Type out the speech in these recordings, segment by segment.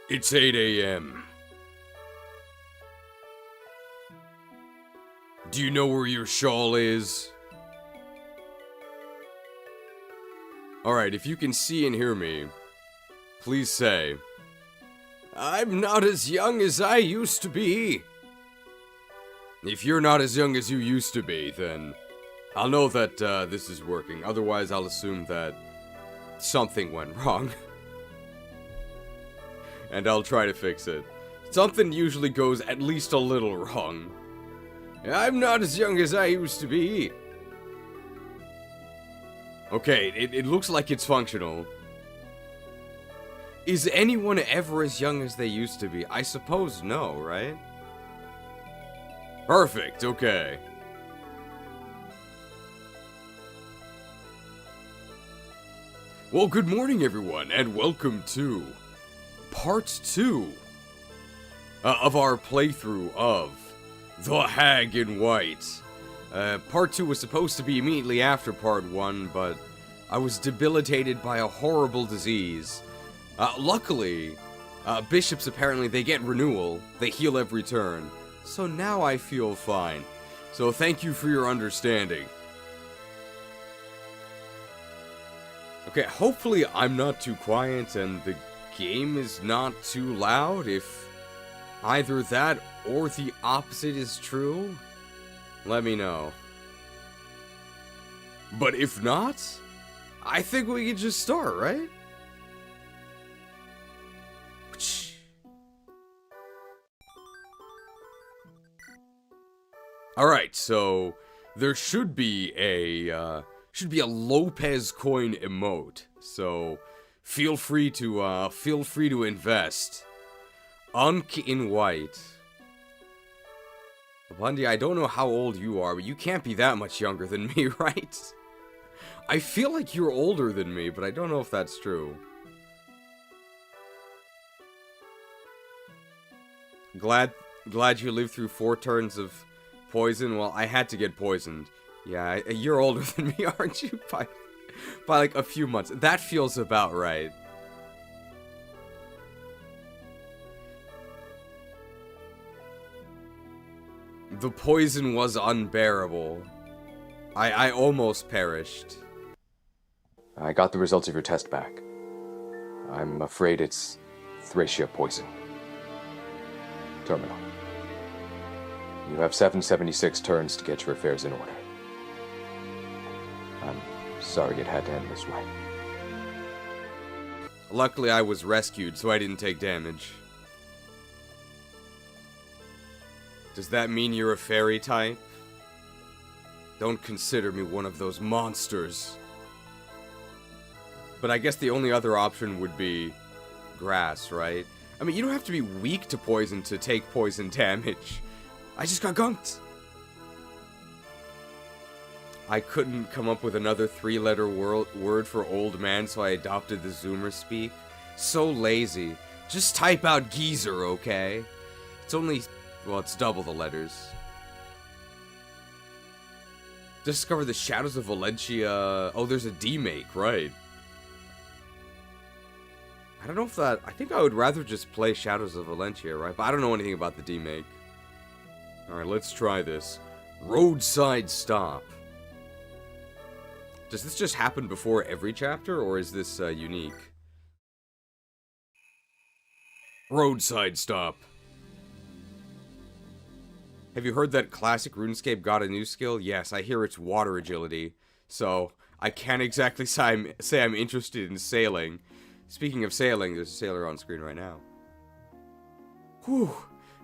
It's 8 a.m. Do you know where your shawl is? Alright, if you can see and hear me, please say, I'm not as young as I used to be. If you're not as young as you used to be, then I'll know that this is working. Otherwise, I'll assume that something went wrong. And I'll try to fix it. Something usually goes at least a little wrong. I'm not as young as I used to be. Okay, it looks like it's functional. Is anyone ever as young as they used to be? I suppose no, right? Perfect, okay. Well, good morning everyone, and welcome to Part 2 of our playthrough of the Hag In White. Part 2 was supposed to be immediately after Part 1, but I was debilitated by a horrible disease. Luckily, bishops apparently, they get renewal. They heal every turn. So now I feel fine. So thank you for your understanding. Okay, hopefully I'm not too quiet and the game is not too loud. If either that or the opposite is true, let me know. But if not, I think we can just start, right? Alright, so there should be a Lopezoin emote. So feel free to invest. Hag In White. Bundy, I don't know how old you are, but you can't be that much younger than me, right? I feel like you're older than me, but I don't know if that's true. Glad you lived through 4 turns of poison. Well, I had to get poisoned. Yeah, you're older than me, aren't you? By like a few months. That feels about right. The poison was unbearable. I almost perished. I got the results of your test back. I'm afraid it's Thracia poison. Terminal. You have 776 turns to get your affairs in order. I'm sorry it had to end this way. Luckily I was rescued, so I didn't take damage. Does that mean you're a fairy type? Don't consider me one of those monsters. But I guess the only other option would be grass, right? I mean, you don't have to be weak to poison to take poison damage. I just got gunked. I couldn't come up with another 3-letter word for old man, so I adopted the Zoomer speak. So lazy. Just type out geezer, okay? It's only... well, it's double the letters. Discover the Shadows of Valencia... oh, there's a demake, right. I don't know if that... I think I would rather just play Shadows of Valencia, right? But I don't know anything about the demake. Alright, let's try this. Roadside Stop. Does this just happen before every chapter, or is this unique? Roadside Stop. Have you heard that classic RuneScape got a new skill? Yes, I hear it's water agility. So, I can't exactly say I'm interested in sailing. Speaking of sailing, there's a sailor on screen right now. Whew,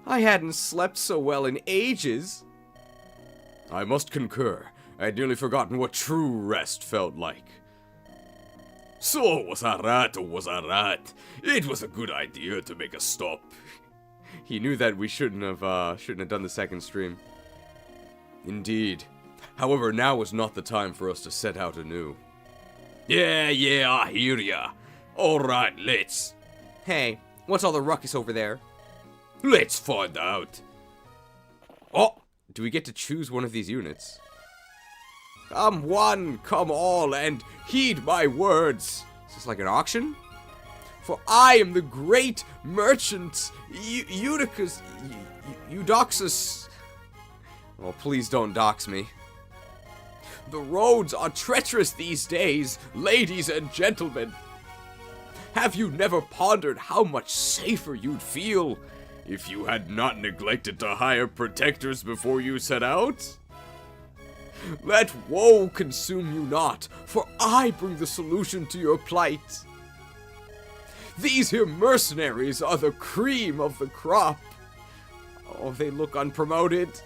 I hadn't slept so well in ages. I must concur. I'd nearly forgotten what true rest felt like. So, was a rat or was a rat? It was a good idea to make a stop. He knew that we shouldn't have done the second stream. Indeed. However, now is not the time for us to set out anew. Yeah, I hear ya. Alright, let's... Hey, what's all the ruckus over there? Let's find out. Oh, do we get to choose one of these units? Come one, come all, and heed my words. Is this like an auction? For I am the great merchant Eudoxus. Oh, please don't dox me. The roads are treacherous these days, ladies and gentlemen. Have you never pondered how much safer you'd feel if you had not neglected to hire protectors before you set out? Let woe consume you not, for I bring the solution to your plight. These here mercenaries are the cream of the crop. Oh, they look unpromoted.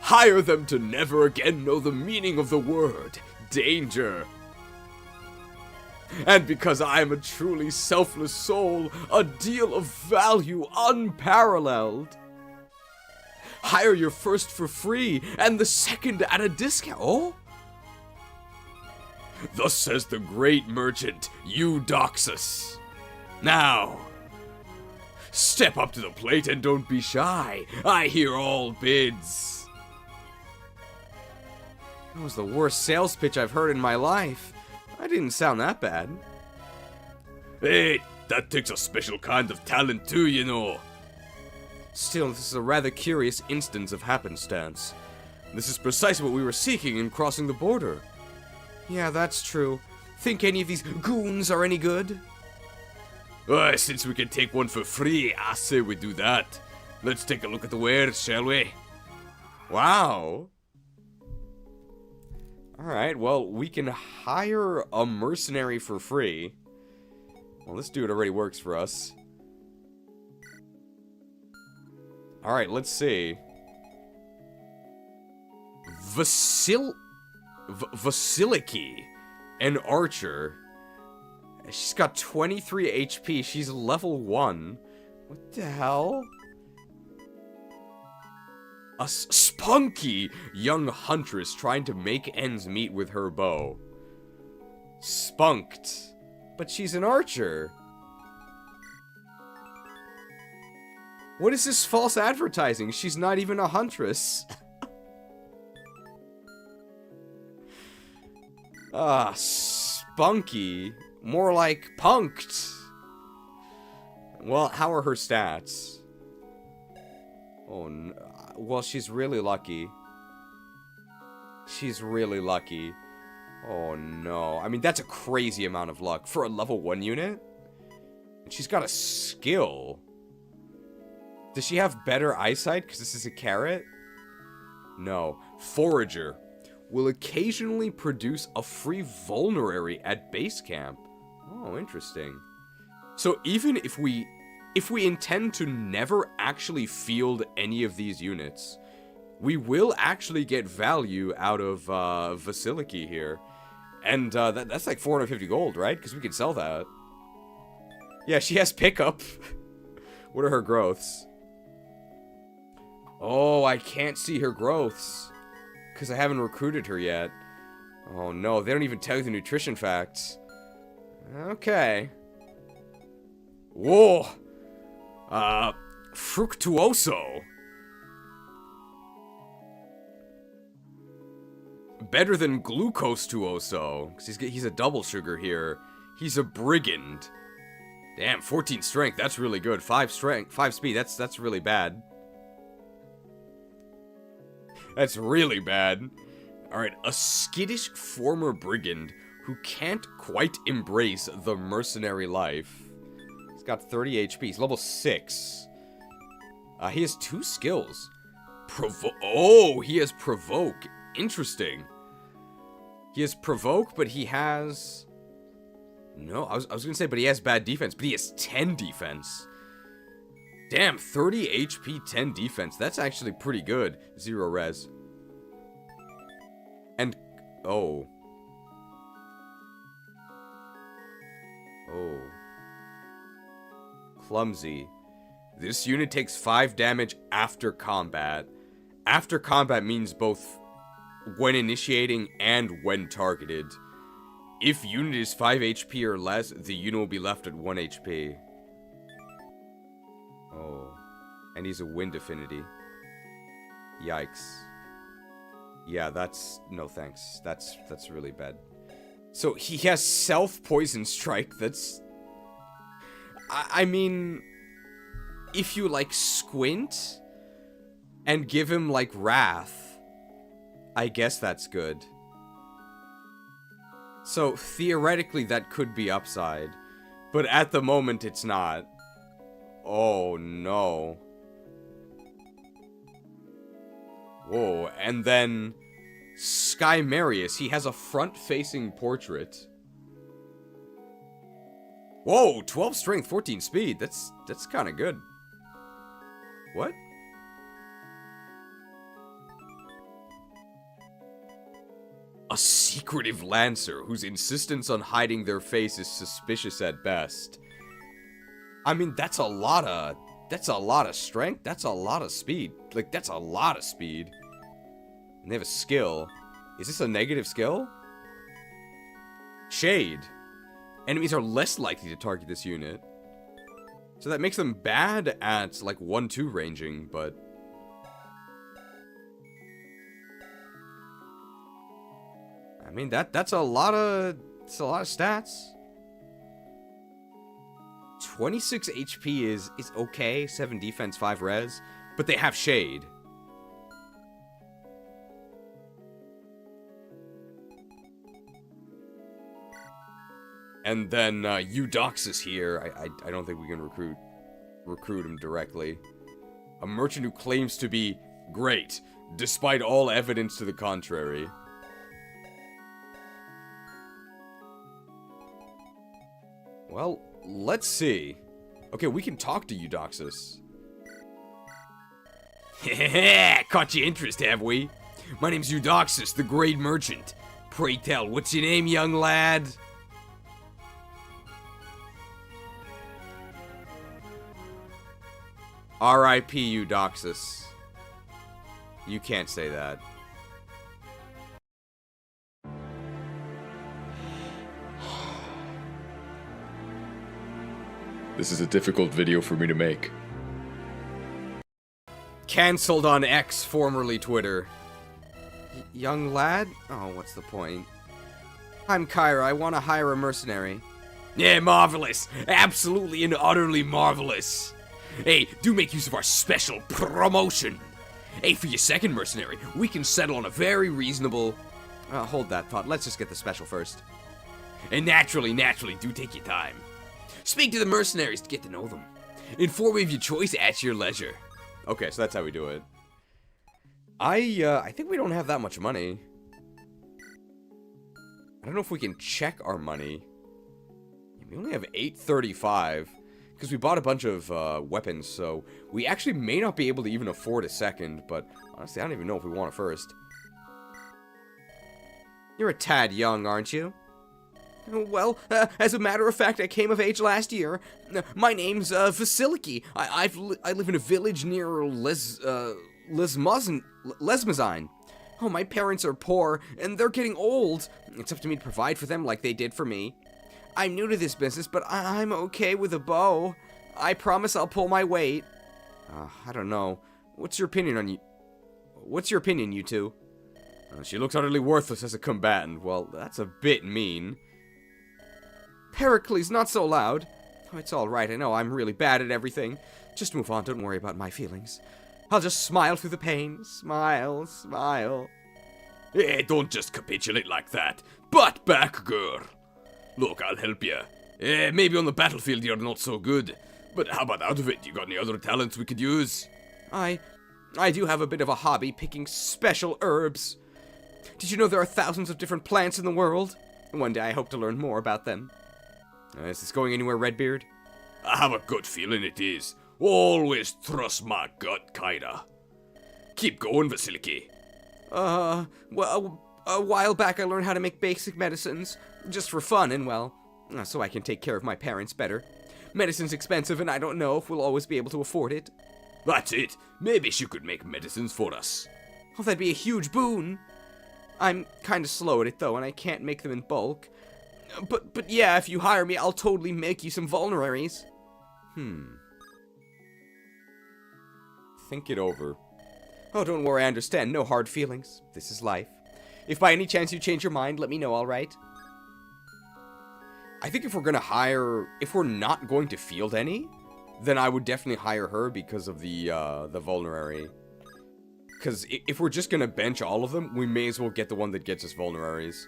Hire them to never again know the meaning of the word danger. And because I am a truly selfless soul, a deal of value unparalleled. Hire your first for free, and the second at a discount. Oh? Thus says the great merchant, Eudoxus. Now, step up to the plate and don't be shy. I hear all bids. That was the worst sales pitch I've heard in my life. I didn't sound that bad. Hey, that takes a special kind of talent too, you know. Still, this is a rather curious instance of happenstance. This is precisely what we were seeking in crossing the border. Yeah, that's true. Think any of these goons are any good? Since we can take one for free, I say we do that. Let's take a look at the wares, shall we? Wow. Alright, well, we can hire a mercenary for free. Well, this dude already works for us. Alright, let's see. Vasiliki, an archer. She's got 23 HP. She's level 1. What the hell? A spunky young huntress trying to make ends meet with her bow. Spunked. But she's an archer. What is this false advertising? She's not even a huntress. Spunky. More like punked. Well, how are her stats? Oh, no. Well, she's really lucky. She's really lucky. Oh, no. I mean, that's a crazy amount of luck for a level 1 unit. She's got a skill. Does she have better eyesight because this is a carrot? No. Forager. Will occasionally produce a free vulnerary at base camp. Oh, interesting. So even if we intend to never actually field any of these units, we will actually get value out of Vasiliki here. And that's like 450 gold, right? Because we can sell that. Yeah, she has pickup. What are her growths? Oh, I can't see her growths. Because I haven't recruited her yet. Oh no, they don't even tell you the nutrition facts. Okay. Whoa! Fructuoso. Better than glucose-tuoso. Because he's a double sugar here. He's a brigand. Damn, 14 strength, that's really good. 5 strength, 5 speed, that's really bad. That's really bad. Alright, a skittish former brigand who can't quite embrace the mercenary life. He's got 30 HP. He's level 6. He has 2 skills. He has Provoke. Interesting. He has Provoke, but he has... No, I was gonna say, but he has bad defense. But he has 10 defense. Damn, 30 HP, 10 defense. That's actually pretty good. 0 res. And... Oh. Oh. Clumsy. This unit takes 5 damage after combat. After combat means both when initiating and when targeted. If unit is 5 HP or less, the unit will be left at 1 HP. Oh. And he's a wind affinity. Yikes. Yeah, that's... No thanks. That's really bad. So he has self-poison strike. That's I mean, if you, like, squint and give him, like, wrath, I guess that's good. So, theoretically, that could be upside. But at the moment, it's not. Oh, no. Whoa, and then Skymarius, he has a front-facing portrait. Whoa, 12 strength, 14 speed. That's kind of good. What? A secretive lancer whose insistence on hiding their face is suspicious at best. I mean, that's a lot of strength. That's a lot of speed. Like, that's a lot of speed. And they have a skill. Is this a negative skill? Shade. Enemies are less likely to target this unit. So that makes them bad at, like, 1-2 ranging, but... I mean, that's a lot of stats. 26 HP is okay. 7 defense, 5 res. But they have shade. And then Eudoxus here. I don't think we can recruit him directly. A merchant who claims to be great, despite all evidence to the contrary. Well, let's see. Okay, we can talk to Eudoxus. Hehehe, caught your interest, have we? My name's Eudoxus, the Great Merchant. Pray tell, what's your name, young lad? R.I.P. Eudoxus. You can't say that. This is a difficult video for me to make. Cancelled on X, formerly Twitter. Young lad? Oh, what's the point? I'm Kyra, I want to hire a mercenary. Yeah, marvelous! Absolutely and utterly marvelous! Hey, do make use of our special promotion! Hey, for your second mercenary, we can settle on a very reasonable... hold that thought, let's just get the special first. And naturally, do take your time. Speak to the mercenaries to get to know them. Inform me of your choice at your leisure. Okay, so that's how we do it. I think we don't have that much money. I don't know if we can check our money. We only have 835. Because we bought a bunch of weapons, so we actually may not be able to even afford a second, but honestly, I don't even know if we want it first. You're a tad young, aren't you? Well, as a matter of fact, I came of age last year. My name's Vasiliki. I live in a village near Lesmazine. Oh, my parents are poor, and they're getting old. It's up to me to provide for them like they did for me. I'm new to this business, but I'm okay with a bow. I promise I'll pull my weight. I don't know. What's your opinion, you two? She looks utterly worthless as a combatant. Well, that's a bit mean. Pericles, not so loud. Oh, it's alright, I know I'm really bad at everything. Just move on, don't worry about my feelings. I'll just smile through the pain. Smile, smile. Hey, don't just capitulate like that. Butt back, girl. Look, I'll help you. Maybe on the battlefield you're not so good. But how about out of it? You got any other talents we could use? I do have a bit of a hobby picking special herbs. Did you know there are thousands of different plants in the world? One day I hope to learn more about them. Is this going anywhere, Redbeard? I have a good feeling it is. Always trust my gut, Kaida. Keep going, Vasiliki. Well, a while back I learned how to make basic medicines. Just for fun and, well, so I can take care of my parents better. Medicine's expensive and I don't know if we'll always be able to afford it. That's it. Maybe she could make medicines for us. Oh, that'd be a huge boon. I'm kinda slow at it though, and I can't make them in bulk. But yeah, if you hire me, I'll totally make you some vulneraries. Think it over. Oh, don't worry, I understand. No hard feelings. This is life. If by any chance you change your mind, let me know, alright? I think if we're gonna hire, if we're not going to field any, then I would definitely hire her because of the vulnerary. Because if we're just gonna bench all of them, we may as well get the one that gets us vulneraries.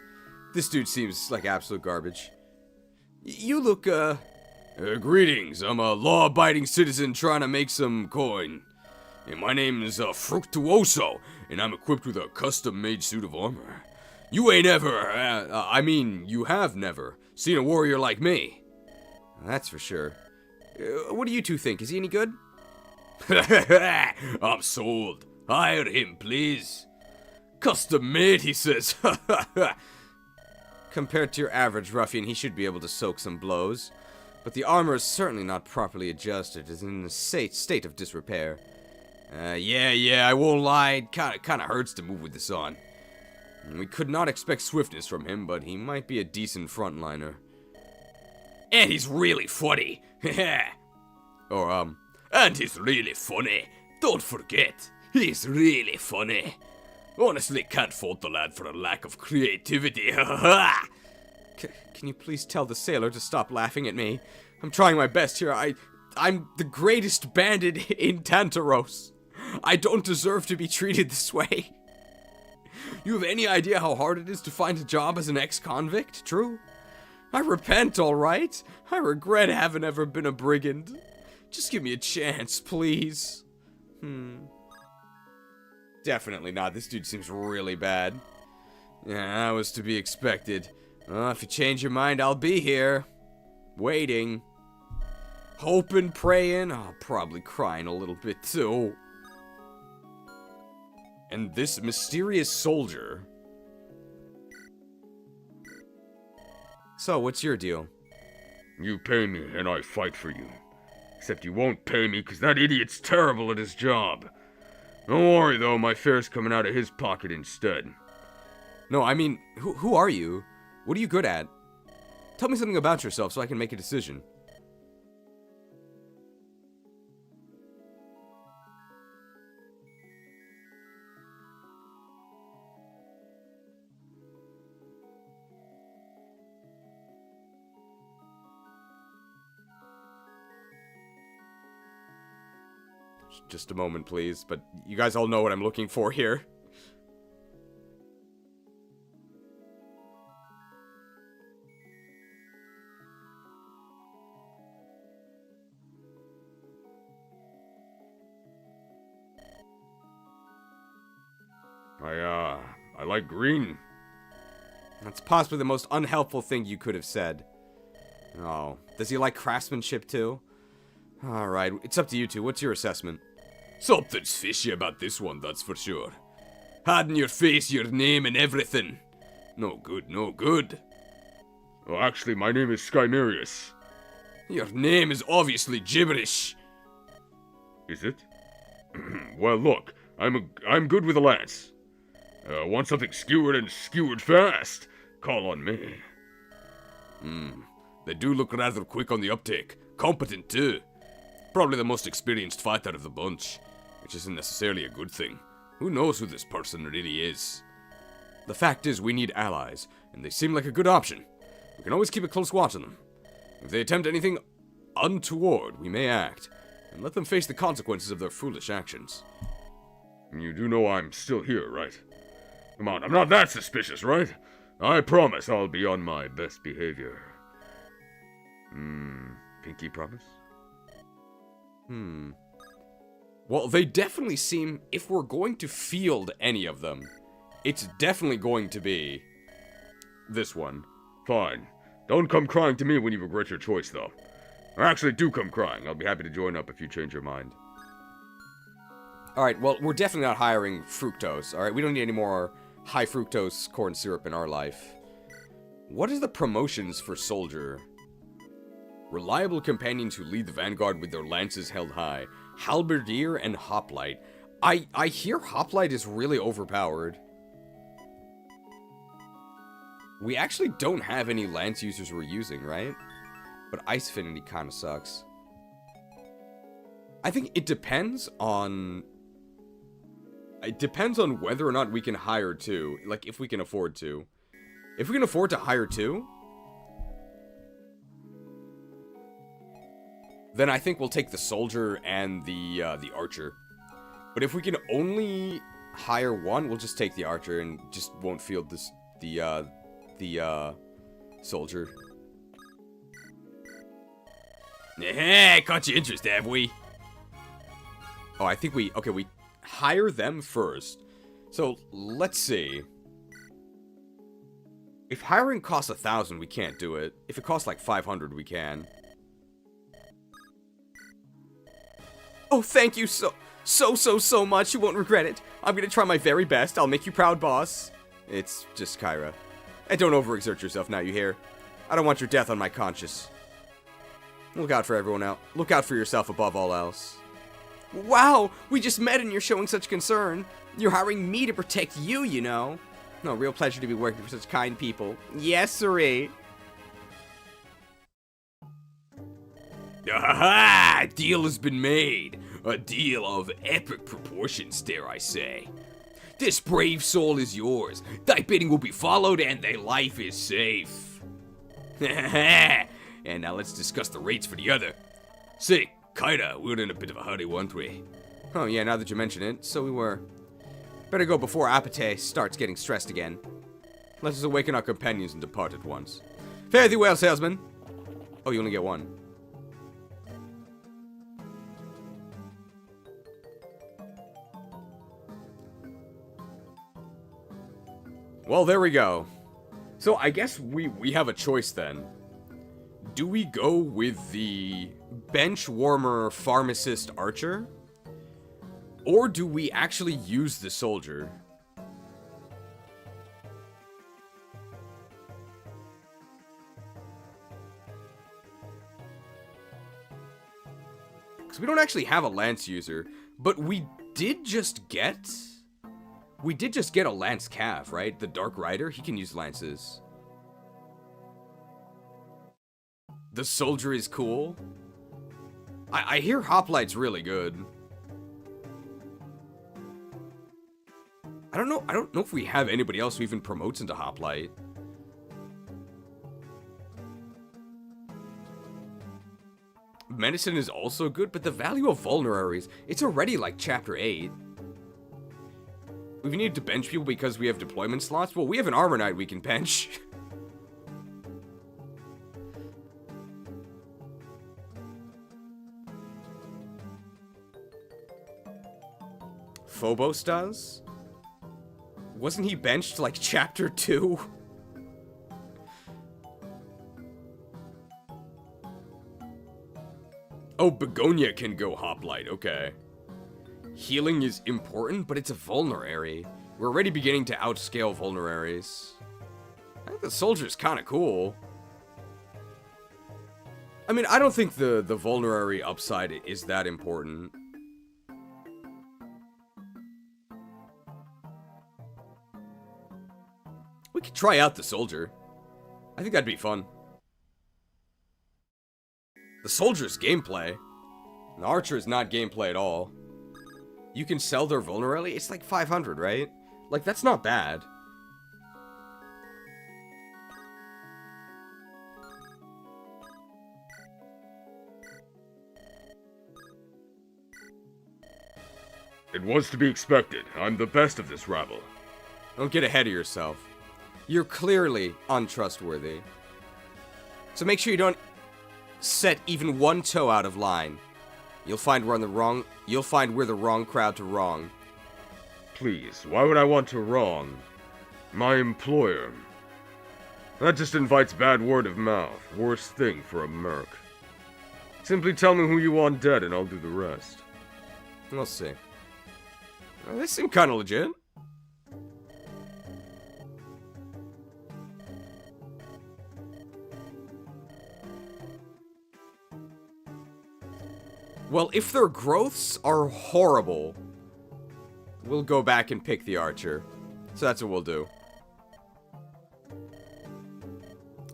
This dude seems like absolute garbage. You look, greetings, I'm a law-abiding citizen trying to make some coin. And my name is, Fructuoso, and I'm equipped with a custom-made suit of armor. You ain't ever, you have never seen a warrior like me. That's for sure. What do you two think? Is he any good? I'm sold. Hire him, please. Custom-made, he says. Compared to your average ruffian, he should be able to soak some blows. But the armor is certainly not properly adjusted. It is in a state of disrepair. Yeah, I won't lie. It kinda hurts to move with this on. We could not expect swiftness from him, but he might be a decent frontliner. And he's really funny. And he's really funny. Don't forget, he's really funny. Honestly, can't fault the lad for a lack of creativity. Can you please tell the sailor to stop laughing at me? I'm trying my best here. I'm the greatest bandit in Tantaros. I don't deserve to be treated this way. You have any idea how hard it is to find a job as an ex-convict, true? I repent, alright? I regret having ever been a brigand. Just give me a chance, please. Definitely not. This dude seems really bad. Yeah, that was to be expected. If you change your mind, I'll be here. Waiting. Hoping, praying. Probably crying a little bit, too. And this mysterious soldier. So, what's your deal? You pay me, and I fight for you. Except you won't pay me, because that idiot's terrible at his job. Don't worry, though, my fare's coming out of his pocket instead. No, I mean, who are you? What are you good at? Tell me something about yourself so I can make a decision. Just a moment, please, but you guys all know what I'm looking for here. I like green. That's possibly the most unhelpful thing you could have said. Oh, does he like craftsmanship too? Alright, it's up to you two. What's your assessment? Something's fishy about this one, that's for sure. Hiding your face, your name, and everything. No good, no good. Oh, actually, my name is Skymerius. Your name is obviously gibberish. Is it? Well, look, I'm good with a lance. Want something skewered and skewered fast? Call on me. They do look rather quick on the uptake. Competent, too. Probably the most experienced fighter of the bunch, which isn't necessarily a good thing. Who knows who this person really is? The fact is, we need allies, and they seem like a good option. We can always keep a close watch on them. If they attempt anything untoward, we may act, and let them face the consequences of their foolish actions. You do know I'm still here, right? Come on, I'm not that suspicious, right? I promise I'll be on my best behavior. Pinky promise? Well, they definitely seem, if we're going to field any of them, it's definitely going to be this one. Fine. Don't come crying to me when you regret your choice, though. Or actually, do come crying. I'll be happy to join up if you change your mind. Alright, well, we're definitely not hiring fructose, alright? We don't need any more high fructose corn syrup in our life. What is the promotions for soldier? Reliable companions who lead the vanguard with their lances held high. Halberdier and hoplite. I hear hoplite is really overpowered. We actually don't have any lance users we're using, right? But Ice Affinity kind of sucks. I think it depends on... It depends on whether or not we can hire two. Like, if we can afford to. If we can afford to hire two, then I think we'll take the soldier and the archer. But if we can only hire one, we'll just take the archer and just won't field this the soldier. Hey, caught your interest, have we? Oh, I think we hire them first. So, let's see. If hiring costs 1,000, we can't do it. If it costs like 500, we can. Oh, thank you so much. You won't regret it. I'm gonna try my very best. I'll make you proud, boss. It's just Kyra. And don't overexert yourself now, you hear? I don't want your death on my conscience. Look out for everyone else. Look out for yourself above all else. Wow, we just met and you're showing such concern. You're hiring me to protect you, you know. No, real pleasure to be working for such kind people. Yes, sirree. Aha! Deal has been made. A deal of epic proportions, dare I say. This brave soul is yours. Thy bidding will be followed and thy life is safe. And now let's discuss the rates for the other. Say, Kaida, we're in a bit of a hurry, weren't we? Oh yeah, now that you mention it, so we were. Better go before Apate starts getting stressed again. Let us awaken our companions and depart at once. Fare thee well, salesman. Oh, you only get one. Well, there we go. So I guess we have a choice then. Do we go with the bench warmer pharmacist archer? Or do we actually use the soldier? Because we don't actually have a lance user, but we did just get a lance cav, right? The Dark Rider, he can use lances. The soldier is cool. I hear Hoplite's really good. I don't know if we have anybody else who even promotes into Hoplite. Medicine is also good, but the value of vulneraries, it's already like chapter 8. We need to bench people because we have deployment slots. Well, we have an armor knight we can bench. Phobos does? Wasn't he benched like chapter 2? Oh, Begonia can go hoplite, okay. Healing is important, but it's a vulnerary. We're already beginning to outscale vulneraries. I think the soldier's kind of cool. I mean, I don't think the vulnerary upside is that important. We could try out the soldier. I think that'd be fun. The soldier's gameplay. The archer is not gameplay at all. You can sell their vulnerary. It's like 500, right? Like, that's not bad. It was to be expected. I'm the best of this rabble. Don't get ahead of yourself. You're clearly untrustworthy. So make sure you don't set even one toe out of line. You'll find we're the wrong crowd to wrong. Please, why would I want to wrong my employer? That just invites bad word of mouth. Worst thing for a merc. Simply tell me who you want dead and I'll do the rest. We'll see. Well, they seem kind of legit. Well, if their growths are horrible, we'll go back and pick the archer. So that's what we'll do.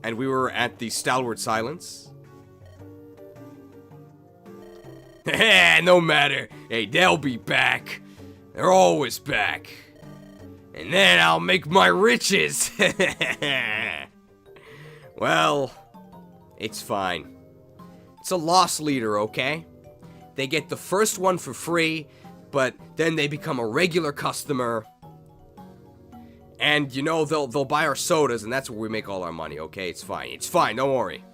And we were at the Stalwart Silence. No matter. Hey, they'll be back. They're always back. And then I'll make my riches. Well, it's fine. It's a loss leader, okay? They get the first one for free, but then they become a regular customer. And, you know, they'll buy our sodas, and that's where we make all our money, okay? It's fine. It's fine, don't worry.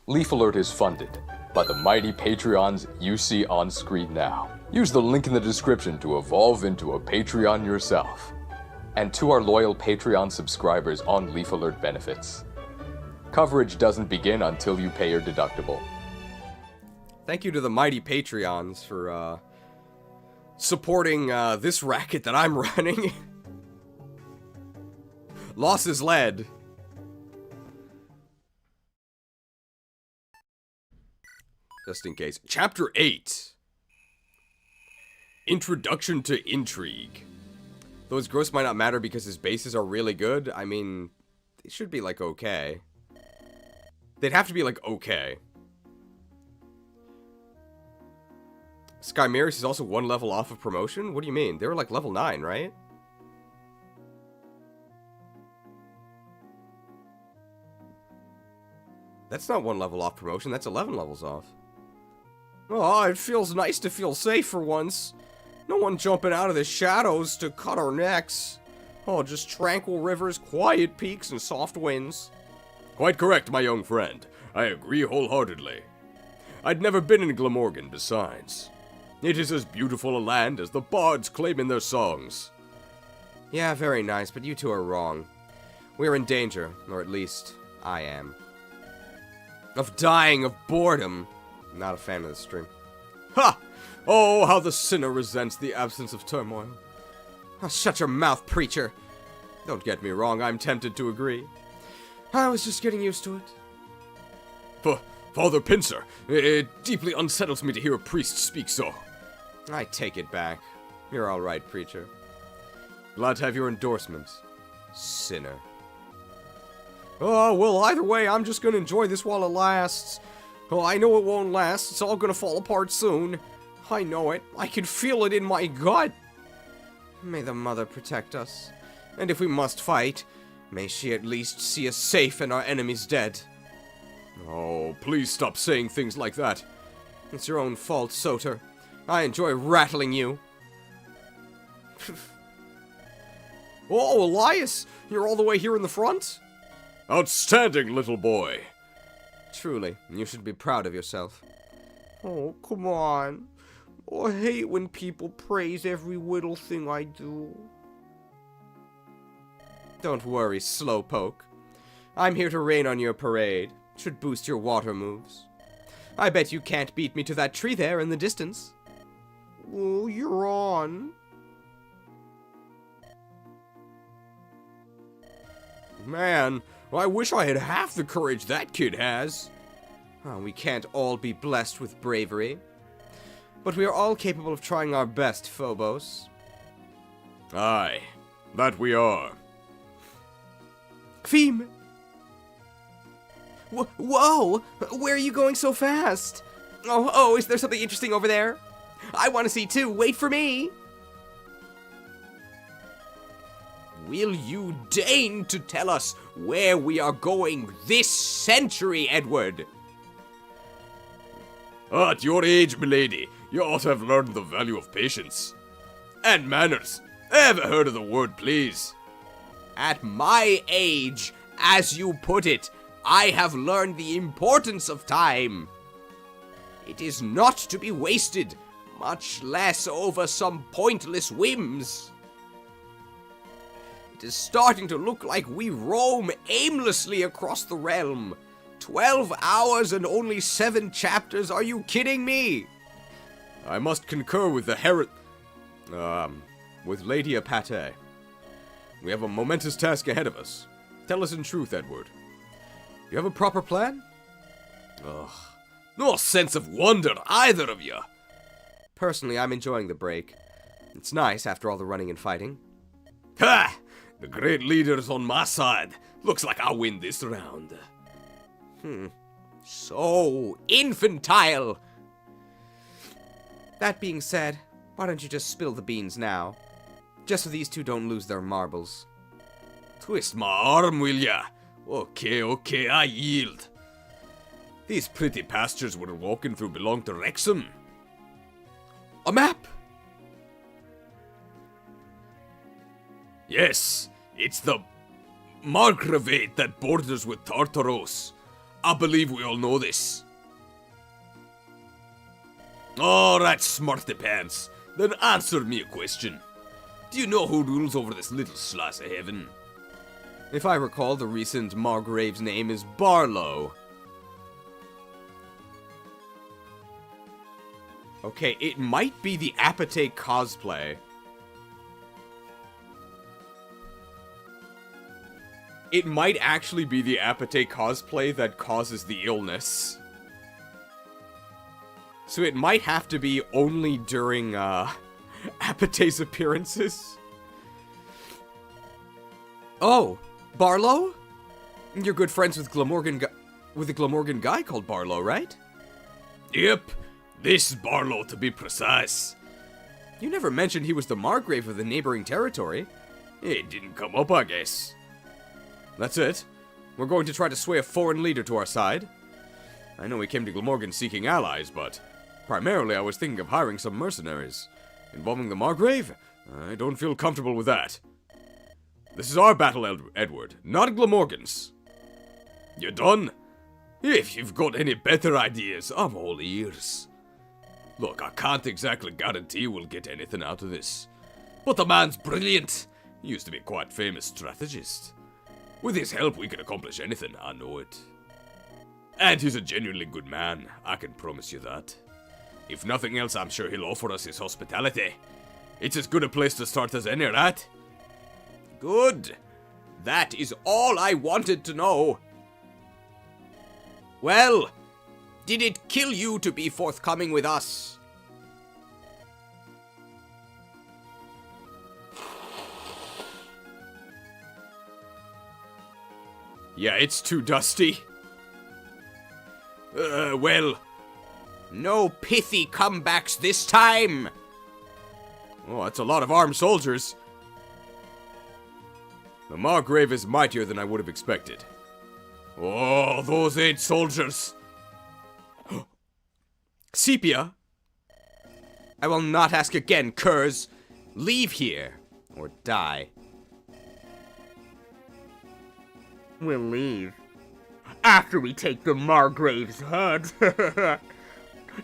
LeifAlert is funded by the mighty Patreons you see on screen now. Use the link in the description to evolve into a Patreon yourself. And to our loyal Patreon subscribers on LeifAlert benefits. Coverage doesn't begin until you pay your deductible. Thank you to the mighty Patreons for, supporting, this racket that I'm running. Losses led. Just in case. Chapter 8. Introduction to Intrigue. Those growths might not matter because his bases are really good. I mean, they should be, like, okay. They'd have to be, like, okay. Skymeris is also 1 level off of promotion? What do you mean? They were, like, level 9, right? That's not 1 level off promotion, that's 11 levels off. Oh, it feels nice to feel safe for once. No one jumping out of the shadows to cut our necks. Oh, just tranquil rivers, quiet peaks, and soft winds. Quite correct, my young friend. I agree wholeheartedly. I'd never been in Glamorgan, besides. It is as beautiful a land as the bards claim in their songs. Yeah, very nice, but you two are wrong. We're in danger, or at least, I am. Of dying of boredom. I'm not a fan of this stream. Ha! Oh, how the sinner resents the absence of turmoil. Oh, shut your mouth, preacher. Don't get me wrong, I'm tempted to agree. I was just getting used to it. Father Pincer, it deeply unsettles me to hear a priest speak so. I take it back. You're all right, preacher. Glad to have your endorsement, sinner. Oh, well, either way, I'm just gonna enjoy this while it lasts. Oh, I know it won't last. It's all gonna fall apart soon. I know it. I can feel it in my gut. May the Mother protect us. And if we must fight, may she at least see us safe and our enemies dead. Oh, please stop saying things like that. It's your own fault, Soter. I enjoy rattling you. Oh, Elias! You're all the way here in the front? Outstanding, little boy. Truly, you should be proud of yourself. Oh, come on. Oh, I hate when people praise every little thing I do. Don't worry, Slowpoke. I'm here to rain on your parade. Should boost your water moves. I bet you can't beat me to that tree there in the distance. Oh, you're on. Man, I wish I had half the courage that kid has. Oh, we can't all be blessed with bravery. But we are all capable of trying our best, Phobos. Aye, that we are. Feem! Whoa! Where are you going so fast? Oh, is there something interesting over there? I want to see too. Wait for me! Will you deign to tell us where we are going this century, Edward? At your age, milady, you ought to have learned the value of patience. And manners. Ever heard of the word please? At my age, as you put it, I have learned the importance of time. It is not to be wasted, much less over some pointless whims. It is starting to look like we roam aimlessly across the realm. 12 hours and only 7 chapters, are you kidding me? I must concur with the with Lady Apate. We have a momentous task ahead of us. Tell us in truth, Edward. You have a proper plan? Ugh. No sense of wonder, either of you. Personally, I'm enjoying the break. It's nice after all the running and fighting. Ha! The great leader's on my side. Looks like I'll win this round. So infantile. That being said, why don't you just spill the beans now? Just so these two don't lose their marbles. Twist my arm, will ya? Okay, I yield. These pretty pastures we're walking through belong to Wrexham. A map! Yes, it's the Margravate that borders with Tartaros. I believe we all know this. Oh, that's smarty pants. Then answer me a question. Do you know who rules over this little slice of heaven? If I recall, the recent Margrave's name is Barlow. Okay, it might be the Apathy cosplay. It might actually be the Apathy cosplay that causes the illness. So it might have to be only during, Apathy's appearances. Oh, Barlow? You're good friends with with a Glamorgan guy called Barlow, right? Yep, this Barlow to be precise. You never mentioned he was the Margrave of the neighboring territory. It didn't come up, I guess. That's it. We're going to try to sway a foreign leader to our side. I know we came to Glamorgan seeking allies, but primarily I was thinking of hiring some mercenaries. Involving the Margrave? I don't feel comfortable with that. This is our battle, Edward, not Glamorgan's. You done? If you've got any better ideas, I'm all ears. Look, I can't exactly guarantee we'll get anything out of this. But the man's brilliant. He used to be a quite famous strategist. With his help, we can accomplish anything, I know it. And he's a genuinely good man, I can promise you that. If nothing else, I'm sure he'll offer us his hospitality. It's as good a place to start as any, right? Good. That is all I wanted to know. Well, did it kill you to be forthcoming with us? Yeah, it's too dusty. Well, no pithy comebacks this time. Oh, that's a lot of armed soldiers. The Margrave is mightier than I would have expected. Oh, those ain't soldiers. Sepia? I will not ask again, curs. Leave here, or die. We'll leave. After we take the Margrave's head.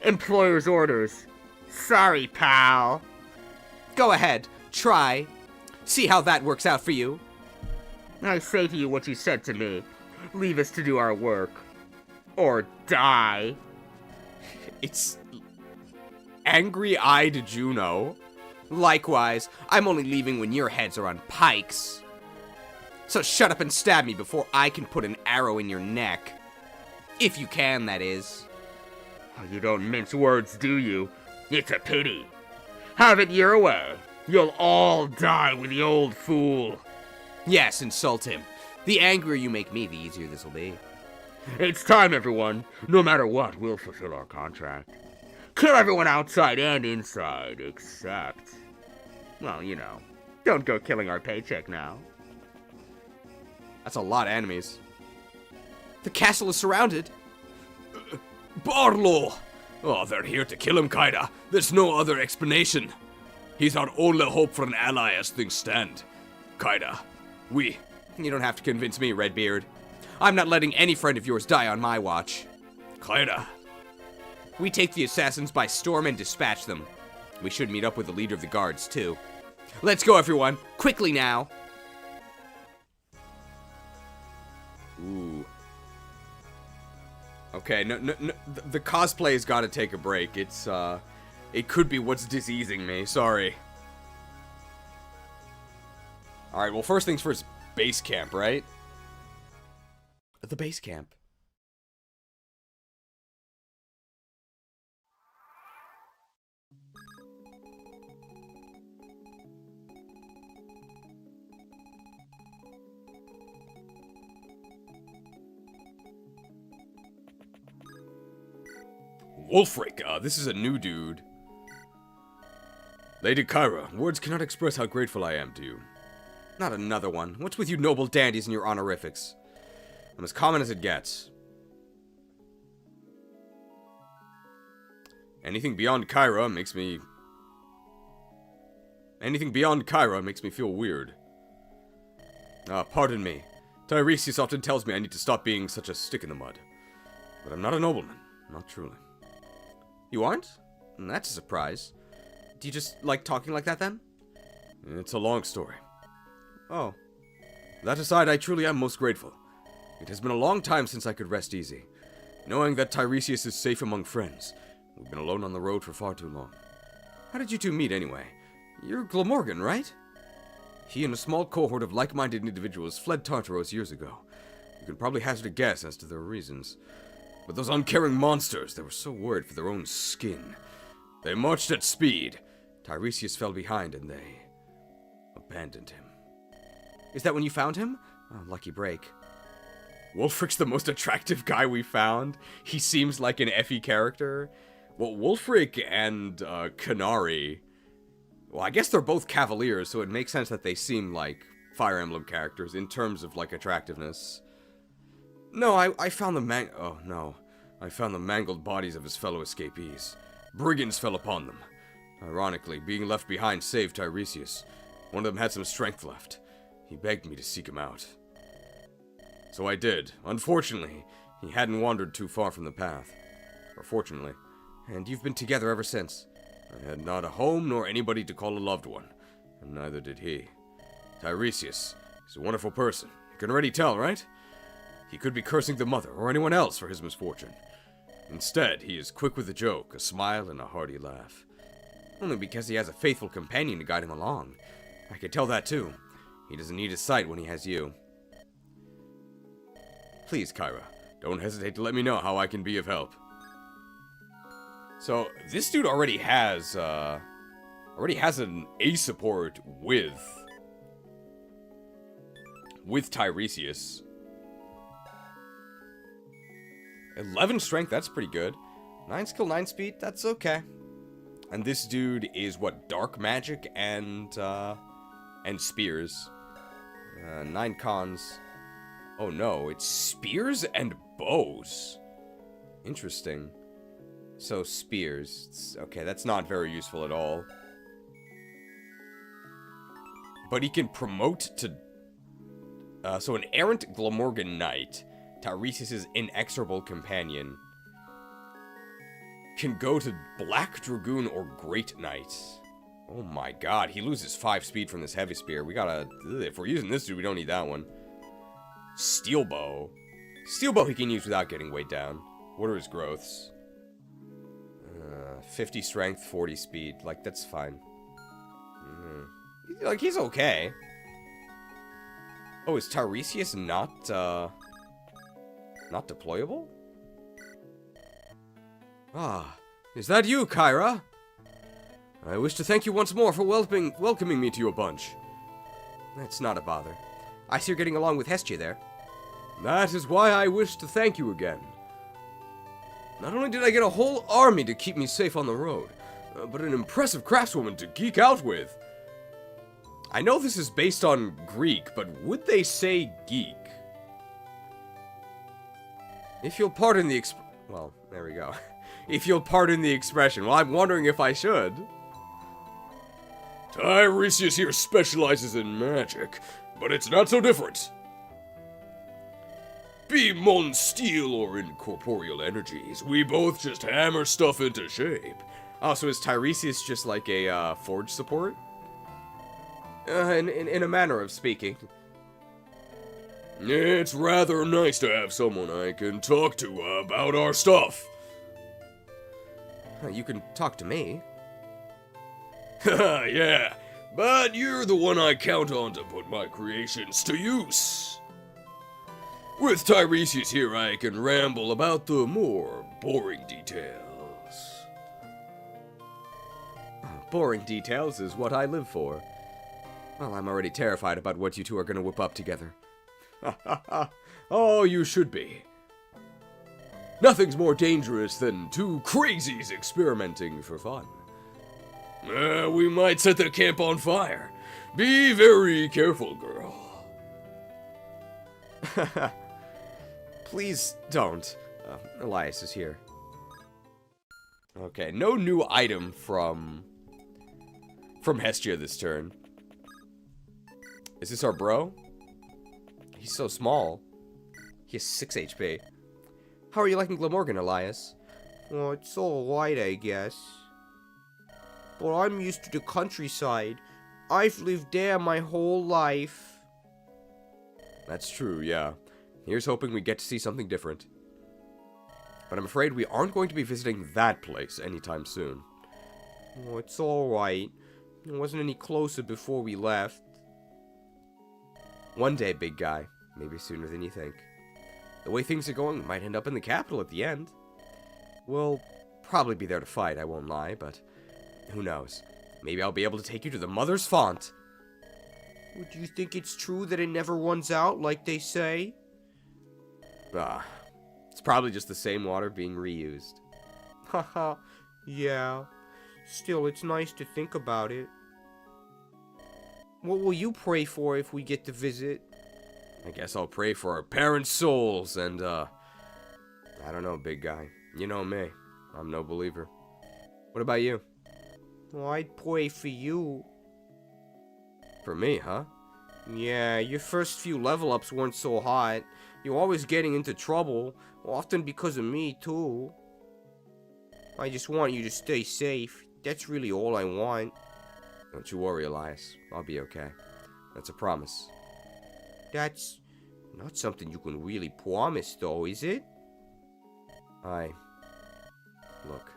Employer's orders. Sorry, pal. Go ahead, try. See how that works out for you. I say to you what you said to me. Leave us to do our work. Or die. It's angry-eyed Juno. Likewise, I'm only leaving when your heads are on pikes. So shut up and stab me before I can put an arrow in your neck. If you can, that is. You don't mince words, do you? It's a pity. Have it your way. You'll all die with the old fool. Yes, insult him. The angrier you make me, the easier this will be. It's time, everyone. No matter what, we'll fulfill our contract. Kill everyone outside and inside, except... well, you know. Don't go killing our paycheck now. That's a lot of enemies. The castle is surrounded. Barlow! Oh, they're here to kill him, kinda. There's no other explanation. He's our only hope for an ally as things stand. Kinda. You don't have to convince me, Redbeard. I'm not letting any friend of yours die on my watch. Kinda. We take the assassins by storm and dispatch them. We should meet up with the leader of the guards, too. Let's go, everyone. Quickly now. Ooh. Okay, no, the cosplay's gotta take a break. It's, it could be what's diseasing me. Sorry. Alright, well, first things first, base camp, right? The base camp. Wolfric, this is a new dude. Lady Kyra, words cannot express how grateful I am to you. Not another one. What's with you noble dandies and your honorifics? I'm as common as it gets. Anything beyond Kyra makes me... Anything beyond Kyra makes me feel weird. Pardon me. Tiresias often tells me I need to stop being such a stick in the mud. But I'm not a nobleman. Not truly. You aren't? That's a surprise. Do you just like talking like that, then? It's a long story. Oh. That aside, I truly am most grateful. It has been a long time since I could rest easy. Knowing that Tiresias is safe among friends. We've been alone on the road for far too long. How did you two meet, anyway? You're Glamorgan, right? He and a small cohort of like-minded individuals fled Tartaros years ago. You can probably hazard a guess as to their reasons. But those uncaring monsters, they were so worried for their own skin. They marched at speed. Tiresias fell behind and they... abandoned him. Is that when you found him? Oh, lucky break. Wulfric's the most attractive guy we found. He seems like an Effie character. Well, Wulfric and Canary... Well, I guess they're both Cavaliers, so it makes sense that they seem like Fire Emblem characters in terms of, like, attractiveness. No, I found the oh, no. I found the mangled bodies of his fellow escapees. Brigands fell upon them. Ironically, being left behind saved Tiresias. One of them had some strength left. He begged me to seek him out. So I did. Unfortunately, he hadn't wandered too far from the path. Or fortunately. And you've been together ever since. I had not a home nor anybody to call a loved one. And neither did he. Tiresias. He's a wonderful person. You can already tell, right? He could be cursing the mother or anyone else for his misfortune. Instead, he is quick with a joke, a smile, and a hearty laugh. Only because he has a faithful companion to guide him along. I can tell that too. He doesn't need his sight when he has you. Please, Kyra, don't hesitate to let me know how I can be of help. So, this dude already has an A support with Tiresias. 11 strength, that's pretty good. 9 skill, 9 speed, that's okay. And this dude is, what, dark magic and spears. 9 cons. Oh no, it's spears and bows. Interesting. So, spears. Okay, that's not very useful at all. But he can promote to... so an errant Glamorgan knight, Tiresias' inexorable companion, can go to Black Dragoon or Great Knight. Oh my god, he loses 5 speed from this heavy spear. We gotta... If we're using this dude, we don't need that one. Steel bow. Steel bow he can use without getting weighed down. What are his growths? 50 strength, 40 speed. Like, that's fine. Like, he's okay. Oh, is Tiresias not deployable? Ah, is that you, Kyra? I wish to thank you once more for welcoming me to your bunch. That's not a bother. I see you're getting along with Hestia there. That is why I wish to thank you again. Not only did I get a whole army to keep me safe on the road, but an impressive craftswoman to geek out with. I know this is based on Greek, but would they say geek? If you'll pardon the well, there we go. If you'll pardon the expression. Well, I'm wondering if I should. Tiresias here specializes in magic, but it's not so different. Be mon steel or incorporeal energies, we both just hammer stuff into shape. Oh, so is Tiresias just like a forge support? In a manner of speaking. It's rather nice to have someone I can talk to about our stuff. You can talk to me. Haha, yeah, but you're the one I count on to put my creations to use. With Tiresias here, I can ramble about the more boring details. Boring details is what I live for. Well, I'm already terrified about what you two are going to whip up together. Oh, you should be. Nothing's more dangerous than two crazies experimenting for fun. We might set the camp on fire. Be very careful, girl. Please don't. Elias is here. Okay, no new item from Hestia this turn. Is this our bro? He's so small. He has 6 HP. How are you liking Glamorgan, Elias? Well, it's alright, I guess. But I'm used to the countryside. I've lived there my whole life. That's true, yeah. Here's hoping we get to see something different. But I'm afraid we aren't going to be visiting that place anytime soon. Well, it's alright. It wasn't any closer before we left. One day, big guy. Maybe sooner than you think. The way things are going, we might end up in the capital at the end. We'll probably be there to fight, I won't lie, but who knows. Maybe I'll be able to take you to the Mother's Font. Well, do you think it's true that it never runs out, like they say? It's probably just the same water being reused. Haha, yeah. Still, it's nice to think about it. What will you pray for if we get to visit? I guess I'll pray for our parents' souls and, I don't know, big guy. You know me. I'm no believer. What about you? Well, I'd pray for you. For me, huh? Yeah, your first few level ups weren't so hot. You're always getting into trouble, often because of me, too. I just want you to stay safe. That's really all I want. Don't you worry, Elias. I'll be okay. That's a promise. That's not something you can really promise, though, is it? Look,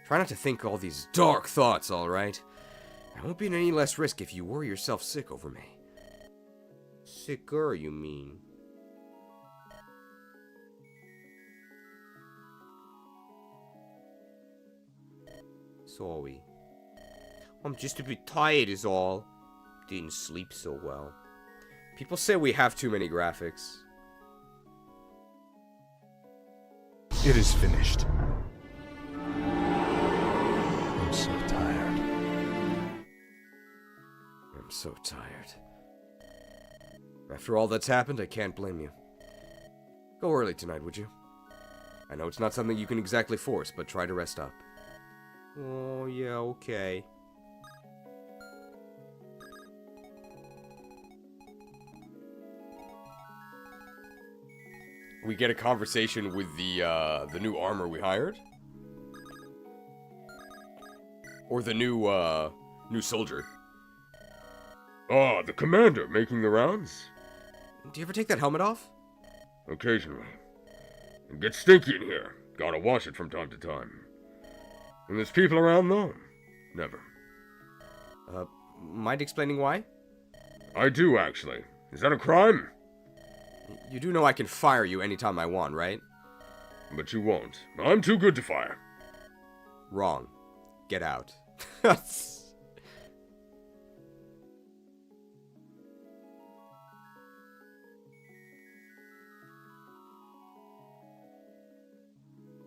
try not to think all these dark thoughts, alright? I won't be in any less risk if you worry yourself sick over me. Sicker, you mean? Sorry. I'm just a bit tired is all. Didn't sleep so well. People say we have too many graphics. It is finished. I'm so tired. I'm so tired. After all that's happened, I can't blame you. Go early tonight, would you? I know it's not something you can exactly force, but try to rest up. Oh, yeah, okay. We get a conversation with the new armor we hired? Or the new soldier? Ah, the commander making the rounds? Do you ever take that helmet off? Occasionally. It gets stinky in here. Gotta wash it from time to time. When there's people around, though, never. Mind explaining why? I do, actually. Is that a crime? You do know I can fire you anytime I want, right? But you won't. I'm too good to fire. Wrong. Get out.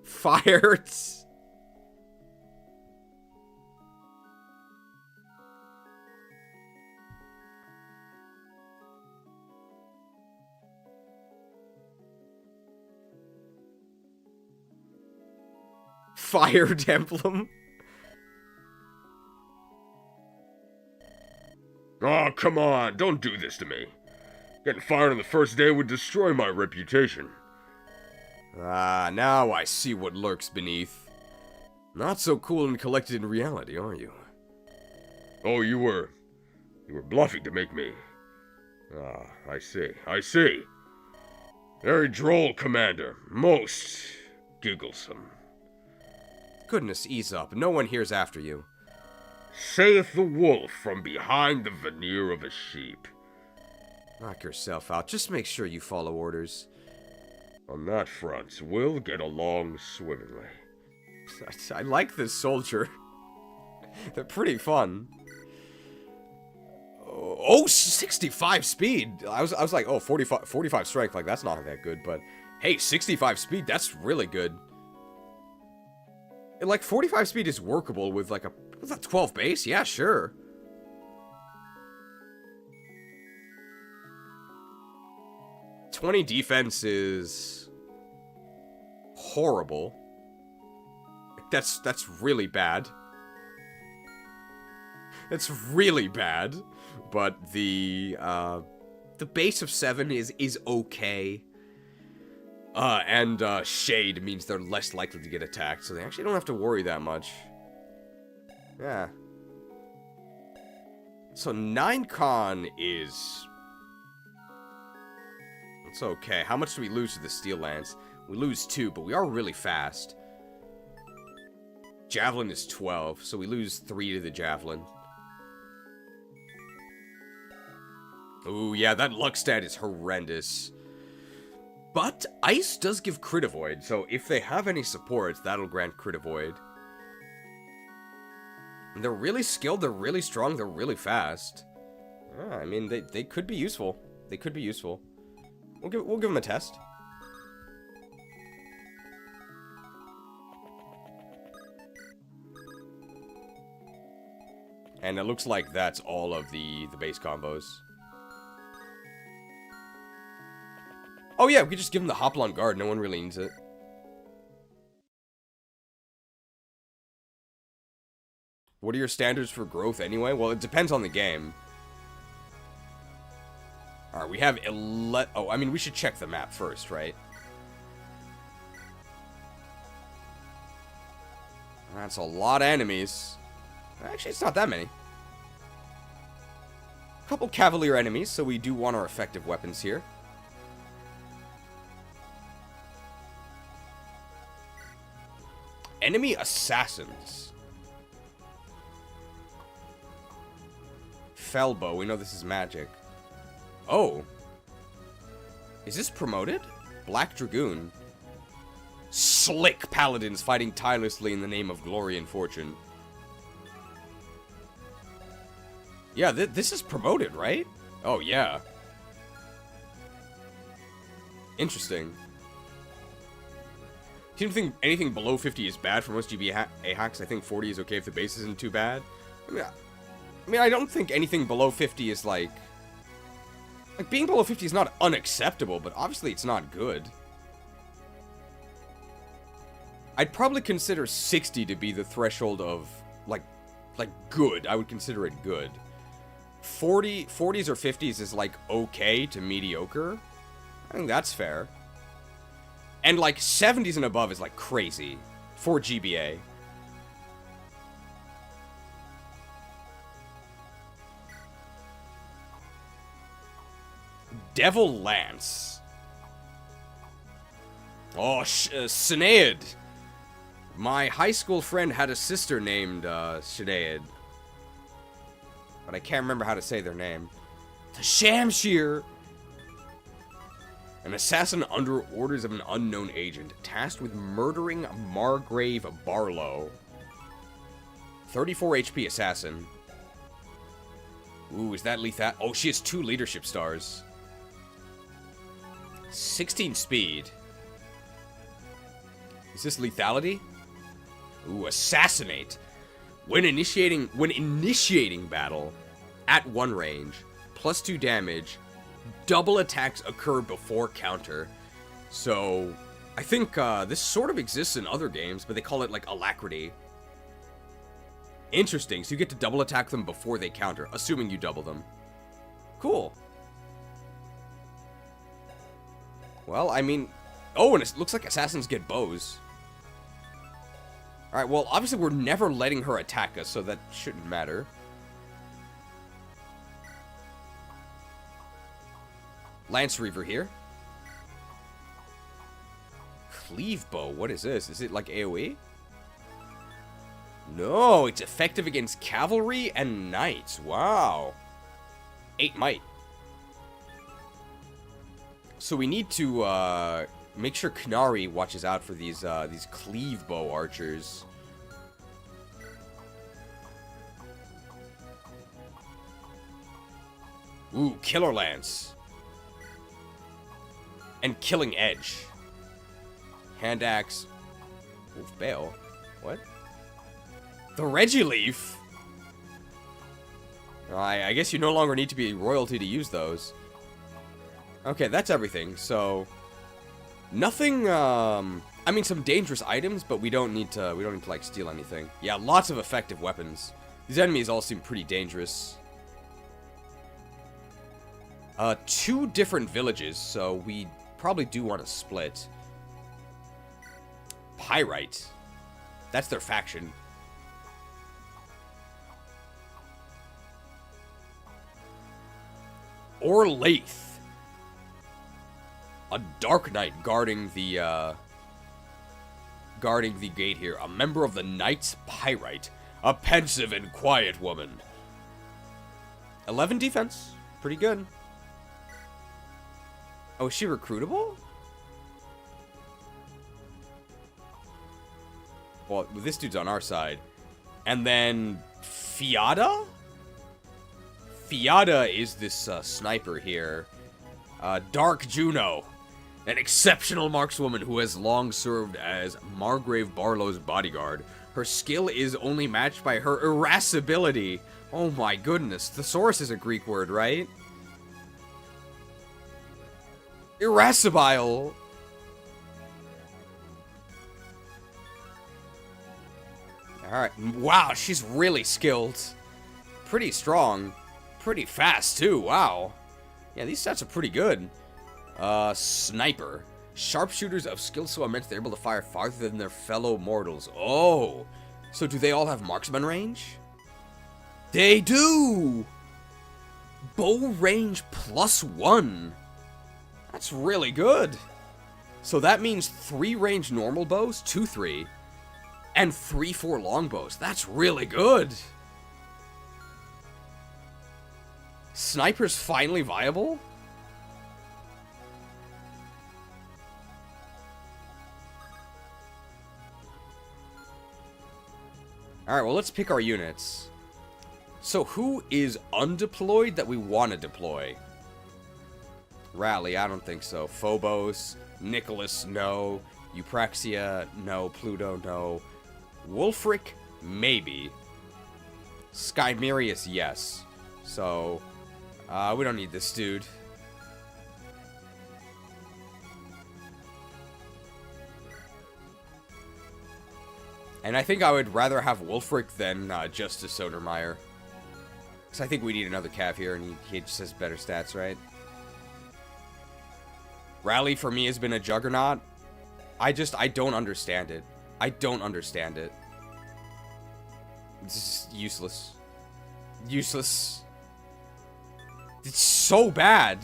Fired. Fire emblem. Oh, come on, don't do this to me. Getting fired on the first day would destroy my reputation. Ah, now I see what lurks beneath. Not so cool and collected in reality, are you? Oh, you were bluffing to make me. Ah, I see. Very droll, Commander. Most gigglesome. Goodness, ease up. No one here's after you. Saith the wolf from behind the veneer of a sheep. Knock yourself out. Just make sure you follow orders. On that front, we'll get along swimmingly. I like this soldier. They're pretty fun. Oh, 65 speed. I was like, oh, 45 strength. Like, that's not that good. But, hey, 65 speed, that's really good. Like, 45 speed is workable with, like, what's that, 12 base? Yeah, sure. .20 defense is horrible. that's really bad. That's really bad. But the base of 7 is okay. And shade means they're less likely to get attacked, so they actually don't have to worry that much. Yeah. So 9 con is... it's okay. How much do we lose to the Steel Lance? We lose 2, but we are really fast. Javelin is 12, so we lose 3 to the Javelin. Ooh, yeah, that luck stat is horrendous. But Ice does give crit avoid, so if they have any supports, that'll grant crit avoid. And they're really skilled, they're really strong, they're really fast. Yeah, I mean, they could be useful. They could be useful. We'll give them a test. And it looks like that's all of the base combos. Oh yeah, we could just give him the Hoplon Guard. No one really needs it. What are your standards for growth anyway? Well, it depends on the game. Alright, we have 11... oh, I mean, we should check the map first, right? That's a lot of enemies. Actually, it's not that many. A couple Cavalier enemies, so we do want our effective weapons here. Enemy assassins. Fellbow, we know this is magic. Oh. Is this promoted? Black Dragoon. Slick paladins fighting tirelessly in the name of glory and fortune. Yeah, this is promoted, right? Oh, yeah. Interesting. Do you think anything below 50 is bad for most GBA hacks? I think 40 is okay if the base isn't too bad. I mean, I don't think anything below 50 is like being below 50 is not unacceptable, but obviously it's not good. I'd probably consider 60 to be the threshold of like good. I would consider it good. 40s or 50s is like okay to mediocre. I think that's fair. And like 70s and above is like crazy for GBA. Devil Lance. Oh, Sinead. My high school friend had a sister named Sinead. But I can't remember how to say their name. The Shamshir. An assassin under orders of an unknown agent, tasked with murdering Margrave Barlow. 34 HP assassin. Ooh, is that lethal? Oh, she has 2 leadership stars. 16 speed. Is this lethality? Ooh, assassinate. When initiating battle at 1 range, +2 damage. Double attacks occur before counter. So, I think this sort of exists in other games, but they call it like alacrity. Interesting, so you get to double attack them before they counter, assuming you double them. Cool. Well, I mean... oh, and it looks like assassins get bows. Alright, well, obviously we're never letting her attack us, so that shouldn't matter. Lance Reaver here. Cleave Bow, what is this? Is it like AoE? No, it's effective against cavalry and knights. Wow. 8 might. So we need to make sure Kanari watches out for these Cleave Bow archers. Ooh, Killer Lance. And Killing Edge. Hand Axe. Oof, Bale. What? The Regileaf? I guess you no longer need to be royalty to use those. Okay, that's everything. So, nothing I mean, some dangerous items, but we don't need to like steal anything. Yeah, lots of effective weapons. These enemies all seem pretty dangerous. 2 different villages, so we probably do want to split. Pyrite. That's their faction. Or Lath. A Dark Knight guarding the gate here. A member of the Knights Pyrite. A pensive and quiet woman. 11 defense. Pretty good. Oh, is she recruitable? Well, this dude's on our side. And then Fiada? Fiada is this sniper here. Dark Juno. An exceptional markswoman who has long served as Margrave Barlow's bodyguard. Her skill is only matched by her irascibility. Oh my goodness. Thesaurus is a Greek word, right? Irascibile. Alright. Wow, she's really skilled. Pretty strong. Pretty fast, too. Wow. Yeah, these stats are pretty good. Sniper. Sharpshooters of skill so immense they're able to fire farther than their fellow mortals. Oh. So do they all have marksman range? They do! Bow range +1. That's really good. So that means 3 range normal bows, 2-3, and 3-4 longbows. That's really good. Sniper's finally viable? Alright, well, let's pick our units. So who is undeployed that we want to deploy? Rally, I don't think so. Phobos, Nicholas, no. Eupraxia, no. Pluto, no. Wulfric, maybe. Skymerius, yes. So, we don't need this dude. And I think I would rather have Wulfric than Justice Sodermeyer. Because I think we need another cav here, and he just has better stats, right? Rally for me has been a juggernaut. I don't understand it. I don't understand it. It's just useless. Useless. It's so bad.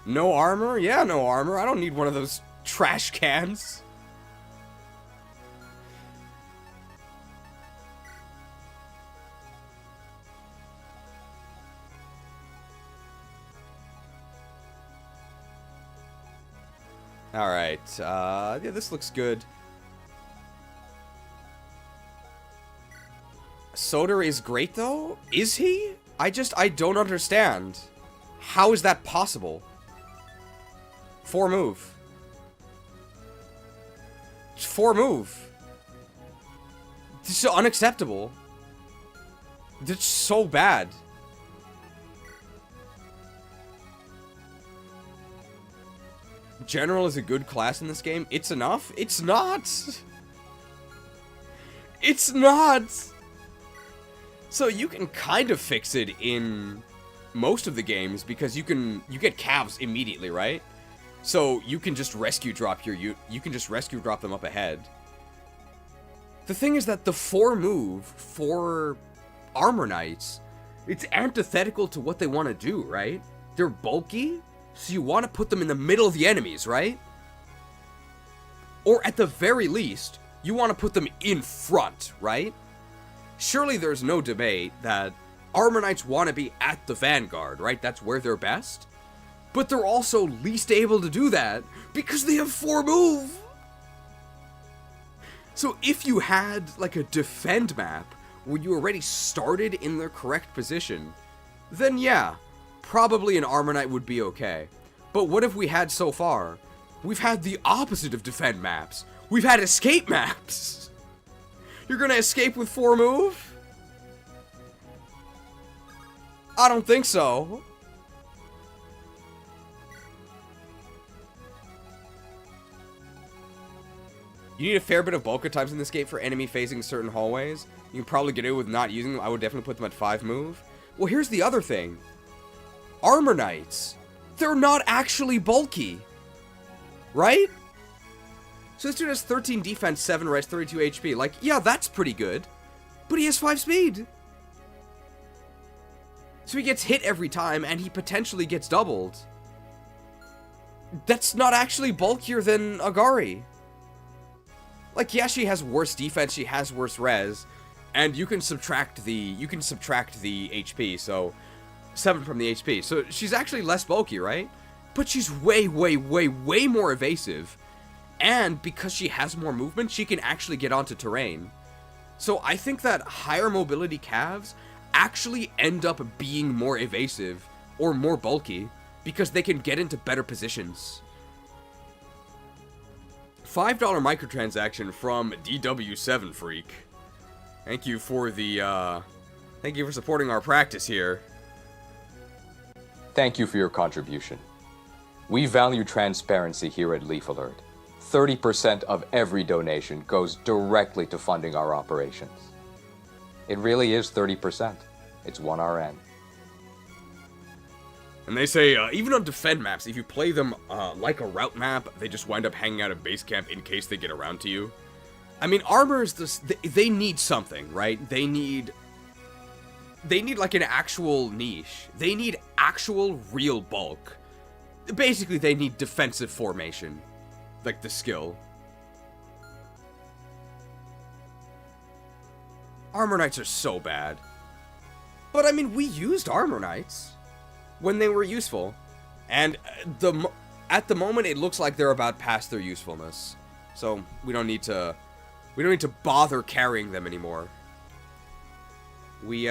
No armor? Yeah, no armor. I don't need one of those trash cans. Alright, yeah, this looks good. Soder is great, though? Is he? I don't understand. How is that possible? 4 move. 4 move. This is unacceptable. This is so bad. General is a good class in this game. It's enough? It's not! It's not! So you can kind of fix it in most of the games because you get calves immediately, right? So you can just rescue drop you can just rescue drop them up ahead. The thing is that the 4 move for Armor Knights, it's antithetical to what they want to do, right? They're bulky. So you want to put them in the middle of the enemies, right? Or at the very least, you want to put them in front, right? Surely there's no debate that Armor Knights want to be at the vanguard, right? That's where they're best. But they're also least able to do that because they have 4 move. So if you had like a defend map where you already started in the correct position, then yeah, probably an Armor Knight would be okay. But what have we had so far? We've had the opposite of defend maps. We've had escape maps. You're gonna escape with 4 move? I don't think so. You need a fair bit of bulk at times in this game for enemy facing certain hallways. You can probably get away with not using them. I would definitely put them at 5 move. Well, here's the other thing. Armor Knights. They're not actually bulky. Right? So this dude has 13 defense, 7 res, 32 HP. Like, yeah, that's pretty good. But he has 5 speed. So he gets hit every time, and he potentially gets doubled. That's not actually bulkier than Agari. Like, yeah, she has worse defense, she has worse res, and you can subtract the HP, so 7 from the HP. So she's actually less bulky, right? But she's way, way, way, way more evasive. And because she has more movement, she can actually get onto terrain. So I think that higher mobility calves actually end up being more evasive or more bulky because they can get into better positions. $5 microtransaction from DW7 Freak. Thank you for the, thank you for supporting our practice here. Thank you for your contribution. We value transparency here at LeifAlert. 30% of every donation goes directly to funding our operations. It really is 30%. It's 1 RN. And they say, even on defend maps, if you play them like a route map, they just wind up hanging out at base camp in case they get around to you. I mean, armor is this, they need something, right? They need like an actual niche. They need actual real bulk. Basically, they need defensive formation. Like the skill. Armor Knights are so bad. But I mean, we used Armor Knights when they were useful. And at the moment, it looks like they're about past their usefulness. So we don't need to bother carrying them anymore. We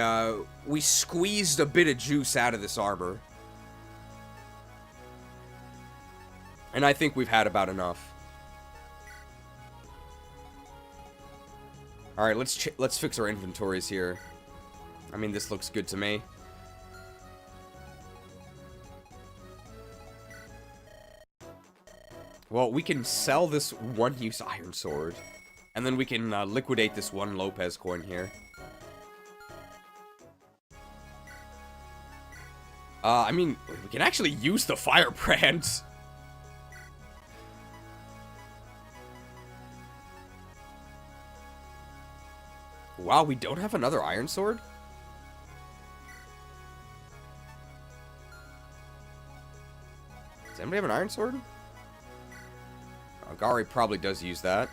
squeezed a bit of juice out of this armor. And I think we've had about enough. All right, let's fix our inventories here. I mean, this looks good to me. Well, we can sell this one-use iron sword, and then we can liquidate this one Lopecoin here. I mean, we can actually use the firebrand. Wow, we don't have another iron sword? Does anybody have an iron sword? Agari probably does use that.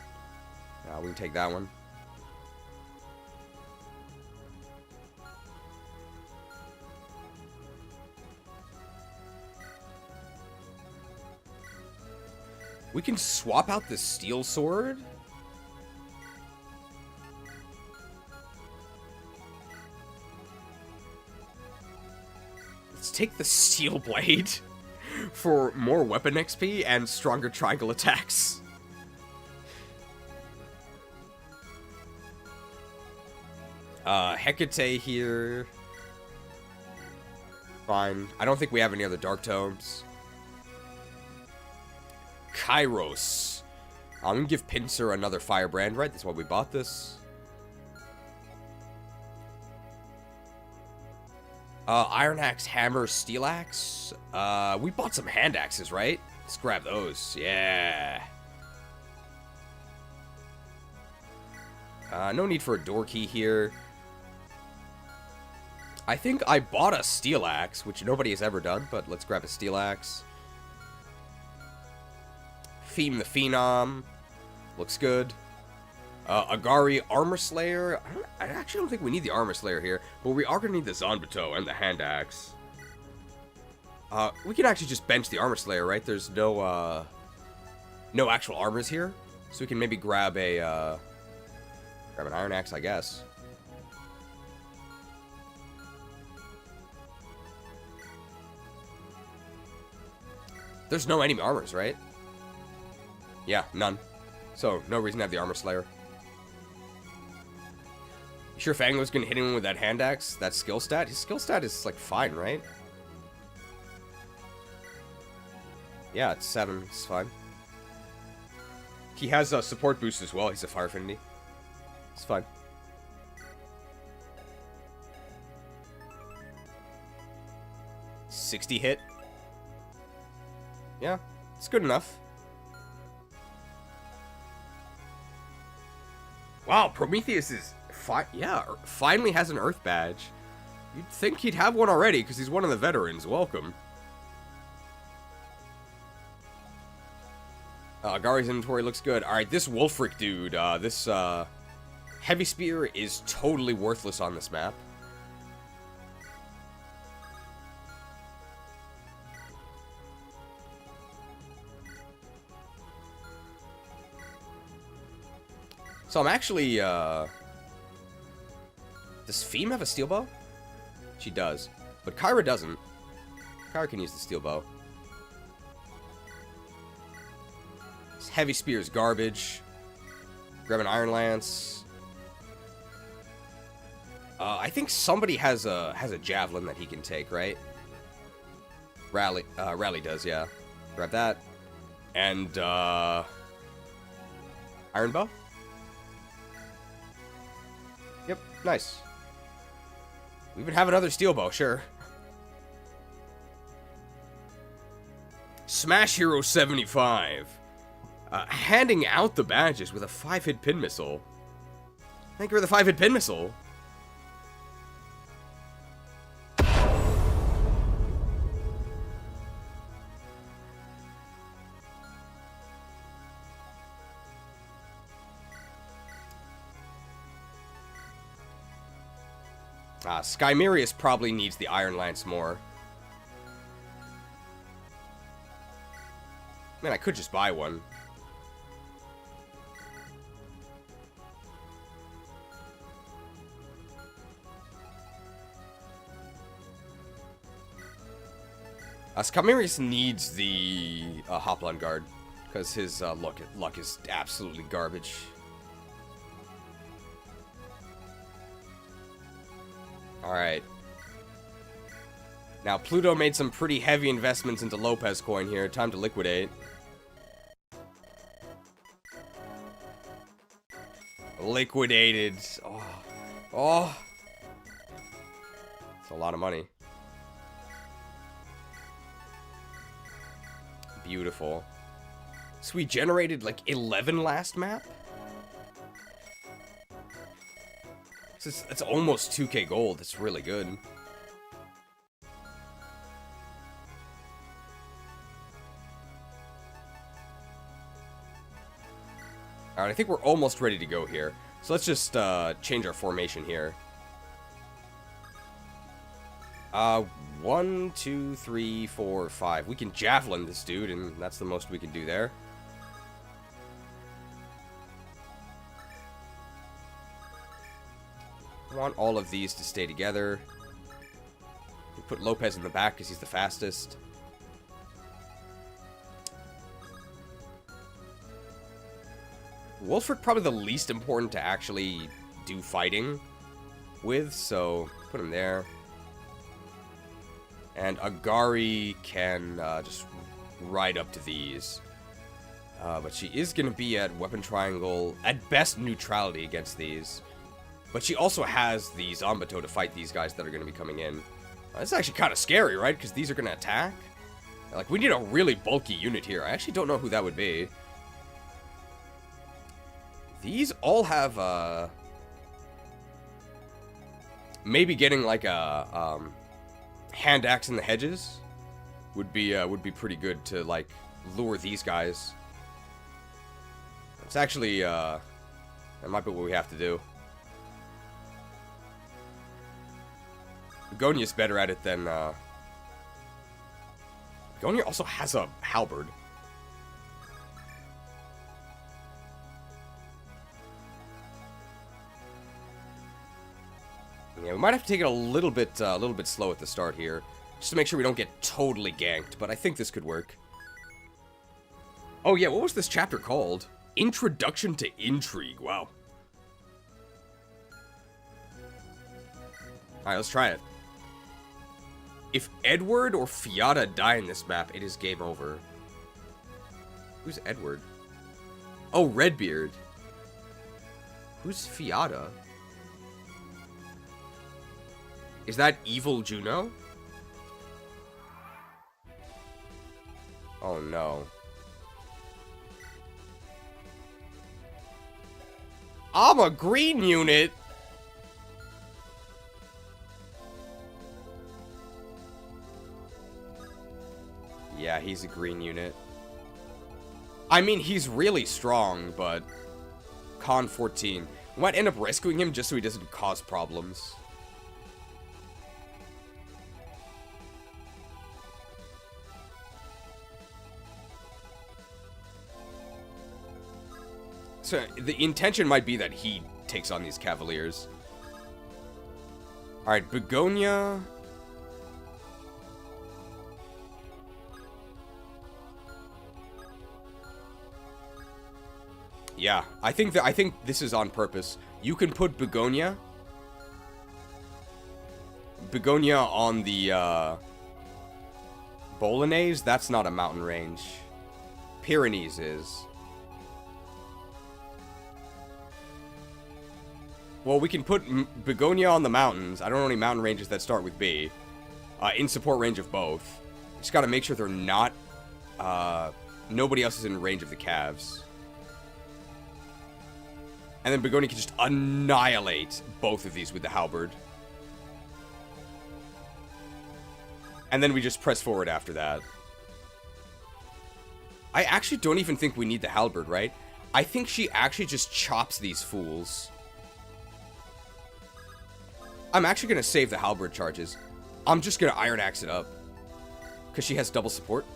Yeah, we can take that one. We can swap out the steel sword. Let's take the steel blade for more weapon XP and stronger triangle attacks. Hecate here. Fine. I don't think we have any other dark tomes. Kairos. I'm gonna give Pincer another firebrand, right? That's why we bought this. Iron axe, hammer, steel axe. We bought some hand axes, right? Let's grab those. Yeah. No need for a door key here. I think I bought a steel axe, which nobody has ever done, but let's grab a steel axe. Theme the Phenom. Looks good. Agari Armor Slayer. I actually don't think we need the Armor Slayer here, but we are going to need the Zanbato and the Hand Axe. We can actually just bench the Armor Slayer, right? There's no actual armors here, so we can maybe grab a, grab an Iron Axe, I guess. There's no enemy armors, right? Yeah, none. So, no reason to have the Armor Slayer. You sure Fang was gonna hit him with that hand axe? That skill stat? His skill stat is, like, fine, right? Yeah, it's 7. It's fine. He has a support boost as well. He's a fire affinity. It's fine. $60 hit. Yeah, it's good enough. Wow, Prometheus is finally has an Earth badge. You'd think he'd have one already because he's one of the veterans. Welcome. Gari's inventory looks good. Alright, this Wolfric dude, this Heavy Spear is totally worthless on this map. So I'm actually, does Feem have a steel bow? She does. But Kyra doesn't. Kyra can use the steel bow. This Heavy Spear is garbage. Grab an Iron Lance. I think somebody has a Javelin that he can take, right? Rally does, yeah. Grab that. And, Iron Bow? Yep, nice. We even have another steel bow, sure. Smash Hero 75. Handing out the badges with a 5-hit pin missile. Thank you for the 5-hit pin missile. Skymerius probably needs the Iron Lance more. Man, I could just buy one. Skymerius needs the Hoplon Guard, because his luck is absolutely garbage. Alright. Now, Pluto made some pretty heavy investments into Lopecoin here. Time to liquidate. Liquidated. Oh. It's a lot of money. Beautiful. So we generated like 11 last map? That's almost 2k gold. That's really good. Alright, I think we're almost ready to go here. So let's just change our formation here. 1, 2, 3, 4, 5. We can javelin this dude, and that's the most we can do there. I want all of these to stay together. We put Lopez in the back because he's the fastest. Wolfric probably the least important to actually do fighting with, so put him there. And Agari can just ride up to these. But she is going to be at weapon triangle, at best neutrality against these. But she also has the Zombato to fight these guys that are going to be coming in. It's actually kind of scary, right? Because these are going to attack. Like, we need a really bulky unit here. I actually don't know who that would be. These all have, maybe getting, like, a, hand axe in the hedges would be pretty good to, like, lure these guys. It's actually, that might be what we have to do. Begonia's better at it than, Begonia also has a halberd. Yeah, we might have to take it a little bit slow at the start here, just to make sure we don't get totally ganked, but I think this could work. Oh yeah, what was this chapter called? Introduction to Intrigue, wow. Alright, let's try it. If Edward or Fiata die in this map, it is game over. Who's Edward? Oh, Redbeard. Who's Fiata? Is that evil Juno? Oh no. I'm a green unit! Yeah, he's a green unit. I mean, he's really strong, but... Con 14. We might end up rescuing him just so he doesn't cause problems. So, the intention might be that he takes on these Cavaliers. Alright, Begonia... Yeah, I think this is on purpose. You can put Begonia on the Bolognese. That's not a mountain range. Pyrenees is. Well, we can put Begonia on the mountains. I don't know any mountain ranges that start with B. In support range of both. Just gotta make sure they're not. Nobody else is in range of the Cavs. And then Begonia can just annihilate both of these with the halberd. And then we just press forward after that. I actually don't even think we need the halberd, right? I think she actually just chops these fools. I'm actually going to save the halberd charges. I'm just going to Iron Axe it up. Because she has double support.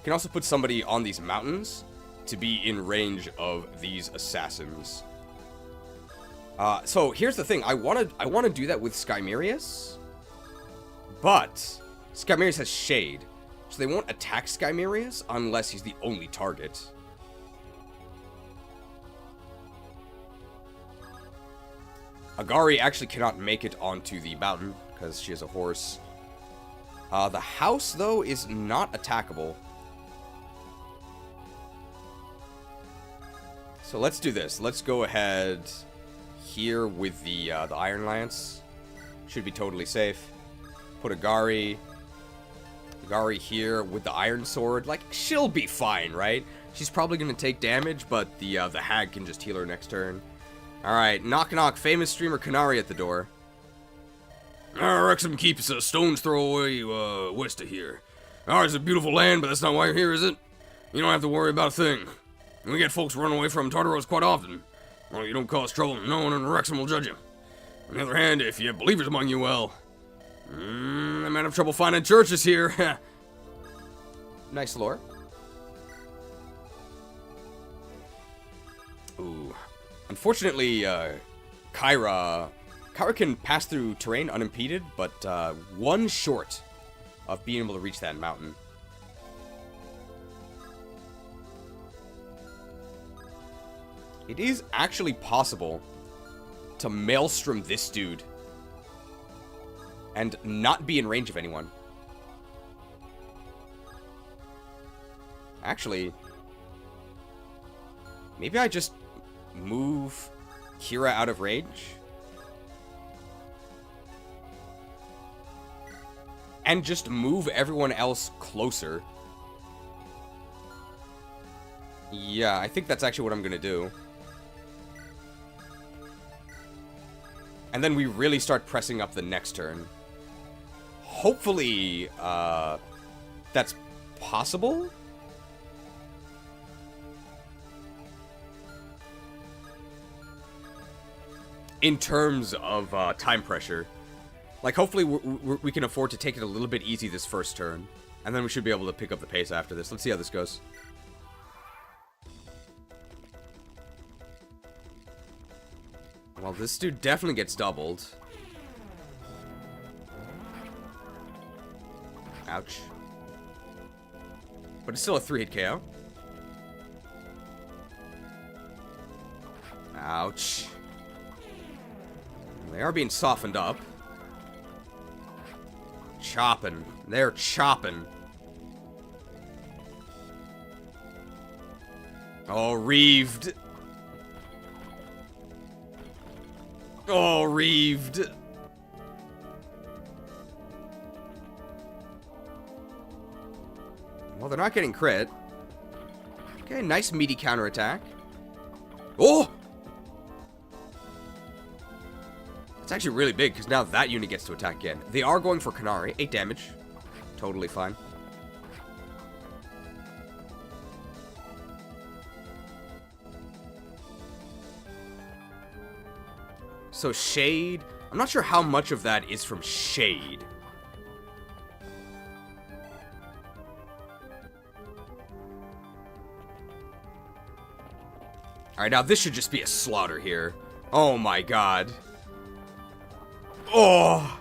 Can also put somebody on these mountains to be in range of these assassins. So here's the thing. I want to do that with Skymerius, but Skymerius has Shade, so they won't attack Skymerius unless he's the only target. Agari actually cannot make it onto the mountain because she has a horse. The house, though, is not attackable. So let's do this. Let's go ahead here with the Iron Lance. Should be totally safe. Put Agari here with the Iron Sword. Like, she'll be fine, right? She's probably going to take damage, but the Hag can just heal her next turn. Alright, knock knock. Famous streamer Canary at the door. Wrexham keeps a stone's throw away west of here. Ours is a beautiful land, but that's not why you're here, is it? You don't have to worry about a thing. We get folks running away from Tartaros quite often. Well, you don't cause trouble, no one in Wrexham will judge you. On the other hand, if you have believers among you, well... I might have trouble finding churches here. Nice lore. Ooh. Unfortunately, Kyra can pass through terrain unimpeded, but one short of being able to reach that mountain. It is actually possible to maelstrom this dude and not be in range of anyone. Actually, maybe I just move Kira out of range and just move everyone else closer. Yeah, I think that's actually what I'm gonna do. And then we really start pressing up the next turn. Hopefully, that's possible? In terms of time pressure. Like, hopefully we can afford to take it a little bit easy this first turn. And then we should be able to pick up the pace after this. Let's see how this goes. Well, this dude definitely gets doubled. Ouch. But it's still a 3-hit KO. Ouch. They are being softened up. Chopping. They're chopping. Oh, reeved. Oh, reeved. Well, they're not getting crit. Okay, nice meaty counterattack. Oh! It's actually really big, because now that unit gets to attack again. They are going for Canary. 8 damage. Totally fine. So Shade... I'm not sure how much of that is from Shade. Alright, now this should just be a slaughter here. Oh my god. Oh!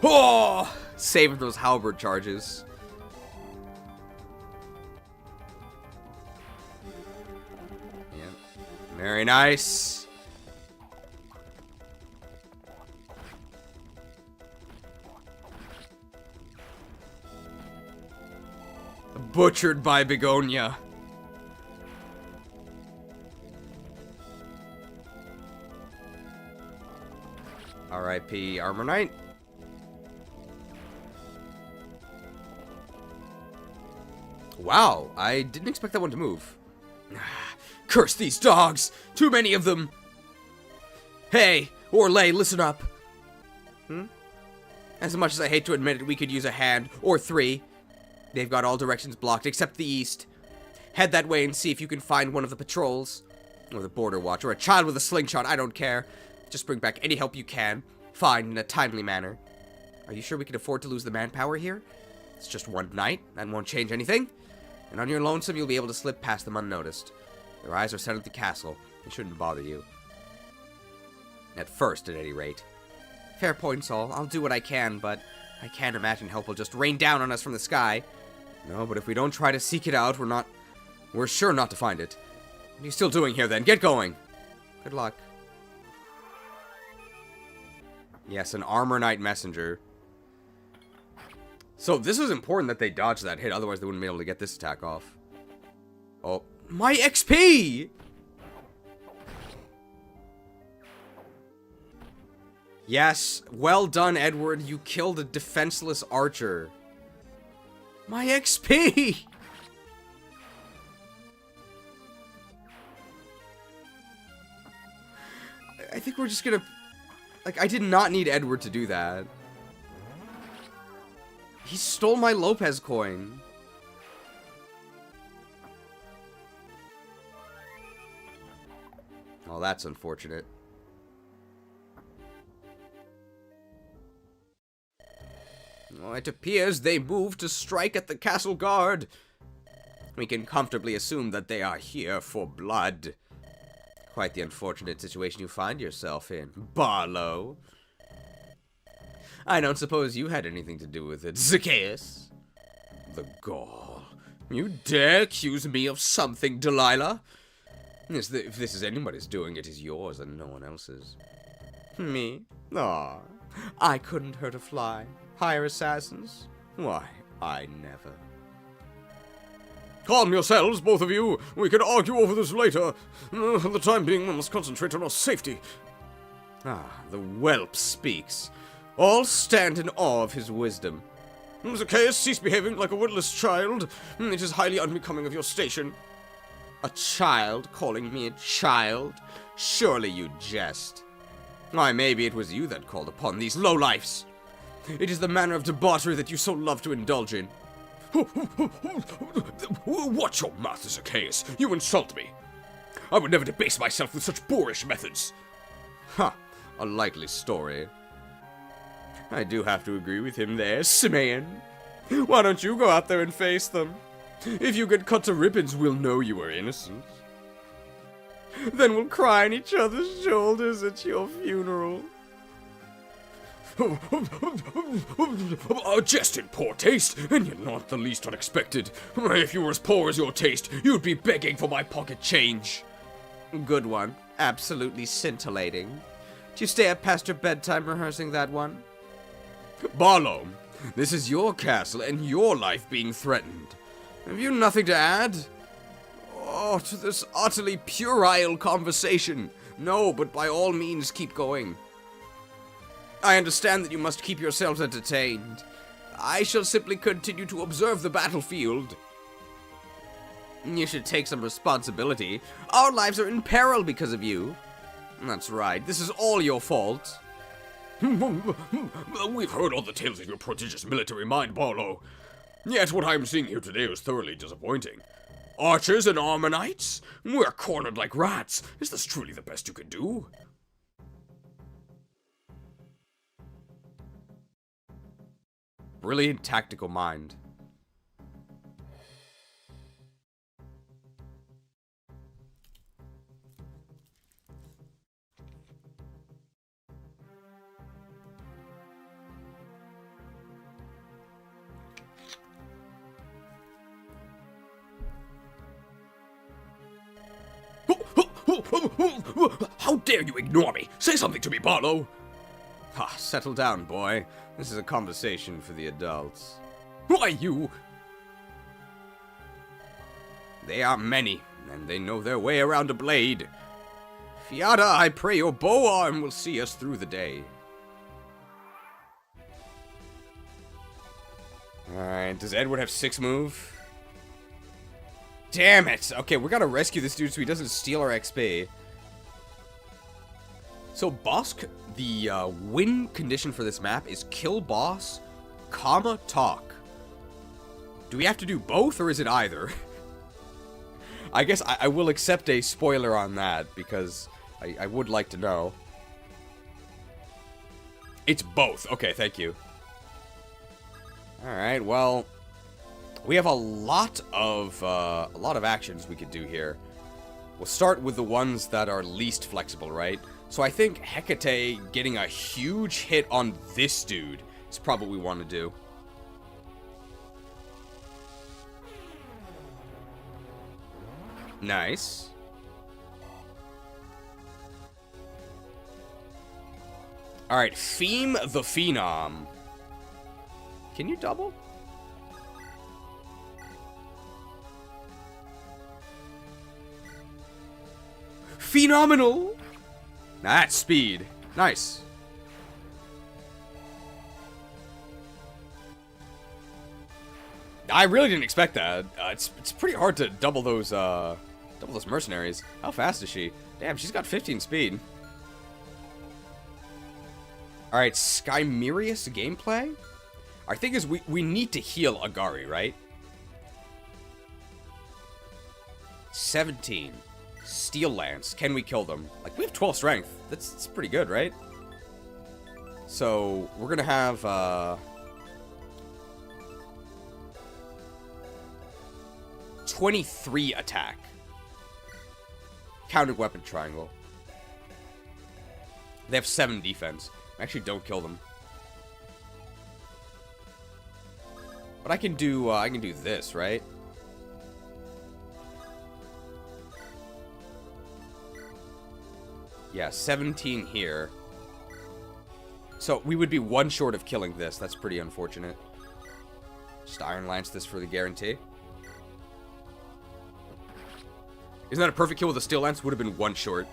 Oh! Saving those halberd charges. Yep. Very nice. Butchered by Begonia. R.I.P. Armor Knight. Wow, I didn't expect that one to move. Curse these dogs! Too many of them! Hey, Orlais, listen up. As much as I hate to admit it, we could use a hand, or 3. They've got all directions blocked except the east. Head that way and see if you can find one of the patrols. Or the border watch, or a child with a slingshot, I don't care. Just bring back any help you can. Find in a timely manner. Are you sure we can afford to lose the manpower here? It's just one night. That won't change anything. And on your lonesome, you'll be able to slip past them unnoticed. Their eyes are set at the castle. They shouldn't bother you. At first, at any rate. Fair point, Saul. I'll do what I can, but I can't imagine help will just rain down on us from the sky. No, but if we don't try to seek it out, we're sure not to find it. What are you still doing here, then? Get going! Good luck. Yes, an Armor Knight Messenger. So this was important that they dodged that hit, otherwise they wouldn't be able to get this attack off. Oh, my XP! Yes, well done, Edward. You killed a defenseless archer. My XP! I think we're just gonna... Like, I did not need Edward to do that. He stole my Lopecoin. Oh, that's unfortunate. Well, it appears they moved to strike at the castle guard. We can comfortably assume that they are here for blood. Quite the unfortunate situation you find yourself in, Barlow. I don't suppose you had anything to do with it, Zacchaeus. The gall. You dare accuse me of something, Delilah? If this is anybody's doing, it is yours and no one else's. Me? Aw, I couldn't hurt a fly. Hire assassins? Why, I never. Calm yourselves, both of you. We can argue over this later. For the time being, we must concentrate on our safety. Ah, the whelp speaks. All stand in awe of his wisdom. Zacchaeus, cease behaving like a witless child. It is highly unbecoming of your station. A child calling me a child? Surely you jest. Why, maybe it was you that called upon these lowlifes. It is the manner of debauchery that you so love to indulge in. Watch your mouth, Zacchaeus. You insult me. I would never debase myself with such boorish methods. Ha, a likely story. I do have to agree with him there, Simeon. Why don't you go out there and face them? If you get cut to ribbons, we'll know you are innocent. Then we'll cry on each other's shoulders at your funeral. A jest in poor taste, and yet not the least unexpected. If you were as poor as your taste, you'd be begging for my pocket change. Good one. Absolutely scintillating. Did you stay up past your bedtime rehearsing that one? Barlow, this is your castle and your life being threatened. Have you nothing to add? Oh, to this utterly puerile conversation. No, but by all means keep going. I understand that you must keep yourselves entertained. I shall simply continue to observe the battlefield. You should take some responsibility. Our lives are in peril because of you. That's right, this is all your fault. We've heard all the tales of your prodigious military mind, Barlow. Yet what I am seeing here today is thoroughly disappointing. Archers and armor knights? We're cornered like rats. Is this truly the best you can do? Brilliant tactical mind. How dare you ignore me? Say something to me, Barlow. Settle down, boy. This is a conversation for the adults. Why, you... They are many, and they know their way around a blade. Fiata, I pray your bow arm will see us through the day. Alright, does Edward have 6 move? Damn it! Okay, we gotta rescue this dude so he doesn't steal our XP. So, the win condition for this map is kill boss, comma, talk. Do we have to do both, or is it either? I guess I will accept a spoiler on that, because I would like to know. It's both. Okay, thank you. Alright, well... we have a lot of actions we could do here. We'll start with the ones that are least flexible, right? So I think Hecate getting a huge hit on this dude is probably what we want to do. Nice. Alright, Theme the Phenom. Can you double? Phenomenal! That's speed. Nice. I really didn't expect that. It's pretty hard to double those mercenaries. How fast is she? Damn, she's got 15 speed. Alright, Skymerius gameplay? Our thing is we need to heal Agari, right? 17. Steel Lance. Can we kill them? Like, we have 12 strength. That's pretty good, right? So, we're gonna have, 23 attack. Counted weapon triangle. They have 7 defense. Actually, don't kill them. But I can do this, right? Yeah, 17 here. So, we would be 1 short of killing this. That's pretty unfortunate. Just Iron Lance this for the guarantee. Isn't that a perfect kill with a Steel Lance? Would have been 1 short.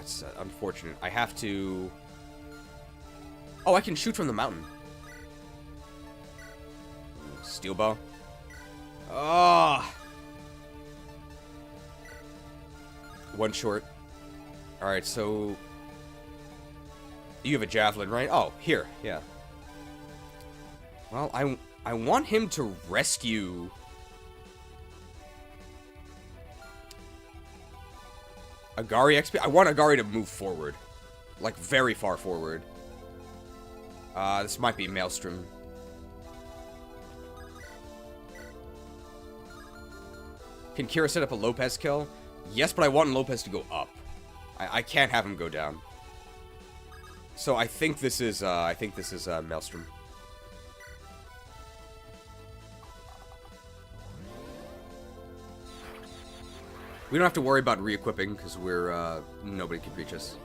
It's unfortunate. I have to... Oh, I can shoot from the mountain. Steel bow. Ah. 1 short. Alright, so... you have a javelin, right? Oh, here. Yeah. Well, I want him to rescue... Agari XP? I want Agari to move forward. Like, very far forward. This might be Maelstrom. Can Kira set up a Lopez kill? Yes, but I want Lopez to go up. I can't have him go down. So I think this is Maelstrom. We don't have to worry about re-equipping because we're nobody can reach us.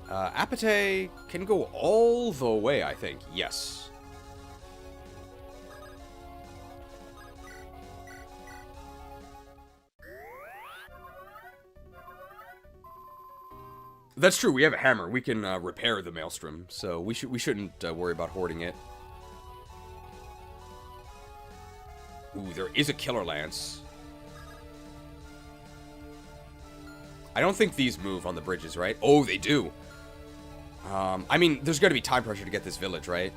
Apathy can go all the way, I think. Yes. That's true. We have a hammer. We can repair the Maelstrom, so we shouldn't worry about hoarding it. Ooh, there is a Killer Lance. I don't think these move on the bridges, right? Oh, they do. I mean, there's got to be time pressure to get this village, right?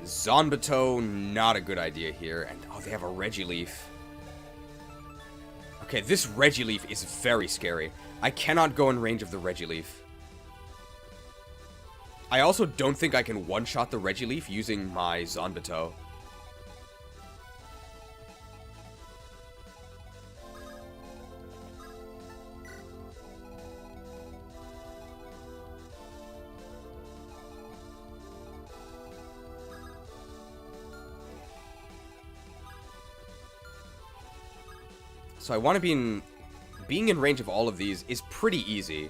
Zonbateau, not a good idea here. And, oh, they have a Regileaf. Okay, this Regileaf is very scary. I cannot go in range of the Regileaf. I also don't think I can one-shot the Regileaf using my Zonbateau. So I want to be in... Being in range of all of these is pretty easy.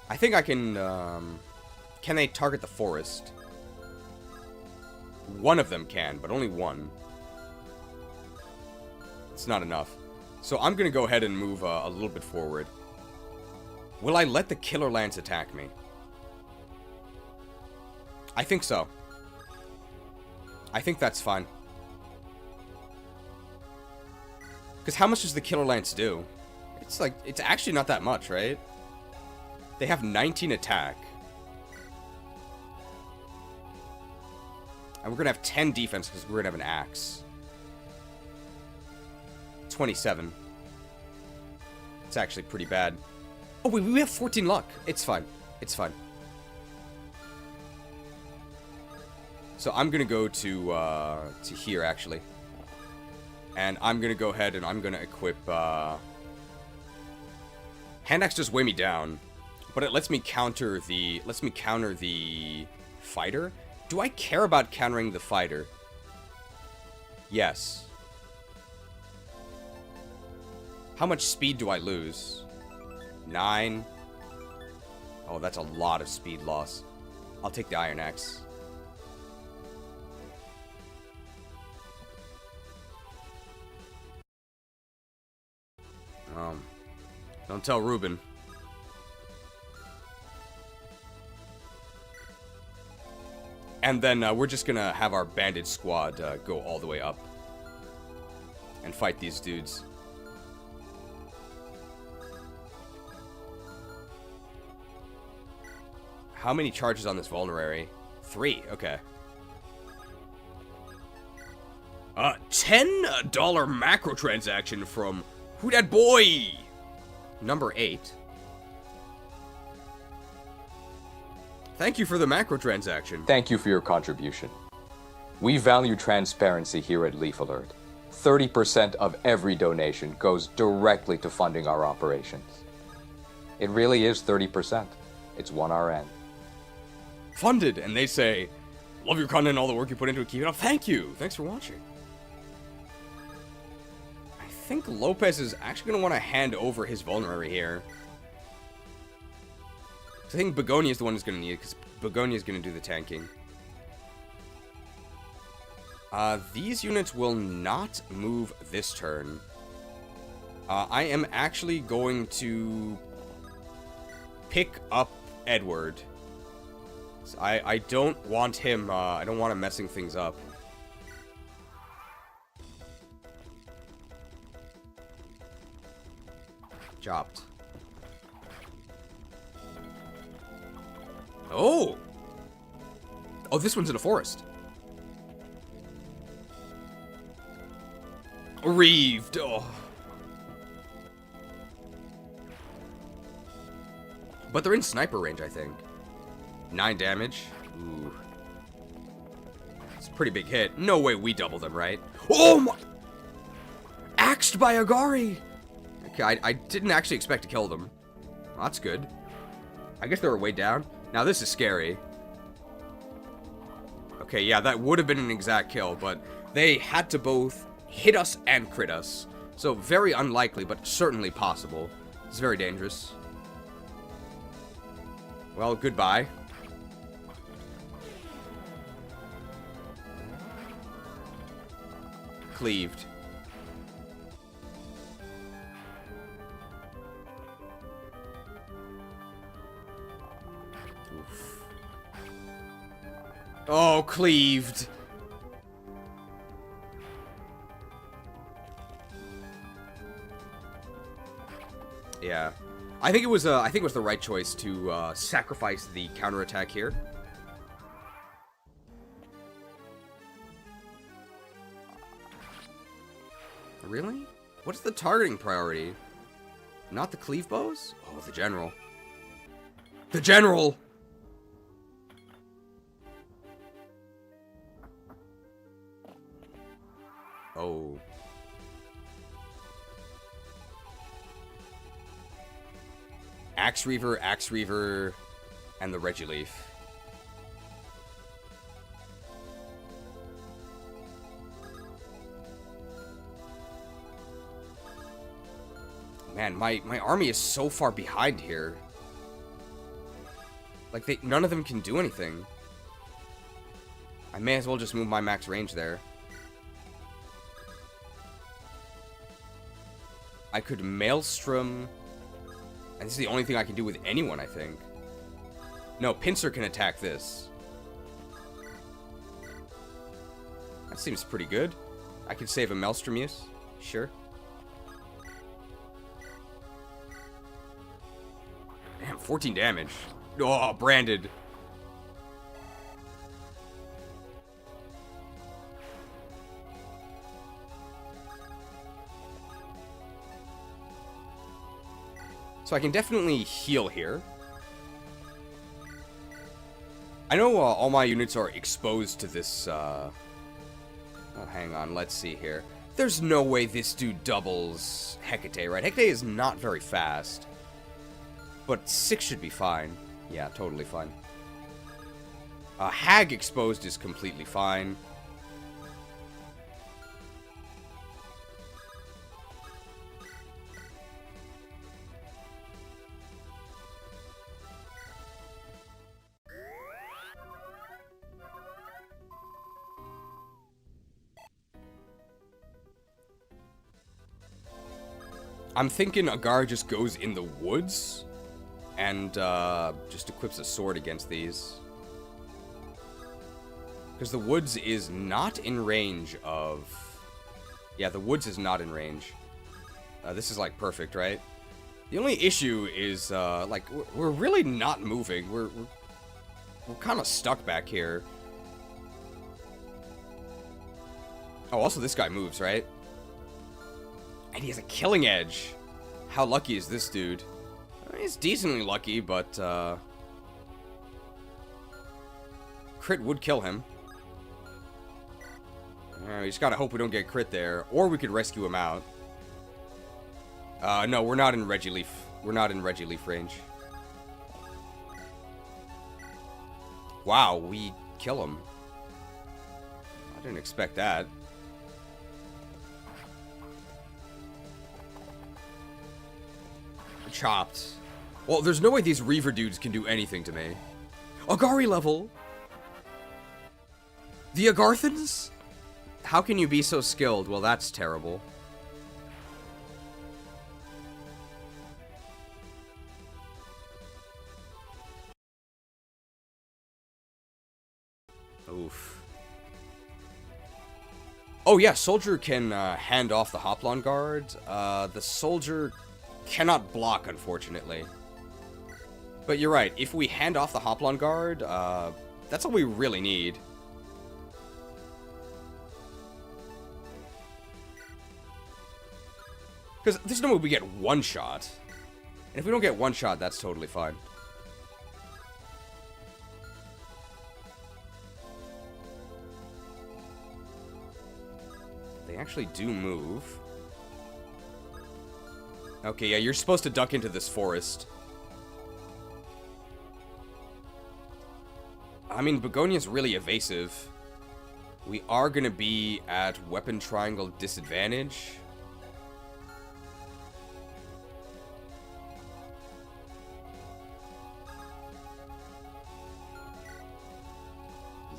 I think I can... Can they target the forest? One of them can, but only one. It's not enough. So I'm going to go ahead and move a little bit forward. Will I let the Killer Lance attack me? I think so. I think that's fine. Because how much does the Killer Lance do? It's like, it's actually not that much, right? They have 19 attack. And we're going to have 10 defense because we're going to have an axe. 27. It's actually pretty bad. Oh, wait, we have 14 luck. It's fine. It's fine. So I'm going to go to here, actually. And I'm going to go ahead and I'm going to equip... Hand axe does weigh me down, but it lets me counter the fighter. Do I care about countering the fighter? Yes. How much speed do I lose? 9. Oh, that's a lot of speed loss. I'll take the Iron Axe. Don't tell Ruben. And then we're just gonna have our bandit squad go all the way up and fight these dudes. How many charges on this vulnerary? 3, okay. $10 macro transaction from Who Dat Boy? Number 8. Thank you for the macro transaction. Thank you for your contribution. We value transparency here at LeifAlert. 30% of every donation goes directly to funding our operations. It really is 30%. It's 1 RN. Funded, and they say, love your content and all the work you put into it. Keep it up. Thank you. Thanks for watching. I think Lopez is actually going to want to hand over his vulnerary here. I think Begonia is the one who's going to need it, because Begonia is going to do the tanking. These units will not move this turn. I am actually going to pick up Edward. So I don't want him, I don't want him messing things up. Chopped. Oh! Oh, this one's in a forest. Reeved. Oh. But they're in sniper range, I think. 9 damage. Ooh. It's Pretty big hit. No way we double them, right? Oh my... Axed by Agari! Okay, I didn't actually expect to kill them. Well, that's good. I guess they were way down. Now this is scary. Okay, yeah, that would have been an exact kill, but they had to both hit us and crit us. So very unlikely, but certainly possible. It's very dangerous. Well, goodbye. Cleaved. Oof. Oh, cleaved. Yeah. I think it was the right choice to sacrifice the counterattack here. Really? What's the targeting priority? Not the cleave bows? Oh, the general. The general! Oh. Axe Reaver, and the Regileaf. Man, my army is so far behind here. Like, none of them can do anything. I may as well just move my max range there. I could Maelstrom... And this is the only thing I can do with anyone, I think. No, Pincer can attack this. That seems pretty good. I can save a Maelstrom use. Sure. Damn, 14 damage. Oh, branded. So I can definitely heal here. I know all my units are exposed to this, Oh, hang on, let's see here. There's no way this dude doubles Hecate, right? Hecate is not very fast. But 6 should be fine. Yeah, totally fine. Hag exposed is completely fine. I'm thinking Agar just goes in the woods and just equips a sword against these. Because the woods is not in range of... Yeah, the woods is not in range. This is, like, perfect, right? The only issue is, like, we're really not moving. We're kind of stuck back here. Oh, also this guy moves, right? And he has a killing edge. How lucky is this dude? He's decently lucky, but crit would kill him. We just gotta hope we don't get crit there, or we could rescue him out. No, we're not in Regileaf. We're not in Regileaf range. Wow, we kill him. I didn't expect that. Chopped. Well, there's no way these Reaver dudes can do anything to me. Agari level! The Agarthans? How can you be so skilled? Well, that's terrible. Oof. Oh yeah, Soldier can hand off the Hoplon Guard. The Soldier cannot block, unfortunately. But you're right, if we hand off the Hoplon Guard, that's all we really need. Because there's no way we get one shot. And if we don't get one shot, that's totally fine. They actually do move. Okay, yeah, you're supposed to duck into this forest. I mean, Begonia's really evasive. We are going to be at weapon triangle disadvantage.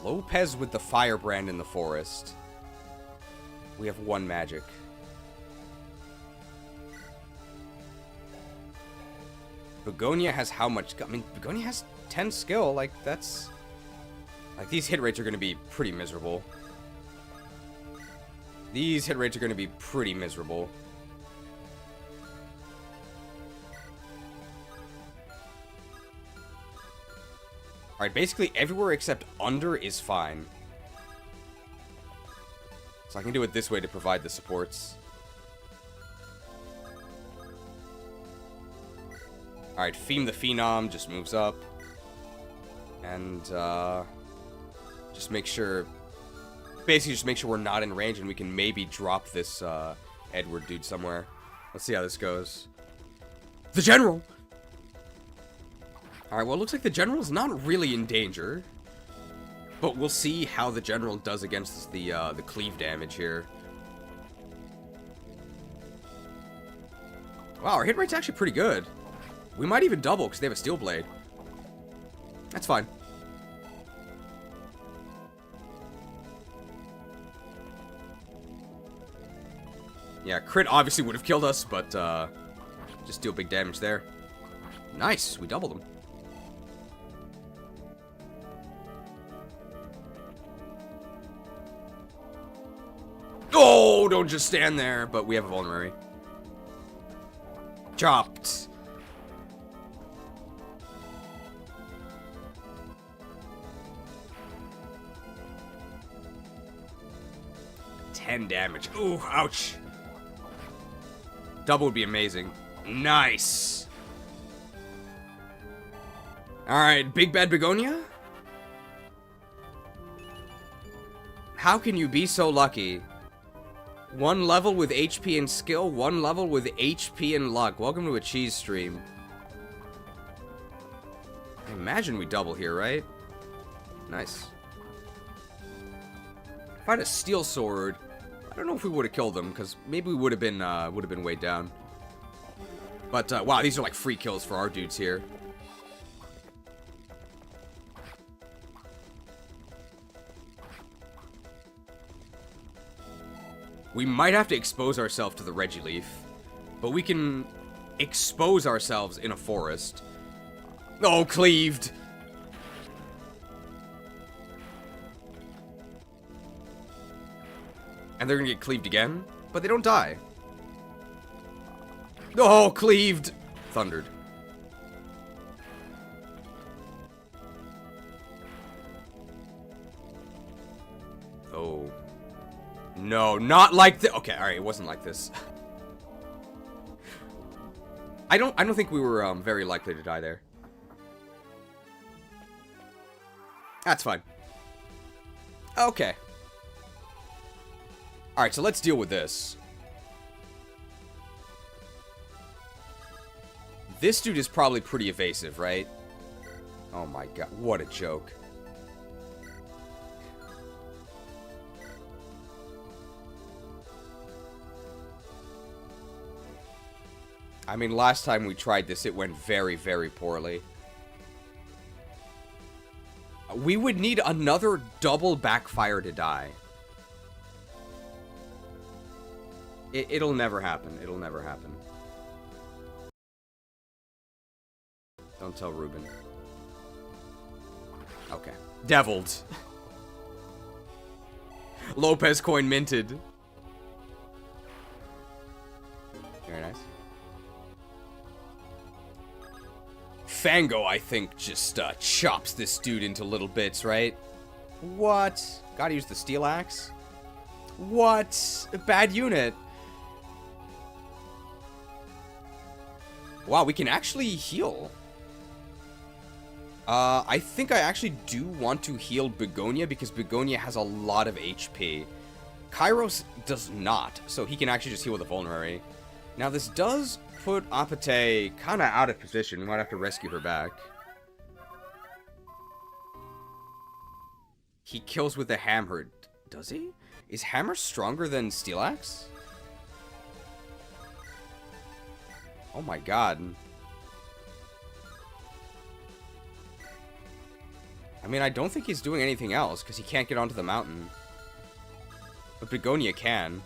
Lopez with the firebrand in the forest. We have 1 magic. Begonia has how much? I mean, Begonia has 10 skill. Like, that's... Like, these hit rates are going to be pretty miserable. These hit rates are going to be pretty miserable. Alright, basically everywhere except under is fine. So I can do it this way to provide the supports. Alright, Theme the Phenom just moves up. And, just make sure... Basically, just make sure we're not in range and we can maybe drop this, Edward dude somewhere. Let's see how this goes. The General! Alright, well, it looks like the General's not really in danger. But we'll see how the General does against the cleave damage here. Wow, our hit rate's actually pretty good. We might even double because they have a Steel Blade. That's fine. Yeah, crit obviously would have killed us, but just deal big damage there. Nice, we doubled them. Oh, don't just stand there, but we have a vulnerary. Chopped. Damage. Ooh, ouch. Double would be amazing. Nice. Alright, Big Bad Begonia? How can you be so lucky? 1 level with HP and skill, 1 level with HP and luck. Welcome to a cheese stream. I imagine we double here, right? Nice. If I had a steel sword, I don't know if we would have killed them, because maybe we would have been weighed down. But, wow, these are like free kills for our dudes here. We might have to expose ourselves to the Regileaf, but we can expose ourselves in a forest. Oh, cleaved! And they're gonna get cleaved again, but they don't die. Oh, cleaved! Thundered. Oh. No, not like this. Okay, alright, it wasn't like this. I don't think we were very likely to die there. That's fine. Okay. Alright, so let's deal with this. This dude is probably pretty evasive, right? Oh my god, what a joke. I mean, last time we tried this, it went very, very poorly. We would need another double backfire to die. It'll never happen. It'll never happen. Don't tell Ruben. Okay. Deviled. Lopecoin minted. Very nice. Fango, I think, just chops this dude into little bits, right? What? Gotta use the steel axe? What? A bad unit. Wow, we can actually heal. I think I actually do want to heal Begonia because Begonia has a lot of HP. Kairos does not, so he can actually just heal with a vulnerary. Now, this does put Apate kind of out of position. We might have to rescue her back. He kills with the hammer. Does he? Is hammer stronger than steel axe? Oh my god. I mean, I don't think he's doing anything else, because he can't get onto the mountain. But Begonia can.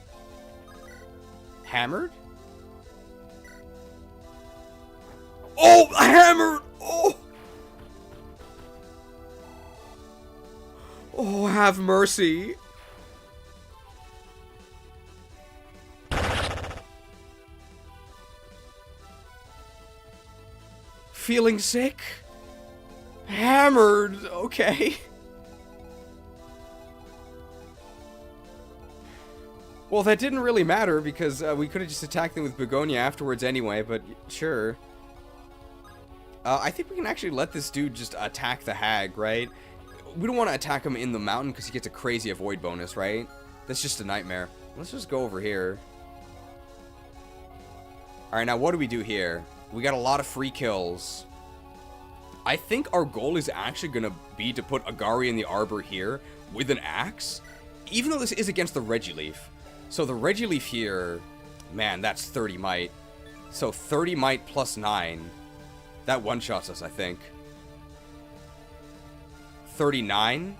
Hammered? Oh, hammered! Oh! Oh, have mercy. Feeling sick? Hammered, okay. Well, that didn't really matter because we could have just attacked them with Begonia afterwards anyway, but sure. I think we can actually let this dude just attack the hag, right? We don't want to attack him in the mountain because he gets a crazy avoid bonus, right? That's just a nightmare. Let's just go over here. Alright, now what do we do here? We got a lot of free kills. I think our goal is actually going to be to put Agari in the Arbor here with an axe, even though this is against the Regileaf. So the Regileaf here, man, that's 30 might. So 30 might plus 9. That one-shots us, I think. 39?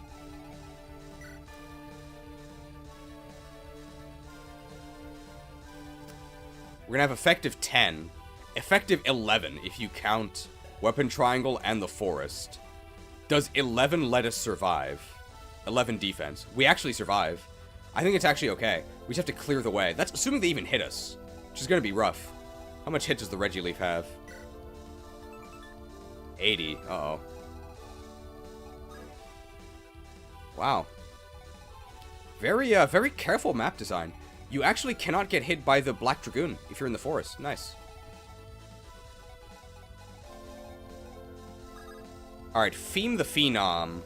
We're going to have effective 10. Effective 11 if you count Weapon Triangle and the Forest. Does 11 let us survive? 11 defense. We actually survive. I think it's actually okay. We just have to clear the way. That's assuming they even hit us, which is going to be rough. How much hit does the Regileaf have? 80. Uh-oh. Wow. Very careful map design. You actually cannot get hit by the Black Dragoon if you're in the forest. Nice. Alright, Feem the Phenom.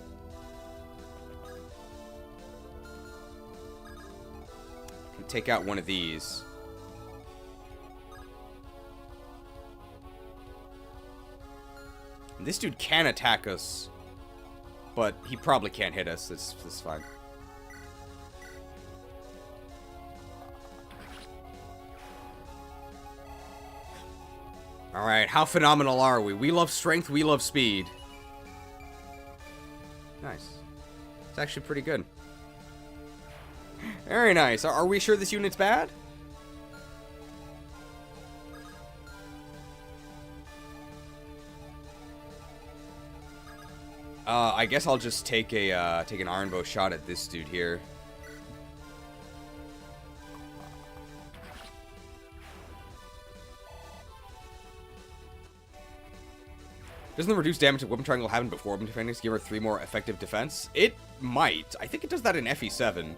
Can take out one of these. This dude can attack us, but he probably can't hit us. That's fine. Alright, how phenomenal are we? We love strength, we love speed. Nice. It's actually pretty good. Very nice. Are we sure this unit's bad? I guess I'll just take an iron bow shot at this dude here. Doesn't the reduced damage of Weapon Triangle happen before Weapon Defending give her 3 more effective defense? It might. I think it does that in FE7.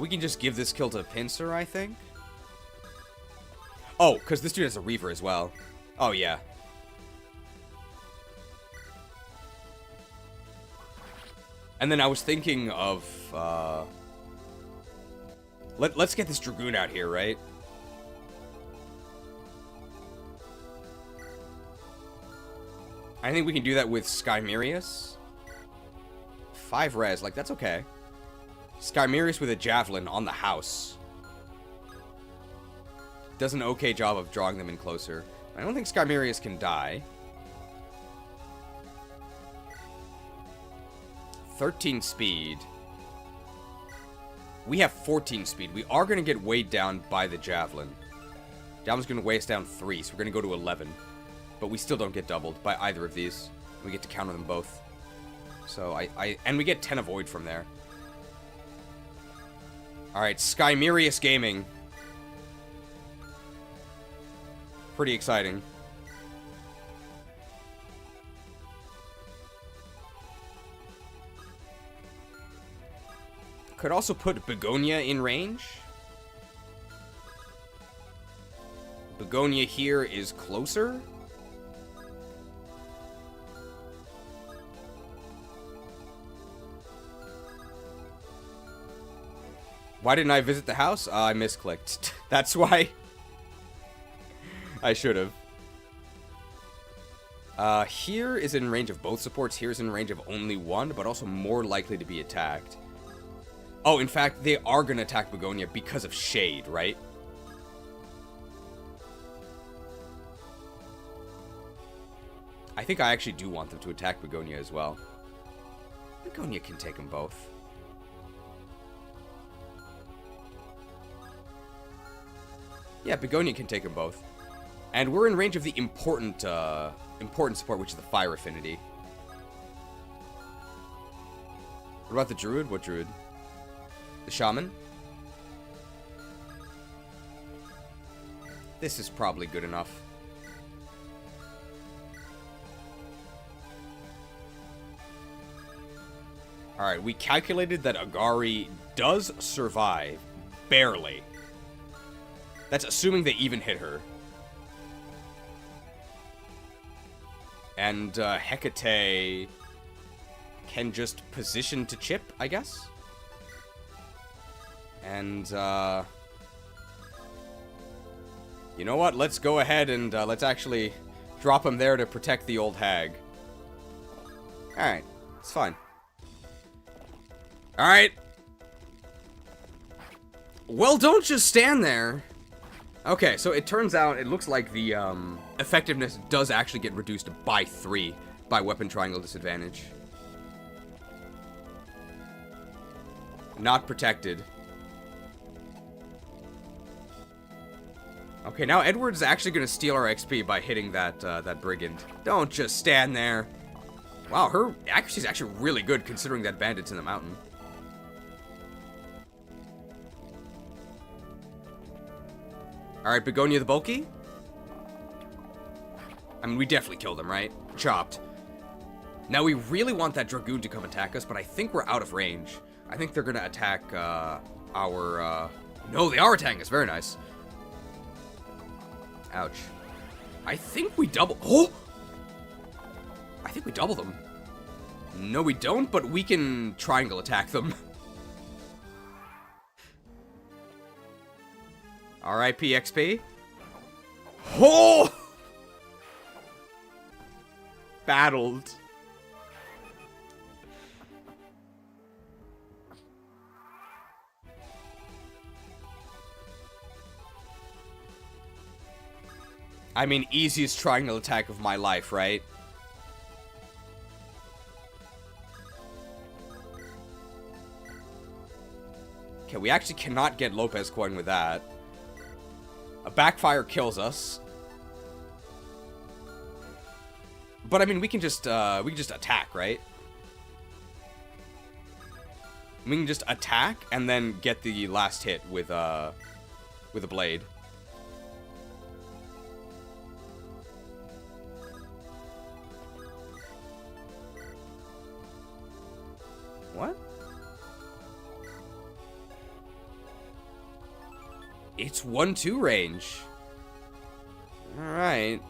We can just give this kill to Pincer, I think. Oh, because this dude has a Reaver as well. Oh, yeah. And then I was thinking of, Let's get this Dragoon out here, right? I think we can do that with Skymerius. 5 res, like, that's okay. Skymerius with a Javelin on the house. Does an okay job of drawing them in closer. I don't think Skymerius can die. 13 speed. We have 14 speed. We are going to get weighed down by the Javelin. Javelin's going to weigh us down 3, so we're going to go to 11. But we still don't get doubled by either of these. We get to counter them both. So and we get 10 avoid from there. Alright, Skymerius Gaming. Pretty exciting. Could also put Begonia in range. Begonia here is closer. Why didn't I visit the house? I misclicked. That's why. I should have. Here is in range of both supports. Here's in range of only one, but also more likely to be attacked. Oh, in fact, they are going to attack Begonia because of shade, right? I think I actually do want them to attack Begonia as well. Begonia can take them both. Yeah, Begonia can take them both. And we're in range of the important support, which is the fire affinity. What about the druid? What druid? The shaman? This is probably good enough. Alright, we calculated that Agari does survive. Barely. That's assuming they even hit her. And Hecate can just position to chip, I guess? And, you know what? Let's go ahead and let's actually drop him there to protect the old hag. Alright, it's fine. Alright. Well, don't just stand there. Okay, so it turns out, it looks like the effectiveness does actually get reduced by 3 by weapon triangle disadvantage. Not protected. Okay, now Edward's actually going to steal our XP by hitting that brigand. Don't just stand there. Wow, her accuracy is actually really good considering that bandit's in the mountain. Alright, Begonia the Bulky. I mean, we definitely killed him, right? Chopped. Now, we really want that Dragoon to come attack us, but I think we're out of range. I think they're going to attack our... No, they are attacking us. Very nice. Ouch. I think we double... Oh! I think we double them. No, we don't, but we can triangle attack them. R.I.P. XP. Oh! Battled. I mean, easiest triangle attack of my life, right? Okay, we actually cannot get Lopezoin with that. A backfire kills us. But I mean, we can just attack, right? We can just attack and then get the last hit with a blade. What? It's 1-2 range. Alright.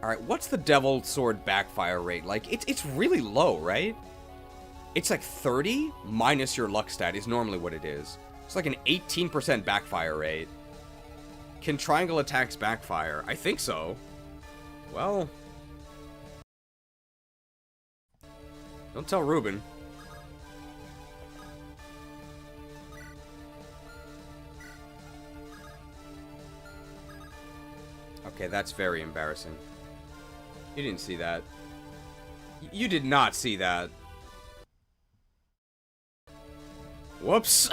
Alright, what's the Devil Sword backfire rate? Like, it's really low, right? It's like 30 minus your luck stat is normally what it is. It's like an 18% backfire rate. Can triangle attacks backfire? I think so. Well... Don't tell Ruben. Okay, that's very embarrassing. You didn't see that. You did not see that. Whoops.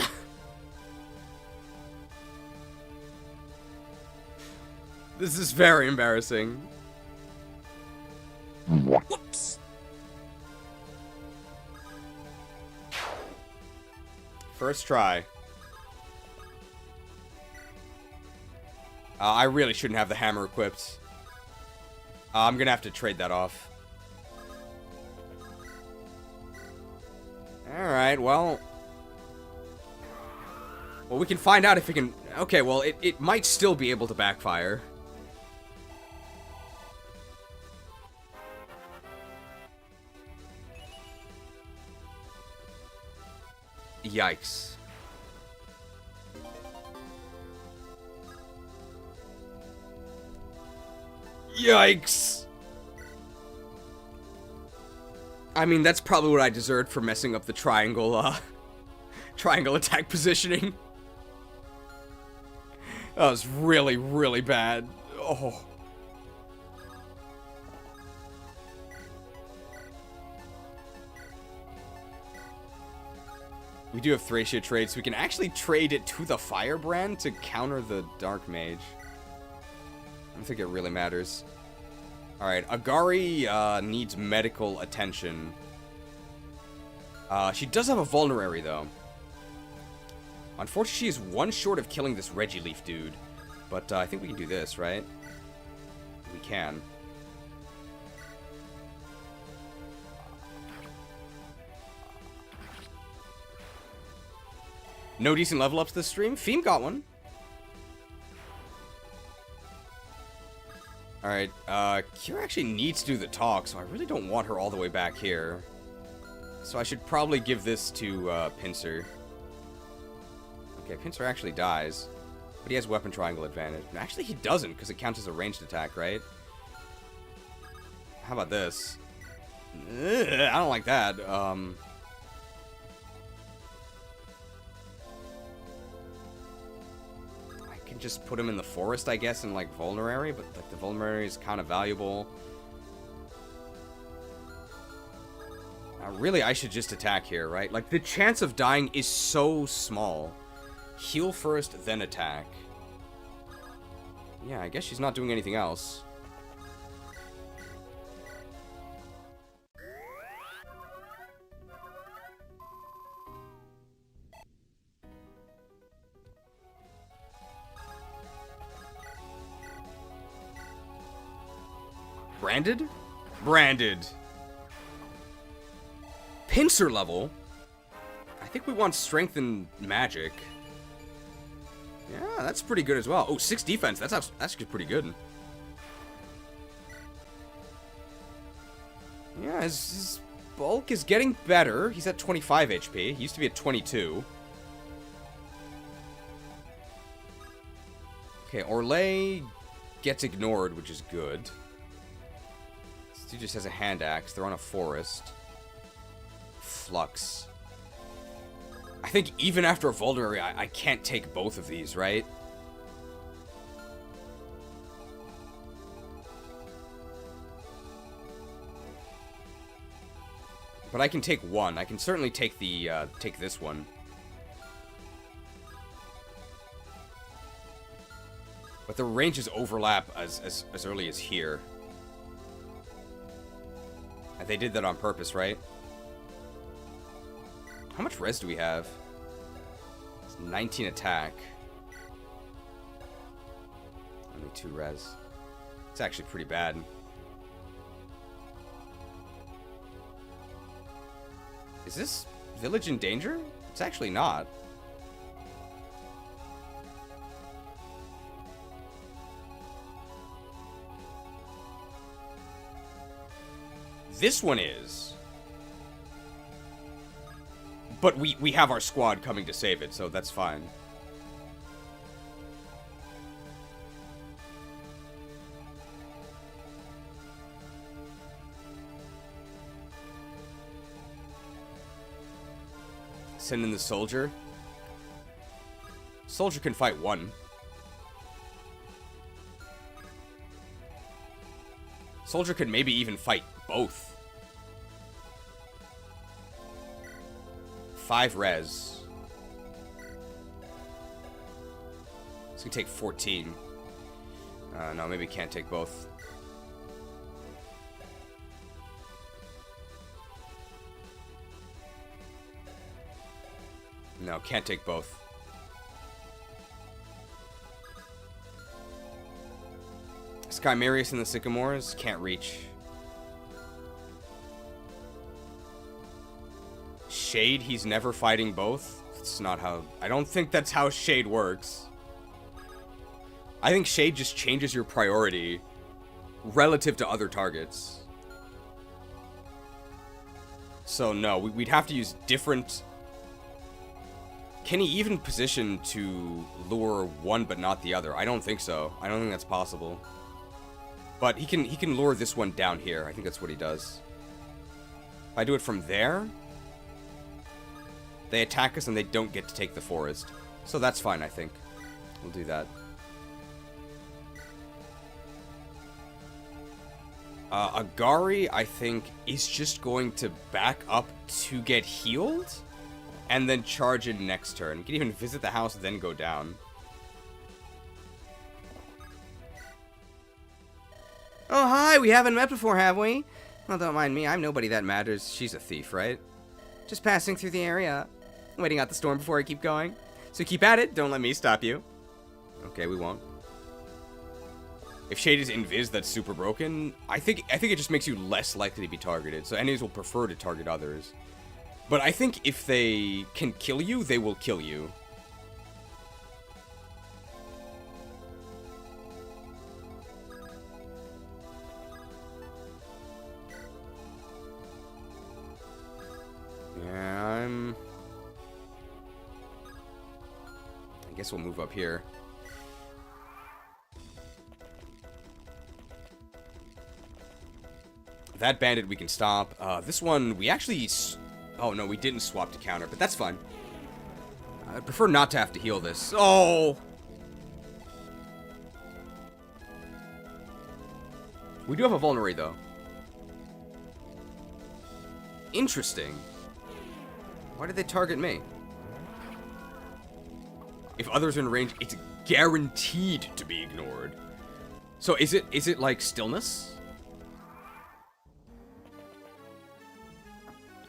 This is very embarrassing. Whoops. First try. I really shouldn't have the hammer equipped. I'm gonna have to trade that off. Alright, well... Well, we can find out if it can... Okay, well, it might still be able to backfire. Yikes. Yikes! I mean, that's probably what I deserved for messing up the triangle, triangle attack positioning. That was really, really bad. Oh. We do have Thracia trade, so we can actually trade it to the Firebrand to counter the Dark Mage. I don't think it really matters. Alright, Agari needs medical attention. She does have a Vulnerary, though. Unfortunately, she is one short of killing this Regileaf dude. But I think we can do this, right? We can. No decent level ups this stream? Fiend got one. Alright, Kira actually needs to do the talk, so I really don't want her all the way back here. So I should probably give this to, Pinsir. Okay, Pinsir actually dies, but he has weapon triangle advantage. And actually, he doesn't, because it counts as a ranged attack, right? How about this? I don't like that. Just put him in the forest, I guess, in like Vulnerary, but like the Vulnerary is kind of valuable. Really, I should just attack here, right? Like, the chance of dying is so small. Heal first, then attack. Yeah, I guess she's not doing anything else. Branded? Branded. Pinsir level? I think we want strength and magic. Yeah, that's pretty good as well. Oh, 6 defense. That's actually pretty good. Yeah, his bulk is getting better. He's at 25 HP. He used to be at 22. Okay, Orlais gets ignored, which is good. He just has a hand axe. They're on a forest. Flux. I think even after a Vulnerary, I can't take both of these, right? But I can take one. I can certainly take the take this one. But the ranges overlap as early as here. And they did that on purpose, right? How much res do we have? It's 19 attack. Only 2 res. It's actually pretty bad. Is this village in danger? It's actually not. This one is. But we have our squad coming to save it, so that's fine. Send in the soldier. Soldier can fight one. Soldier could maybe even fight both. 5 res. It's gonna take 14. No, maybe can't take both. No, can't take both. Skymarius and the Sycamores can't reach. Shade, he's never fighting both. It's not how... I don't think that's how Shade works. I think Shade just changes your priority relative to other targets. So no, we'd have to use different Can he even position to lure one but not the other? I don't think so. I don't think that's possible. But he can lure this one down here. I think that's what he does. If I do it from there, they attack us and they don't get to take the forest. So that's fine, I think. We'll do that. Agari, I think, is just going to back up to get healed, and then charge in next turn. You can even visit the house, then go down. Oh, hi, we haven't met before, have we? Well, don't mind me, I'm nobody that matters. She's a thief, right? Just passing through the area. Waiting out the storm before I keep going. So keep at it, don't let me stop you. Okay, we won't. If Shade is invis, that's super broken. I think it just makes you less likely to be targeted, so enemies will prefer to target others. But I think if they can kill you, they will kill you. Yeah, I guess we'll move up here. That bandit we can stop. This one, we actually... Oh, no, we didn't swap to counter, but that's fine. I'd prefer not to have to heal this. Oh! We do have a vulnerary, though. Interesting. Why did they target me? If others are in range, it's guaranteed to be ignored. So is it like stillness?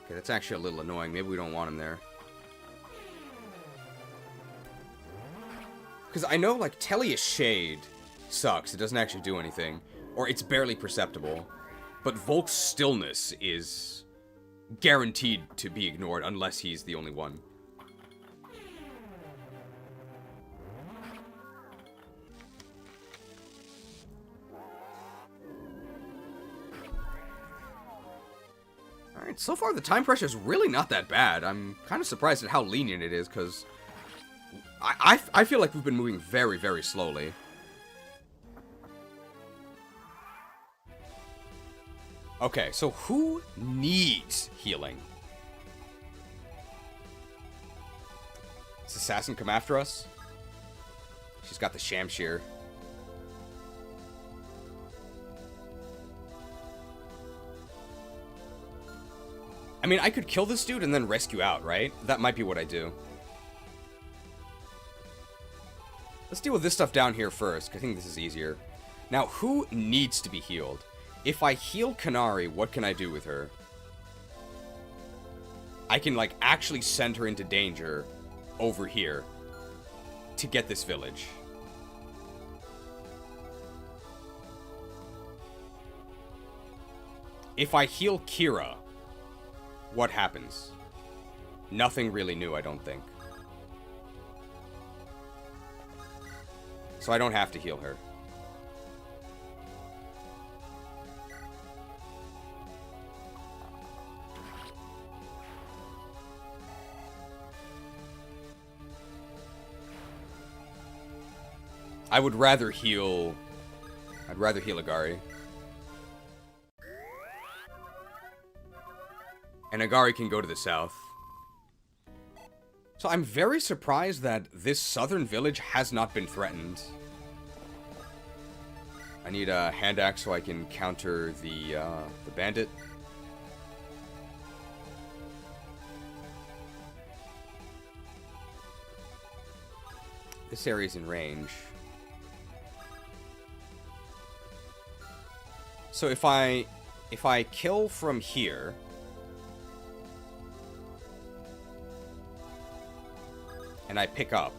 Okay, that's actually a little annoying. Maybe we don't want him there. Because I know, like, Tellius Shade sucks. It doesn't actually do anything. Or it's barely perceptible. But Volk's stillness is guaranteed to be ignored unless he's the only one. Alright, so far the time pressure is really not that bad. I'm kind of surprised at how lenient it is, because I feel like we've been moving very, very slowly. Okay, so who needs healing? Does Assassin come after us? She's got the Shamshir. I mean, I could kill this dude and then rescue out, right? That might be what I do. Let's deal with this stuff down here first, 'cause I think this is easier. Now, who needs to be healed? If I heal Kanari, what can I do with her? I can, like, actually send her into danger over here to get this village. If I heal Kira, what happens? Nothing really new, I don't think. So I don't have to heal her. I'd rather heal Agari. And Agari can go to the south. So I'm very surprised that this southern village has not been threatened. I need a hand axe so I can counter the bandit. This area's in range. So if I kill from here, and I pick up,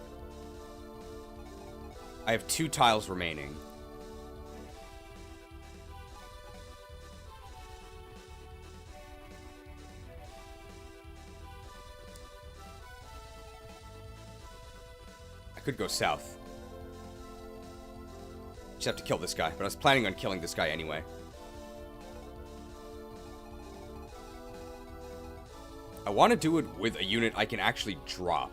I have 2 tiles remaining. I could go south. Just have to kill this guy, but I was planning on killing this guy anyway. I want to do it with a unit I can actually drop.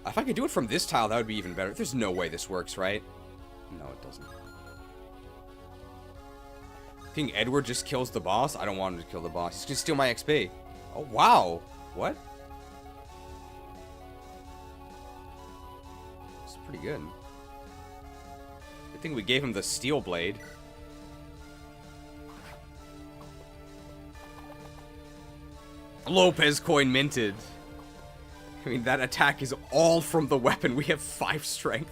If I could do it from this tile, that would be even better. There's no way this works, right? No, it doesn't. King Edward just kills the boss? I don't want him to kill the boss. He's gonna steal my XP. Oh, wow. What? It's pretty good. Good thing we gave him the steel blade. Lopezoin minted. I mean, that attack is all from the weapon. We have 5 strength.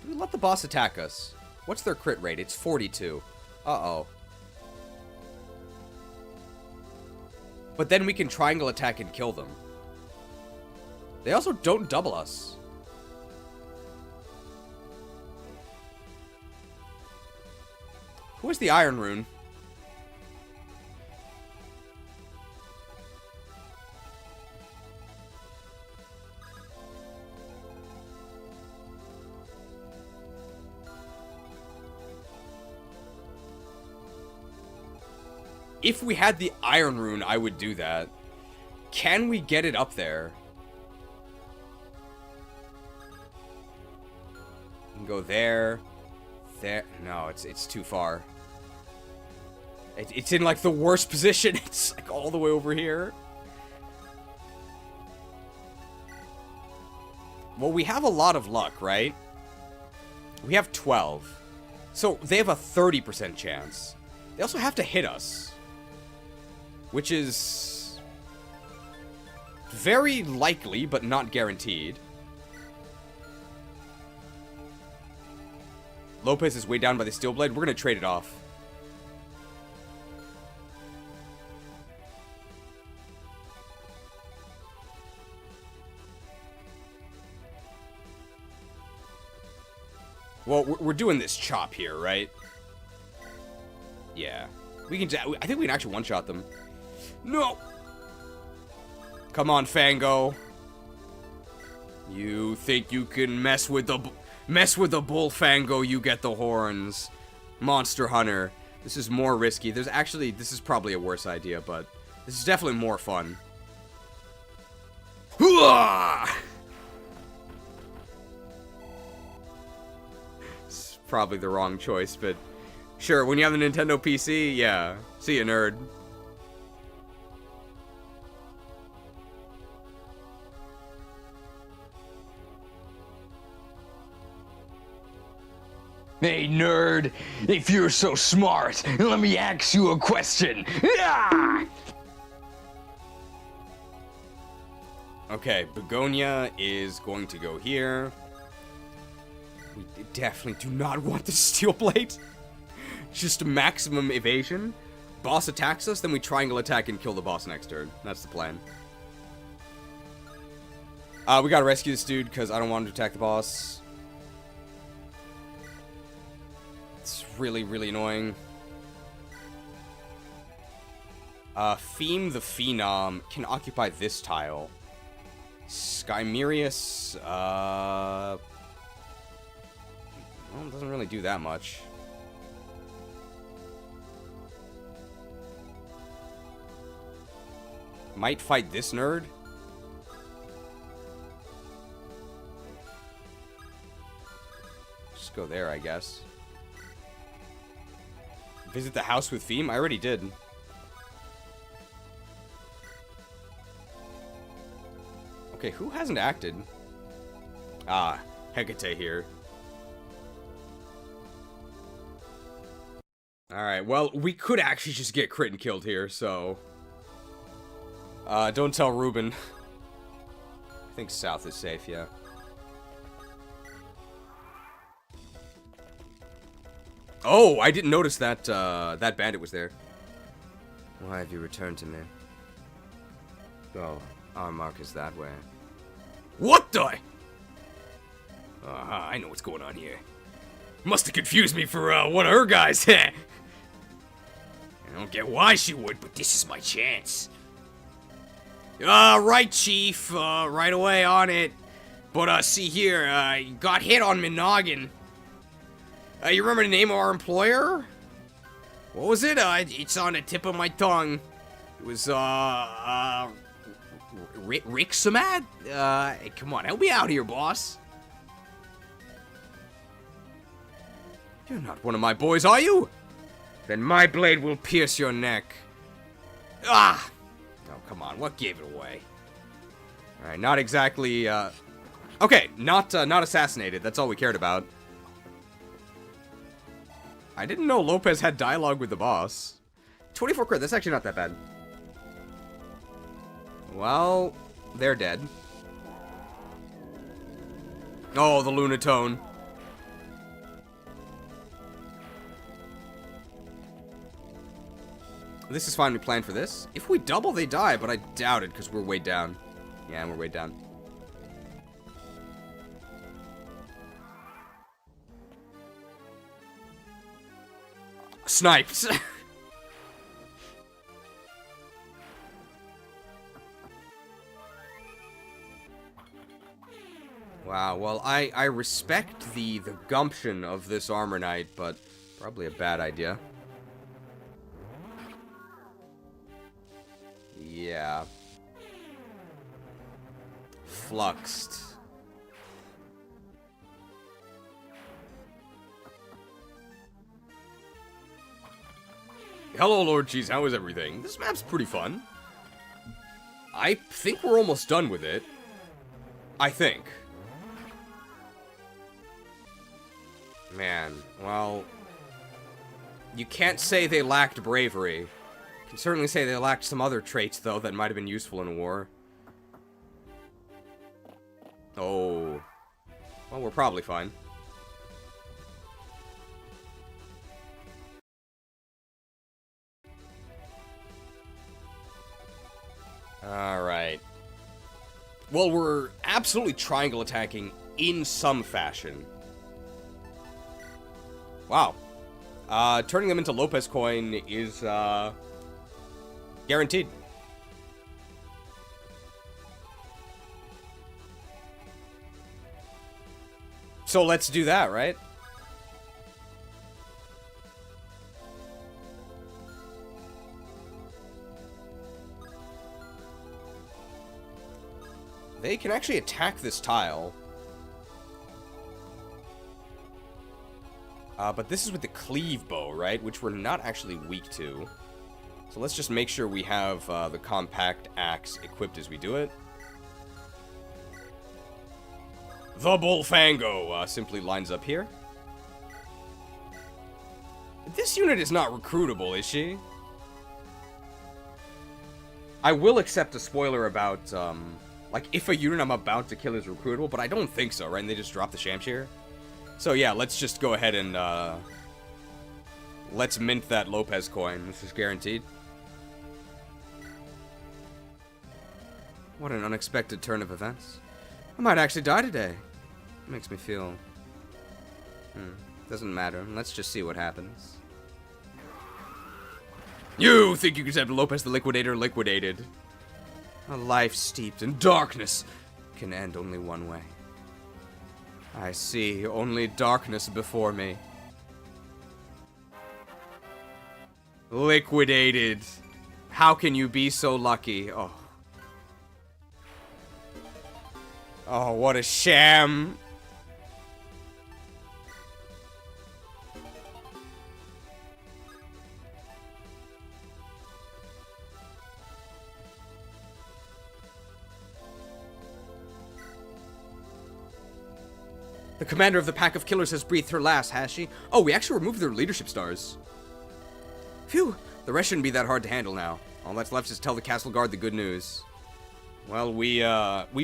Do we let the boss attack us? What's their crit rate? It's 42. Uh-oh. But then we can triangle attack and kill them. They also don't double us. Who is the Iron Rune? If we had the Iron Rune, I would do that. Can we get it up there? Go there. There. No, it's too far. It's in, like, the worst position. It's, like, all the way over here. Well, we have a lot of luck, right? We have 12. So, they have a 30% chance. They also have to hit us. Which is very likely, but not guaranteed. Lopez is way down by the steel blade. We're going to trade it off. Well, we're doing this chop here, right? Yeah. We can. I think we can actually one-shot them. No! Come on, Fango. You think you can mess with the bull, Fango, you get the horns. Monster Hunter. This is more risky. This is probably a worse idea, but this is definitely more fun. It's probably the wrong choice, but sure, when you have a Nintendo PC, yeah. See ya, nerd. Hey, nerd, if you're so smart, let me ask you a question. Ah! Okay, Begonia is going to go here. We definitely do not want the steel blade. Just maximum evasion. Boss attacks us, then we triangle attack and kill the boss next turn. That's the plan. We gotta rescue this dude because I don't want him to attack the boss. It's really, really annoying. Pheme the Phenom can occupy this tile. Skymerius, well, it doesn't really do that much. Might fight this nerd. Just go there, I guess. Visit the house with Pheme? I already did. Okay, who hasn't acted? Ah, Hecate here. Alright, well, we could actually just get crit and killed here, so... don't tell Ruben. I think south is safe, yeah. Oh, I didn't notice that, that bandit was there. Why have you returned to me? Oh, our mark is that way. What the? I know what's going on here. Must have confused me for, one of her guys. I don't get why she would, but this is my chance. Right, Chief. Right away on it. But, see here, got hit on me noggin. You remember the name of our employer? What was it? It's on the tip of my tongue. It was, Rick Samad? Come on, help me out here, boss. You're not one of my boys, are you? Then my blade will pierce your neck. Ah! Oh, come on, what gave it away? Alright, not exactly, okay, not assassinated, that's all we cared about. I didn't know Lopez had dialogue with the boss. 24 crit, that's actually not that bad. Well, they're dead. Oh, the Lunatone. This is fine, we planned for this. If we double, they die, but I doubt it, because we're way down. Yeah, we're way down. Sniped. Wow, well, I respect the gumption of this armor knight, but probably a bad idea. Yeah. Fluxed. Hello, Lord Cheese, how is everything? This map's pretty fun. I think we're almost done with it. I think. Man, well... You can't say they lacked bravery. You can certainly say they lacked some other traits, though, that might have been useful in a war. Oh. Well, we're probably fine. Alright. Well, we're absolutely triangle attacking in some fashion. Wow. Turning them into Lopecoin is, guaranteed. So let's do that, right? They can actually attack this tile. But this is with the cleave bow, right? Which we're not actually weak to. So let's just make sure we have the compact axe equipped as we do it. The Bullfango simply lines up here. This unit is not recruitable, is she? I will accept a spoiler about, like, if a unit I'm about to kill is recruitable, but I don't think so, right? And they just drop the Shamshir. So yeah, let's just go ahead and, let's mint that Lopez coin. This is guaranteed. What an unexpected turn of events. I might actually die today. It makes me feel... doesn't matter. Let's just see what happens. You think you can have Lopez the Liquidator liquidated? A life steeped in darkness can end only one way. I see only darkness before me. Liquidated. How can you be so lucky? Oh. Oh, what a sham. The commander of the pack of killers has breathed her last, has she? Oh, we actually removed their leadership stars. Phew, the rest shouldn't be that hard to handle now. All that's left is tell the castle guard the good news. Well, we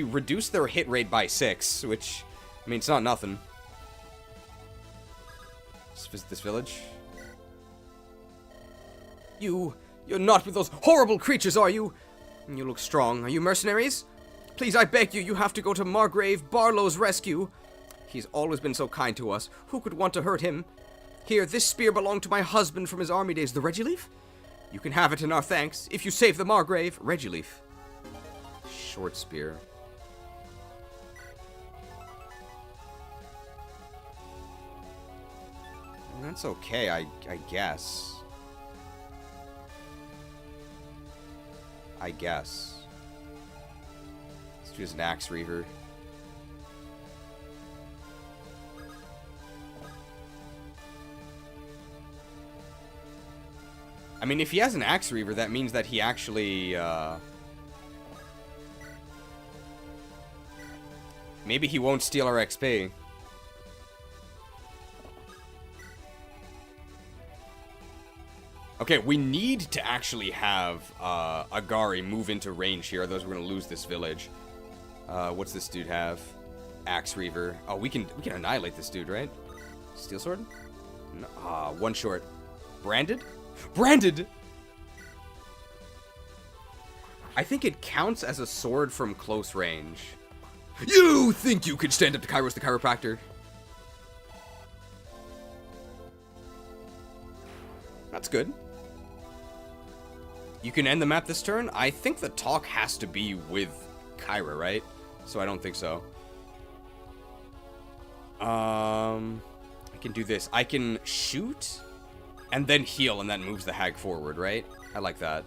reduced their hit rate by 6, which, I mean, it's not nothing. Let's visit this village. You're not with those horrible creatures, are you? You look strong. Are you mercenaries? Please, I beg you, you have to go to Margrave Barlow's rescue. He's always been so kind to us. Who could want to hurt him? Here, this spear belonged to my husband from his army days, the Regileaf. You can have it in our thanks, if you save the Margrave, Regileaf. Short spear. That's okay, I guess. I guess. Let's do an Axe Reaver. I mean, if he has an Axe Reaver, that means that he actually, maybe he won't steal our XP. Okay, we need to actually have Agari move into range here, otherwise we're gonna lose this village. What's this dude have? Axe Reaver. Oh, we can annihilate this dude, right? Steel Sword? No, one short. Branded? Branded! I think it counts as a sword from close range. You think you could stand up to Kairos the Chiropractor? That's good. You can end the map this turn? I think the talk has to be with Kyra, right? So I don't think so. I can do this. I can shoot and then heal, and that moves the hag forward, right? I like that.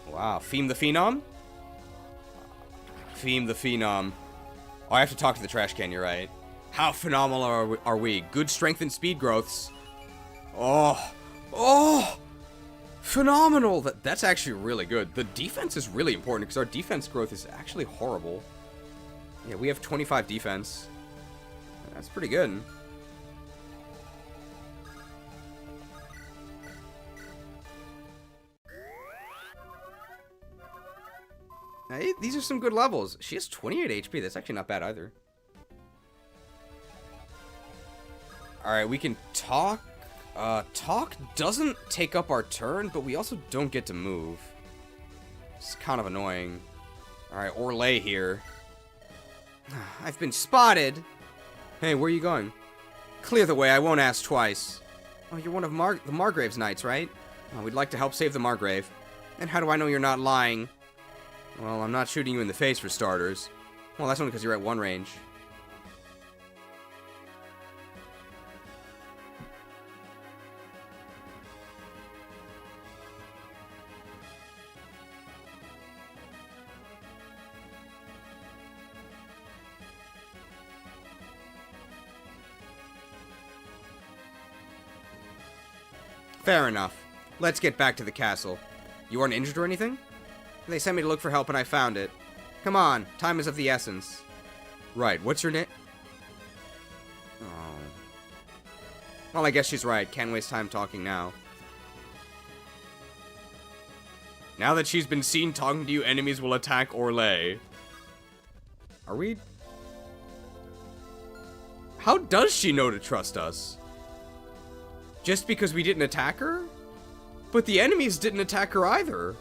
Wow. Theme the Phenom? Theme the Phenom. Oh, I have to talk to the trash can, you're right. How phenomenal are we? Good strength and speed growths. Oh! Phenomenal! That's actually really good. The defense is really important, because our defense growth is actually horrible. Yeah, we have 25 defense. That's pretty good. Hey, these are some good levels. She has 28 HP. That's actually not bad either. Alright, we can talk. Talk doesn't take up our turn, but we also don't get to move. It's kind of annoying. Alright, Orlay here. I've been spotted! Hey, where are you going? Clear the way, I won't ask twice. Oh, you're one of the Margrave's knights, right? Oh, we'd like to help save the Margrave. And how do I know you're not lying? Well, I'm not shooting you in the face for starters. Well, that's only because you're at one range. Fair enough. Let's get back to the castle. You aren't injured or anything? They sent me to look for help and I found it. Come on, time is of the essence. Right, what's your name? Oh. Well, I guess she's right. Can't waste time talking now. Now that she's been seen talking to you, enemies will attack Orlay. Are we... How does she know to trust us? Just because we didn't attack her? But the enemies didn't attack her either.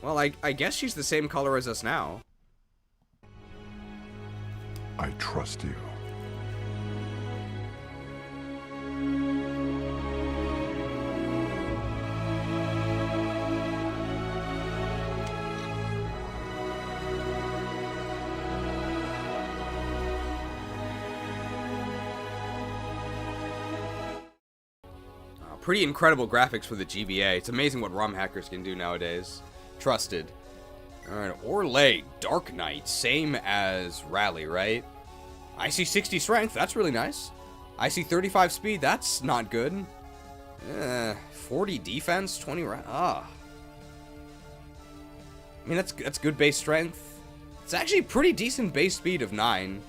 Well, I guess she's the same color as us now. I trust you. Pretty incredible graphics for the GBA. It's amazing what ROM hackers can do nowadays. Trusted. Alright, Orlay, Dark Knight, same as Rally, right? I see 60 strength, that's really nice. I see 35 speed, that's not good. 40 defense, 20 I mean, that's good base strength. It's actually pretty decent base speed of 9.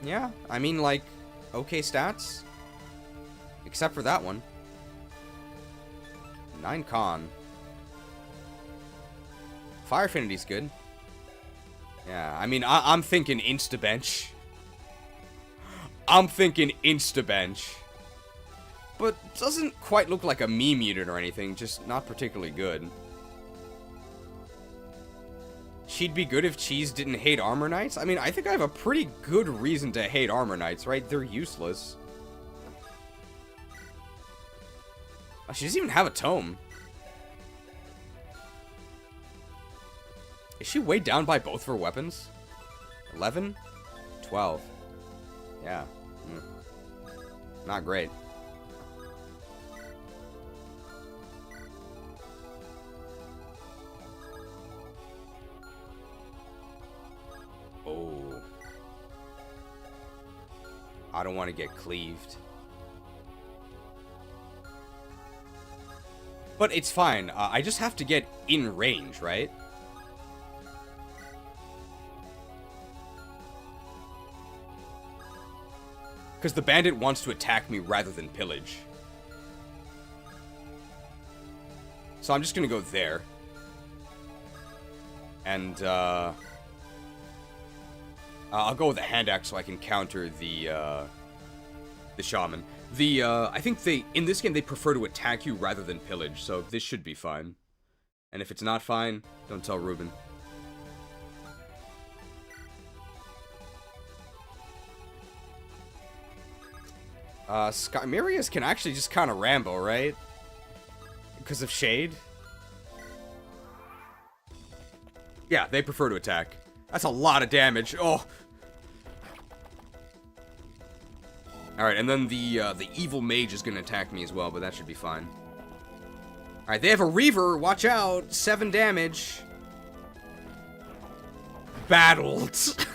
Yeah, I mean, like, okay stats. Except for that one. 9 con. Fire Affinity's good. Yeah, I mean, I'm thinking insta-bench. I'm thinking insta-bench. But doesn't quite look like a meme unit or anything, just not particularly good. She'd be good if Cheese didn't hate Armor Knights? I mean, I think I have a pretty good reason to hate Armor Knights, right? They're useless. Oh, she doesn't even have a tome. Is she weighed down by both of her weapons? 11? 12. Yeah. Not great. Oh. I don't want to get cleaved. But it's fine. I just have to get in range, right? Because the bandit wants to attack me rather than pillage. So I'm just going to go there. And, I'll go with a hand axe so I can counter the shaman. I think in this game, they prefer to attack you rather than pillage, so this should be fine. And if it's not fine, don't tell Ruben. Skymerias can actually just kind of Rambo, right? Because of shade? Yeah, they prefer to attack. That's a lot of damage. Oh. Alright, and then the evil mage is going to attack me as well, but that should be fine. Alright, they have a Reaver. Watch out. 7 damage. Battled.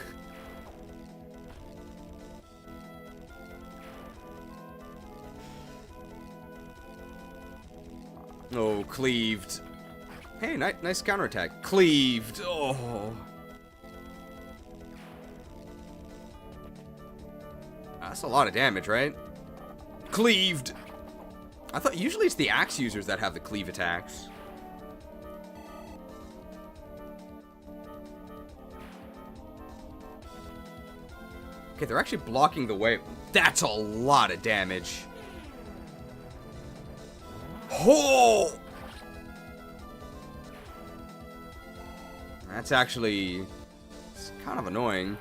Oh, cleaved. Hey, nice counterattack. Cleaved. Oh. That's a lot of damage, right? Cleaved. I thought usually it's the axe users that have the cleave attacks. Okay, they're actually blocking the way. That's a lot of damage. Oh! That's actually... it's kind of annoying.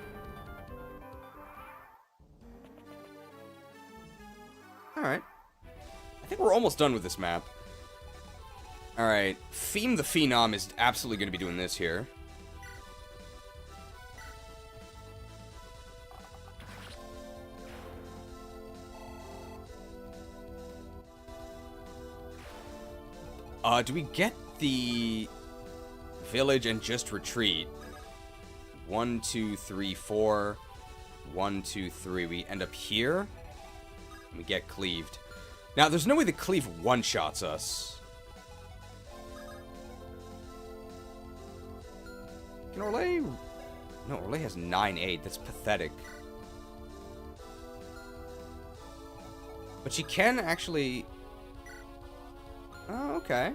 Alright. I think we're almost done with this map. Alright. Fiend the Phenom is absolutely going to be doing this here. Do we get the village and just retreat? 1, 2, 3, 4. 1, 2, 3. We end up here. And we get cleaved. Now, there's no way the cleave one-shots us. Can Orlais... no, Orlais has 9-8. That's pathetic. But she can actually... oh, okay.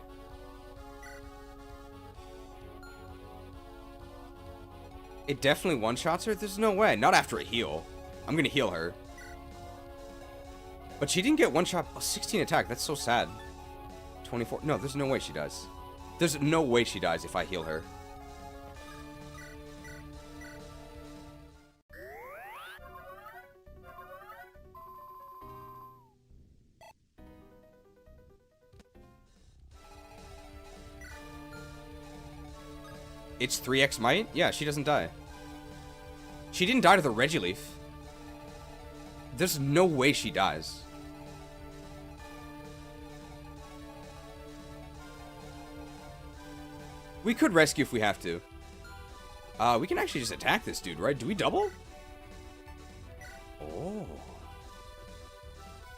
It definitely one-shots her? There's no way. Not after a heal. I'm gonna heal her. But she didn't get one-shot. Oh, 16 attack. That's so sad. 24. No, there's no way she does. There's no way she dies if I heal her. It's 3x might? Yeah, she doesn't die. She didn't die to the Regileaf. There's no way she dies. We could rescue if we have to. We can actually just attack this dude, right? Do we double? Oh.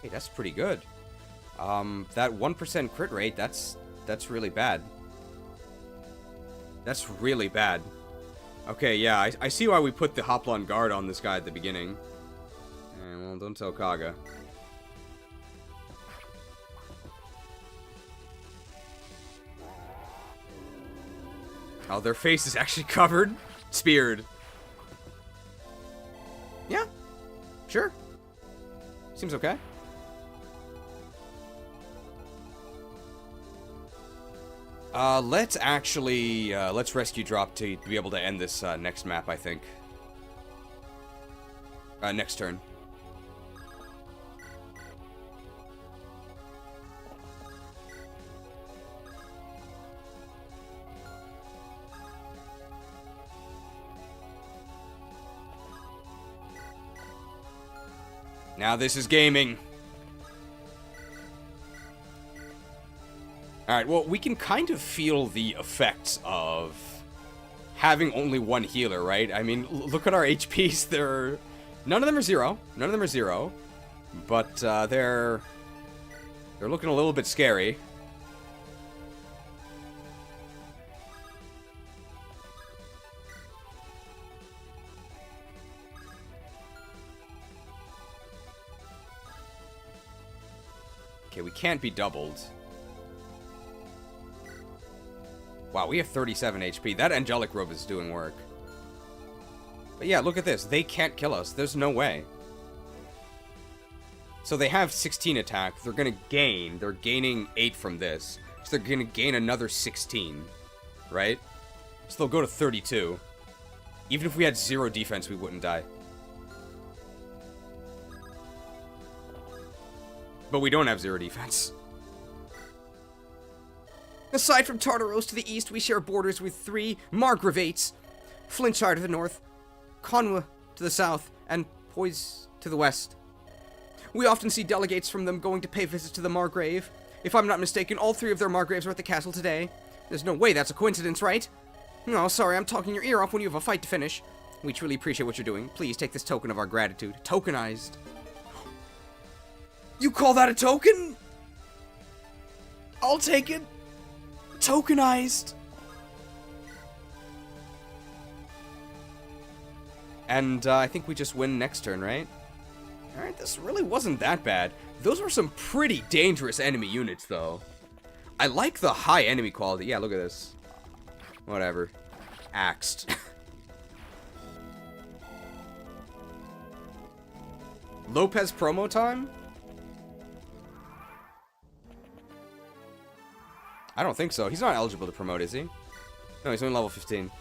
Hey, that's pretty good. That 1% crit rate, that's really bad. That's really bad. Okay, yeah, I see why we put the Hoplon guard on this guy at the beginning. Well, don't tell Kaga. Oh, their face is actually covered. Speared. Yeah. Sure. Seems okay. Let's actually, let's rescue drop to be able to end this, next map, I think. Next turn. Now this is gaming. Alright, well, we can kind of feel the effects of having only one healer, right? I mean, look at our HPs. None of them are 0. None of them are 0. But, they're looking a little bit scary. Okay, we can't be doubled. Wow, we have 37 HP. That angelic robe is doing work. But yeah, look at this. They can't kill us. There's no way. So they have 16 attack. They're gonna gain. They're gaining 8 from this. So they're gonna gain another 16. Right? So they'll go to 32. Even if we had 0 defense, we wouldn't die. But we don't have 0 defense. Aside from Tartaros to the east, we share borders with 3 Margravetes, Flintshire to the north, Conwa to the south, and Poise to the west. We often see delegates from them going to pay visits to the Margrave. If I'm not mistaken, all 3 of their Margraves are at the castle today. There's no way that's a coincidence, right? No, sorry, I'm talking your ear off when you have a fight to finish. We truly appreciate what you're doing. Please take this token of our gratitude. Tokenized. You call that a token? I'll take it. Tokenized. And I think we just win next turn, right? Alright, this really wasn't that bad. Those were some pretty dangerous enemy units, though. I like the high enemy quality. Yeah, look at this. Whatever. Axed. Lopez promo time? I don't think so. He's not eligible to promote, is he? No, he's only level 15.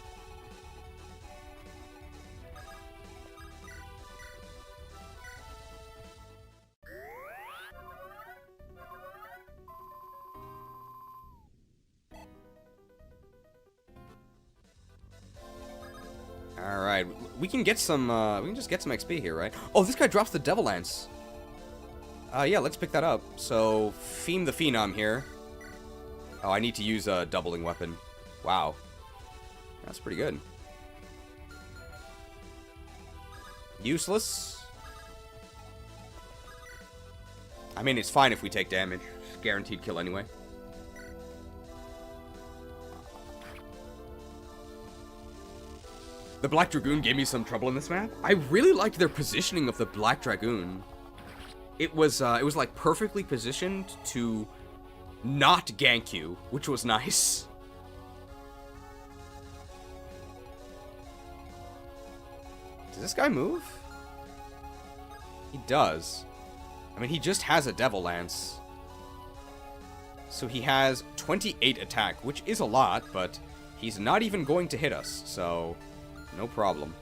Alright, we can get some, we can just get some XP here, right? Oh, this guy drops the Devil Lance. Yeah, let's pick that up. So, Fiend the Phenom here. Oh, I need to use a doubling weapon. Wow. That's pretty good. Useless. I mean, it's fine if we take damage. It's guaranteed kill anyway. The Black Dragoon gave me some trouble in this map. I really liked their positioning of the Black Dragoon. It was like perfectly positioned to not gank you, which was nice. Does this guy move? He does. I mean, he just has a Devil Lance. So he has 28 attack, which is a lot, but he's not even going to hit us, so no problem.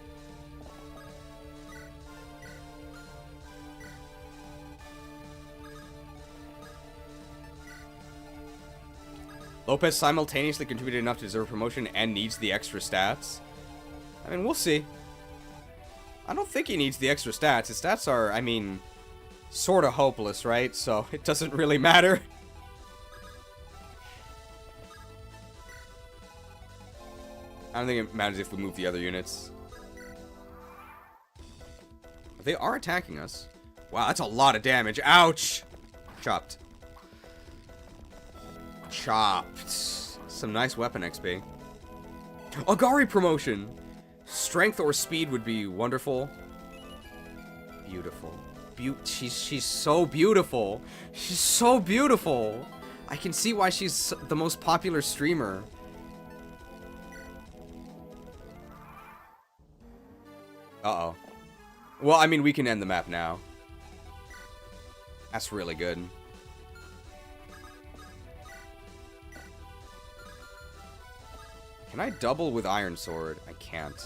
Lopez simultaneously contributed enough to deserve promotion and needs the extra stats. I mean, we'll see. I don't think he needs the extra stats. His stats are, I mean, sort of hopeless, right? So it doesn't really matter. I don't think it matters if we move the other units. They are attacking us. Wow, that's a lot of damage. Ouch! Chopped. Chopped. Some nice weapon XP. Agari promotion! Strength or speed would be wonderful. Beautiful. She's so beautiful. She's so beautiful. I can see why she's the most popular streamer. Uh-oh. Well, I mean, we can end the map now. That's really good. Can I double with Iron Sword? I can't.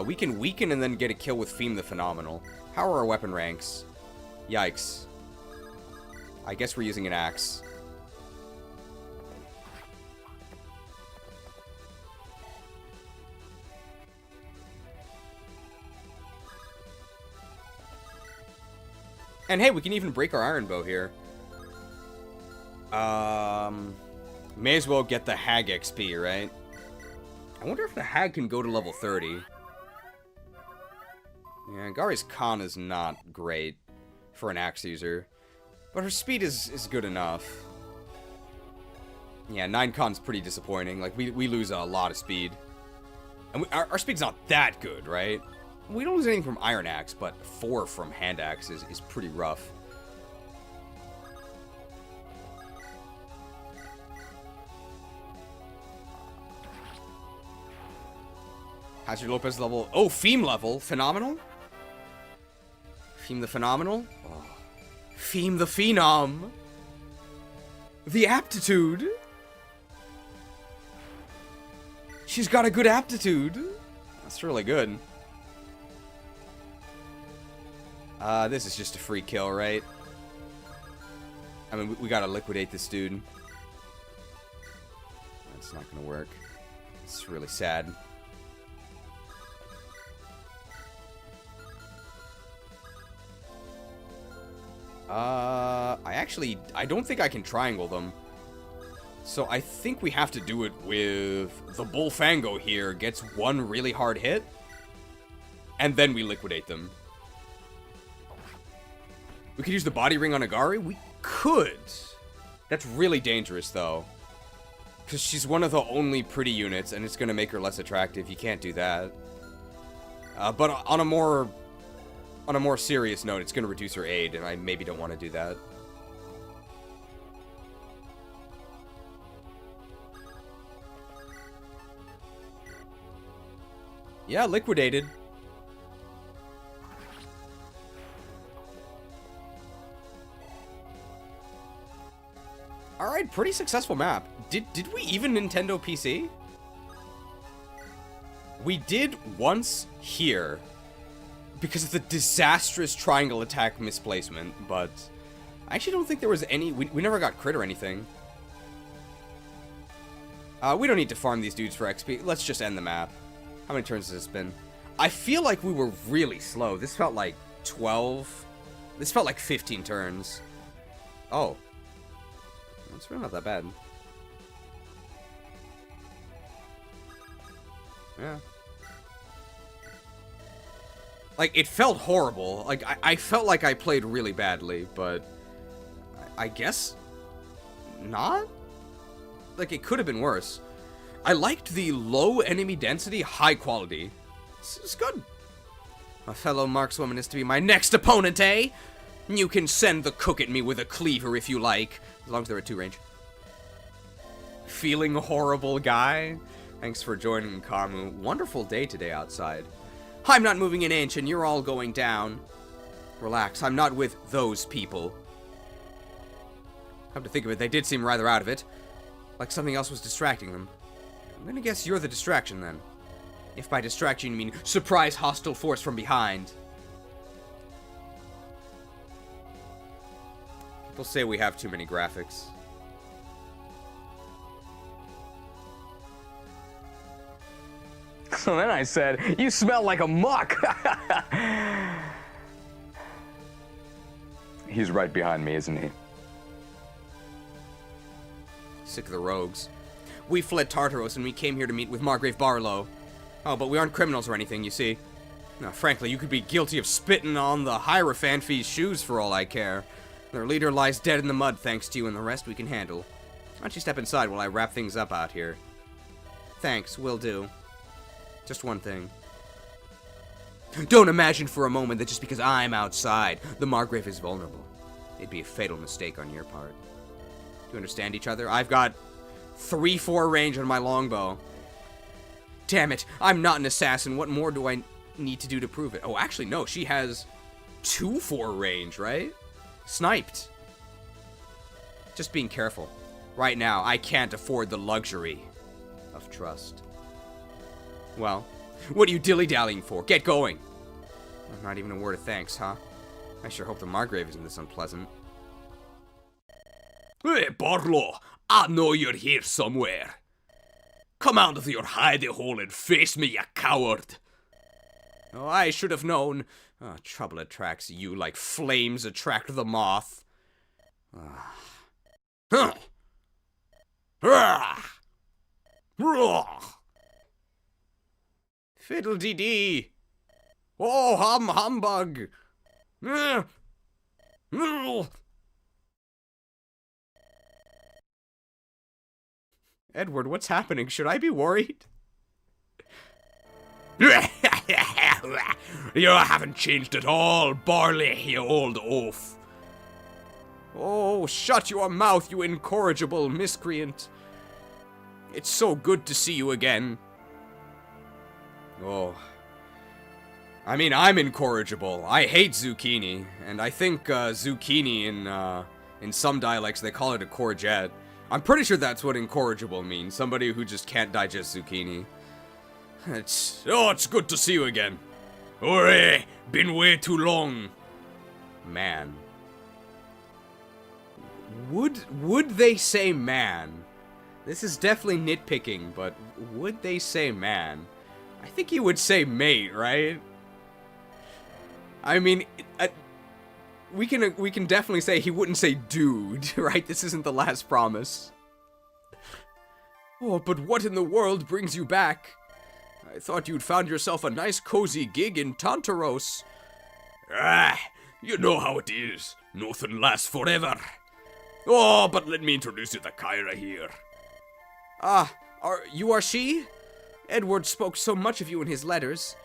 We can weaken and then get a kill with Fiend the Phenomenal. How are our weapon ranks? Yikes. I guess we're using an axe. And hey, we can even break our iron bow here. May as well get the Hag XP, right? I wonder if the Hag can go to level 30. Yeah, Gari's con is not great for an axe user. But her speed is good enough. Yeah, 9 con's pretty disappointing. Like, we lose a lot of speed. And our speed's not that good, right? We don't lose anything from Iron Axe, but 4 from Hand Axe is pretty rough. How's your Lopez level? Oh, Theme level. Phenomenal? Theme the Phenomenal? Oh. Theme the Phenom. The Aptitude. She's got a good aptitude. That's really good. This is just a free kill, right? I mean, we gotta liquidate this dude. That's not gonna work. It's really sad. I don't think I can triangle them. So I think we have to do it with the Bullfango here gets one really hard hit. And then we liquidate them. We could use the body ring on Agari? We could. That's really dangerous, though. Because she's one of the only pretty units, and it's going to make her less attractive. You can't do that. But on a more serious note, it's going to reduce her aid, and I maybe don't want to do that. Yeah, liquidated. Alright, pretty successful map. Did we even Nintendo PC? We did once here. Because of the disastrous triangle attack misplacement, but I actually don't think there was any... We never got crit or anything. We don't need to farm these dudes for XP. Let's just end the map. How many turns has this been? I feel like we were really slow. This felt like 12. This felt like 15 turns. Oh. That's really not that bad. Yeah. Like, it felt horrible. Like, I felt like I played really badly, but I guess not? Like, it could have been worse. I liked the low enemy density, high quality. It's good. My fellow markswoman is to be my next opponent, eh? You can send the cook at me with a cleaver if you like, as long as they're at 2 range. Feeling horrible, guy? Thanks for joining, Kamu. Wonderful day today outside. I'm not moving an inch, and you're all going down. Relax, I'm not with those people. Come to think of it, they did seem rather out of it. Like something else was distracting them. I'm gonna guess you're the distraction, then. If by distraction you mean surprise hostile force from behind. People say we have too many graphics. So then I said, you smell like a muck. He's right behind me, isn't he? Sick of the rogues. We fled Tartaros and we came here to meet with Margrave Barlow. Oh, but we aren't criminals or anything, you see. Now, frankly, you could be guilty of spitting on the Hierophant's shoes for all I care. Their leader lies dead in the mud thanks to you, and the rest we can handle. Why don't you step inside while I wrap things up out here? Thanks, will do. Just one thing. Don't imagine for a moment that just because I'm outside, the Margrave is vulnerable. It'd be a fatal mistake on your part. Do you understand each other? I've got 3-4 range on my longbow. Damn it, I'm not an assassin. What more do I need to do to prove it? Oh, actually, no, she has 2-4 range, right? Sniped. Just being careful. Right now, I can't afford the luxury of trust. Well, what are you dilly-dallying for? Get going! Not even a word of thanks, huh? I sure hope the Margrave isn't this unpleasant. Hey, Barlow! I know you're here somewhere. Come out of your hidey hole and face me, you coward! Oh, I should have known. Oh, trouble attracts you like flames attract the moth. Huh. Fiddle-dee-dee. Oh, humbug. Edward, what's happening? Should I be worried? You haven't changed at all, Barley, you old oaf. Oh, shut your mouth, you incorrigible miscreant. It's so good to see you again. Oh. I mean, I'm incorrigible. I hate zucchini, and I think zucchini in some dialects they call it a courgette. I'm pretty sure that's what incorrigible means. Somebody who just can't digest zucchini. It's good to see you again. Hooray! Been way too long. Man. Would they say man? This is definitely nitpicking, but would they say man? I think he would say mate, right? I mean, we can definitely say he wouldn't say dude, right? This isn't the last promise. Oh, but what in the world brings you back? I thought you'd found yourself a nice cozy gig in Tantaros. You know how it is. Nothing lasts forever. Oh, but let me introduce you to Kyra here. You are she? Edward spoke so much of you in his letters.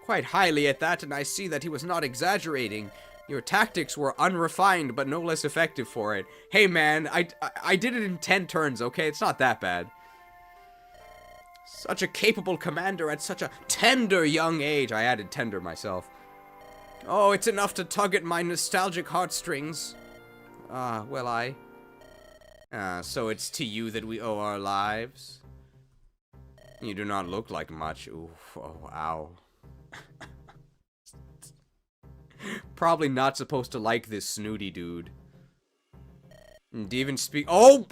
Quite highly at that, and I see that he was not exaggerating. Your tactics were unrefined, but no less effective for it. Hey man, I did it in 10 turns, okay? It's not that bad. Such a capable commander at such a tender young age. I added tender myself. Oh, it's enough to tug at my nostalgic heartstrings. So it's to you that we owe our lives? You do not look like much. Oof, oh, ow. Probably not supposed to like this snooty dude. And even speak- Oh!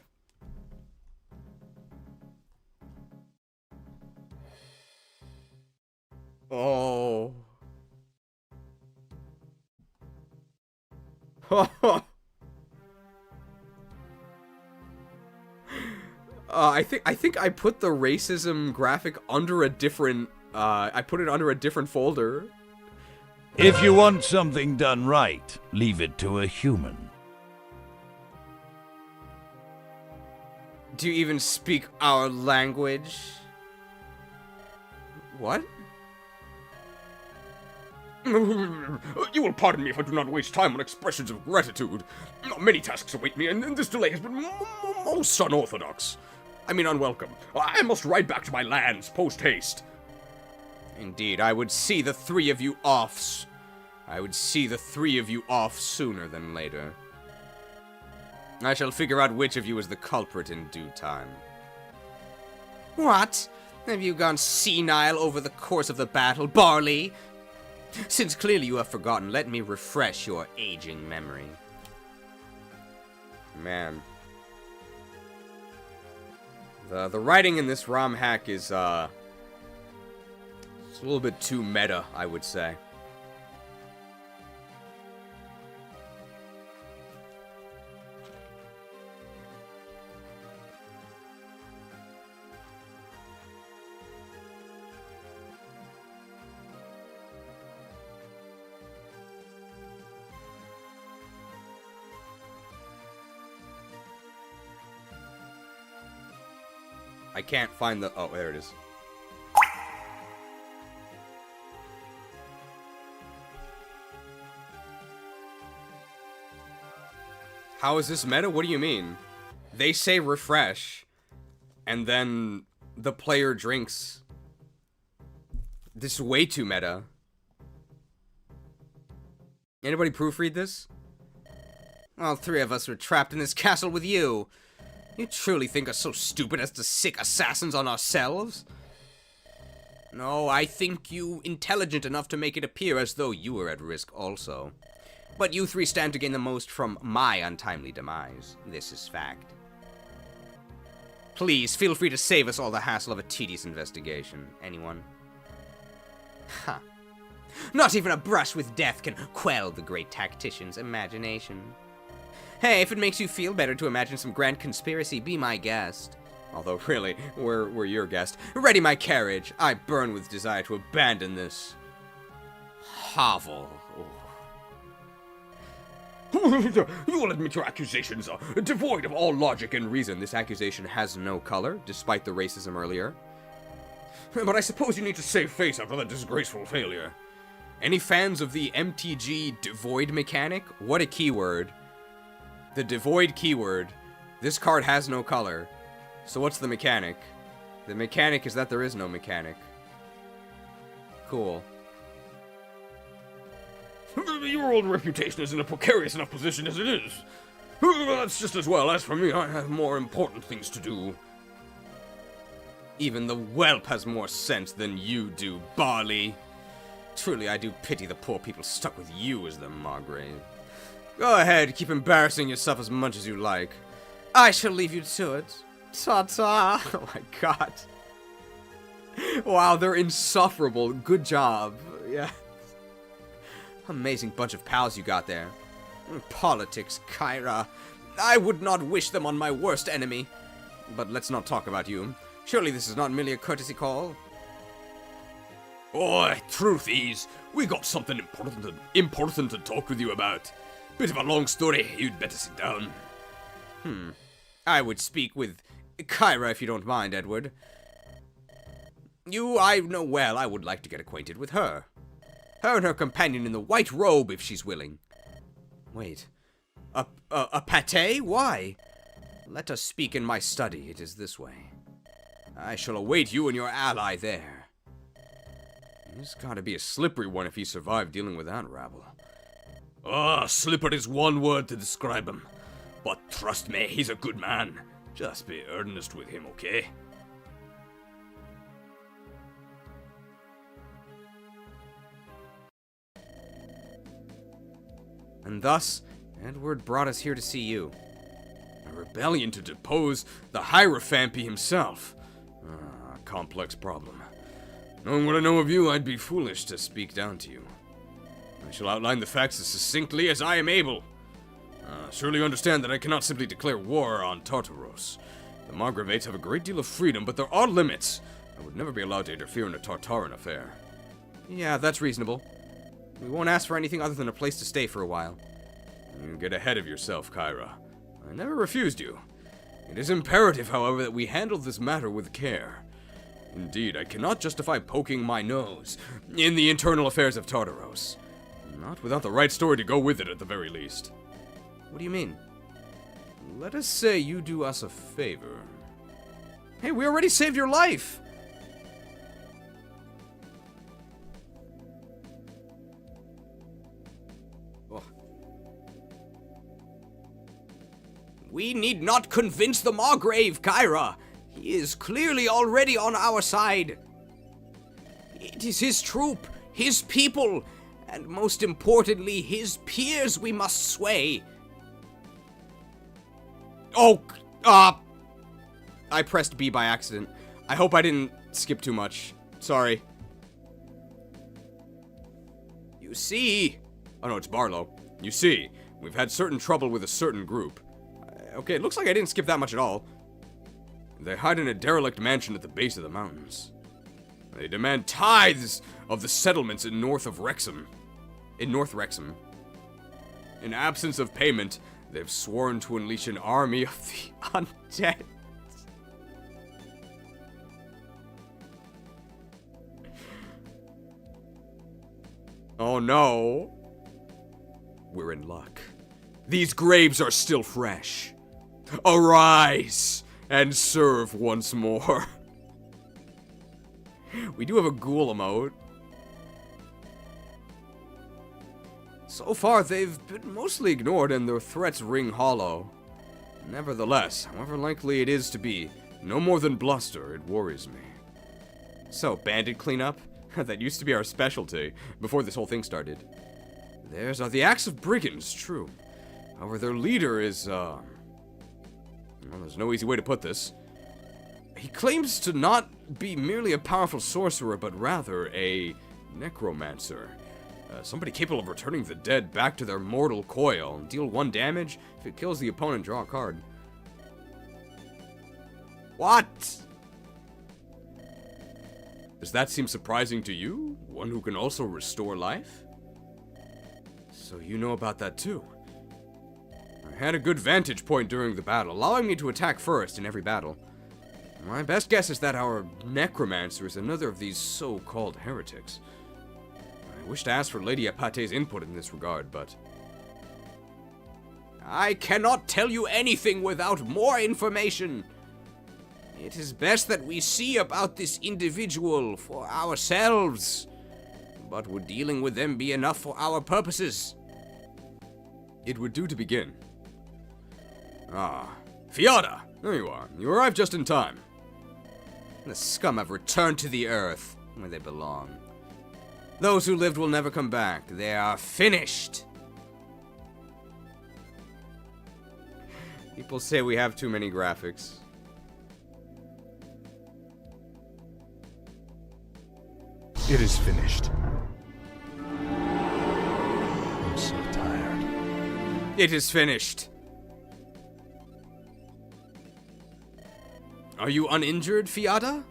Oh. I think I put the racism graphic under a different, I put it under a different folder. If you want something done right, leave it to a human. Do you even speak our language? What? You will pardon me if I do not waste time on expressions of gratitude. Many tasks await me, and this delay has been most unorthodox. I mean unwelcome. I must ride back to my lands post-haste. Indeed, I would see the three of you off. I would see the three of you off sooner than later. I shall figure out which of you is the culprit in due time. What? Have you gone senile over the course of the battle, Barley? Since clearly you have forgotten, let me refresh your aging memory. Man. The writing in this ROM hack is, it's a little bit too meta, I would say. I can't find the... Oh, there it is. How is this meta? What do you mean? They say refresh, and then the player drinks. This is way too meta. Anybody proofread this? All three of us were trapped in this castle with you. You truly think us so stupid as to sick assassins on ourselves? No, I think you intelligent enough to make it appear as though you were at risk also. But you three stand to gain the most from my untimely demise. This is fact. Please, feel free to save us all the hassle of a tedious investigation. Anyone? Ha. Not even a brush with death can quell the great tactician's imagination. Hey, if it makes you feel better to imagine some grand conspiracy, be my guest. Although, really, we're your guest. Ready my carriage. I burn with desire to abandon this hovel. You will admit your accusations are devoid of all logic and reason. This accusation has no color, despite the racism earlier. But I suppose you need to save face after that disgraceful failure. Any fans of the MTG devoid mechanic? What a keyword. The devoid keyword. This card has no color. So what's the mechanic? The mechanic is that there is no mechanic. Cool. Your old reputation is in a precarious enough position as it is. That's just as well. As for me, I have more important things to do. Even the whelp has more sense than you do, Barley. Truly, I do pity the poor people stuck with you as their Margrave. Go ahead, keep embarrassing yourself as much as you like. I shall leave you to it. Ta-ta. Oh my god. Wow, they're insufferable. Good job. Yeah. Amazing bunch of pals you got there. Politics, Kyra. I would not wish them on my worst enemy. But let's not talk about you. Surely this is not merely a courtesy call? Boy, truth is, we got something important to talk with you about. Bit of a long story, you'd better sit down. I would speak with Kyra if you don't mind, Edward. You I know well. I would like to get acquainted with her. Her and her companion in the white robe, if she's willing. Wait. A pate? Why? Let us speak in my study. It is this way. I shall await you and your ally there. He's gotta be a slippery one if he survived dealing with that rabble. Slippery is one word to describe him. But trust me, he's a good man. Just be earnest with him, okay? And thus, Edward brought us here to see you. A rebellion to depose the Hierophant himself. A complex problem. Knowing what I know of you, I'd be foolish to speak down to you. I shall outline the facts as succinctly as I am able. Surely you understand that I cannot simply declare war on Tartaros. The Margravetes have a great deal of freedom, but there are limits. I would never be allowed to interfere in a Tartaran affair. Yeah, that's reasonable. We won't ask for anything other than a place to stay for a while. You get ahead of yourself, Kyra. I never refused you. It is imperative, however, that we handle this matter with care. Indeed, I cannot justify poking my nose in the internal affairs of Tartaros. Not without the right story to go with it, at the very least. What do you mean? Let us say you do us a favor. Hey, we already saved your life! Oh. We need not convince the Margrave, Kyra. He is clearly already on our side. It is his troop, his people, and most importantly, his peers we must sway. Oh, I pressed B by accident. I hope I didn't skip too much. Sorry. You see... Oh no, it's Barlow. You see, we've had certain trouble with a certain group. Okay, it looks like I didn't skip that much at all. They hide in a derelict mansion at the base of the mountains. They demand tithes of the settlements in North Wrexham. In absence of payment, they've sworn to unleash an army of the undead. Oh no. We're in luck. These graves are still fresh. Arise and serve once more. We do have a ghoul emote. So far, they've been mostly ignored and their threats ring hollow. Nevertheless, however likely it is to be, no more than bluster, it worries me. So, bandit cleanup? That used to be our specialty, before this whole thing started. Theirs are the acts of brigands, true. However, their leader is, well, there's no easy way to put this. He claims to not be merely a powerful sorcerer, but rather a Necromancer. Somebody capable of returning the dead back to their mortal coil. Deal 1 damage. If it kills the opponent, draw a card. What? Does that seem surprising to you? One who can also restore life? So you know about that too. I had a good vantage point during the battle, allowing me to attack first in every battle. My best guess is that our necromancer is another of these so-called heretics. I wish to ask for Lady Apate's input in this regard, but... I cannot tell you anything without more information. It is best that we see about this individual for ourselves. But would dealing with them be enough for our purposes? It would do to begin. Ah, Fiata! There you are. You arrived just in time. The scum have returned to the earth, where they belong. Those who lived will never come back. They are finished. People say we have too many graphics. It is finished. I'm so tired. It is finished. Are you uninjured, Fiata?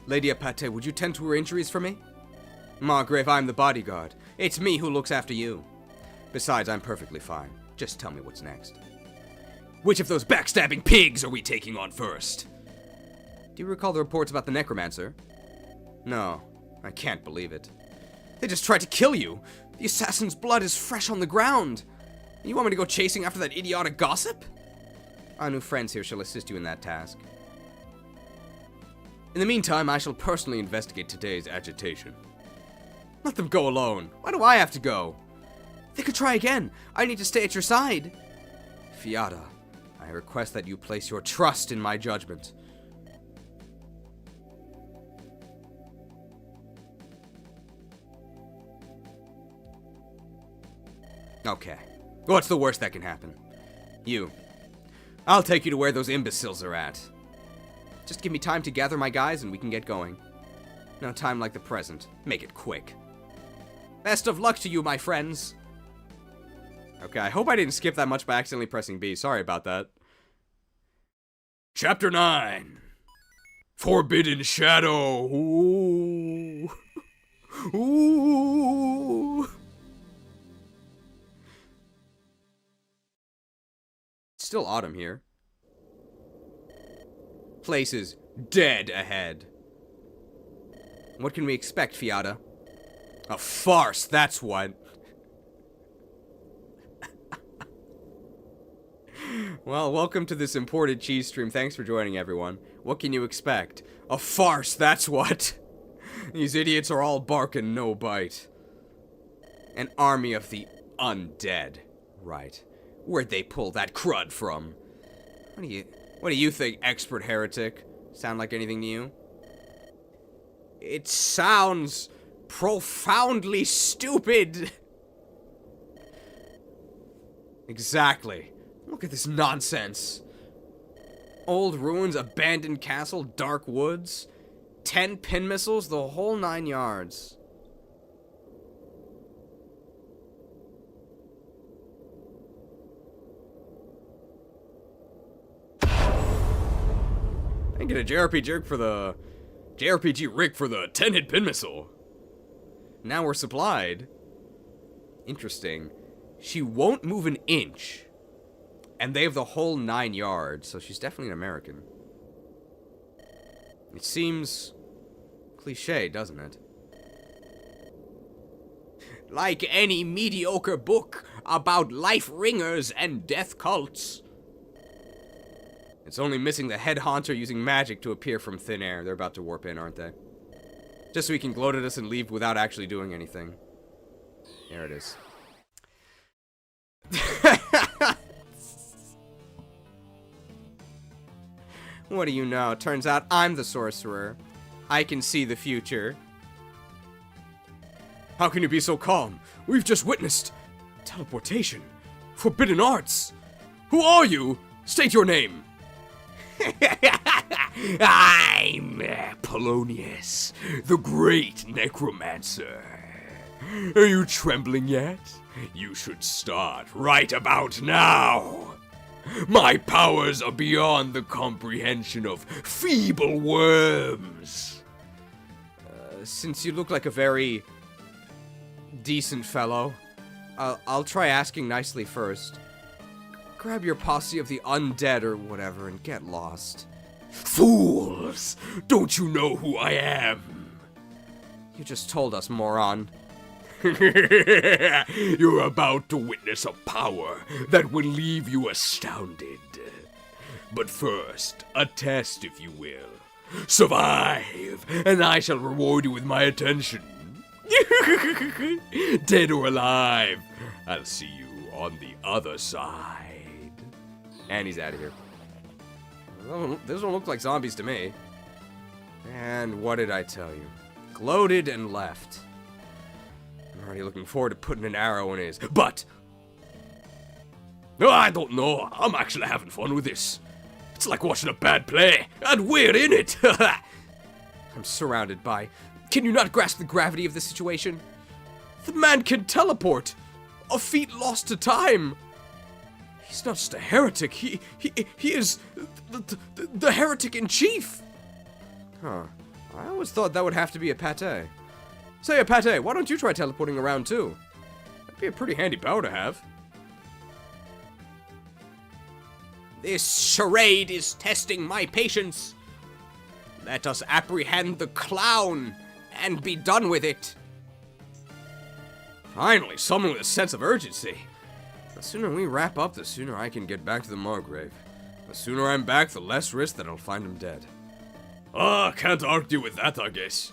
Lady Apate, would you tend to her injuries for me? Margrave, I'm the bodyguard. It's me who looks after you. Besides, I'm perfectly fine. Just tell me what's next. Which of those backstabbing pigs are we taking on first? Do you recall the reports about the necromancer? No, I can't believe it. They just tried to kill you. The assassin's blood is fresh on the ground. You want me to go chasing after that idiotic gossip? Our new friends here shall assist you in that task. In the meantime, I shall personally investigate today's agitation. Let them go alone. Why do I have to go? They could try again. I need to stay at your side. Fiata, I request that you place your trust in my judgment. Okay. What's the worst that can happen? You. I'll take you to where those imbeciles are at. Just give me time to gather my guys and we can get going. No time like the present. Make it quick. Best of luck to you, my friends. Okay, I hope I didn't skip that much by accidentally pressing B. Sorry about that. Chapter 9. Forbidden Shadow. Ooh. Ooh. It's still autumn here. Places dead ahead. What can we expect, Fiata? A farce, that's what. Well, welcome to this imported cheese stream. Thanks for joining, everyone. What can you expect? A farce, that's what. These idiots are all bark and no bite. An army of the undead. Right. Where'd they pull that crud from? What do you think, expert heretic? Sound like anything to you? It sounds profoundly stupid. Exactly. Look at this nonsense. Old ruins, abandoned castle, dark woods, 10 pin missiles, the whole 9 yards. I can get a JRPG rig for the 10-hit pin missile. Now we're supplied. Interesting. She won't move an inch. And they have the whole 9 yards, so she's definitely an American. It seems cliche, doesn't it? Like any mediocre book about life ringers and death cults. It's only missing the head haunter using magic to appear from thin air. They're about to warp in, aren't they? Just so he can gloat at us and leave without actually doing anything. There it is. What do you know? Turns out I'm the sorcerer. I can see the future. How can you be so calm? We've just witnessed teleportation. Forbidden arts. Who are you? State your name. I'm Polonius, the great necromancer. Are you trembling yet? You should start right about now. My powers are beyond the comprehension of feeble worms. Since you look like a very decent fellow, I'll try asking nicely first. Grab your posse of the undead or whatever and get lost. Fools! Don't you know who I am? You just told us, moron. You're about to witness a power that will leave you astounded. But first, a test, if you will. Survive, and I shall reward you with my attention. Dead or alive, I'll see you on the other side. And he's out of here. Those don't look like zombies to me. And what did I tell you? Gloated and left. I'm already looking forward to putting an arrow in his butt. No, I don't know. I'm actually having fun with this. It's like watching a bad play, and we're in it. I'm surrounded by... Can you not grasp the gravity of the situation? The man can teleport. A feat lost to time. He's not just a heretic. He is the heretic in chief. Huh. I always thought that would have to be a pate. Say, a pate, why don't you try teleporting around too? That'd be a pretty handy power to have. This charade is testing my patience. Let us apprehend the clown and be done with it. Finally, someone with a sense of urgency. The sooner we wrap up, the sooner I can get back to the Margrave. The sooner I'm back, the less risk that I'll find him dead. Can't argue with that, I guess.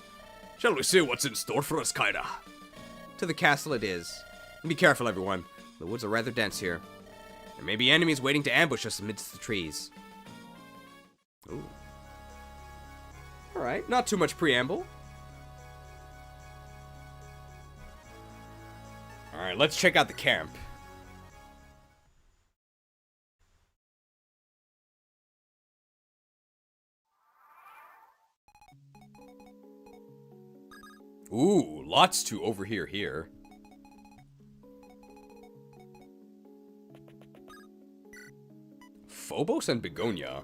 Shall we see what's in store for us, kinda? To the castle it is. And be careful, everyone. The woods are rather dense here. There may be enemies waiting to ambush us amidst the trees. Ooh. Alright, not too much preamble. Alright, let's check out the camp. Ooh, lots to overhear here. Phobos and Begonia.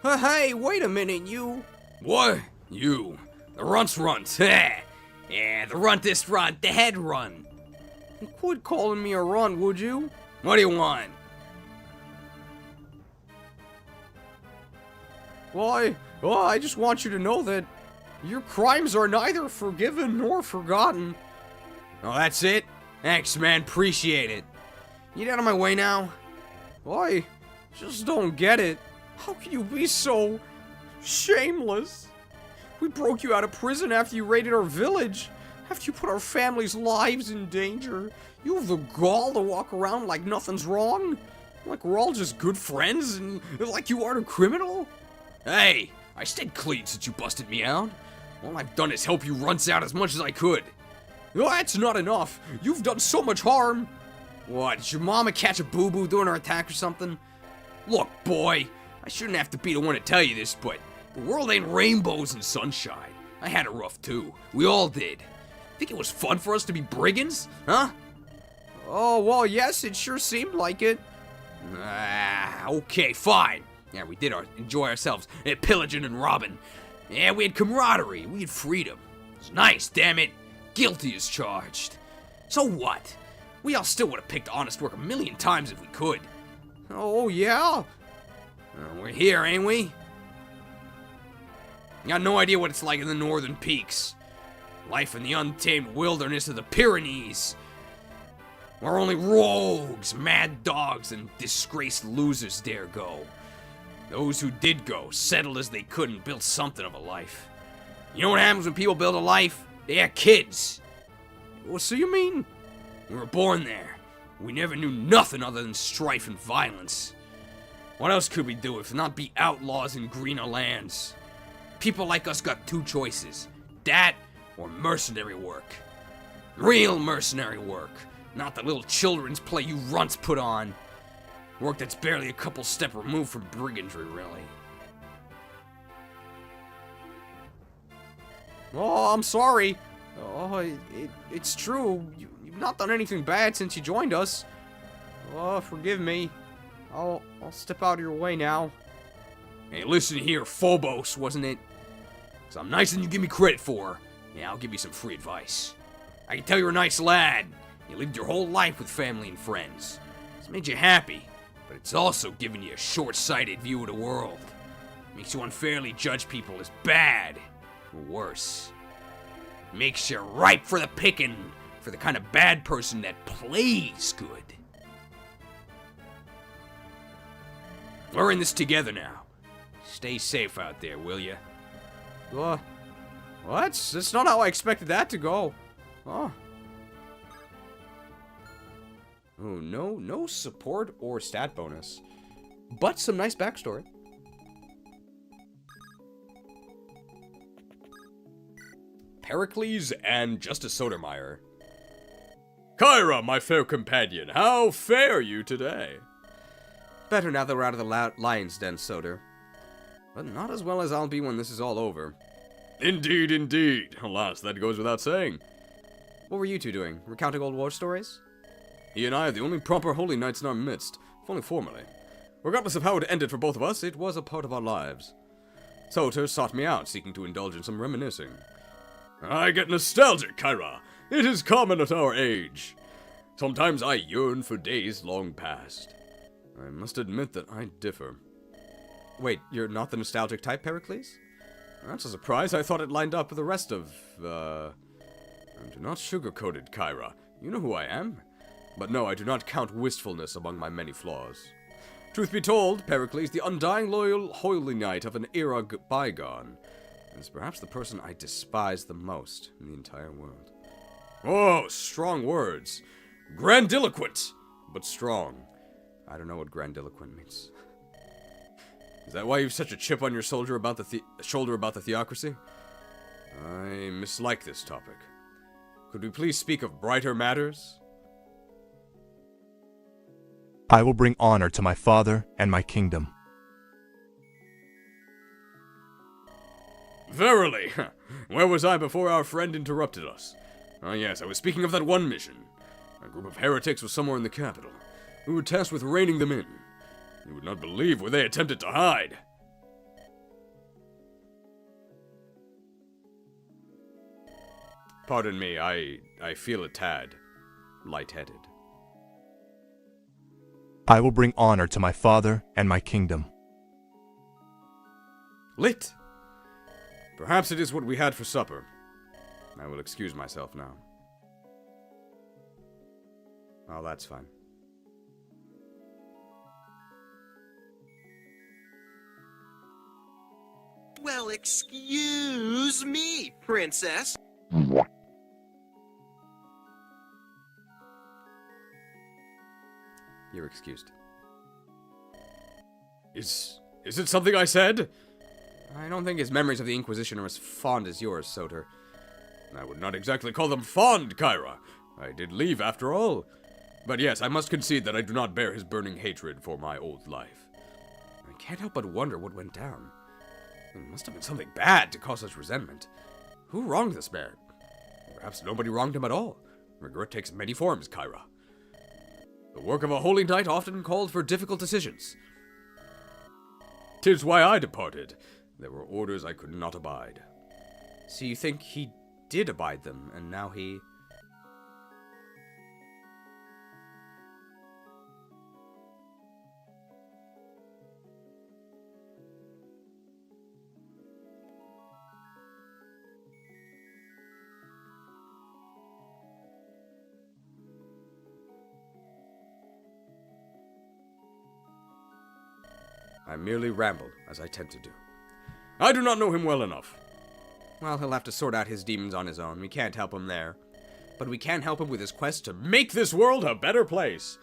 Hey, wait a minute, you. What? You. The runt's runt. Yeah, the runtest runt, the head run. Quit calling me a runt, would you? What do you want? Well, I just want you to know that your crimes are neither forgiven nor forgotten. Oh, that's it? Thanks, man. Appreciate it. Get out of my way now. I just don't get it. How can you be so shameless? We broke you out of prison after you raided our village. After you put our family's lives in danger. You have the gall to walk around like nothing's wrong. Like we're all just good friends and like you aren't a criminal. Hey, I stayed clean since you busted me out. All I've done is help you runts out as much as I could. No, that's not enough. You've done so much harm. What, did your mama catch a boo-boo during her attack or something? Look, boy, I shouldn't have to be the one to tell you this, but the world ain't rainbows and sunshine. I had it rough too. We all did. Think it was fun for us to be brigands? Huh? Oh, well, yes, it sure seemed like it. Okay, fine. Yeah, we did enjoy ourselves, pillaging and robbing. Yeah, we had camaraderie, we had freedom. It was nice, damn it. Guilty as charged. So what? We all still would have picked honest work a million times if we could. Oh, yeah? We're here, ain't we? Got no idea what it's like in the northern peaks. Life in the untamed wilderness of the Pyrenees. Where only rogues, mad dogs, and disgraced losers dare go. Those who did go settled as they could and built something of a life. You know what happens when people build a life? They have kids. Well, so you mean? We were born there. We never knew nothing other than strife and violence. What else could we do if not be outlaws in greener lands? People like us got two choices. That or mercenary work. Real mercenary work. Not the little children's play you runts put on. Work that's barely a couple step removed from brigandry, really. Oh, I'm sorry. Oh, it's true. You've not done anything bad since you joined us. Oh, forgive me. I'll step out of your way now. Hey, listen here, Phobos, wasn't it? 'Cause I'm nicer than you give me credit for. Yeah, I'll give you some free advice. I can tell you're a nice lad. You lived your whole life with family and friends. It's made you happy, but it's also given you a short-sighted view of the world. Makes you unfairly judge people as bad, or worse. Makes you ripe for the picking for the kind of bad person that plays good. We're in this together now. Stay safe out there, will ya? What? That's not how I expected that to go. Oh. Oh, no support or stat bonus. But some nice backstory. Pericles and Justice Sodermeyer. Kyra, my fair companion, how fare you today? Better now that we're out of the lion's den, Soder. But not as well as I'll be when this is all over. Indeed, indeed. Alas, that goes without saying. What were you two doing? Recounting old war stories? He and I are the only proper holy knights in our midst, if only formally. Regardless of how it ended for both of us, it was a part of our lives. Soter sought me out, seeking to indulge in some reminiscing. I get nostalgic, Kyra. It is common at our age. Sometimes I yearn for days long past. I must admit that I differ. Wait, you're not the nostalgic type, Pericles? That's a surprise. I thought it lined up with the rest of, Do not sugarcoat it, Kyra. You know who I am. But no, I do not count wistfulness among my many flaws. Truth be told, Pericles, the undying loyal holy knight of an era bygone, is perhaps the person I despise the most in the entire world. Oh, strong words. Grandiloquent, but strong. I don't know what grandiloquent means. Is that why you've such a chip on your shoulder about the theocracy? I mislike this topic. Could we please speak of brighter matters? I will bring honor to my father and my kingdom. Verily! Where was I before our friend interrupted us? Ah yes, I was speaking of that one mission. A group of heretics was somewhere in the capital. We were tasked with reining them in. You would not believe where they attempted to hide. Pardon me, I feel a tad lightheaded. I will bring honor to my father and my kingdom. Lit! Perhaps it is what we had for supper. I will excuse myself now. Oh, that's fine. Well, excuse me, princess. You're excused. Is it something I said? I don't think his memories of the Inquisition are as fond as yours, Soter. I would not exactly call them fond, Kyra. I did leave after all. But yes, I must concede that I do not bear his burning hatred for my old life. I can't help but wonder what went down. It must have been something bad to cause such resentment. Who wronged this man? Perhaps nobody wronged him at all. Regret takes many forms, Kyra. The work of a holy knight often called for difficult decisions. 'Tis why I departed. There were orders I could not abide. So you think he did abide them, and now he... I merely ramble, as I tend to do. I do not know him well enough. Well, he'll have to sort out his demons on his own. We can't help him there. But we can help him with his quest to make This world a better place.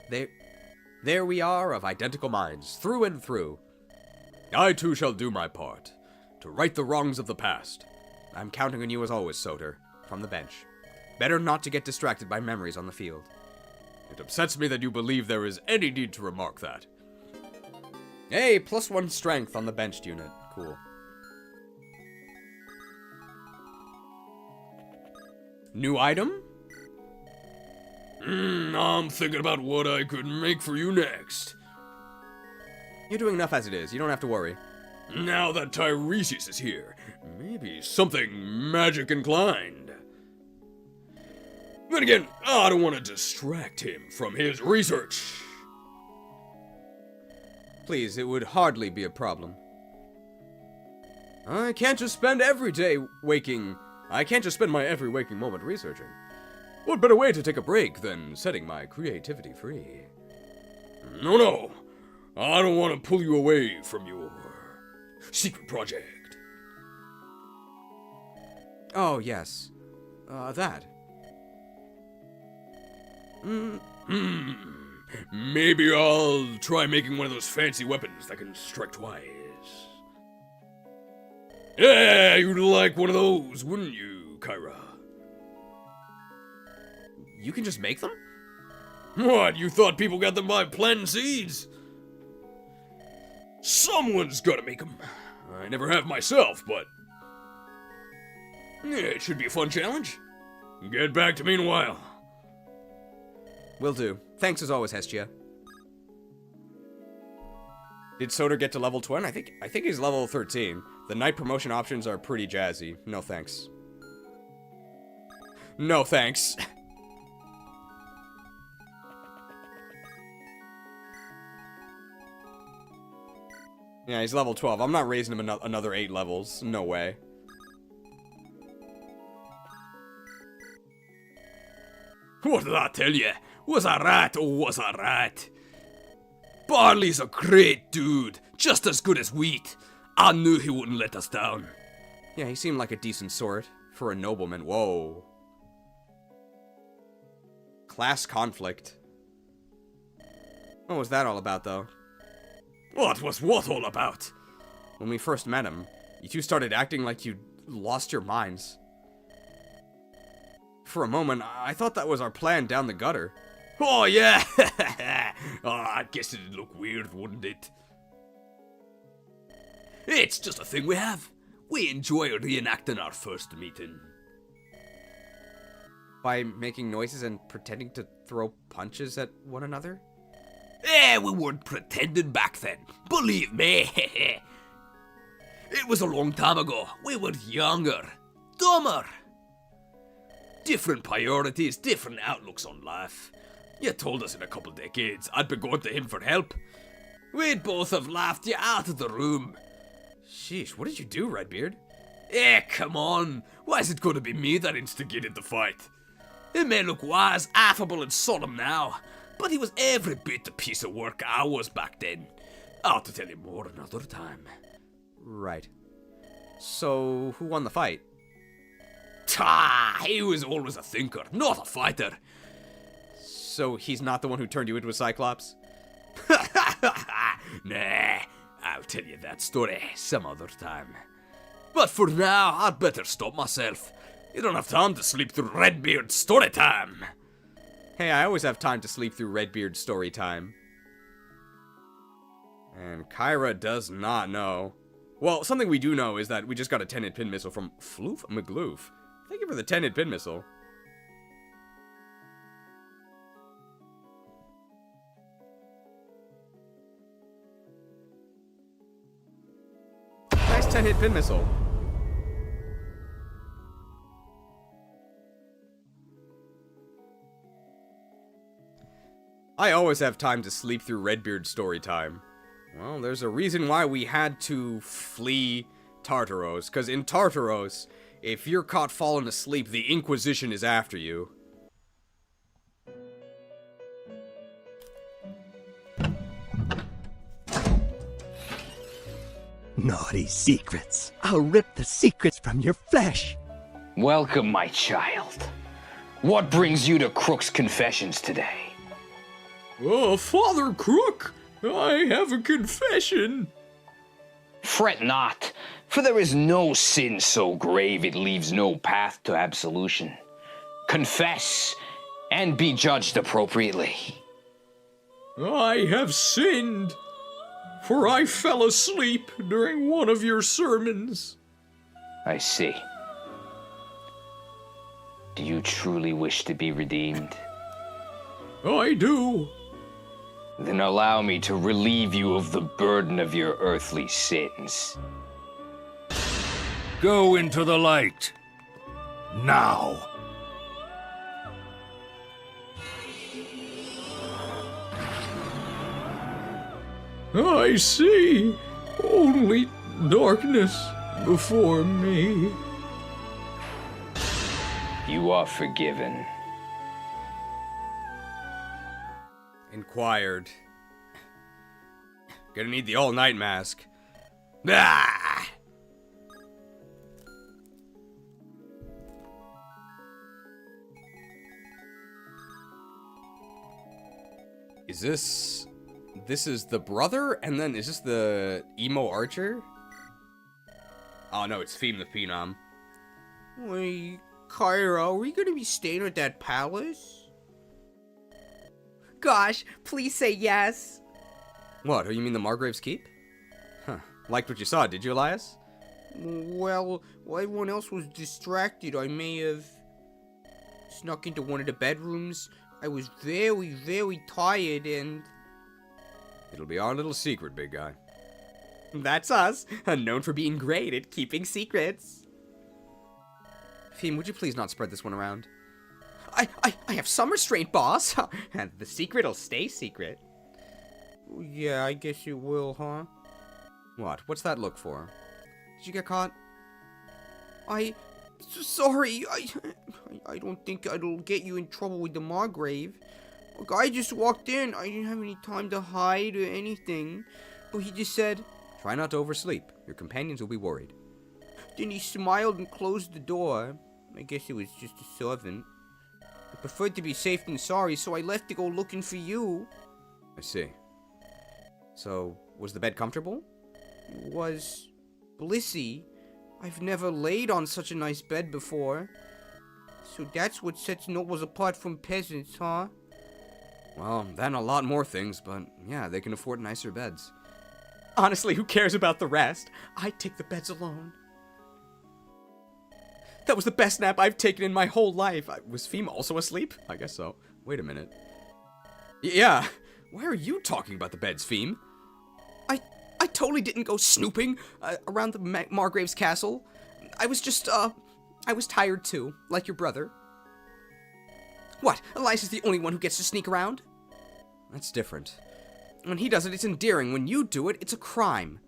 There we are, of identical minds, through and through. I too shall do my part, to right the wrongs of the past. I'm counting on you as always, Soter, from the bench. Better not to get distracted by memories on the field. It upsets me that you believe there is any need to remark that. Hey, +1 strength on the benched unit. Cool. New item? I'm thinking about what I could make for you next. You're doing enough as it is. You don't have to worry. Now that Tiresias is here, maybe something magic inclined. Then again, I don't want to distract him from his research. Please, it would hardly be a problem. I can't just spend my every waking moment researching. What better way to take a break than setting my creativity free? No. I don't want to pull you away from your secret project. Oh, yes. That. Maybe I'll try making one of those fancy weapons that can strike twice. Yeah, you'd like one of those, wouldn't you, Kyra? You can just make them? What, you thought people got them by planting seeds? Someone's gotta make them. I never have myself, but... yeah, it should be a fun challenge. Get back to me in a while. Will do. Thanks as always, Hestia. Did Soder get to level 20? I think he's level 13. The night promotion options are pretty jazzy. No thanks. No thanks. Yeah, he's level 12. I'm not raising him another 8 levels. No way. What did I tell you? Was a rat or was a rat? Barley's a great dude, just as good as wheat. I knew he wouldn't let us down. Yeah, he seemed like a decent sort for a nobleman. Whoa. Class conflict. What was that all about, though? What was what all about? When we first met him, you two started acting like you'd lost your minds. For a moment, I thought that was our plan down the gutter. Oh, yeah! Oh, I guess it'd look weird, wouldn't it? It's just a thing we have. We enjoy reenacting our first meeting. By making noises and pretending to throw punches at one another? We weren't pretending back then. Believe me. It was a long time ago. We were younger. Dumber. Different priorities, different outlooks on life. You told us in a couple decades I'd be going to him for help. We'd both have laughed you out of the room. Sheesh, what did you do, Redbeard? Come on. Why is it going to be me that instigated the fight? He may look wise, affable, and solemn now, but he was every bit the piece of work I was back then. I'll have to tell you more another time. Right. So, who won the fight? He was always a thinker, not a fighter. So he's not the one who turned you into a Cyclops? Nah, I'll tell you that story some other time. But for now, I'd better stop myself. You don't have time to sleep through Redbeard's story time. Hey, I always have time to sleep through Redbeard's story time. And Kyra does not know. Well, something we do know is that we just got a 10-hit pin missile from Floof McGloof. Thank you for the 10-hit pin missile. Nice 10-hit pin missile. I always have time to sleep through Redbeard's story time. Well, there's a reason why we had to flee Tartaros, because in Tartaros, if you're caught falling asleep, the Inquisition is after you. Naughty secrets. I'll rip the secrets from your flesh. Welcome, my child. What brings you to Crook's Confessions today? Oh, Father Crook, I have a confession. Fret not, for there is no sin so grave it leaves no path to absolution. Confess, and be judged appropriately. I have sinned, for I fell asleep during one of your sermons. I see. Do you truly wish to be redeemed? I do. Then allow me to relieve you of the burden of your earthly sins. Go into the light. Now. I see only darkness before me. You are forgiven. Inquired. Gonna need the all-night mask. Ah! This is the brother? And then is this the emo archer? Oh no, it's Theme the Phenom. Wait, Kyra, are we gonna be staying at that palace? Gosh, please say yes. What, oh, you mean the Margrave's Keep? Huh. Liked what you saw, did you, Elias? Well, while everyone else was distracted, I may have snuck into one of the bedrooms. I was very, very tired and... It'll be our little secret, big guy. That's us, known for being great at keeping secrets. Theme, would you please not spread this one around? I have some restraint, boss. And the secret'll stay secret. Yeah, I guess you will, huh? What? What's that look for? Did you get caught? Sorry, I don't think it'll get you in trouble with the Margrave. A guy just walked in. I didn't have any time to hide or anything. But he just said, try not to oversleep. Your companions will be worried. Then he smiled and closed the door. I guess it was just a servant. I preferred to be safe than sorry, so I left to go looking for you. I see. So, was the bed comfortable? It was blissy. I've never laid on such a nice bed before. So that's what sets nobles apart from peasants, huh? Well, that and a lot more things, but yeah, they can afford nicer beds. Honestly, who cares about the rest? I take the beds alone. That was the best nap I've taken in my whole life. Was Theme also asleep? I guess so. Wait a minute. Yeah, why are you talking about the beds, Theme? I totally didn't go snooping around the Margrave's castle. I was just, I was tired too, like your brother. What, Elias is the only one who gets to sneak around? That's different. When he does it, it's endearing. When you do it, it's a crime.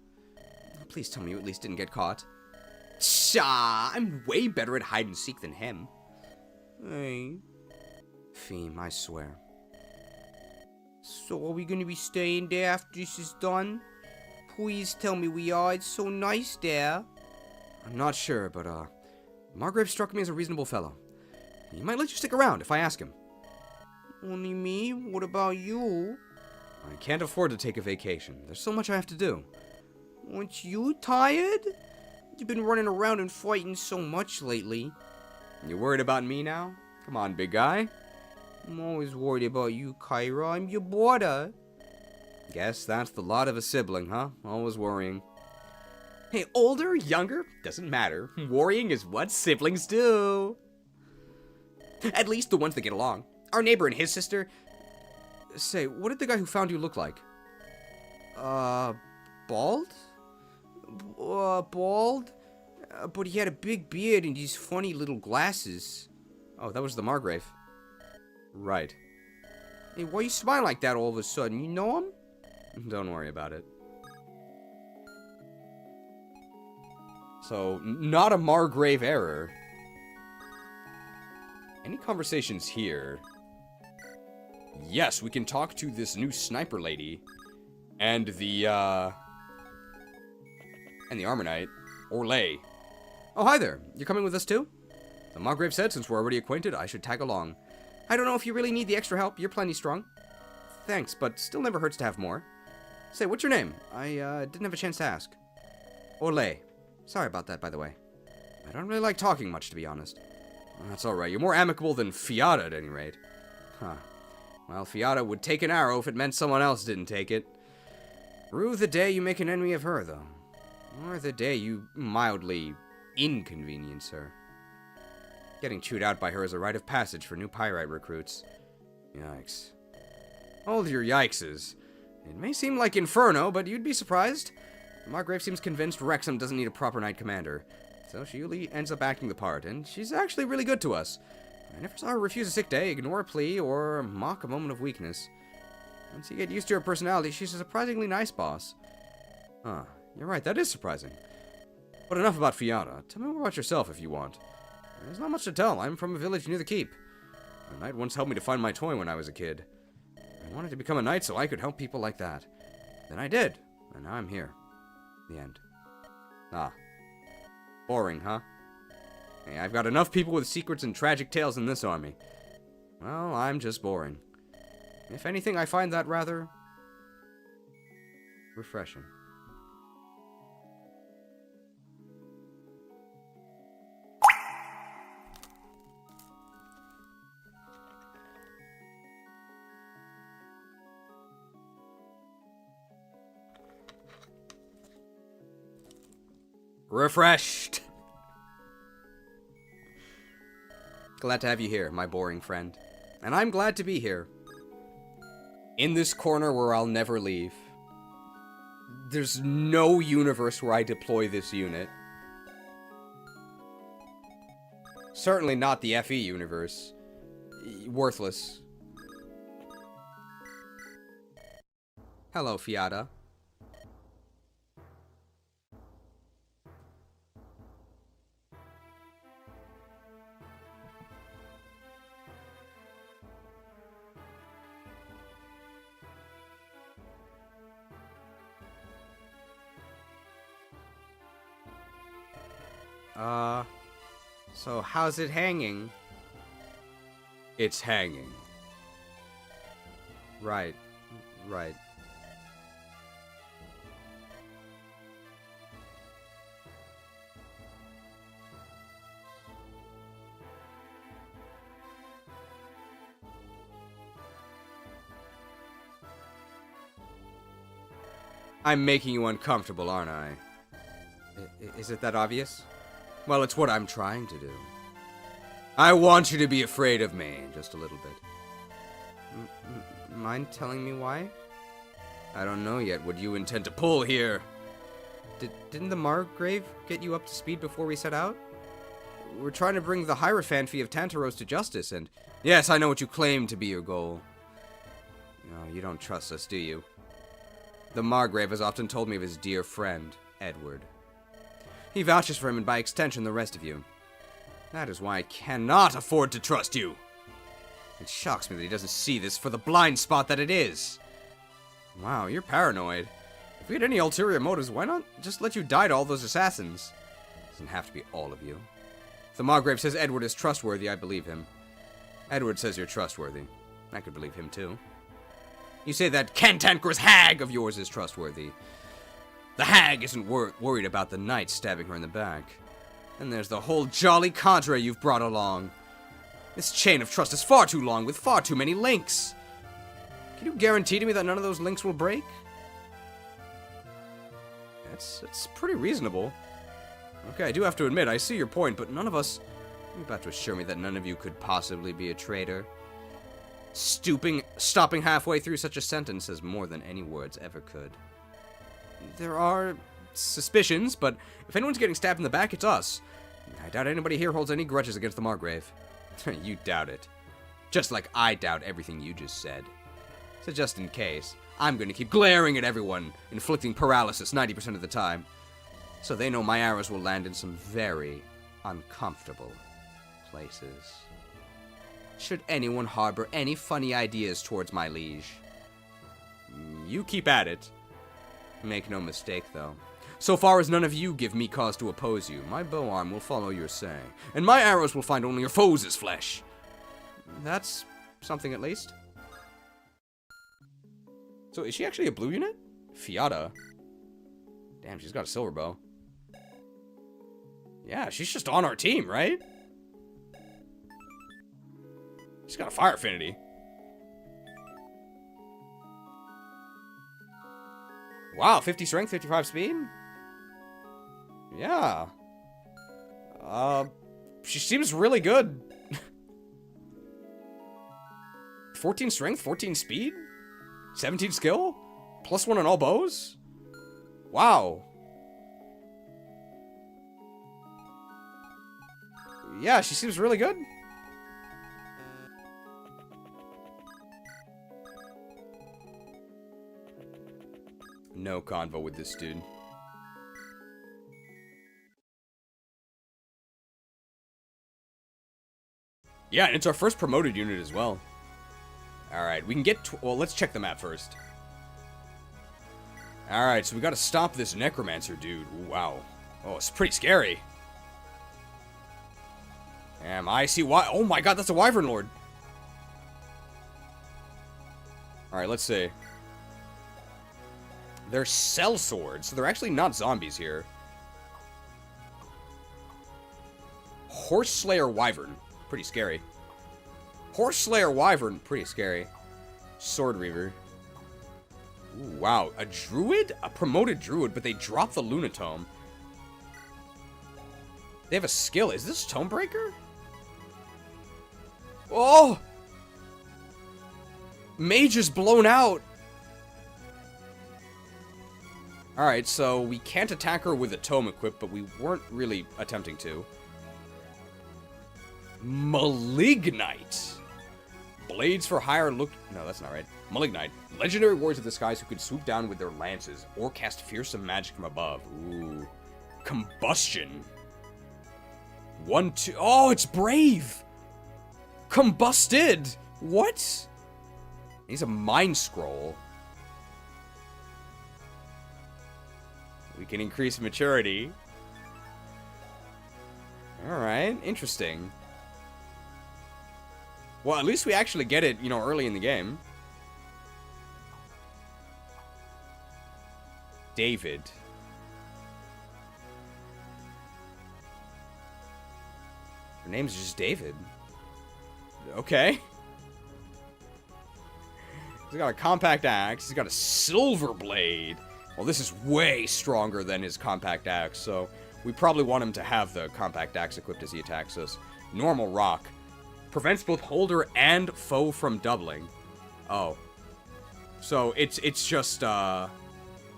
Please tell me you at least didn't get caught. Pshaw, I'm way better at hide and seek than him. Hey. Theme, I swear. So are we gonna be staying there after this is done? Please tell me we are. It's so nice there. I'm not sure, but, Margrave struck me as a reasonable fellow. He might let you stick around if I ask him. Only me? What about you? I can't afford to take a vacation. There's so much I have to do. Aren't you tired? You've been running around and fighting so much lately. You worried about me now? Come on, big guy. I'm always worried about you, Kyra. I'm your brother. Guess that's the lot of a sibling, huh? Always worrying. Hey, older, younger, doesn't matter. Worrying is what siblings do. At least the ones that get along. Our neighbor and his sister. Say, what did the guy who found you look like? Bald? Bald? But he had a big beard and these funny little glasses. Oh, that was the Margrave. Right. Hey, why you smile like that all of a sudden? You know him? Don't worry about it. So, not a Margrave error. Any conversations here? Yes, we can talk to this new sniper lady. And the armor knight. Orlais. Oh, hi there. You're coming with us too? The Margrave said since we're already acquainted, I should tag along. I don't know if you really need the extra help. You're plenty strong. Thanks, but still never hurts to have more. Say, what's your name? I didn't have a chance to ask. Orlais. Sorry about that, by the way. I don't really like talking much, to be honest. That's alright. You're more amicable than Fiata, at any rate. Huh. Well, Fiata would take an arrow if it meant someone else didn't take it. Rue the day you make an enemy of her, though. Or the day you mildly inconvenience her. Getting chewed out by her is a rite of passage for new pyrite recruits. Yikes. Hold your yikeses. It may seem like Inferno, but you'd be surprised. Margrave seems convinced Wrexham doesn't need a proper knight commander. So she usually ends up acting the part, and she's actually really good to us. I never saw her refuse a sick day, ignore a plea, or mock a moment of weakness. Once you get used to her personality, she's a surprisingly nice boss. Huh, you're right, that is surprising. But enough about Fiata. Tell me more about yourself if you want. There's not much to tell. I'm from a village near the keep. A knight once helped me to find my toy when I was a kid. I wanted to become a knight so I could help people like that. Then I did, and now I'm here. The end. Ah. Boring, huh? Hey, I've got enough people with secrets and tragic tales in this army. Well, I'm just boring. If anything, I find that rather refreshing. Refreshed. Glad to have you here, my boring friend. And I'm glad to be here. In this corner where I'll never leave. There's no universe where I deploy this unit. Certainly not the FE universe. Worthless. Hello, Fiata. So how's it hanging? It's hanging. Right. Right. I'm making you uncomfortable, aren't I? Is it that obvious? Well, it's what I'm trying to do. I want you to be afraid of me, just a little bit. Mind telling me why? I don't know yet what you intend to pull here. Didn't the Margrave get you up to speed before we set out? We're trying to bring the Hierophant of Tantaros to justice, and... Yes, I know what you claim to be your goal. No, you don't trust us, do you? The Margrave has often told me of his dear friend, Edward. He vouches for him, and by extension, the rest of you. That is why I cannot afford to trust you. It shocks me that he doesn't see this for the blind spot that it is. Wow, you're paranoid. If we had any ulterior motives, why not just let you die to all those assassins? It doesn't have to be all of you. If the Margrave says Edward is trustworthy, I believe him. Edward says you're trustworthy. I could believe him, too. You say that cantankerous hag of yours is trustworthy. The hag isn't worried about the knight stabbing her in the back. And there's the whole jolly cadre you've brought along. This chain of trust is far too long with far too many links. Can you guarantee to me that none of those links will break? It's pretty reasonable. Okay, I do have to admit, I see your point, but none of us... You're about to assure me that none of you could possibly be a traitor. Stopping halfway through such a sentence says more than any words ever could. There are suspicions, but if anyone's getting stabbed in the back, it's us. I doubt anybody here holds any grudges against the Margrave. You doubt it. Just like I doubt everything you just said. So just in case, I'm going to keep glaring at everyone, inflicting paralysis 90% of the time. So they know my arrows will land in some very uncomfortable places. Should anyone harbor any funny ideas towards my liege, you keep at it. Make no mistake, though. So far as none of you give me cause to oppose you, my bow arm will follow your saying, and my arrows will find only your foes' flesh. That's something at least. So is she actually a blue unit? Fiata. Damn, she's got a silver bow. Yeah, she's just on our team, right? She's got a fire affinity. Wow, 50 strength, 55 speed? Yeah. She seems really good. 14 strength, 14 speed? 17 skill? +1 on all bows? Wow. Yeah, she seems really good. No convo with this dude. Yeah, and it's our first promoted unit as well. Alright, we can get... well, let's check the map first. Alright, so we gotta stop this necromancer dude. Ooh, wow. Oh, it's pretty scary. I see why... oh my god, that's a wyvern lord. Alright, let's see. They're cell swords, so they're actually not zombies here. Horse Slayer Wyvern. Pretty scary. Horse Slayer Wyvern. Pretty scary. Sword Reaver. Ooh, wow. A druid? A promoted druid, but they drop the Lunatome. They have a skill. Is this Tomebreaker? Oh! Mage is blown out. Alright, so we can't attack her with a tome equipped, but we weren't really attempting to. Malignite. Blades for hire look... no, that's not right. Malignite. Legendary warriors of the skies who could swoop down with their lances or cast fearsome magic from above. Ooh. Combustion. 1, 2... oh, it's brave! Combusted! What? He's a mind scroll. We can increase maturity. Alright, interesting. Well, at least we actually get it, you know, early in the game. David. Her name's just David. Okay. He's got a compact axe. He's got a silver blade. Well, this is way stronger than his compact axe, so we probably want him to have the compact axe equipped as he attacks us. Normal rock. Prevents both holder and foe from doubling. Oh. So it's just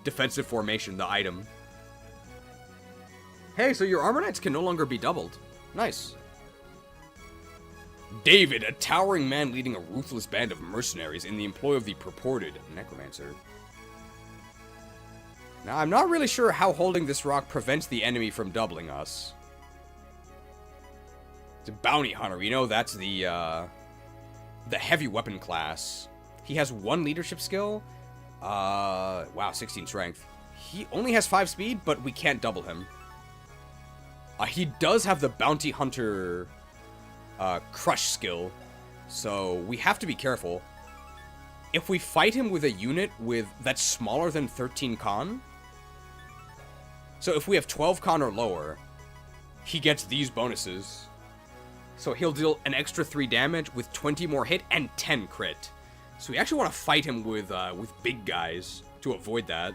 defensive formation, the item. Hey, so your armor knights can no longer be doubled. Nice. David, a towering man leading a ruthless band of mercenaries in the employ of the purported necromancer. Now, I'm not really sure how holding this rock prevents the enemy from doubling us. It's a bounty hunter. You know, that's the heavy weapon class. He has 1 leadership skill. Wow, 16 strength. He only has 5 speed, but we can't double him. He does have the bounty hunter crush skill, so we have to be careful. If we fight him with a unit that's smaller than 13 con, so if we have 12 con or lower, he gets these bonuses. So he'll deal an extra 3 damage with 20 more hit and 10 crit. So we actually want to fight him with big guys to avoid that.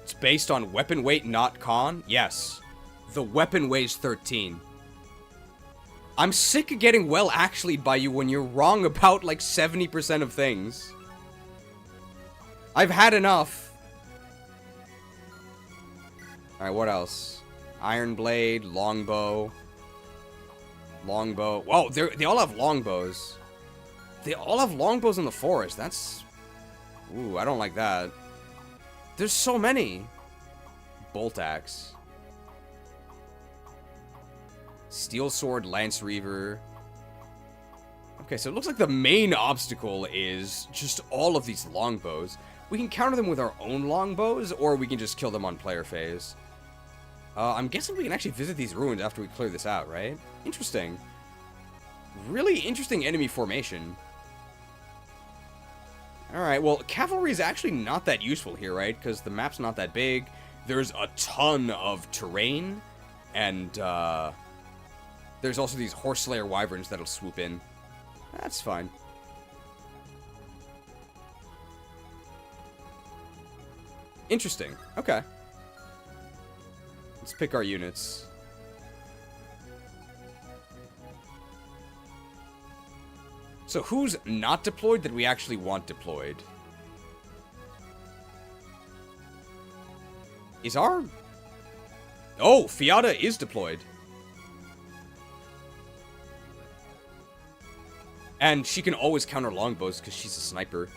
It's based on weapon weight, not con? Yes. The weapon weighs 13. I'm sick of getting well actually'd by you when you're wrong about like 70% of things. I've had enough. Alright, what else? Iron blade, longbow. Longbow. Whoa, they all have longbows. They all have longbows in the forest. That's... ooh, I don't like that. There's so many. Bolt axe. Steel sword, lance reaver. Okay, so it looks like the main obstacle is just all of these longbows. We can counter them with our own longbows, or we can just kill them on player phase. I'm guessing we can actually visit these ruins after we clear this out, right? Interesting. Really interesting enemy formation. Alright, well, cavalry is actually not that useful here, right? Because the map's not that big. There's a ton of terrain, and, there's also these Horse Slayer Wyverns that'll swoop in. That's fine. Interesting. Okay. Let's pick our units. So who's not deployed that we actually want deployed? Is our... Oh, Fiata is deployed. And she can always counter longbows because she's a sniper.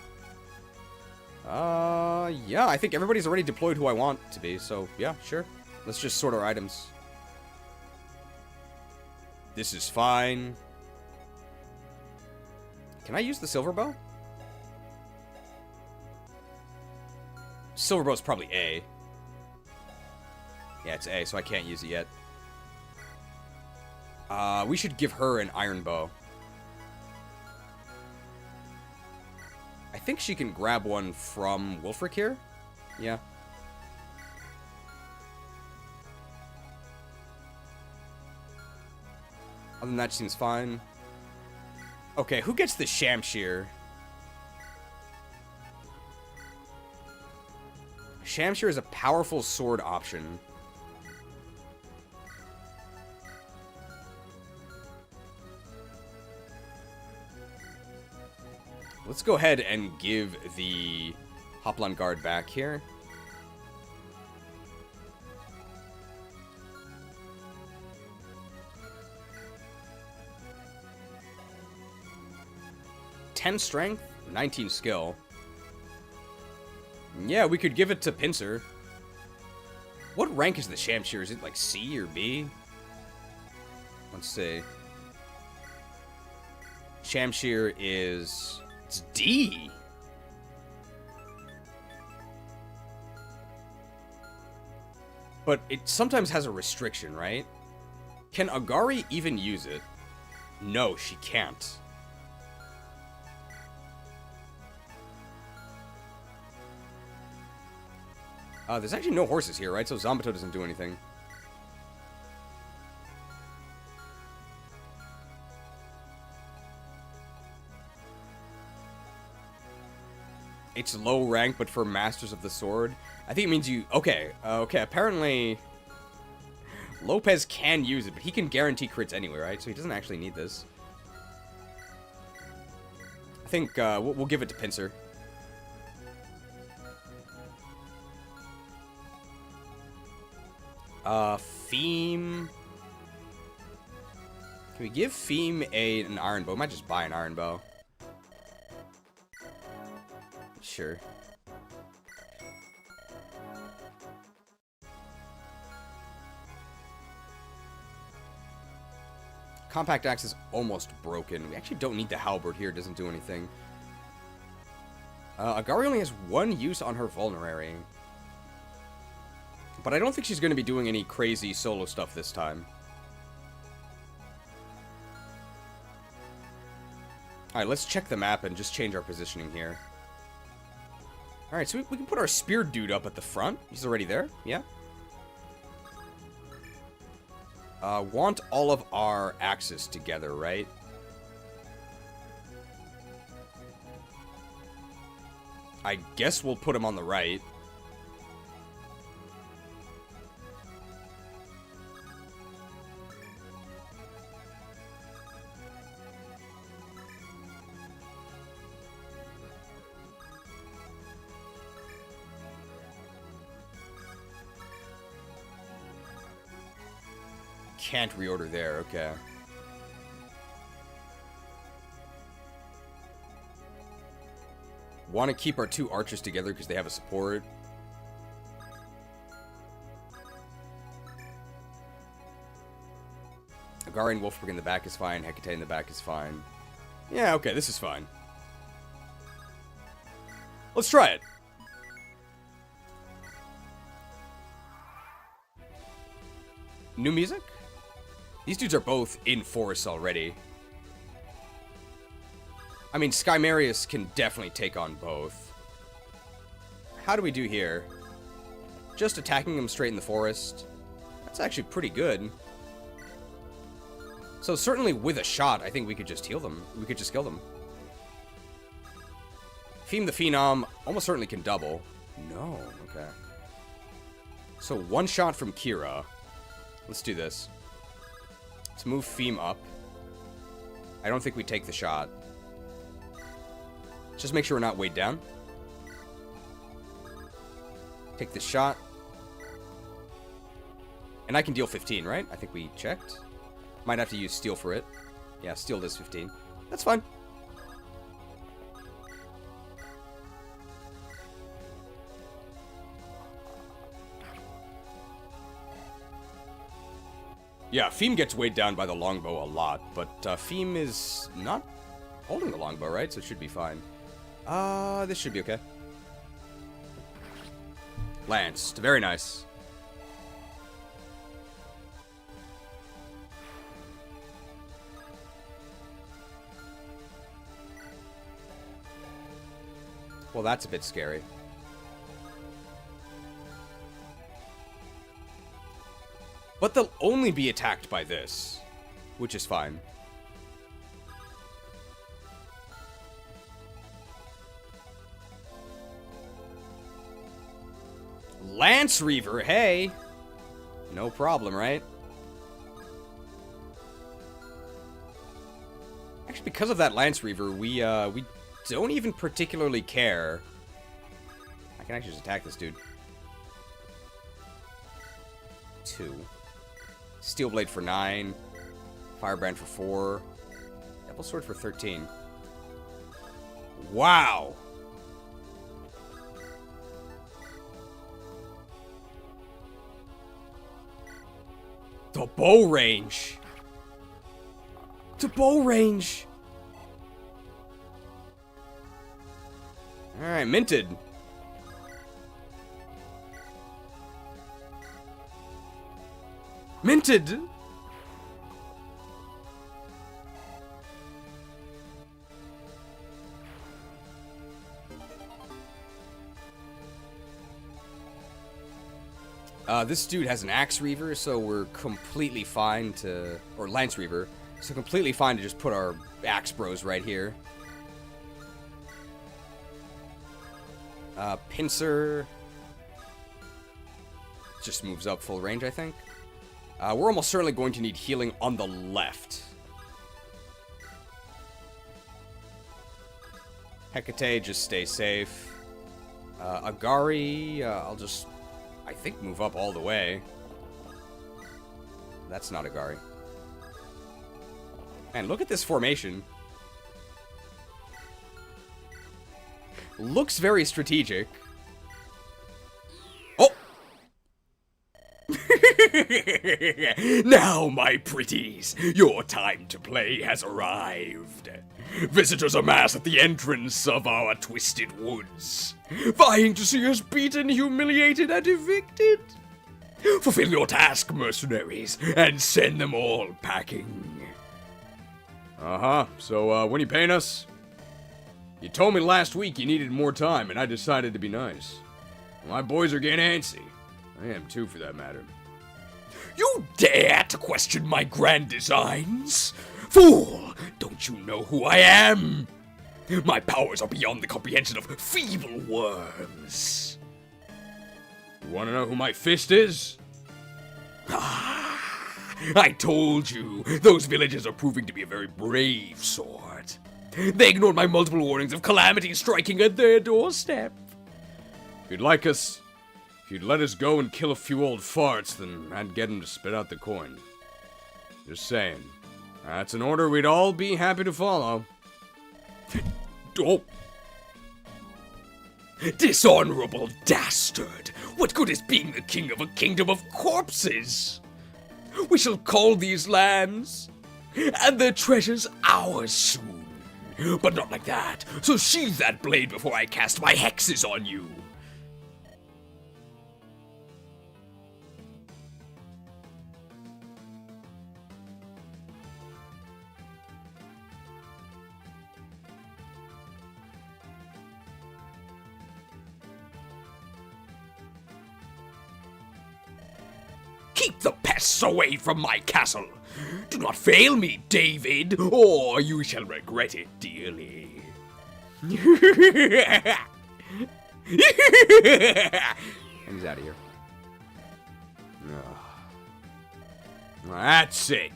Yeah, I think everybody's already deployed who I want to be, so yeah, sure. Let's just sort our items. This is fine. Can I use the silver bow? Silver bow's probably A. Yeah, it's A, so I can't use it yet. We should give her an iron bow. I think she can grab one from Wulfric here. Yeah. Other than that, seems fine. Okay, who gets the Shamshir? Shamshir is a powerful sword option. Let's go ahead and give the Hoplon Guard back here. (10 strength, 19 skill). Yeah, we could give it to Pincer. What rank is the Shamshir? Is it like C or B? Let's see. Shamshir is... It's D. But it sometimes has a restriction, right? Can Agari even use it? No, she can't. There's actually no horses here, right? So Zambato doesn't do anything. It's low rank, but for Masters of the Sword. I think it means you... Okay, okay, apparently... Lopez can use it, but he can guarantee crits anyway, right? So he doesn't actually need this. I think we'll give it to Pincer. Theme... Can we give Theme an iron bow? I might just buy an iron bow. Sure. Compact axe is almost broken. We actually don't need the halberd here. It doesn't do anything. Agari only has one use on her vulnerary. But I don't think she's going to be doing any crazy solo stuff this time. Alright, let's check the map and just change our positioning here. Alright, so we can put our spear dude up at the front. He's already there. Yeah. Want all of our axes together, right? I guess we'll put him on the right. Can't reorder there, okay. Want to keep our two archers together because they have a support. Agari and Wulfric in the back is fine. Hecate in the back is fine. Yeah, okay, this is fine. Let's try it. New music? These dudes are both in forests already. I mean, Skymarius can definitely take on both. How do we do here? Just attacking them straight in the forest. That's actually pretty good. So certainly with a shot, I think we could just heal them. We could just kill them. Fiend the Phenom almost certainly can double. No, okay. So one shot from Kira. Let's do this. Let's move Fiend up. I don't think we take the shot. Just make sure we're not weighed down. Take the shot. And I can deal 15, right? I think we checked. Might have to use steel for it. Yeah, steel does 15. That's fine. Yeah, Feem gets weighed down by the longbow a lot, but Feem is not holding the longbow, right? So it should be fine. This should be okay. Lanced. Very nice. Well, that's a bit scary. But they'll only be attacked by this, which is fine. Lance Reaver, hey! No problem, right? Actually, because of that Lance Reaver, we don't even particularly care. I can actually just attack this dude. 2. Steel Blade for 9. Firebrand for 4. Double Sword for 13. Wow! The bow range! The bow range! Alright, minted. Minted! This dude has an Axe Reaver, so we're completely fine to... Or Lance Reaver. So completely fine to just put our Axe Bros right here. Pincer... just moves up full range, I think. We're almost certainly going to need healing on the left. Hecate, just stay safe. Agari, I'll just... I think move up all the way. That's not Agari. Man, look at this formation. Looks very strategic. Oh! Now, my pretties, your time to play has arrived. Visitors amass at the entrance of our twisted woods, vying to see us beaten, humiliated, and evicted. Fulfill your task, mercenaries, and send them all packing. Uh-huh. So, when you paying us? You told me last week you needed more time, and I decided to be nice. My boys are getting antsy. I am too, for that matter. You dare to question my grand designs? Fool! Don't you know who I am? My powers are beyond the comprehension of feeble worms. You want to know who my fist is? I told you, those villagers are proving to be a very brave sort. They ignored my multiple warnings of calamity striking at their doorstep. If you'd like us, if you'd let us go and kill a few old farts, then I'd get them to spit out the coin. Just saying. That's an order we'd all be happy to follow. Oh. Dishonorable dastard! What good is being the king of a kingdom of corpses? We shall call these lands, and their treasures ours soon. But not like that, so sheathe that blade before I cast my hexes on you. Keep the pests away from my castle. Do Do not fail me, David, or you shall regret it dearly. And he's out of here. That's it.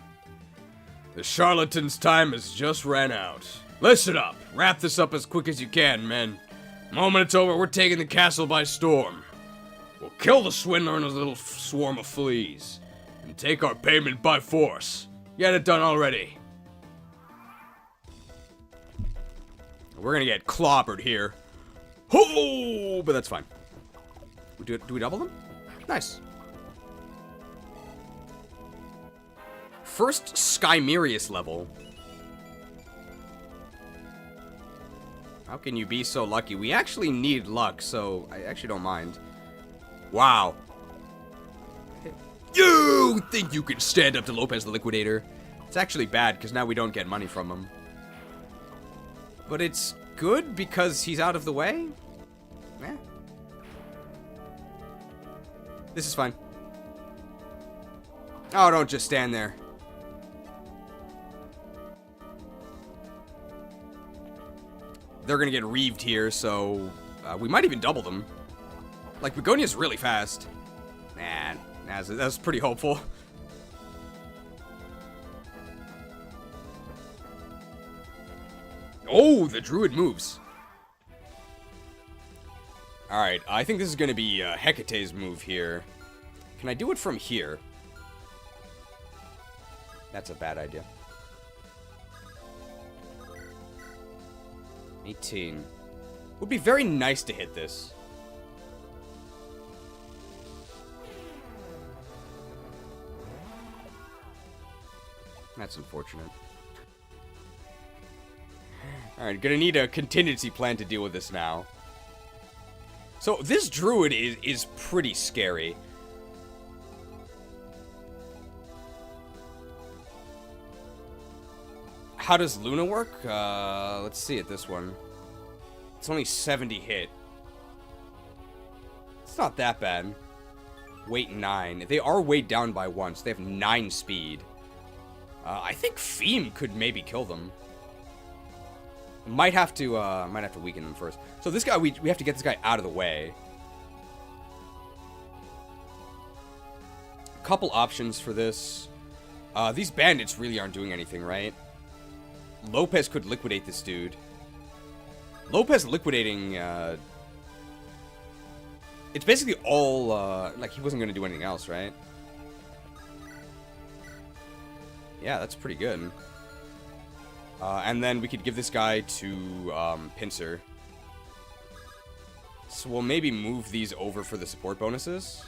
The charlatan's time has just ran out. Listen up. Wrap this up as quick as you can, men. The moment it's over, we're taking the castle by storm. We'll kill the swindler and his little swarm of fleas, and take our payment by force. Get it done already. We're gonna get clobbered here. Oh, but that's fine. Do we double them? Nice. First Skymerius level. How can you be so lucky? We actually need luck, so I actually don't mind. Wow. You think you can stand up to Lopez the Liquidator? It's actually bad, because now we don't get money from him. But it's good because he's out of the way? Eh. This is fine. Oh, don't just stand there. They're gonna get reeved here, so we might even double them. Like, Begonia's really fast. Nah, that's pretty hopeful. Oh, the druid moves. Alright, I think this is gonna be Hecate's move here. Can I do it from here? That's a bad idea. 18. Would be very nice to hit this. That's unfortunate. Alright, gonna need a contingency plan to deal with this now. So, this druid is pretty scary. How does Luna work? Let's see at this one. It's only 70 hit. It's not that bad. Weight 9. They are weighed down by 1, so they have 9 speed. I think Theme could maybe kill them. Might have to weaken them first. So this guy, we have to get this guy out of the way. Couple options for this. These bandits really aren't doing anything, right? Lopez could liquidate this dude. Lopez liquidating, it's basically all, like, he wasn't going to do anything else, right? Yeah, that's pretty good. And then we could give this guy to, Pincer. So we'll maybe move these over for the support bonuses.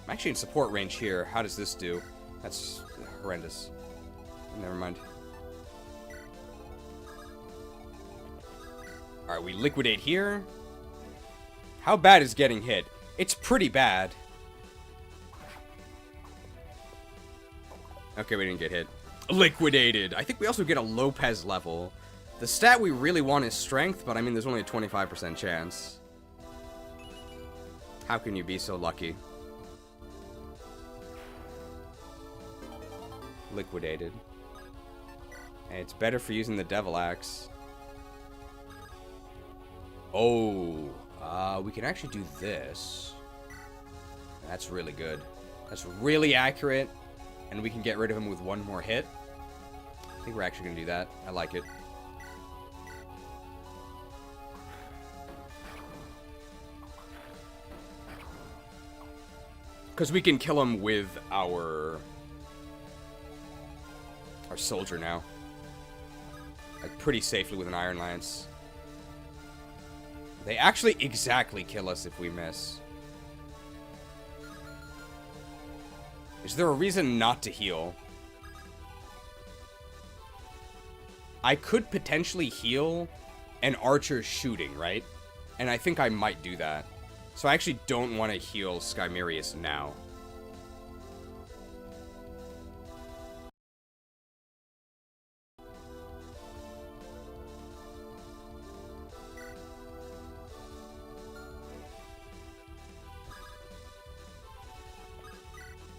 I'm actually in support range here. How does this do? That's horrendous. Never mind. Alright, we liquidate here. How bad is getting hit? It's pretty bad. Okay, we didn't get hit. Liquidated. I think we also get a Lopez level. The stat we really want is strength, but I mean, there's only a 25% chance. How can you be so lucky? Liquidated. Hey, it's better for using the Devil Axe. Oh, we can actually do this. That's really good. That's really accurate. And we can get rid of him with one more hit. I think we're actually going to do that. I like it. Because we can kill him with our soldier now. Like, pretty safely with an Iron Lance. They actually exactly kill us if we miss. Is there a reason not to heal? I could potentially heal an archer shooting, right? And I think I might do that. So I actually don't want to heal Skymerius now.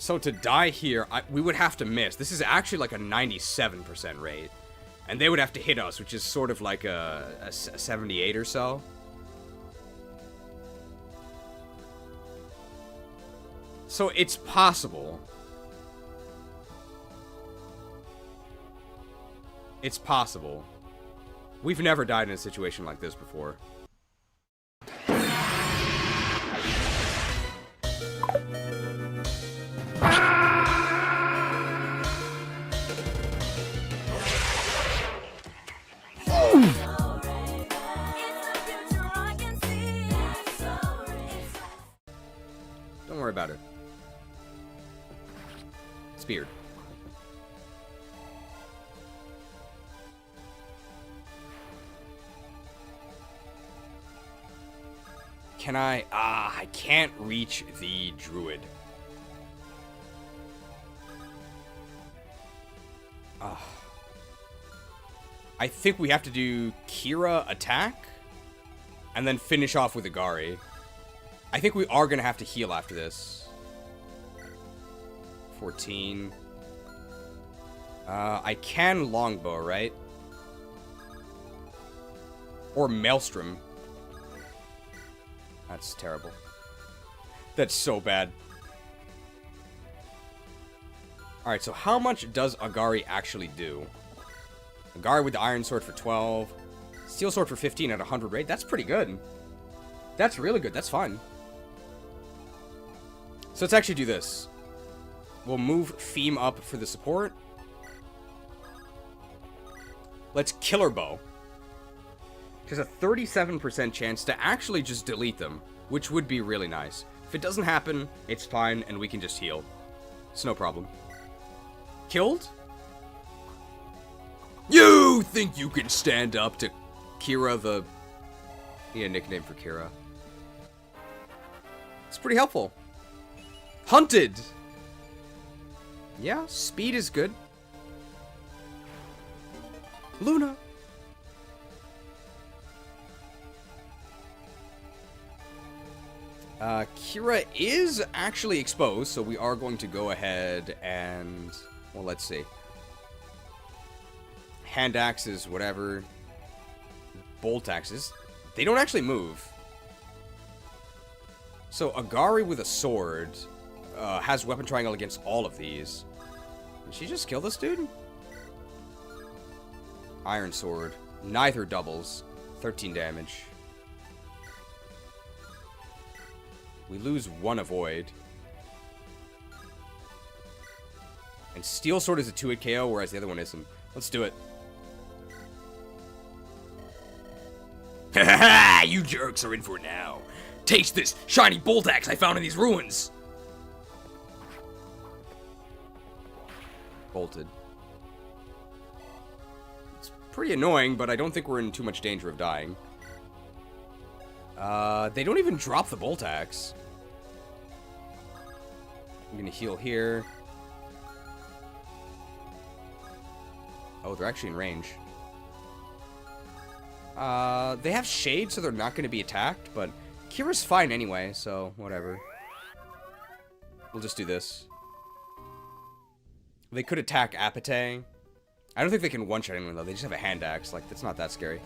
So to die here, we would have to miss. This is actually like a 97% rate. And they would have to hit us, which is sort of like a 78 or so. So it's possible. It's possible. We've never died in a situation like this before. Don't worry about it. Speared. Can I? I can't reach the druid. I think we have to do Kira attack and then finish off with Agari. I think we are going to have to heal after this. 14. I can longbow, right? Or Maelstrom. That's terrible. That's so bad. Alright, so how much does Agari actually do? Agari with the Iron Sword for 12. Steel Sword for 15 at 100 rate. That's pretty good. That's really good. That's fun. So let's actually do this. We'll move Theme up for the support. Let's Killer Bow. There's a 37% chance to actually just delete them, which would be really nice. If it doesn't happen, it's fine, and we can just heal. It's no problem. Killed? You think you can stand up to Kira the... Need a nickname for Kira. It's pretty helpful. Hunted! Yeah, speed is good. Luna! Kira is actually exposed, so we are going to go ahead and... Well, let's see. Hand axes, whatever. Bolt axes. They don't actually move. So, Agari with a sword has weapon triangle against all of these. Did she just kill this dude? Iron sword. Neither doubles. 13 damage. We lose one avoid. And Steel Sword is a 2-hit KO, whereas the other one isn't. Let's do it. Ha ha ha! You jerks are in for it now. Taste this shiny bolt axe I found in these ruins. Bolted. It's pretty annoying, but I don't think we're in too much danger of dying. They don't even drop the bolt axe. I'm gonna heal here. Oh, they're actually in range. They have shade, so they're not gonna be attacked, but Kira's fine anyway, so whatever. We'll just do this. They could attack Apate. I don't think they can one-shot anyone, though. They just have a hand axe. Like, that's not that scary.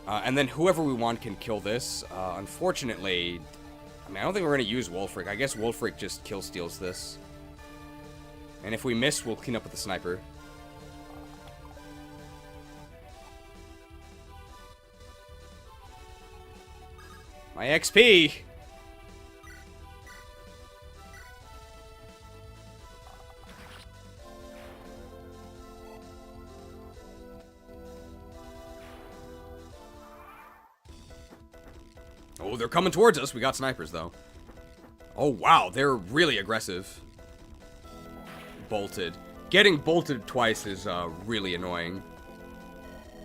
And then whoever we want can kill this. Unfortunately, I mean, I don't think we're going to use Wolfric. I guess Wolfric just kill-steals this. And if we miss, we'll clean up with the sniper. My XP! Oh, they're coming towards us. We got snipers, though. Oh, wow. They're really aggressive. Bolted. Getting bolted twice is really annoying.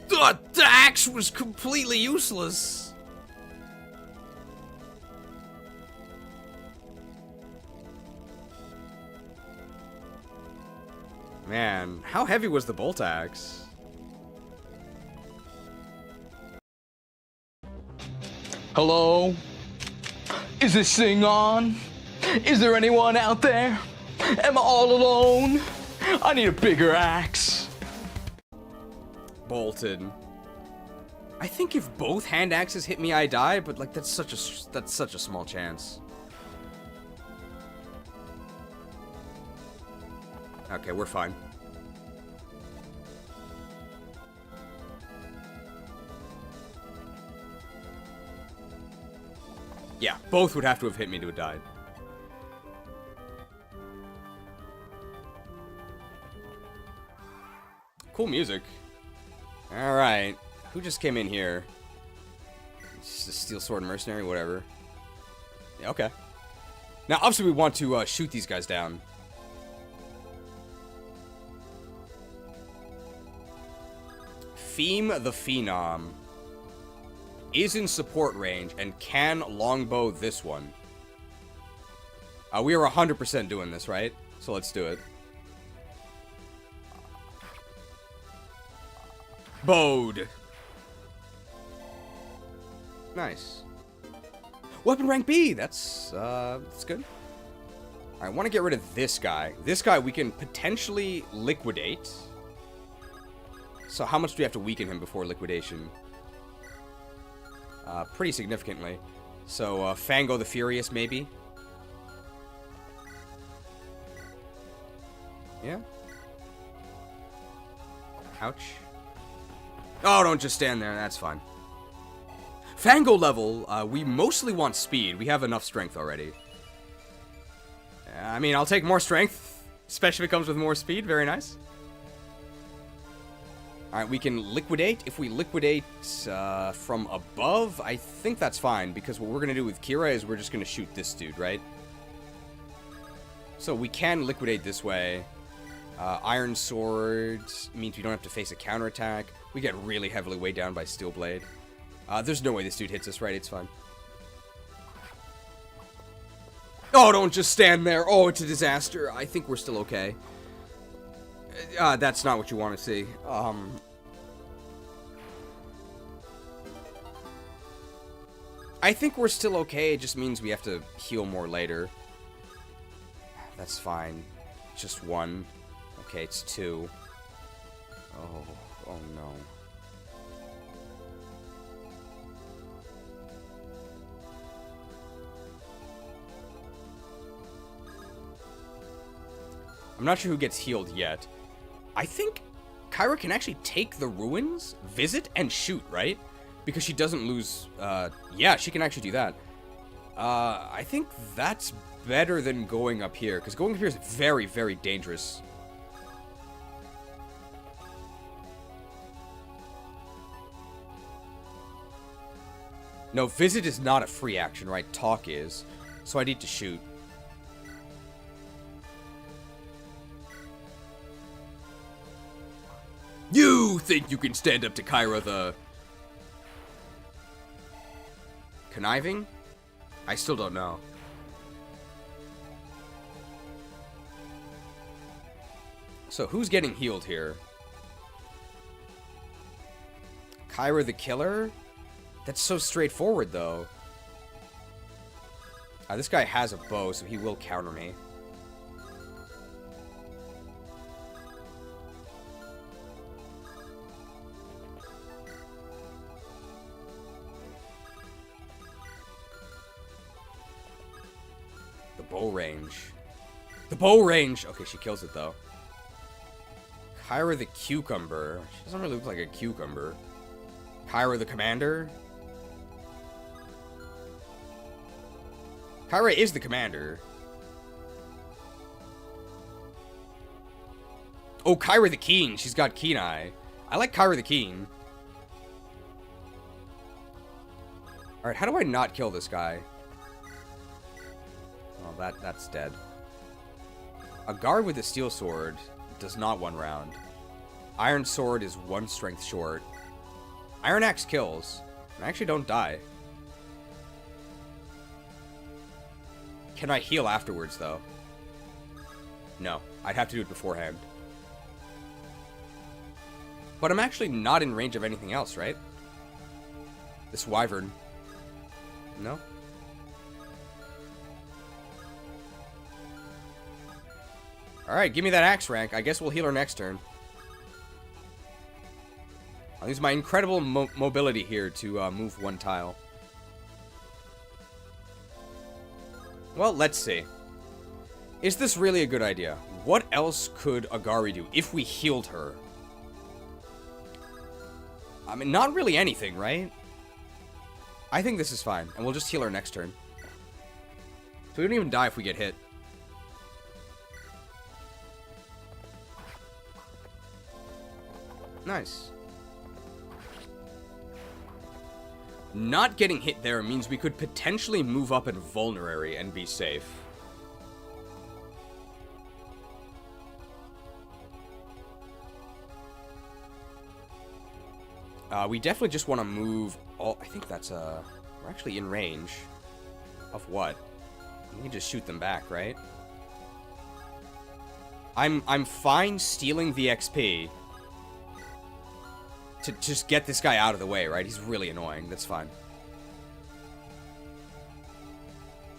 The axe was completely useless. Man, how heavy was the bolt axe? Hello? Is this thing on? Is there anyone out there? Am I all alone? I need a bigger axe. Bolted. I think if both hand axes hit me, I die, but like that's such a small chance. Okay, we're fine. Yeah, both would have to have hit me to have died. Cool music. Alright. Who just came in here? Just a steel sword mercenary, whatever. Yeah, okay. Now, obviously we want to shoot these guys down. Theme the Phenom is in support range and can longbow this one. We are 100% doing this, right? So let's do it. Bowed. Nice. Weapon rank B. That's good. I want to get rid of this guy. This guy we can potentially liquidate. So how much do we have to weaken him before liquidation? Pretty significantly. So, Fango the Furious, maybe? Yeah? Ouch. Oh, don't just stand there. That's fine. Fango level, we mostly want speed. We have enough strength already. I mean, I'll take more strength, especially if it comes with more speed. Very nice. Alright, we can liquidate. If we liquidate from above, I think that's fine, because what we're going to do with Kira is we're just going to shoot this dude, right? So we can liquidate this way. Iron Sword means we don't have to face a counterattack. We get really heavily weighed down by Steel Blade. There's no way this dude hits us, right? It's fine. Oh, don't just stand there. Oh, it's a disaster. I think we're still okay. That's not what you want to see. I think we're still okay. It just means we have to heal more later. That's fine. Just one. Okay, it's two. Oh no. I'm not sure who gets healed yet. I think Kyra can actually take the ruins, visit, and shoot, right? Because she doesn't lose... yeah, she can actually do that. I think that's better than going up here, because going up here is very, very dangerous. No, visit is not a free action, right? Talk is. So I need to shoot. You think you can stand up to Kyra the... Conniving? I still don't know. So who's getting healed here? Kyra the Killer? That's so straightforward, though. This guy has a bow, so he will counter me. The bow range. The bow range! Okay, she kills it, though. Kyra the Cucumber. She doesn't really look like a cucumber. Kyra the Commander? Kyra is the commander. Oh, Kyra the Keen. She's got Keen Eye. I like Kyra the Keen. Alright, how do I not kill this guy? Oh, that's dead. A guard with a steel sword does not one round. Iron sword is one strength short. Iron axe kills. I actually don't die. Can I heal afterwards, though? No. I'd have to do it beforehand. But I'm actually not in range of anything else, right? This wyvern. No? Alright, give me that axe rank. I guess we'll heal her next turn. I'll use my incredible mobility here to move one tile. Well, let's see. Is this really a good idea? What else could Agari do if we healed her? I mean, not really anything, right? I think this is fine, and we'll just heal her next turn. So we don't even die if we get hit. Nice. Not getting hit there means we could potentially move up in Vulnerary and be safe. We definitely just want to move all... I think that's, we're actually in range. Of what? We can just shoot them back, right? I'm fine stealing the XP to just get this guy out of the way, right? He's really annoying. That's fine.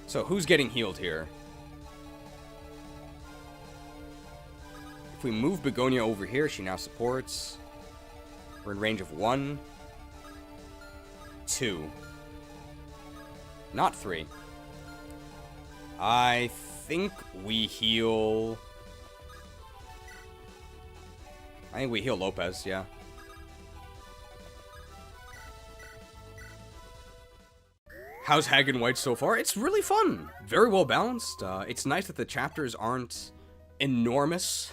So, who's getting healed here? If we move Begonia over here, she now supports. We're in range of 1, 2. Not 3. I think we heal... I think we heal Lopez, yeah. How's Hag In White so far? It's really fun. Very well balanced. It's nice that the chapters aren't enormous.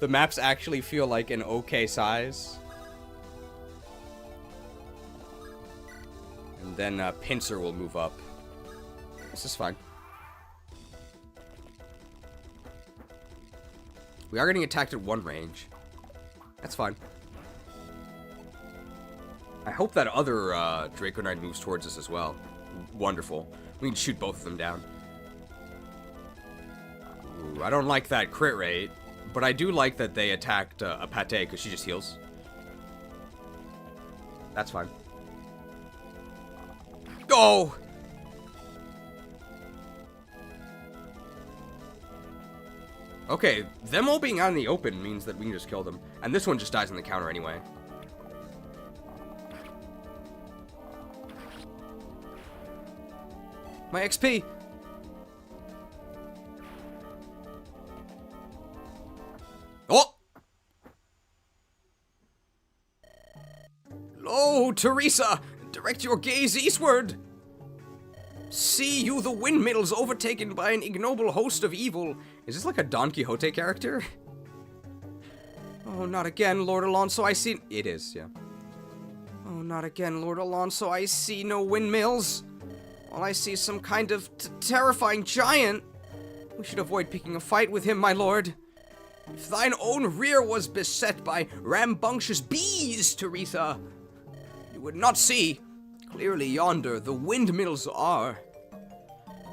The maps actually feel like an okay size. And then Pincer will move up. This is fine. We are getting attacked at 1 range. That's fine. I hope that other Draco Knight moves towards us as well. Wonderful. We can shoot both of them down. Ooh, I don't like that crit rate. But I do like that they attacked Apate because she just heals. That's fine. Oh! Okay, them all being out in the open means that we can just kill them. And this one just dies on the counter anyway. My XP! Oh! Lo, Teresa! Direct your gaze eastward! See you the windmills overtaken by an ignoble host of evil. Is this like a Don Quixote character? Oh, not again, Lord Alonso, I see... It is, yeah. Oh, not again, Lord Alonso, I see no windmills. All I see is some kind of terrifying giant. We should avoid picking a fight with him, my lord. If thine own rear was beset by rambunctious bees, Teresa, you would not see. Clearly yonder the windmills are.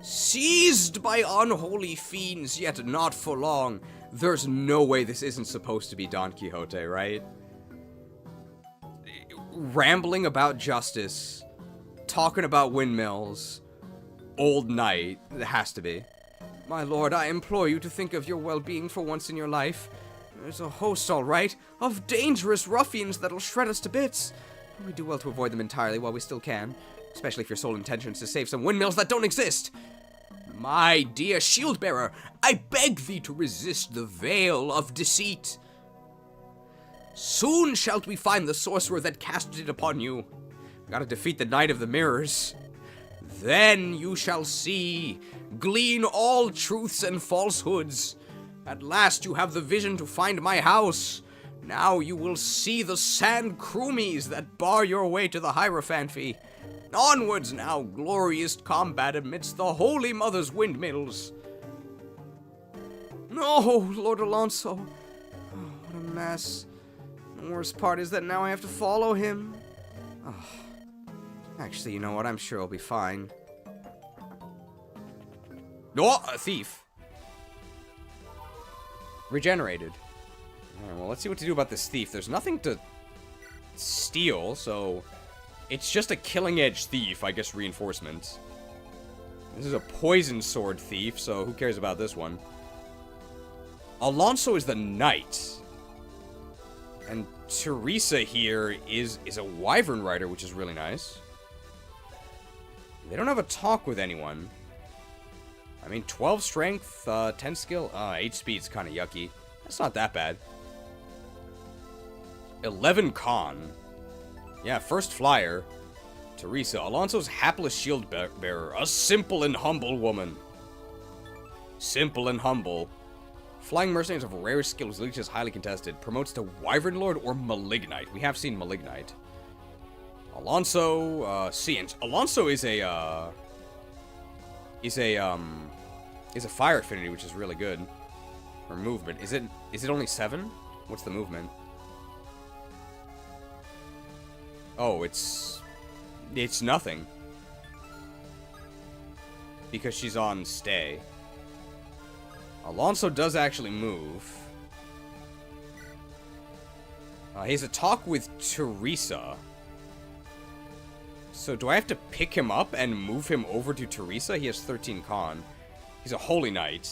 Seized by unholy fiends, yet not for long. There's no way this isn't supposed to be Don Quixote, right? Rambling about justice, talking about windmills, old knight, it has to be. My lord, I implore you to think of your well-being for once in your life. There's a host, all right, of dangerous ruffians that'll shred us to bits. We do well to avoid them entirely while we still can, especially if your sole intention is to save some windmills that don't exist. My dear shield-bearer, I beg thee to resist the veil of deceit. Soon shalt we find the sorcerer that casted it upon you. We gotta defeat the Knight of the Mirrors. Then you shall see, glean all truths and falsehoods. At last you have the vision to find my house. Now you will see the sand kroomies that bar your way to the Hierophantry. Onwards now, glorious combat amidst the Holy Mother's windmills. No, Lord Alonso. Oh, what a mess. The worst part is that now I have to follow him. Oh. Actually, you know what? I'm sure I'll be fine. Oh, a thief. Regenerated. Alright, well, let's see what to do about this thief. There's nothing to steal, so it's just a killing edge thief, I guess, reinforcement. This is a poison sword thief, so who cares about this one? Alonso is the knight. And Teresa here is a wyvern rider, which is really nice. They don't have a talk with anyone. I mean, 12 strength, 10 skill, 8 speed's kind of yucky. That's not that bad. 11 con. Yeah, first flyer. Teresa, Alonso's hapless shield bearer. A simple and humble woman. Simple and humble. Flying mercenaries of rare skills, leech is highly contested. Promotes to Wyvern Lord or Malignite. We have seen Malignite. Alonso, Alonso is a fire affinity, which is really good. Or movement. Is it only 7? What's the movement? Oh, it's nothing. Because she's on stay. Alonso does actually move. He has a talk with Teresa. So do I have to pick him up and move him over to Teresa? He has 13 con. He's a holy knight.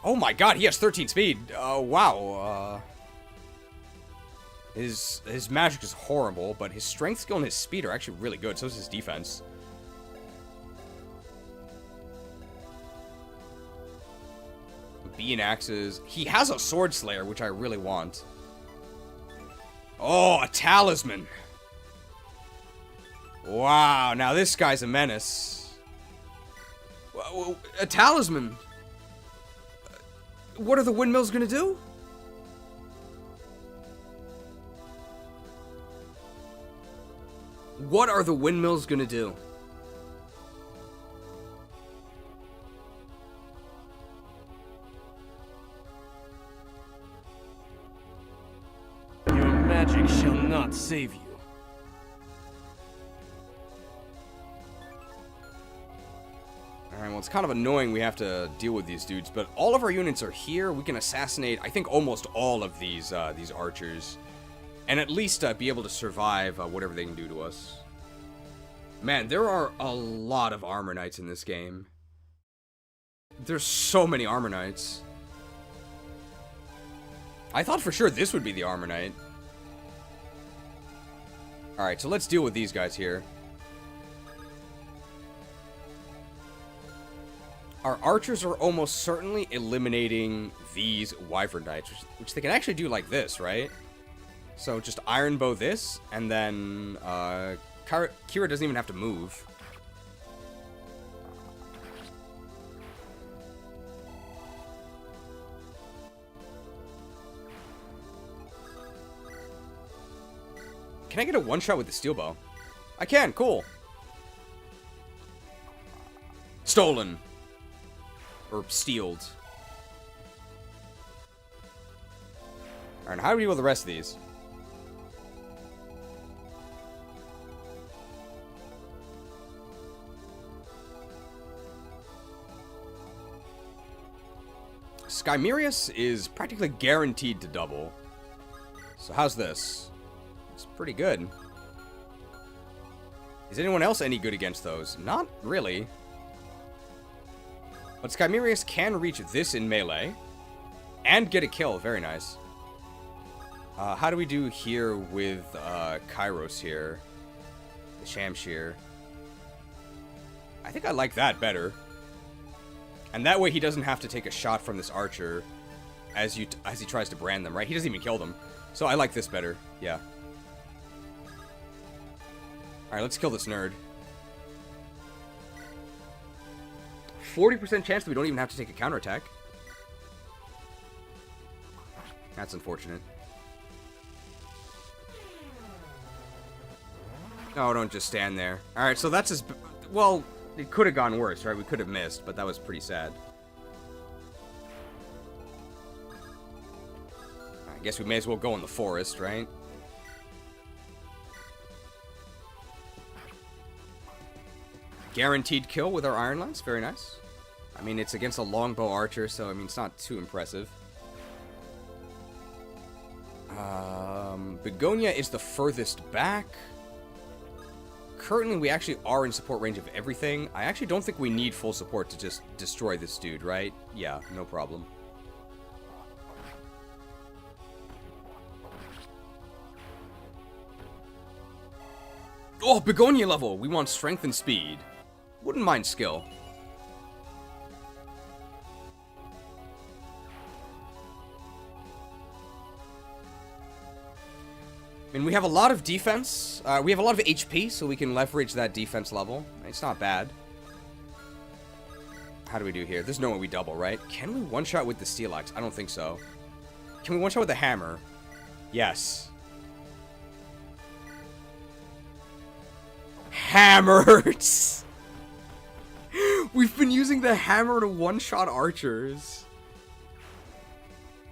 Oh my god, he has 13 speed. Wow. His magic is horrible, but his strength skill and his speed are actually really good. So is his defense. Bean axes. He has a sword slayer, which I really want. Oh, a talisman. Wow, now this guy's a menace. A talisman? What are the windmills gonna do? What are the windmills gonna do? Your magic shall not save you. Alright, well, it's kind of annoying we have to deal with these dudes, but all of our units are here. We can assassinate, I think, almost all of these archers. And at least be able to survive whatever they can do to us. Man, there are a lot of armor knights in this game. There's so many armor knights. I thought for sure this would be the armor knight. Alright, so let's deal with these guys here. Our archers are almost certainly eliminating these wyvern knights, which they can actually do like this, right? So just iron bow this, and then Kira doesn't even have to move. Can I get a one-shot with the steel bow? I can, cool. Stolen. Or stealed. Alright, how do we deal with the rest of these? Skymerius is practically guaranteed to double. So how's this? It's pretty good. Is anyone else any good against those? Not really. But Skymerius can reach this in melee. And get a kill. Very nice. How do we do here with Kairos here? The Shamshir. I think I like that better. And that way he doesn't have to take a shot from this archer as he tries to brand them, right? He doesn't even kill them. So I like this better. Yeah. Alright, let's kill this nerd. 40% chance that we don't even have to take a counterattack. That's unfortunate. Oh, don't just stand there. Alright, so that's as... Well, it could have gone worse, right? We could have missed, but that was pretty sad. I guess we may as well go in the forest, right? Guaranteed kill with our Iron Lance. Very nice. I mean, it's against a longbow archer, so, I mean, it's not too impressive. Begonia is the furthest back. Currently, we actually are in support range of everything. I actually don't think we need full support to just destroy this dude, right? Yeah, no problem. Oh, begonia level. We want strength and speed. Wouldn't mind skill. I mean, we have a lot of defense. We have a lot of HP, so we can leverage that defense level. It's not bad. How do we do here? There's no way we double, right? Can we one-shot with the Steel Axe? I don't think so. Can we one-shot with the hammer? Yes. Hammers! We've been using the hammer to one-shot archers.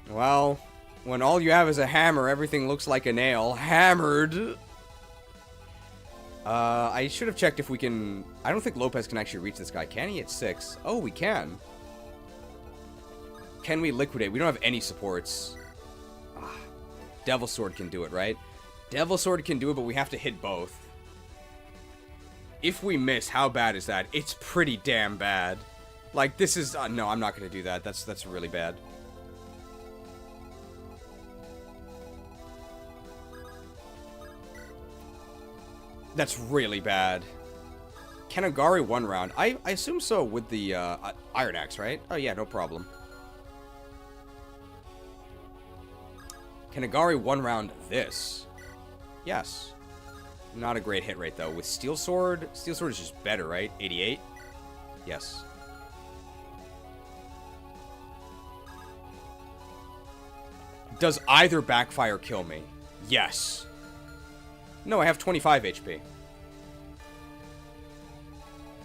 Well... when all you have is a hammer, everything looks like a nail. Hammered! I should have checked if we can... I don't think Lopez can actually reach this guy. Can he at 6? Oh, we can. Can we liquidate? We don't have any supports. Devil Sword can do it, right? Devil Sword can do it, but we have to hit both. If we miss, how bad is that? It's pretty damn bad. Like, this is... no, I'm not going to do that. That's really bad. That's really bad. Can Agari one round? I assume so with the Iron Axe, right? Oh yeah, no problem. Can Agari one round this? Yes. Not a great hit rate though. With Steel Sword is just better, right? 88? Yes. Does either backfire kill me? Yes. No, I have 25 HP.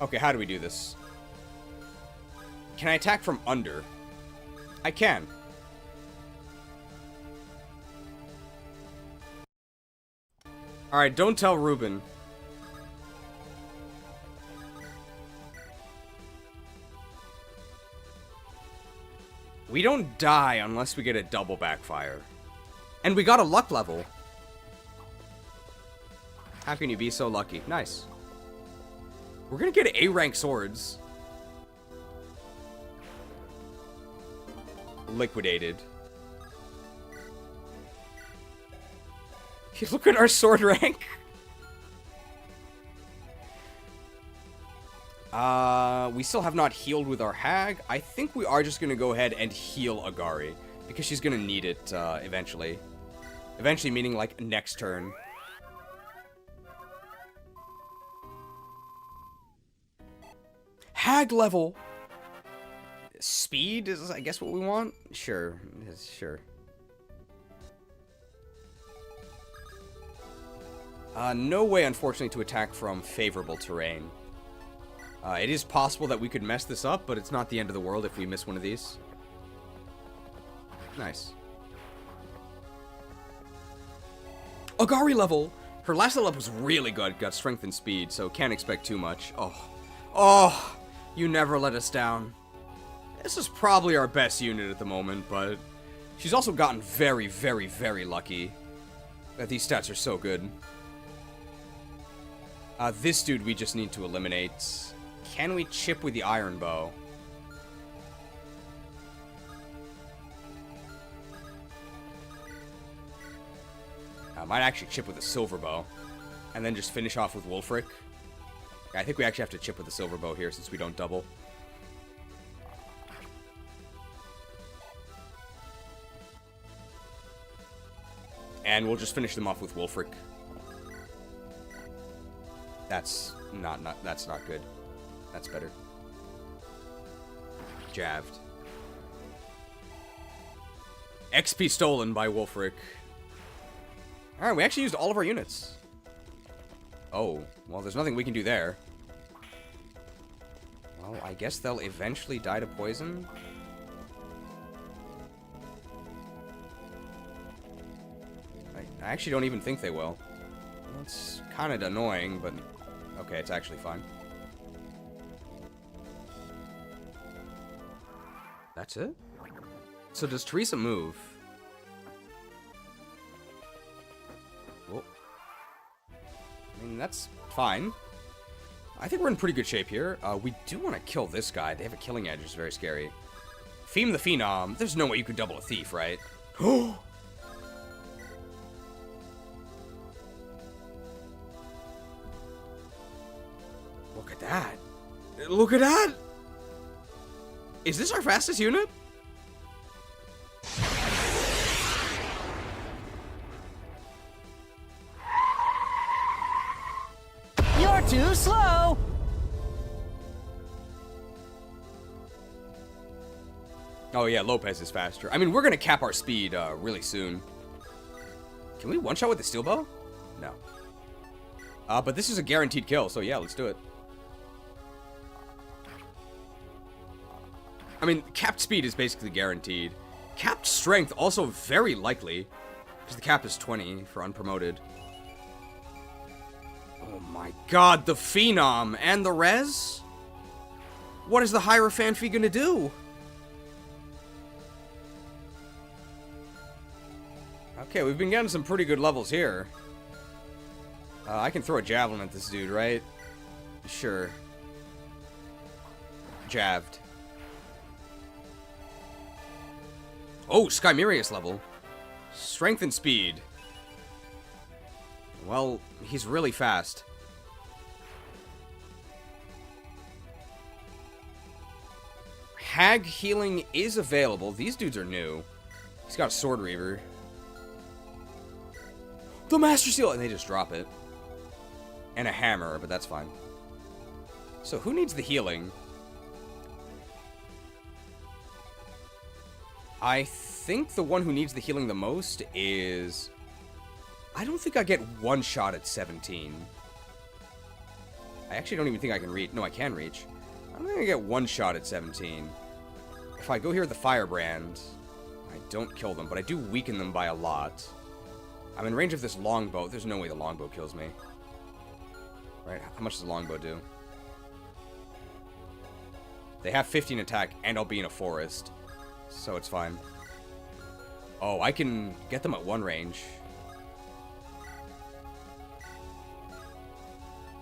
Okay, how do we do this? Can I attack from under? I can. Alright, don't tell Ruben. We don't die unless we get a double backfire. And we got a luck level. How can you be so lucky? Nice. We're gonna get A-rank swords. Liquidated. Look at our sword rank. We still have not healed with our hag. I think we are just gonna go ahead and heal Agari, because she's gonna need it eventually. Eventually meaning like next turn. Hag level. Speed is, I guess, what we want? Sure. Sure. No way, unfortunately, to attack from favorable terrain. It is possible that we could mess this up, but it's not the end of the world if we miss one of these. Nice. Agari level! Her last level up was really good. Got strength and speed, so can't expect too much. Oh. Oh! You never let us down. This is probably our best unit at the moment, but she's also gotten very, very, very lucky that these stats are so good. This dude we just need to eliminate. Can we chip with the iron bow? I might actually chip with a silver bow, and then just finish off with Wulfric. I think we actually have to chip with the silver bow here since we don't double. And we'll just finish them off with Wulfric. That's not good. That's better. Jabbed. XP stolen by Wulfric. Alright, we actually used all of our units. Oh, well, there's nothing we can do there. Well, I guess they'll eventually die to poison. I actually don't even think they will. It's kind of annoying, but okay, it's actually fine. That's it? So does Teresa move? Well, I mean, that's fine. I think we're in pretty good shape here. We do want to kill this guy. They have a killing edge, which is very scary. Theme the Phenom. There's no way you could double a thief, right? Look at that. Look at that! Is this our fastest unit? You're too slow! Oh yeah, Lopez is faster. I mean, we're gonna cap our speed really soon. Can we one-shot with the steel bow? No. But this is a guaranteed kill, so yeah, let's do it. I mean, capped speed is basically guaranteed. Capped strength also very likely, because the cap is 20 for unpromoted. Oh my god, the Phenom and the Res? What is the Hierophant fee gonna do? Okay, we've been getting some pretty good levels here. I can throw a javelin at this dude, right? Sure. Jabbed. Oh, Skymerius level. Strength and speed. Well, he's really fast. Hag healing is available. These dudes are new. He's got a Sword Reaver. The Master Seal! And they just drop it. And a hammer, but that's fine. So who needs the healing? I think the one who needs the healing the most is... I don't think I get one shot at 17. I actually don't even think I can reach. No, I can reach. I'm gonna get one shot at 17. If I go here with the Firebrand, I don't kill them, but I do weaken them by a lot. I'm in range of this longbow. There's no way the longbow kills me. Right? How much does the longbow do? They have 15 attack, and I'll be in a forest. So it's fine. Oh, I can get them at one range.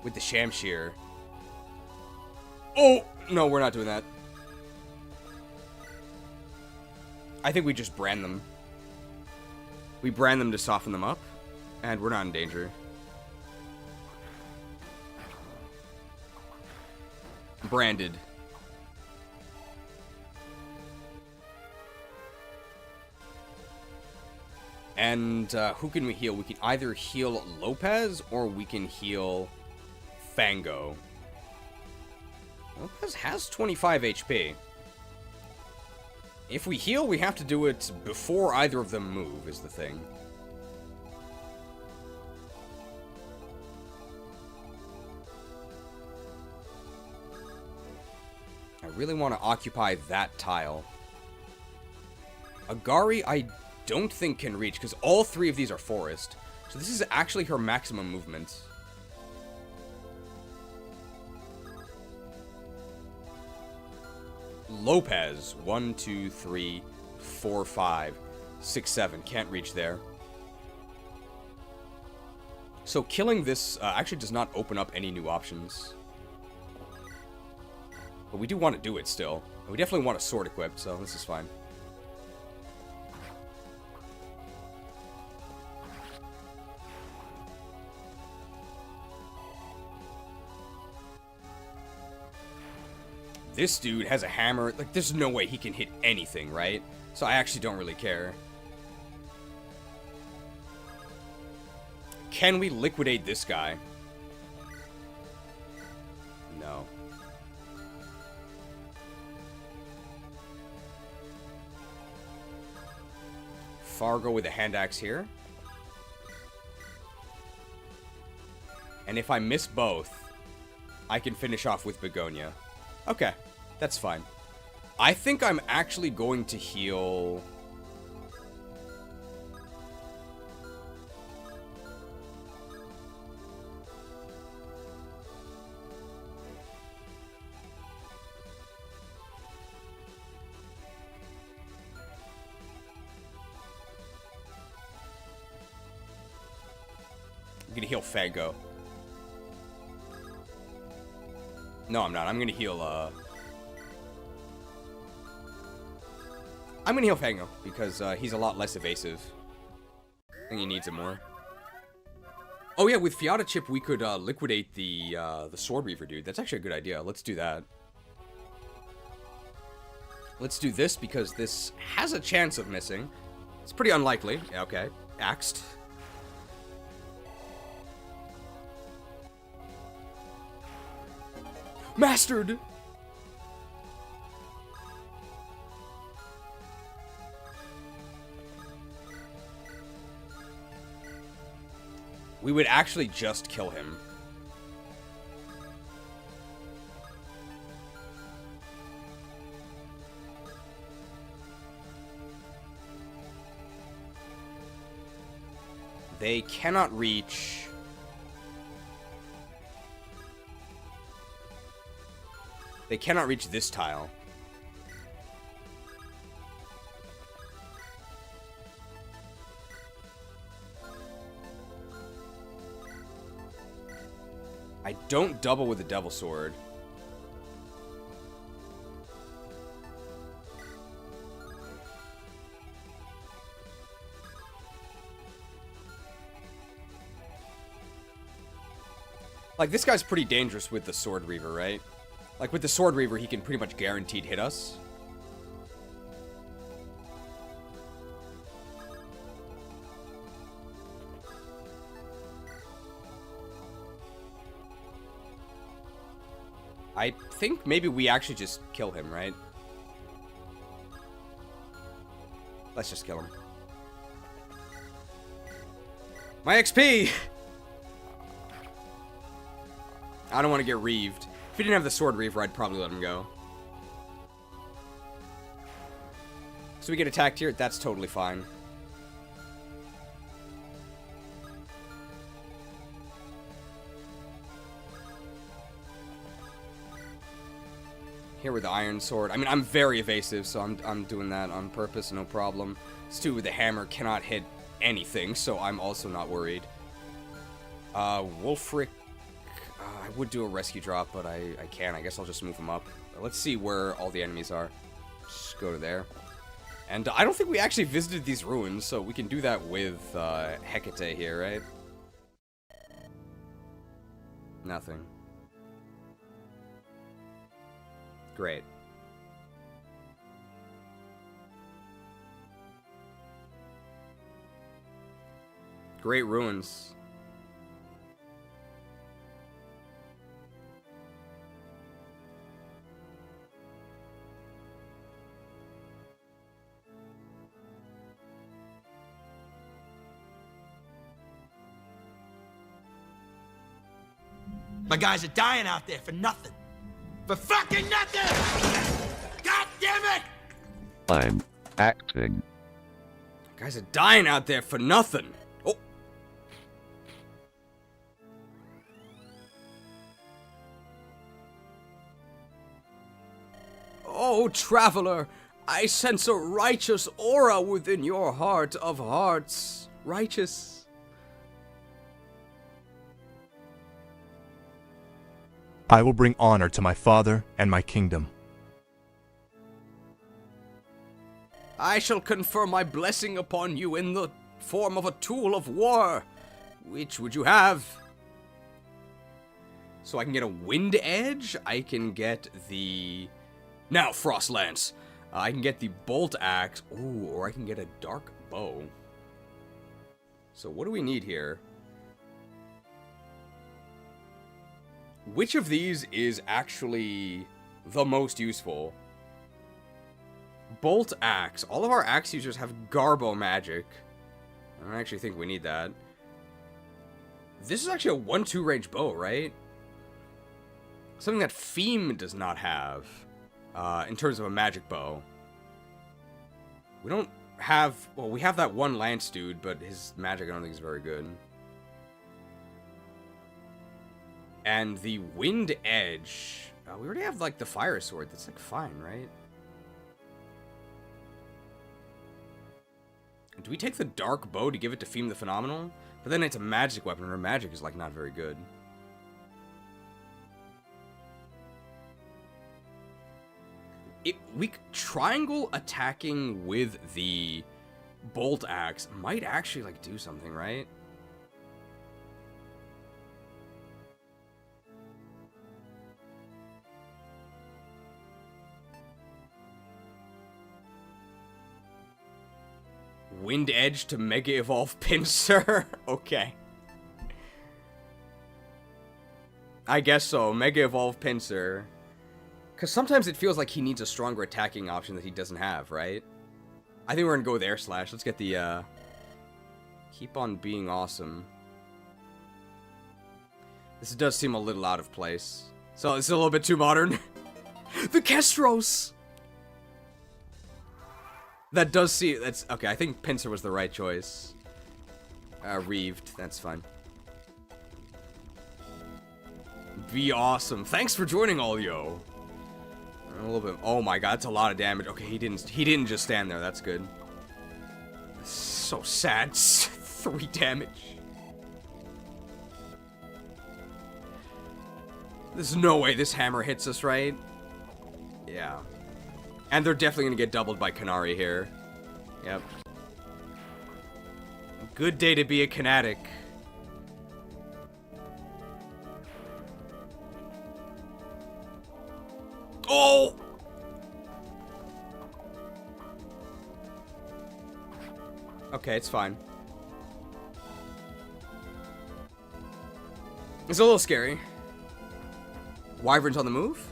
With the Shamshir. Oh! No, we're not doing that. I think we just brand them. We brand them to soften them up, and we're not in danger. Branded. And who can we heal? We can either heal Lopez or we can heal Fango. Lopez has 25 HP. If we heal, we have to do it before either of them move, is the thing. I really want to occupy that tile. Agari, I don't think can reach, because all three of these are forest. So this is actually her maximum movement. Lopez, 1, 2, 3, 4, 5, 6, 7. Can't reach there. So killing this actually does not open up any new options. But we do want to do it still. And we definitely want a sword equipped, so this is fine. This dude has a hammer. Like, there's no way he can hit anything, right? So I actually don't really care. Can we liquidate this guy? No. Fargo with a hand axe here. And if I miss both, I can finish off with Begonia. Okay, that's fine. I think I'm actually going to heal... I'm gonna heal Fango. No, I'm not. I'm gonna heal, I'm gonna heal Fango, because, he's a lot less evasive. I think he needs it more. Oh yeah, with Fiata Chip we could liquidate the Sword Reaver dude. That's actually a good idea. Let's do that. Let's do this because this has a chance of missing. It's pretty unlikely. Yeah, okay. Axed. Mastered! We would actually just kill him. They cannot reach... They cannot reach this tile. I don't double with the Devil Sword. Like, this guy's pretty dangerous with the Sword Reaver, right? Like, with the Sword Reaver, he can pretty much guaranteed hit us. I think maybe we actually just kill him, right? Let's just kill him. My XP! I don't want to get reaved. If he didn't have the Sword Reaver, I'd probably let him go. So we get attacked here? That's totally fine. Here with the Iron Sword. I mean, I'm very evasive, so I'm doing that on purpose, no problem. Stu with the hammer cannot hit anything, so I'm also not worried. Wolfric... I would do a rescue drop, but I can't. I guess I'll just move him up. Let's see where all the enemies are. Just go to there. And I don't think we actually visited these ruins, so we can do that with Hecate here, right? Nothing. Great. Great ruins. My guys are dying out there for nothing. For fucking nothing! God damn it! I'm acting. Guys are dying out there for nothing. Oh. Oh, traveler, I sense a righteous aura within your heart of hearts. Righteous. I will bring honor to my father and my kingdom. I shall confer my blessing upon you in the form of a tool of war. Which would you have? So I can get a Wind Edge. I can get the... Now, Frost Lance. I can get the Bolt Axe. Ooh, or I can get a Dark Bow. So what do we need here? Which of these is actually the most useful? Bolt Axe. All of our axe users have Garbo magic. I don't actually think we need that. This is actually a 1-2 range bow, right? Something that Feem does not have in terms of a magic bow. We don't have... Well, we have that one lance dude, but his magic I don't think is very good. And the Wind Edge. We already have, like, the Fire Sword. That's, like, fine, right? Do we take the Dark Bow to give it to Feem the Phenomenal? But then it's a magic weapon, and her magic is, like, not very good. Triangle attacking with the Bolt Axe might actually, like, do something, right? Wind Edge to Mega Evolve Pinsir? Okay. I guess so. Mega Evolve Pinsir. Because sometimes it feels like he needs a stronger attacking option that he doesn't have, right? I think we're going to go with Air Slash. Let's get the, Keep on being awesome. This does seem a little out of place. So it's a little bit too modern. The Kestros! That does seem... That's... Okay, I think Pinsir was the right choice. Reeved. That's fine. Be awesome. Thanks for joining, all yo. A little bit... Oh my god, that's a lot of damage. Okay, he didn't just stand there. That's good. So sad. 3 damage. There's no way this hammer hits us, right? Yeah. And they're definitely gonna get doubled by Kanari here. Yep. Good day to be a Kinetic. Oh! Okay, it's fine. It's a little scary. Wyvern's on the move?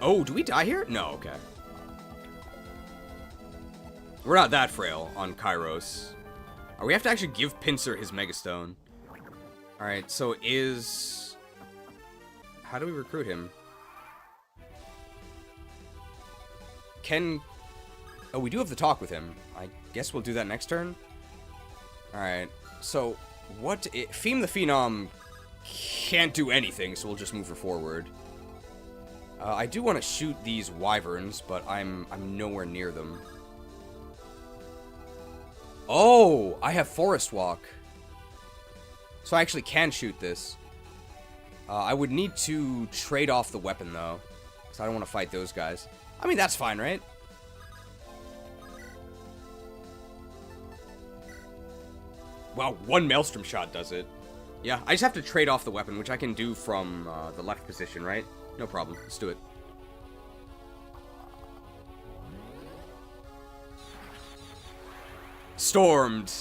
Oh, do we die here? No, okay. We're not that frail on Kairos. We have to actually give Pinsir his Megastone. Alright, so is... How do we recruit him? Oh, we do have to talk with him. I guess we'll do that next turn. Alright, so what... Feem the Phenom can't do anything, so we'll just move her forward. I do want to shoot these wyverns, but I'm nowhere near them. Oh, I have Forest Walk. So I actually can shoot this. I would need to trade off the weapon, though. Because I don't want to fight those guys. I mean, that's fine, right? Wow, 1 Maelstrom shot does it. Yeah, I just have to trade off the weapon, which I can do from the left position, right? No problem. Let's do it. Stormed.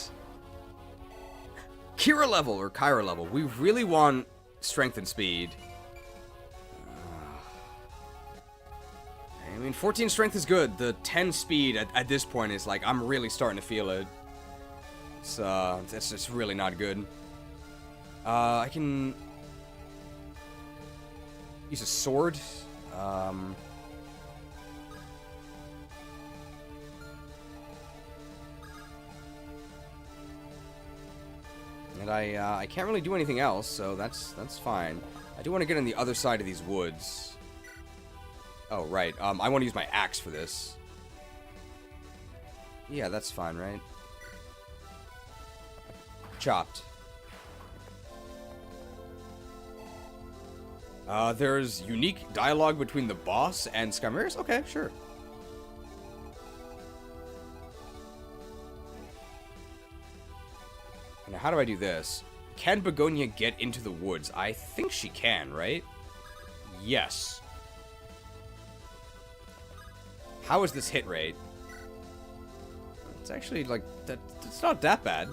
Kira level, or Kyra level. We really want strength and speed. I mean, 14 strength is good. The 10 speed at this point is like, I'm really starting to feel it. It's just really not good. I can use a sword. And I can't really do anything else, so that's fine. I do want to get on the other side of these woods. Oh, right. I want to use my axe for this. Yeah, that's fine, right? Chopped. There's unique dialogue between the boss and Skymirrors? Okay, sure. Now, how do I do this? Can Begonia get into the woods? I think she can, right? Yes. How is this hit rate? It's actually, like, it's not that bad.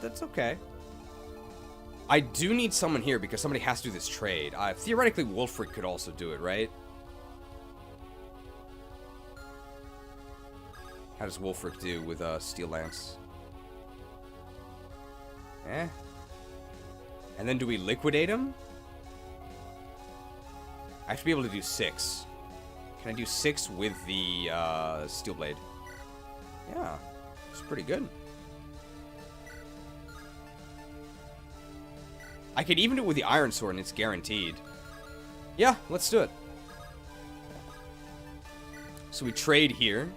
That's okay. I do need someone here because somebody has to do this trade. Theoretically, Wulfric could also do it, right? How does Wulfric do with Steel Lance? Eh? And then do we liquidate him? I have to be able to do 6. Can I do 6 with the Steel Blade? Yeah, it's pretty good. I could even do it with the Iron Sword and it's guaranteed. Yeah, let's do it. So we trade here.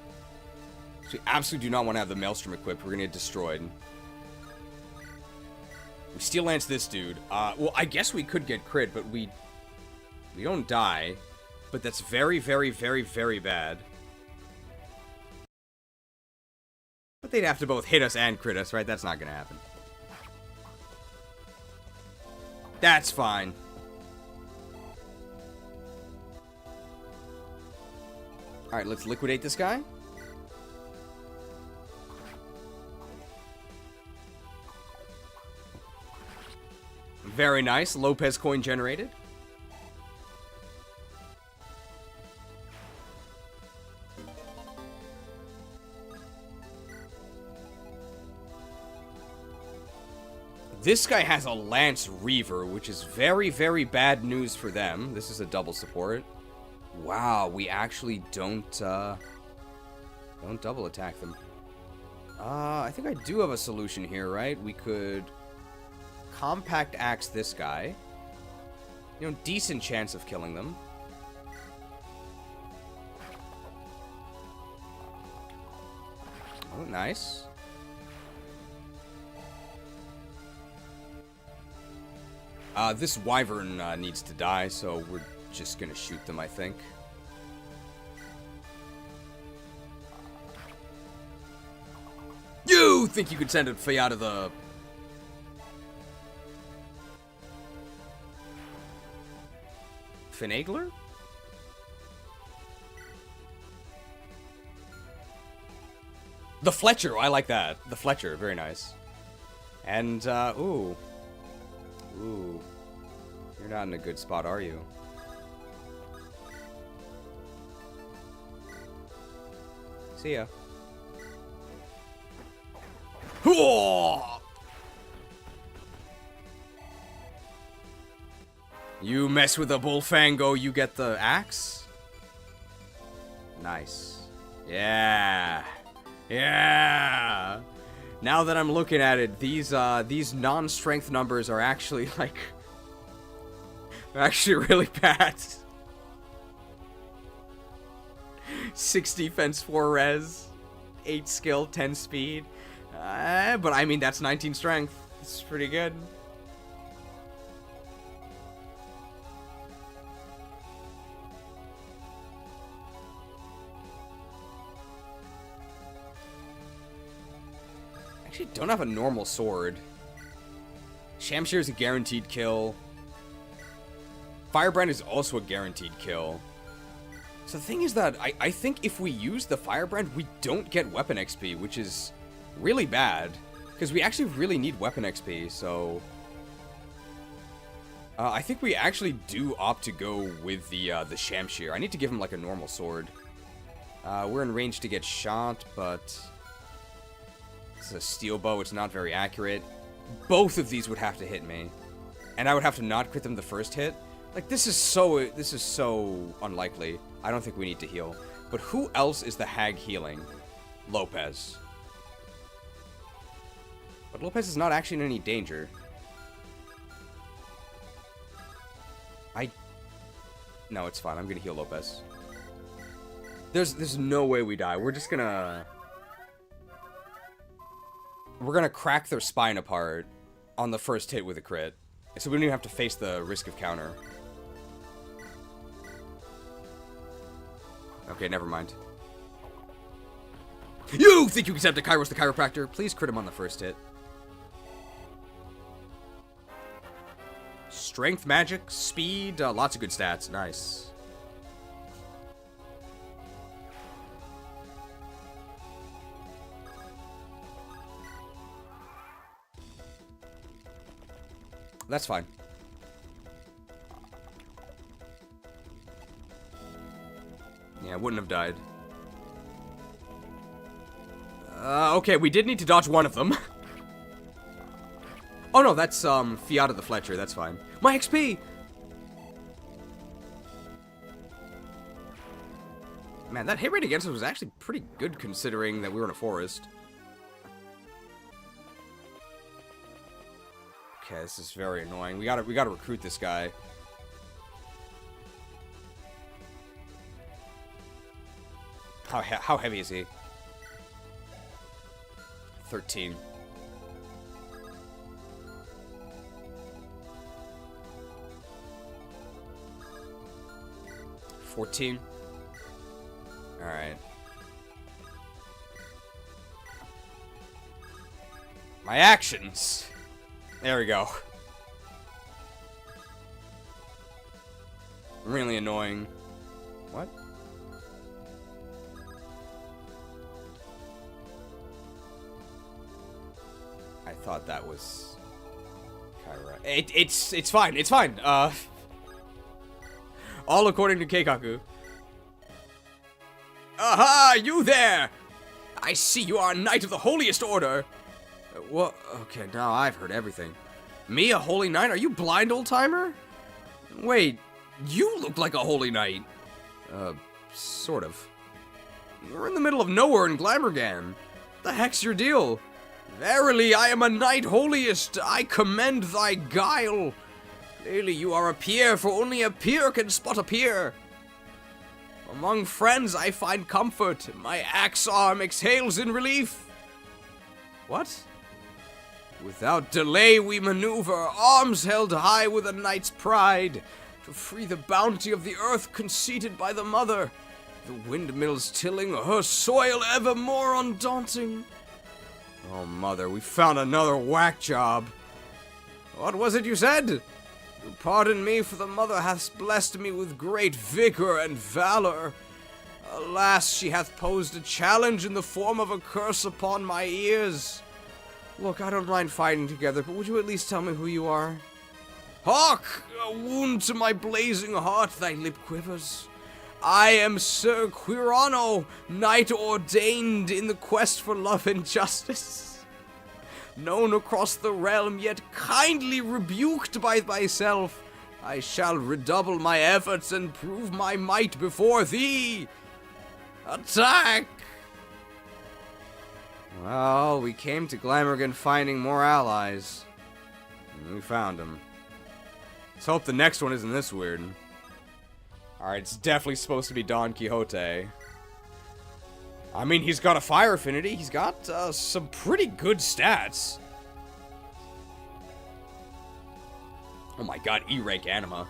So we absolutely do not want to have the Maelstrom equipped. We're going to get destroyed. We Steel Lance this dude. Well, I guess we could get crit, but we don't die. But that's very, very, very, very bad. But they'd have to both hit us and crit us, right? That's not going to happen. That's fine. Alright, let's liquidate this guy. Very nice. Lopezoin generated. This guy has a Lance Reaver, which is very, very bad news for them. This is a double support. Wow, we actually don't double attack them. I think I do have a solution here, right? We could compact axe this guy. You know, decent chance of killing them. Oh, nice. This wyvern needs to die, so we're just gonna shoot them, I think. You think you could send a Fey out of the... Finagler? The Fletcher, I like that. The Fletcher, very nice. And, ooh. Ooh. You're not in a good spot, are you? See ya. You mess with a Bullfango, you get the axe? Nice. Yeah. Yeah. Now that I'm looking at it, these non-strength numbers are actually, like... They're actually really bad. 6 defense, 4 res, 8 skill, 10 speed. But I mean, that's 19 strength. It's pretty good. Actually, don't have a normal sword. Shamshir is a guaranteed kill. Firebrand is also a guaranteed kill. So the thing is that I think if we use the Firebrand, we don't get weapon XP, which is really bad. Because we actually really need weapon XP, so... I think we actually do opt to go with the Shamshir. I need to give him, like, a normal sword. We're in range to get shot, but... It's a steel bow, it's not very accurate. Both of these would have to hit me. And I would have to not crit them the first hit. Like, this is so unlikely. I don't think we need to heal. But who else is the hag healing? Lopez. But Lopez is not actually in any danger. No, it's fine. I'm gonna heal Lopez. There's no way we die. We're just gonna... We're gonna crack their spine apart on the first hit with a crit. So we don't even have to face the risk of counter. Okay, never mind. You think you can set up Kairos the Chiropractor? Please crit him on the first hit. Strength, magic, speed, lots of good stats. Nice. That's fine. Yeah, wouldn't have died. Okay, we did need to dodge one of them. Oh no, that's, Fiat of the Fletcher, that's fine. My XP! Man, that hit rate against us was actually pretty good considering that we were in a forest. Okay, this is very annoying. We gotta recruit this guy. How heavy is he? 13. $14. Alright. My actions! There we go. Really annoying. What? I thought that was It's fine. It's fine. All according to Keikaku. Aha! You there! I see you are a knight of the holiest order. What? Okay, now I've heard everything. Me, a holy knight? Are you blind, old-timer? Wait, you look like a holy knight. Sort of. We're in the middle of nowhere in Glamorgan. The heck's your deal? Verily, I am a knight holiest. I commend thy guile. Clearly, you are a peer, for only a peer can spot a peer. Among friends, I find comfort. My axe arm exhales in relief. What? Without delay, we maneuver, arms held high with a knight's pride, to free the bounty of the earth conceded by the mother, the windmills tilling her soil ever more undaunting. Oh, mother, we found another whack job. What was it you said? Pardon me, for the mother hath blessed me with great vigor and valor. Alas, she hath posed a challenge in the form of a curse upon my ears. Look, I don't mind fighting together, but would you at least tell me who you are? Hark! A wound to my blazing heart, thy lip quivers. I am Sir Quirano, knight ordained in the quest for love and justice. Known across the realm, yet kindly rebuked by myself, I shall redouble my efforts and prove my might before thee. Attack! Well, we came to Glamorgan finding more allies. And we found them. Let's hope the next one isn't this weird. Alright, it's definitely supposed to be Don Quixote. I mean, he's got a fire affinity. He's got some pretty good stats. Oh my god, E-rank anima.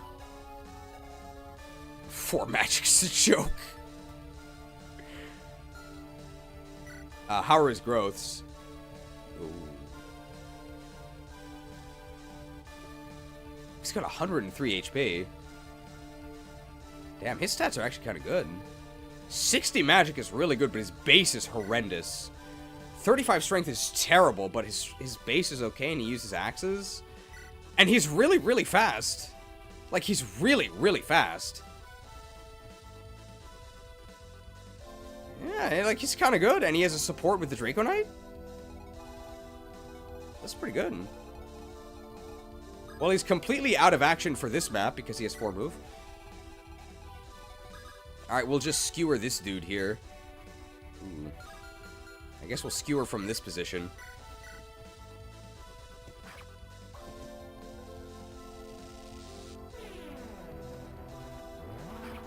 4 magic's a joke. How are his growths? Ooh. He's got 103 HP. Damn, his stats are actually kind of good. 60 magic is really good, but his base is horrendous. 35 strength is terrible, but his base is okay, and he uses axes. And he's really, really fast. Like, he's really, really fast. Yeah, like, he's kind of good, and he has a support with the Draco Knight. That's pretty good. Well, he's completely out of action for this map, because he has 4 move. Alright, we'll just skewer this dude here. Ooh. I guess we'll skewer from this position.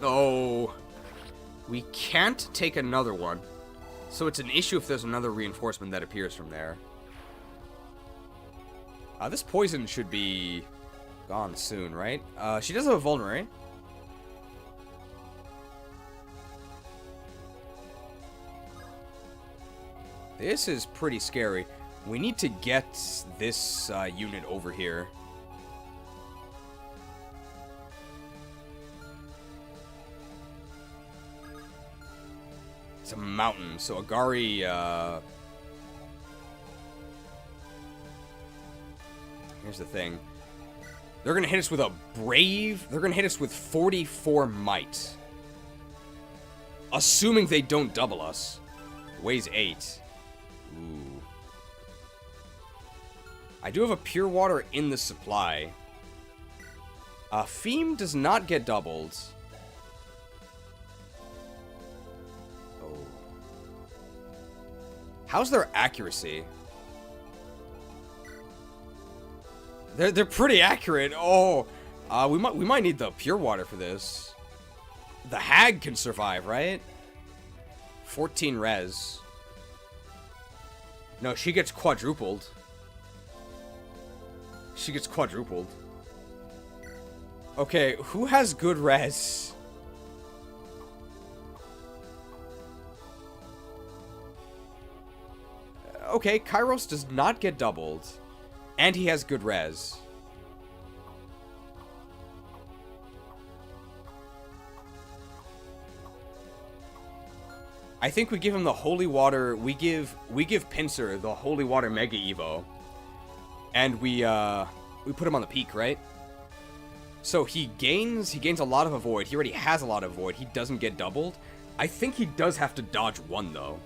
Oh. We can't take another one. So it's an issue if there's another reinforcement that appears from there. This poison should be gone soon, right? She does have a vulnerary. This is pretty scary. We need to get this unit over here. It's a mountain, so Agari, here's the thing. They're gonna hit us with a Brave. They're gonna hit us with 44 Might. Assuming they don't double us. Weighs 8. Ooh. I do have a Pure Water in the supply. Feem does not get doubled. How's their accuracy? They're pretty accurate. Oh, we might need the Pure Water for this. The Hag can survive, right? 14 res. No, she gets quadrupled. She gets quadrupled. Okay, who has good res? Okay, Kairos does not get doubled. And he has good res. I think we give him the Holy Water. We give Pinsir the Holy Water Mega Evo. And we we put him on the peak, right? So he gains a lot of avoid. He already has a lot of avoid. He doesn't get doubled. I think he does have to dodge one, though.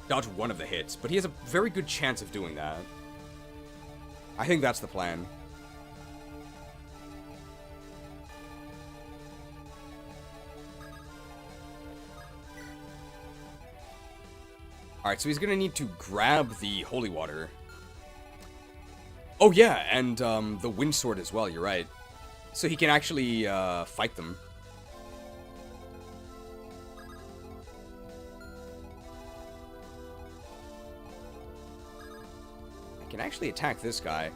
Dodge one of the hits, but he has a very good chance of doing that. I think that's the plan. Alright, so he's gonna need to grab the holy water. Oh yeah, and the wind sword as well, you're right. So he can actually fight them. I can actually attack this guy.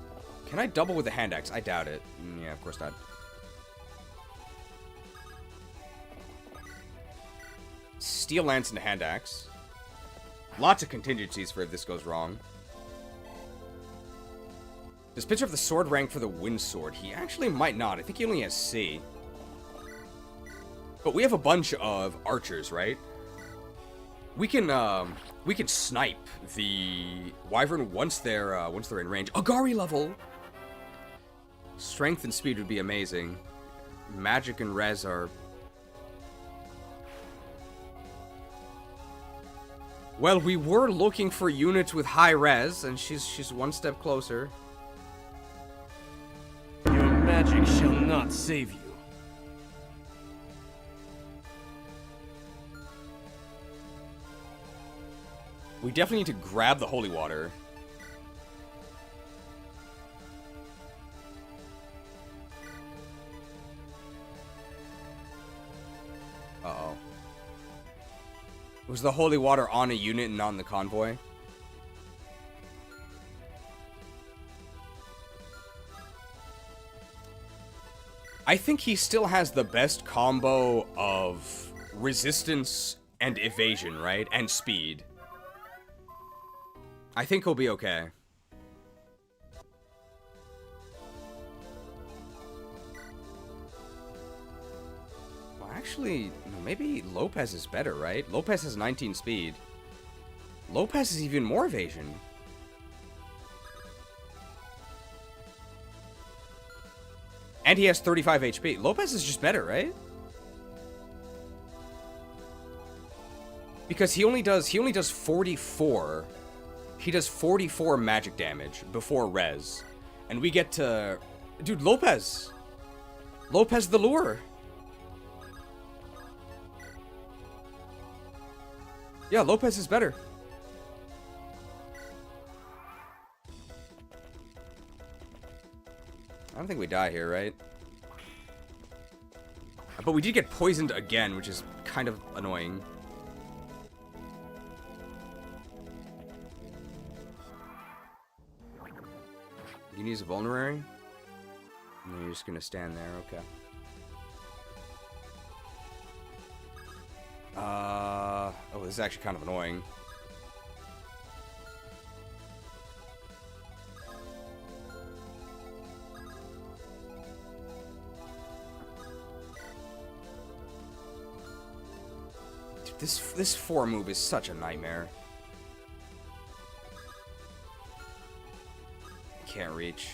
Can I double with the hand axe? I doubt it. Yeah, of course not. Steel lance and hand axe. Lots of contingencies for if this goes wrong. Does Pitcher have the sword rank for the wind sword? He actually might not. I think he only has C. But we have a bunch of archers, right? We can snipe the wyvern once they're in range. Agari level. Strength and speed would be amazing. Magic and res are. Well, we were looking for units with high res, and she's one step closer. Your magic shall not save you. We definitely need to grab the holy water. Uh-oh. Was the holy water on a unit and not on the convoy? I think he still has the best combo of resistance and evasion, right? And speed. I think he'll be okay. Well, actually, maybe Lopez is better, right? Lopez has 19 speed. Lopez is even more evasion. And he has 35 HP. Lopez is just better, right? Because he only does 44. He does 44 magic damage before res. And we get to... Dude, Lopez! Lopez the lure! Yeah, Lopez is better. I don't think we die here, right? But we did get poisoned again, which is kind of annoying. You can use a vulnerary? And you're just gonna stand there, okay. Oh, this is actually kind of annoying. Dude, this 4 move is such a nightmare. Can't reach.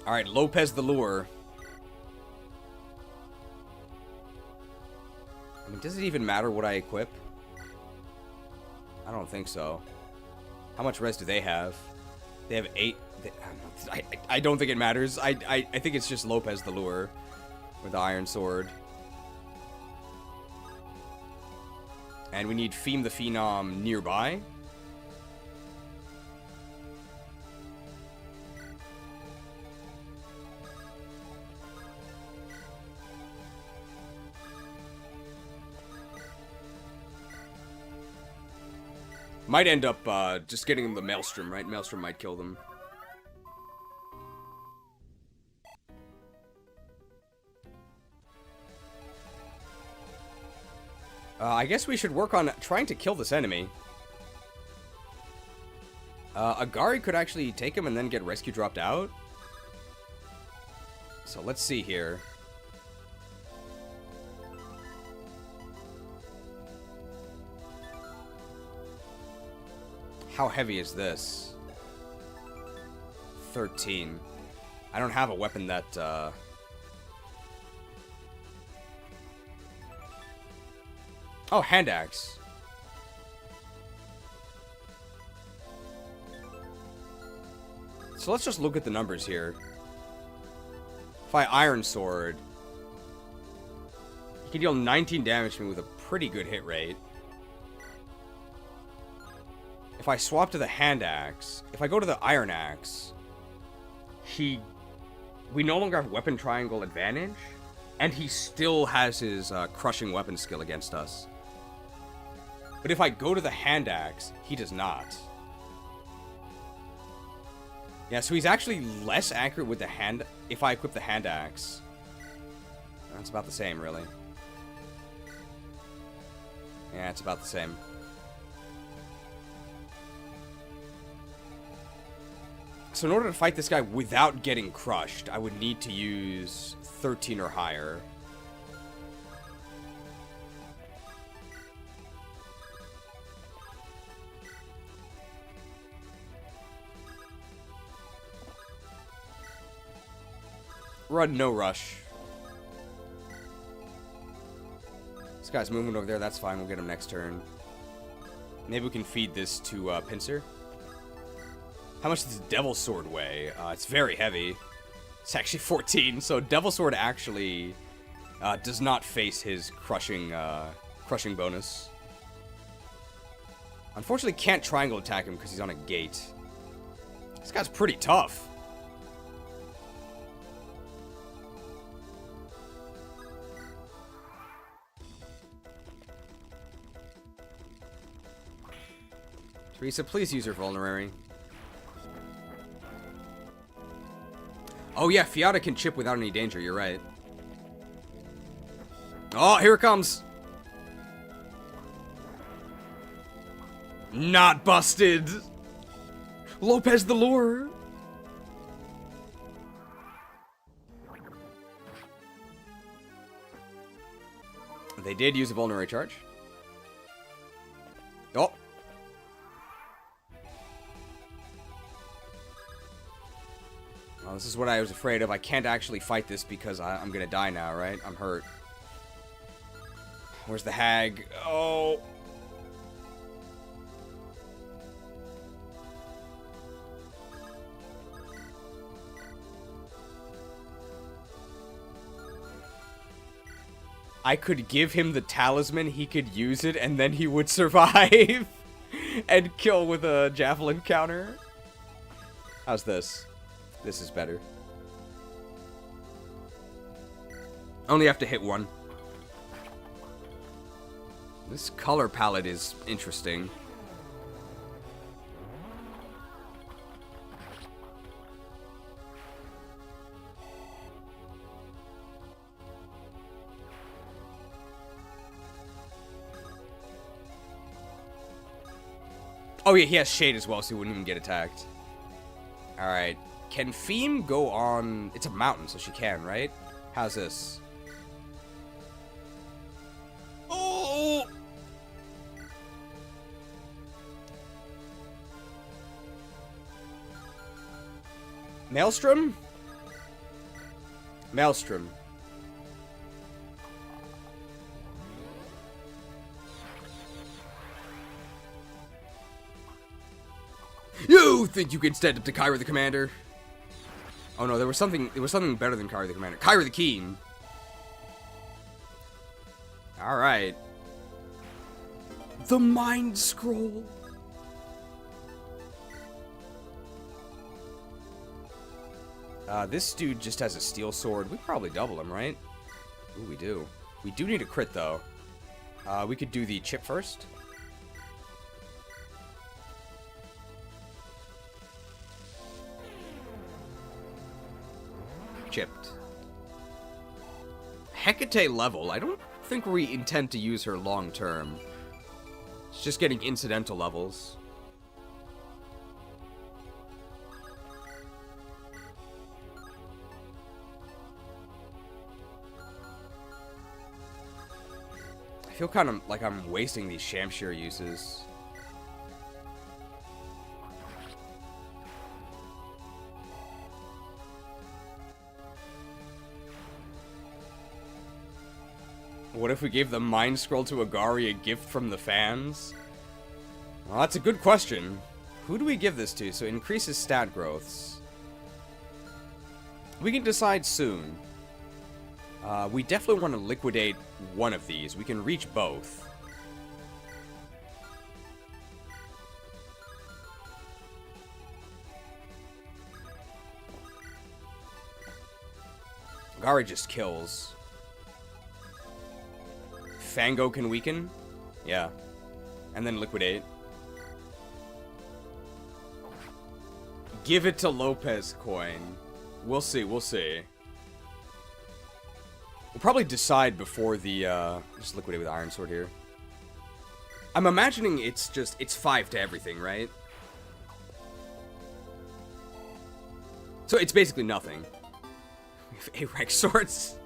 All right, Lopez the lure. I mean, does it even matter what I equip? I don't think so. How much res do they have? They have 8. I don't think it matters. I think it's just Lopez the lure with the iron sword. And we need Feem the Phenom nearby. Might end up just getting them the Maelstrom, right? Maelstrom might kill them. I guess we should work on trying to kill this enemy. Agari could actually take him and then get rescue dropped out. So let's see here. How heavy is this? 13. I don't have a weapon that, Oh, hand axe. So let's just look at the numbers here. If I Iron Sword, he can deal 19 damage to me with a pretty good hit rate. If I swap to the hand axe, if I go to the Iron Axe, we no longer have weapon triangle advantage, and he still has his crushing weapon skill against us. But if I go to the hand axe, he does not. Yeah, so he's actually less accurate with the hand if I equip the hand axe. That's about the same, really. Yeah, it's about the same. So in order to fight this guy without getting crushed, I would need to use 13 or higher. Run, no rush. This guy's moving over there, that's fine, we'll get him next turn. Maybe we can feed this to Pincer. How much does Devil Sword weigh? It's very heavy. It's actually 14, so Devil Sword actually does not face his crushing bonus. Unfortunately, can't triangle attack him because he's on a gate. This guy's pretty tough. Teresa, please use your vulnerary. Oh yeah, Fiata can chip without any danger, you're right. Oh, here it comes! Not busted! Lopez the Lure! They did use a vulnerary charge. Oh! Well, this is what I was afraid of. I can't actually fight this because I'm gonna die now, right? I'm hurt. Where's the hag? Oh! I could give him the talisman, he could use it, and then he would survive and kill with a javelin counter. How's this? This is better. Only have to hit one. This color palette is interesting. Oh yeah, he has shade as well, so he wouldn't even get attacked. Alright. Can Feem go on... It's a mountain, so she can, right? How's this? Oh! Maelstrom? Maelstrom. You think you can stand up to Kyra the Commander? Oh no, there was something better than Kyra the Commander. Kyra the Keen. Alright. The Mind Scroll. This dude just has a steel sword. We probably double him, right? Ooh, we do. We do need a crit, though. We could do the chip first. Chipped. Hecate level. I don't think we intend to use her long term. It's just getting incidental levels. feel kind of like I'm wasting these Shamshir uses. What if we gave the Mind Scroll to Agari, a gift from the fans? Well, that's a good question. Who do we give this to? So it increases stat growths. We can decide soon. We definitely want to liquidate one of these. We can reach both. Agari just kills. Fango can weaken? Yeah. And then liquidate. Give it to Lopecoin. We'll see, we'll see. We'll probably decide before the, just liquidate with Iron Sword here. I'm imagining it's 5 to everything, right? So it's basically nothing. We have A-rank swords.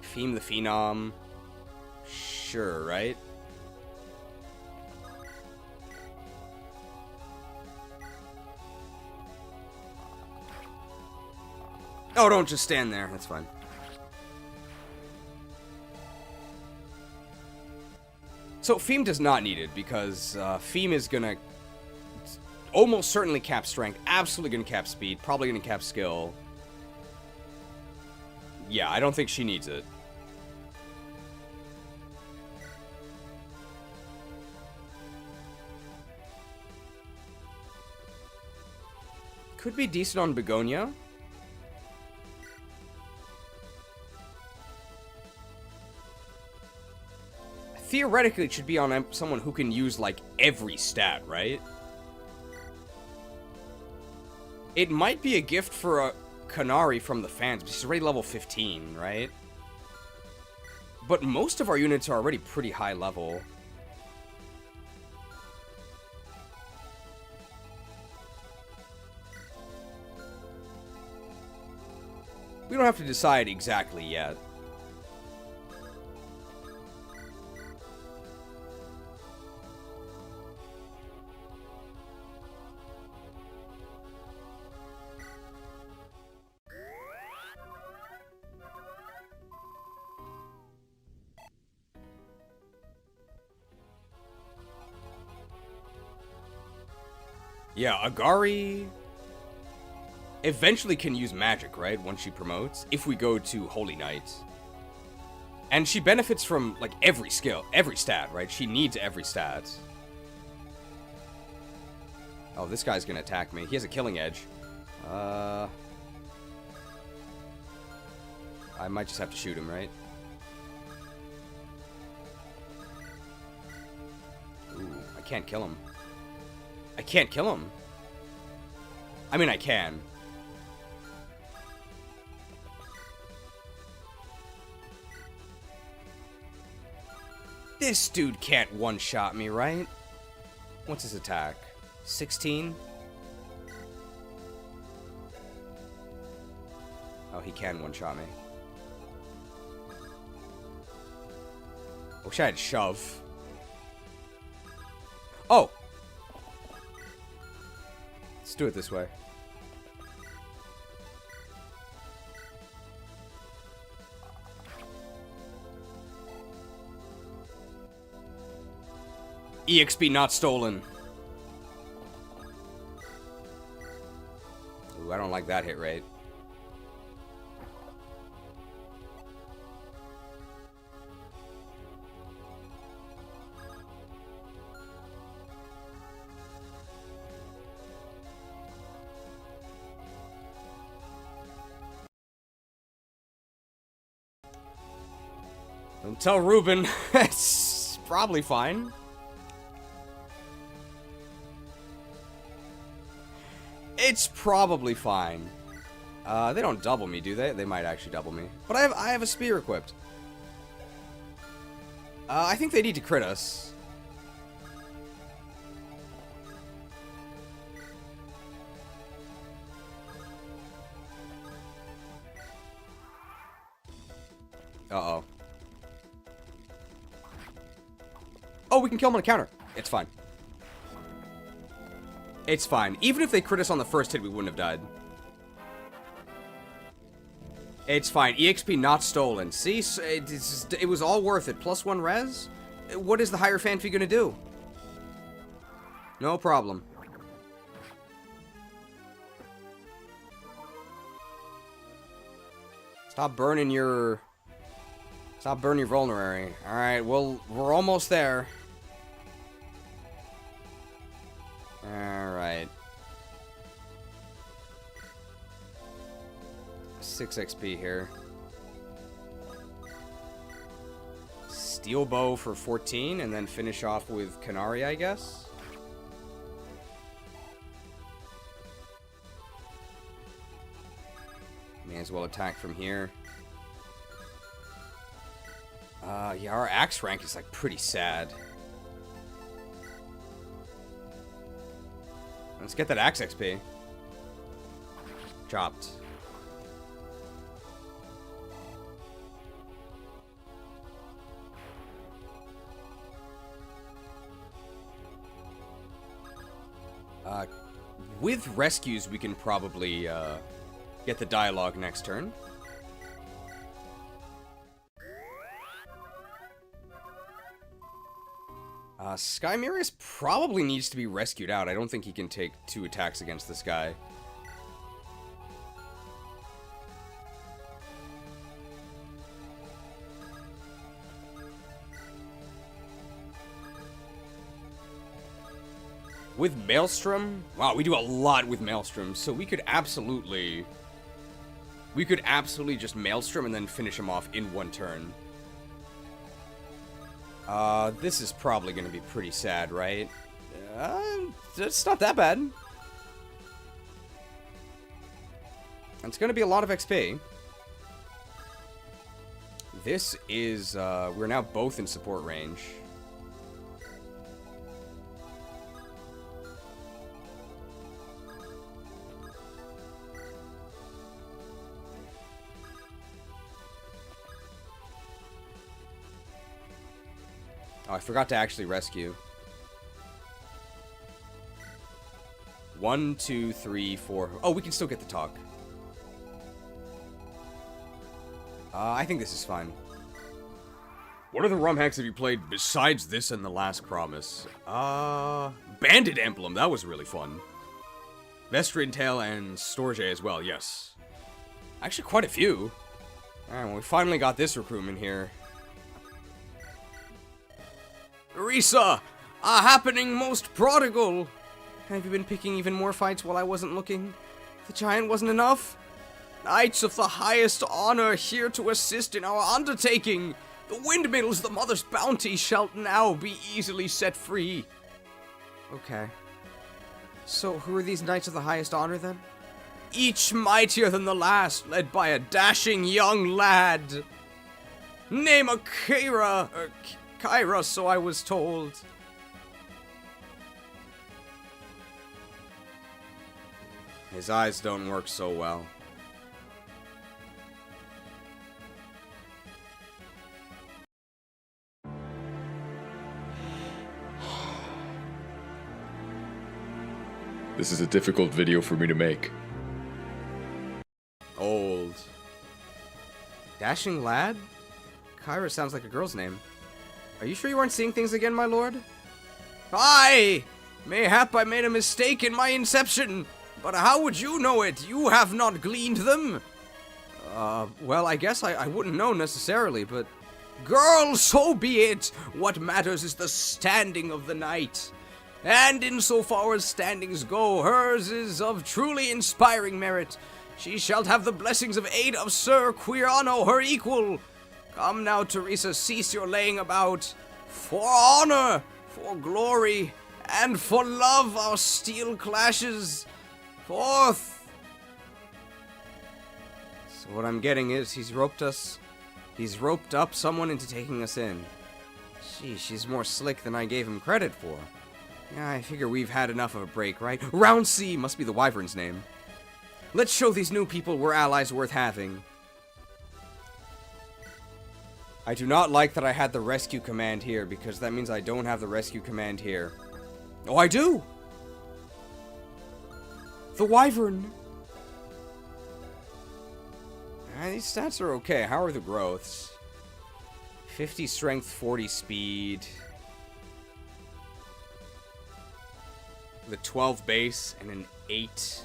Theme the Phenom. Sure, right? Oh, don't just stand there. That's fine. So, Theme does not need it, because Theme is gonna almost certainly cap strength, absolutely gonna cap speed, probably gonna cap skill. Yeah, I don't think she needs it. Could be decent on Begonia. Theoretically, it should be on someone who can use, like, every stat, right? It might be a gift for a Kanari from the fans, but she's already level 15, right? But most of our units are already pretty high level. We don't have to decide exactly yet. Yeah, Agari eventually can use magic, right? Once she promotes, if we go to Holy Knight. And she benefits from, like, every skill, every stat, right? She needs every stat. Oh, this guy's gonna attack me. He has a killing edge. I might just have to shoot him, right? Ooh, I can't kill him. I can't kill him. I mean, I can. This dude can't one-shot me, right? What's his attack? 16? Oh, he can one-shot me. Wish I had shove. Oh! Let's do it this way. EXP not stolen. Ooh, I don't like that hit rate. Don't tell Ruben. It's probably fine. It's probably fine. They don't double me, do they? They might actually double me. But I have a spear equipped. I think they need to crit us. Uh-oh. Oh, we can kill him on a counter. It's fine. It's fine. Even if they crit us on the first hit, we wouldn't have died. It's fine. EXP not stolen. See? It was all worth it. +1 res? What is the Hierophant gonna do? No problem. Stop burning your vulnerary. Alright, well, we're almost there. Alright. 6 XP here. Steel Bow for 14, and then finish off with Canary, I guess. May as well attack from here. Yeah, our axe rank is, like, pretty sad. Let's get that axe XP. Chopped. With rescues, we can probably, get the dialogue next turn. Skymirius probably needs to be rescued out. I don't think he can take 2 attacks against this guy. With Maelstrom? Wow, we do a lot with Maelstrom, so we could absolutely just Maelstrom and then finish him off in 1 turn. This is probably gonna be pretty sad, right? It's not that bad. It's gonna be a lot of XP. This is, we're now both in support range. Oh, I forgot to actually rescue. 1, 2, 3, 4. Oh, we can still get the talk. I think this is fine. What other rum hacks have you played besides this and The Last Promise? Bandit Emblem, that was really fun. Vestrin Tail and Storge as well, yes. Actually, quite a few. Alright, well, we finally got this recruitment here. Risa, a happening most prodigal. Have you been picking even more fights while I wasn't looking? The giant wasn't enough? Knights of the highest honor here to assist in our undertaking. The windmills, the mother's bounty, shall now be easily set free. Okay. So who are these knights of the highest honor then? Each mightier than the last, led by a dashing young lad. Name a Kyra, so I was told. His eyes don't work so well. This is a difficult video for me to make. Old. Dashing lad? Kyra sounds like a girl's name. Are you sure you aren't seeing things again, my lord? Aye! Mayhap I made a mistake in my inception, but how would you know it? You have not gleaned them. Well, I guess I wouldn't know necessarily, but... Girl, so be it! What matters is the standing of the knight. And insofar as standings go, hers is of truly inspiring merit. She shall have the blessings of aid of Sir Quirano, her equal. Come now, Teresa, cease your laying about. For honor, for glory, and for love our steel clashes. Forth! So what I'm getting is he's roped up someone into taking us in. Sheesh, she's more slick than I gave him credit for. Yeah, I figure we've had enough of a break, right? Round C must be the wyvern's name. Let's show these new people we're allies worth having. I do not like that I had the rescue command here, because that means I don't have the rescue command here. Oh, I do! The Wyvern! These stats are okay. How are the growths? 50 strength, 40 speed. The 12 base and an 8.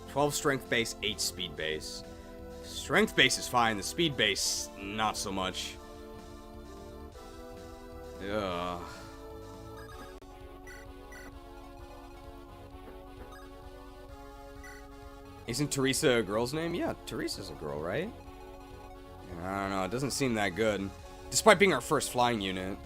12 strength base, 8 speed base. Strength base is fine. The speed base, not so much. Ugh. Isn't Teresa a girl's name? Yeah, Teresa's a girl, right? I don't know. It doesn't seem that good. Despite being our first flying unit.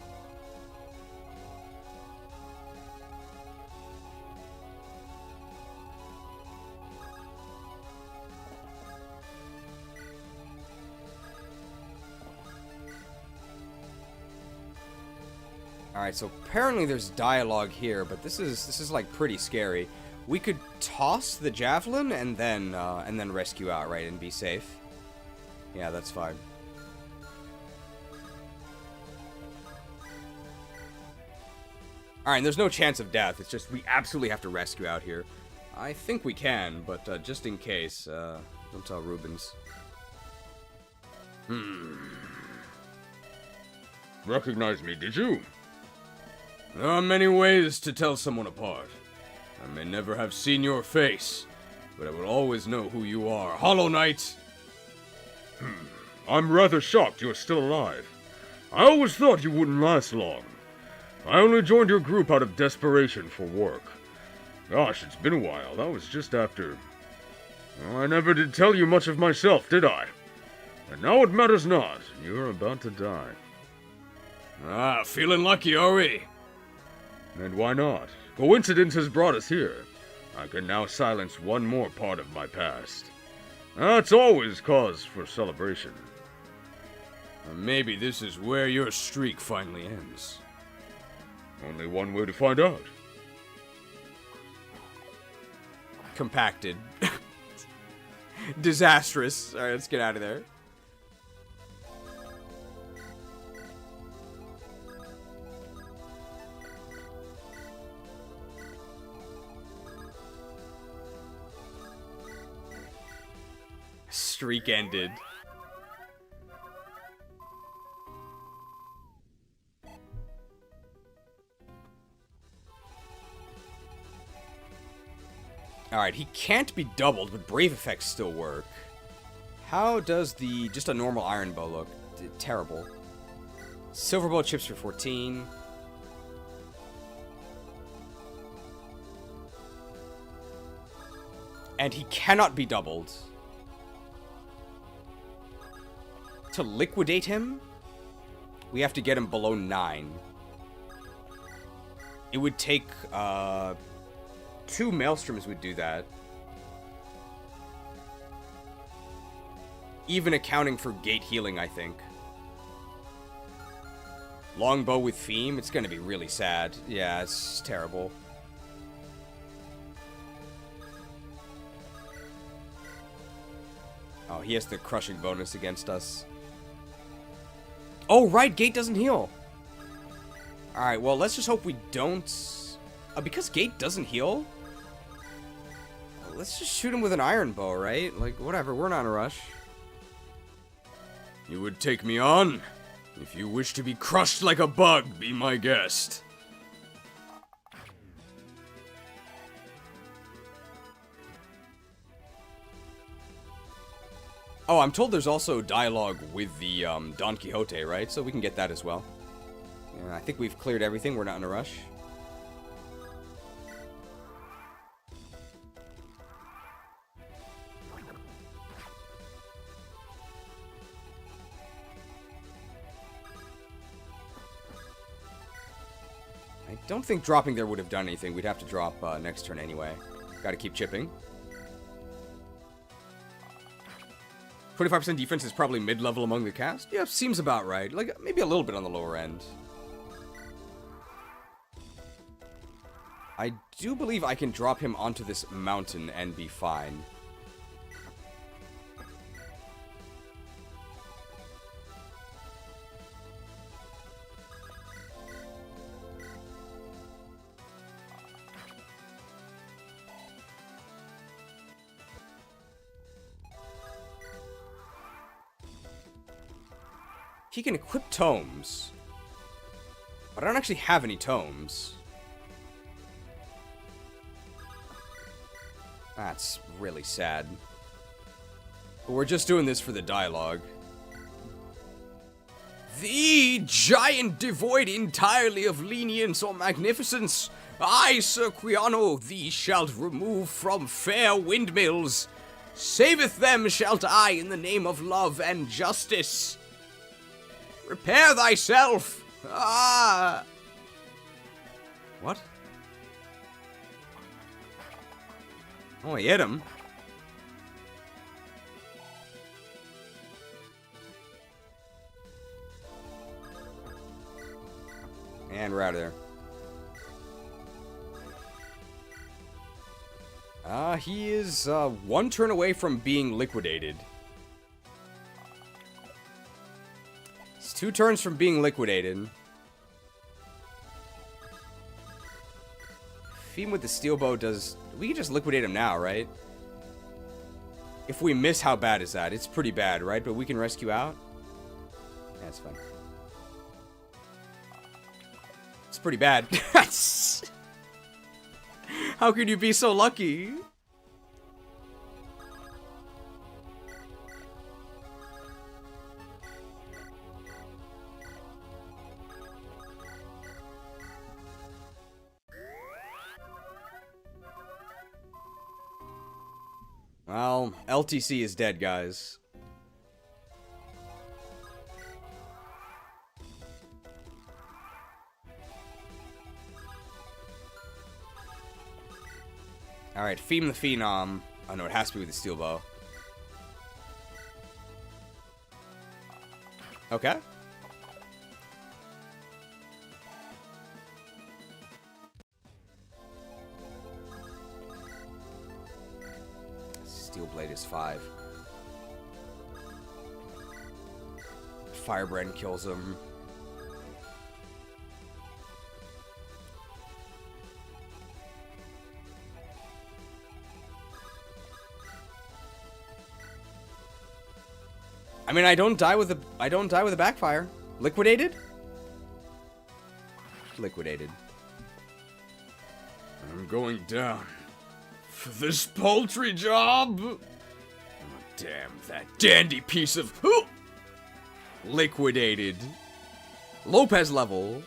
Alright, so apparently there's dialogue here, but this is like pretty scary. We could toss the javelin and then rescue out, right, and be safe. Yeah, that's fine. Alright, and there's no chance of death. It's just we absolutely have to rescue out here. I think we can, but just in case, don't tell Rubens. Recognize me, did you? There are many ways to tell someone apart. I may never have seen your face, but I will always know who you are. Hollow Knight! I'm rather shocked you're still alive. I always thought you wouldn't last long. I only joined your group out of desperation for work. Gosh, it's been a while. That was just after... Well, I never did tell you much of myself, did I? And now it matters not. You're about to die. Ah, feeling lucky, are we? And why not? Coincidence has brought us here. I can now silence one more part of my past. That's always cause for celebration. Maybe this is where your streak finally ends. Only one way to find out. Compacted. Disastrous. Alright, let's get out of there. Streak ended. Alright, he can't be doubled, but Brave effects still work. How does just a normal iron bow look? Terrible. Silver bow chips for 14. And he cannot be doubled. To liquidate him, we have to get him below 9. It would take, 2 Maelstroms would do that. Even accounting for gate healing, I think. Longbow with theme, it's gonna be really sad. Yeah, it's terrible. Oh, he has the crushing bonus against us. Oh, right, Gate doesn't heal. Alright, well, let's just hope we don't... because Gate doesn't heal? Let's just shoot him with an iron bow, right? Like, whatever, we're not in a rush. You would take me on? If you wish to be crushed like a bug, be my guest. Oh, I'm told there's also dialogue with the Don Quixote, right? So we can get that as well. Yeah, I think we've cleared everything. We're not in a rush. I don't think dropping there would have done anything. We'd have to drop next turn anyway. Gotta keep chipping. 25% defense is probably mid-level among the cast? Yeah, seems about right. Like, maybe a little bit on the lower end. I do believe I can drop him onto this mountain and be fine. He can equip tomes. But I don't actually have any tomes. That's really sad. But we're just doing this for the dialogue. The giant devoid entirely of lenience or magnificence, I, Sir Quiano, thee shalt remove from fair windmills. Saveth them shalt I in the name of love and justice. Repair thyself. Ah. What? Oh, he hit him. And we're out of there. He is, one turn away from being liquidated. He's 2 turns from being liquidated. Feed him with the steel bow does... We can just liquidate him now, right? If we miss, how bad is that? It's pretty bad, right? But we can rescue out? Yeah, it's fine. It's pretty bad. How could you be so lucky? Well, LTC is dead, guys. Alright, Feem the Phenom. Oh no, it has to be with the steel bow. Okay. Steel blade is 5. Firebrand kills him. I mean, I don't die with a backfire. Liquidated? Liquidated. I'm going down. For this paltry job? Oh, damn, that dandy piece of... Liquidated. Lopez level.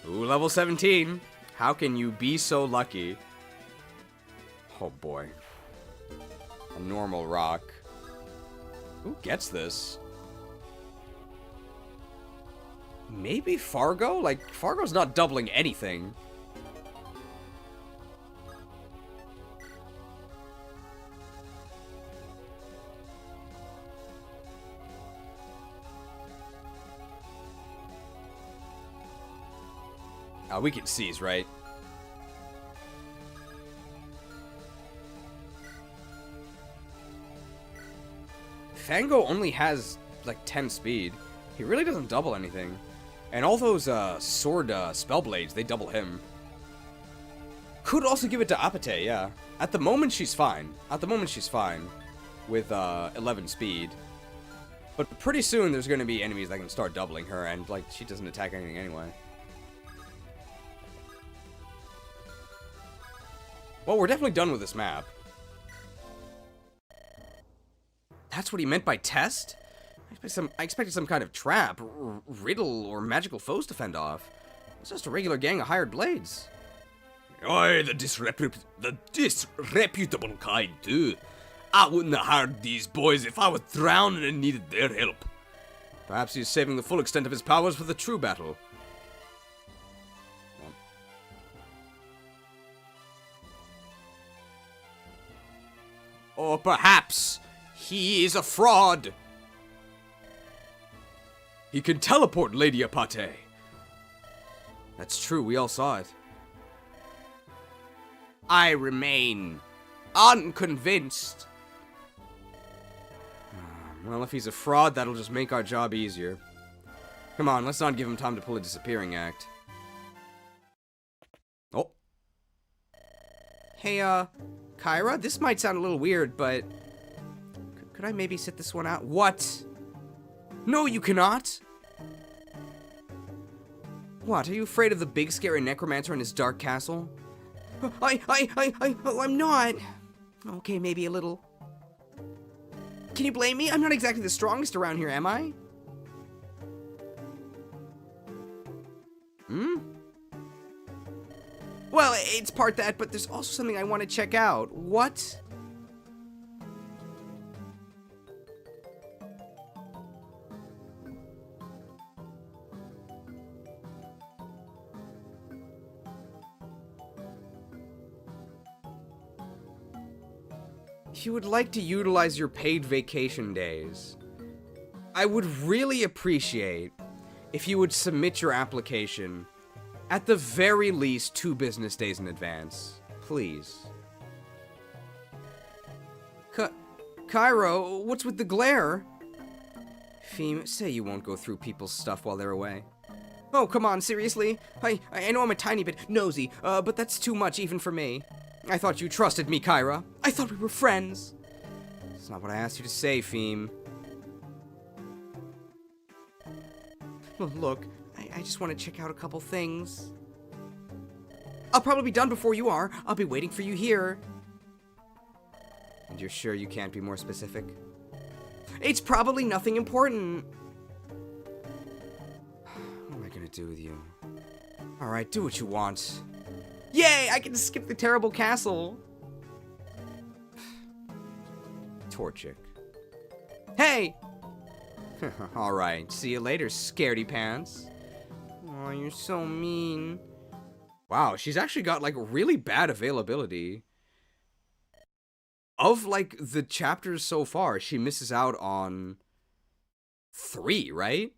Ooh, level 17. How can you be so lucky? Oh boy. A normal rock. Who gets this? Maybe Fargo? Like, Fargo's not doubling anything. We can seize, right? Fango only has, like, 10 speed. He really doesn't double anything. And all those, sword, spell blades, they double him. Could also give it to Apate, yeah. At the moment, she's fine. At the moment, she's fine. With, 11 speed. But pretty soon, there's gonna be enemies that can start doubling her, and, like, she doesn't attack anything anyway. Well, we're definitely done with this map. That's what he meant by test? I expected some kind of trap, riddle, or magical foes to fend off. It's just a regular gang of hired blades. Aye, the disreputable kind, too. I wouldn't have hired these boys if I was drowning and needed their help. Perhaps he's saving the full extent of his powers for the true battle. Or perhaps he is a fraud. He can teleport, Lady Apate. That's true, we all saw it. I remain unconvinced. Well, if he's a fraud, that'll just make our job easier. Come on, let's not give him time to pull a disappearing act. Oh. Hey, Kyra, this might sound a little weird, but... Could I maybe sit this one out? What? No, you cannot! What, are you afraid of the big scary necromancer in his dark castle? I'm not. Okay, maybe a little. Can you blame me? I'm not exactly the strongest around here, am I? Well, it's part that, but there's also something I want to check out. What? If you would like to utilize your paid vacation days, I would really appreciate if you would submit your application at the very least 2 business days in advance. Please. Cairo, what's with the glare? Feem, say you won't go through people's stuff while they're away. Oh, come on, seriously? I know I'm a tiny bit nosy, but that's too much even for me. I thought you trusted me, Kyra. I thought we were friends. That's not what I asked you to say, Feem. Look, I just want to check out a couple things. I'll probably be done before you are. I'll be waiting for you here. And you're sure you can't be more specific? It's probably nothing important. What am I gonna do with you? Alright, do what you want. Yay! I can skip the terrible castle. Torchic. Hey! Alright, see you later, scaredy pants. Oh, you're so mean. Wow, she's actually got, like, really bad availability. Of, like, the chapters so far, she misses out on 3, right?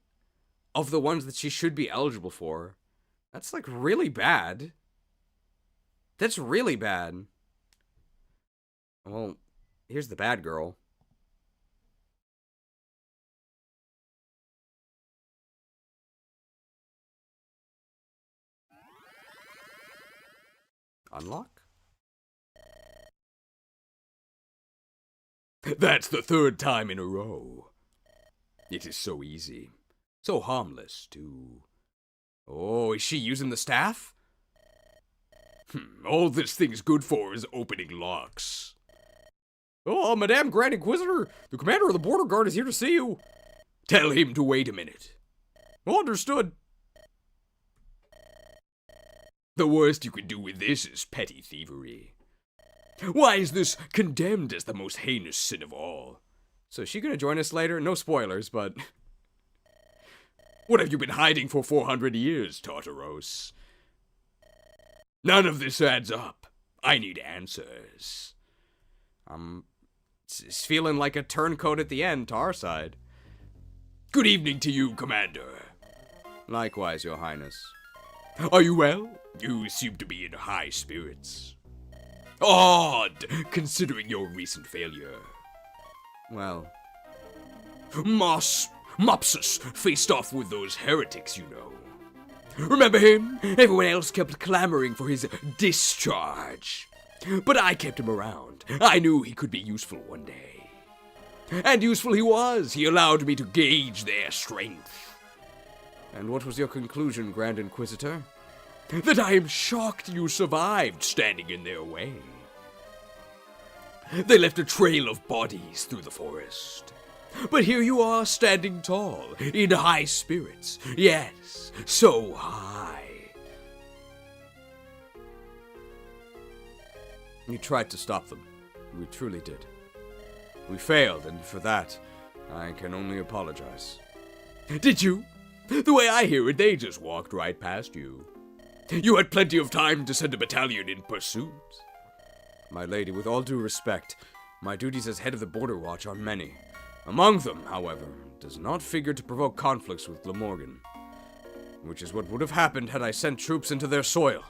Of the ones that she should be eligible for. That's, like, really bad. That's really bad. Well, here's the bad girl. Unlock? That's the 3rd time in a row. It is so easy. So harmless, too. Oh, is she using the staff? All this thing's good for is opening locks. Oh, Madame Grand Inquisitor, the commander of the border guard is here to see you. Tell him to wait a minute. Understood. The worst you can do with this is petty thievery. Why is this condemned as the most heinous sin of all? So is she gonna join us later? No spoilers, but... What have you been hiding for 400 years, Tartaros? None of this adds up. I need answers. It's feeling like a turncoat at the end to our side. Good evening to you, Commander. Likewise, Your Highness. Are you well? You seem to be in high spirits. Odd, considering your recent failure. Well... Mopsus faced off with those heretics, you know. Remember him? Everyone else kept clamoring for his discharge. But I kept him around. I knew he could be useful one day. And useful he was. He allowed me to gauge their strength. And what was your conclusion, Grand Inquisitor? That I am shocked you survived standing in their way. They left a trail of bodies through the forest. But here you are standing tall, in high spirits. Yes, so high. You tried to stop them. We truly did. We failed, and for that, I can only apologize. Did you? The way I hear it, they just walked right past you. You had plenty of time to send a battalion in pursuit. My lady, with all due respect, my duties as head of the Border Watch are many. Among them, however, does not figure to provoke conflicts with Glamorgan, which is what would have happened had I sent troops into their soil.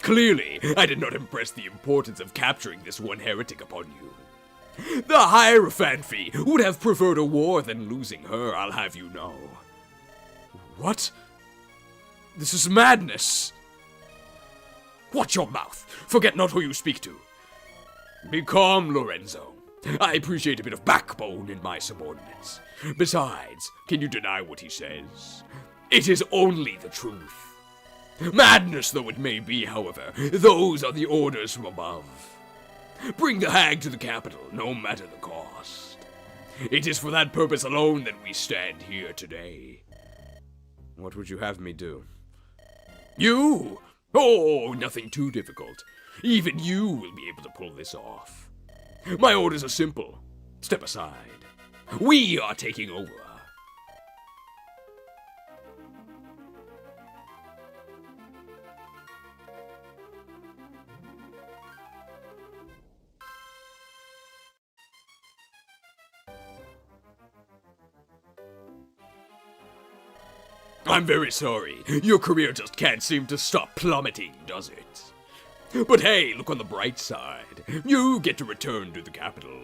Clearly, I did not impress the importance of capturing this one heretic upon you. The Hierophant would have preferred a war than losing her, I'll have you know. What? This is madness! Watch your mouth. Forget not who you speak to. Be calm, Lorenzo. I appreciate a bit of backbone in my subordinates. Besides, can you deny what he says? It is only the truth. Madness though it may be, however, those are the orders from above. Bring the hag to the capital, no matter the cost. It is for that purpose alone that we stand here today. What would you have me do? You? Oh, nothing too difficult. Even you will be able to pull this off. My orders are simple. Step aside. We are taking over. I'm very sorry. Your career just can't seem to stop plummeting, does it? But hey, look on the bright side. You get to return to the capital.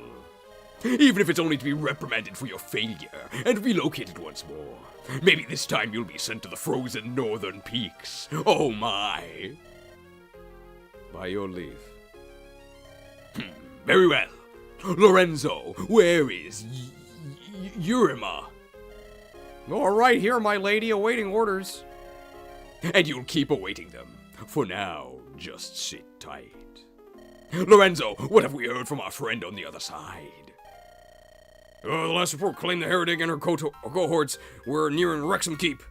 Even if it's only to be reprimanded for your failure and relocated once more. Maybe this time you'll be sent to the frozen northern peaks. Oh my. By your leave. Very well. Lorenzo, where is Yurima? All right, here, my lady, awaiting orders. And you'll keep awaiting them. For now, just sit tight. Lorenzo, what have we heard from our friend on the other side? The last report claimed the heretic and her cohorts were nearing Wrexham Keep.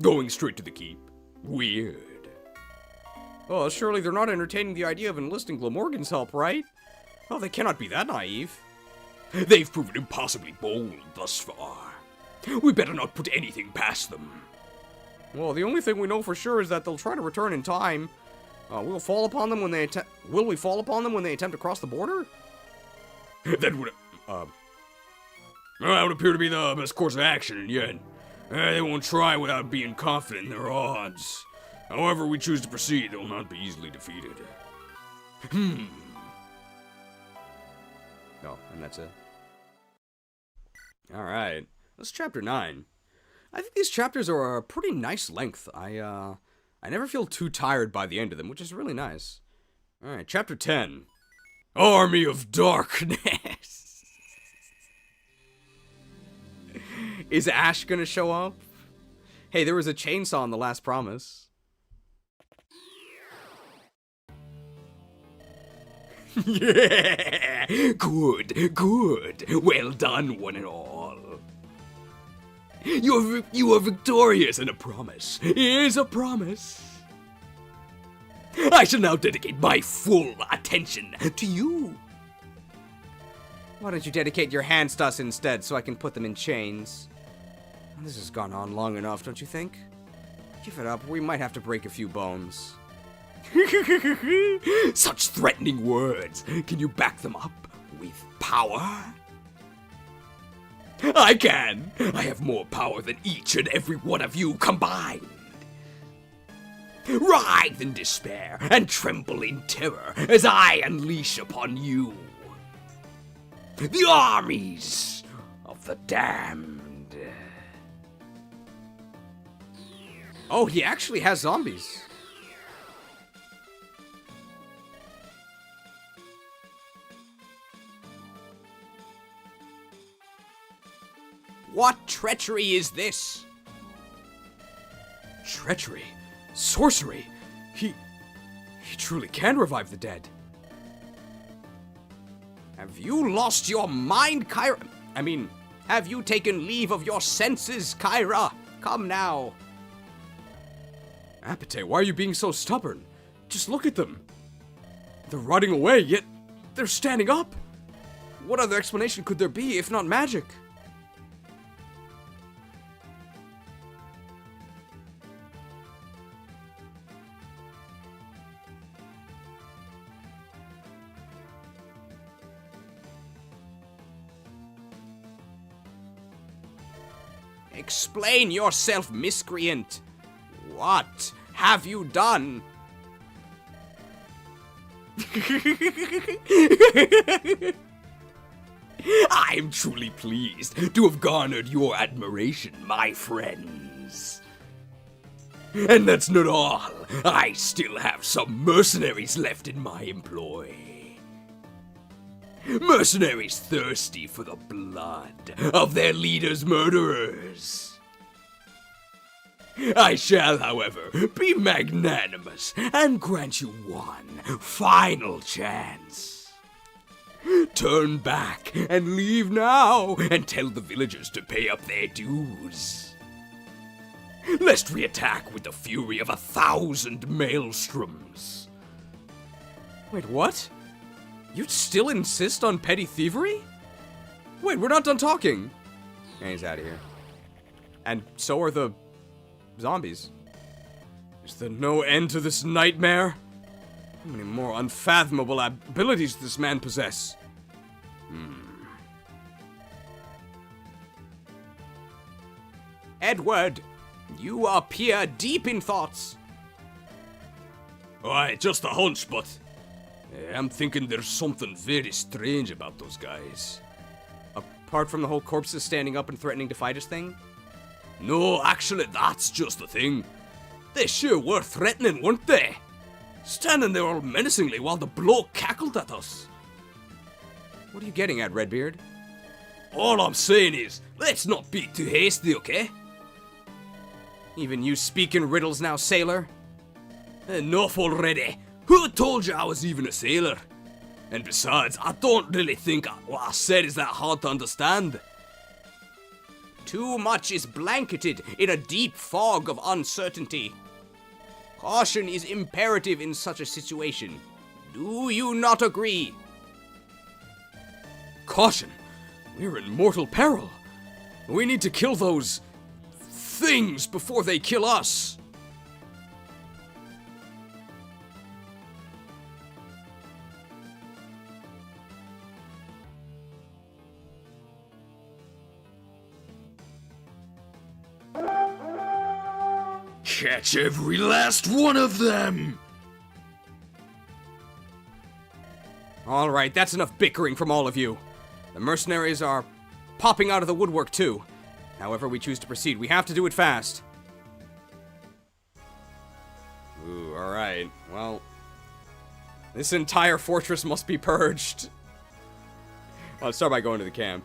Going straight to the keep. Weird. Oh, surely they're not entertaining the idea of enlisting Glamorgan's help, right? Oh, they cannot be that naive. They've proven impossibly bold thus far. We better not put anything past them. Well, the only thing we know for sure is that they'll try to return in time. Will we fall upon them when they attempt to cross the border? That would appear to be the best course of action, and yet they won't try without being confident in their odds. However we choose to proceed, they will not be easily defeated. Oh, and that's it. All right. That's chapter 9. I think these chapters are a pretty nice length. I never feel too tired by the end of them, which is really nice. All right, chapter 10. Army of Darkness. Is Ash gonna show up? Hey, there was a chainsaw in The Last Promise. Yeah! Good, good. Well done, one and all. You are victorious, and a promise is a promise. I shall now dedicate my full attention to you. Why don't you dedicate your hands to us instead so I can put them in chains? This has gone on long enough, don't you think? Give it up, we might have to break a few bones. Such threatening words. Can you back them up with power? I can. I have more power than each and every one of you combined. Writhe in despair and tremble in terror as I unleash upon you the armies of the damned. Oh, he actually has zombies. What treachery is this? Treachery? Sorcery? He truly can revive the dead. Have you lost your mind, Kyra? I mean, have you taken leave of your senses, Kyra? Come now. Apate, why are you being so stubborn? Just look at them. They're running away, yet they're standing up. What other explanation could there be if not magic? Explain yourself, miscreant. What have you done? I'm truly pleased to have garnered your admiration, my friends. And that's not all. I still have some mercenaries left in my employ. Mercenaries thirsty for the blood of their leaders' murderers. I shall, however, be magnanimous and grant you one final chance. Turn back and leave now and tell the villagers to pay up their dues. Lest we attack with the fury of 1,000 maelstroms. Wait, what? You still insist on petty thievery? Wait, we're not done talking. And he's out of here. And so are the zombies. Is there no end to this nightmare? How many more unfathomable abilities does this man possess? Edward, you appear deep in thoughts. Alright, just a hunch, but I'm thinking there's something very strange about those guys. Apart from the whole corpses standing up and threatening to fight us thing? No, actually, that's just the thing. They sure were threatening, weren't they? Standing there all menacingly while the bloke cackled at us. What are you getting at, Redbeard? All I'm saying is, let's not be too hasty, okay? Even you speak in riddles now, sailor? Enough already. Who told you I was even a sailor? And besides, I don't really think what I said is that hard to understand. Too much is blanketed in a deep fog of uncertainty. Caution is imperative in such a situation. Do you not agree? Caution! We're in mortal peril. We need to kill those things before they kill us. Catch every last one of them! Alright, that's enough bickering from all of you. The mercenaries are popping out of the woodwork too. However we choose to proceed, we have to do it fast. Ooh, alright. Well, this entire fortress must be purged. Well, let's start by going to the camp.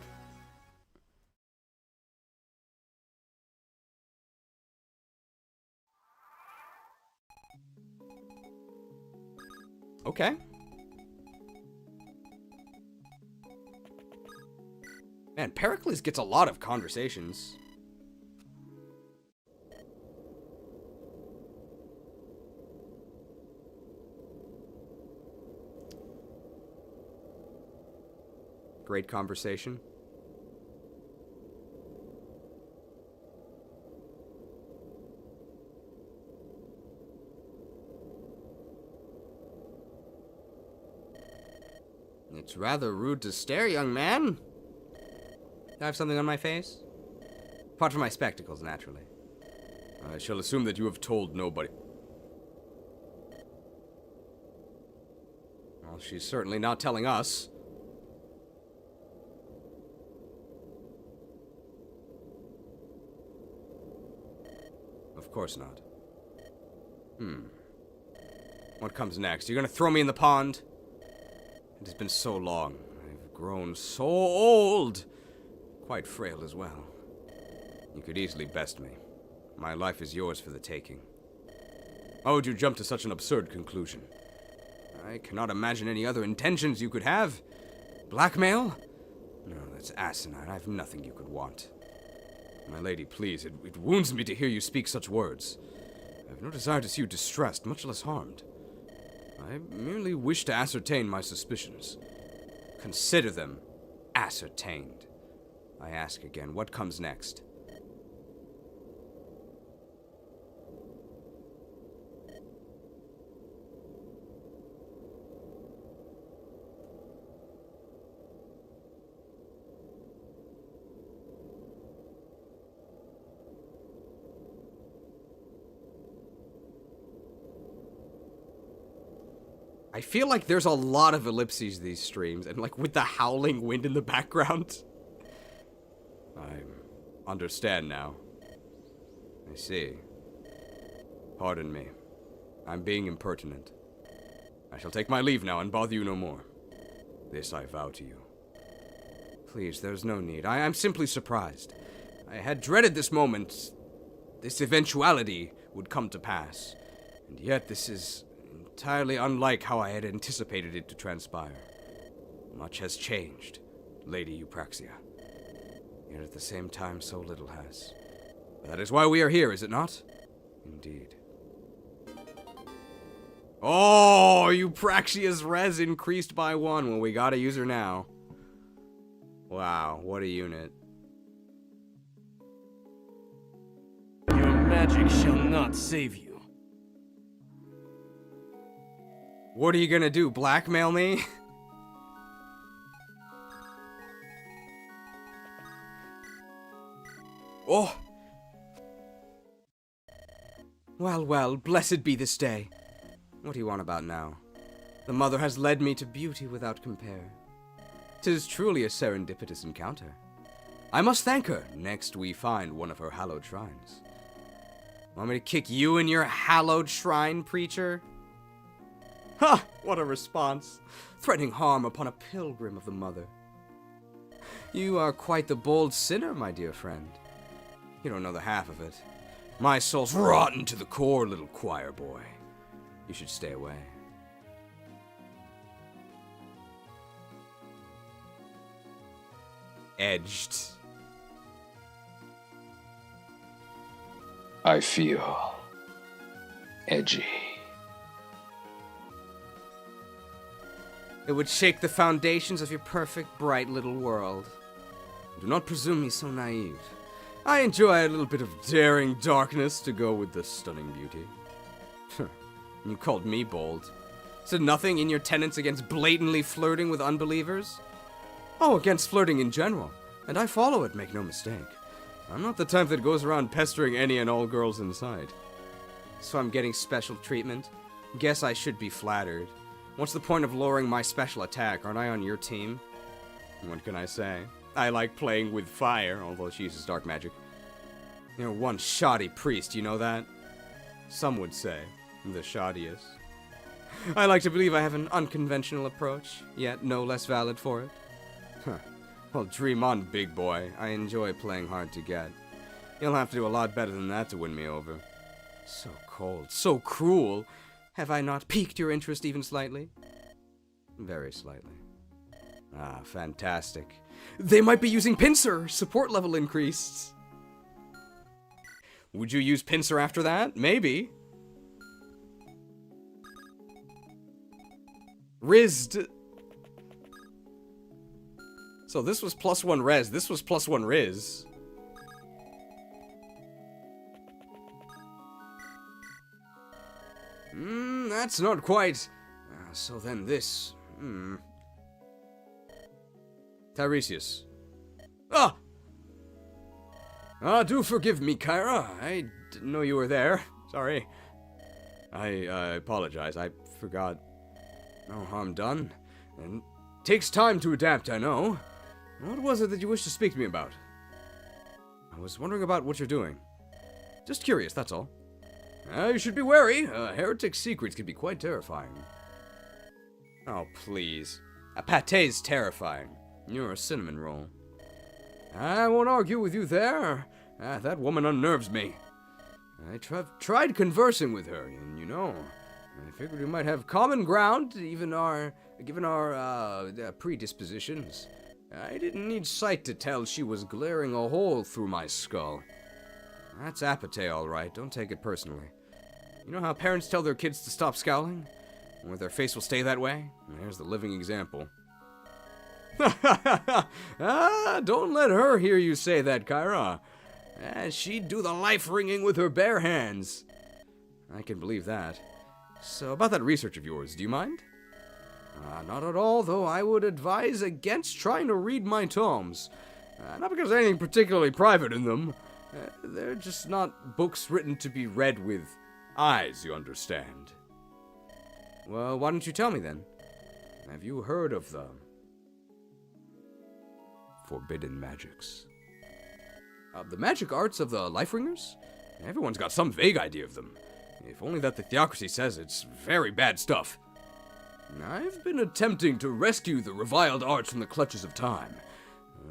Okay. Man, Pericles gets a lot of conversations. Great conversation. It's rather rude to stare, young man. Do I have something on my face? Apart from my spectacles, naturally. I shall assume that you have told nobody. Well, she's certainly not telling us. Of course not. What comes next? You're gonna throw me in the pond? It has been so long. I've grown so old. Quite frail as well. You could easily best me. My life is yours for the taking. Why would you jump to such an absurd conclusion? I cannot imagine any other intentions you could have. Blackmail? No, that's asinine. I have nothing you could want. My lady, please, it wounds me to hear you speak such words. I have no desire to see you distressed, much less harmed. I merely wish to ascertain my suspicions. Consider them ascertained. I ask again, what comes next? I feel like there's a lot of ellipses these streams, and like with the howling wind in the background. I understand now. I see. Pardon me. I'm being impertinent. I shall take my leave now and bother you no more. This I vow to you. Please, there's no need. I'm simply surprised. I had dreaded this moment. This eventuality would come to pass. And yet this is entirely unlike how I had anticipated it to transpire. Much has changed, Lady Eupraxia. Yet at the same time, so little has. But that is why we are here, is it not? Indeed. Oh, Eupraxia's res increased by 1. Well, we gotta use her now. Wow, what a unit. Your magic shall not save you. What are you gonna do, blackmail me? Oh! Well, well, blessed be this day. What do you want about now? The mother has led me to beauty without compare. 'Tis truly a serendipitous encounter. I must thank her next we find one of her hallowed shrines. Want me to kick you in your hallowed shrine, preacher? Ha! What a response! Threatening harm upon a pilgrim of the mother. You are quite the bold sinner, my dear friend. You don't know the half of it. My soul's rotten to the core, little choir boy. You should stay away. Edged. I feel edgy. It would shake the foundations of your perfect, bright little world. Do not presume me so naive. I enjoy a little bit of daring darkness to go with the stunning beauty. You called me bold. Is there nothing in your tenets against blatantly flirting with unbelievers? Oh, against flirting in general. And I follow it, make no mistake. I'm not the type that goes around pestering any and all girls in sight. So I'm getting special treatment? Guess I should be flattered. What's the point of lowering my special attack? Aren't I on your team? What can I say? I like playing with fire, although she uses dark magic. You're one shoddy priest, you know that? Some would say, the shoddiest. I like to believe I have an unconventional approach, yet no less valid for it. Huh. Well, dream on, big boy. I enjoy playing hard to get. You'll have to do a lot better than that to win me over. So cold, so cruel. Have I not piqued your interest even slightly? Very slightly. Ah, fantastic. They might be using Pincer! Support level increased. Would you use Pincer after that? Maybe. Rizzed. So this was +1 res, this was +1 riz. That's not quite. So then this. Tiresias. Ah! Do forgive me, Kyra. I didn't know you were there. Sorry. I apologize. I forgot. No harm done. And takes time to adapt, I know. What was it that you wished to speak to me about? I was wondering about what you're doing. Just curious, that's all. You should be wary. Heretic secrets can be quite terrifying. Oh, please. A pate's terrifying. You're a cinnamon roll. I won't argue with you there. That woman unnerves me. I tried conversing with her, and you know, I figured we might have common ground, given our predispositions. I didn't need sight to tell she was glaring a hole through my skull. That's apathy, all right. Don't take it personally. You know how parents tell their kids to stop scowling? Or their face will stay that way? There's the living example. Don't let her hear you say that, Kyra. She'd do the life-wringing with her bare hands. I can believe that. So, about that research of yours, do you mind? Not at all, though I would advise against trying to read my tomes. Not because there's anything particularly private in them. They're just not books written to be read with eyes, you understand. Well, why don't you tell me then? Have you heard of the forbidden magics? The magic arts of the Life-Ringers? Everyone's got some vague idea of them. If only that the theocracy says it's very bad stuff. I've been attempting to rescue the reviled arts from the clutches of time.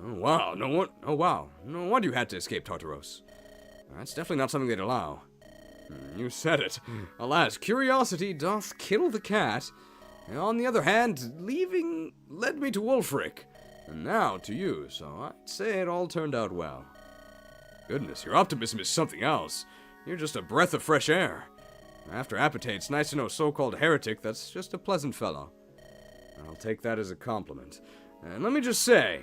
Oh wow, no wonder you had to escape Tartaros. That's definitely not something they'd allow. You said it. Alas, curiosity doth kill the cat. On the other hand, leaving led me to Wulfric, and now to you, so I'd say it all turned out well. Goodness, your optimism is something else. You're just a breath of fresh air. After Apatite, it's nice to know a so-called heretic that's just a pleasant fellow. I'll take that as a compliment. And let me just say,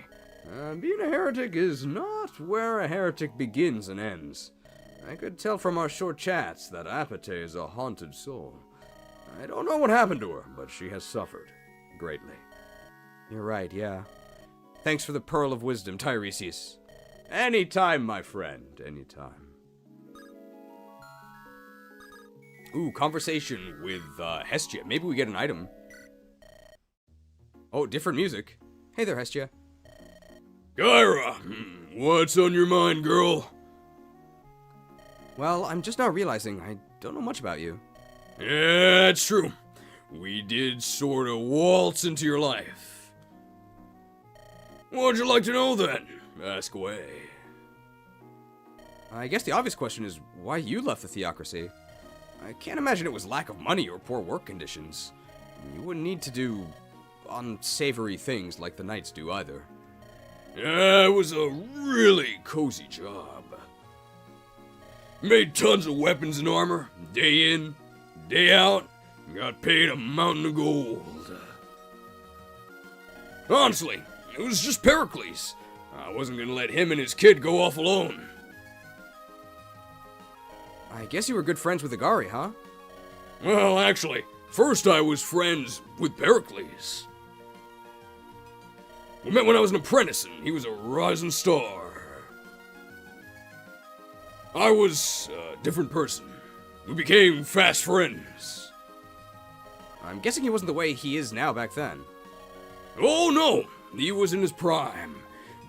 being a heretic is not where a heretic begins and ends. I could tell from our short chats that Apatite is a haunted soul. I don't know what happened to her, but she has suffered greatly. You're right, yeah. Thanks for the pearl of wisdom, Tiresias. Anytime, my friend, anytime. Ooh, conversation with Hestia. Maybe we get an item. Oh, different music. Hey there, Hestia. Gyra, what's on your mind, girl? Well, I'm just now realizing I don't know much about you. Yeah, it's true. We did sort of waltz into your life. What'd you like to know then? Ask away. I guess the obvious question is why you left the theocracy. I can't imagine it was lack of money or poor work conditions. You wouldn't need to do unsavory things like the knights do either. Yeah, it was a really cozy job. Made tons of weapons and armor, day in, day out, got paid a mountain of gold. Honestly, it was just Pericles. I wasn't gonna let him and his kid go off alone. I guess you were good friends with Agari, huh? Well, actually, first I was friends with Pericles. We met when I was an apprentice and he was a rising star. I was a different person. We became fast friends. I'm guessing he wasn't the way he is now back then. Oh no, he was in his prime.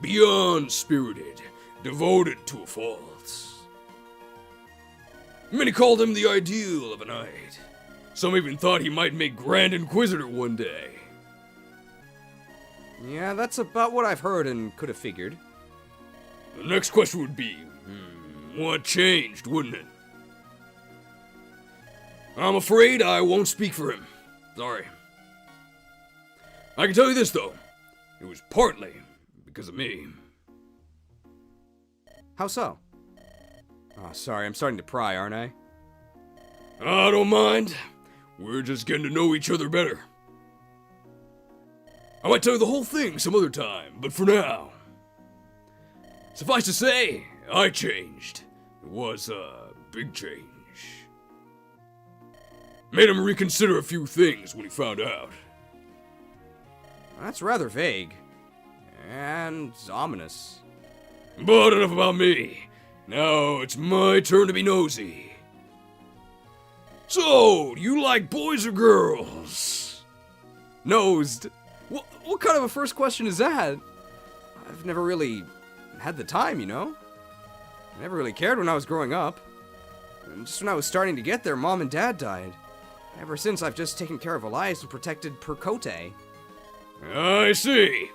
Beyond spirited, devoted to a fault. Many called him the ideal of a knight. Some even thought he might make Grand Inquisitor one day. Yeah, that's about what I've heard and could have figured. The next question would be, what changed, wouldn't it? I'm afraid I won't speak for him. Sorry. I can tell you this, though. It was partly because of me. How so? Oh, sorry, I'm starting to pry, aren't I? I don't mind. We're just getting to know each other better. I might tell you the whole thing some other time, but for now, suffice to say, I changed. It was a big change. Made him reconsider a few things when he found out. That's rather vague. And ominous. But enough about me. Now it's my turn to be nosy. So, do you like boys or girls? Nosed? What kind of a first question is that? I've never really had the time, you know? I never really cared when I was growing up. And just when I was starting to get there, Mom and Dad died. Ever since, I've just taken care of Elias and protected Percote. I see.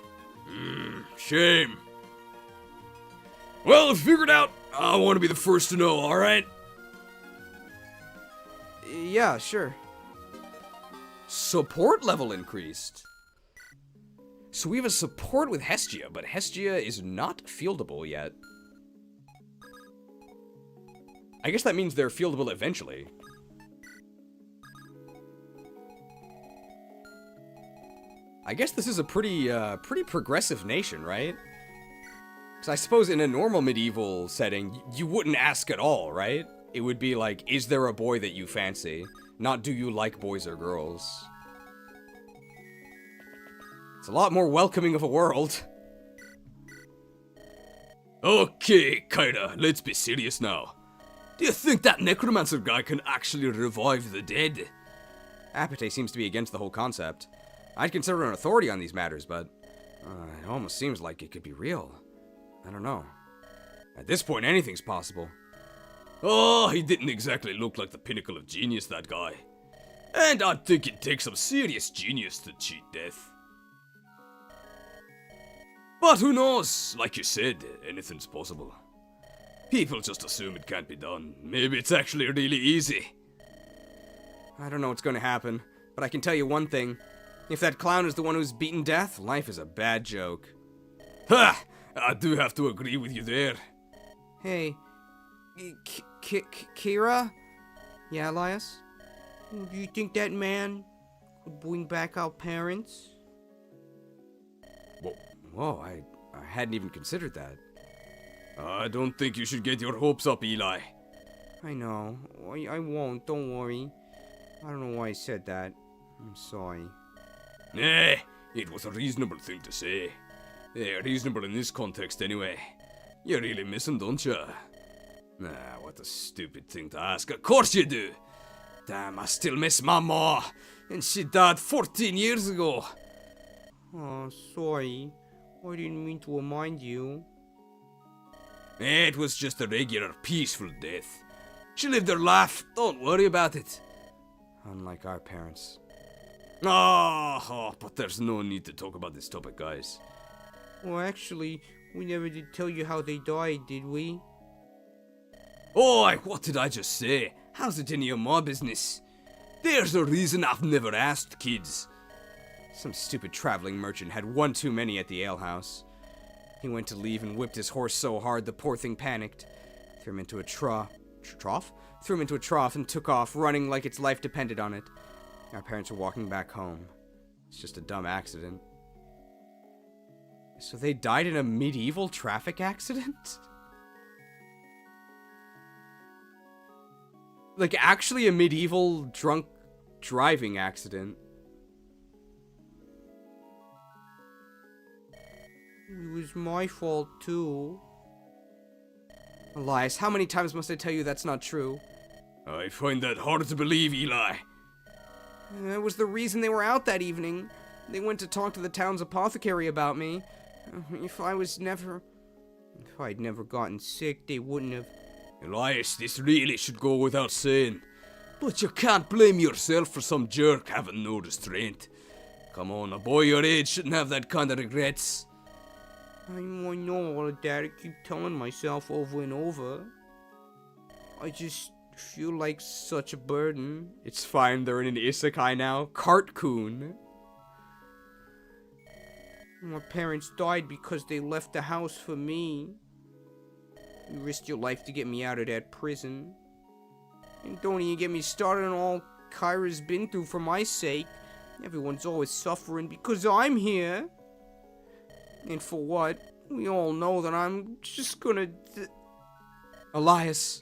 Shame. Well, if you figured out, I want to be the first to know, alright? Yeah, sure. Support level increased. So we have a support with Hestia, but Hestia is not fieldable yet. I guess that means they're fieldable eventually. I guess this is a pretty progressive nation, right? Because I suppose in a normal medieval setting, you wouldn't ask at all, right? It would be like, is there a boy that you fancy? Not, do you like boys or girls? It's a lot more welcoming of a world. Okay, kinda, let's be serious now. Do you think that necromancer guy can actually revive the dead? Apatite seems to be against the whole concept. I'd consider an authority on these matters, but it almost seems like it could be real. I don't know. At this point, anything's possible. Oh, he didn't exactly look like the pinnacle of genius, that guy. And I think it takes some serious genius to cheat death. But who knows? Like you said, anything's possible. People just assume it can't be done. Maybe it's actually really easy. I don't know what's gonna happen, but I can tell you one thing. If that clown is the one who's beaten death, life is a bad joke. Ha! I do have to agree with you there. Hey, Kira? Yeah, Elias? Do you think that man could bring back our parents? Whoa, I hadn't even considered that. I don't think you should get your hopes up, Eli. I know. I won't, don't worry. I don't know why I said that. I'm sorry. Eh, it was a reasonable thing to say. Reasonable in this context anyway. You really miss him, don't you? Nah, what a stupid thing to ask. Of course you do! Damn, I still miss my ma, and she died 14 years ago. Oh, sorry. I didn't mean to remind you. It was just a regular, peaceful death. She lived her life, don't worry about it. Unlike our parents. Oh, but there's no need to talk about this topic, guys. Well, actually, we never did tell you how they died, did we? Oi, what did I just say? How's it any of my business? There's a reason I've never asked, kids. Some stupid traveling merchant had one too many at the alehouse. He went to leave and whipped his horse so hard the poor thing panicked. Threw him into a trough? Threw him into a trough and took off, running like its life depended on it. Our parents were walking back home. It's just a dumb accident. So they died in a medieval traffic accident? Like, actually a medieval drunk driving accident. It was my fault, too. Elias, how many times must I tell you that's not true? I find that hard to believe, Eli. That was the reason they were out that evening. They went to talk to the town's apothecary about me. If I'd never gotten sick, they wouldn't have... Elias, this really should go without saying. But you can't blame yourself for some jerk having no restraint. Come on, a boy your age shouldn't have that kind of regrets. I know all of that. I keep telling myself over and over. I just feel like such a burden. It's fine, they're in an isekai now. Cartcoon. My parents died because they left the house for me. You risked your life to get me out of that prison. And don't even get me started on all Kyra's been through for my sake. Everyone's always suffering because I'm here. And for what? We all know that I'm just gonna... Elias.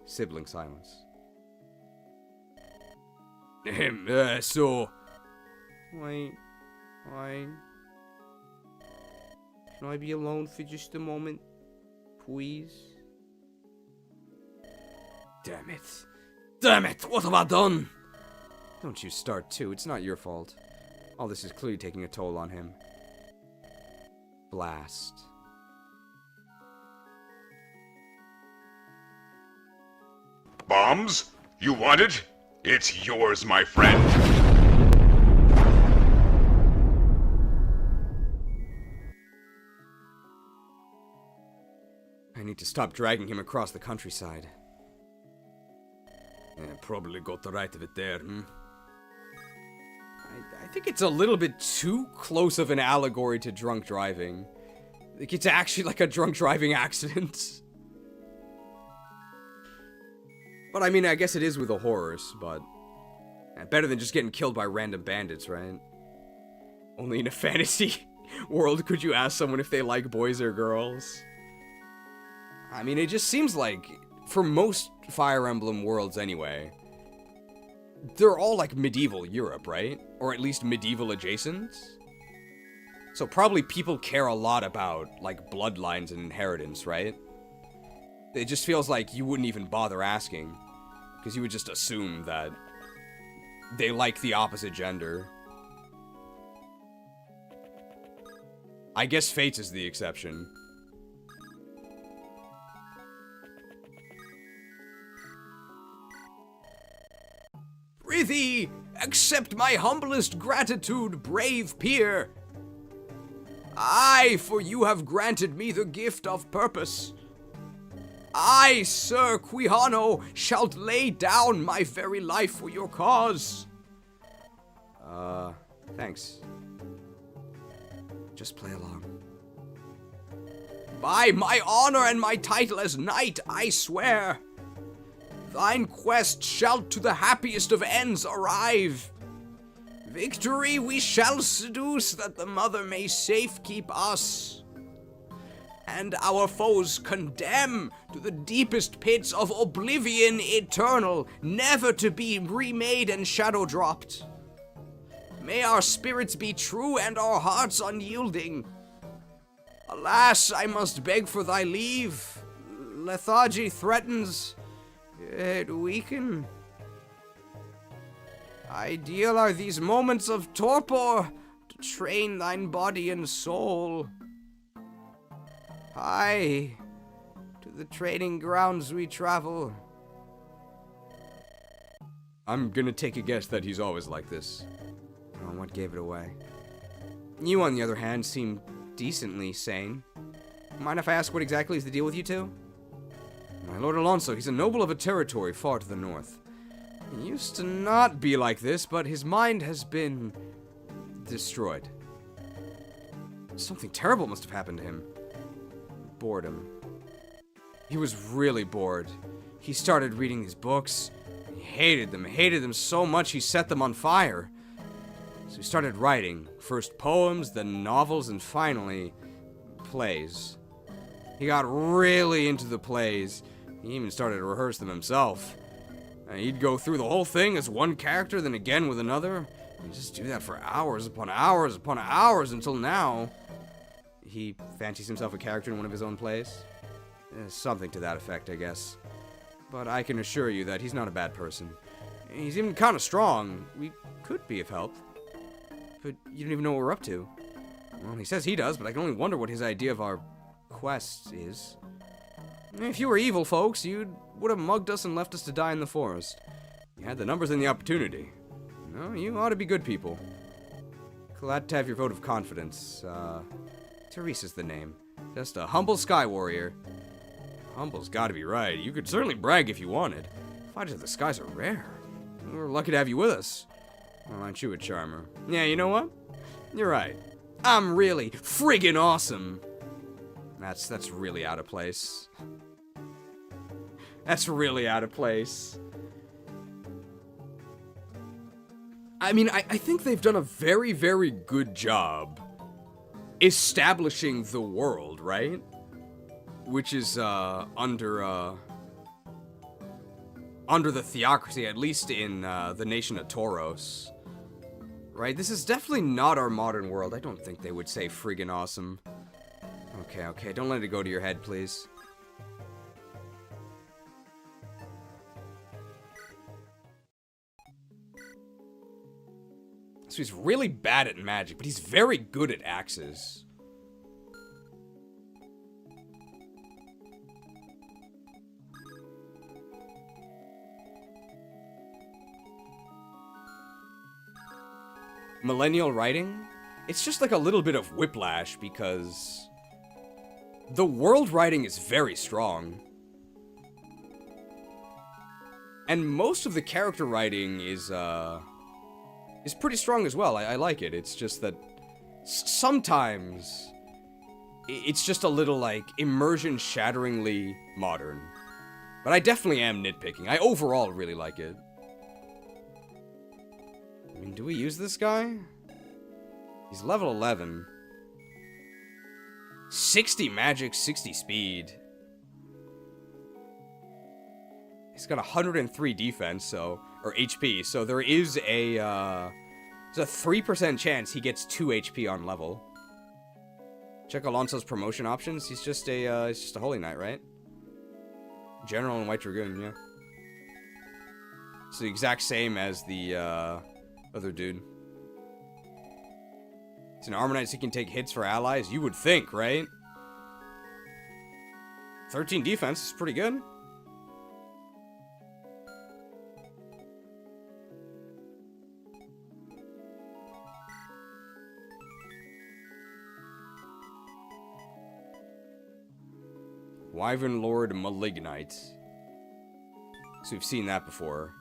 Sibling silence. So... Wait. Can I be alone for just a moment? Please? Damn it. Damn it! What have I done? Don't you start too. It's not your fault. All this is clearly taking a toll on him. Blast. Bombs? You want it? It's yours, my friend. I need to stop dragging him across the countryside. Yeah, probably got the right of it there, I think it's a little bit too close of an allegory to drunk driving. Like, it's actually like a drunk driving accident. But I mean, I guess it is with a horse, but... better than just getting killed by random bandits, right? Only in a fantasy world could you ask someone if they like boys or girls. I mean, it just seems like, for most Fire Emblem worlds anyway, they're all like medieval Europe, right? Or at least medieval adjacent. So probably people care a lot about, like, bloodlines and inheritance, right? It just feels like you wouldn't even bother asking, because you would just assume that they like the opposite gender. I guess Fates is the exception. prithee, accept my humblest gratitude, brave peer. Aye, for you have granted me the gift of purpose. I, Sir Quijano, shall lay down my very life for your cause. Thanks. Just play along. By my honor and my title as knight, I swear, thine quest shall to the happiest of ends arrive. Victory we shall seduce, that the mother may safe keep us, and our foes condemn to the deepest pits of oblivion eternal, never to be remade and shadow dropped. May our spirits be true and our hearts unyielding. Alas, I must beg for thy leave. Lethargy threatens, it weaken. Ideal are these moments of torpor to train thine body and soul. Aye, to the training grounds we travel. I'm gonna take a guess that he's always like this. Oh, what gave it away? You, on the other hand, seem decently sane. Mind if I ask what exactly is the deal with you two? My Lord Alonso, he's a noble of a territory far to the north. He used to not be like this, but his mind has been destroyed. Something terrible must have happened to him. Boredom. He was really bored. He started reading these books. He hated them so much he set them on fire. So he started writing, first poems, then novels, and finally, plays. He got really into the plays. He even started to rehearse them himself. He'd go through the whole thing as one character, then again with another. He'd just do that for hours upon hours upon hours until now. He fancies himself a character in one of his own plays. Something to that effect, I guess. But I can assure you that he's not a bad person. He's even kind of strong. We could be of help. But you don't even know what we're up to. Well, he says he does, but I can only wonder what his idea of our quest is. If you were evil, folks, you would have mugged us and left us to die in the forest. You had the numbers and the opportunity. No, you ought to be good people. Glad to have your vote of confidence. Teresa's the name. Just a humble sky warrior. Humble's gotta be right. You could certainly brag if you wanted. Fighters of the skies are rare. We're lucky to have you with us. Well, aren't you a charmer? Yeah, you know what? You're right. I'm really friggin' awesome. That's really out of place. That's really out of place. I mean, I think they've done a very, very good job establishing the world, right? Which is, under the theocracy, at least in, the nation of Tauros. Right? This is definitely not our modern world. I don't think they would say friggin' awesome. Okay, don't let it go to your head, please. So he's really bad at magic, but he's very good at axes. Millennial writing? It's just like a little bit of whiplash because the world writing is very strong. And most of the character writing is pretty strong as well. I like it. It's just that sometimes it's just a little, like, immersion-shatteringly modern. But I definitely am nitpicking. I overall really like it. I mean, do we use this guy? He's level 11. 60 magic, 60 speed. He's got 103 defense, so... or HP, so there is a, there's a 3% chance he gets 2 HP on level. Check Alonso's promotion options. He's just a Holy Knight, right? General and White Dragoon, yeah. It's the exact same as the, other dude. It's an Armor Knight, so he can take hits for allies. You would think, right? 13 defense is pretty good. Wyvern Lord Malignite. So we've seen that before.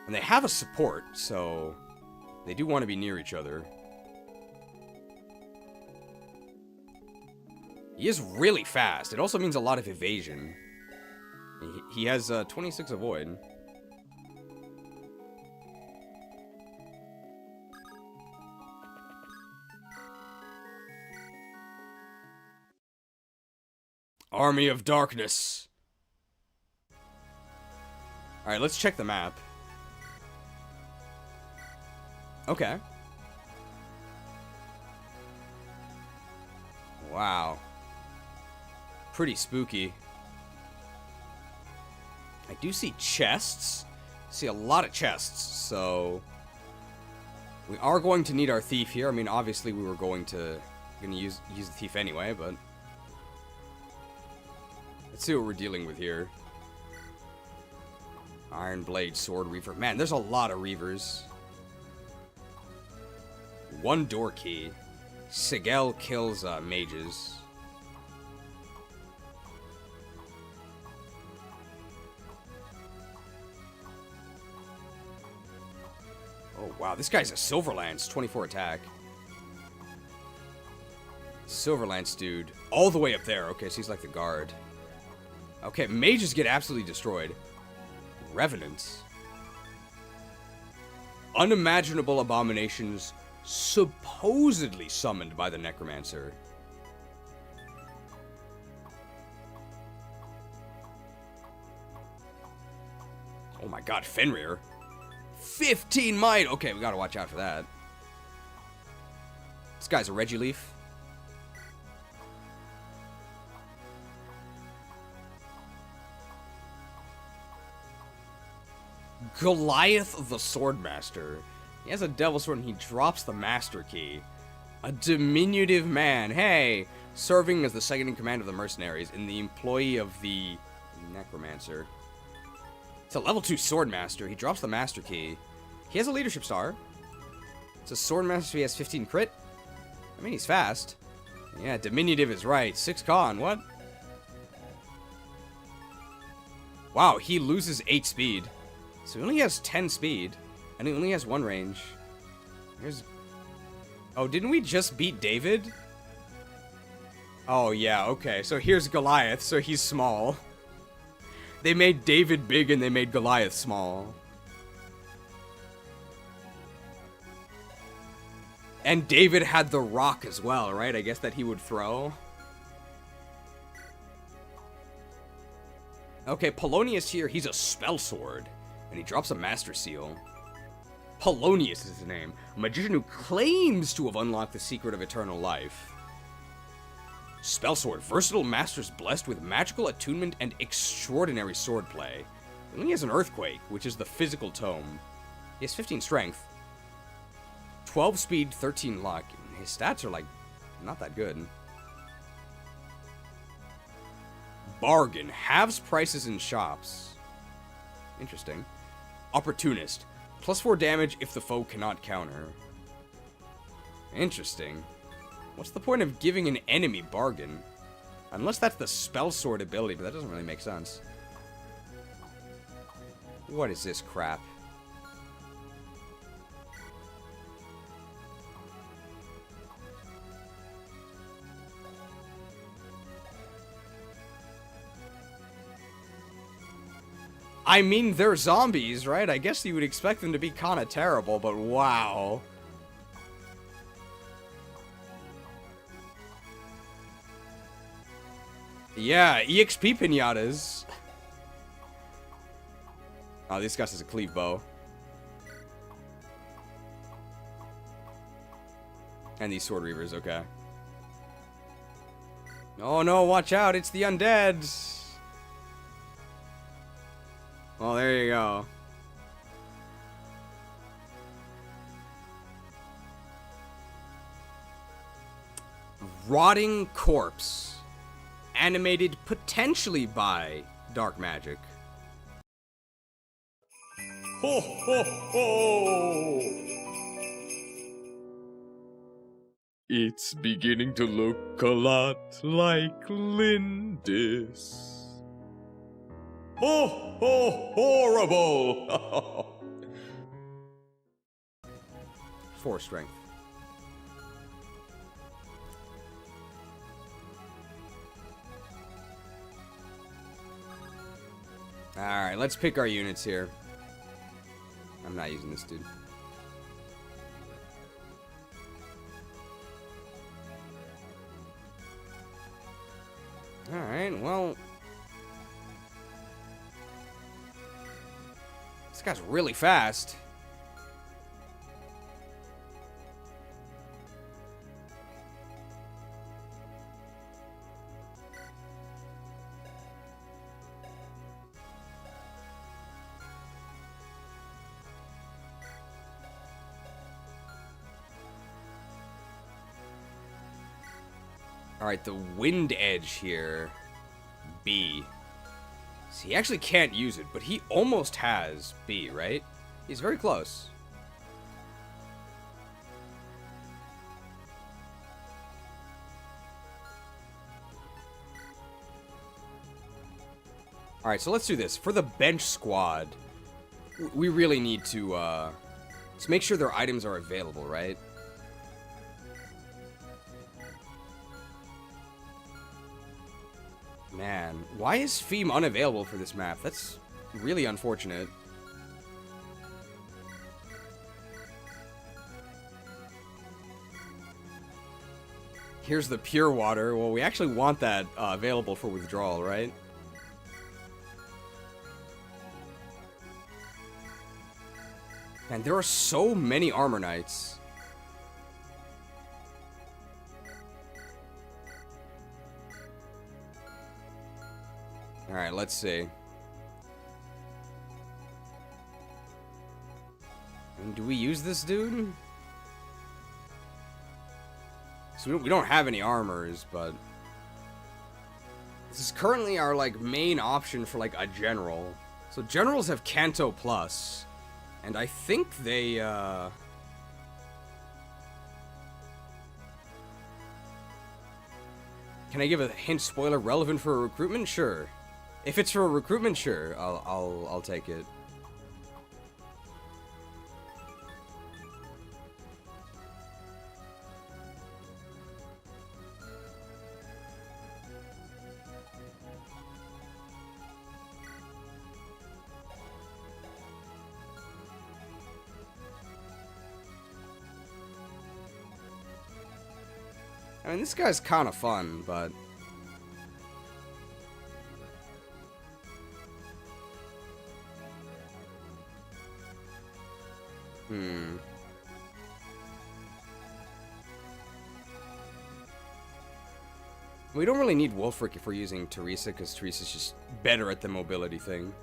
And they have a support, so they do want to be near each other. He is really fast. It also means a lot of evasion. He has 26 avoid. Army of Darkness. Alright, let's check the map. Okay. Wow. Pretty spooky. I do see chests. I see a lot of chests, so we are going to need our thief here. I mean, obviously we were going to use the thief anyway, but let's see what we're dealing with here. Iron Blade, Sword Reaver. Man, there's a lot of Reavers. One door key. Sigel kills mages. Oh, wow. This guy's a Silverlance. 24 attack. Silverlance dude. All the way up there. Okay, so he's like the guard. Okay, mages get absolutely destroyed. Revenants. Unimaginable abominations supposedly summoned by the necromancer. Oh my god, Fenrir. 15 might! Okay, we gotta watch out for that. This guy's a Regileaf. Goliath the Swordmaster. He has a devil sword and he drops the master key. A diminutive man. Hey! Serving as the second in command of the mercenaries and the employee of the necromancer. It's a level 2 swordmaster. He drops the master key. He has a leadership star. It's a swordmaster, so he has 15 crit. I mean, he's fast. Yeah, diminutive is right. 6 con, what? Wow, he loses 8 speed. So he only has 10 speed, and he only has 1 range. Here's... Oh, didn't we just beat David? Oh, yeah, okay. So here's Goliath, so he's small. They made David big and they made Goliath small. And David had the rock as well, right? I guess that he would throw. Okay, Polonius here, he's a spell sword. And he drops a Master Seal. Polonius is his name. A magician who claims to have unlocked the secret of eternal life. Spellsword. Versatile masters blessed with magical attunement and extraordinary swordplay. He only has an Earthquake, which is the physical tome. He has 15 strength. 12 speed, 13 luck. His stats are, like, not that good. Bargain. Halves prices in shops. Interesting. Opportunist. +4 damage if the foe cannot counter. Interesting. What's the point of giving an enemy bargain? Unless that's the spell sword ability, but that doesn't really make sense. What is this crap? I mean, they're zombies, right? I guess you would expect them to be kind of terrible, but wow. Yeah, EXP pinatas. Oh, this guy has a cleave bow. And these sword reavers, okay. Oh no, watch out, it's the undead. Well, there you go. Rotting corpse. Animated potentially by dark magic. Ho ho ho! It's beginning to look a lot like Lindis. Oh, horrible! 4 strength. Alright, let's pick our units here. I'm not using this dude. Alright, well... This guy's really fast. Alright, the wind edge here. B. So he actually can't use it, but he almost has B, right? He's very close. Alright, so let's do this. For the bench squad, we really need to make sure their items are available, right? Man, why is Feem unavailable for this map? That's really unfortunate. Here's the pure water. Well, we actually want that available for withdrawal, right? Man, there are so many armor knights. Alright, let's see. And do we use this dude? So we don't have any armors, but... This is currently our, like, main option for, like, a general. So generals have Canto Plus. And I think they, Can I give a hint spoiler relevant for a recruitment? Sure. If it's for a recruitment, sure. I'll take it. I mean, this guy's kind of fun, but... We don't really need Wolfric if we're using Teresa, because Teresa's just better at the mobility thing.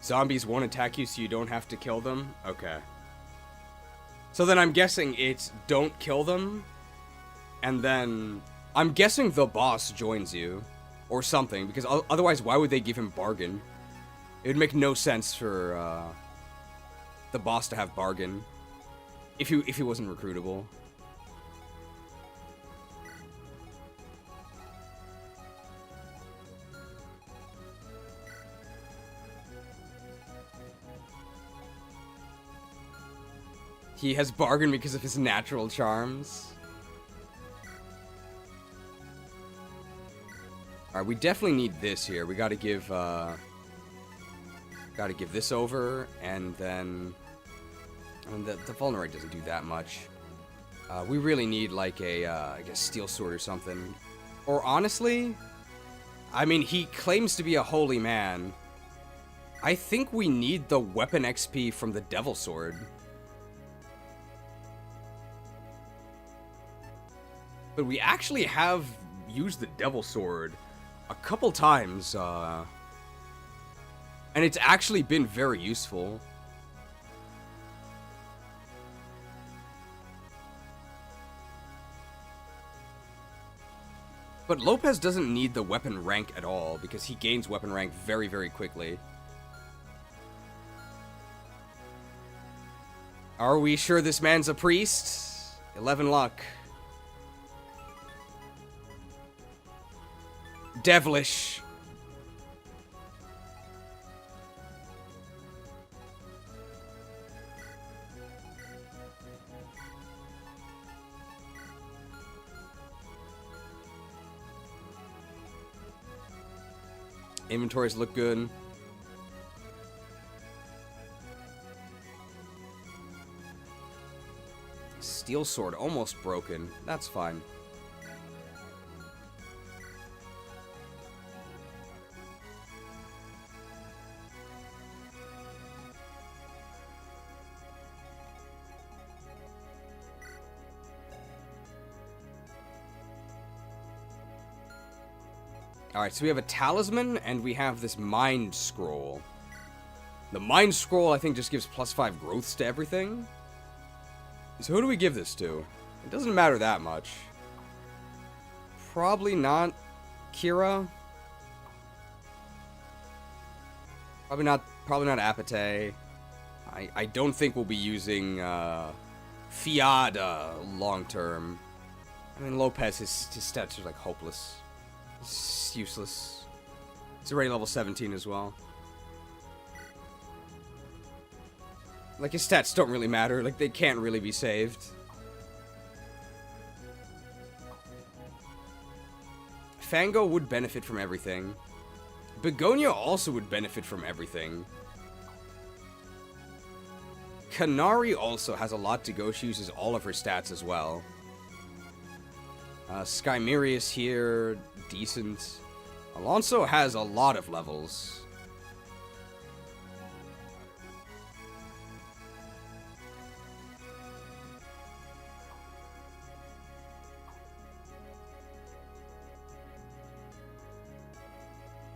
Zombies won't attack you, so you don't have to kill them? Okay. So then I'm guessing it's don't kill them, and then... I'm guessing the boss joins you, or something, because otherwise why would they give him bargain? It would make no sense for the boss to have bargain, if he wasn't recruitable. He has bargain because of his natural charms. Alright, we definitely need this here. We gotta give this over, and then... I mean, the Vulnerate doesn't do that much. We really need, like, I guess, Steel Sword or something. Or, honestly... I mean, he claims to be a holy man. I think we need the weapon XP from the Devil Sword. But we actually have used the Devil Sword a couple times, and it's actually been very useful. But Lopez doesn't need the weapon rank at all, because he gains weapon rank very, very quickly. Are we sure this man's a priest? 11 luck. Devilish. Inventories look good. Steel sword almost broken. That's fine. Alright, so we have a talisman, and we have this mind scroll. The mind scroll, I think, just gives +5 growths to everything. So who do we give this to? It doesn't matter that much. Probably not Kira. Probably not Apate. I don't think we'll be using Fiada long term. I mean, Lopez, his stats are like hopeless. It's useless. It's already level 17 as well. Like, his stats don't really matter. Like, they can't really be saved. Fango would benefit from everything. Begonia also would benefit from everything. Canary also has a lot to go. She uses all of her stats as well. Skymerius here, decent. Alonso has a lot of levels.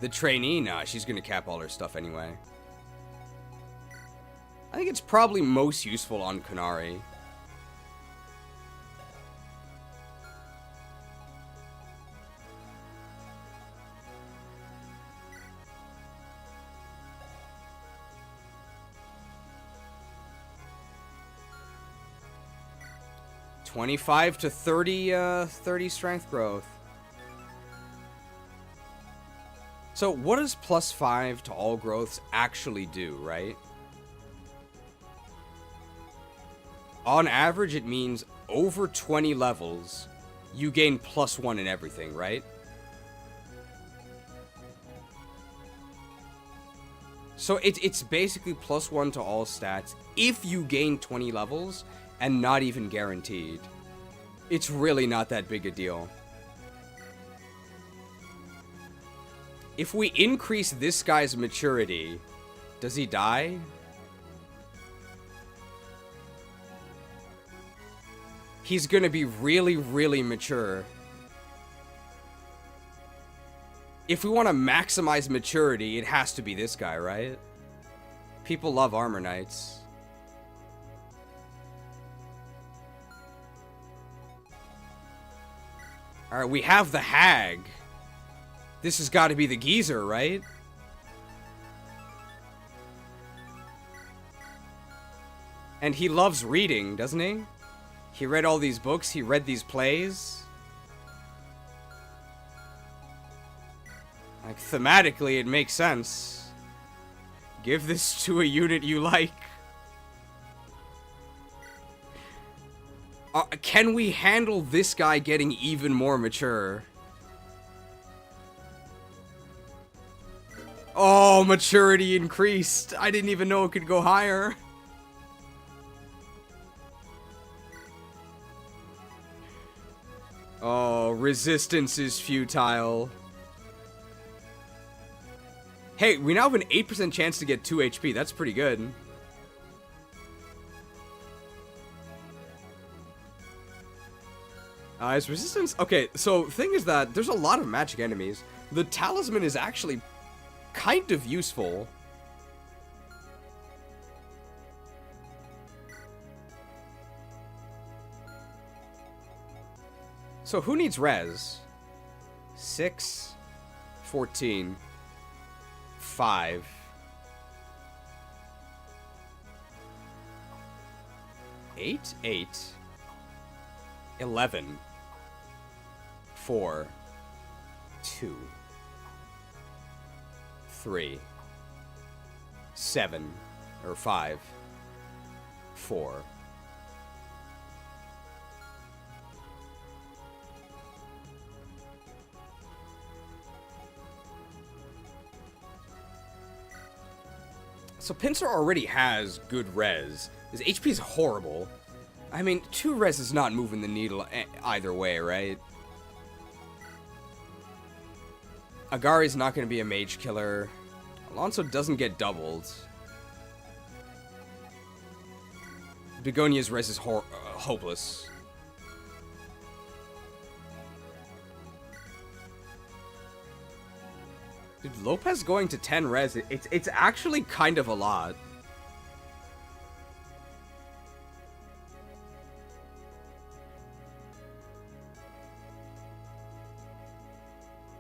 The trainee, nah, she's gonna cap all her stuff anyway. I think it's probably most useful on Canary. $25 to 30 strength growth. So what does +5 to all growths actually do, right? On average, it means over 20 levels, you gain +1 in everything, right? So it's basically +1 to all stats if you gain 20 levels, and not even guaranteed. It's really not that big a deal. If we increase this guy's maturity, does he die? He's gonna be really, really mature. If we want to maximize maturity, it has to be this guy, right? People love armor knights. Alright, we have the hag. This has got to be the geezer, right? And he loves reading, doesn't he? He read all these books, he read these plays. Like, thematically, it makes sense. Give this to a unit you like. Can we handle this guy getting even more mature? Oh, maturity increased. I didn't even know it could go higher. Oh, resistance is futile. Hey, we now have an 8% chance to get 2 HP. That's pretty good. Is resistance... Okay, so thing is that there's a lot of magic enemies. The talisman is actually kind of useful. So who needs res? 6, 14, 5, 8, 8, 11, 4, 2, 3, 7, or 5, 4. So Pinsir already has good res. His HP is horrible. I mean, 2 res is not moving the needle either way, right? Agari's not going to be a mage killer. Alonso doesn't get doubled. Begonia's res is hopeless. Dude, Lopez going to 10 res, it's actually kind of a lot.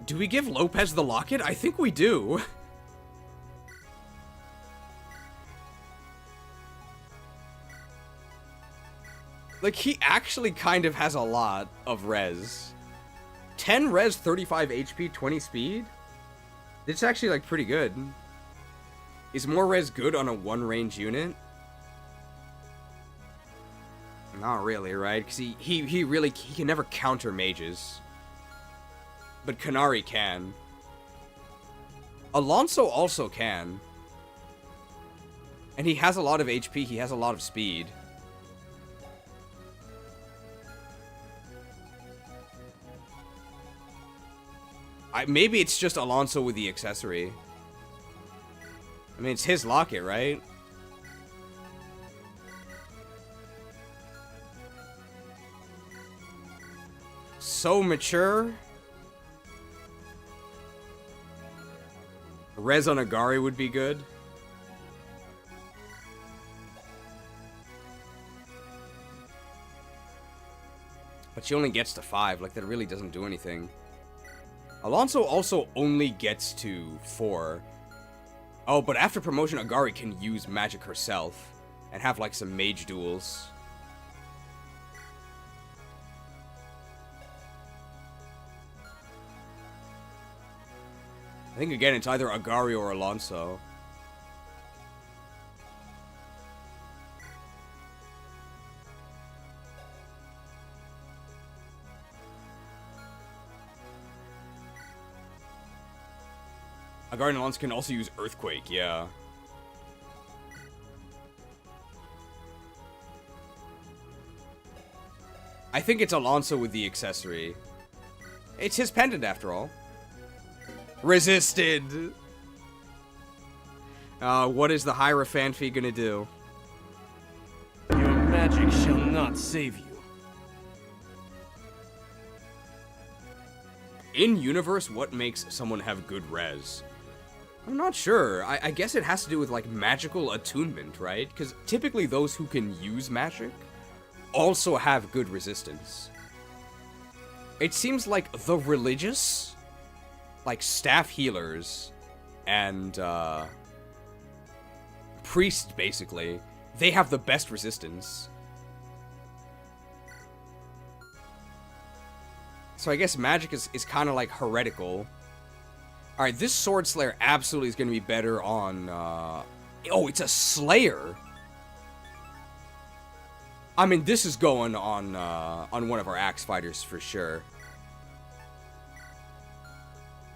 Do we give Lopez the locket? I think we do. Like, he actually kind of has a lot of res. 10 res, 35 HP, 20 speed? It's actually, like, pretty good. Is more res good on a 1-range unit? Not really, right? Because he can never counter mages. But Kanari can. Alonso also can. And he has a lot of HP, he has a lot of speed. Maybe it's just Alonso with the accessory. I mean, it's his locket, right? So mature. Res on Agari would be good. But she only gets to 5. Like, that really doesn't do anything. Alonso also only gets to 4. Oh, but after promotion, Agari can use magic herself and have, like, some mage duels. I think, again, it's either Agari or Alonso. Agari and Alonso can also use Earthquake, yeah. I think it's Alonso with the accessory. It's his pendant, after all. Resisted! What is the Hierophant fee gonna do? Your magic shall not save you. In universe, what makes someone have good res? I'm not sure. I guess it has to do with, like, magical attunement, right? Because typically those who can use magic also have good resistance. It seems like the religious, like staff healers, and priests, basically, they have the best resistance. So I guess magic is kind of like heretical. Alright, this Sword Slayer absolutely is going to be better on... oh, it's a Slayer! I mean, this is going on one of our Axe Fighters for sure.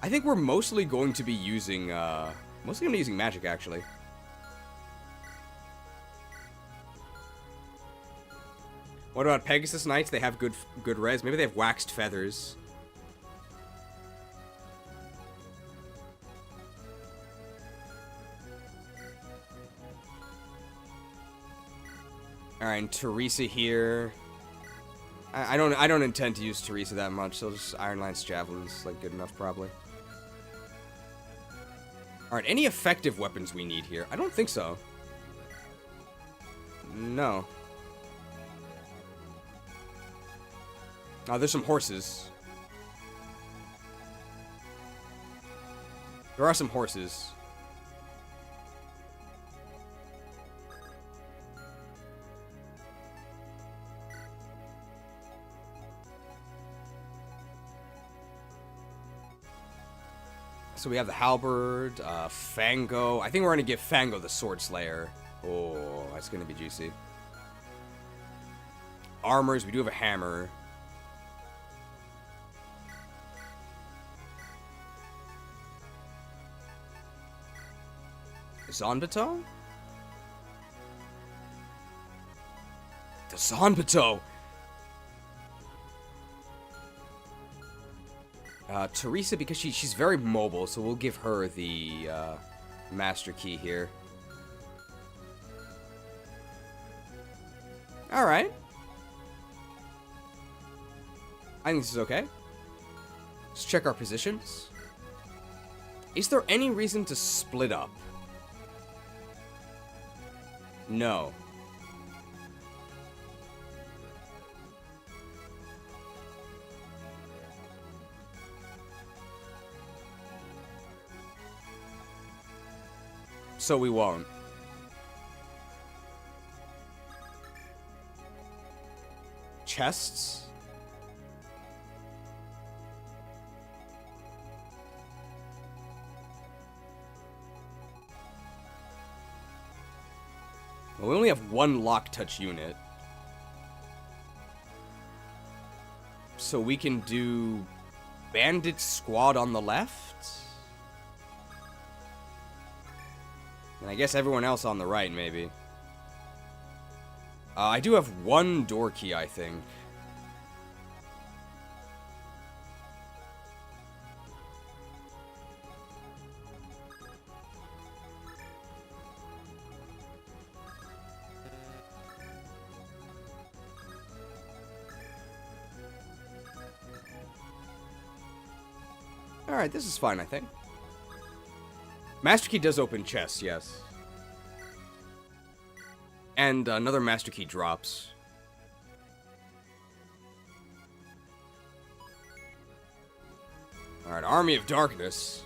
I think we're mostly going to be using... magic, actually. What about Pegasus Knights? They have good res. Maybe they have waxed feathers. Alright, and Teresa here. I don't intend to use Teresa that much, so just Iron Lance Javelin's like good enough probably. Alright, any effective weapons we need here? I don't think so. No. Oh, there's some horses. There are some horses. So we have the halberd, Fango. I think we're gonna give Fango the sword slayer. Oh, that's gonna be juicy. Armors, we do have a hammer. Zonbato? The Zonbato! Teresa, because she's very mobile, so we'll give her the master key here. Alright. I think this is okay. Let's check our positions. Is there any reason to split up? No. So we won't. Chests? Well, we only have one lock touch unit. So we can do bandit squad on the left. And I guess everyone else on the right, maybe. I do have one door key, I think. Alright, this is fine, I think. Master key does open chests, yes. And another master key drops. Alright, Army of Darkness.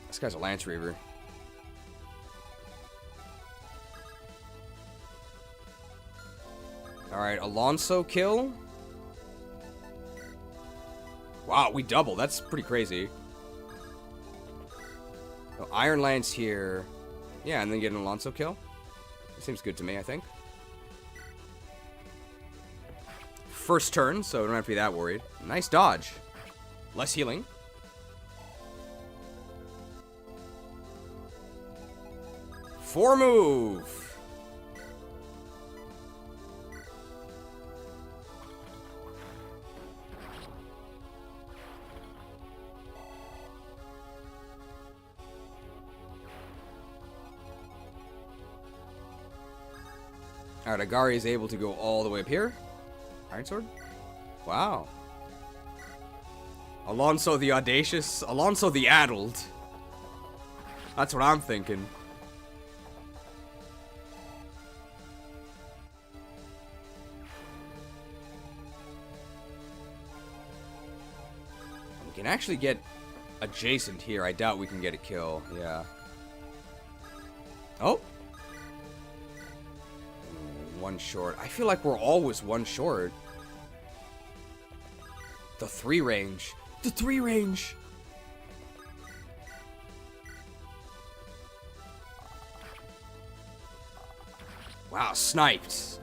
This guy's a Lance Reaver. Alright, Alonso kill. Wow, we double. That's pretty crazy. So Iron Lance here. Yeah, and then get an Alonso kill. That seems good to me, I think. First turn, so don't have to be that worried. Nice dodge. Less healing. Four move. Alright, Agari is able to go all the way up here. Iron Sword? Wow. Alonso the Audacious. Alonso the Addled. That's what I'm thinking. We can actually get adjacent here. I doubt we can get a kill. Yeah. Oh. One short. I feel like we're always one short. The 3 range. The 3 range. Wow, sniped.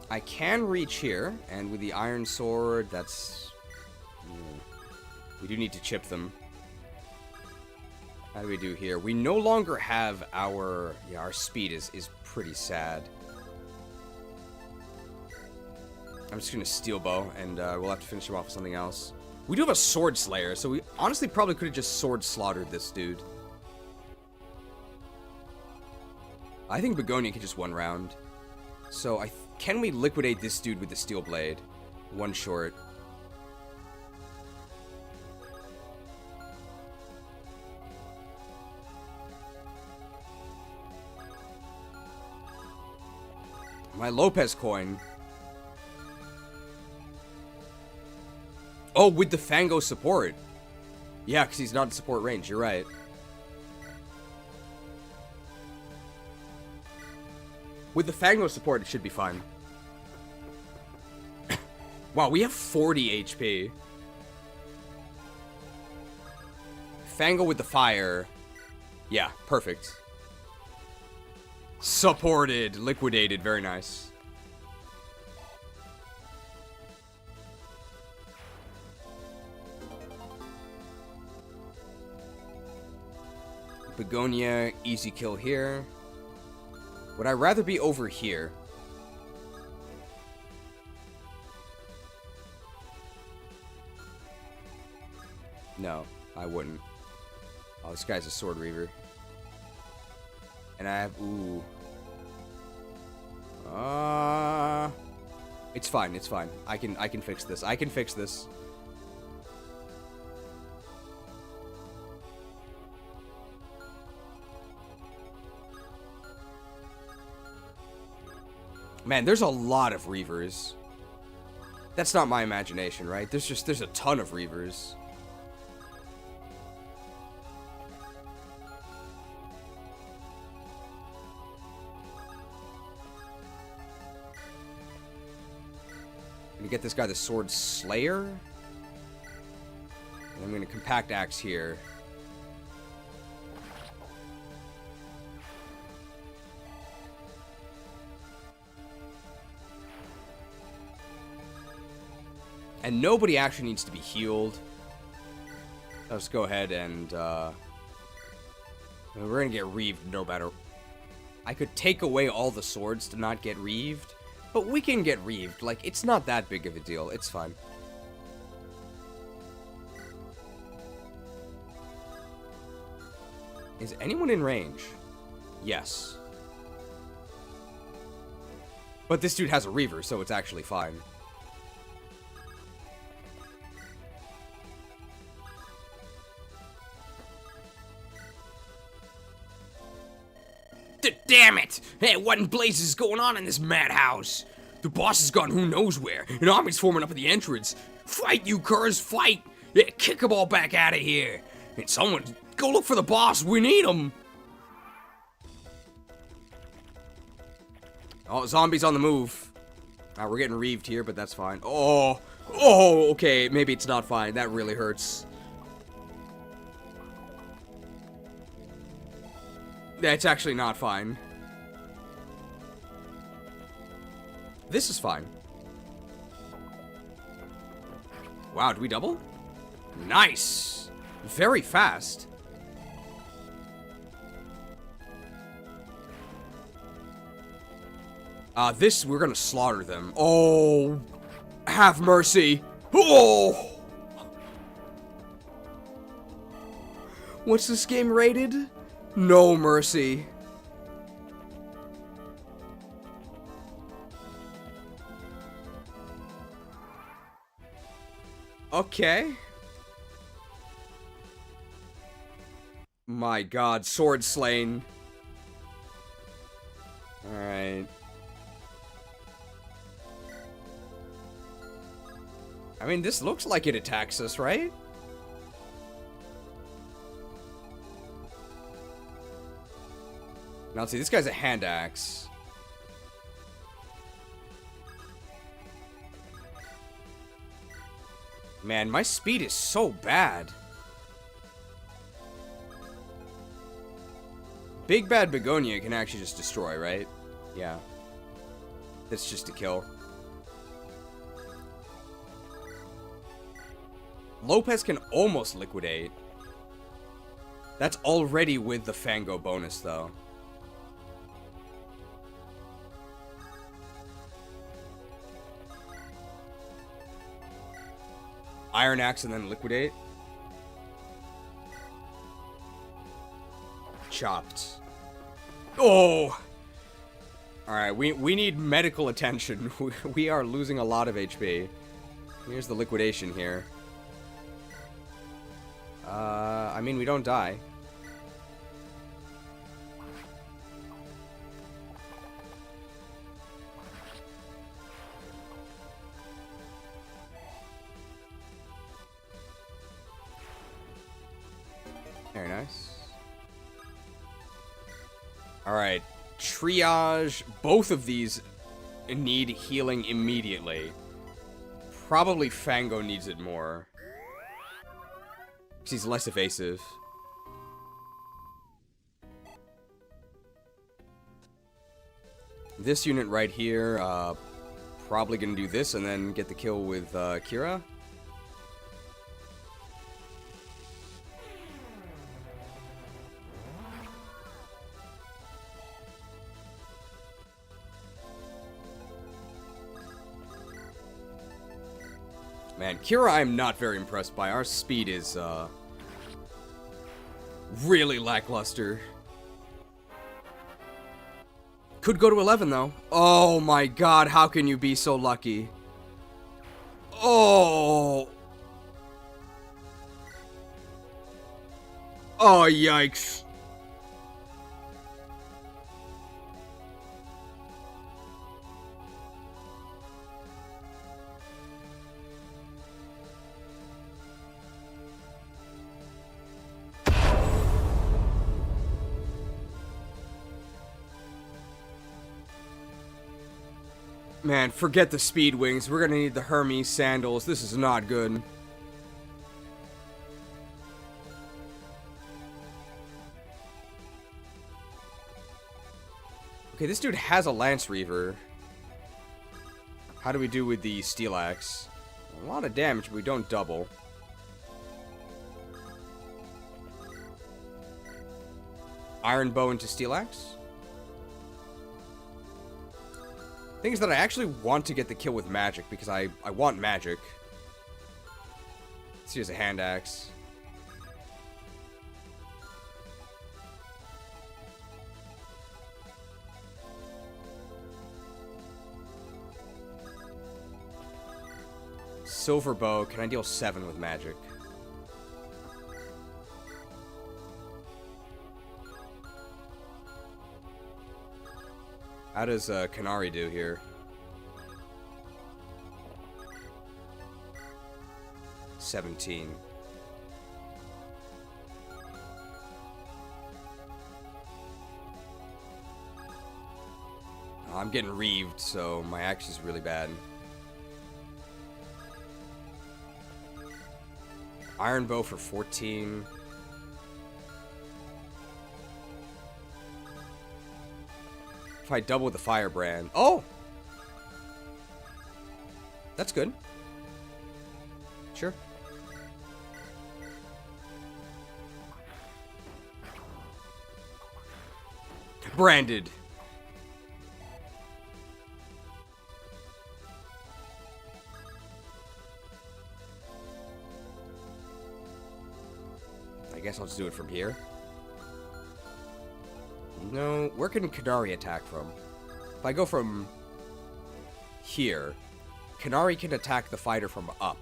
I can reach here, and with the iron sword, that's... we do need to chip them. How do we do here? We no longer have our... yeah, our speed is pretty sad. I'm just going to steel bow, and we'll have to finish him off with something else. We do have a sword slayer, so we honestly probably could have just sword slaughtered this dude. I think Begonia could just one round. So can we liquidate this dude with the steel blade? One short. My Lopezoin. Oh, with the Fango support. Yeah, because he's not in support range. You're right. With the Fango support, it should be fine. Wow, we have 40 HP. Fango with the fire. Yeah, perfect. Supported. Liquidated. Very nice. Begonia, easy kill here. Would I rather be over here? No, I wouldn't. Oh, this guy's a Sword Reaver. And I have... Ooh. It's fine, it's fine. I can fix this. I can fix this. Man, there's a lot of Reavers. That's not my imagination, right? There's a ton of Reavers. I'm gonna get this guy the Sword Slayer. And I'm gonna Compact Axe here. And nobody actually needs to be healed. Let's go ahead and, we're gonna get reaved no matter. I could take away all the swords to not get reaved, but we can get reaved. Like, it's not that big of a deal. It's fine. Is anyone in range? Yes. But this dude has a reaver, so it's actually fine. Damn it! Hey, what in blazes is going on in this madhouse? The boss has gone who knows where. An army's forming up at the entrance. Fight, you curs, fight! Yeah, kick them all back out of here. And someone, go look for the boss. We need him. Oh, zombies on the move. We're getting reaved here, but that's fine. Oh, okay. Maybe it's not fine. That really hurts. That's actually not fine. This is fine. Wow, did we double? Nice! Very fast. This, we're gonna slaughter them. Oh! Have mercy! Oh! What's this game rated? No mercy. Okay. My god, sword slain. Alright. I mean, this looks like it attacks us, right? Now, see, this guy's a hand axe. Man, my speed is so bad. Big Bad Begonia can actually just destroy, right? Yeah. That's just a kill. Lopez can almost liquidate. That's already with the Fango bonus, though. Iron Axe and then liquidate. Chopped. Oh! Alright, we need medical attention. We are losing a lot of HP. Here's the liquidation here. I mean, we don't die. Very nice. Alright. Triage. Both of these need healing immediately. Probably Fango needs it more. Because he's less evasive. This unit right here, probably gonna do this and then get the kill with Kira. Man, Kira I'm not very impressed by. Our speed is, really lackluster. Could go to 11, though. Oh my god, how can you be so lucky? Oh! Oh, yikes. Man, forget the speed wings. We're gonna need the Hermes sandals. This is not good. Okay, this dude has a Lance Reaver. How do we do with the Steel Axe? A lot of damage, but we don't double. Iron Bow into Steel Axe? Thing is that I actually want to get the kill with magic, because I want magic. Let's use a hand axe. Silver bow, can I deal 7 with magic? How does Canary do here? $17. Oh, I'm getting reeved, so my axe is really bad. Iron bow for 14. If I double the firebrand. Oh! That's good. Sure. Branded. I guess I'll just do it from here. No, where can Kanari attack from? If I go from here, Kanari can attack the fighter from up.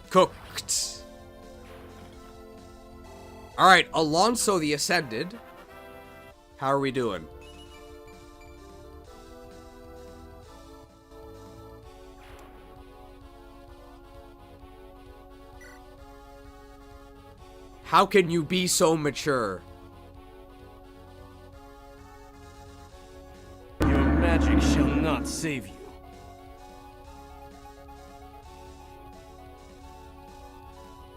Cooked. Alright, Alonso the Ascended. How are we doing? How can you be so mature? Your magic shall not save you.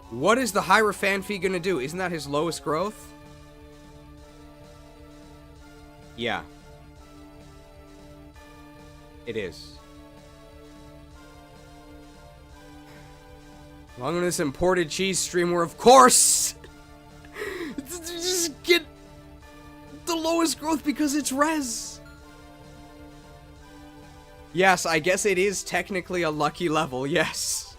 What is the Hierophant Fee gonna do? Isn't that his lowest growth? Yeah. It is. Along with this imported cheese streamer, of course! Just get the lowest growth because it's res. Yes, I guess it is technically a lucky level, yes.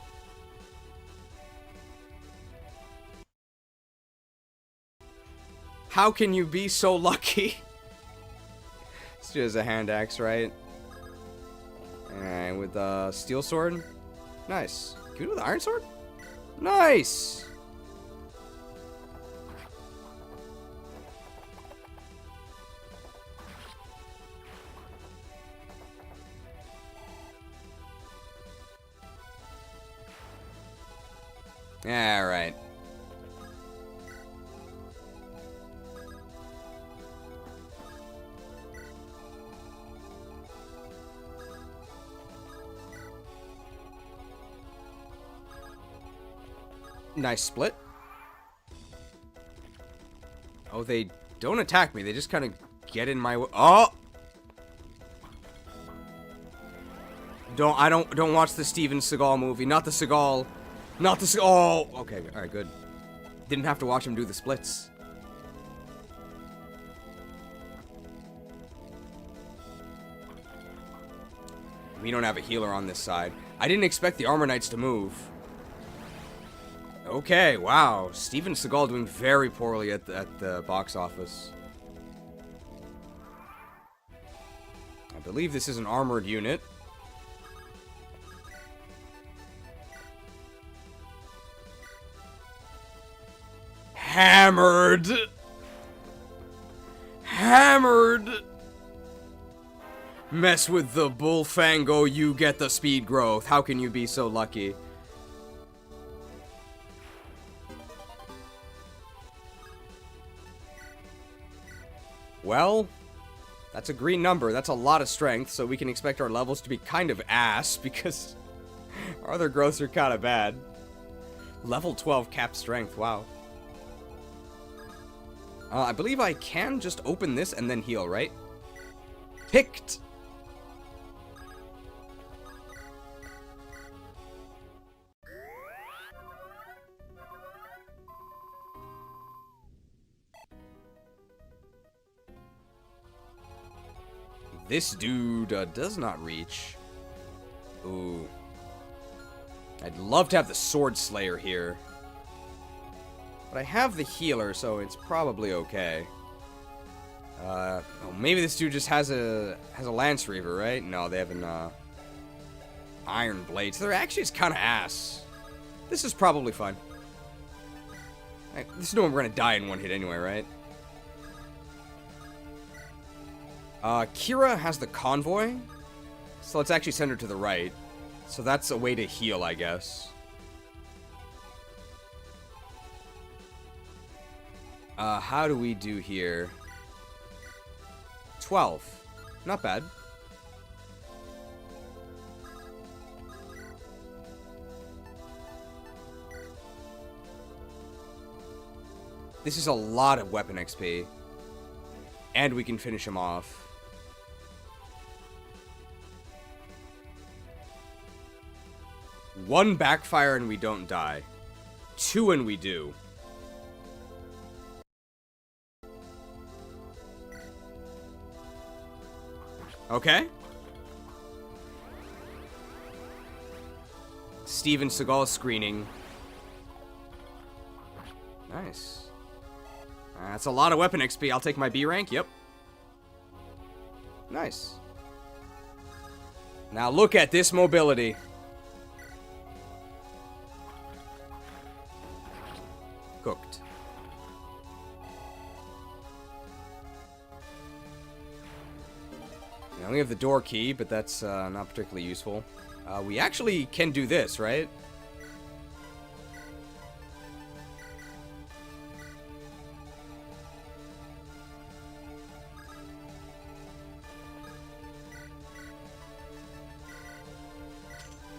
How can you be so lucky? It's just a hand axe, right? Alright, with the steel sword. Nice. Can we do with the iron sword? Nice! Alright. Nice split. Oh, they don't attack me. They just kind of get in my way. Oh! Don't watch the Steven Seagal movie. Not the Seagal. Not the Seagal. Oh! Okay, alright, good. Didn't have to watch him do the splits. We don't have a healer on this side. I didn't expect the Armor Knights to move. Okay, wow. Steven Seagal doing very poorly at the box office. I believe this is an armored unit. Hammered! Hammered! Mess with the Bullfango, you get the speed growth. How can you be so lucky? Well, that's a green number. That's a lot of strength, so we can expect our levels to be kind of ass, because our other growths are kind of bad. Level 12 cap strength, wow. I believe I can just open this and then heal, right? Picked! This dude does not reach. Ooh. I'd love to have the Sword Slayer here. But I have the healer, so it's probably okay. Oh, maybe this dude just has a Lance Reaver, right? No, they have an Iron Blade. So they're actually just kind of ass. This is probably fun. This is no one we're gonna die in one hit anyway, right? Kira has the Convoy, so let's actually send her to the right. So that's a way to heal, I guess. How do we do here? 12. Not bad. This is a lot of weapon XP. And we can finish him off. One backfire and we don't die. 2 and we do. Okay. Steven Seagal screening. Nice. That's a lot of weapon XP. I'll take my B rank. Yep. Nice. Now look at this mobility. Cooked. I only have the door key, but that's not particularly useful. We actually can do this, right?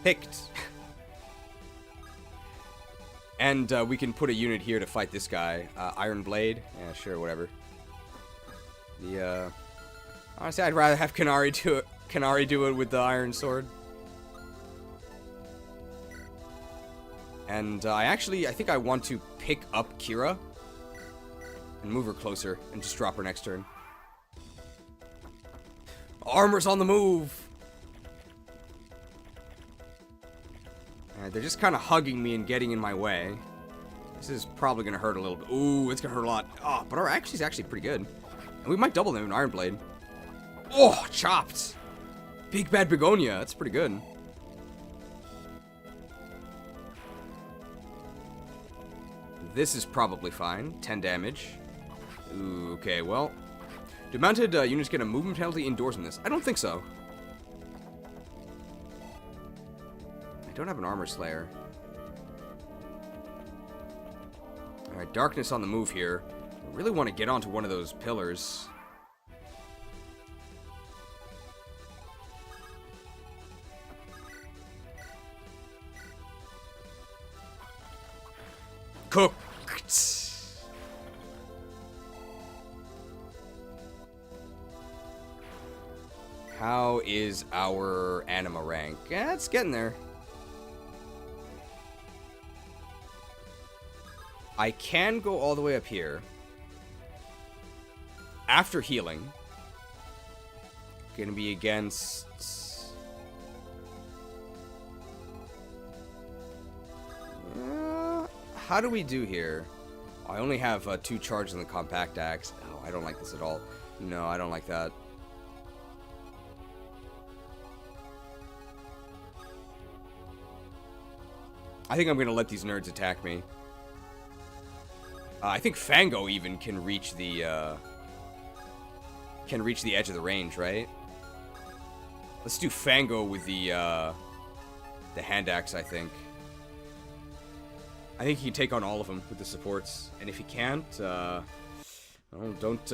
Picked. And we can put a unit here to fight this guy. Iron Blade. Yeah, sure, whatever. The honestly, I'd rather have Kanari do it with the Iron Sword. And I think I want to pick up Kira and move her closer and just drop her next turn. Armor's on the move. They're just kind of hugging me and getting in my way. This is probably going to hurt a little bit. Ooh, it's going to hurt a lot. Oh, but our is actually pretty good. And we might double them in Iron Blade. Oh, chopped. Big Bad Begonia. That's pretty good. This is probably fine. 10 damage. Ooh, okay, well. Do mounted units get a movement penalty indoors in this? I don't think so. I don't have an Armor Slayer. Darkness on the move here. I really want to get onto one of those pillars. Cooked. How is our anima rank? Yeah, it's getting there. I can go all the way up here. After healing. Gonna be against... how do we do here? Oh, I only have 2 charges in the compact axe. Oh, I don't like this at all. No, I don't like that. I think I'm gonna let these nerds attack me. I think Fango even can reach the edge of the range, right? Let's do Fango with the hand axe, I think. I think he can take on all of them with the supports. And if he can't, well, don't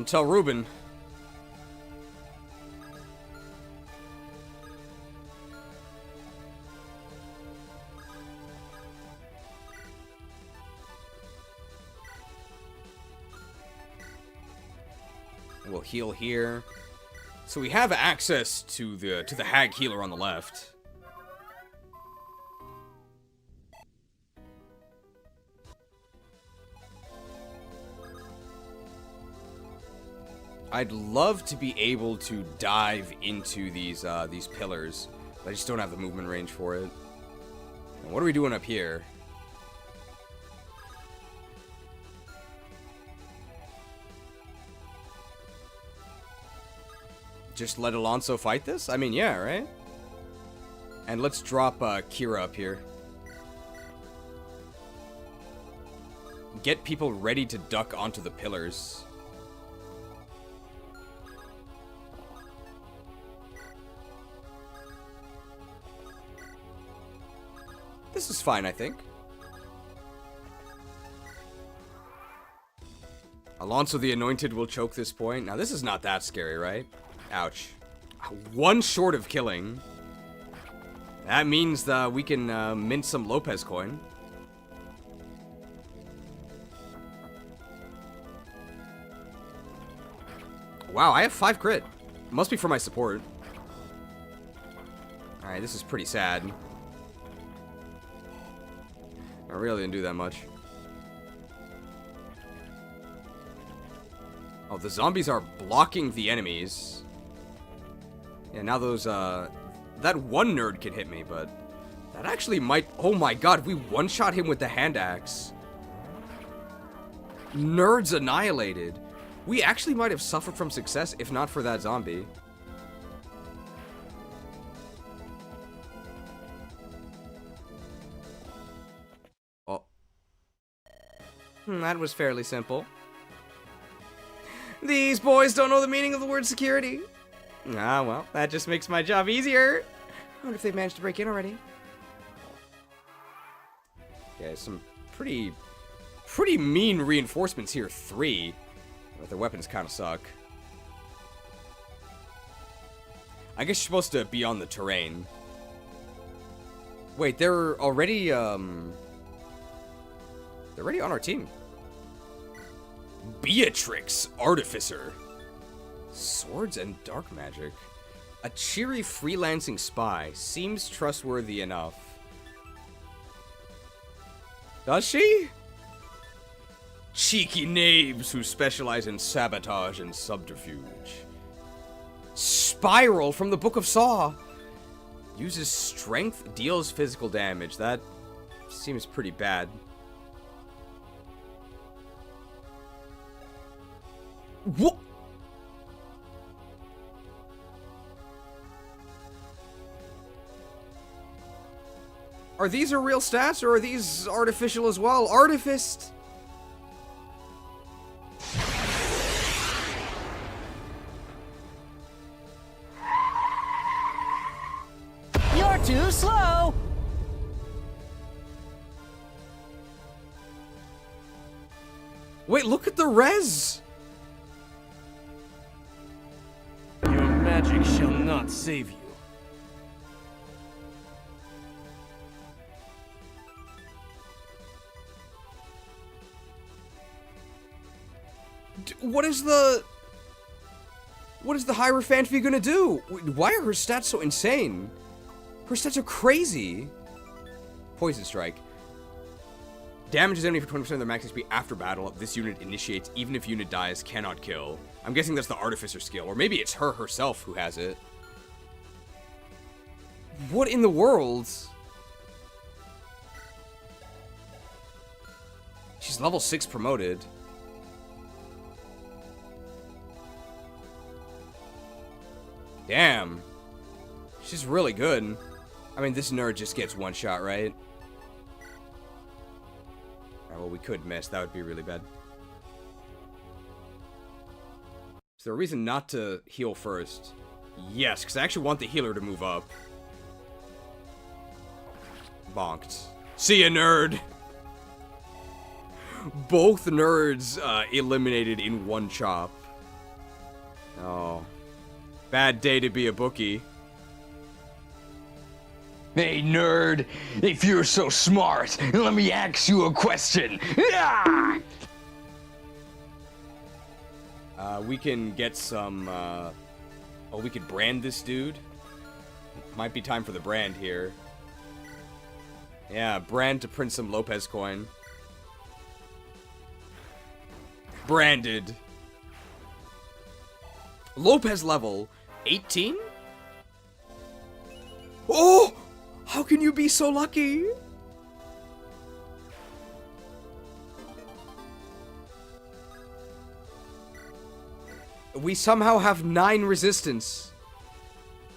tell Ruben. We'll heal here. So we have access to the hag healer on the left. I'd love to be able to dive into these pillars, but I just don't have the movement range for it. And what are we doing up here? Just let Alonso fight this? I mean, yeah, right? And let's drop Kira up here. Get people ready to duck onto the pillars. This is fine, I think. Alonso the Anointed will choke this point. Now, this is not that scary, right? Ouch. 1 short of killing. That means that we can mint some Lopezoin. Wow, I have 5 crit. Must be for my support. Alright, this is pretty sad. I really didn't do that much. Oh, the zombies are blocking the enemies. Yeah, now those, that one nerd can hit me, but that actually might... Oh my god, we one-shot him with the hand axe. Nerds annihilated. We actually might have suffered from success if not for that zombie. Oh. That was fairly simple. These boys don't know the meaning of the word security. Ah, well, that just makes my job easier. I wonder if they've managed to break in already. Okay, some pretty mean reinforcements here. 3. But their weapons kind of suck. I guess you're supposed to be on the terrain. Wait, they're already, they're already on our team. Beatrix, Artificer. Swords and dark magic. A cheery freelancing spy. Seems trustworthy enough. Does she? Cheeky knaves who specialize in sabotage and subterfuge. Spiral from the Book of Saw. Uses strength, deals physical damage. That seems pretty bad. What? Are these her real stats, or are these artificial as well? Artificed! Your Too slow! Wait, look at the res! Your magic shall not save you. What is the Hierophant V gonna do? Why are her stats so insane? Her stats are crazy. Poison Strike. Damages enemy for 20% of their max HP after battle. This unit initiates even if unit dies, cannot kill. I'm guessing that's the Artificer skill, or maybe it's her herself who has it. What in the world? She's level 6 promoted. Damn. She's really good. I mean, this nerd just gets one shot, right? Alright, well, we could miss. That would be really bad. Is there a reason not to heal first? Yes, because I actually want the healer to move up. Bonked. See ya, nerd! Both nerds eliminated in one chop. Oh. Bad day to be a bookie. Hey, nerd, if you're so smart, let me ask you a question. Ah! We can get some, oh, we could brand this dude. Might be time for the brand here. Yeah, brand to print some Lopezoin. Branded. Lopez level 18? Oh! How can you be so lucky? We somehow have 9 resistance.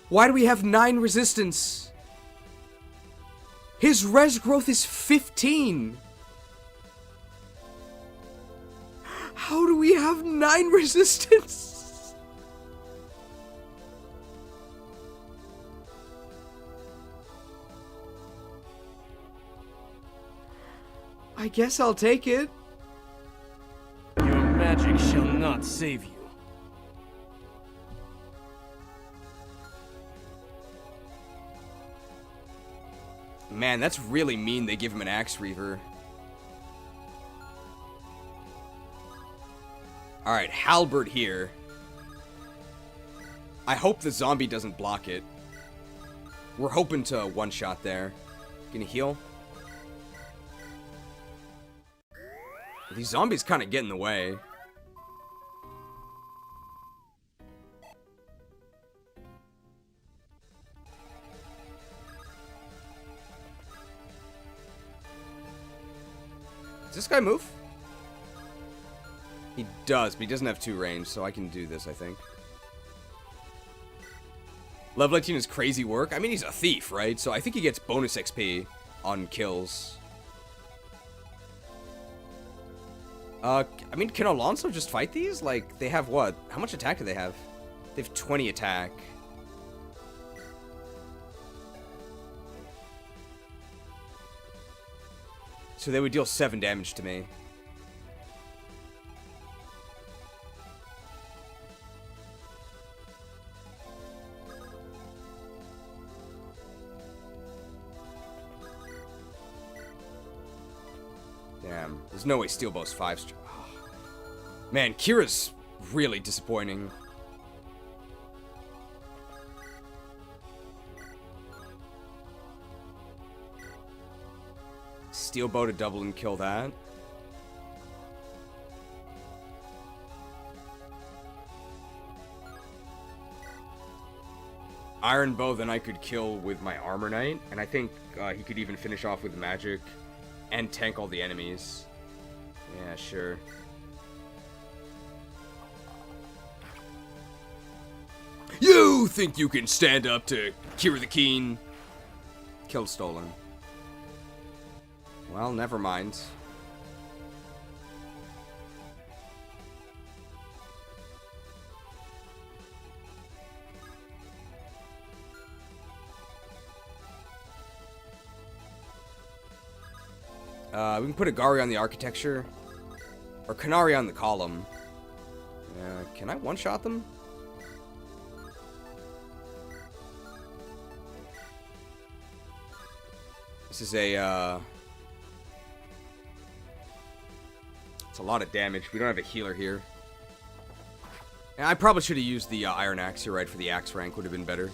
Why do we have 9 resistance? His res growth is 15. How do we have 9 resistance? I guess I'll take it. Your magic shall not save you. Man, that's really mean they give him an Axe Reaver. Alright, Halberd here. I hope the zombie doesn't block it. We're hoping to one-shot there. Gonna heal? These zombies kind of get in the way. Does this guy move? He does, but he doesn't have 2 range, so I can do this, I think. Level 18 is crazy work. I mean, he's a thief, right? So I think he gets bonus XP on kills. I mean, can Alonso just fight these? Like, they have what? How much attack do they have? They have 20 attack. So they would deal 7 damage to me. Damn. There's no way Steel Bow's 5. Oh. Man, Kira's really disappointing. Steel Bow to double and kill that. Iron Bow, then I could kill with my Armor Knight, and I think he could even finish off with magic and tank all the enemies. Yeah, sure. You think you can stand up to Kira the Keen? Killed Stolen. Well, never mind. We can put Agari on the architecture. Or Kanari on the column. Can I one-shot them? This is a, it's a lot of damage. We don't have a healer here. And I probably should have used the Iron Axe, you're right, for the Axe rank would have been better.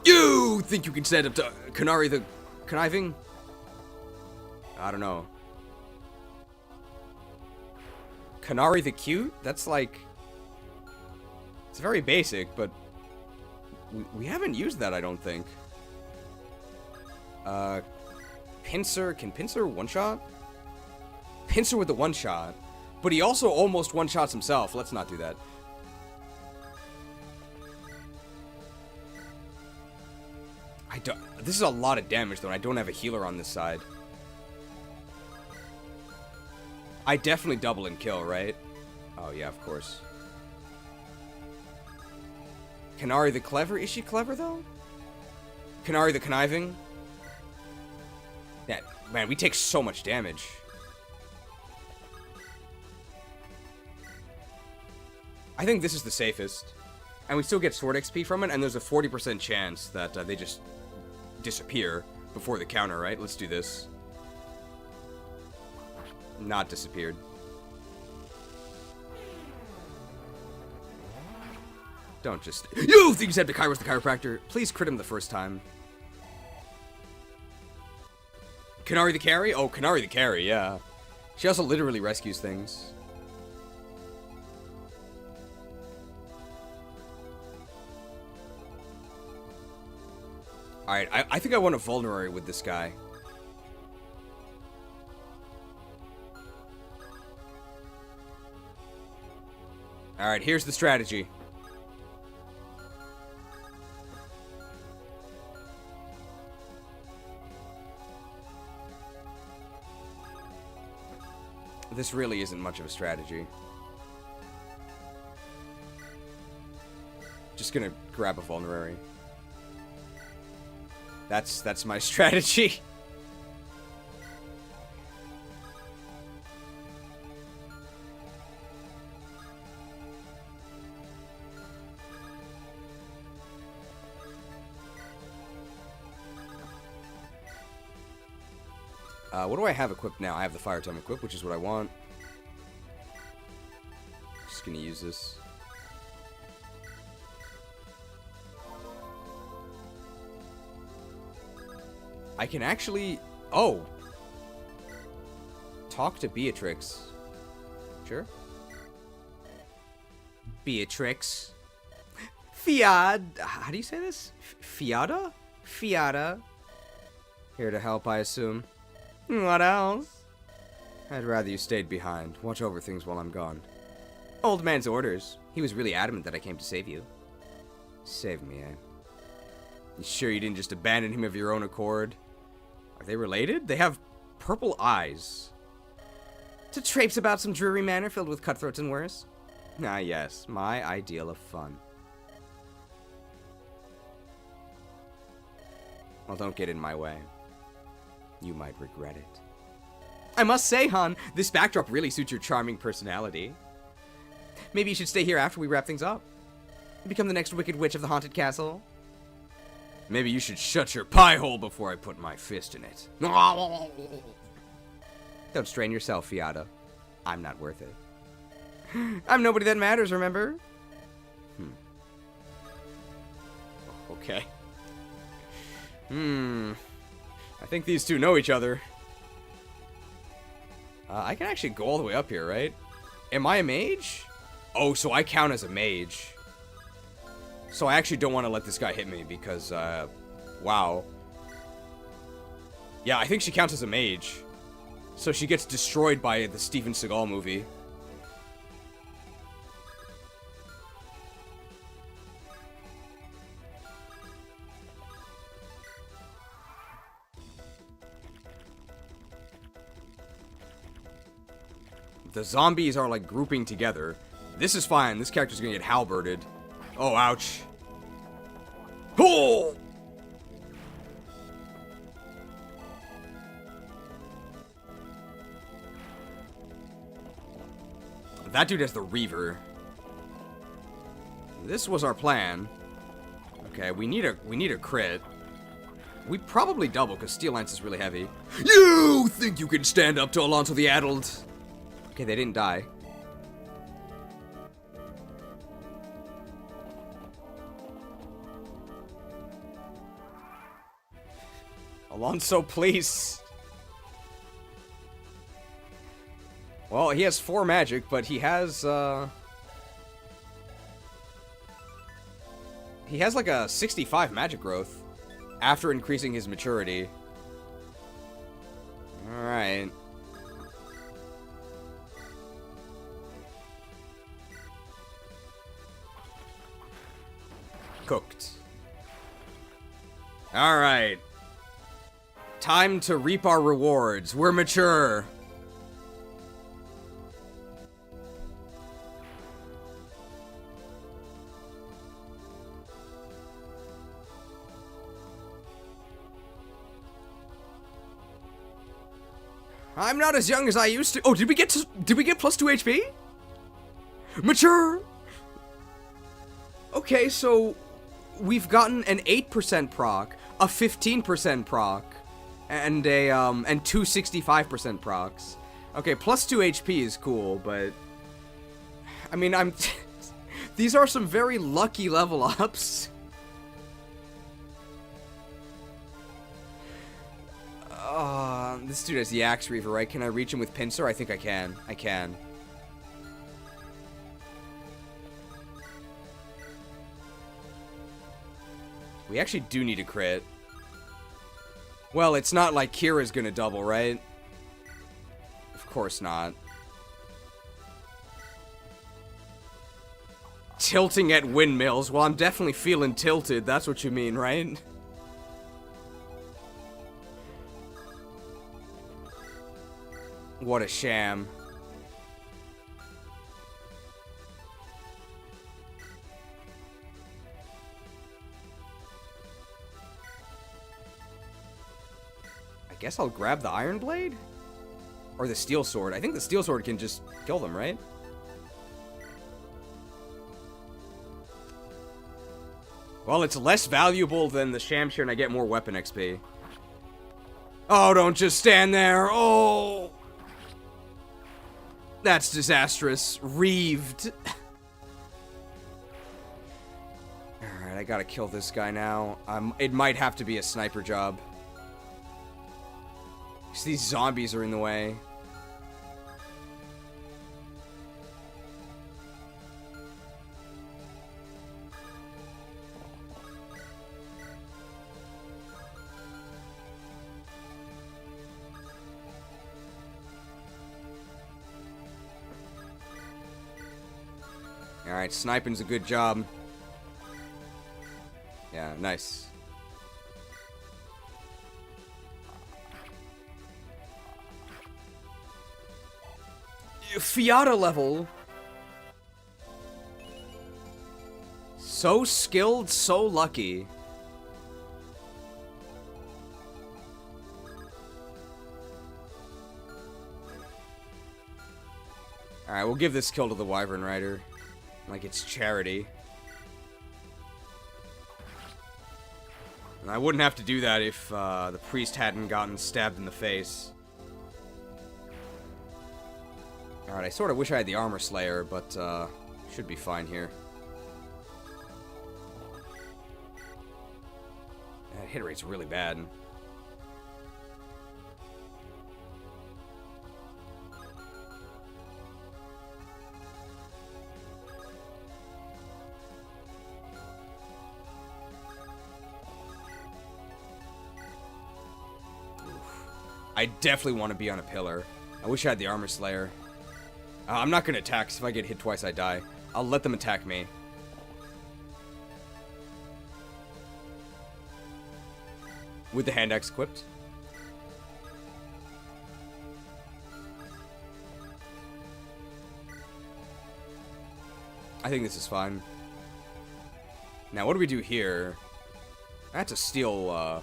You think you can stand up to Kanari the Conniving? I don't know. Kanari the Cute? That's like... It's very basic, but... We haven't used that, I don't think. Pincer. Can Pincer one-shot? Pincer with the one-shot. But he also almost one-shots himself. Let's not do that. This is a lot of damage, though, and I don't have a healer on this side. I definitely double and kill, right? Oh, yeah, of course. Kanari the Clever? Is she clever, though? Kanari the Conniving? Yeah, man, we take so much damage. I think this is the safest. And we still get sword XP from it, and there's a 40% chance that they just disappear before the counter, right? Let's do this. Not disappeared. Don't just... You think you said the Kairos the chiropractor? Please crit him the first time. Kanari the carry? Oh, Kanari the carry, yeah. She also literally rescues things. Alright, I think I want a vulnerary with this guy. Alright, here's the strategy. This really isn't much of a strategy. Just gonna grab a vulnerary. That's my strategy. What do I have equipped now? I have the fire tome equipped, which is what I want. Just gonna use this. I can actually... Oh! Talk to Beatrix. Sure. Beatrix. Fiad... How do you say this? Fiada? Fiada. Here to help, I assume. What else? I'd rather you stayed behind. Watch over things while I'm gone. Old man's orders. He was really adamant that I came to save you. Save me, eh? You sure you didn't just abandon him of your own accord? Are they related? They have purple eyes. To traipse about some dreary manor filled with cutthroats and worse? Ah, yes. My ideal of fun. Well, don't get in my way. You might regret it. I must say, Han, this backdrop really suits your charming personality. Maybe you should stay here after we wrap things up. Become the next Wicked Witch of the Haunted Castle. Maybe you should shut your pie hole before I put my fist in it. Don't strain yourself, Fiada. I'm not worth it. I'm nobody that matters, remember? Okay. I think these two know each other. I can actually go all the way up here, right? Am I a mage? Oh, so I count as a mage. So I actually don't want to let this guy hit me because, wow. Yeah, I think she counts as a mage. So she gets destroyed by the Steven Seagal movie. The zombies are, like, grouping together. This is fine. This character's gonna get halberded. Oh, ouch. Oh! That dude has the Reaver. This was our plan. Okay, we need a crit. We probably double, because Steel Lance is really heavy. You think you can stand up to Alonso the Addled? Okay, they didn't die. Alonso, please. Well, he has 4 magic, but he has like a 65 magic growth after increasing his maturity. Alright. Cooked. Alright. Time to reap our rewards. We're mature. I'm not as young as I used to. Oh, did we get plus 2 HP? Mature. Okay, so we've gotten an 8% proc, a 15% proc, and a and 2 65% procs. Okay, plus 2 HP is cool, but I mean, these are some very lucky level ups. This dude has the Axe Reaver, right? Can I reach him with Pincer? I think I can. I can. We actually do need a crit. Well, it's not like Kira's gonna double, right? Of course not. Tilting at windmills. Well, I'm definitely feeling tilted. That's what you mean, right? What a sham. I guess I'll grab the Iron Blade? Or the Steel Sword. I think the Steel Sword can just kill them, right? Well, it's less valuable than the Shamshir and I get more weapon XP. Oh, don't just stand there. Oh! That's disastrous. Reaved. Alright, I gotta kill this guy now. It might have to be a sniper job. Because these zombies are in the way. Alright, sniping's a good job. Yeah, nice. Fiata level. So skilled, so lucky. Alright, we'll give this kill to the Wyvern Rider. Like it's charity. And I wouldn't have to do that if the priest hadn't gotten stabbed in the face. Alright, I sort of wish I had the Armor Slayer, but should be fine here. That hit rate's really bad. I definitely want to be on a pillar. I wish I had the Armor Slayer. I'm not going to attack, because if I get hit twice, I die. I'll let them attack me. With the hand axe equipped. I think this is fine. Now, what do we do here? That's a steel,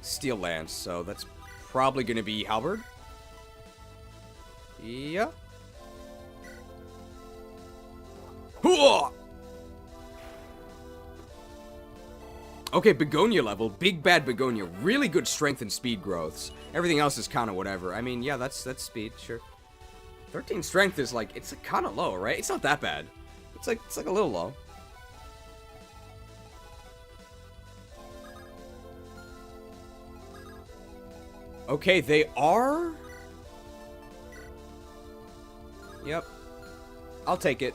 steel lance, so that's probably going to be halberd. Yeah. Hooah! Okay, Begonia level. Big bad Begonia. Really good strength and speed growths. Everything else is kind of whatever. I mean, yeah, that's speed, sure. 13 strength is like, it's kind of low, right? It's not that bad. It's like a little low. Okay, they are... Yep. I'll take it.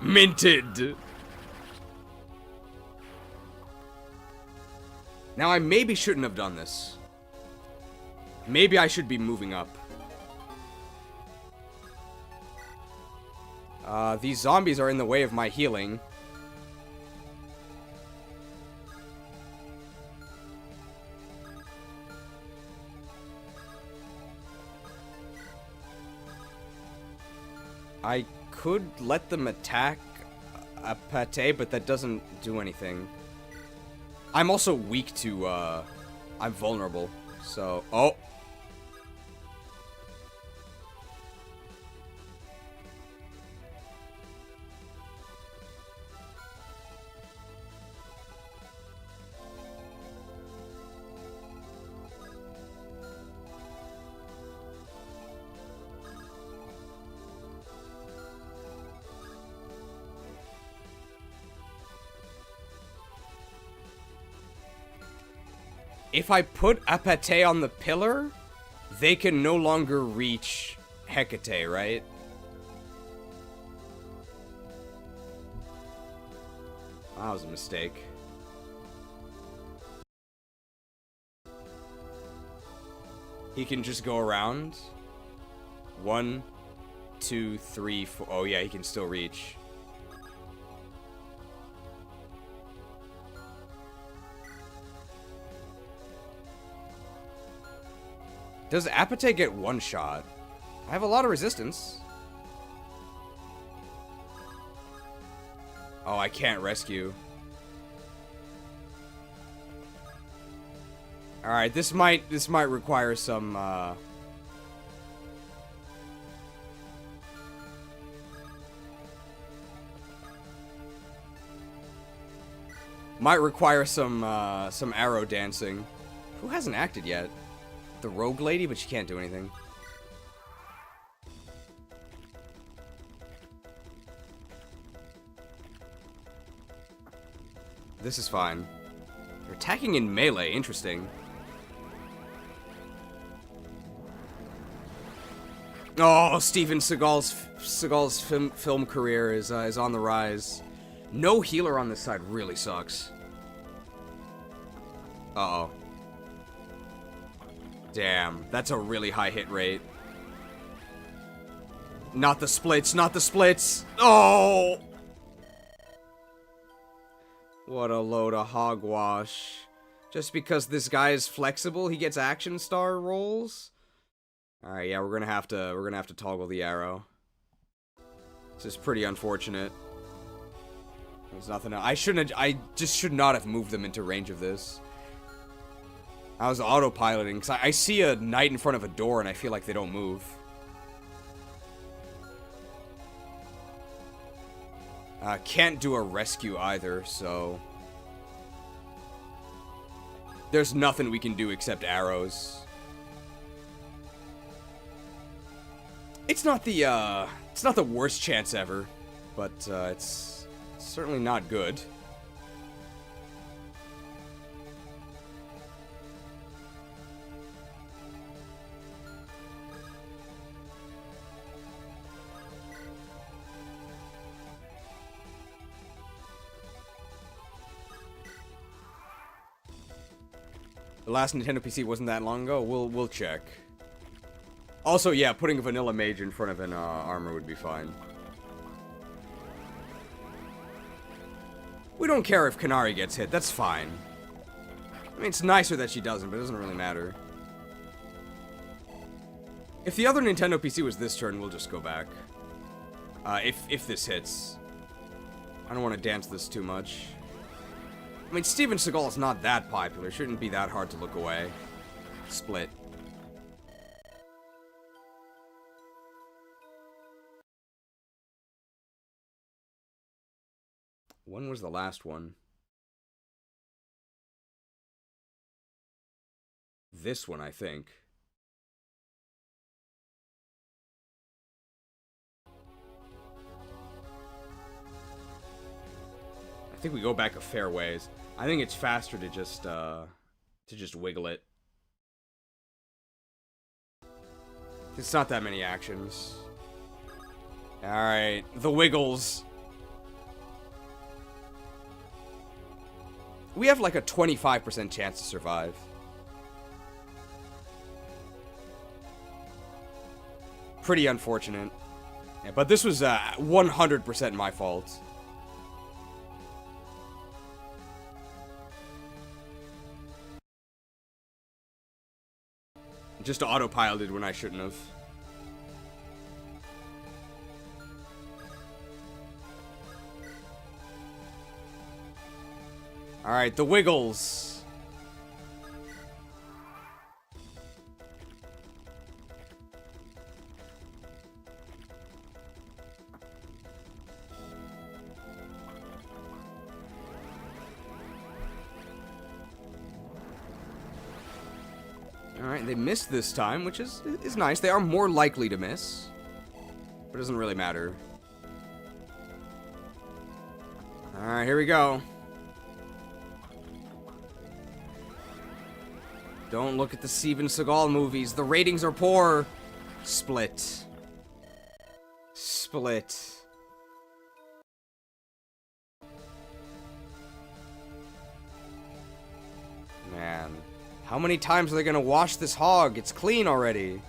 Minted! Now, I maybe shouldn't have done this. Maybe I should be moving up. These zombies are in the way of my healing. I could let them attack a pate, but that doesn't do anything. I'm also weak to, I'm vulnerable, so... Oh! If I put Apate on the pillar, they can no longer reach Hecate, right? That was a mistake. He can just go around. 1, 2, 3, 4. Oh yeah, he can still reach. Does Apate get one shot? I have a lot of resistance. Oh, I can't rescue. Alright, this might require some, might require some arrow dancing. Who hasn't acted yet? The rogue lady, but she can't do anything. This is fine. They're attacking in melee. Interesting. Oh, Steven Seagal's film career is on the rise. No healer on this side really sucks. Uh-oh. Damn, that's a really high hit rate. Not the splits, not the splits! Oh! What a load of hogwash. Just because this guy is flexible, he gets action star rolls? Alright, yeah, we're gonna have to toggle the arrow. This is pretty unfortunate. There's nothing else. I just should not have moved them into range of this. I was autopiloting, because I see a knight in front of a door and I feel like they don't move. Can't do a rescue either, so... There's nothing we can do except arrows. It's not the worst chance ever, but it's certainly not good. The last Nintendo PC wasn't that long ago. We'll check. Also, yeah, putting a vanilla mage in front of an armor would be fine. We don't care if Kanari gets hit. That's fine. I mean, it's nicer that she doesn't, but it doesn't really matter. If the other Nintendo PC was this turn, we'll just go back. If this hits. I don't want to dance this too much. I mean, Steven Seagal is not that popular. Shouldn't be that hard to look away. Split. When was the last one? This one, I think. I think we go back a fair ways. I think it's faster to just wiggle it. It's not that many actions. Alright, the wiggles. We have like a 25% chance to survive. Pretty unfortunate. Yeah, but this was 100% my fault. Just autopiloted when I shouldn't have. Alright, the wiggles. Alright, they missed this time, which is nice. They are more likely to miss. But it doesn't really matter. Alright, here we go. Don't look at the Steven Seagal movies. The ratings are poor. Split. Split. Man. How many times are they gonna wash this hog? It's clean already.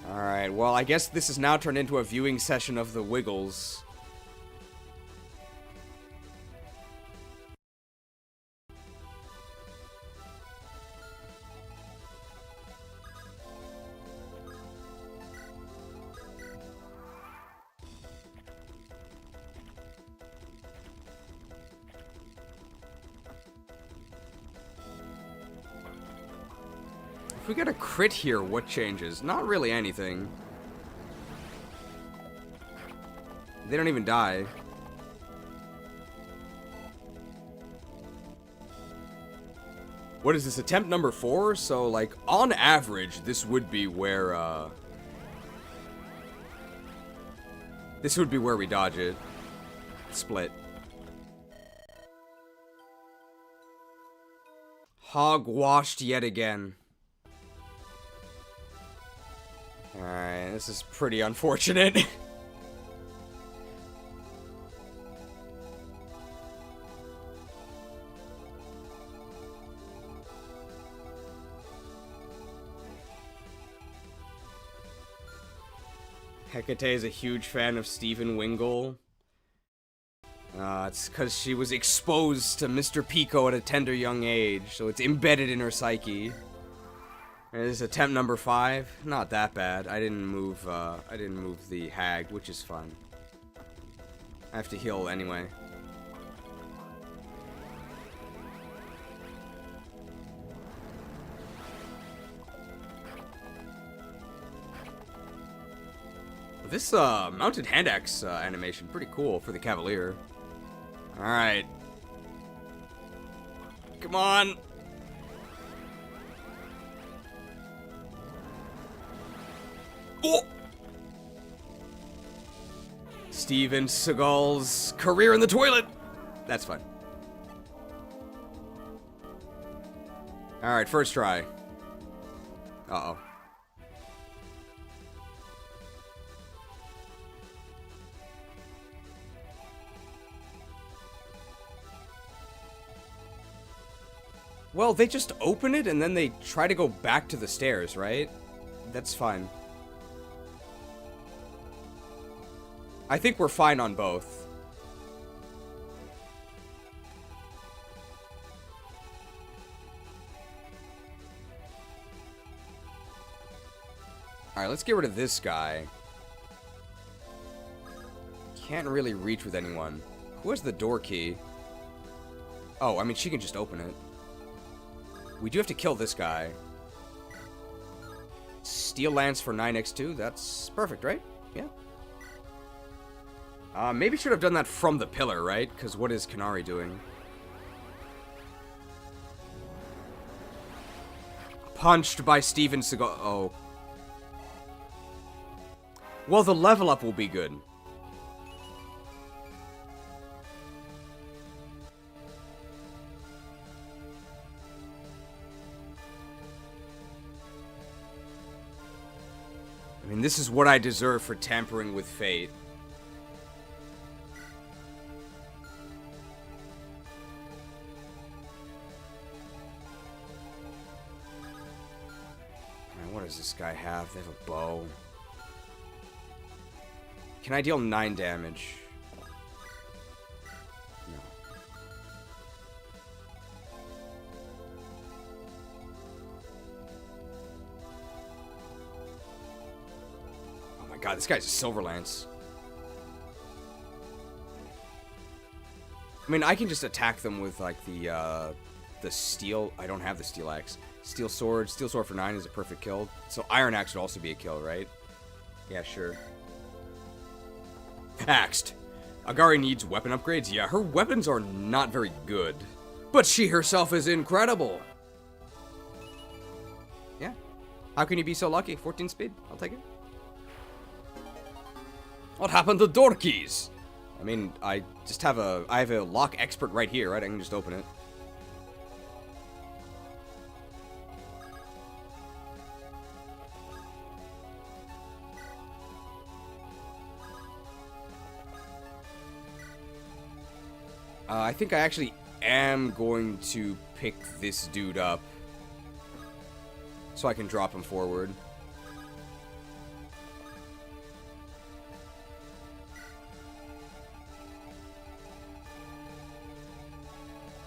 Alright, well, I guess this is now turned into a viewing session of the Wiggles. If we get a crit here, what changes? Not really anything. They don't even die. What is this, attempt number 4? So, like, on average, this would be where, this would be where we dodge it. Split. Hog washed yet again. Alright, this is pretty unfortunate. Hecate is a huge fan of Stephen Wingle. It's because she was exposed to Mr. Pico at a tender young age, so it's embedded in her psyche. This is attempt number 5. Not that bad. I didn't move the hag, which is fine. I have to heal anyway. This mounted hand axe animation, pretty cool for the Cavalier. Alright. Come on! Oh! Steven Seagal's career in the toilet! That's fine. Alright, first try. Uh-oh. Well, they just open it and then they try to go back to the stairs, right? That's fine. I think we're fine on both. Alright, let's get rid of this guy. Can't really reach with anyone. Who has the door key? Oh, I mean, she can just open it. We do have to kill this guy. Steel Lance for 9x2. That's perfect, right? Yeah. Maybe should have done that from the pillar, right? Because what is Kanari doing? Punched by Steven Seagal. Oh. Well, the level up will be good. I mean, this is what I deserve for tampering with fate. Man, what does this guy have? They have a bow. Can I deal 9 damage? No. Oh my god, this guy's a Silver Lance. I mean, I can just attack them with, like, the steel... I don't have the Steel Axe. Steel Sword for 9 is a perfect kill. So Iron Axe would also be a kill, right? Yeah, sure. Axed. Agari needs weapon upgrades? Yeah, her weapons are not very good. But she herself is incredible. Yeah. How can you be so lucky? 14 speed. I'll take it. What happened to door keys? I mean, I have a lock expert right here, right? I can just open it. I think I actually am going to pick this dude up so I can drop him forward.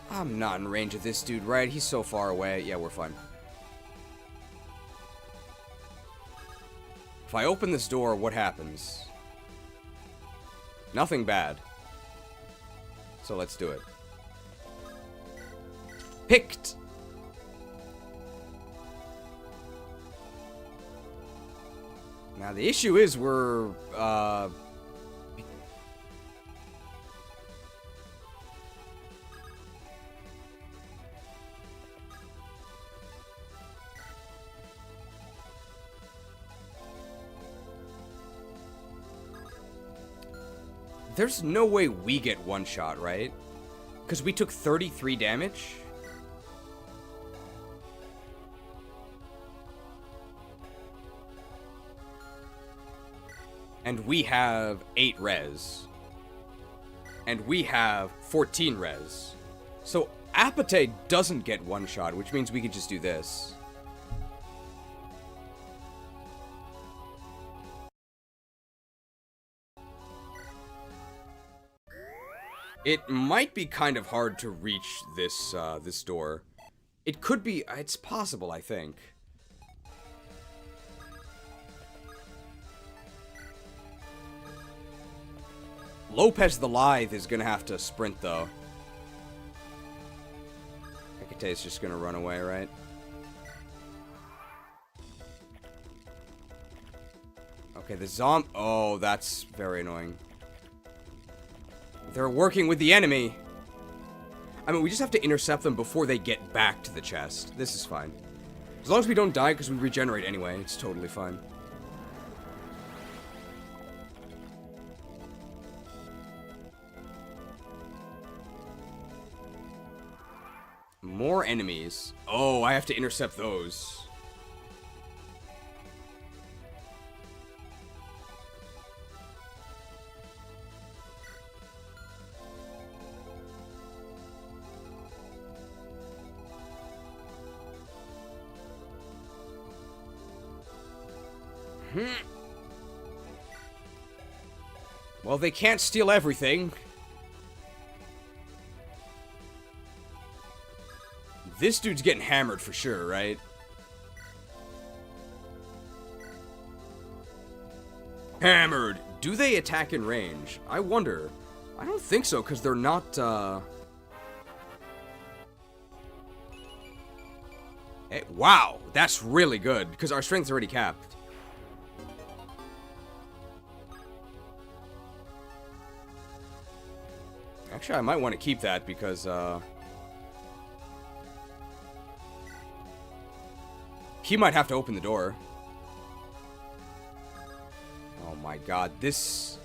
I'm not in range of this dude, right? He's so far away. Yeah, we're fine. If I open this door, what happens? Nothing bad. So let's do it. Picked! Now the issue is we're, there's no way we get one shot, right? Because we took 33 damage. And we have 8 res. And we have 14 res. So Apate doesn't get one shot, which means we can just do this. It might be kind of hard to reach this, this door. It could be, it's possible, I think. Lopez the Lithe is gonna have to sprint, though. Hecate's just gonna run away, right? Okay, the zombie... Oh, that's very annoying. They're working with the enemy. I mean, we just have to intercept them before they get back to the chest. This is fine. As long as we don't die because we regenerate anyway, it's totally fine. More enemies. Oh, I have to intercept those. Well, they can't steal everything. This dude's getting hammered for sure, right? Hammered! Do they attack in range? I wonder. I don't think so, because they're not, Wow, that's really good, because our strength's already capped. Actually, I might want to keep that, because, he might have to open the door. Oh my god, this...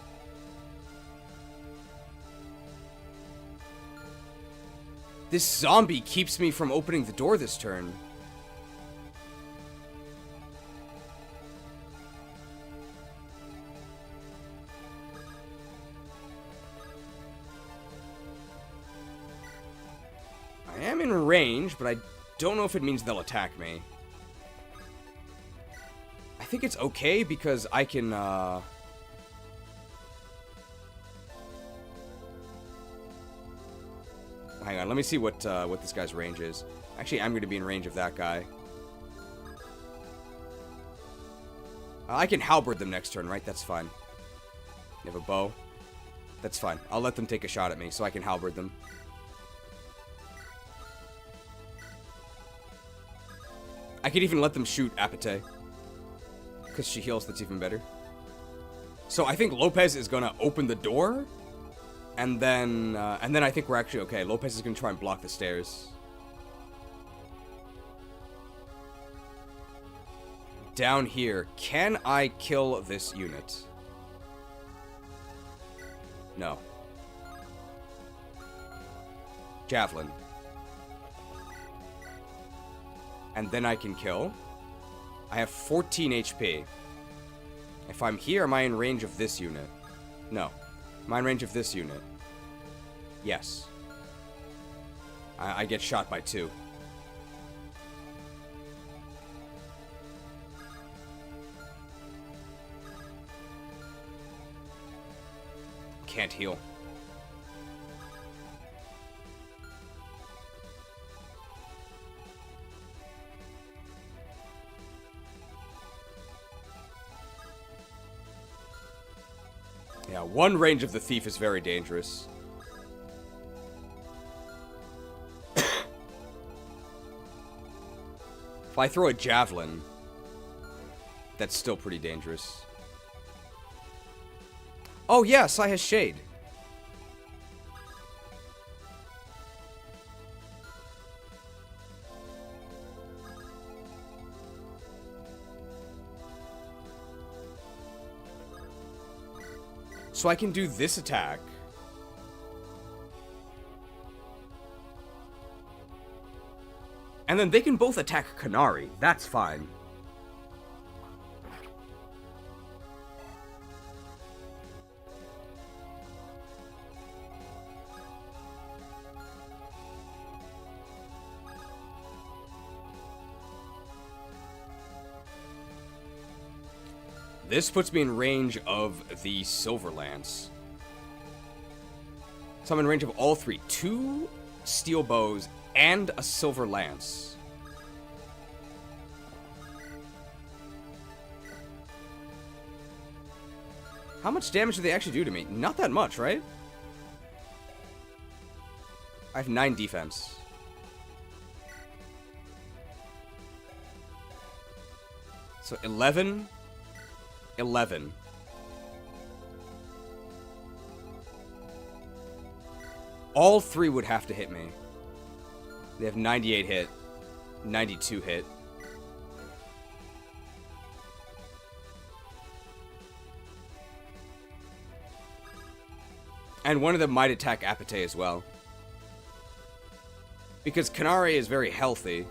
This zombie keeps me from opening the door this turn. I am in range, but I don't know if it means they'll attack me. I think it's okay because I can, Hang on, let me see what this guy's range is. Actually, I'm going to be in range of that guy. I can halberd them next turn, right? That's fine. They have a bow. That's fine. I'll let them take a shot at me so I can halberd them. I could even let them shoot Apate. Because she heals, that's even better. So I think Lopez is going to open the door. And then I think we're actually okay. Lopez is going to try and block the stairs. Down here, can I kill this unit? No. Javelin. And then I can kill. I have 14 HP. If I'm here, am I in range of this unit? No. Am I in range of this unit? Yes. I get shot by 2. Can't heal. Yeah, one range of the thief is very dangerous. If I throw a javelin, that's still pretty dangerous. Oh yeah, Sai has shade. So I can do this attack. And then they can both attack Kanari. That's fine. This puts me in range of the Silver Lance. So I'm in range of all 3. 2 steel bows and a Silver Lance. How much damage do they actually do to me? Not that much, right? I have 9 defense. So 11... 11. All 3 would have to hit me. They have 98 hit, 92 hit. And one of them might attack Apate as well. Because Kanare is very healthy.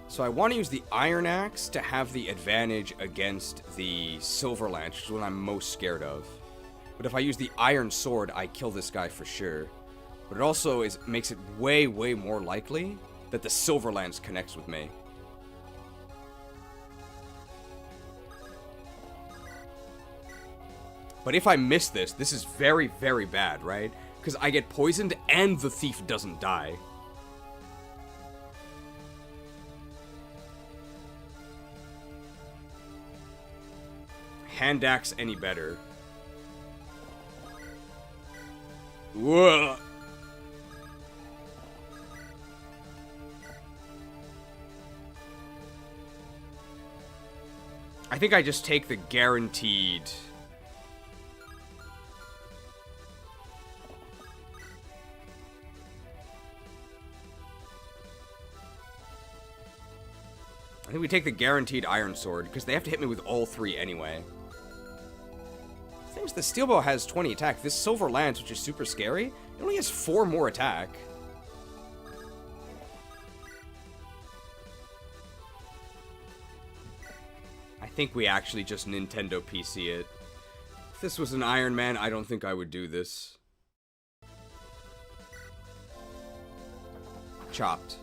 So I want to use the Iron Axe to have the advantage against the Silver Lance, which is what I'm most scared of. But if I use the Iron Sword, I kill this guy for sure. But it also makes it way, way more likely that the Silver Lance connects with me. But if I miss this, this is very, very bad, right? Because I get poisoned and the thief doesn't die. Hand axe any better. Whoa. I think I just take the guaranteed. I think we take the guaranteed Iron Sword, because they have to hit me with all 3 anyway. The thing is, the Steel Bow has 20 attack. This Silver Lance, which is super scary, it only has 4 more attack. I think we actually just Nintendo PC it. If this was an Iron Man, I don't think I would do this. Chopped.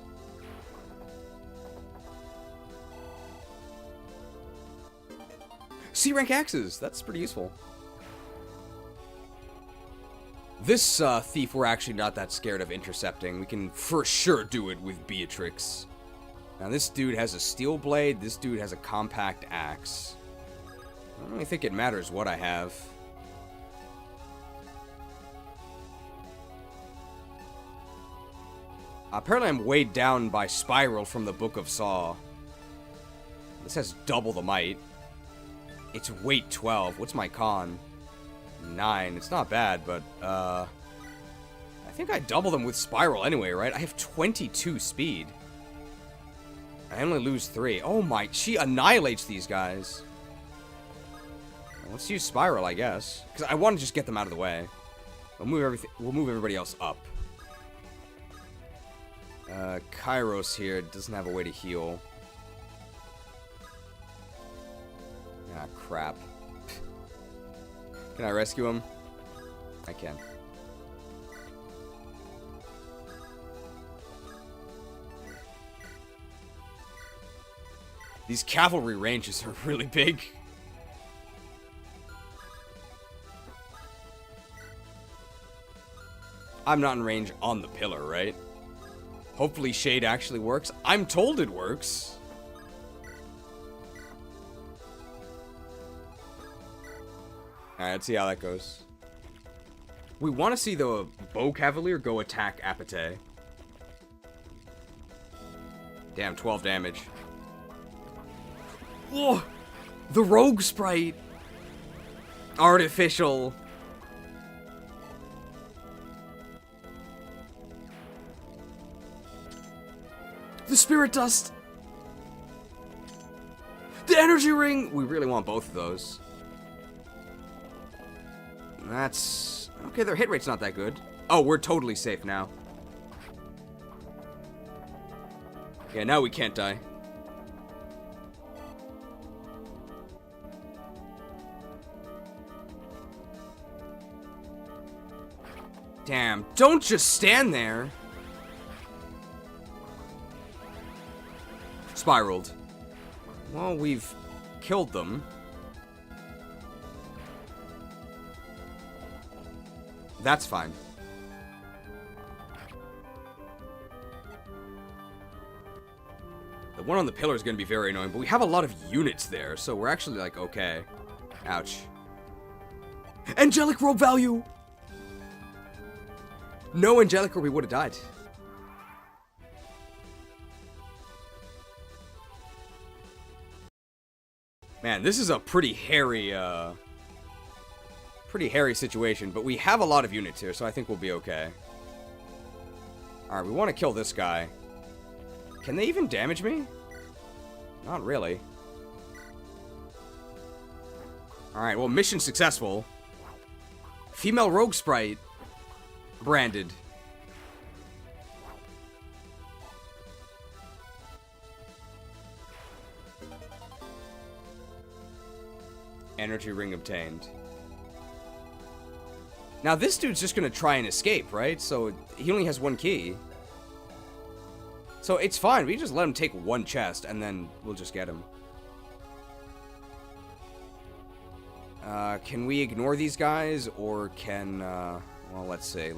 C-rank axes! That's pretty useful. This thief we're actually not that scared of intercepting. We can for sure do it with Beatrix. Now this dude has a steel blade, this dude has a compact axe. I don't really think it matters what I have. Apparently I'm weighed down by Spiral from the Book of Saw. This has double the might. It's weight 12. What's my con? 9. It's not bad, but, I think I double them with Spiral anyway, right? I have 22 speed. I only lose 3. Oh my, she annihilates these guys. Let's use Spiral, I guess. Because I want to just get them out of the way. We'll move everybody else up. Kairos here doesn't have a way to heal. Ah, crap. Can I rescue him? I can. These cavalry ranges are really big. I'm not in range on the pillar, right? Hopefully Shade actually works. I'm told it works. Alright, let's see how that goes. We want to see the Bow Cavalier go attack Apate. Damn, 12 damage. Whoa! The Rogue Sprite! Artificial. The Spirit Dust! The Energy Ring! We really want both of those. That's... okay, their hit rate's not that good. Oh, we're totally safe now. Yeah, now we can't die. Damn, don't just stand there. Spiraled. Well, we've killed them. That's fine. The one on the pillar is going to be very annoying, but we have a lot of units there, so we're actually like, okay. Ouch. Angelic robe value! No angelic robe, we would have died. Man, this is a pretty hairy situation, but we have a lot of units here, so I think we'll be okay. Alright, we want to kill this guy. Can they even damage me? Not really. Alright, well, mission successful. Female Rogue Sprite. Branded. Energy ring obtained. Now this dude's just gonna try and escape, right? So he only has one key. So it's fine, we just let him take one chest and then we'll just get him. Can we ignore these guys or can, well, let's see.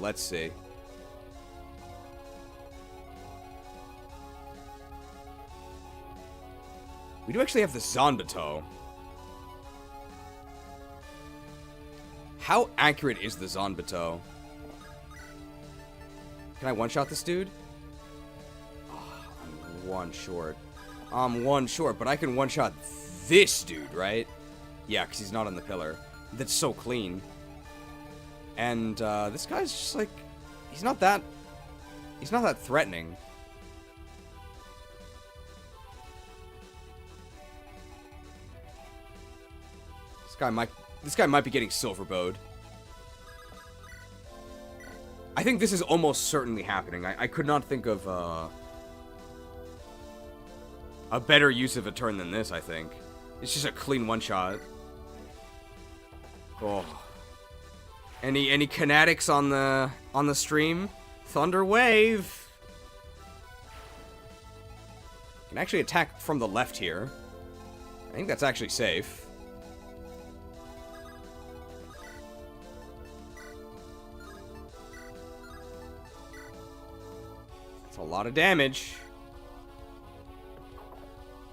We do actually have the Zonbato. How accurate is the Zonbato? Can I one-shot this dude? Oh, I'm one short. I'm one short, but I can one-shot this dude, right? Yeah, because he's not on the pillar. That's so clean. And, this guy's just, like... He's not that threatening. This guy might be getting silverbowed. I think this is almost certainly happening. I could not think of, a better use of a turn than this, I think. It's just a clean one-shot. Oh. Any kinetics on the stream? Thunder Wave! Can actually attack from the left here. I think that's actually safe. That's a lot of damage.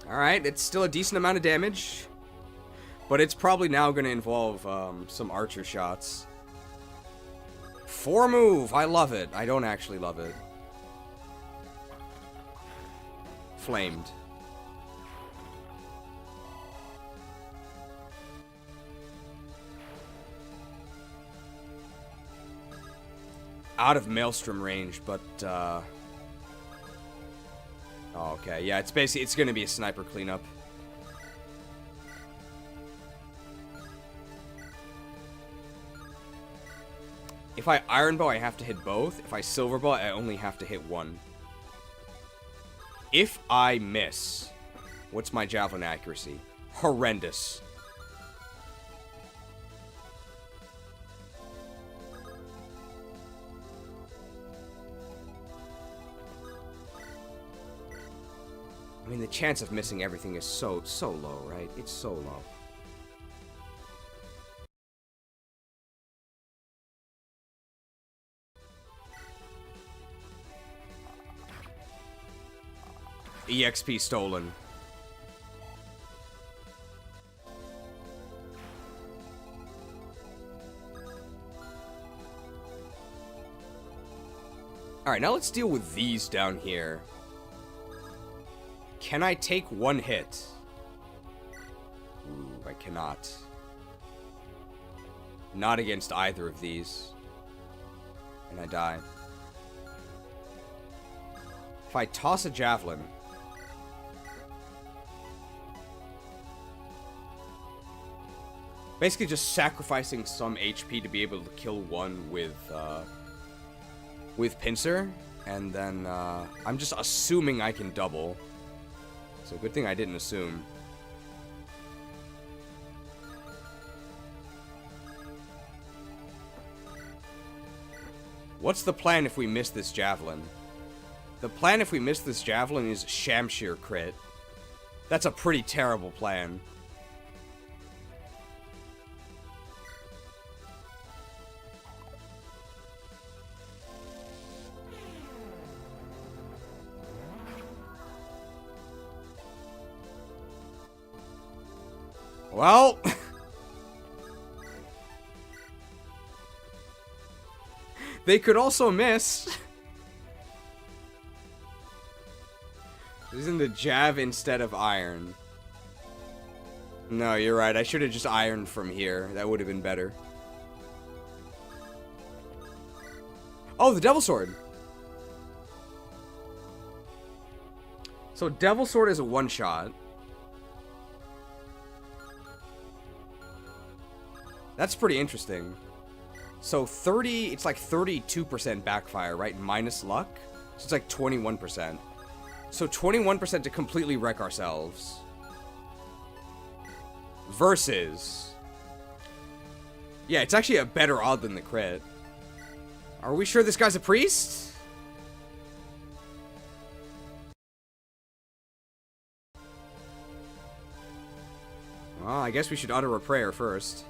Alright, it's still a decent amount of damage. But it's probably now going to involve some archer shots. 4 move! I love it. I don't actually love it. Flamed. Out of Maelstrom range, but, Oh, okay. Yeah, it's basically, it's gonna be a sniper cleanup. If I Iron Bow, I have to hit both. If I Silver Bow, I only have to hit one. If I miss, what's my Javelin accuracy? Horrendous. I mean, the chance of missing everything is so low, right? It's so low. EXP stolen. Alright, now let's deal with these down here. Can I take one hit? Ooh, I cannot. Not against either of these. And I die. If I toss a javelin... Basically just sacrificing some HP to be able to kill one with pincer. And then, I'm just assuming I can double. So good thing I didn't assume. What's the plan if we miss this javelin? The plan if we miss this javelin is Shamshir crit. That's a pretty terrible plan. Well... They could also miss. Isn't the Jav instead of iron? No, you're right. I should have just ironed from here. That would have been better. Oh, the Devil Sword. So Devil Sword is a one-shot. That's pretty interesting. So 30, it's like 32% backfire, right? Minus luck. So it's like 21%. So 21% to completely wreck ourselves. Versus... Yeah, it's actually a better odd than the crit. Are we sure this guy's a priest? Well, I guess we should utter a prayer first.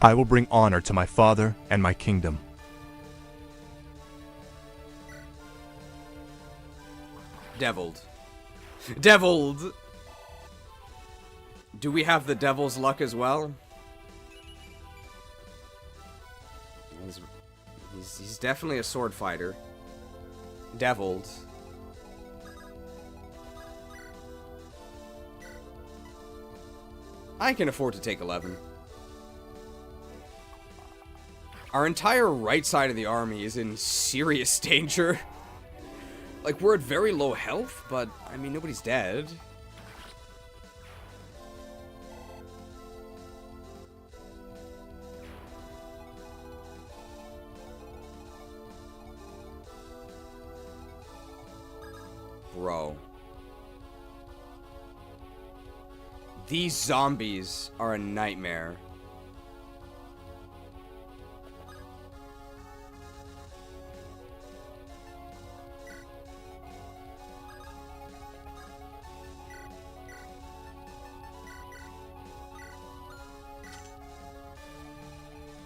I will bring honor to my father and my kingdom. Deviled. Deviled! Do we have the devil's luck as well? He's definitely a sword fighter. Deviled. I can afford to take 11. Our entire right side of the army is in serious danger. Like, we're at very low health, but, I mean, nobody's dead. Bro. These zombies are a nightmare.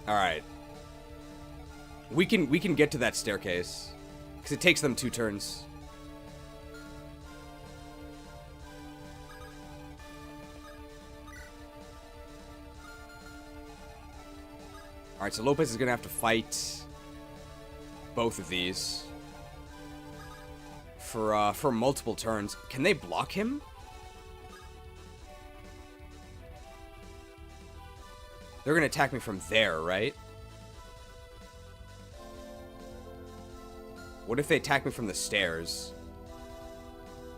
Alright. We can get to that staircase. Because it takes them 2 turns. Alright, so Lopez is gonna have to fight both of these for multiple turns. Can they block him? They're gonna attack me from there, right? What if they attack me from the stairs?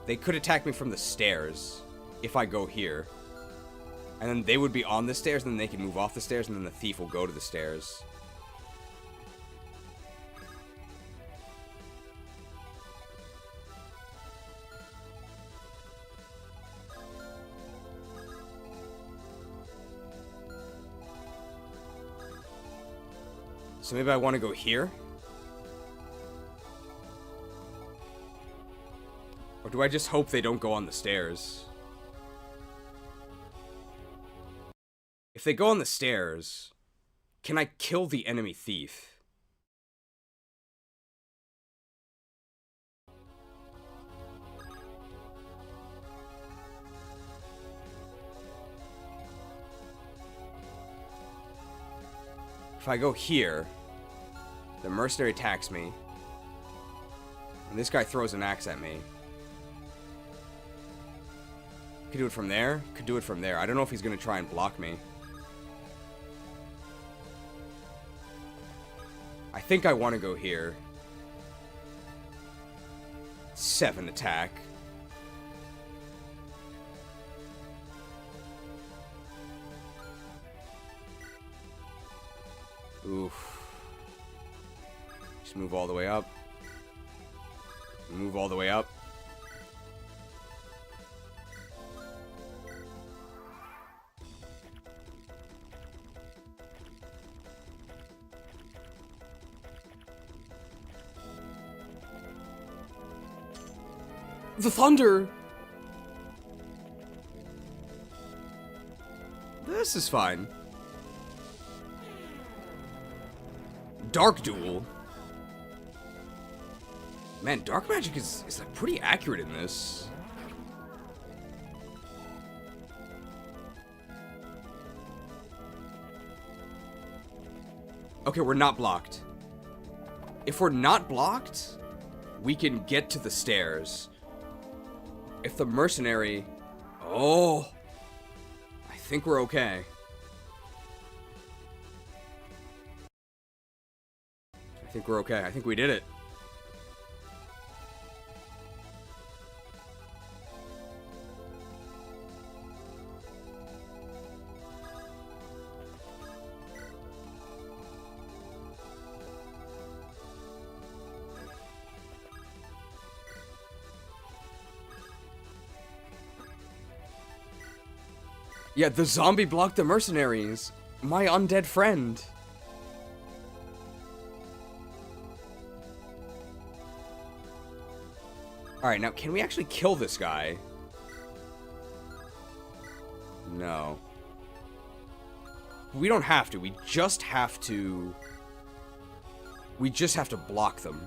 They could attack me from the stairs if I go here. And then they would be on the stairs, and then they can move off the stairs, and then the thief will go to the stairs. So maybe I want to go here? Or do I just hope they don't go on the stairs? If they go on the stairs, can I kill the enemy thief? If I go here, the mercenary attacks me, and this guy throws an axe at me. Could do it from there, could do it from there. I don't know if he's gonna try and block me. I think I want to go here. 7 attack. Oof. Just move all the way up. Move all the way up. The thunder! This is fine. Dark duel. Man, dark magic is like pretty accurate in this. Okay, we're not blocked. If we're not blocked, we can get to the stairs. If the mercenary... Oh! I think we're okay. I think we're okay. I think we did it. Yeah, the zombie blocked the mercenaries. My undead friend. Alright, now can we actually kill this guy? No. We don't have to. We just have to... We just have to block them.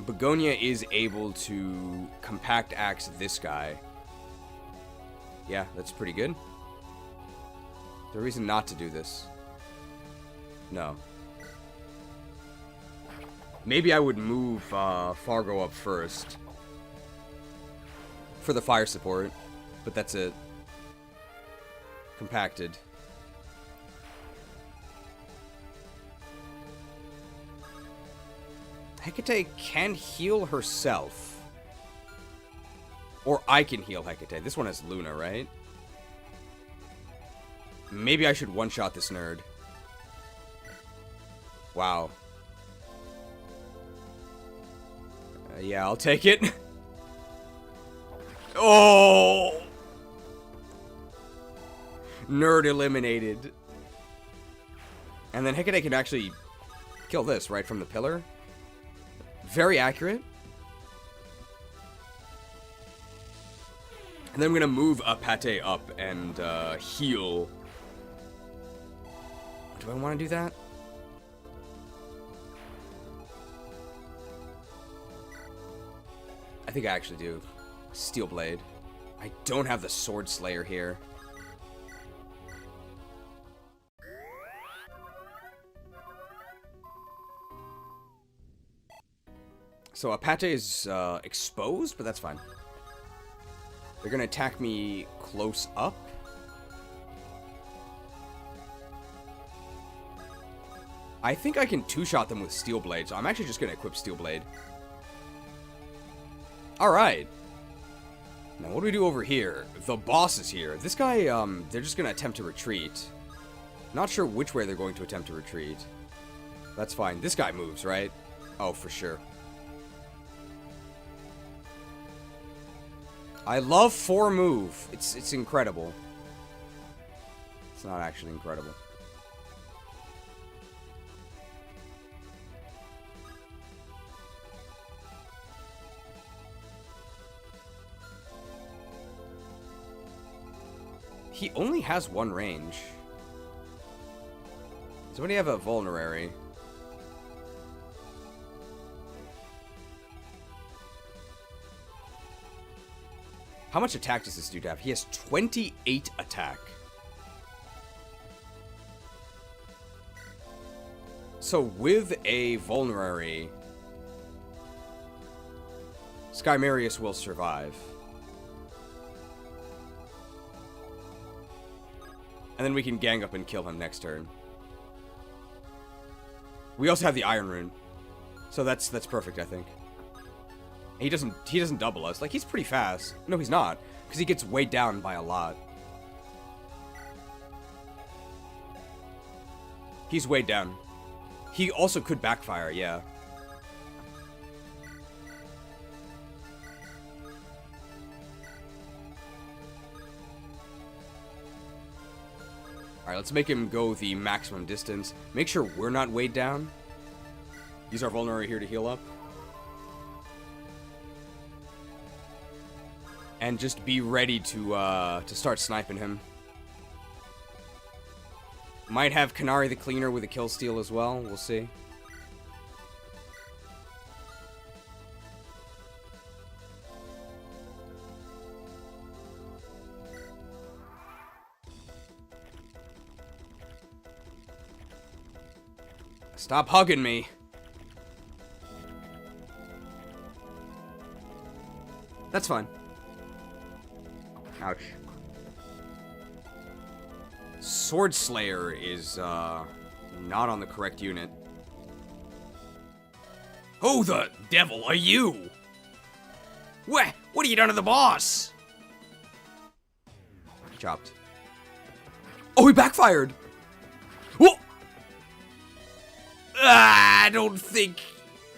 Begonia is able to compact axe this guy. Yeah, that's pretty good. There's a reason not to do this. No. Maybe I would move Fargo up first. for the fire support, but that's it. Compacted. Hecate can heal herself. Or I can heal Hecate. This one has Luna, right? Maybe I should one-shot this nerd. Wow. Yeah, I'll take it. Oh! Nerd eliminated. And then Hecate can actually kill this, right, from the pillar. Very accurate. And then I'm gonna move Pate up and heal. Do I want to do that? I think I actually do. Steel Blade. I don't have the Sword Slayer here. So Apate is exposed, but that's fine. They're gonna attack me close up. I think I can two-shot them with Steel Blade, so I'm actually just gonna equip Steel Blade. Alright. Now what do we do over here? The boss is here. This guy, they're just gonna attempt to retreat. Not sure which way they're going to attempt to retreat. That's fine. This guy moves, right? Oh, for sure. I love 4 move. It's incredible. It's not actually incredible. He only has 1 range. Does somebody have a vulnerary? How much attack does this dude have? He has 28 attack. So with a vulnerary, Skymarius will survive. And then we can gang up and kill him next turn. We also have the Iron Rune. So that's perfect, I think. He doesn't double us. Like, he's pretty fast. No, he's not. Because he gets weighed down by a lot. He's weighed down. He also could backfire, yeah. Alright, let's make him go the maximum distance. Make sure we're not weighed down. Use our vulnerary here to heal up. And just be ready to start sniping him. Might have Kanari the Cleaner with a kill steal as well. We'll see. Stop hugging me. That's fine. Ouch. Sword Slayer is, not on the correct unit. Who the devil are you? What have you done to the boss? Chopped. Oh, he backfired! Whoa! I don't think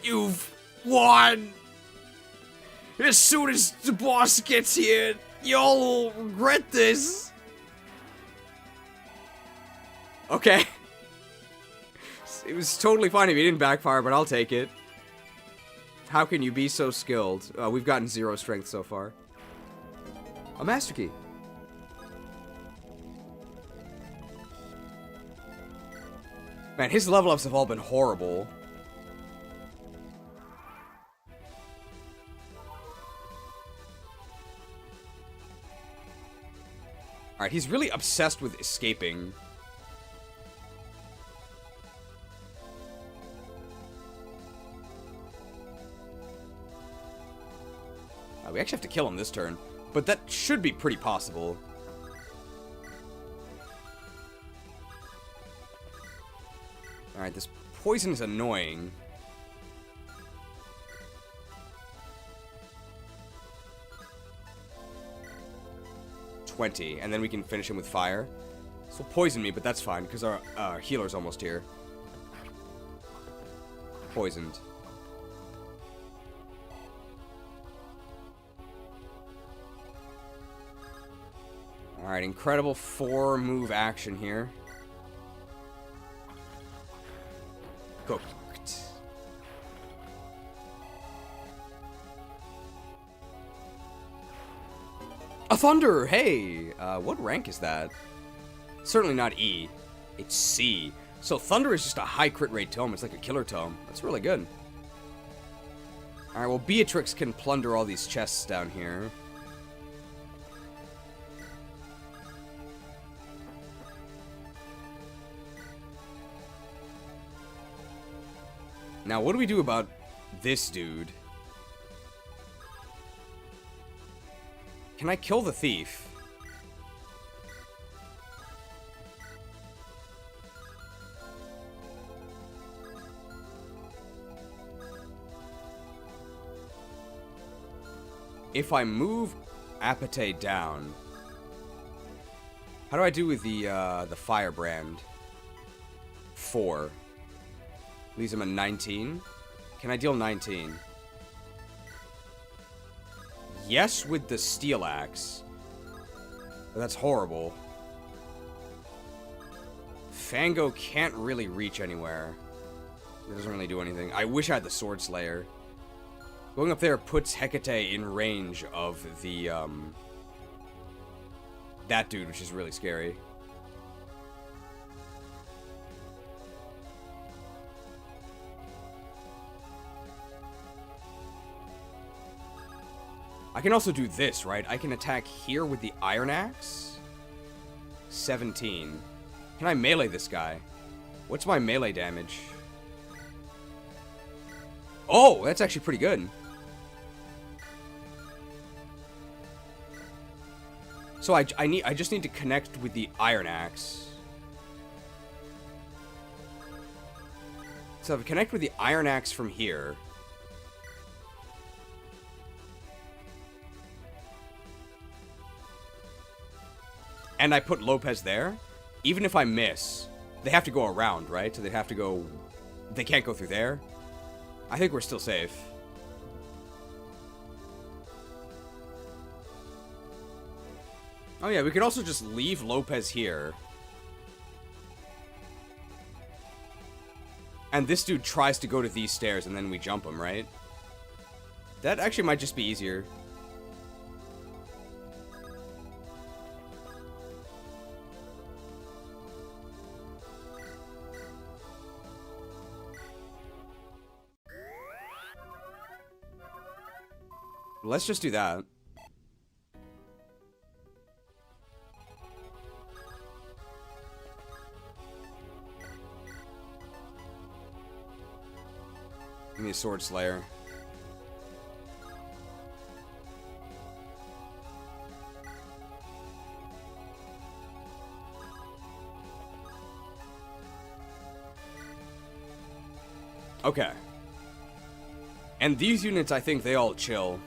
you've won. As soon as the boss gets here, y'all will regret this. Okay. It was totally fine if he didn't backfire, but I'll take it. How can you be so skilled? We've gotten 0 strength so far. A Master Key. Man, his level ups have all been horrible. Alright, he's really obsessed with escaping. We actually have to kill him this turn. But that should be pretty possible. Alright, this poison is annoying. And then we can finish him with fire. This will poison me, but that's fine, because our healer's almost here. Poisoned. Alright, incredible 4-move action here. Cooked. A thunder! Hey! What rank is that? Certainly not E. It's C. So thunder is just a high crit rate tome. It's like a killer tome. That's really good. Alright, well Beatrix can plunder all these chests down here. Now, what do we do about this dude? Can I kill the thief? If I move Apate down, how do I do with the firebrand? 4. Leaves him at 19. Can I deal 19? Yes, with the steel axe. But that's horrible. Fango can't really reach anywhere. It doesn't really do anything. I wish I had the Sword Slayer. Going up there puts Hecate in range of the, that dude, which is really scary. I can also do this, right? I can attack here with the Iron Axe. 17. Can I melee this guy? What's my melee damage? Oh, that's actually pretty good. So I just need to connect with the Iron Axe. So if I connect with the Iron Axe from here. And I put Lopez there. Even if I miss, they have to go around, right? So they have to go... They can't go through there. I think we're still safe. Oh yeah, we could also just leave Lopez here. And this dude tries to go to these stairs and then we jump him, right? That actually might just be easier. Let's just do that. Give me a Sword Slayer. Okay. And these units, I think they all chill.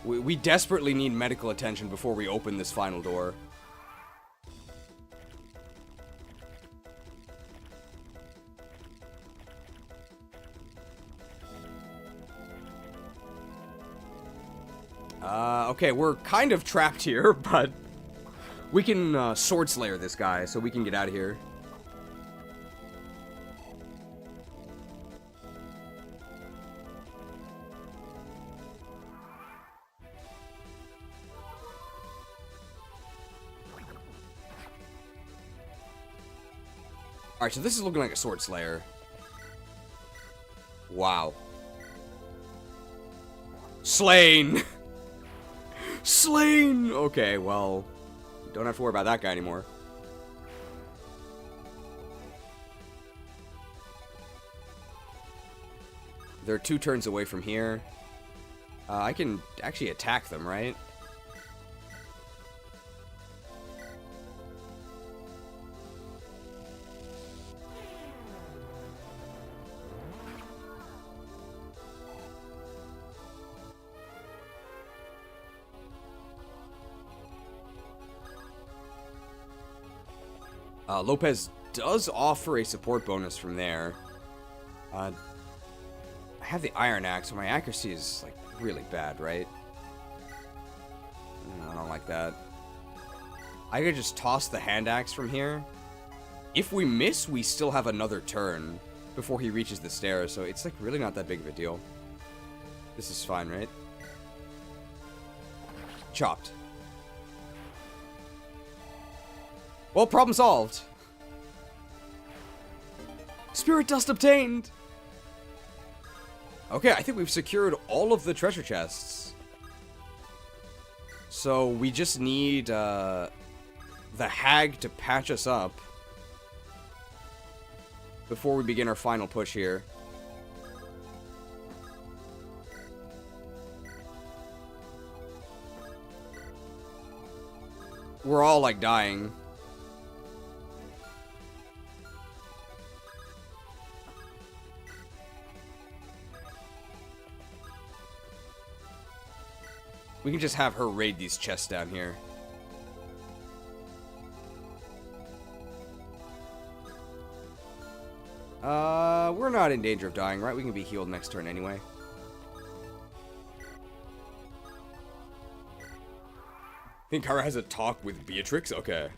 We desperately need medical attention before we open this final door. Okay, we're kind of trapped here, but we can Sword Slayer this guy so we can get out of here. Alright, so this is looking like a Sword Slayer. Wow. Slain! Slain! Okay, well, don't have to worry about that guy anymore. They're 2 turns away from here. I can actually attack them, right? Lopez does offer a support bonus from there. I have the Iron Axe, so my accuracy is, like, really bad, right? I don't like that. I could just toss the Hand Axe from here. If we miss, we still have another turn before he reaches the stairs, so it's, like, really not that big of a deal. This is fine, right? Chopped. Well, problem solved. Spirit dust obtained. Okay, I think we've secured all of the treasure chests. So we just need the hag to patch us up before we begin our final push here. We're all, like, dying. We can just have her raid these chests down here. We're not in danger of dying, right? We can be healed next turn anyway. Think Kara has a talk with Beatrix? Okay.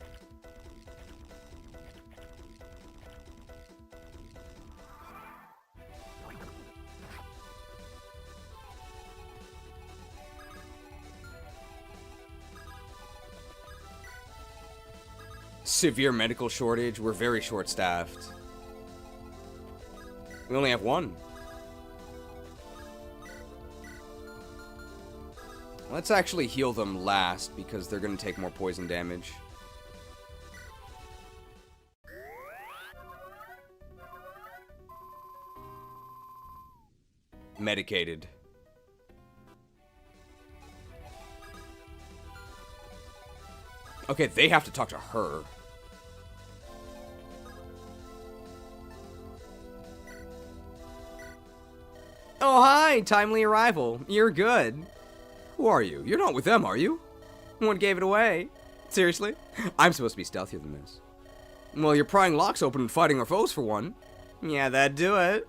Severe medical shortage. We're very short-staffed. We only have one. Let's actually heal them last, because they're going to take more poison damage. Medicated. Okay, they have to talk to her. Oh, hi! Timely arrival. You're good. Who are you? You're not with them, are you? One gave it away. Seriously? I'm supposed to be stealthier than this. Well, you're prying locks open and fighting our foes for one. Yeah, that'd do it.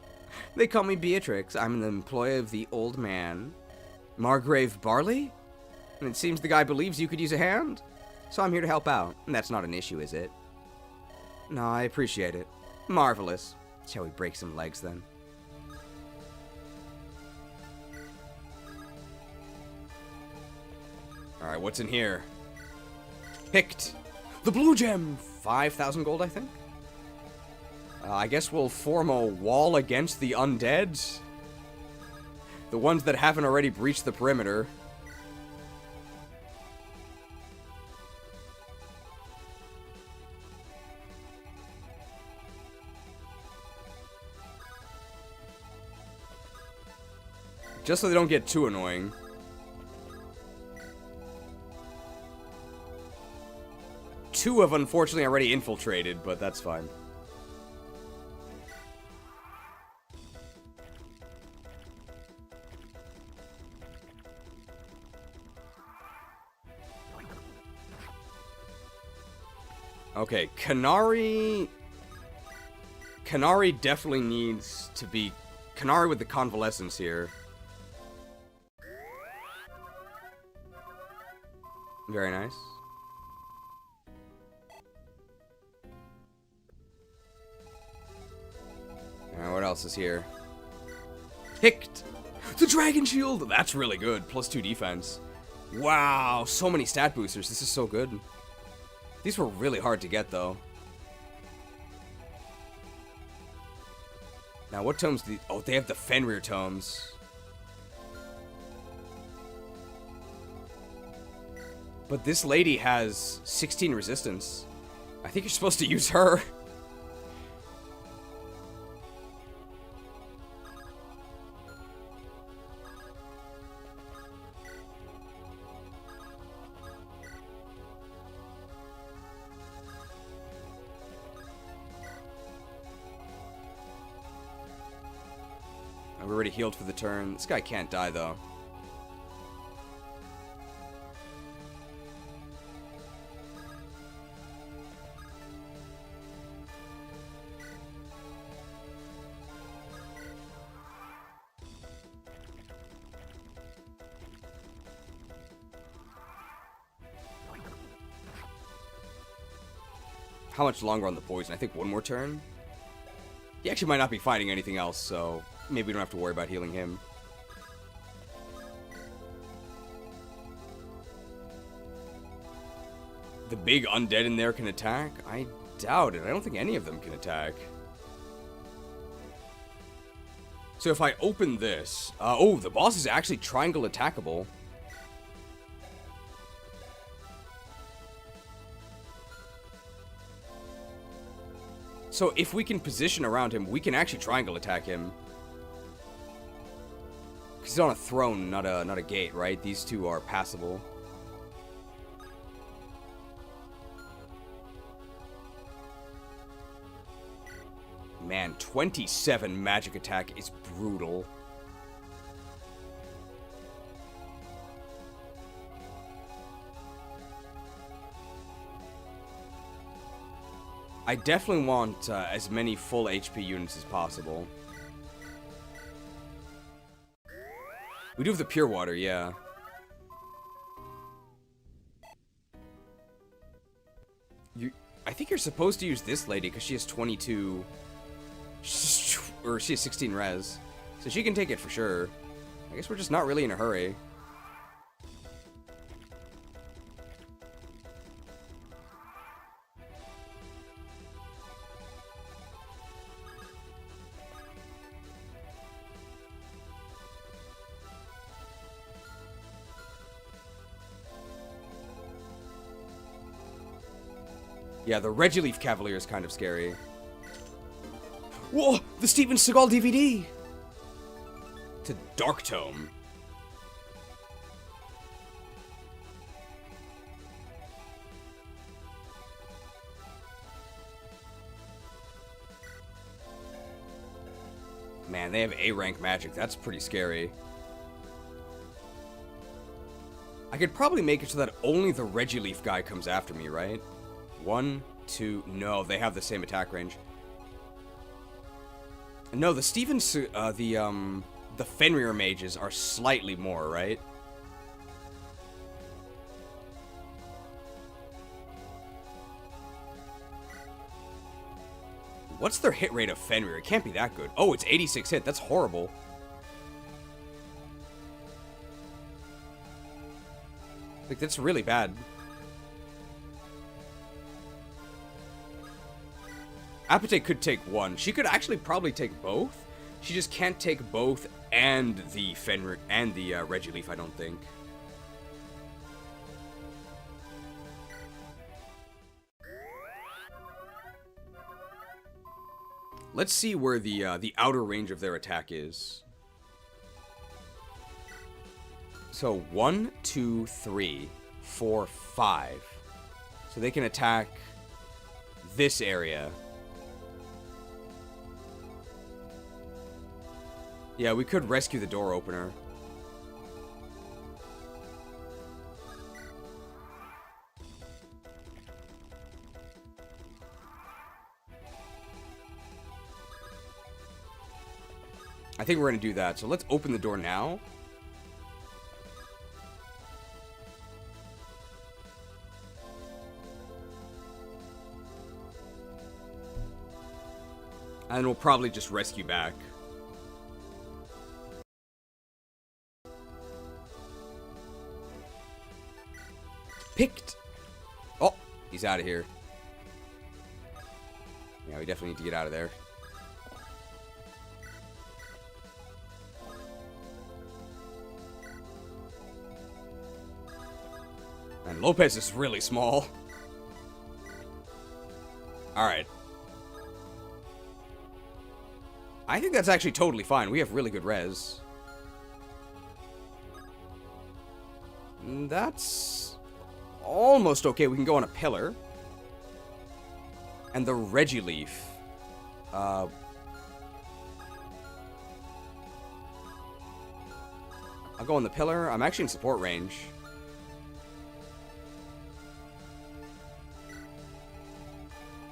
They call me Beatrix. I'm an employee of the old man. Margrave Barley? And it seems the guy believes you could use a hand. So I'm here to help out. And that's not an issue, is it? No, I appreciate it. Marvelous. Shall we break some legs then? Alright, what's in here? Picked. The blue gem. 5,000 gold, I think. I guess we'll form a wall against the undead. The ones that haven't already breached the perimeter. Just so they don't get too annoying. Two have unfortunately already infiltrated, but that's fine. Okay, Canary definitely needs to be... Canary with the convalescence here. Very nice. Alright, what else is here? Picked! The Dragon Shield! That's really good. +2 defense. Wow, so many stat boosters. This is so good. These were really hard to get, though. Now, what tomes do... Oh, they have the Fenrir tomes. But this lady has 16 resistance. I think you're supposed to use her. already healed for the turn. This guy can't die, though. How much longer on the poison? I think one more turn? He actually might not be fighting anything else, so maybe we don't have to worry about healing him. The big undead in there can attack? I doubt it. I don't think any of them can attack. So if I open this... oh, the boss is actually triangle attackable. So if we can position around him, we can actually triangle attack him. Because he's on a throne, not a gate, right? These two are passable. Man, 27 magic attack is brutal. I definitely want as many full HP units as possible. We do have the pure water, yeah. I think you're supposed to use this lady because she has 22... or she has 16 res. So she can take it for sure. I guess we're just not really in a hurry. Yeah, the Regileaf Cavalier is kind of scary. Whoa! The Steven Seagal DVD! To Dark Tome. Man, they have A-rank magic. That's pretty scary. I could probably make it so that only the Regileaf guy comes after me, right? 1, 2... No, they have the same attack range. No, the the Fenrir mages are slightly more, right? What's their hit rate of Fenrir? It can't be that good. Oh, it's 86 hit. That's horrible. Like, that's really bad. Apatite could take one. She could actually probably take both. She just can't take both and the Fenrir and the Regileaf, I don't think. Let's see where the outer range of their attack is. So 1, 2, 3, 4, 5. So they can attack this area. Yeah, we could rescue the door opener. I think we're gonna do that. So let's open the door now. And we'll probably just rescue back. Picked. Oh, he's out of here. Yeah, we definitely need to get out of there. And Lopez is really small. Alright. I think that's actually totally fine. We have really good res. That's almost okay. We can go on a pillar. And the Regileaf. I'll go on the pillar. I'm actually in support range.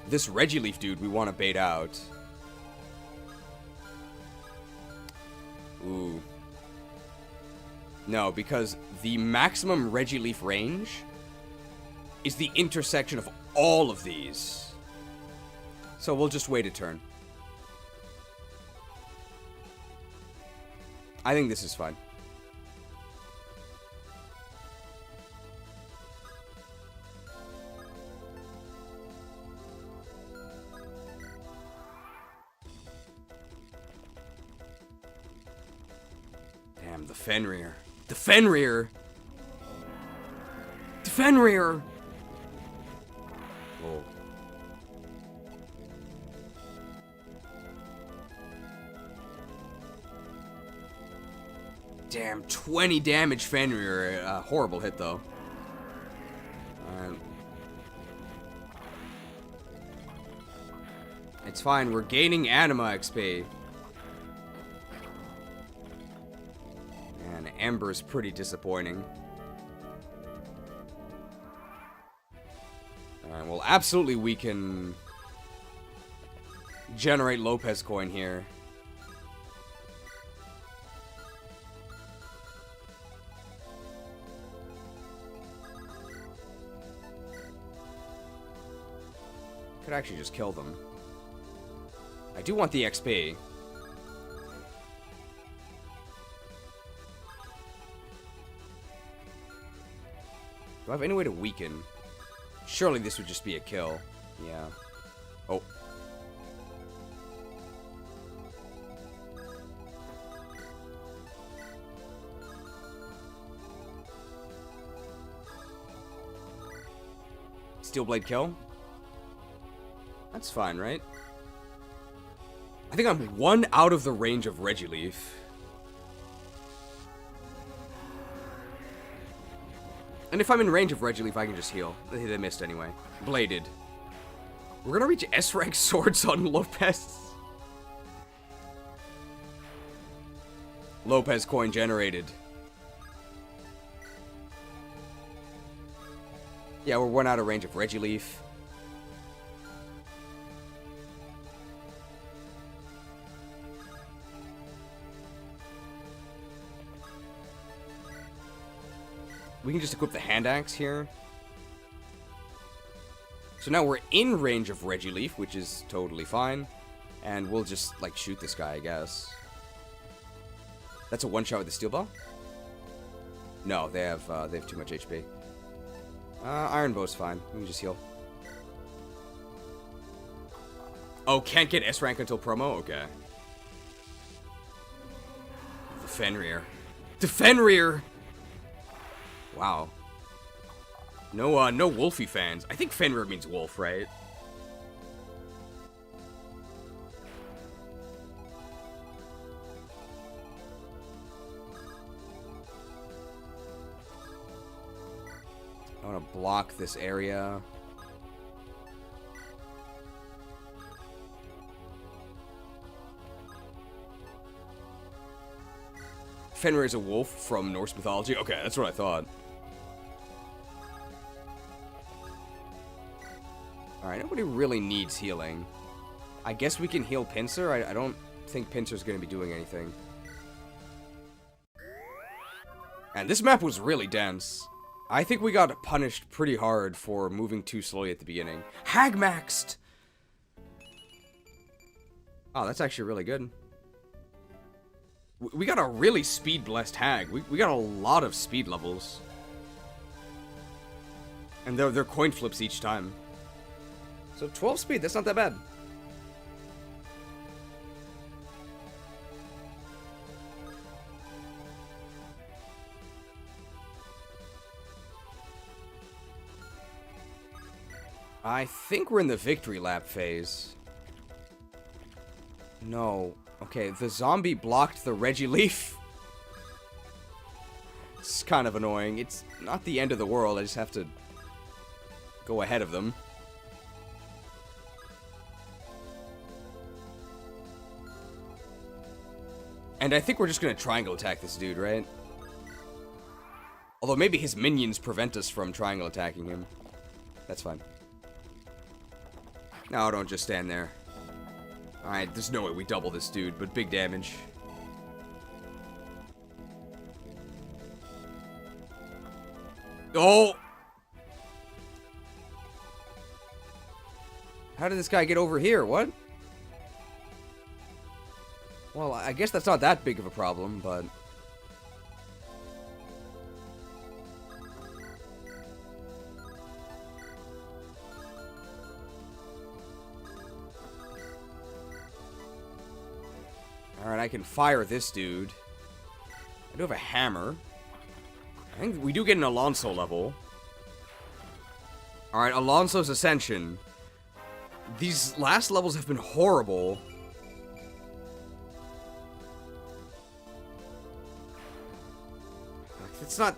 This Regileaf dude we want to bait out. Ooh. No, because the maximum Regileaf range is the intersection of all of these. So we'll just wait a turn. I think this is fine. Damn, the Fenrir. The Fenrir! The Fenrir! Oh. Damn, 20 damage Fenrir. Horrible hit, though. It's fine, we're gaining Anima XP. Man, Ember's pretty disappointing. Well, absolutely we can generate Lopezoin here. Could actually just kill them. I do want the XP. Do I have any way to weaken? Surely this would just be a kill. Yeah. Oh. Steel Blade kill? That's fine, right? I think I'm 1 out of the range of Regileaf. And if I'm in range of Regileaf, I can just heal. They missed anyway. Bladed. We're gonna reach S-rank swords on Lopez. Lopezoin generated. Yeah, we're 1 out of range of Regileaf. We can just equip the hand axe here. So now we're in range of Regileaf, which is totally fine. And we'll just, like, shoot this guy, I guess. That's a one-shot with the steel bow? No, they have too much HP. Iron bow's fine. We can just heal. Oh, can't get S rank until promo? Okay. The Fenrir. The Fenrir! Wow. No Wolfie fans. I think Fenrir means wolf, right? I want to block this area. Fenrir is a wolf from Norse mythology? Okay, that's what I thought. Alright, nobody really needs healing. I guess we can heal Pinsir. I don't think Pinsir's going to be doing anything. And this map was really dense. I think we got punished pretty hard for moving too slowly at the beginning. Hag maxed! Oh, that's actually really good. We got a really speed-blessed Hag. We got a lot of speed levels. And they're coin flips each time. So 12 speed, that's not that bad. I think we're in the victory lap phase. No. Okay, the zombie blocked the Regileaf. It's kind of annoying. It's not the end of the world. I just have to go ahead of them. And I think we're just gonna triangle attack this dude, right? Although maybe his minions prevent us from triangle attacking him. That's fine. No, don't just stand there. Alright, there's no way we double this dude, but big damage. Oh! How did this guy get over here? What? Well, I guess that's not that big of a problem, but... Alright, I can fire this dude. I do have a hammer. I think we do get an Alonso level. Alright, Alonso's Ascension. These last levels have been horrible.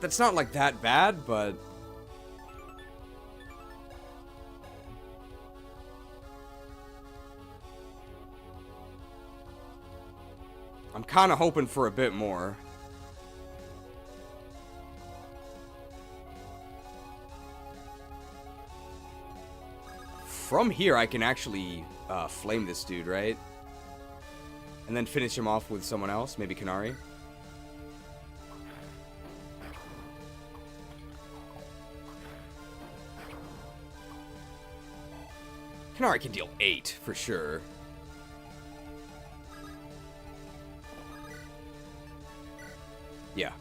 That's not like that bad, but... I'm kind of hoping for a bit more. From here, I can actually flame this dude, right? And then finish him off with someone else, maybe Kanari. Kanari can deal 8, for sure. Yeah.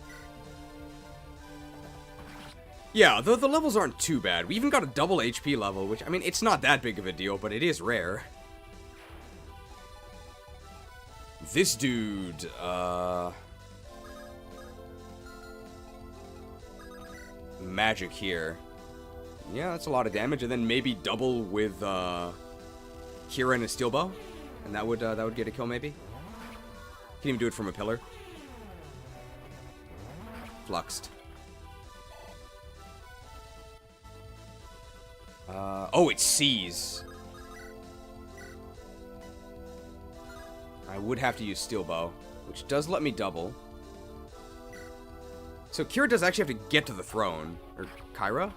Yeah, the levels aren't too bad. We even got a double HP level, which, I mean, it's not that big of a deal, but it is rare. This dude, magic here. Yeah, that's a lot of damage, and then maybe double with, Kira and a steel bow. And that would get a kill, maybe. Can even do it from a pillar. Fluxed. Oh, it sees. I would have to use steel bow, which does let me double. So Kira does actually have to get to the throne. Or Kyra?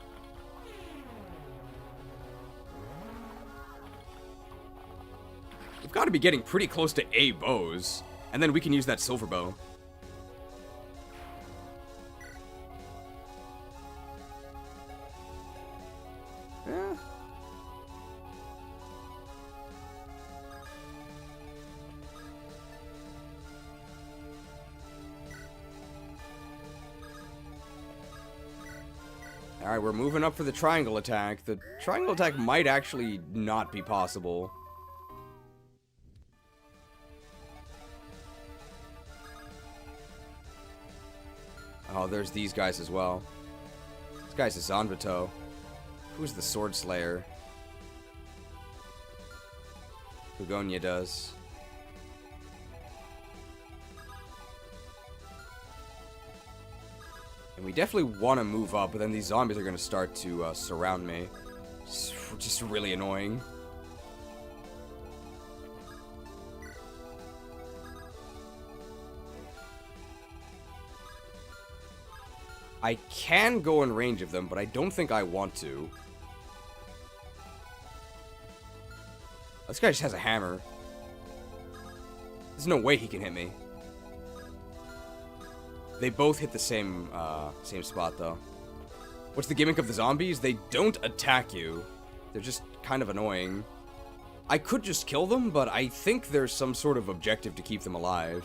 We've got to be getting pretty close to A bows. And then we can use that silver bow. Yeah. Alright, we're moving up for the triangle attack. The triangle attack might actually not be possible. Oh, there's these guys as well. This guy's a Zanbato. Who's the Sword Slayer? Hugonia does. And we definitely want to move up, but then these zombies are going to start to surround me. Just really annoying. I can go in range of them, but I don't think I want to. This guy just has a hammer. There's no way he can hit me. They both hit the same spot, though. What's the gimmick of the zombies? They don't attack you. They're just kind of annoying. I could just kill them, but I think there's some sort of objective to keep them alive.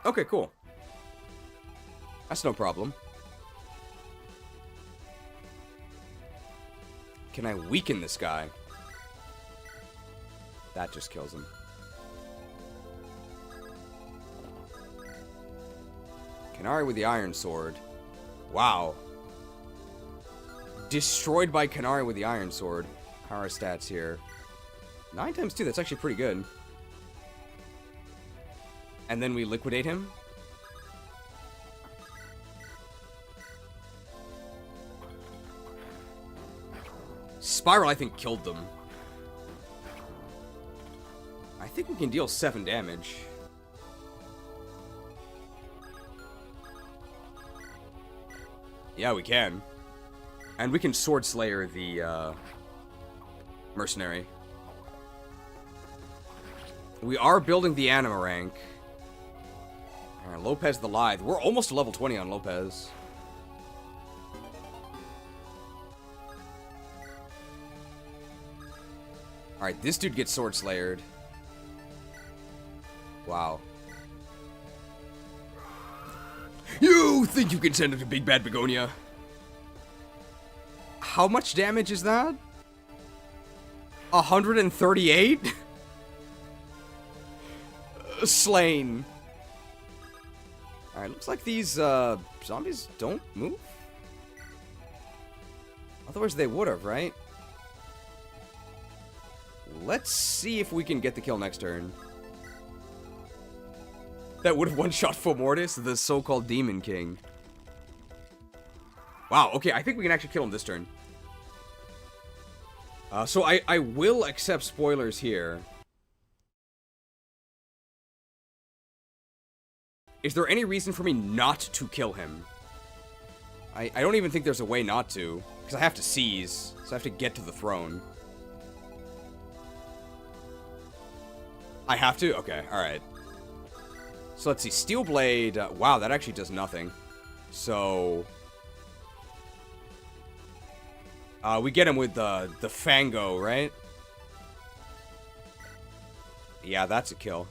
Okay, cool. That's no problem. Can I weaken this guy? That just kills him. Kanari with the Iron Sword. Wow. Destroyed by Kanari with the Iron Sword. How are our stats here? 9 times 2, that's actually pretty good. And then we liquidate him. Spiral, I think, killed them. I think we can deal 7 damage. Yeah, we can. And we can Sword Slayer the, mercenary. We are building the anima rank. Alright, Lopez the Lithe. We're almost to level 20 on Lopez. Alright, this dude gets Sword Slayered. Wow. You think you can send it to Big Bad Begonia? How much damage is that? 138? Slain. Alright, looks like these zombies don't move. Otherwise they would have, right? Let's see if we can get the kill next turn. That would have one-shot Fomortis, the so-called Demon King. Wow, okay, I think we can actually kill him this turn. So I will accept spoilers here. Is there any reason for me not to kill him? I don't even think there's a way not to. Because I have to seize, so I have to get to the throne. I have to? Okay, alright. So let's see, Steel Blade, wow, that actually does nothing. So... we get him with the Fango, right? Yeah, that's a kill.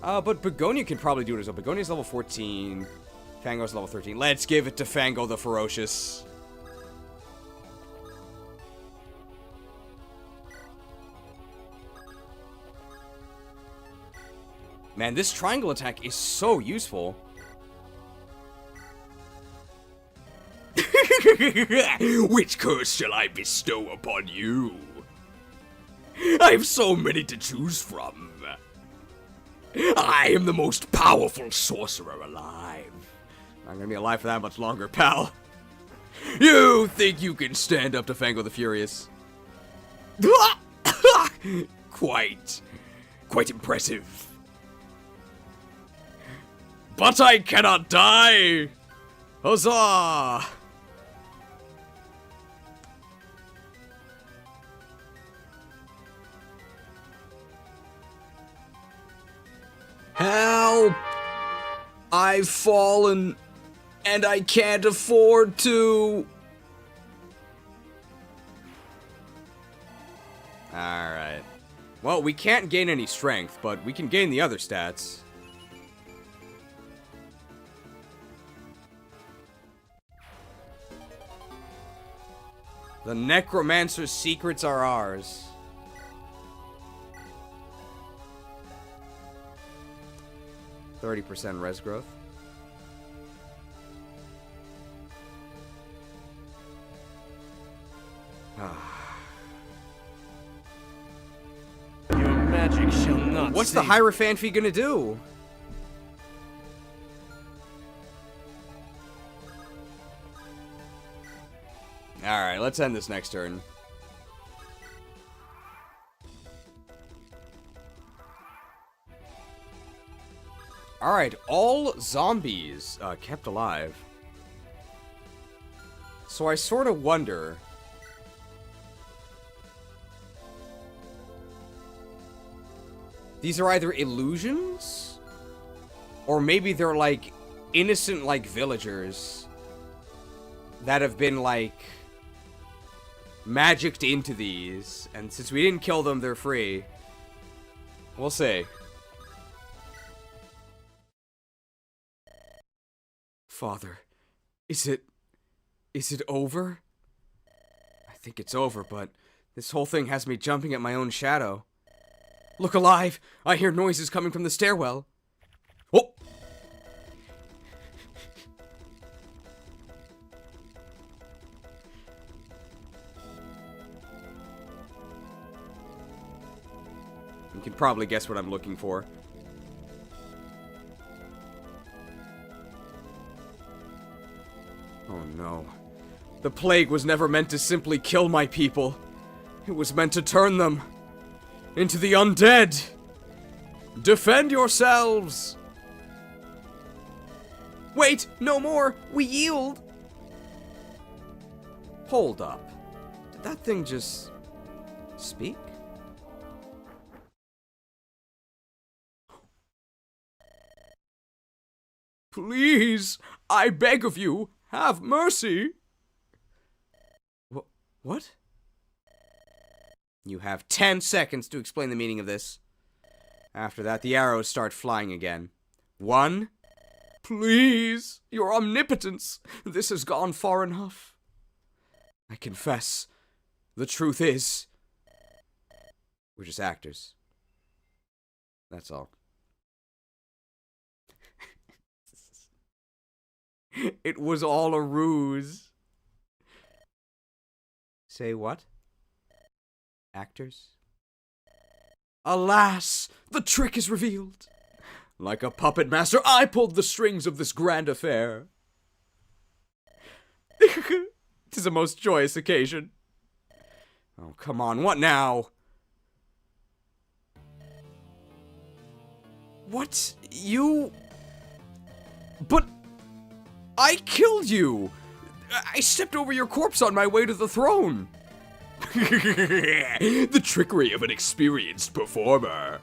But Begonia can probably do it as well. Begonia's level 14. Fango's level 13. Let's give it to Fango the Ferocious. Man, this triangle attack is so useful. Which curse shall I bestow upon you? I have so many to choose from. I am the most powerful sorcerer alive. Not gonna be alive for that much longer, pal. You think you can stand up to Fango the Furious? Quite impressive. But I cannot die! Huzzah! Help! I've fallen, and I can't afford to. Alright. Well, we can't gain any strength, but we can gain the other stats. The Necromancer's secrets are ours. %, res growth. Your magic shall not. What's the Hierophant fee gonna do? Alright, let's end this next turn. Alright, all zombies kept alive. So I sort of wonder... These are either illusions? Or maybe they're like innocent like villagers that have been like magicked into these, and since we didn't kill them, they're free. We'll see. Father, is it over? I think it's over, but this whole thing has me jumping at my own shadow. Look alive! I hear noises coming from the stairwell. Oh! You can probably guess what I'm looking for. Oh no. The plague was never meant to simply kill my people. It was meant to turn them into the undead. Defend yourselves! Wait, no more! We yield! Hold up. Did that thing just speak? Please, I beg of you, have mercy. What? You have 10 seconds to explain the meaning of this. After that, the arrows start flying again. 1. Please, your omnipotence. This has gone far enough. I confess, the truth is, we're just actors. That's all. It was all a ruse. Say what? Actors? Alas, the trick is revealed. Like a puppet master, I pulled the strings of this grand affair. 'Tis a most joyous occasion. Oh, come on, what now? What? You... But... I killed you! I stepped over your corpse on my way to the throne! The trickery of an experienced performer.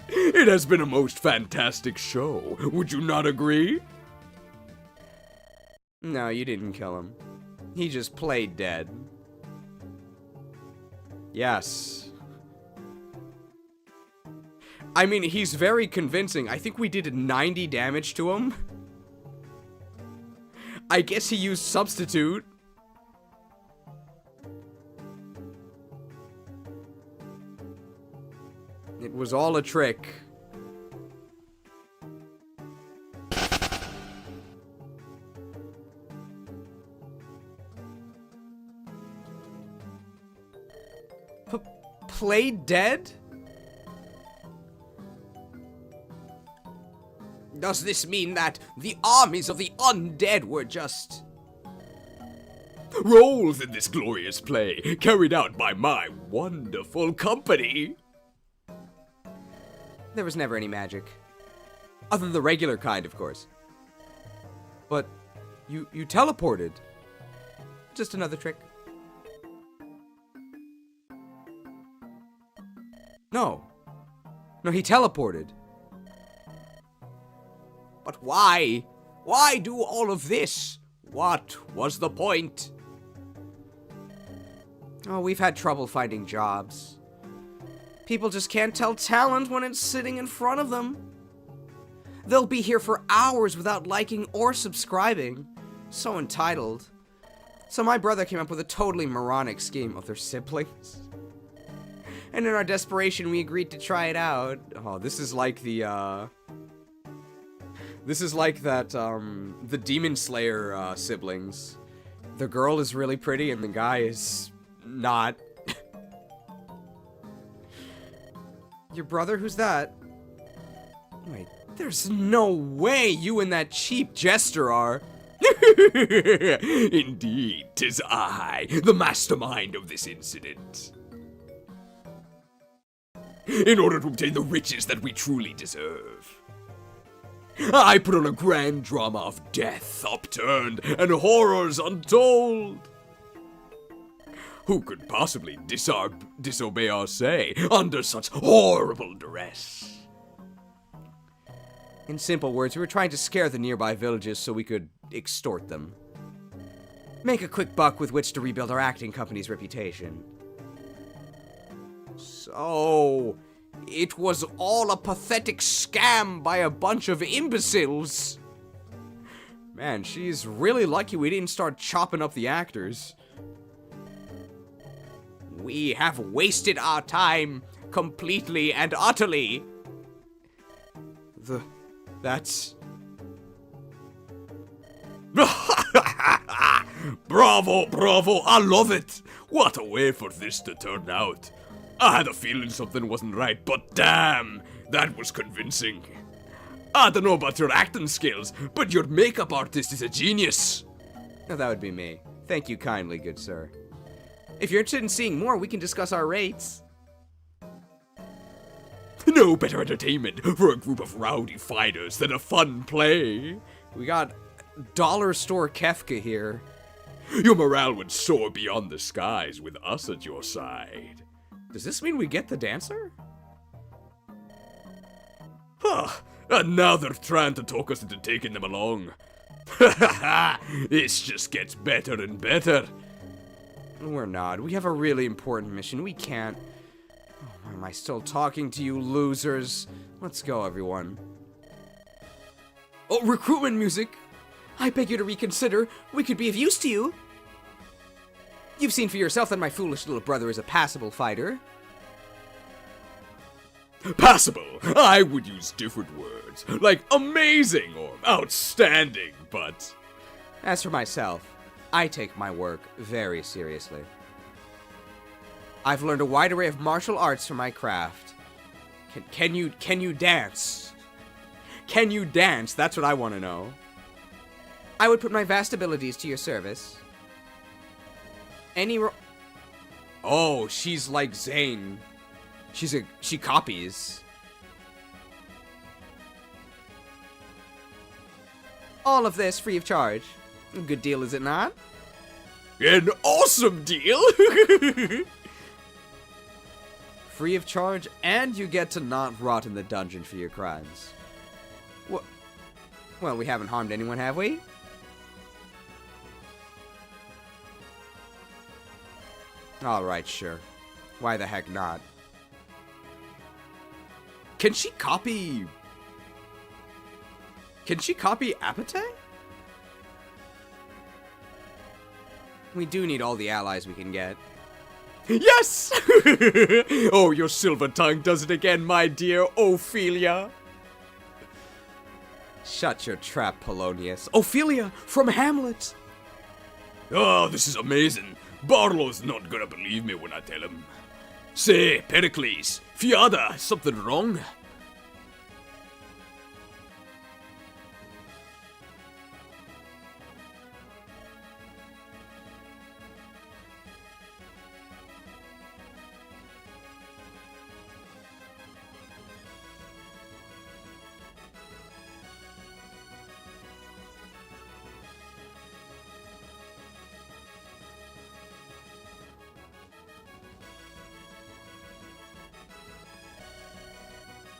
It has been a most fantastic show. Would you not agree? No, you didn't kill him. He just played dead. Yes. I mean, he's very convincing. I think we did 90 damage to him. I guess he used substitute. It was all a trick. Played dead? Does this mean that the armies of the undead were just... roles in this glorious play, carried out by my wonderful company? There was never any magic. Other than the regular kind, of course. But you teleported. Just another trick. No. No, he teleported. But why? Why do all of this? What was the point? Oh, we've had trouble finding jobs. People just can't tell talent when it's sitting in front of them. They'll be here for hours without liking or subscribing. So entitled. So my brother came up with a totally moronic scheme of their siblings. And in our desperation, we agreed to try it out. Oh, this is like the, this is like that, the Demon Slayer, siblings. The girl is really pretty and the guy is not. Your brother? Who's that? Wait, there's no way you and that cheap jester are. Indeed, 'tis I, the mastermind of this incident. In order to obtain the riches that we truly deserve, I put on a grand drama of death upturned and horrors untold. Who could possibly disobey our say under such horrible duress? In simple words, we were trying to scare the nearby villages so we could extort them. Make a quick buck with which to rebuild our acting company's reputation. So, it was all a pathetic scam by a bunch of imbeciles. Man, she's really lucky we didn't start chopping up the actors. We have wasted our time completely and utterly. That's... Bravo, bravo, I love it. What a way for this to turn out. I had a feeling something wasn't right, but damn, that was convincing. I don't know about your acting skills, but your makeup artist is a genius. No, that would be me. Thank you kindly, good sir. If you're interested in seeing more, we can discuss our rates. No better entertainment for a group of rowdy fighters than a fun play. We got Dollar Store Kefka here. Your morale would soar beyond the skies with us at your side. Does this mean we get the dancer? Huh. And now they're trying to talk us into taking them along. Ha ha ha! This just gets better and better. We're not. We have a really important mission. We can't. Oh, why am I still talking to you losers? Let's go, everyone. Oh, recruitment music! I beg you to reconsider. We could be of use to you. You've seen for yourself that my foolish little brother is a passable fighter. Passable? I would use different words, like amazing or outstanding, but... As for myself, I take my work very seriously. I've learned a wide array of martial arts for my craft. Can you dance? Can you dance? That's what I want to know. I would put my vast abilities to your service. Oh, she's like Zane. She copies. All of this free of charge. A good deal, is it not? An awesome deal! Free of charge, and you get to not rot in the dungeon for your crimes. Well, we haven't harmed anyone, have we? Alright, sure. Why the heck not? Can she copy Apate? We do need all the allies we can get. Yes! Oh, your silver tongue does it again, my dear Ophelia. Shut your trap, Polonius. Ophelia, from Hamlet. Oh, this is amazing. Barlow's not gonna believe me when I tell him. Say, Pericles, Fiada, something wrong?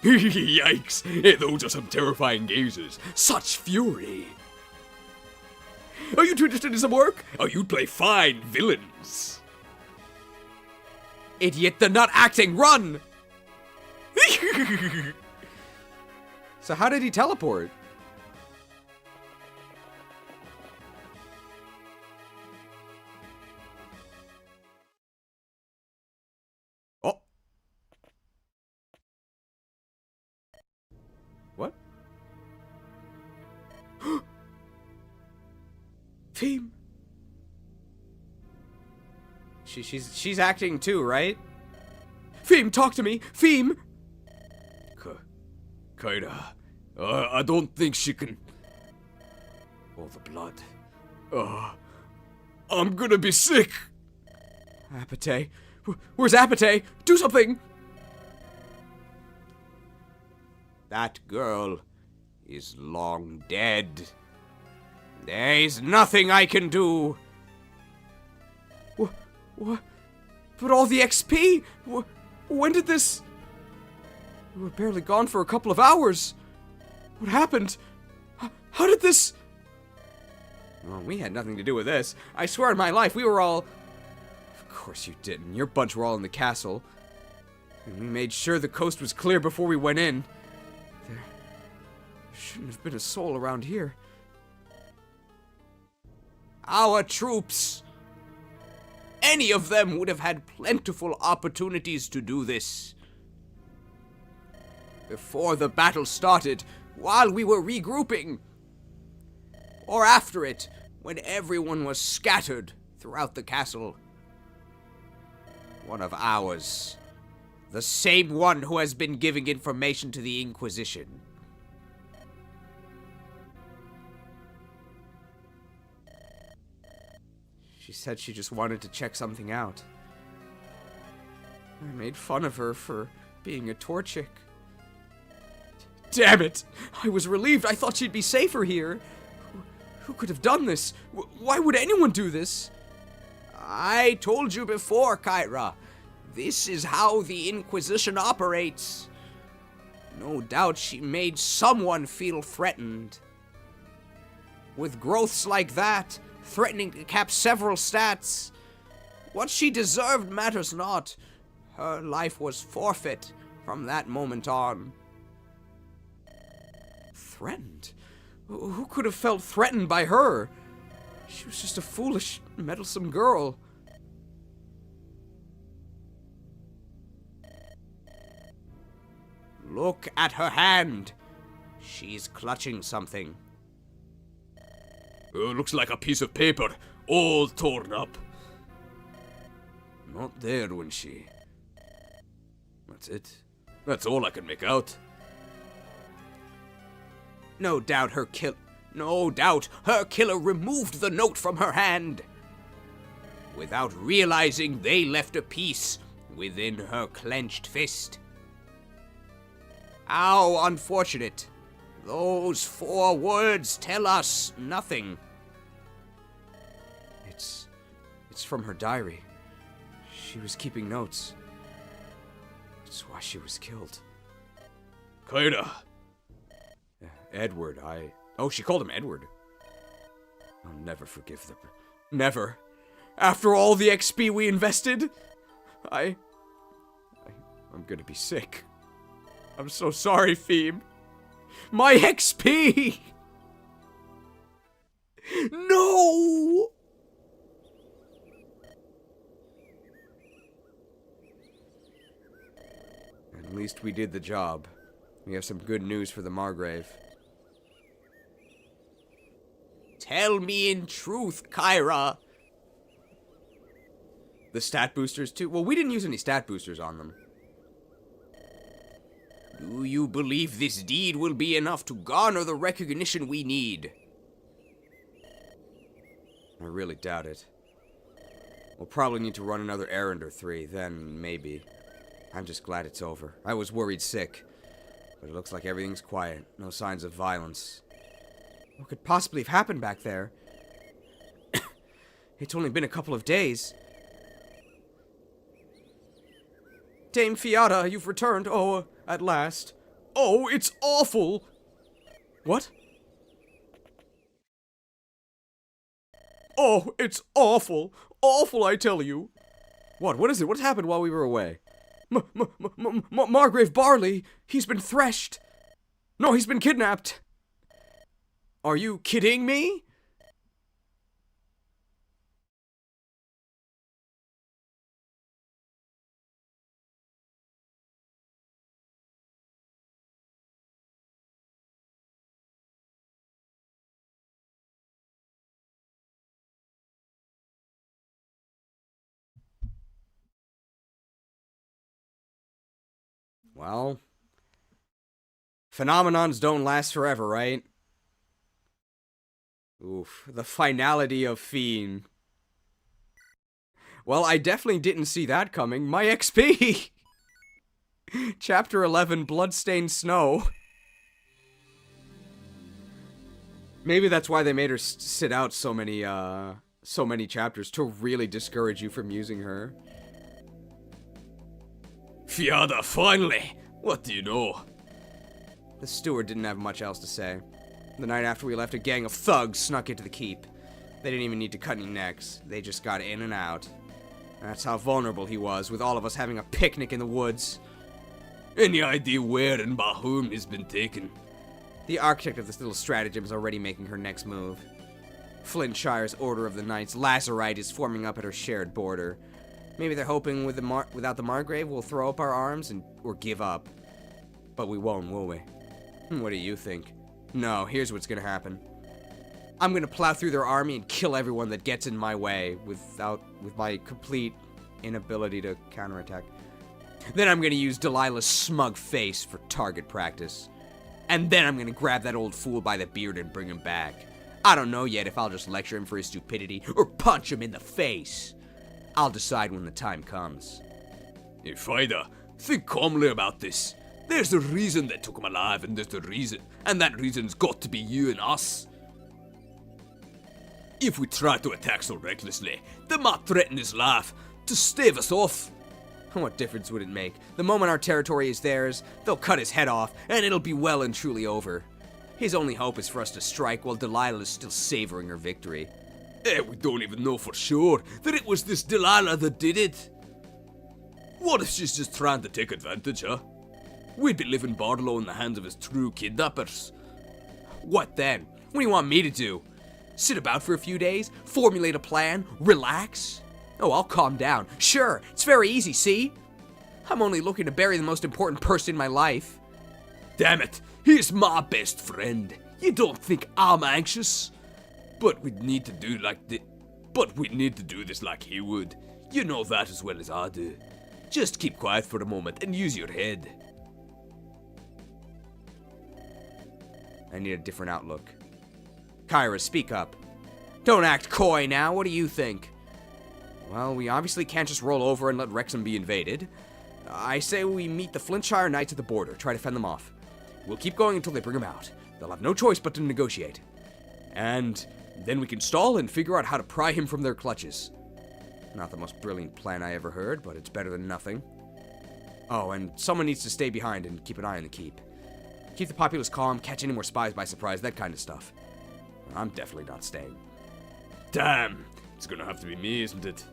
Yikes! Those are some terrifying gazes. Such fury! Are you too interested in some work? Oh, you'd play fine villains. Idiot, they're not acting! Run! So how did he teleport? What? Theme. She's acting too, right? Theme, talk to me! Theme! Kinda. I don't think she can... All the blood. I'm gonna be sick! Apate. Where's Apate? Do something! That girl is long dead. There's nothing I can do. What? But all the XP? When did this... We were barely gone for a couple of hours. What happened? How did this... Well, we had nothing to do with this. I swear on my life, we were all... Of course you didn't. Your bunch were all in the castle. And we made sure the coast was clear before we went in. There shouldn't have been a soul around here. Our troops! Any of them would have had plentiful opportunities to do this. Before the battle started, while we were regrouping. Or after it, when everyone was scattered throughout the castle. One of ours. The same one who has been giving information to the Inquisition. She said she just wanted to check something out. I made fun of her for being a tour chick. Damn it! I was relieved. I thought she'd be safer here. Who could have done this? Why would anyone do this? I told you before, Kyra. This is how the Inquisition operates. No doubt she made someone feel threatened. With growths like that, threatening to cap several stats, what she deserved matters not. Her life was forfeit from that moment on. Threatened? Who could have felt threatened by her? She was just a foolish, meddlesome girl. Look at her hand. She's clutching something. Looks like a piece of paper, all torn up. Not there when she... That's it. That's all I can make out. No doubt her killer removed the note from her hand. Without realizing they left a piece within her clenched fist. How unfortunate. Those 4 words tell us nothing. It's from her diary. She was keeping notes. It's why she was killed. Kyra. Edward, Oh, she called him Edward. I'll never forgive them. Never. After all the XP we invested, I'm gonna be sick. I'm so sorry, Phoebe. My XP! No! At least we did the job. We have some good news for the Margrave. Tell me in truth, Kyra. The stat boosters too? Well, we didn't use any stat boosters on them. Do you believe this deed will be enough to garner the recognition we need? I really doubt it. We'll probably need to run another errand or 3, then maybe. I'm just glad it's over. I was worried sick. But it looks like everything's quiet. No signs of violence. What could possibly have happened back there? It's only been a couple of days. Dame Fiata, you've returned. Oh, at last. Oh, it's awful! What? Oh, it's awful, I tell you. What is it? What happened while we were away? Margrave Barley, he's been threshed. No, he's been kidnapped. Are you kidding me? Well, phenomenons don't last forever, right? Oof, the finality of Fiend. Well, I definitely didn't see that coming. My XP! Chapter 11, Bloodstained Snow. Maybe that's why they made her sit out so many chapters, to really discourage you from using her. Fiada, finally! What do you know? The steward didn't have much else to say. The night after we left, a gang of thugs snuck into the keep. They didn't even need to cut any necks. They just got in and out. That's how vulnerable he was, with all of us having a picnic in the woods. Any idea where and by whom he's been taken? The architect of this little stratagem is already making her next move. Flintshire's Order of the Knights Lazarite is forming up at her shared border. Maybe they're hoping without the Margrave we'll throw up our arms or give up. But we won't, will we? What do you think? No, here's what's gonna happen. I'm gonna plow through their army and kill everyone that gets in my way with my complete inability to counterattack. Then I'm gonna use Delilah's smug face for target practice. And then I'm gonna grab that old fool by the beard and bring him back. I don't know yet if I'll just lecture him for his stupidity or punch him in the face. I'll decide when the time comes. Hey, Fider, think calmly about this. There's a reason they took him alive, and there's a reason, and that reason's got to be you and us. If we try to attack so recklessly, they might threaten his life to stave us off. What difference would it make? The moment our territory is theirs, they'll cut his head off, and it'll be well and truly over. His only hope is for us to strike while Delilah is still savoring her victory. We don't even know for sure that it was this Delilah that did it. What if she's just trying to take advantage, huh? We'd be leaving Barlow in the hands of his true kidnappers. What then? What do you want me to do? Sit about for a few days? Formulate a plan? Relax? Oh, I'll calm down. Sure, it's very easy, see? I'm only looking to bury the most important person in my life. Damn it, he's my best friend. You don't think I'm anxious? But we need to do this like he would. You know that as well as I do. Just keep quiet for a moment and use your head. I need a different outlook. Kyra, speak up. Don't act coy now, what do you think? Well, we obviously can't just roll over and let Wrexham be invaded. I say we meet the Flintshire Knights at the border, try to fend them off. We'll keep going until they bring them out. They'll have no choice but to negotiate. And then we can stall and figure out how to pry him from their clutches. Not the most brilliant plan I ever heard, but it's better than nothing. Oh, and someone needs to stay behind and keep an eye on the keep. Keep the populace calm, catch any more spies by surprise, that kind of stuff. I'm definitely not staying. Damn, it's gonna have to be me, isn't it?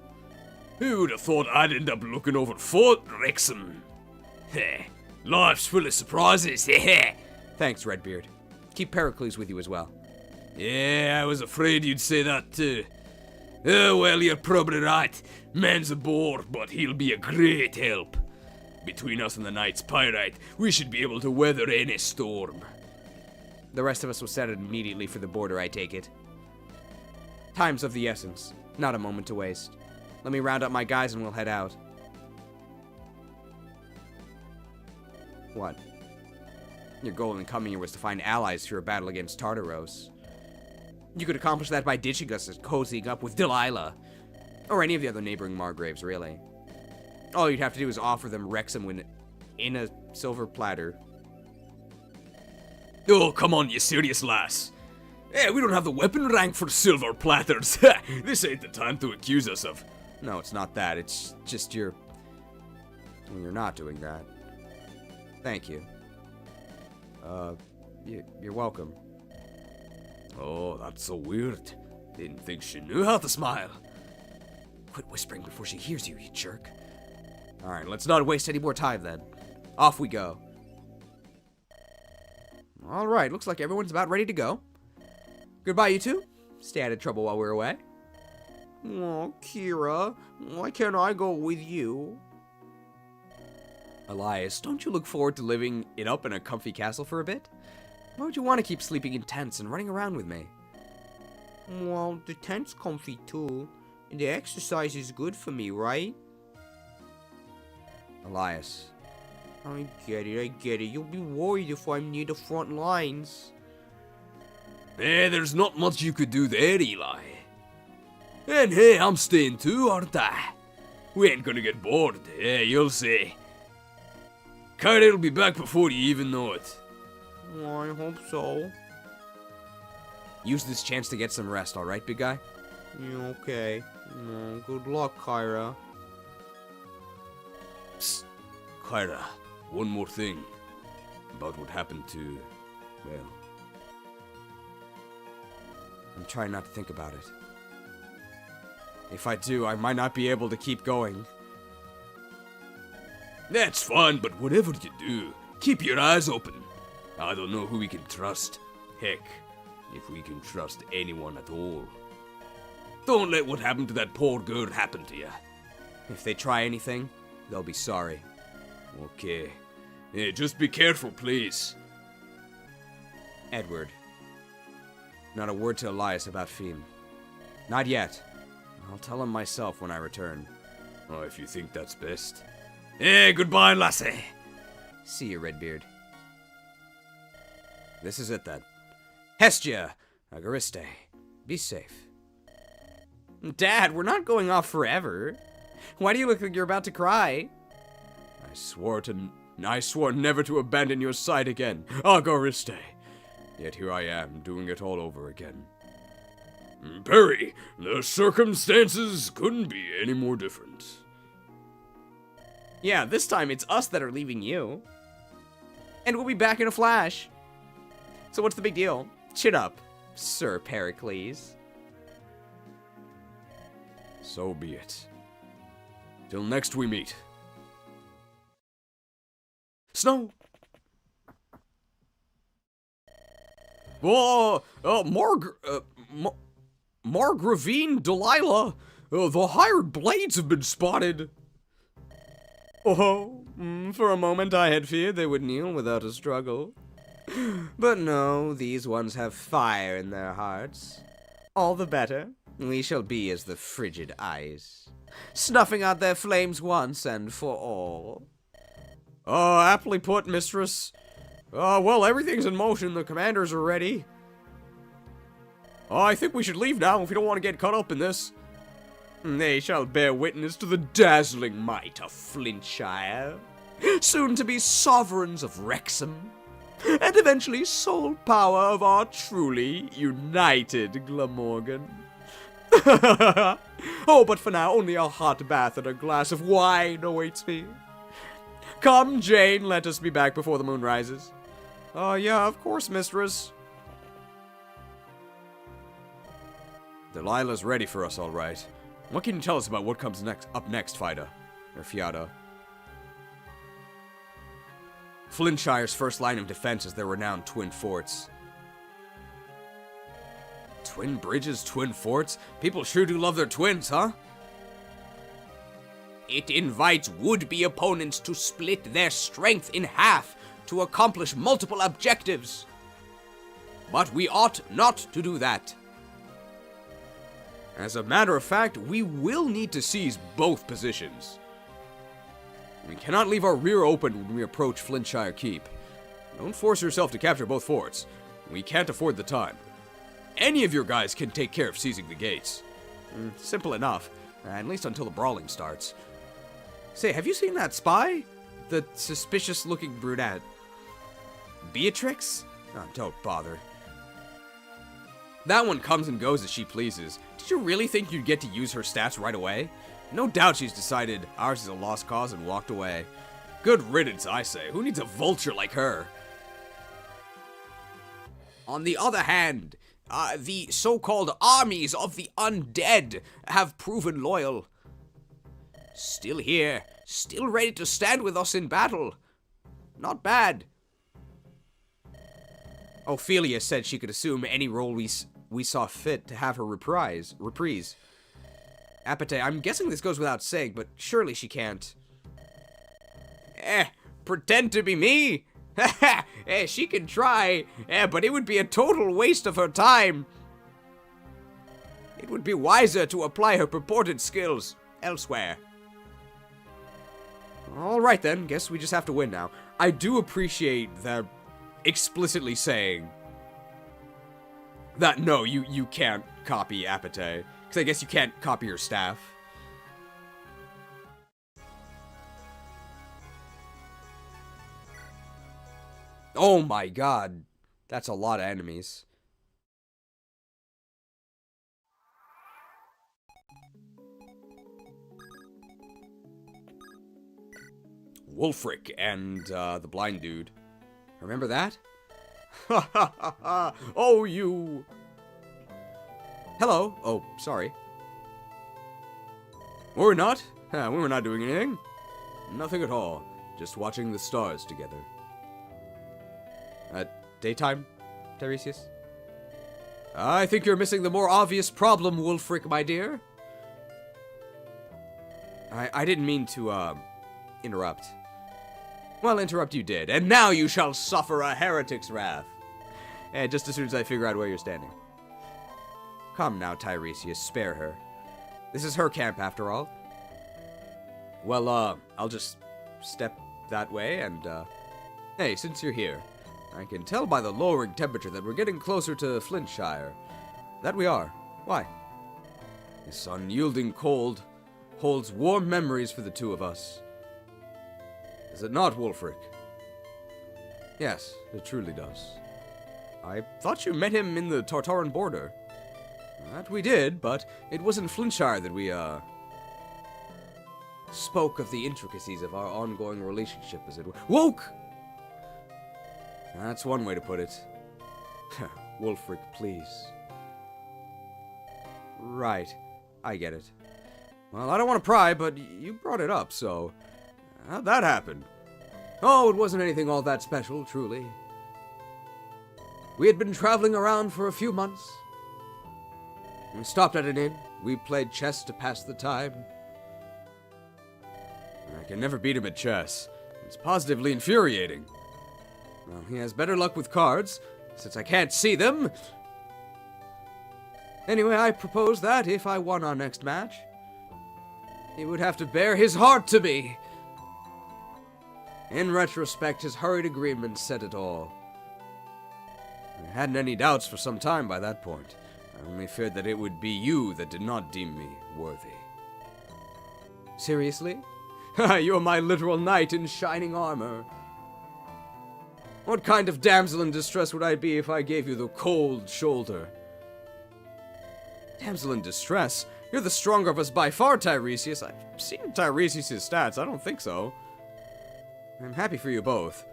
Who would have thought I'd end up looking over Fort Wrexham? Heh, life's full of surprises, heh. Thanks, Redbeard. Keep Pericles with you as well. Yeah, I was afraid you'd say that too. Oh, well, you're probably right. Man's a bore, but he'll be a great help. Between us and the Knight's Pyrite, we should be able to weather any storm. The rest of us will set it immediately for the border, I take it. Time's of the essence. Not a moment to waste. Let me round up my guys and we'll head out. What? Your goal in coming here was to find allies for your battle against Tartaros. You could accomplish that by ditching us and cozying up with Delilah. Or any of the other neighboring Margraves, really. All you'd have to do is offer them Wrexham in a silver platter. Oh, come on, you serious lass. Hey, we don't have the weapon rank for silver platters. This ain't the time to accuse us of... No, it's not that. It's just you're not doing that. Thank you. You're welcome. Oh, that's so weird. Didn't think she knew how to smile. Quit whispering before she hears you, you jerk. Alright, let's not waste any more time then. Off we go. Alright, looks like everyone's about ready to go. Goodbye, you two. Stay out of trouble while we're away. Oh, Kira, why can't I go with you? Elias, don't you look forward to living it up in a comfy castle for a bit? Why would you want to keep sleeping in tents and running around with me? Well, the tent's comfy too, and the exercise is good for me, right? Elias. I get it. You'll be worried if I'm near the front lines. Eh, there's not much you could do there, Eli. And hey, I'm staying too, aren't I? We ain't gonna get bored, you'll see. Kyra'll be back before you even know it. Oh, I hope so. Use this chance to get some rest, alright, big guy? Yeah, okay. Good luck, Kyra. Psst. Kyra, one more thing. About what happened to... well... I'm trying not to think about it. If I do, I might not be able to keep going. That's fine, but whatever you do, keep your eyes open. I don't know who we can trust. Heck, if we can trust anyone at all. Don't let what happened to that poor girl happen to you. If they try anything, they'll be sorry. Okay. Hey, just be careful, please. Edward. Not a word to Elias about Fiend. Not yet. I'll tell him myself when I return. Oh, if you think that's best. Hey, goodbye, lassie. See you, Redbeard. This is it then. Hestia, Agariste, be safe. Dad, we're not going off forever. Why do you look like you're about to cry? I swore never to abandon your side again, Agariste. Yet here I am, doing it all over again. Perry, the circumstances couldn't be any more different. Yeah, this time it's us that are leaving you. And we'll be back in a flash. So what's the big deal? Chin up, Sir Pericles. So be it. Till next we meet. Snow! Margravine, Delilah, the hired blades have been spotted. Oh, for a moment I had feared they would kneel without a struggle. But no, these ones have fire in their hearts. All the better. We shall be as the frigid ice, snuffing out their flames once and for all. Aptly put, mistress. Well, everything's in motion. The commanders are ready. I think we should leave now if we don't want to get caught up in this. They shall bear witness to the dazzling might of Flintshire, soon to be sovereigns of Wrexham, and eventually sole power of our truly united Glamorgan. Oh, but for now, only a hot bath and a glass of wine awaits me. Come, Jane, let us be back before the moon rises. Yeah, of course, mistress. Delilah's ready for us, all right. What can you tell us about what comes up next, Fida? Or Fiada? Flintshire's first line of defense is their renowned twin forts. Twin bridges, twin forts? People sure do love their twins, huh? It invites would-be opponents to split their strength in half to accomplish multiple objectives. But we ought not to do that. As a matter of fact, we will need to seize both positions. We cannot leave our rear open when we approach Flintshire Keep. Don't force yourself to capture both forts. We can't afford the time. Any of your guys can take care of seizing the gates. Simple enough, at least until the brawling starts. Say, have you seen that spy? The suspicious-looking brunette. Beatrix? Oh, don't bother. That one comes and goes as she pleases. Did you really think you'd get to use her stats right away? No doubt she's decided ours is a lost cause and walked away. Good riddance, I say. Who needs a vulture like her? On the other hand, the so-called armies of the undead have proven loyal. Still here, still ready to stand with us in battle. Not bad. Ophelia said she could assume any role we saw fit to have her reprise. Apate, I'm guessing this goes without saying, but surely she can't. Pretend to be me? She can try, but it would be a total waste of her time. It would be wiser to apply her purported skills elsewhere. Alright then, guess we just have to win now. I do appreciate them explicitly saying that no, you can't copy Apate. Because I guess you can't copy your staff. Oh my god. That's a lot of enemies. Wulfric and the blind dude. Remember that? Ha ha ha ha! Oh, you! Hello. Oh, sorry. We're not. We were not doing anything. Nothing at all. Just watching the stars together. Daytime, Tiresias? I think you're missing the more obvious problem, Wulfric, my dear. I didn't mean to, interrupt. Well, interrupt you did, and now you shall suffer a heretic's wrath. And just as soon as I figure out where you're standing. Come now, Tiresias, spare her. This is her camp, after all. Well, I'll just step that way, and, hey, since you're here, I can tell by the lowering temperature that we're getting closer to Flintshire. That we are. Why? This unyielding cold holds warm memories for the two of us. Is it not, Wulfric? Yes, it truly does. I thought you met him in the Tartaran border. That we did, but it was in Flintshire that we, spoke of the intricacies of our ongoing relationship, as it were. Woke! That's one way to put it. Wulfric, please. Right. I get it. Well, I don't want to pry, but you brought it up, so... How'd that happen? Oh, it wasn't anything all that special, truly. We had been traveling around for a few months. We stopped at an inn. We played chess to pass the time. I can never beat him at chess. It's positively infuriating. Well, he has better luck with cards, since I can't see them. Anyway, I propose that if I won our next match, he would have to bare his heart to me. In retrospect, his hurried agreement said it all. I hadn't any doubts for some time by that point. I only feared that it would be you that did not deem me worthy. Seriously? You're my literal knight in shining armor. What kind of damsel in distress would I be if I gave you the cold shoulder? Damsel in distress? You're the stronger of us by far, Tiresias. I've seen Tiresias' stats. I don't think so. I'm happy for you both.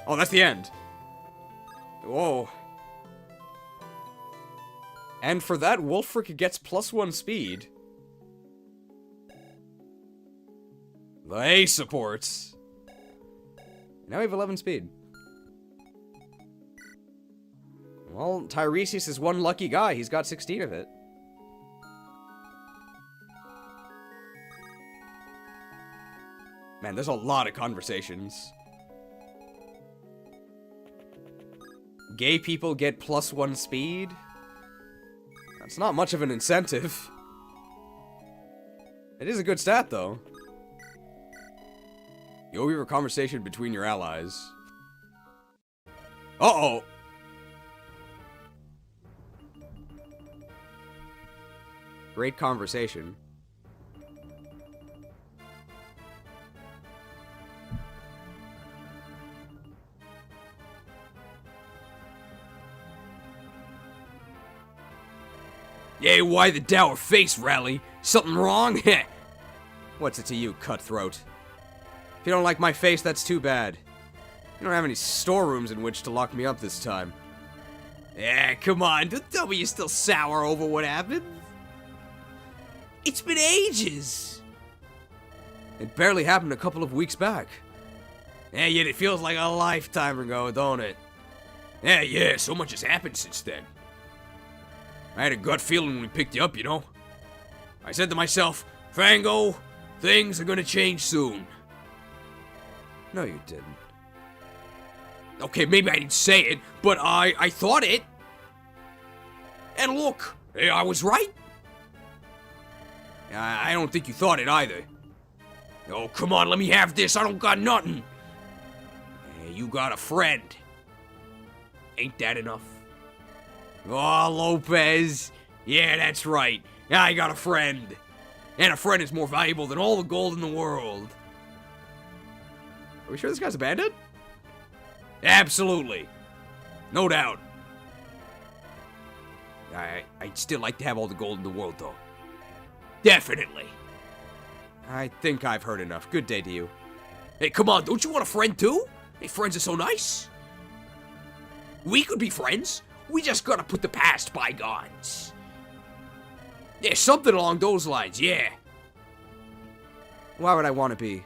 Oh, that's the end. Whoa. And for that, Wulfric gets +1 speed. The A supports. Now we have 11 speed. Well, Tiresias is one lucky guy. He's got 16 of it. Man, there's a lot of conversations. Gay people get +1 speed? That's not much of an incentive. It is a good stat, though. You overhear a conversation between your allies. Uh-oh! Great conversation. Yay, why the dour face, Rally? Something wrong? What's it to you, cutthroat? If you don't like my face, that's too bad. You don't have any storerooms in which to lock me up this time. Yeah, come on, don't tell me you're still sour over what happened. It's been ages. It barely happened a couple of weeks back. Yeah, yet it feels like a lifetime ago, don't it? Yeah, so much has happened since then. I had a gut feeling when we picked you up, you know? I said to myself, Fango, things are gonna change soon. No, you didn't. Okay, maybe I didn't say it, but I thought it. And look, I was right. I don't think you thought it either. Oh, come on, let me have this. I don't got nothing. Hey, you got a friend. Ain't that enough? Oh, Lopez. Yeah, that's right. I got a friend. And a friend is more valuable than all the gold in the world. Are we sure this guy's a bandit? Absolutely. No doubt. I'd still like to have all the gold in the world, though. Definitely. I think I've heard enough. Good day to you. Hey, come on, don't you want a friend, too? Hey, friends are so nice. We could be friends. We just gotta put the past bygones. Yeah, something along those lines, yeah. Why would I want to be?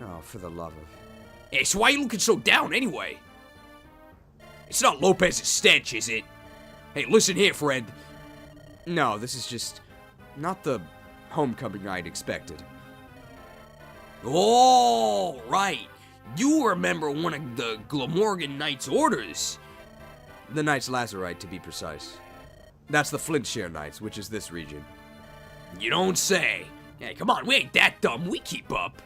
Oh, for the love of... Hey, so why are you looking so down, anyway? It's not Lopez's stench, is it? Hey, listen here, friend. No, this is just... not the homecoming I'd expected. Oh, right. You remember one of the Glamorgan Knight's orders. The Knights Lazarite, to be precise. That's the Flintshire Knights, which is this region. You don't say. Hey, come on, we ain't that dumb. We keep up.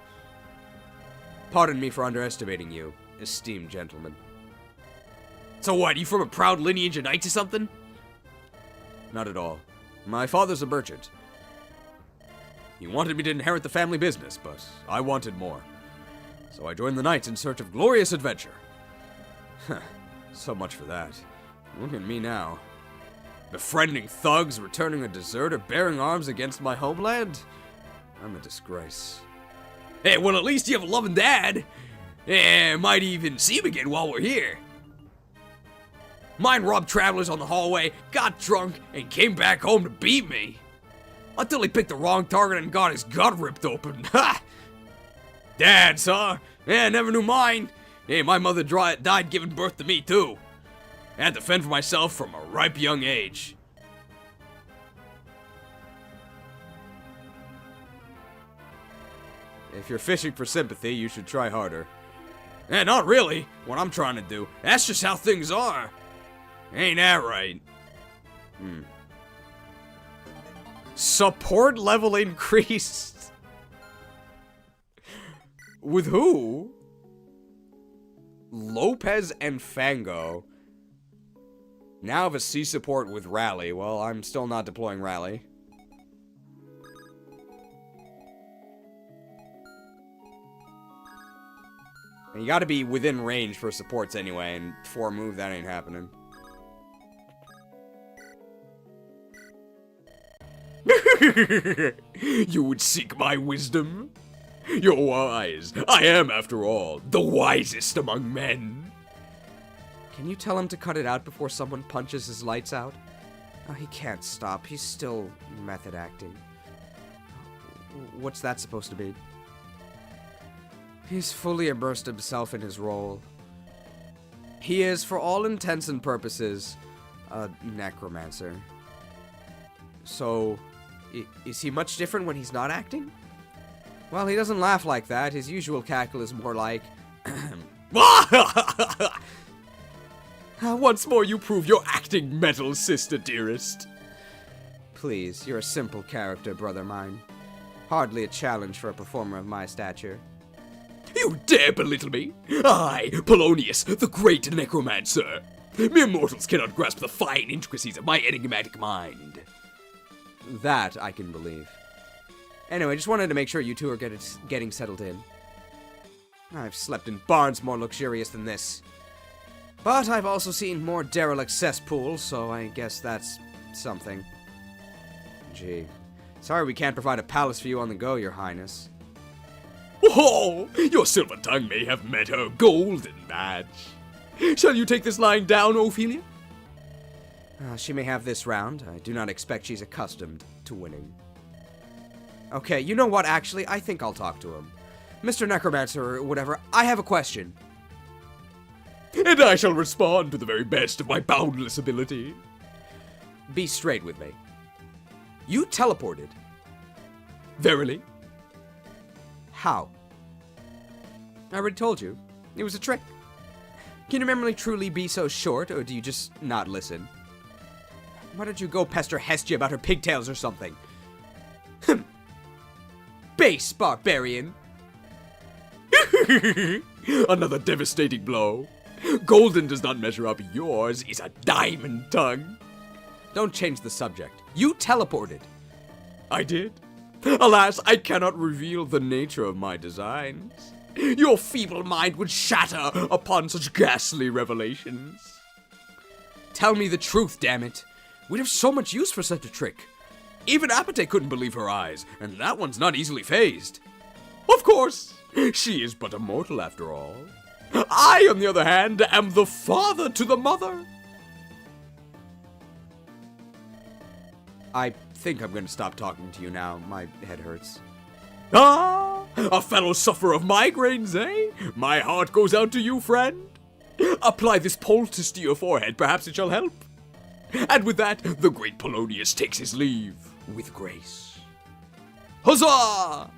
Pardon me for underestimating you, esteemed gentlemen. So what, you from a proud lineage of knights or something? Not at all. My father's a merchant. He wanted me to inherit the family business, but I wanted more. So I joined the knights in search of glorious adventure. So much for that. Look at me now. Befriending thugs, returning a deserter, bearing arms against my homeland? I'm a disgrace. Hey, well, at least you have a loving dad. Might even see him again while we're here. Mine robbed travelers on the hallway, got drunk, and came back home to beat me. Until he picked the wrong target and got his gut ripped open. Ha! Dad's, huh? Yeah, never knew mine. Hey, my mother died giving birth to me, too. I had to fend for myself from a ripe young age. If you're fishing for sympathy, you should try harder. Not really. What I'm trying to do. That's just how things are. Ain't that right? Support level increased. With who? Lopez and Fango. Now have a C support with Rally. Well, I'm still not deploying Rally. And you gotta be within range for supports anyway, and 4 move, that ain't happening. You would seek my wisdom? You're wise. I am, after all, the wisest among men. Can you tell him to cut it out before someone punches his lights out? Oh, he can't stop. He's still method acting. What's that supposed to be? He's fully immersed himself in his role. He is, for all intents and purposes, a necromancer. So, is he much different when he's not acting? Well, he doesn't laugh like that. His usual cackle is more like... Once more you prove your acting mettle, sister dearest. Please, you're a simple character, brother mine. Hardly a challenge for a performer of my stature. You dare belittle me? I, Polonius, the great necromancer. Mere mortals cannot grasp the fine intricacies of my enigmatic mind. That I can believe. Anyway, just wanted to make sure you two are getting settled in. I've slept in barns more luxurious than this. But I've also seen more derelict cesspools, so I guess that's something. Gee. Sorry we can't provide a palace for you on the go, your highness. Oh, your silver tongue may have met her golden match. Shall you take this lying down, Ophelia? She may have this round. I do not expect she's accustomed to winning. Okay, you know what, actually? I think I'll talk to him. Mr. Necromancer, or whatever, I have a question. And I shall respond to the very best of my boundless ability. Be straight with me. You teleported. Verily? How? I already told you. It was a trick. Can your memory truly be so short, or do you just not listen? Why don't you go pester Hestia about her pigtails or something? Base barbarian. Another devastating blow. Golden does not measure up. Yours is a diamond tongue. Don't change the subject. You teleported. I did. Alas, I cannot reveal the nature of my designs. Your feeble mind would shatter upon such ghastly revelations. Tell me the truth, damn it. We'd have so much use for such a trick. Even Apate couldn't believe her eyes, and that one's not easily phased. Of course, she is but a mortal after all. I, on the other hand, am the father to the mother. I think I'm going to stop talking to you now. My head hurts. Ah, a fellow sufferer of migraines, eh? My heart goes out to you, friend. Apply this poultice to your forehead. Perhaps it shall help. And with that, the great Polonius takes his leave with grace. Huzzah!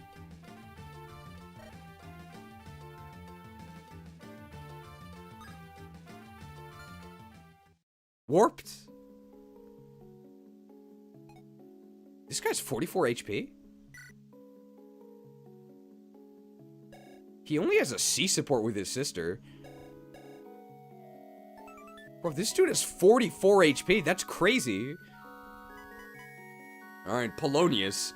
Warped? This guy's 44 HP? He only has a C support with his sister. Bro, this dude has 44 HP. That's crazy. Alright, Polonius.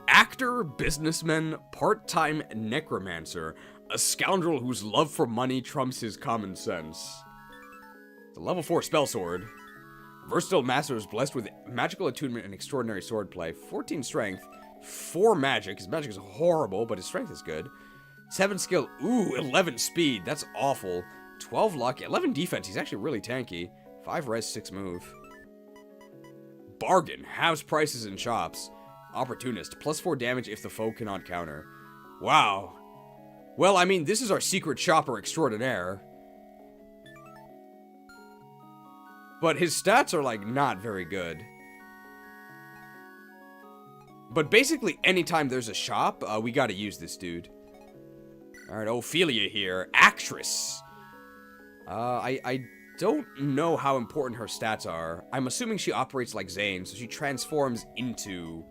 Actor, businessman, part-time necromancer. A scoundrel whose love for money trumps his common sense. It's a level 4 spell sword. Versatile master is blessed with magical attunement and extraordinary swordplay. 14 strength, 4 magic. His magic is horrible, but his strength is good. 7 skill, ooh, 11 speed. That's awful. 12 luck, 11 defense. He's actually really tanky. 5 res, 6 move. Bargain. Halves prices in shops. Opportunist. Plus 4 damage if the foe cannot counter. Wow. Well, I mean, this is our secret shopper extraordinaire. But his stats are, like, not very good. But basically, anytime there's a shop, we gotta use this dude. Alright, Ophelia here. Actress. I don't know how important her stats are. I'm assuming she operates like Zane, so she transforms into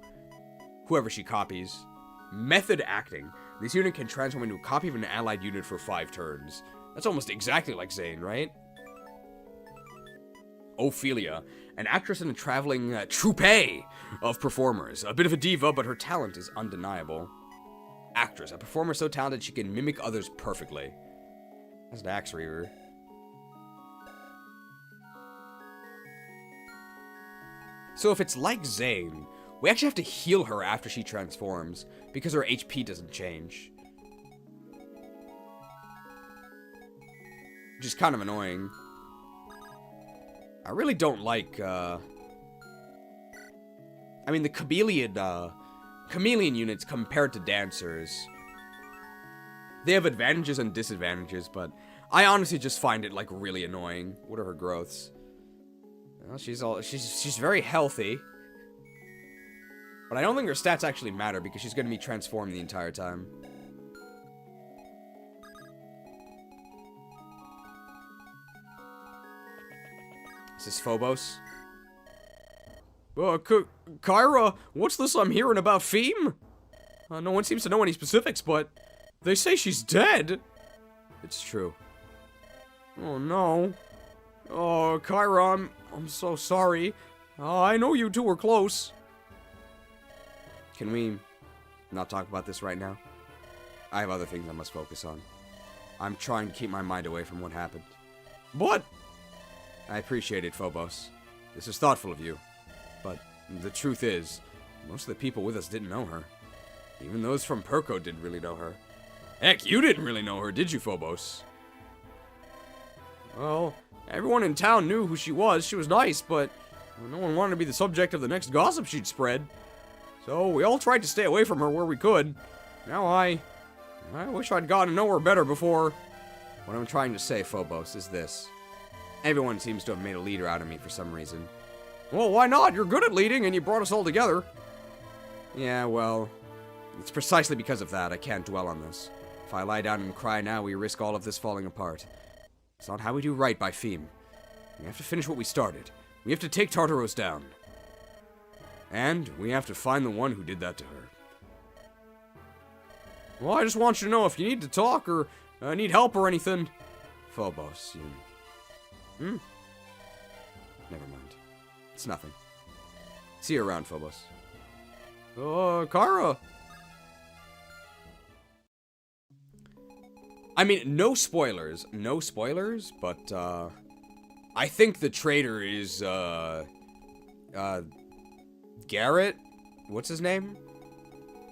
whoever she copies. Method acting. This unit can transform into a copy of an allied unit for 5 turns. That's almost exactly like Zane, right? Ophelia, an actress in a traveling troupe of performers. A bit of a diva, but her talent is undeniable. Actress, a performer so talented she can mimic others perfectly. That's an axe reaver. So if it's like Zane, we actually have to heal her after she transforms, because her HP doesn't change. Which is kind of annoying. I really don't like, I mean, the chameleon units compared to dancers. They have advantages and disadvantages, but I honestly just find it, like, really annoying. What are her growths? Well, she's very healthy. But I don't think her stats actually matter because she's going to be transformed the entire time. Is this Phobos? Kyra, what's this I'm hearing about Feme? No one seems to know any specifics, but they say she's dead. It's true. Oh no. Oh, Kyra, I'm so sorry. I know you two were close. Can we not talk about this right now? I have other things I must focus on. I'm trying to keep my mind away from what happened. What? I appreciate it, Phobos. This is thoughtful of you. But the truth is, most of the people with us didn't know her. Even those from Perko didn't really know her. Heck, you didn't really know her, did you, Phobos? Well, everyone in town knew who she was. She was nice, but no one wanted to be the subject of the next gossip she'd spread. So we all tried to stay away from her where we could. Now I wish I'd gotten to know her better before. What I'm trying to say, Phobos, is this. Everyone seems to have made a leader out of me for some reason. Well, why not? You're good at leading, and you brought us all together. Yeah, well, it's precisely because of that I can't dwell on this. If I lie down and cry now, we risk all of this falling apart. It's not how we do right by Feme. We have to finish what we started. We have to take Tartaros down. And we have to find the one who did that to her. Well, I just want you to know if you need to talk or need help or anything. Phobos, you... Never mind. It's nothing. See you around, Phobos. Kyra! I mean, no spoilers, but, I think the traitor is, Garrett? What's his name?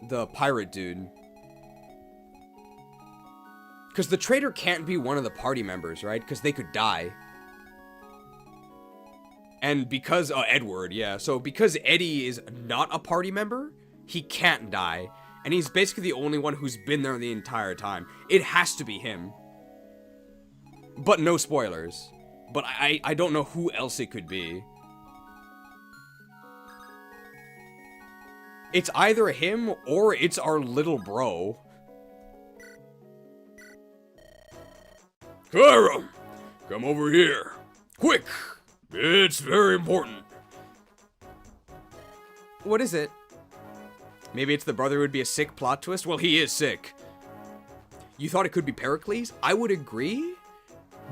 The pirate dude. Because the traitor can't be one of the party members, right? Because they could die. And because, Edward, yeah. So because Eddie is not a party member, he can't die. And he's basically the only one who's been there the entire time. It has to be him. But no spoilers. But I don't know who else it could be. It's either him or it's our little bro. Kyra, come over here. Quick! It's very important. What is it? Maybe it's the brother would be a sick plot twist? Well, he is sick. You thought it could be Pericles? I would agree.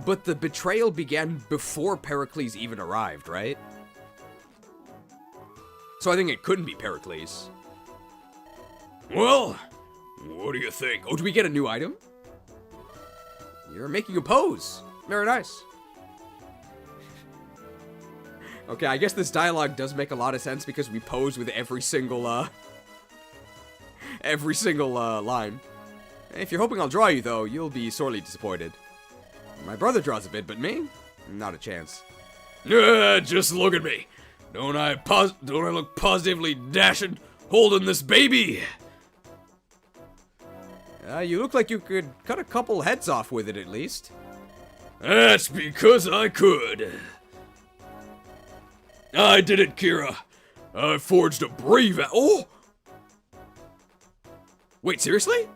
But the betrayal began before Pericles even arrived, right? So I think it couldn't be Pericles. Well, what do you think? Oh, do we get a new item? You're making a pose. Very nice. Okay, I guess this dialogue does make a lot of sense because we pose with every single line. If you're hoping I'll draw you, though, you'll be sorely disappointed. My brother draws a bit, but me? Not a chance. Just look at me. Don't I look positively dashing, holding this baby? You look like you could cut a couple heads off with it, at least. That's because I could. I did it, Kira. I forged a brave Oh! Wait, seriously?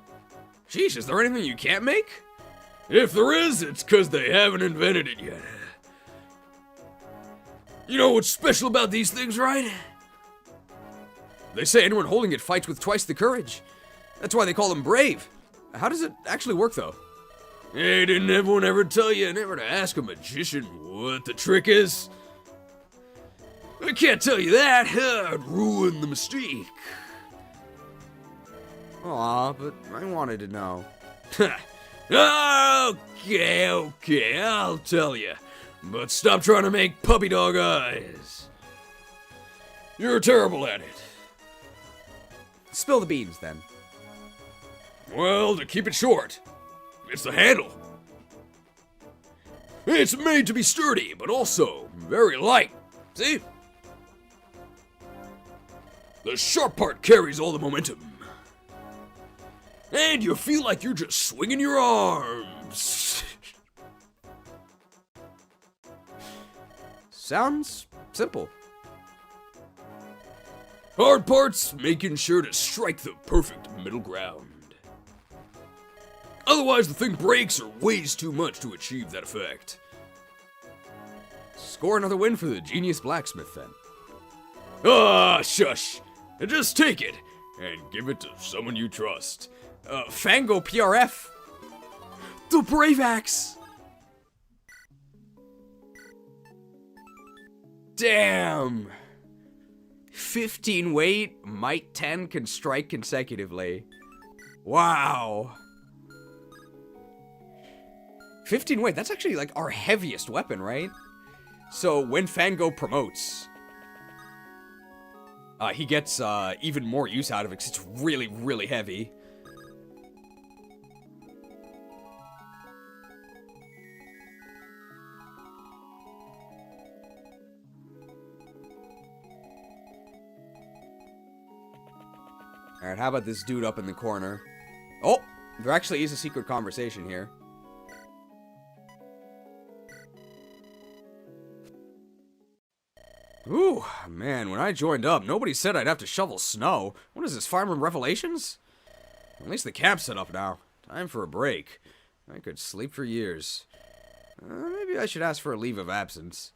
Sheesh, is there anything you can't make? If there is, it's because they haven't invented it yet. You know what's special about these things, right? They say anyone holding it fights with twice the courage. That's why they call them brave. How does it actually work, though? Hey, didn't everyone ever tell you never to ask a magician what the trick is? I can't tell you that. I'd ruin the mystique. Aw, but I wanted to know. Okay, I'll tell you. But stop trying to make puppy dog eyes. You're terrible at it. Spill the beans, then. Well, to keep it short, it's the handle. It's made to be sturdy, but also very light. See? The sharp part carries all the momentum. And you feel like you're just swinging your arms. Sounds simple. Hard part's making sure to strike the perfect middle ground. Otherwise, the thing breaks or weighs too much to achieve that effect. Score another win for the genius blacksmith, then. Ah, shush. Just take it and give it to someone you trust. Fango PRF. The Brave Axe. Damn. 15 weight, might 10 can strike consecutively. Wow. 15 weight, that's actually like our heaviest weapon, right? So when Fango promotes, he gets even more use out of it because it's really, really heavy. Alright, how about this dude up in the corner? Oh, there actually is a secret conversation here. Ooh, man, when I joined up, nobody said I'd have to shovel snow. What is this, Fire Emblem Revelations? At least the camp's set up now. Time for a break. I could sleep for years. Maybe I should ask for a leave of absence.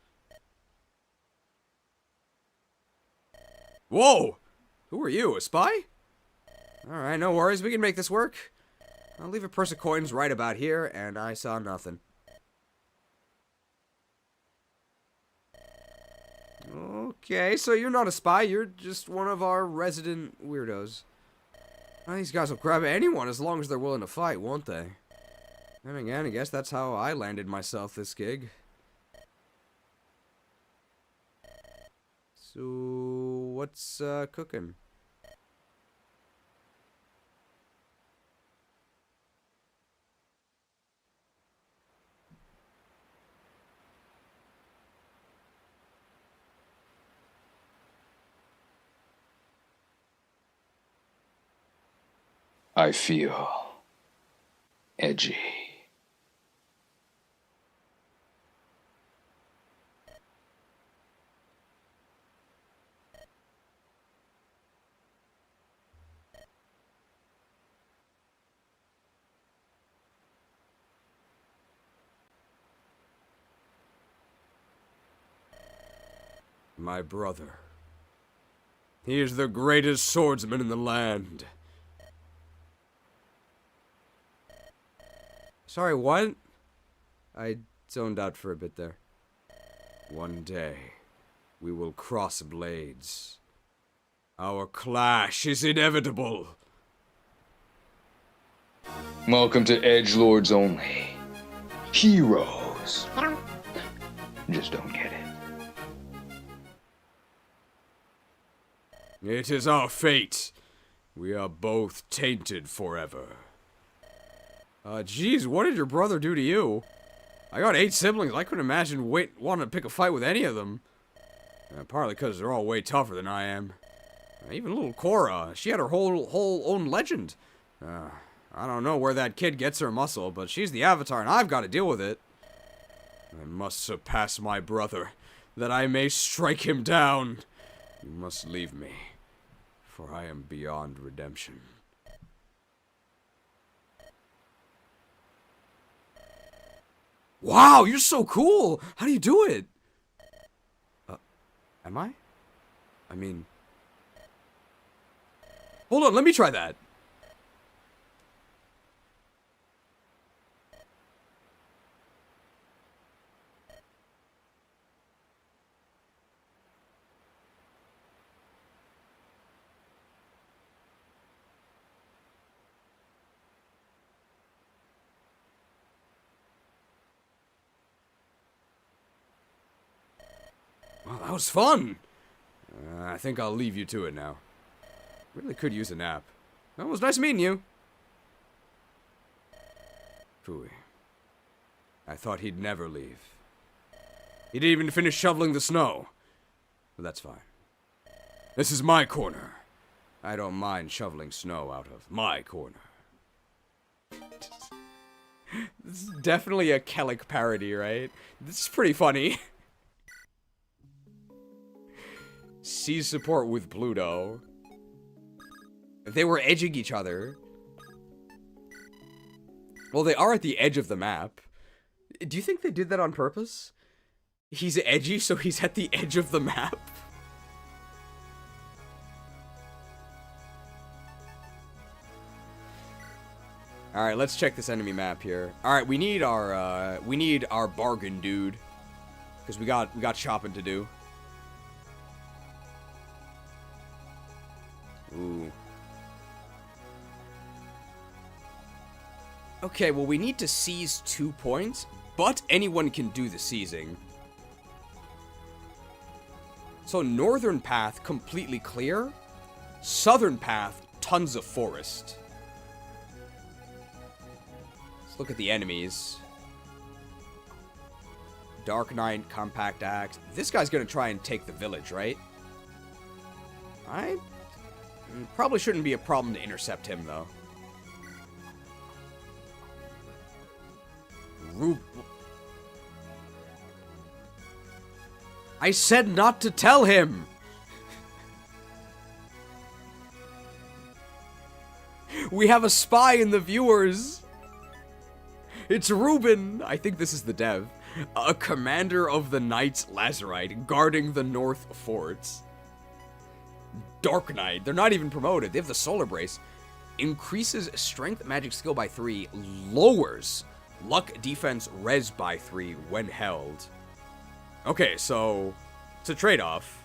Whoa! Who are you, a spy? Alright, no worries, we can make this work. I'll leave a purse of coins right about here, and I saw nothing. Okay, so you're not a spy, you're just one of our resident weirdos. Well, these guys will grab anyone as long as they're willing to fight, won't they? And again, I guess that's how I landed myself this gig. So, what's cooking? I feel edgy. My brother. He is the greatest swordsman in the land. Sorry, what? I Zoned out for a bit there. One day, we will cross blades. Our clash is inevitable. Welcome to Edgelords Only. Heroes. Just don't get it. It is our fate. We are both tainted forever. Geez, what did your brother do to you? I got 8 siblings. I couldn't imagine wanting to pick a fight with any of them. Partly because they're all way tougher than I am. Even little Cora, she had her whole own legend. I don't know where that kid gets her muscle, but she's the Avatar and I've got to deal with it. I must surpass my brother, that I may strike him down. You must leave me, for I am beyond redemption. Wow, you're so cool! How do you do it? Am I? I mean... Hold on, let me try that. Well, that was fun. I think I'll leave you to it now. Really could use a nap. Well, it was nice meeting you. Phooey. I thought he'd never leave. He didn't even finish shoveling the snow. But that's fine. This is my corner. I don't mind shoveling snow out of my corner. This is definitely a Kellic parody, right? This is pretty funny. Sees support with Pluto. They were edging each other. Well, they are at the edge of the map. Do you think they did that on purpose? He's edgy, so he's at the edge of the map? Alright, let's check this enemy map here. Alright, we need our bargain dude. Because we got shopping to do. Ooh. Okay, well, we need to seize 2 points, but anyone can do the seizing. So, northern path, completely clear. Southern path, tons of forest. Let's look at the enemies. Dark Knight, Compact Axe. This guy's gonna try and take the village, right? Probably shouldn't be a problem to intercept him, though. I said not to tell him! We have a spy in the viewers! It's Ruben! I think this is the dev. A commander of the Knights Lazarite, guarding the North Forts. Dark Knight. They're not even promoted. They have the Solar Brace. Increases strength magic skill by 3. Lowers luck defense res by 3 when held. Okay, so it's a trade-off.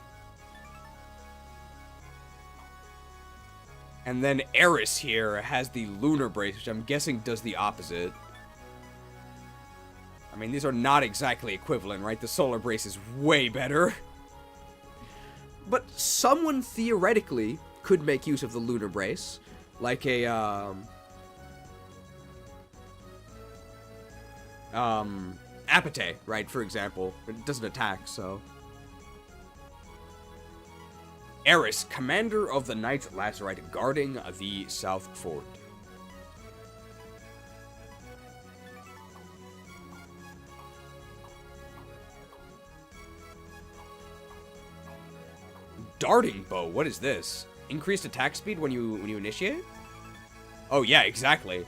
And then Eris here has the Lunar Brace, which I'm guessing does the opposite. I mean, these are not exactly equivalent, right? The Solar Brace is way better. But someone theoretically could make use of the Lunar Brace. Like a, Apate, right, for example. It doesn't attack, so. Eris, commander of the Knights Lazarite, guarding the South Fort. Darting bow, what is this? Increased attack speed when you initiate? Oh yeah, exactly.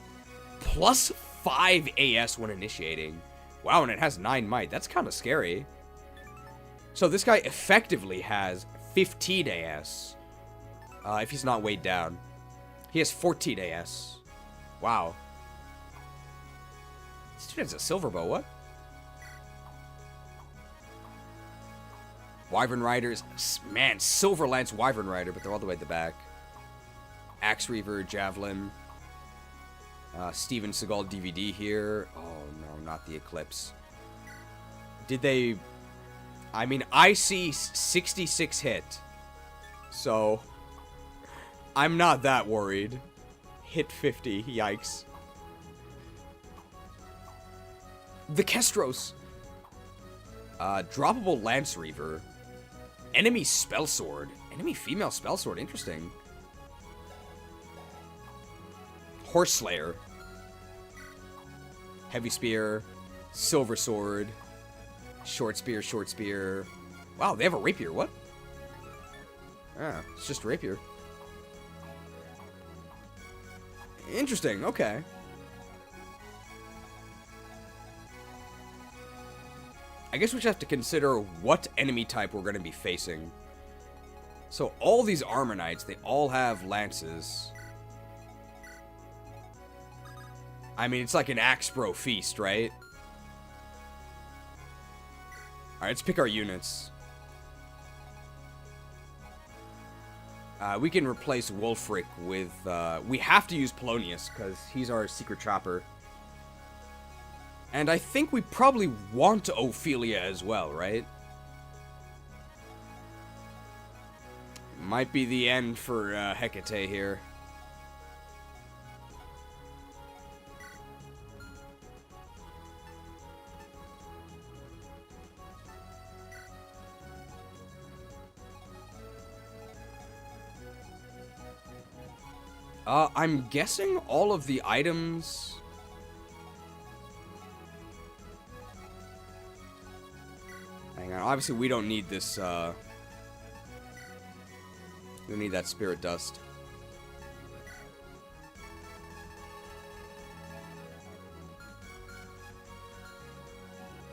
Plus 5 AS when initiating. Wow, and it has 9 might. That's kind of scary. So this guy effectively has 15 AS. If he's not weighed down. He has 14 AS. Wow. This dude has a silver bow, what? Wyvern Riders. Man, Silver Lance Wyvern Rider, but they're all the way at the back. Axe Reaver, Javelin. Steven Seagal DVD here. Oh, no, not the Eclipse. Did they... I mean, I see 66 hit. So, I'm not that worried. Hit 50, yikes. The Kestros. Droppable Lance Reaver. Enemy Spell Sword. Enemy female Spell Sword, interesting. Horse Slayer. Heavy Spear. Silver Sword. Short Spear, Short Spear. Wow, they have a Rapier, what? Ah, it's just Rapier. Interesting, okay. I guess we just have to consider what enemy type we're going to be facing. So all these Armor Knights, they all have lances. I mean, it's like an Axe Bro feast, right? Alright, let's pick our units. We can replace Wulfric with... we have to use Polonius, because he's our secret chopper. And I think we probably want Ophelia as well, right? Might be the end for Hecate here. I'm guessing all of the items... Hang on, obviously we don't need this, we don't need that Spirit Dust.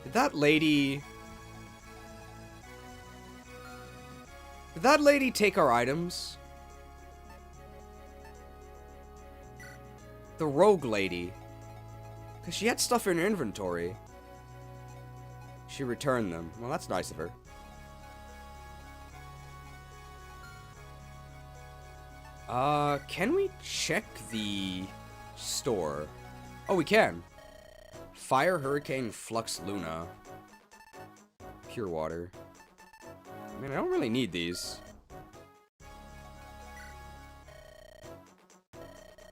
Did that lady take our items? The rogue lady. Because she had stuff in her inventory. She returned them. Well, that's nice of her. Can we check the store? Oh, we can. Fire, Hurricane, Flux, Luna. Pure water. I mean, I don't really need these.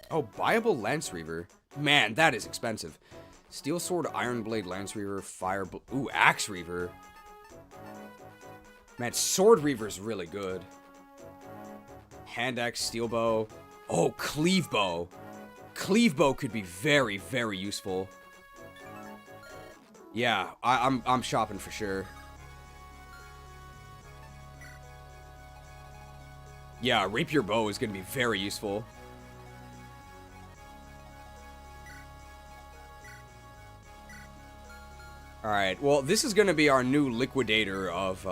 Oh, buyable Lance Reaver. Man, that is expensive. Steel Sword, Iron Blade, Lance Reaver, Ooh, Axe Reaver. Man, Sword Reaver is really good. Hand Axe, Steel Bow. Oh, Cleave Bow. Cleave Bow could be very, very useful. Yeah, I'm shopping for sure. Yeah, Rapier Bow is going to be very useful. Alright, well, this is going to be our new liquidator of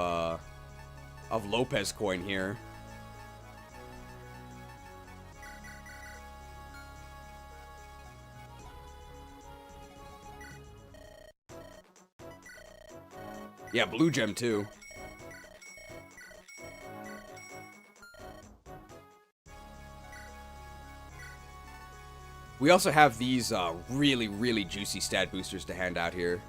Lopecoin here. Yeah, blue gem too. We also have these really, really juicy stat boosters to hand out here.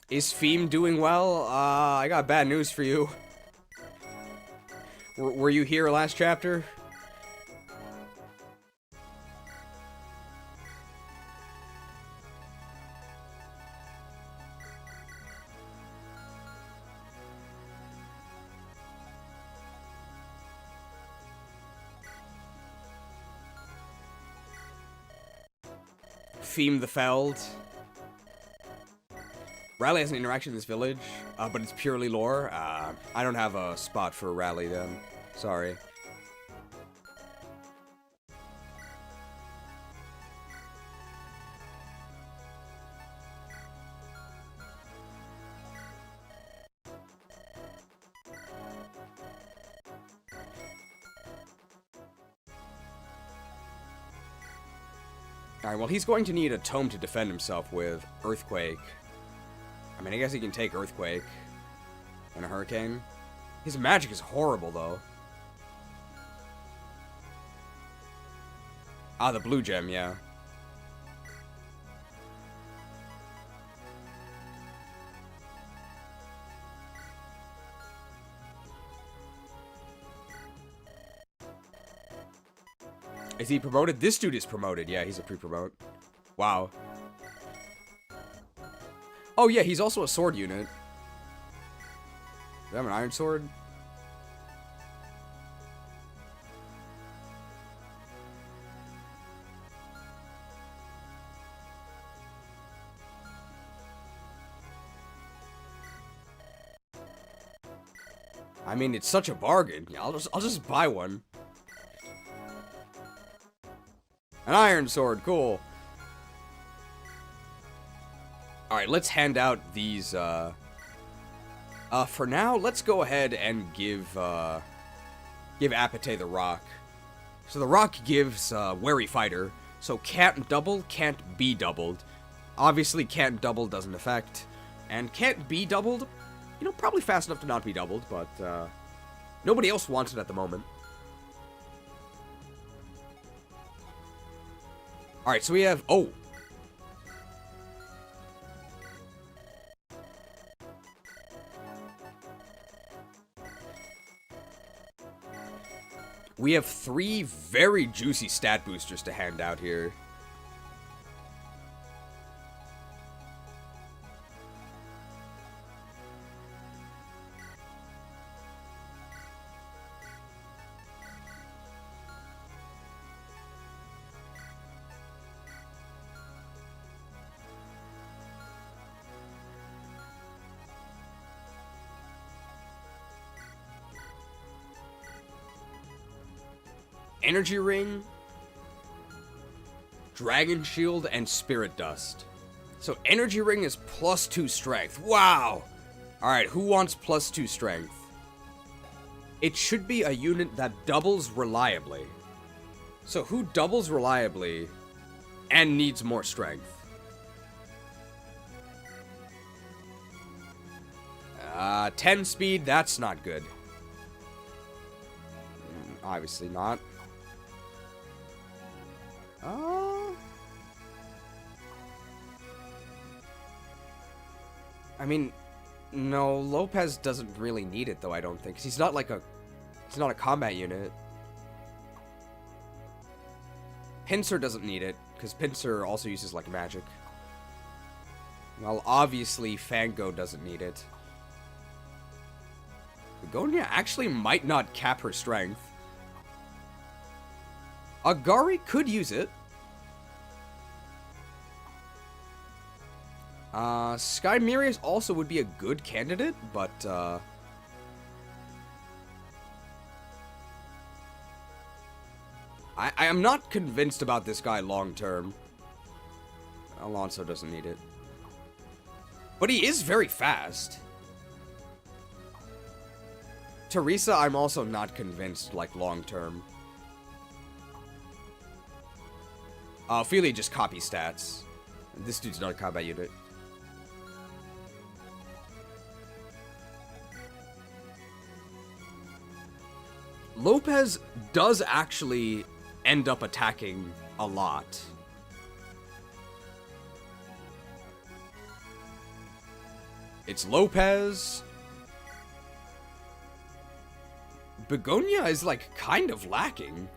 Is Feem doing well? I got bad news for you. Were you here last chapter? Feem the Feld. Rally has an interaction in this village, but it's purely lore. I don't have a spot for Rally then. Sorry. Alright, well, he's going to need a tome to defend himself with. Earthquake. I mean, I guess he can take Earthquake and a Hurricane. His magic is horrible, though. Ah, the blue gem, yeah. Is he promoted? This dude is promoted. Yeah, he's a pre-promote. Wow. Oh, yeah, he's also a sword unit. Do I have an iron sword? I mean, it's such a bargain. Yeah, I'll just buy one. An iron sword, cool. Alright, let's hand out these, for now, let's go ahead and give Apate the rock. So the rock gives, Wary Fighter. So can't double, can't be doubled. Obviously, can't double doesn't affect. And can't be doubled, you know, probably fast enough to not be doubled, but, nobody else wants it at the moment. Alright, so we have... Oh! We have 3 very juicy stat boosters to hand out here. Energy Ring, Dragon Shield, and Spirit Dust. So Energy Ring is +2 strength. Wow! Alright, who wants +2 strength? It should be a unit that doubles reliably. So who doubles reliably and needs more strength? 10 speed, that's not good. Obviously not. I mean, no, Lopez doesn't really need it, though, I don't think. 'Cause he's not like a... He's not a combat unit. Pincer doesn't need it, because Pincer also uses, like, magic. Well, obviously, Fango doesn't need it. Begonia actually might not cap her strength. Agari could use it. Sky Mirius also would be a good candidate, but, I am not convinced about this guy long-term. Alonso doesn't need it. But he is very fast. Teresa, I'm also not convinced, like, long-term. Ophelia just copies stats. This dude's not a combat unit. Lopez does actually end up attacking a lot. It's Lopez. Begonia is, like, kind of lacking.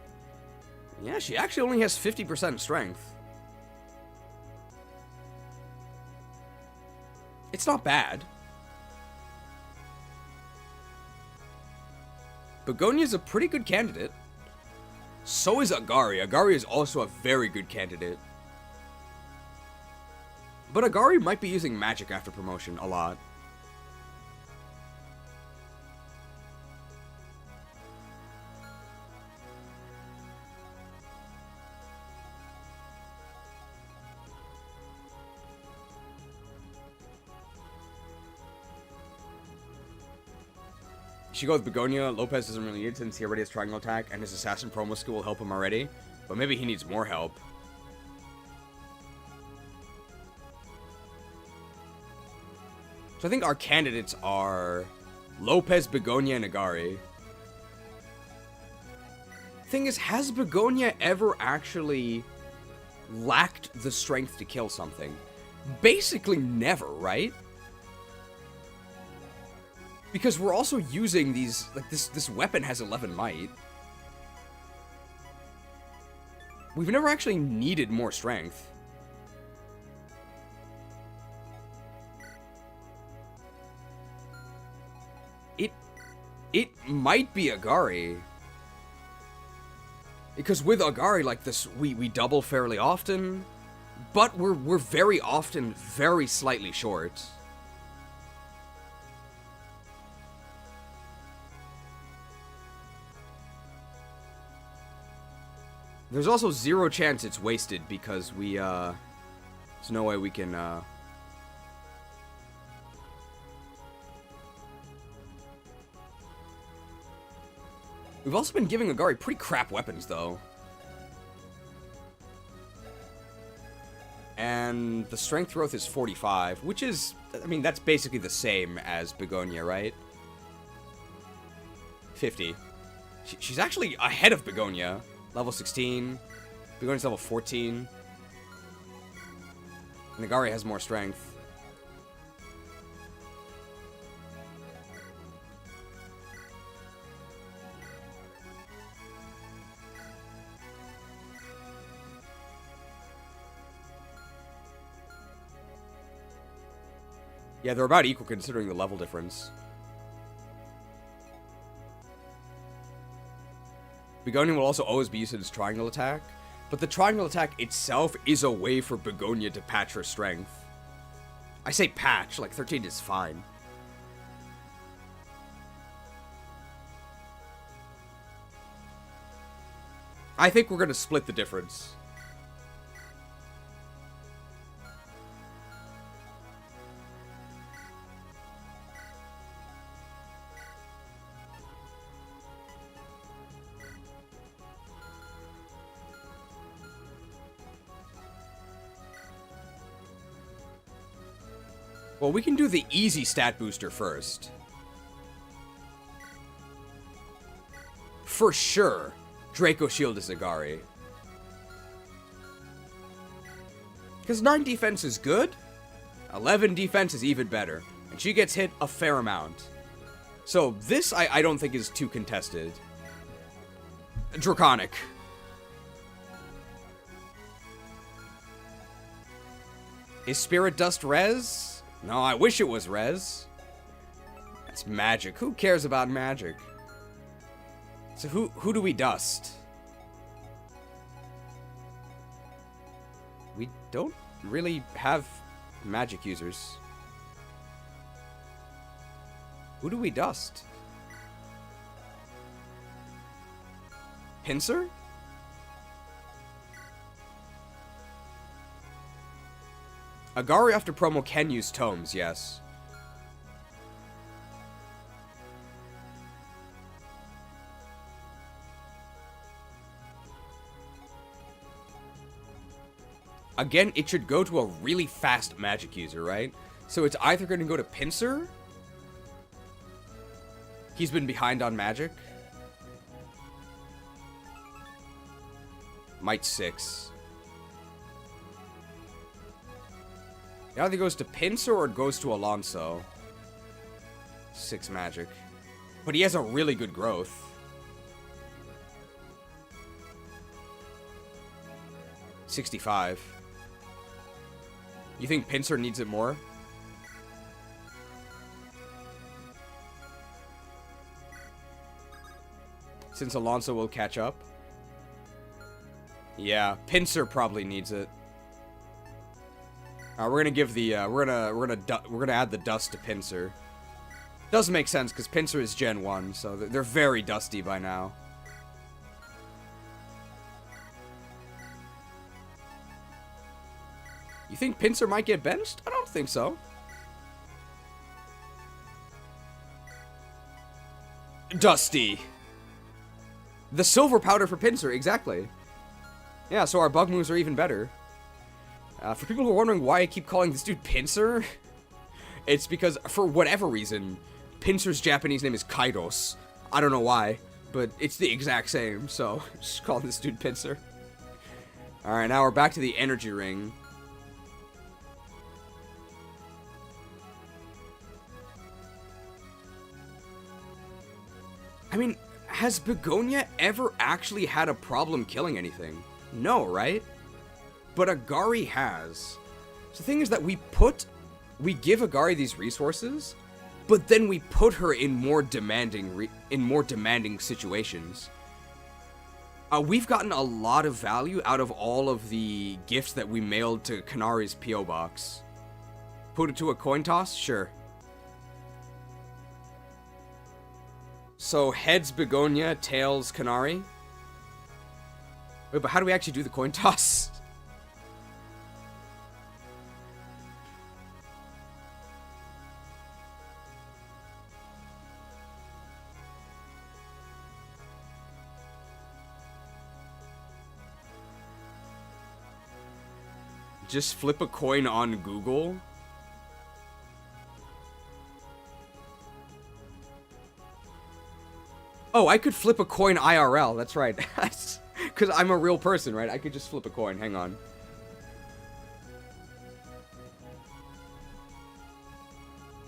Yeah, she actually only has 50% strength. It's not bad. Begonia's a pretty good candidate. So is Agari. Agari is also a very good candidate. But Agari might be using magic after promotion a lot. You should go with Begonia. Lopez doesn't really need it since he already has Triangle Attack, and his Assassin promo skill will help him already. But maybe he needs more help. So I think our candidates are Lopez, Begonia, and Agari. Thing is, has Begonia ever actually lacked the strength to kill something? Basically never, right? Because we're also using these, like, this weapon has 11 might. We've never actually needed more strength. It might be Agari. Because with Agari, like this, we double fairly often, but we're very often very slightly short. There's also 0 chance it's wasted because we, there's no way we can, We've also been giving Agari pretty crap weapons, though. And the strength growth is 45, which is, I mean, that's basically the same as Begonia, right? 50. She's actually ahead of Begonia. Level 16. Begonia's level 14. And Agari has more strength. Yeah, they're about equal considering the level difference. Begonia will also always be used in its triangle attack, but the triangle attack itself is a way for Begonia to patch her strength. I say patch, like 13 is fine. I think we're gonna split the difference. Well, we can do the easy stat booster first. For sure, Draco Shield is Agari. Because 9 defense is good, 11 defense is even better, and she gets hit a fair amount. So this, I don't think is too contested. Draconic. Is Spirit Dust res? No, I wish it was res. That's magic. Who cares about magic? So who do we dust? We don't really have magic users. Who do we dust? Pincer? Agari after promo can use tomes, yes. Again, it should go to a really fast magic user, right? So it's either going to go to Pincer. He's been behind on magic. Might 6. It either goes to Pincer or it goes to Alonso. 6 magic. But he has a really good growth. $65. You think Pincer needs it more? Since Alonso will catch up? Yeah, Pincer probably needs it. We're gonna give the we're gonna add the dust to Pincer. Does make sense because Pincer is Gen 1, so they're very dusty by now. You think Pincer might get benched? I don't think so. Dusty. The silver powder for Pincer, exactly. Yeah, so our bug moves are even better. For people who are wondering why I keep calling this dude Pincer, It's because, for whatever reason, Pinsir's Japanese name is Kairos. I don't know why, but it's the exact same, so just calling this dude Pinsir. Alright, now we're back to the energy ring. I mean, has Begonia ever actually had a problem killing anything? No, right? But Agari has. So the thing is that we give Agari these resources, but then we put her in more demanding situations. We've gotten a lot of value out of all of the gifts that we mailed to Kanari's P.O. box. Put it to a coin toss? Sure. So, heads Begonia, tails Kanari. Wait, but how do we actually do the coin toss? Just flip a coin on Google? Oh, I could flip a coin IRL, that's right. Because I'm a real person, right? I could just flip a coin, hang on.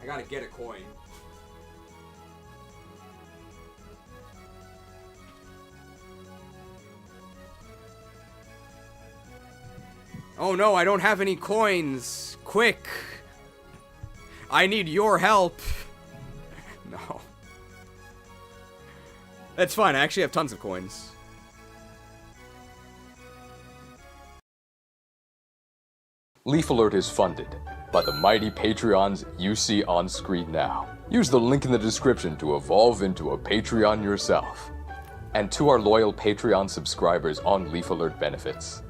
I gotta get a coin. Oh no, I don't have any coins. Quick. I need your help. No. That's fine, I actually have tons of coins. LeifAlert is funded by the mighty Patreons you see on screen now. Use the link in the description to evolve into a Patreon yourself. And to our loyal Patreon subscribers on LeifAlert benefits.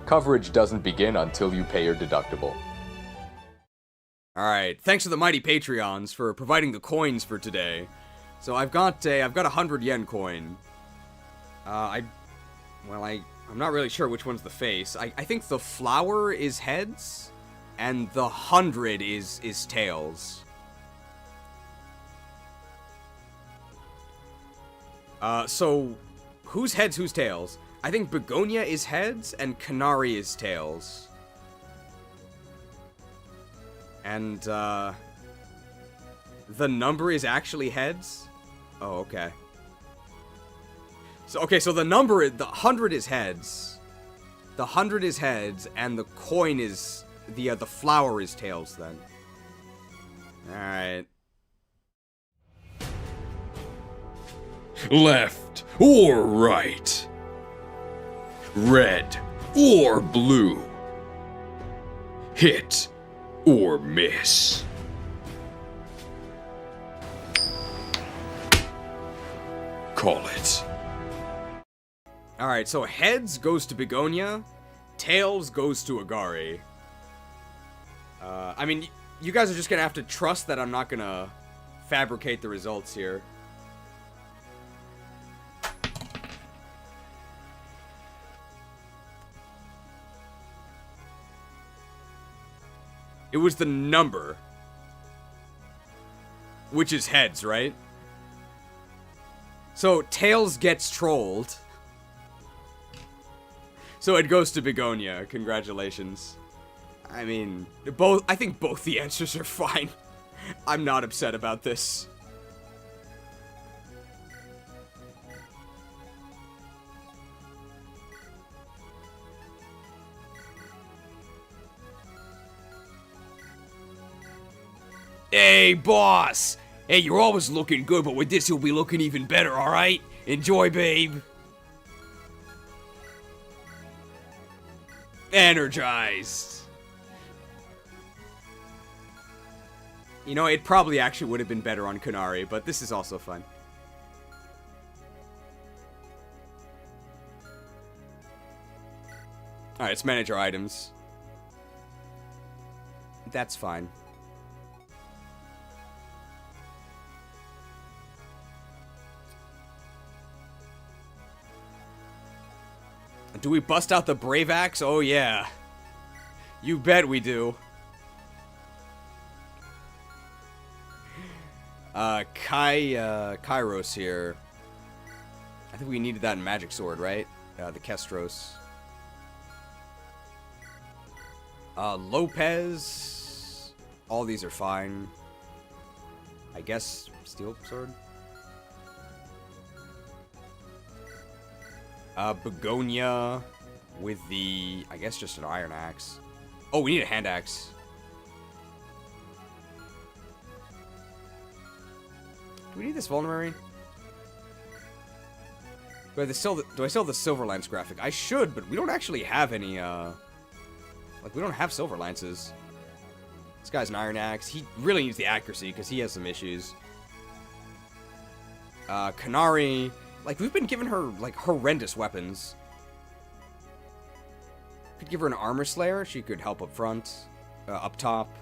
Coverage doesn't begin until you pay your deductible. Alright, thanks to the mighty Patreons for providing the coins for today. So I've got a 100 yen coin. I'm not really sure which one's the face. I think the flower is heads, and the 100 is tails. So who's heads, who's tails? I think Begonia is heads, and Kanari is tails. And, the number is actually heads? Oh, okay. So the 100 is heads. The 100 is heads, and the coin is, the flower is tails, then. Alright. Left or right? Red or blue? Hit or miss? Call it. Alright, so heads goes to Begonia, tails goes to Agari. I mean, you guys are just gonna have to trust that I'm not gonna fabricate the results here. It was the number. Which is heads, right? So, tails gets trolled. So it goes to Begonia. Congratulations. I mean, I think both the answers are fine. I'm not upset about this. Hey, boss! Hey, you're always looking good, but with this you'll be looking even better, alright? Enjoy, babe. Energized. You know, it probably actually would have been better on Kanari, but this is also fun. Alright, let's manage our items. That's fine. Do we bust out the Brave Axe? Oh yeah. You bet we do. Kairos here. I think we needed that in Magic Sword, right? The Kestros. Lopez. All these are fine. I guess Steel Sword. Begonia with the, I guess, just an Iron Axe. Oh, we need a Hand Axe. Do we need this Vulnerary? Do I still the Silver Lance graphic? I should, but we don't actually have any, like, we don't have Silver Lances. This guy's an Iron Axe. He really needs the accuracy, because he has some issues. Kanari. Like, we've been giving her, like, horrendous weapons. Could give her an Armor Slayer. She could help up front. Up top.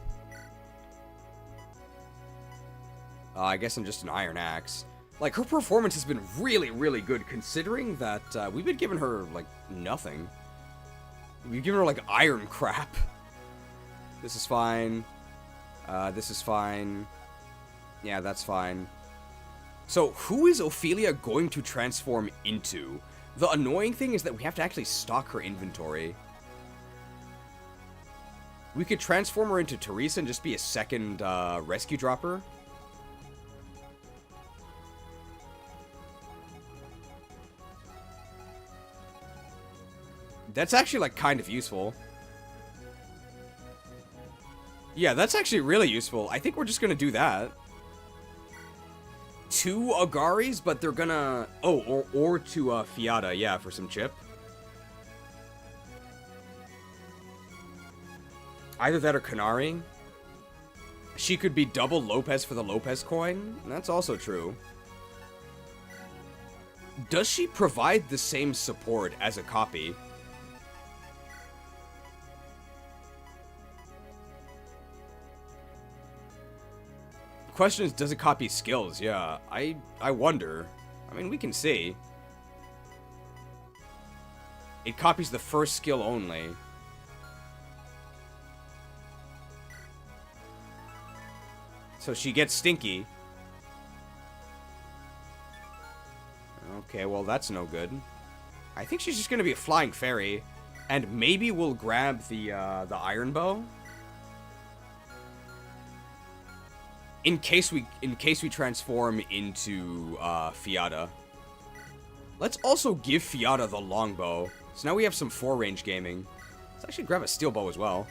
I guess I'm just an Iron Axe. Like, her performance has been really, really good, considering that we've been giving her, like, nothing. We've given her, like, iron crap. This is fine. This is fine. Yeah, that's fine. So, who is Ophelia going to transform into? The annoying thing is that we have to actually stock her inventory. We could transform her into Teresa and just be a second rescue dropper. That's actually, like, kind of useful. Yeah, that's actually really useful. I think we're just gonna do that. 2 Agaris, but they're gonna... Oh, or to Fiata, yeah, for some chip. Either that or Kanari. She could be double Lopez for the Lopez coin. That's also true. Does she provide the same support as a copy? Question is, does it copy skills? Yeah, I wonder. I mean, we can see. It copies the first skill only. So she gets Stinky. Okay, well, that's no good. I think she's just gonna be a flying fairy. And maybe we'll grab the iron bow. In case we transform into Fiata. Let's also give Fiata the longbow. So now we have some 4-range gaming. Let's actually grab a steel bow as well.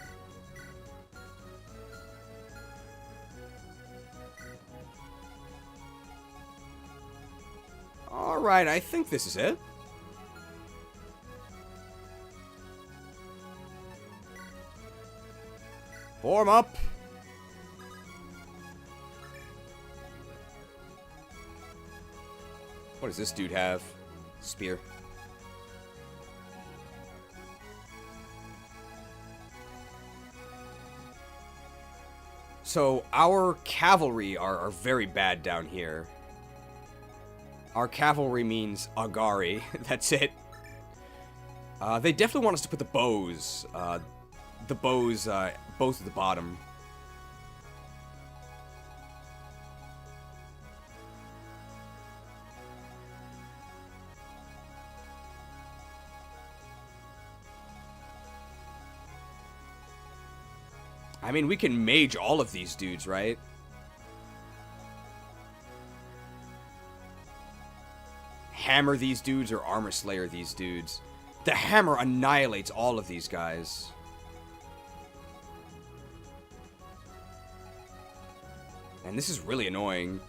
Alright, I think this is it. Form up. What does this dude have? Spear. So, our cavalry are very bad down here. Our cavalry means Agari. That's it. They definitely want us to put the bows. Both at the bottom. I mean, we can mage all of these dudes, right? Hammer these dudes or armor slayer these dudes. The hammer annihilates all of these guys. And this is really annoying.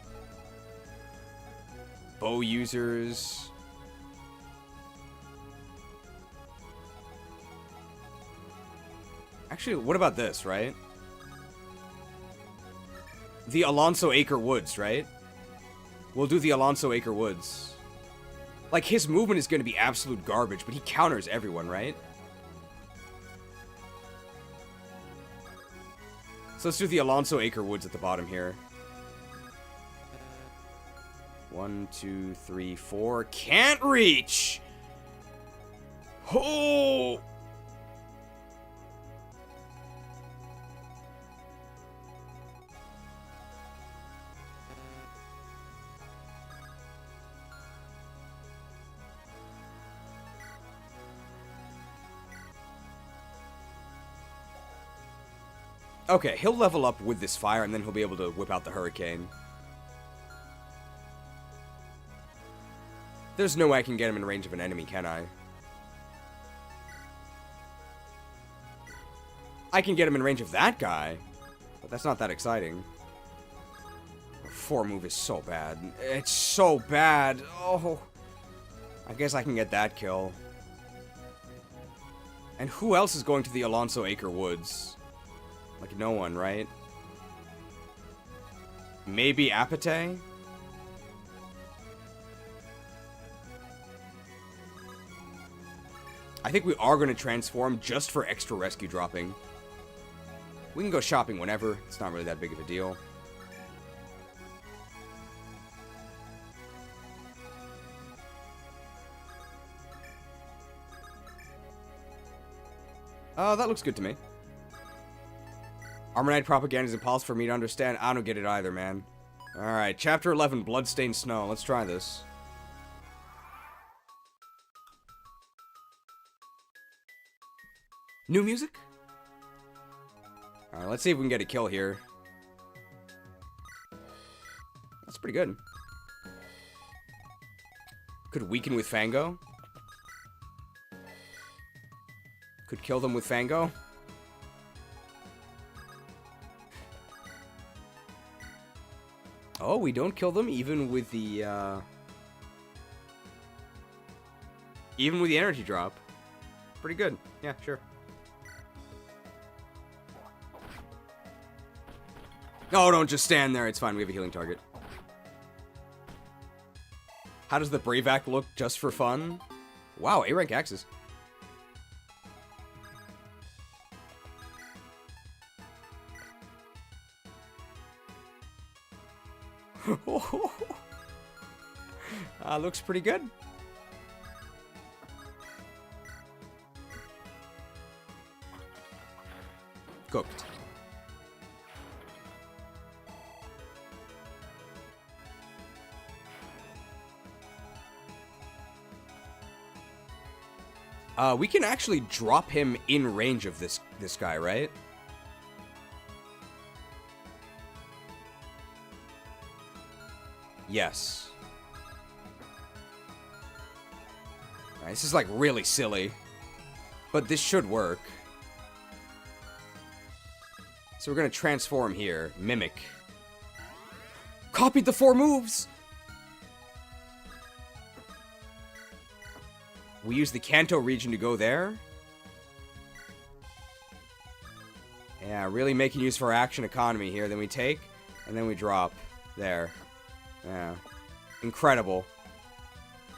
Bow users. Actually, what about this, right? The Alonso Acre Woods, right? We'll do the Alonso Acre Woods. Like, his movement is going to be absolute garbage, but he counters everyone, right? So let's do the Alonso Acre Woods at the bottom here. 1, 2, 3, 4. Can't reach! Oh! Okay, he'll level up with this fire, and then he'll be able to whip out the hurricane. There's no way I can get him in range of an enemy, can I? I can get him in range of that guy, but that's not that exciting. 4 move is so bad. It's so bad. Oh, I guess I can get that kill. And who else is going to the Alonso Acre Woods? Like, no one, right? Maybe Apate? I think we are going to transform just for extra rescue dropping. We can go shopping whenever. It's not really that big of a deal. That looks good to me. Armor Knight propaganda is impossible for me to understand. I don't get it either, man. Alright, Chapter 11, Bloodstained Snow. Let's try this. New music? Alright, let's see if we can get a kill here. That's pretty good. Could weaken with Fango. Could kill them with Fango. Oh, we don't kill them even with the energy drop. Pretty good. Yeah, sure. No, don't just stand there. It's fine. We have a healing target. How does the Brave Act look just for fun? Wow, A rank axes. Looks pretty good. Cooked. We can actually drop him in range of this guy, right? Yes. Alright, this is like really silly, but this should work. So we're gonna transform here. Mimic. Copied the 4 moves! We use the Kanto region to go there. Yeah, really making use of our action economy here. Then we take, and then we drop. There. Yeah. Incredible.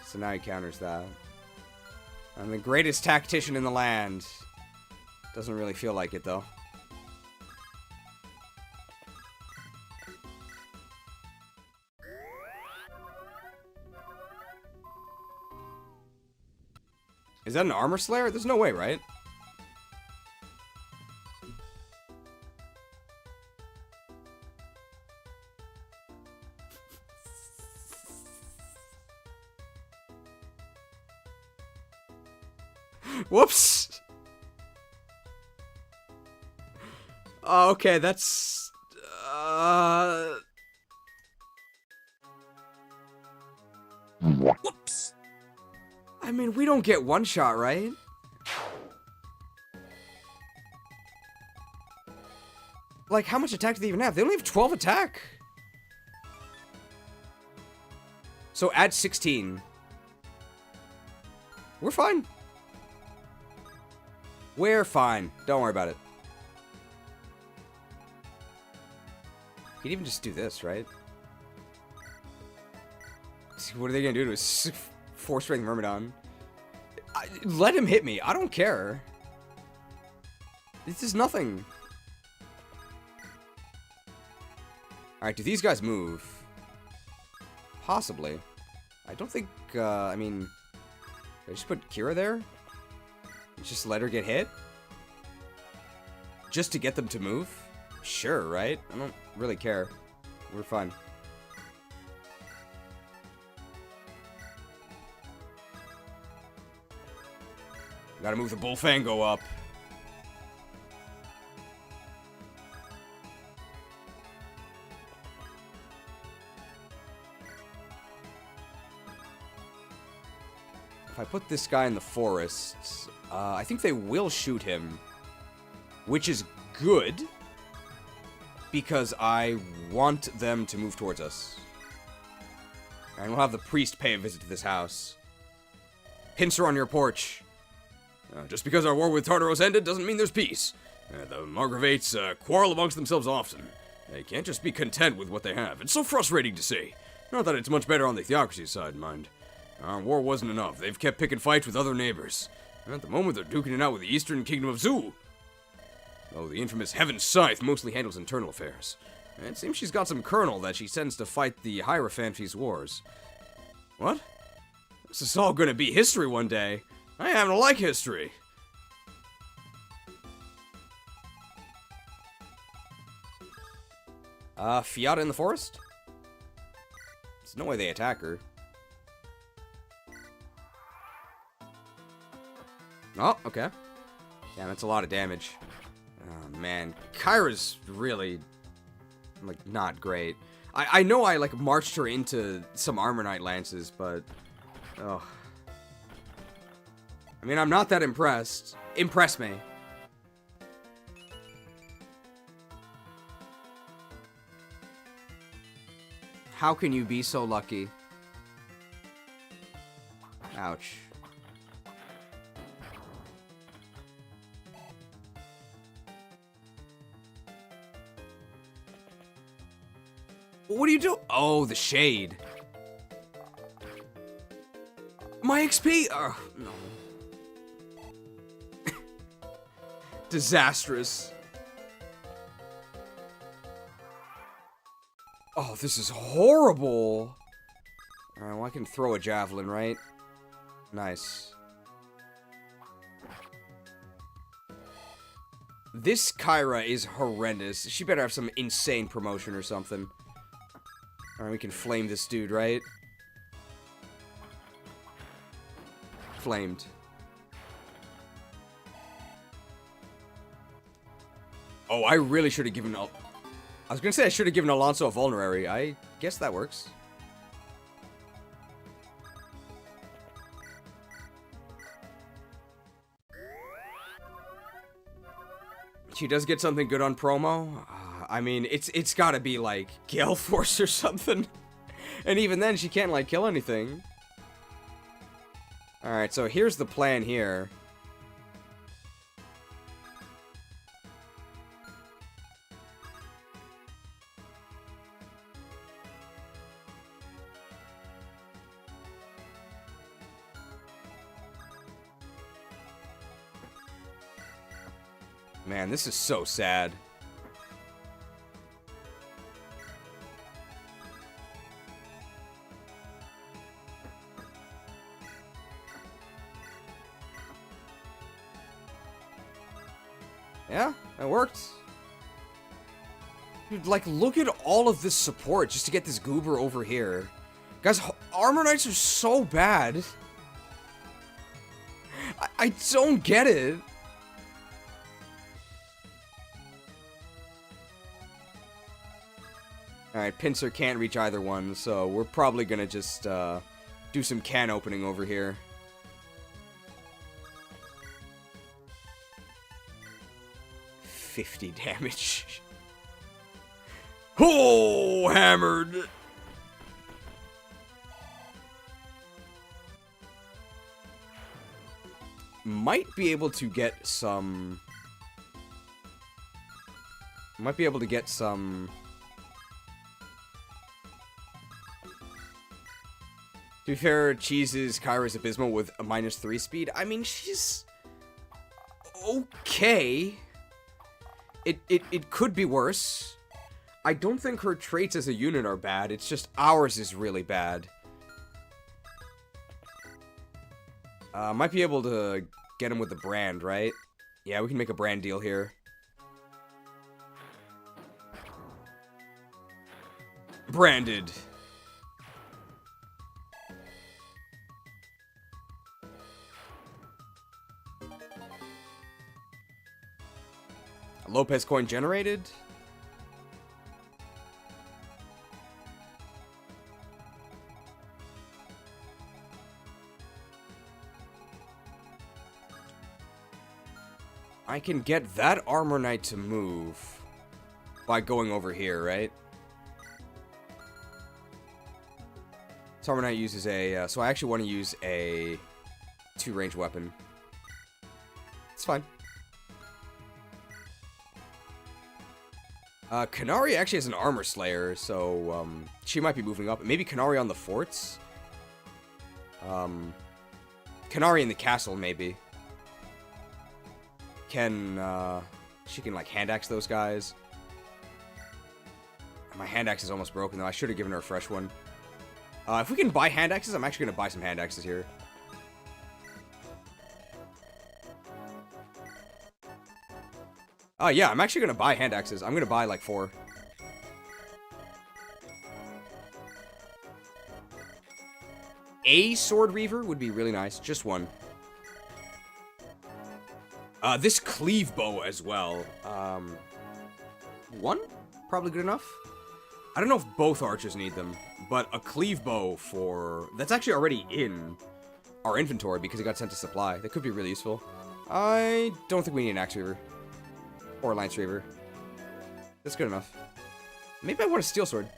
So now he counters that. I'm the greatest tactician in the land. Doesn't really feel like it, though. Is that an armor slayer? There's no way, right? Whoops! Okay, that's... Whoops! I mean, we don't get one shot, right? Like, how much attack do they even have? They only have 12 attack. So add 16. We're fine. We're fine. Don't worry about it. You could even just do this, right? See, what are they gonna do to us? 4-strength Myrmidon? Let him hit me. I don't care. This is nothing. Alright, do these guys move? Possibly. I don't think, I mean... Did I just put Kira there? Just let her get hit? Just to get them to move? Sure, right? I don't really care. We're fine. Gotta move the Bullfango up. I put this guy in the forest, I think they will shoot him, which is good, because I want them to move towards us. And we'll have the priest pay a visit to this house. Pincer on your porch. Just because our war with Tartaros ended doesn't mean there's peace. The Margravetes quarrel amongst themselves often. They can't just be content with what they have. It's so frustrating to see. Not that it's much better on the theocracy side, mind. Our war wasn't enough. They've kept picking fights with other neighbors. And at the moment, they're duking it out with the Eastern Kingdom of Zu. Though the infamous Heaven's Scythe mostly handles internal affairs. It seems she's got some colonel that she sends to fight the Hierophant's wars. What? This is all gonna be history one day. I happen to like history. Fiata in the forest? There's no way they attack her. Oh, okay. Damn, that's a lot of damage. Oh, man. Kyra's really, like, not great. I know I, like, marched her into some Armor Knight lances, but... Oh. I mean, I'm not that impressed. Impress me. How can you be so lucky? Ouch. What do you do? Oh, the shade. My XP! No. Disastrous. Oh, this is horrible. Alright, well, I can throw a javelin, right? Nice. This Kyra is horrendous. She better have some insane promotion or something. Alright, we can flame this dude, right? Flamed. Oh, I really should have given... I was gonna say I should have given Alonso a vulnerary. I guess that works. She does get something good on promo. I mean, it's gotta be like Gale Force or something. And even then, she can't like kill anything. Alright, so here's the plan here. Man, this is so sad. Yeah, that worked. Dude, like, look at all of this support just to get this goober over here. Guys, Armor Knights are so bad. I don't get it. Alright, Pincer can't reach either one, so we're probably gonna just do some can opening over here. $50 damage. Oh, hammered! Might be able to get some... Might be able to get some... To be fair, Cheese's Kyra's abysmal with a -3 speed. I mean, she's... okay. It could be worse. I don't think her traits as a unit are bad. It's just ours is really bad. Might be able to get him with the brand, right? Yeah, we can make a brand deal here. Branded. Lopecoin generated? I can get that Armor Knight to move by going over here, right? So Armor Knight uses a... so I actually want to use a 2-range weapon. It's fine. Kanari actually has an Armor Slayer, so she might be moving up. Maybe Kanari on the forts? Kanari in the castle, maybe. She can, like, hand axe those guys. My hand axe is almost broken, though. I should have given her a fresh one. If we can buy hand axes, I'm actually going to buy some hand axes here. Yeah, I'm actually going to buy hand axes. I'm going to buy, like, 4. A Sword Reaver would be really nice. Just one. This Cleave Bow as well. 1? Probably good enough. I don't know if both archers need them, but a Cleave Bow for... That's actually already in our inventory because it got sent to supply. That could be really useful. I don't think we need an Axe Reaver. Or a Lance Reaver. That's good enough. Maybe I want a Steel Sword.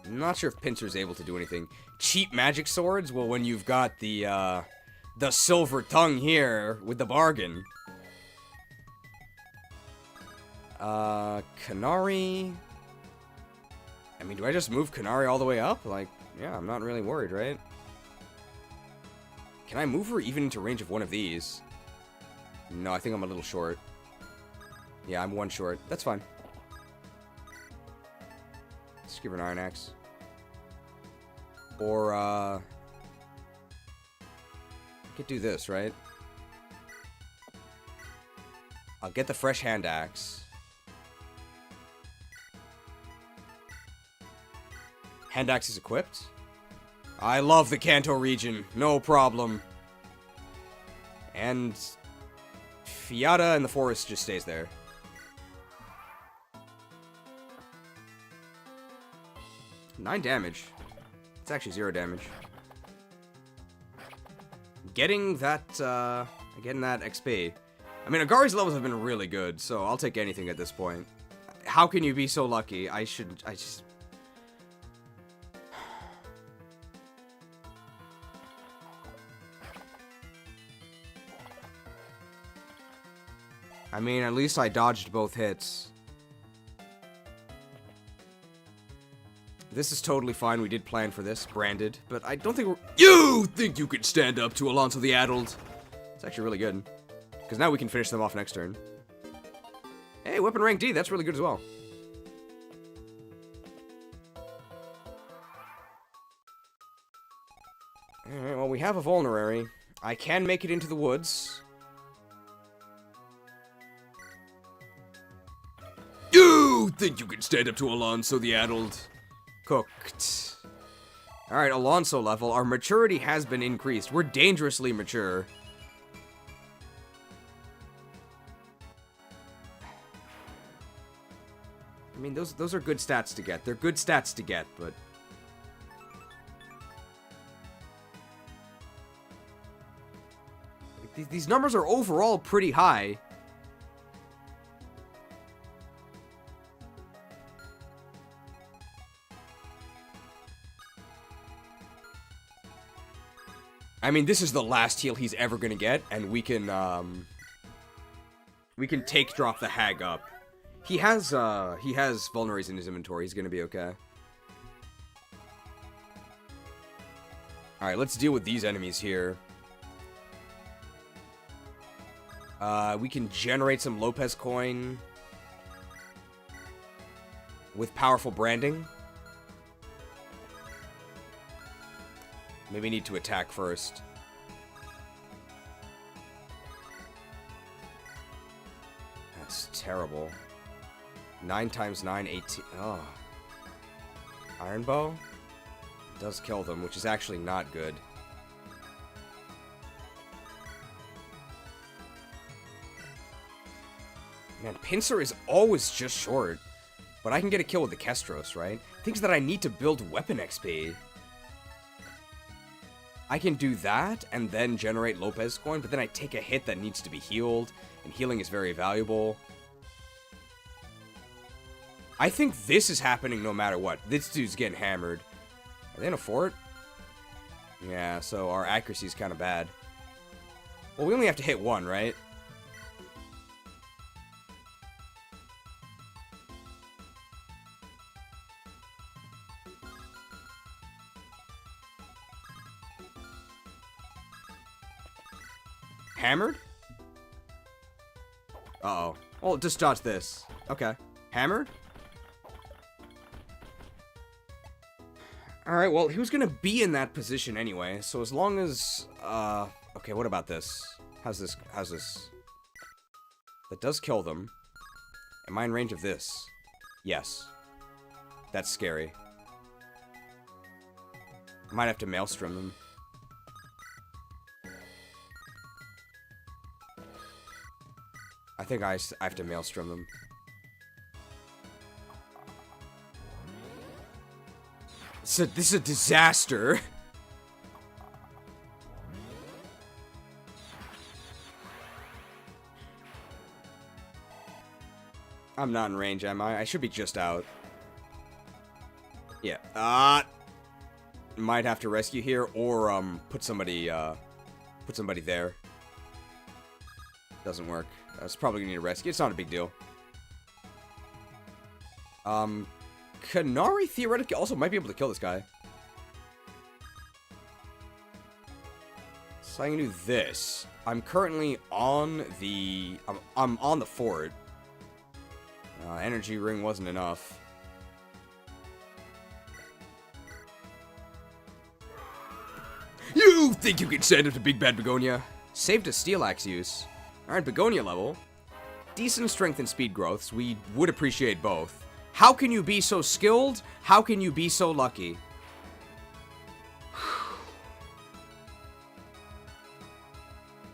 I'm not sure if Pincer's able to do anything. Cheap magic swords? Well, when you've got the silver tongue here with the bargain. Kanari... I mean, do I just move Kanari all the way up? Like, yeah, I'm not really worried, right? Can I move her even into range of one of these? No, I think I'm a little short. Yeah, I'm 1 short. That's fine. Let's give her an Iron Axe. Or, I could do this, right? I'll get the fresh hand axe. Hand axe is equipped. I love the Kanto region. No problem. And Fiata in the forest just stays there. Nine damage. It's actually 0 damage. Getting that XP. I mean, Agari's levels have been really good, so I'll take anything at this point. How can you be so lucky? I mean, at least I dodged both hits. This is totally fine. We did plan for this. Branded. But I don't think we're... You think you can stand up to Alonso the Addled? It's actually really good. Because now we can finish them off next turn. Hey, weapon rank D. That's really good as well. Alright, well, we have a vulnerary. I can make it into the woods. You think you can stand up to Alonso the Addled? Cooked. Alright, Alonso level. Our maturity has been increased. We're dangerously mature. I mean, those are good stats to get. They're good stats to get, but... These numbers are overall pretty high. I mean, this is the last heal he's ever gonna get, and we can take drop the hag up. He has vulneraries in his inventory. He's gonna be okay. Alright, let's deal with these enemies here. We can generate some Lopecoin with powerful branding. Maybe need to attack first. That's terrible. 9 times 9, 18. Oh. Iron Bow? Does kill them, which is actually not good. Man, Pincer is always just short. But I can get a kill with the Kestros, right? Things that I need to build weapon XP. I can do that and then generate Lopezoin, but then I take a hit that needs to be healed, and healing is very valuable. I think this is happening no matter what. This dude's getting hammered. Are they in a fort? Yeah, so our accuracy is kind of bad. Well, we only have to hit one, right? Hammered? Uh-oh. Well, just dodge this. Okay. Hammered? Alright, well, he was gonna be in that position anyway, so as long as, okay, what about this? How's this? That does kill them. Am I in range of this? Yes. That's scary. I might have to maelstrom them. I think I have to maelstrom them. This is a disaster. I'm not in range, am I? I should be just out. Yeah. Might have to rescue here or put somebody there. Doesn't work. That's probably gonna need a rescue. It's not a big deal. Kanari theoretically also might be able to kill this guy. So I can do this. I'm currently on the... I'm on the fort. Energy ring wasn't enough. You think you can send him to Big Bad Begonia? Saved a steel axe use. Alright, Begonia level. Decent strength and speed growths. We would appreciate both. How can you be so skilled? How can you be so lucky?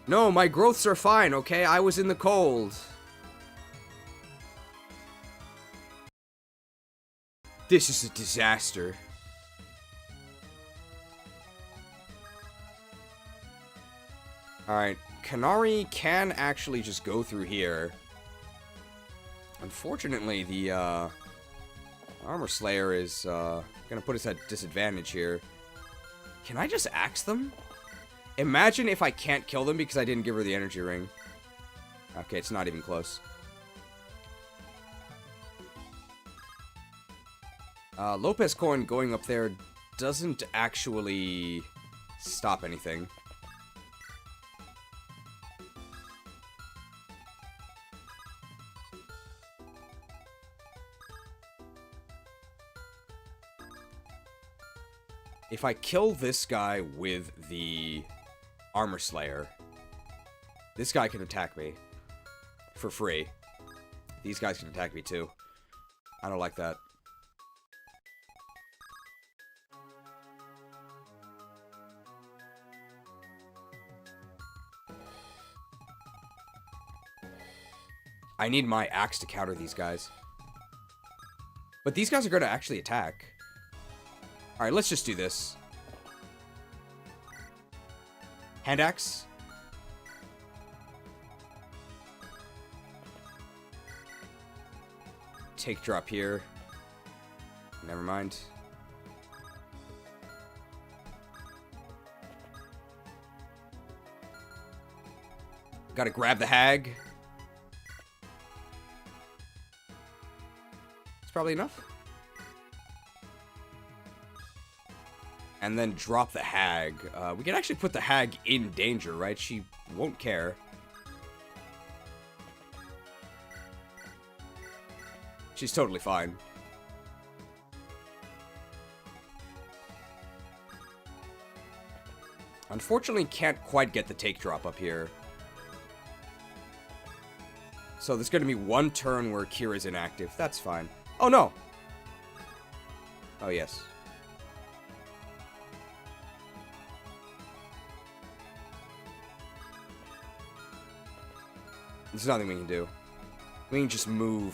No, my growths are fine, okay? I was in the cold. This is a disaster. Alright, Kanari can actually just go through here. Unfortunately, the Armor Slayer is gonna put us at disadvantage here. Can I just axe them? Imagine if I can't kill them because I didn't give her the energy ring. Okay, it's not even close. Lopezoin going up there doesn't actually stop anything. If I kill this guy with the Armor Slayer, this guy can attack me for free. These guys can attack me too. I don't like that. I need my axe to counter these guys. But these guys are going to actually attack. Alright, let's just do this. Hand axe. Take drop here. Never mind. Gotta grab the hag. It's probably enough. And then drop the hag. We can actually put the hag in danger, right? She won't care. She's totally fine. Unfortunately, can't quite get the take drop up here. So there's going to be one turn where Kira's inactive. That's fine. Oh, no! Oh, yes. There's nothing we can do. We can just move,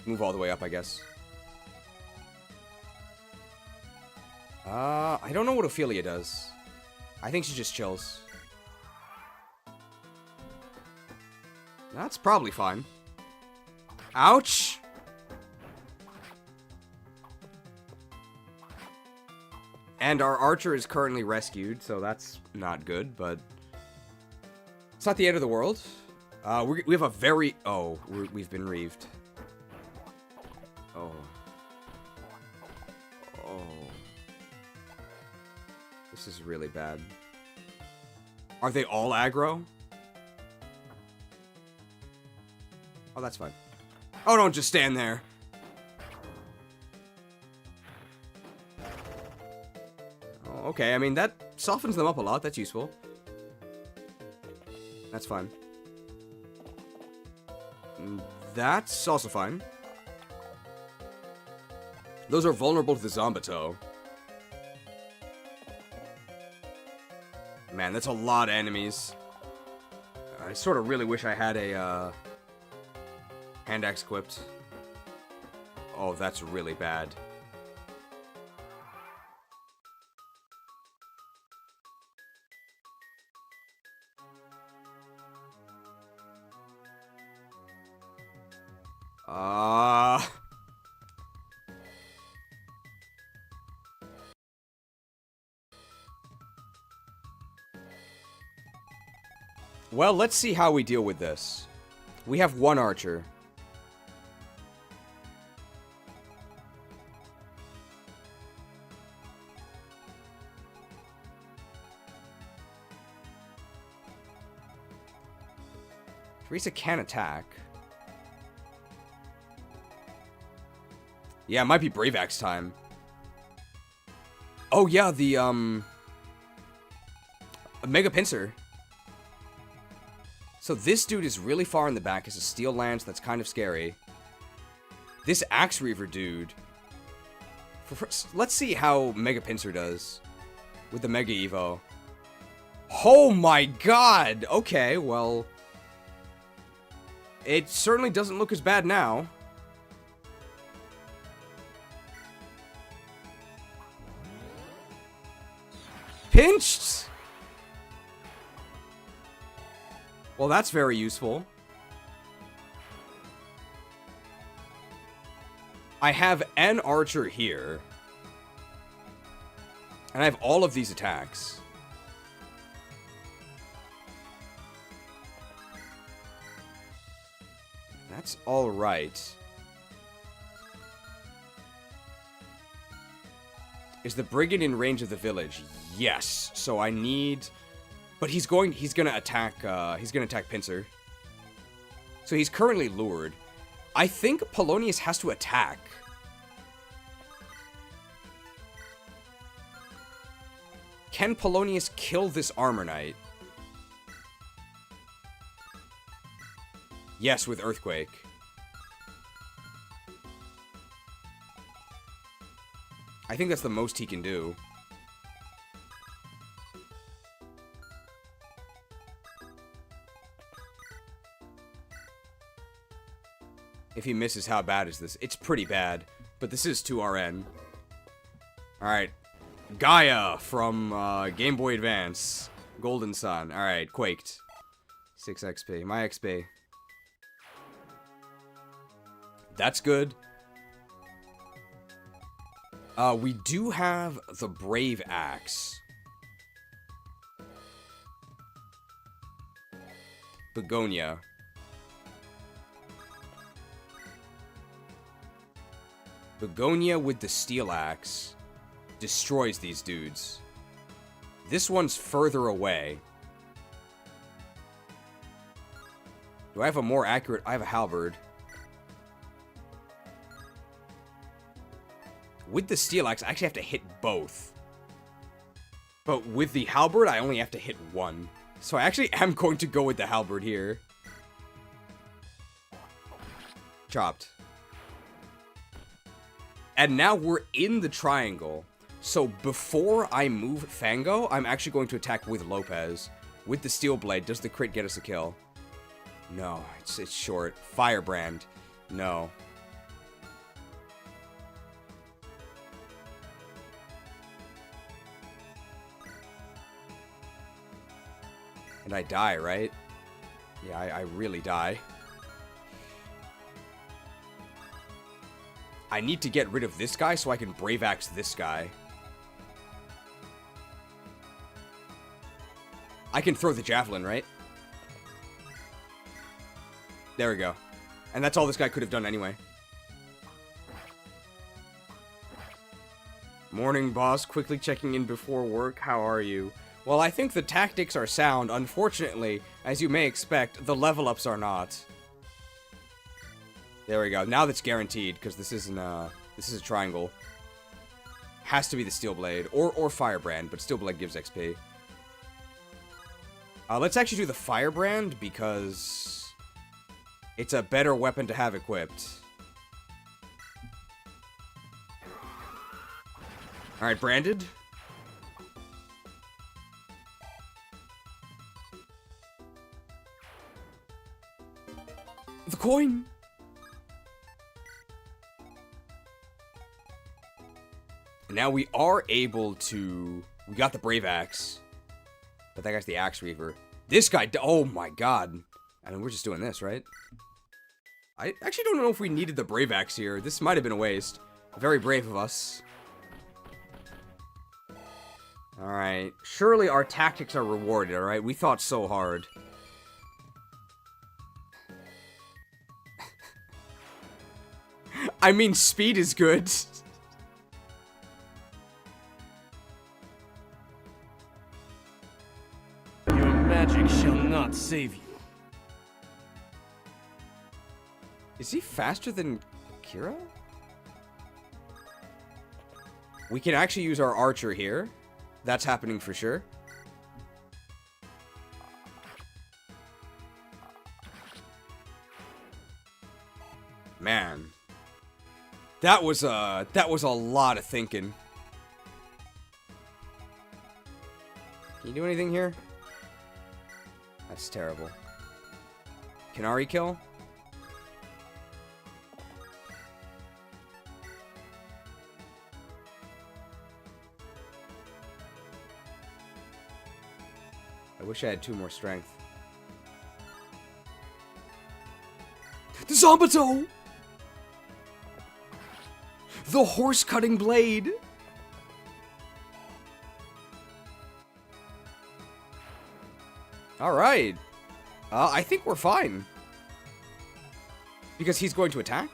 Move all the way up, I guess. I don't know what Ophelia does. I think she just chills. That's probably fine. Ouch! And our archer is currently rescued, so that's not good, but... It's not the end of the world. We have a very... Oh, we've been reaved. Oh. Oh. This is really bad. Are they all aggro? Oh, that's fine. Oh, don't just stand there. Oh, okay, I mean, that softens them up a lot. That's useful. That's fine. That's also fine. Those are vulnerable to the Zombato. Man, that's a lot of enemies. I sort of really wish I had a, hand axe equipped. Oh, that's really bad. Well, let's see how we deal with this. We have one archer. Teresa can attack. Yeah, it might be Brave Axe time. Oh yeah, the Mega Pincer. So this dude is really far in the back. It's a steel lance that's kind of scary. This Axe Reaver dude. Let's see how Mega Pincer does with the Mega Evo. Oh my god! Okay, well... It certainly doesn't look as bad now. Pinched! Well, that's very useful. I have an archer here. And I have all of these attacks. That's alright. Is the brigand in range of the village? Yes. So I need... But he's gonna attack Pincer. So he's currently lured. I think Polonius has to attack. Can Polonius kill this Armor Knight? Yes, with Earthquake. I think that's the most he can do. If he misses, how bad is this? It's pretty bad, but this is 2RN. Alright. Gaia from Game Boy Advance. Golden Sun. Alright, Quaked. 6 XP. My XP. That's good. We do have the Brave Axe. Begonia. Begonia with the Steel Axe destroys these dudes. This one's further away. Do I have a more accurate... I have a halberd. With the Steel Axe, I actually have to hit both. But with the halberd, I only have to hit one. So I actually am going to go with the halberd here. Chopped. And now we're in the triangle. So before I move Fango, I'm actually going to attack with Lopez. With the Steel Blade, does the crit get us a kill? No, it's short. Firebrand. No. And I die, right? Yeah, I really die. I need to get rid of this guy so I can Brave Axe this guy. I can throw the javelin, right? There we go. And that's all this guy could have done anyway. Morning, boss. Quickly checking in before work. How are you? Well, I think the tactics are sound. Unfortunately, as you may expect, the level ups are not. There we go. Now that's guaranteed, because this isn't this is a triangle. Has to be the Steel Blade or Firebrand, but Steel Blade gives XP. Let's actually do the Firebrand because it's a better weapon to have equipped. All right, branded. The coin. And now we are able to... We got the Brave Axe. But that guy's the Axe Reaver. This guy... Oh my god. I mean, we're just doing this, right? I actually don't know if we needed the Brave Axe here. This might have been a waste. Very brave of us. Alright. Surely our tactics are rewarded, alright? We thought so hard. I mean, speed is good. Your magic shall not save you. Is he faster than Kira? We can actually use our archer here. That's happening for sure. Man. That was a lot of thinking. Can you do anything here? That's terrible. Canary kill? I wish I had 2 more strength. The Zombato! The horse-cutting blade! Alright. I think we're fine. Because he's going to attack?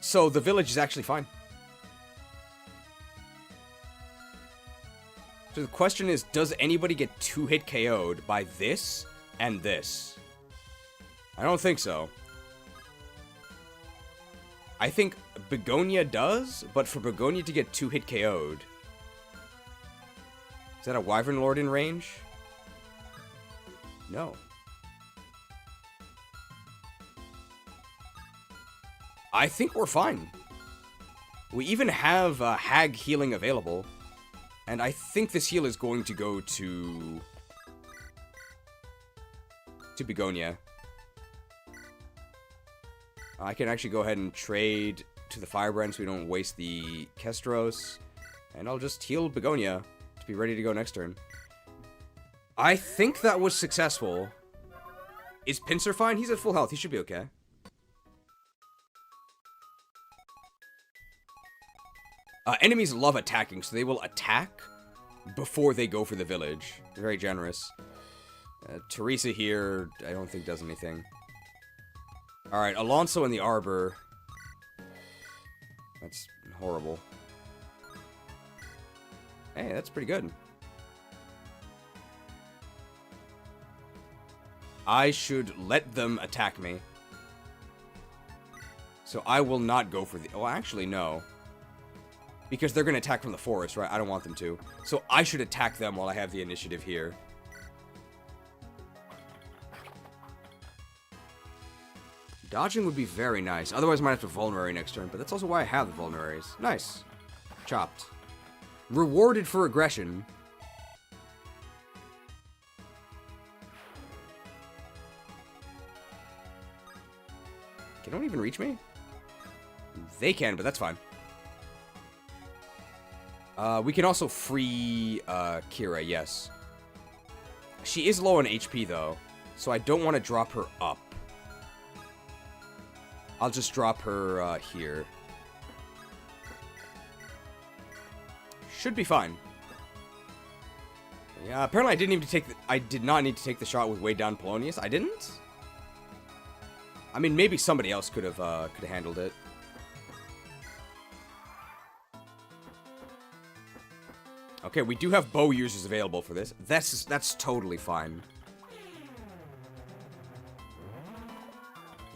So the village is actually fine. So the question is, does anybody get 2-hit KO'd by this and this? I don't think so. I think Begonia does, but for Begonia to get 2-hit KO'd... Is that a Wyvern Lord in range? No. I think we're fine. We even have Hag healing available. And I think this heal is going to go to Begonia. I can actually go ahead and trade to the Firebrand so we don't waste the Kestros. And I'll just heal Begonia to be ready to go next turn. I think that was successful. Is Pinsir fine? He's at full health. He should be okay. Enemies love attacking, so they will attack before they go for the village. They're very generous. Teresa here, I don't think does anything. Alright, Alonso in the Arbor. That's horrible. Hey, that's pretty good. I should let them attack me. So I will not go for the... Oh, actually, no. Because they're going to attack from the forest, right? I don't want them to. So I should attack them while I have the initiative here. Dodging would be very nice. Otherwise, I might have to Vulnerary next turn. But that's also why I have the Vulneraries. Nice. Chopped. Rewarded for aggression. Can no one even reach me? They can, but that's fine. We can also free Kira, yes. She is low on HP, though, so I don't want to drop her up. I'll just drop her here. Should be fine. Yeah, apparently I did not need to take the shot with way down Polonius. I didn't? I mean, maybe somebody else could have handled it. Okay, we do have bow users available for this. That's totally fine.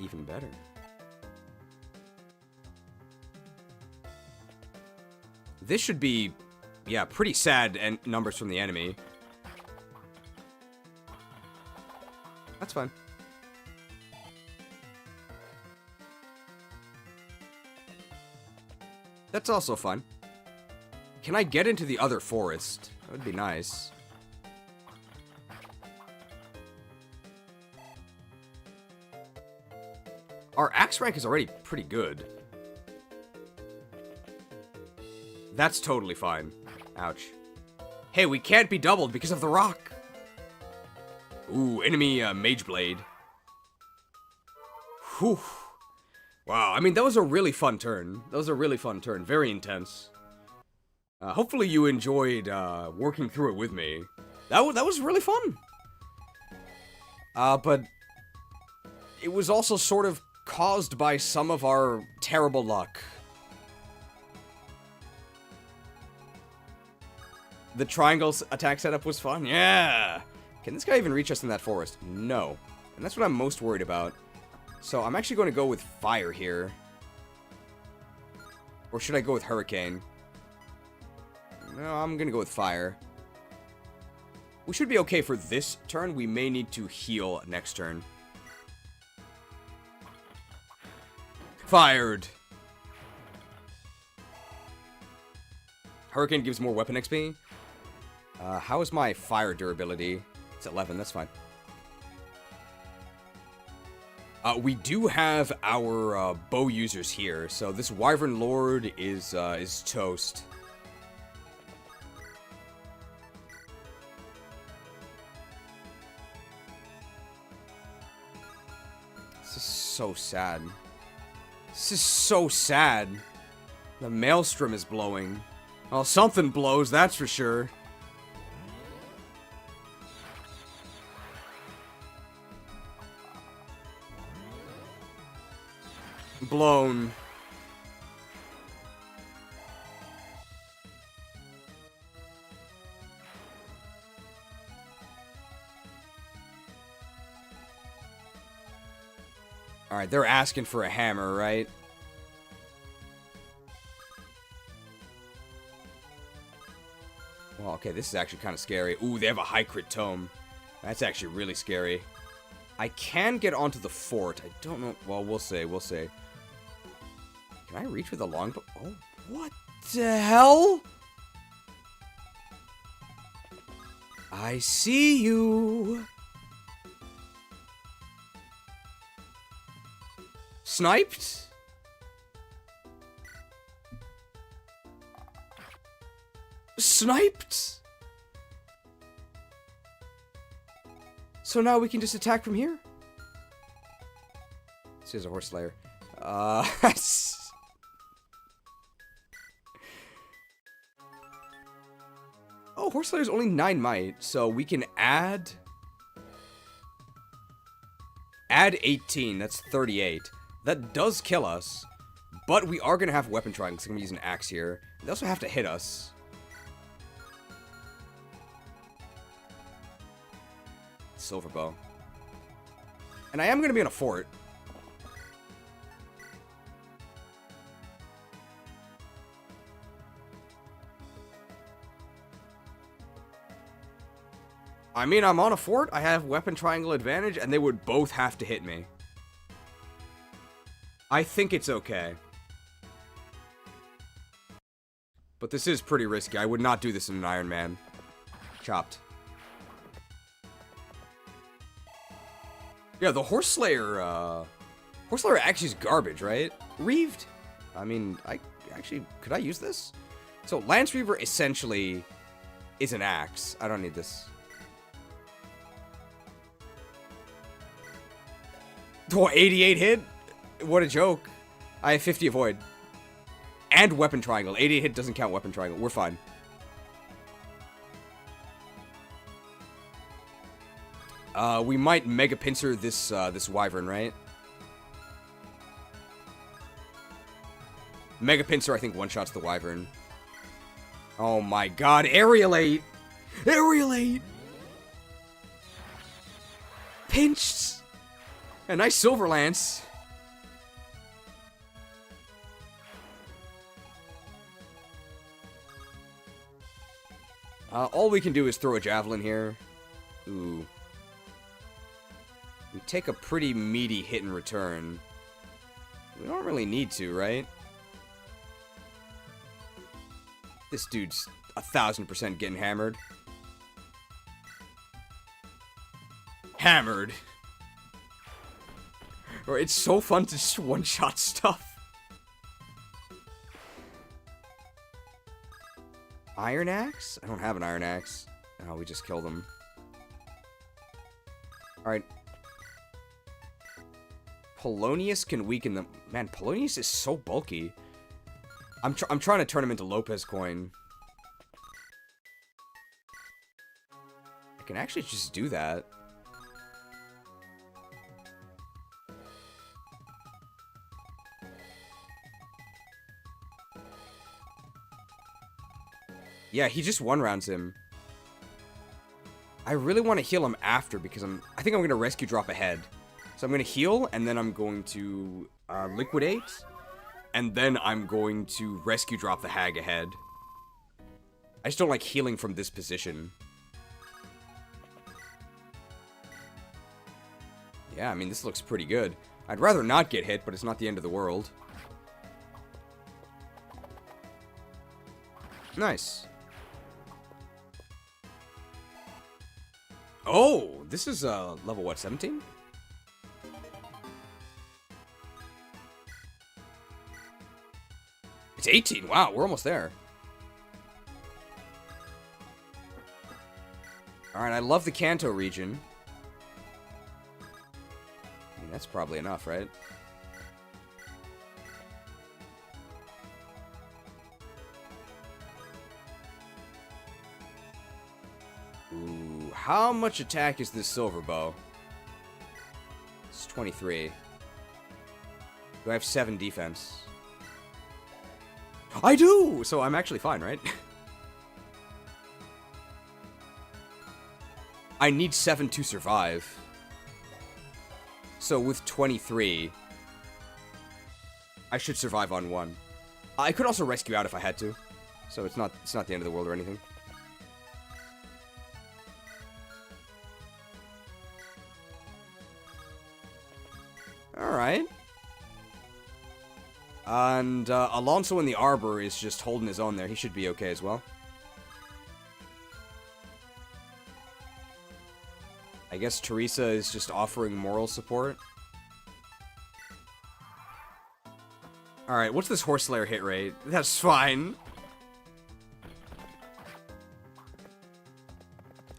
Even better. This should be, yeah, pretty sad numbers from the enemy. That's fine. That's also fun. Can I get into the other forest? That would be nice. Our axe rank is already pretty good. That's totally fine. Ouch. Hey, we can't be doubled because of the rock. Ooh, enemy mage blade. Whew. Wow, I mean, that was a really fun turn. That was a really fun turn. Very intense. Hopefully you enjoyed working through it with me. That was really fun. But it was also sort of caused by some of our terrible luck. The triangle attack setup was fun. Yeah! Can this guy even reach us in that forest? No. And that's what I'm most worried about. So I'm actually going to go with fire here. Or should I go with hurricane? No, I'm going to go with fire. We should be okay for this turn. We may need to heal next turn. Fired! Hurricane gives more weapon XP. How is my fire durability? It's 11, that's fine. We do have our bow users here, so this Wyvern Lord is toast. This is so sad. This is so sad. The maelstrom is blowing. Well, something blows, that's for sure. Blown. Alright, they're asking for a hammer, right? Well, okay, this is actually kind of scary. Ooh, they have a high crit tome. That's actually really scary. I can get onto the fort. I don't know. Well, we'll see. We'll see. Can I reach with a longbow? Oh, what the hell? I see you. Sniped? Sniped? So now we can just attack from here? This is a horse slayer. Oh, horse slayer's only 9 might, so we can add 18. That's 38. That does kill us, but we are gonna have weapon triangles. I'm gonna use an axe here. They also have to hit us. Silver bow. And I am gonna be in a fort. I mean, I'm on a fort, I have weapon triangle advantage, and they would both have to hit me. I think it's okay. But this is pretty risky. I would not do this in an Iron Man. Chopped. Yeah, the Horse Slayer actually is garbage, right? Reaved? I mean, could I use this? So Lance Reaver essentially is an axe. I don't need this. Oh, 88 hit? What a joke. I have 50 avoid. And weapon triangle. 88 hit doesn't count weapon triangle. We're fine. We might Mega Pincer this this wyvern, right? Mega Pincer, I think, one-shots the wyvern. Oh my god, Aerialate! Aerialate! Pinched! A nice Silver Lance. All we can do is throw a javelin here. Ooh. We take a pretty meaty hit in return. We don't really need to, right? This dude's 1000% getting hammered. Hammered. Bro, it's so fun to just one-shot stuff. Iron Axe? I don't have an Iron Axe. Oh, we just killed him. Alright. Polonius can weaken them. Man, Polonius is so bulky. I'm trying to turn him into Lopezoin. I can actually just do that. Yeah, he just one-rounds him. I really want to heal him after because I think I'm going to rescue drop ahead. So I'm going to heal, and then I'm going to liquidate, and then I'm going to rescue drop the hag ahead. I just don't like healing from this position. Yeah, I mean, this looks pretty good. I'd rather not get hit, but it's not the end of the world. Nice. Oh, this is level what, 17? It's 18. Wow, we're almost there. Alright, I love the Kanto region. I mean, that's probably enough, right? Ooh, how much attack is this silver bow? It's 23. Do I have 7 defense? I do! So I'm actually fine, right? I need 7 to survive. So with 23, I should survive on 1. I could also rescue out if I had to. So it's not the end of the world or anything. Alright. And Alonso in the Arbor is just holding his own there. He should be okay as well. I guess Teresa is just offering moral support. Alright, what's this Horse Slayer hit rate? That's fine.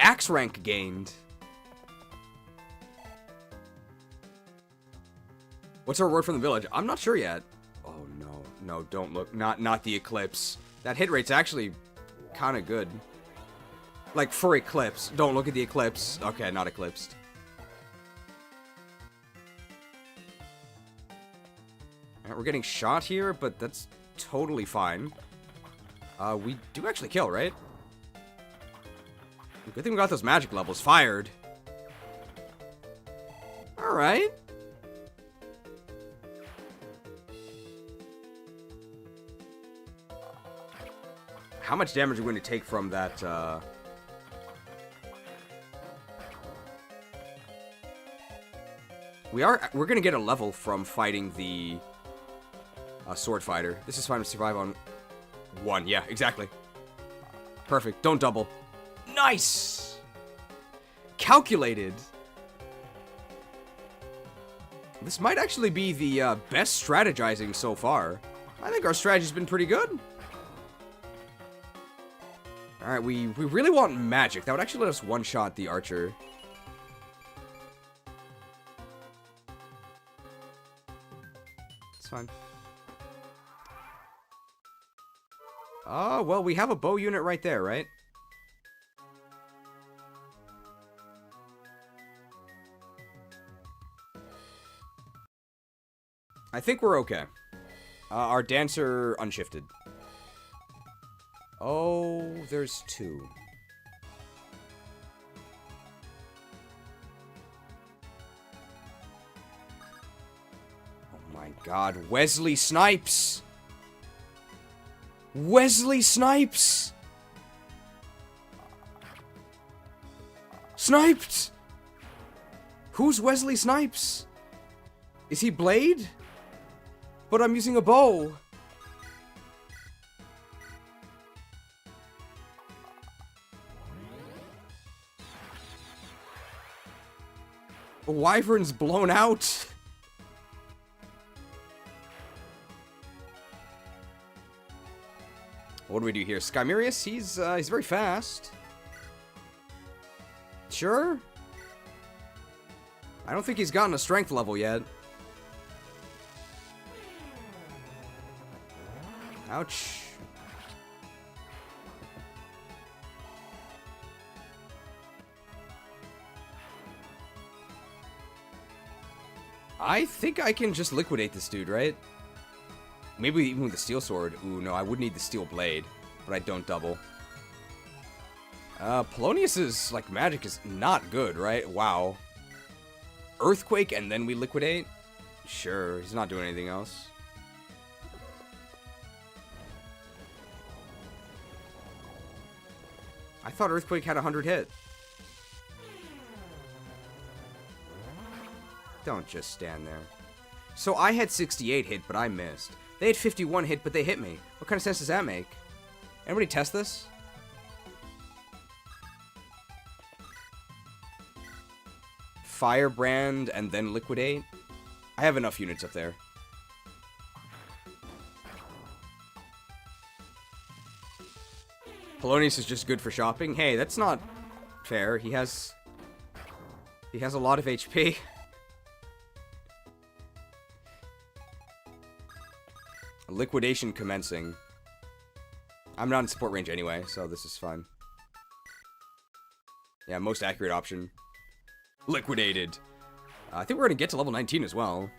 Axe rank gained. What's our word from the village? I'm not sure yet. Oh no, no, don't look. Not the Eclipse. That hit rate's actually kind of good. Like, for Eclipse. Don't look at the Eclipse. Okay, not Eclipsed. Alright, we're getting shot here, but that's totally fine. We do actually kill, right? Good thing we got those magic levels. Fired. Alright. How much damage are we going to take from that, We're gonna get a level from fighting the sword fighter. This is fine to survive on 1. Yeah, exactly. Perfect. Don't double. Nice! Calculated. This might actually be the best strategizing so far. I think our strategy's been pretty good. Alright, we really want magic. That would actually let us one-shot the archer. It's fine. Oh, well, we have a bow unit right there, right? I think we're okay. Our dancer unshifted. Oh, there's two. Oh my god, Wesley Snipes! Wesley Snipes! Sniped! Who's Wesley Snipes? Is he Blade? But I'm using a bow. A wyvern's blown out. What do we do here? Skymerius, he's very fast. Sure. I don't think he's gotten a strength level yet. Ouch. I think I can just liquidate this dude, right? Maybe even with the steel sword. Ooh, no, I would need the steel blade, but I don't double. Polonius's, like, magic is not good, right? Wow. Earthquake and then we liquidate? Sure, he's not doing anything else. I thought Earthquake had 100 hit. Don't just stand there. So I had 68 hit, but I missed. They had 51 hit, but they hit me. What kind of sense does that make? Anybody test this? Firebrand and then liquidate? I have enough units up there. Polonius is just good for shopping. Hey, that's not fair. He has a lot of HP. Liquidation commencing. I'm not in support range anyway, so this is fine. Yeah, most accurate option. Liquidated. I think we're gonna get to level 19 as well.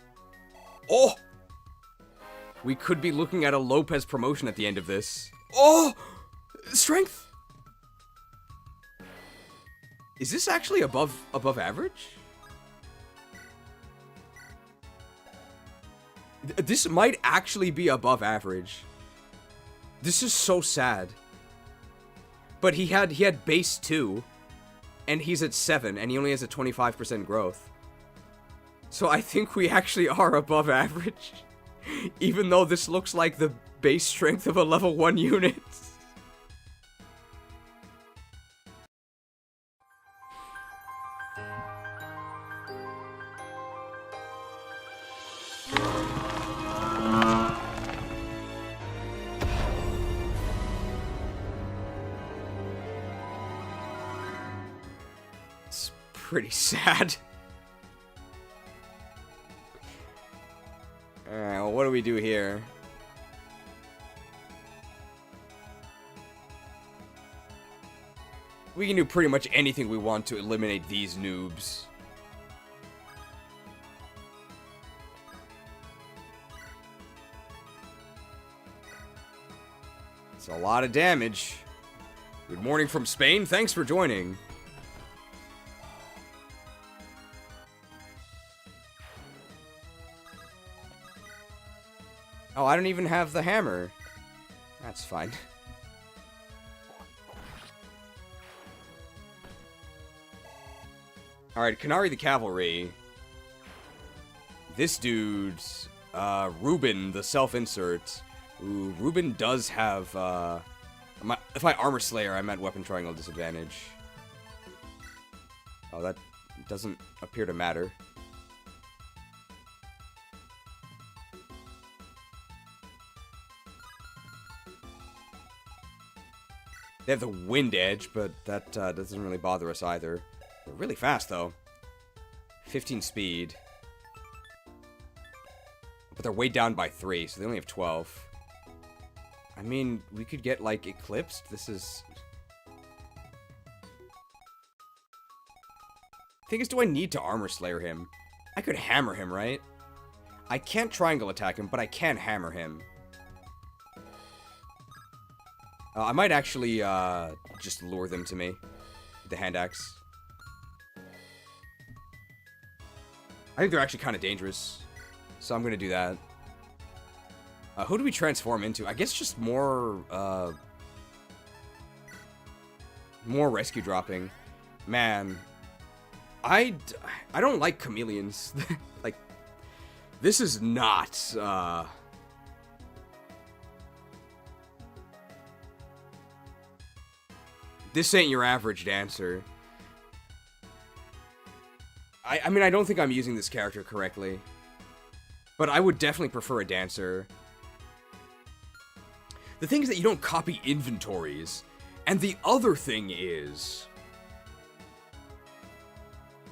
Oh! We could be looking at a Lopez promotion at the end of this. Oh! Strength? Is this actually above average? This might actually be above average. This is so sad. But he had base 2, and he's at 7, and he only has a 25% growth. So I think we actually are above average. Even though this looks like the base strength of a level 1 unit. Pretty sad. Alright, well, what do we do here? We can do pretty much anything we want to eliminate these noobs. It's a lot of damage. Good morning from Spain. Thanks for joining. Oh, I don't even have the hammer. That's fine. Alright, Canary the Cavalry. This dude's, Ruben, the self-insert. Ooh, Ruben does have, if I Armor Slayer, I'm at Weapon Triangle disadvantage. Oh, that doesn't appear to matter. They have the wind edge, but that doesn't really bother us either. They're really fast, though. 15 speed. But they're way down by 3, so they only have 12. I mean, we could get, like, eclipsed. This is... Thing is, do I need to armor slayer him? I could hammer him, right? I can't triangle attack him, but I can hammer him. I might actually, just lure them to me. With the hand axe. I think they're actually kind of dangerous. So I'm gonna do that. Who do we transform into? I guess just more, more rescue dropping. Man. I don't like chameleons. Like, this is not, This ain't your average dancer. I mean, I don't think I'm using this character correctly. But I would definitely prefer a dancer. The thing is that you don't copy inventories. And the other thing is...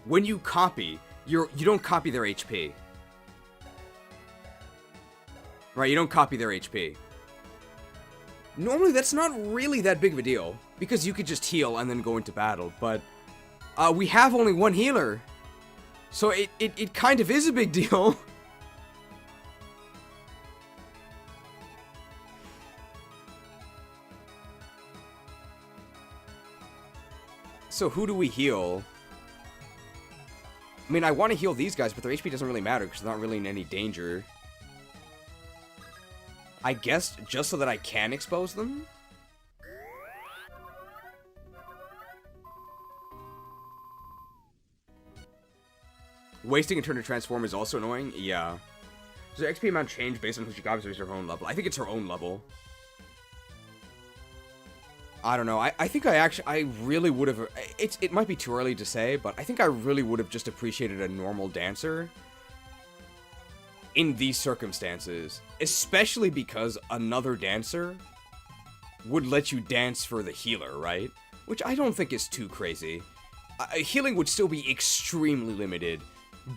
When you copy, you don't copy their HP. Right, you don't copy their HP. Normally, that's not really that big of a deal. Because you could just heal and then go into battle. But we have only one healer. So it kind of is a big deal. So who do we heal? I mean, I want to heal these guys, but their HP doesn't really matter because they're not really in any danger. I guess just so that I can expose them? Wasting a turn to transform is also annoying? Yeah. Does the XP amount change based on who she copies or is her own level? I think it's her own level. I don't know. I think I really would have... It might be too early to say, but I think I really would have just appreciated a normal dancer in these circumstances. Especially because another dancer would let you dance for the healer, right? Which I don't think is too crazy. Healing would still be extremely limited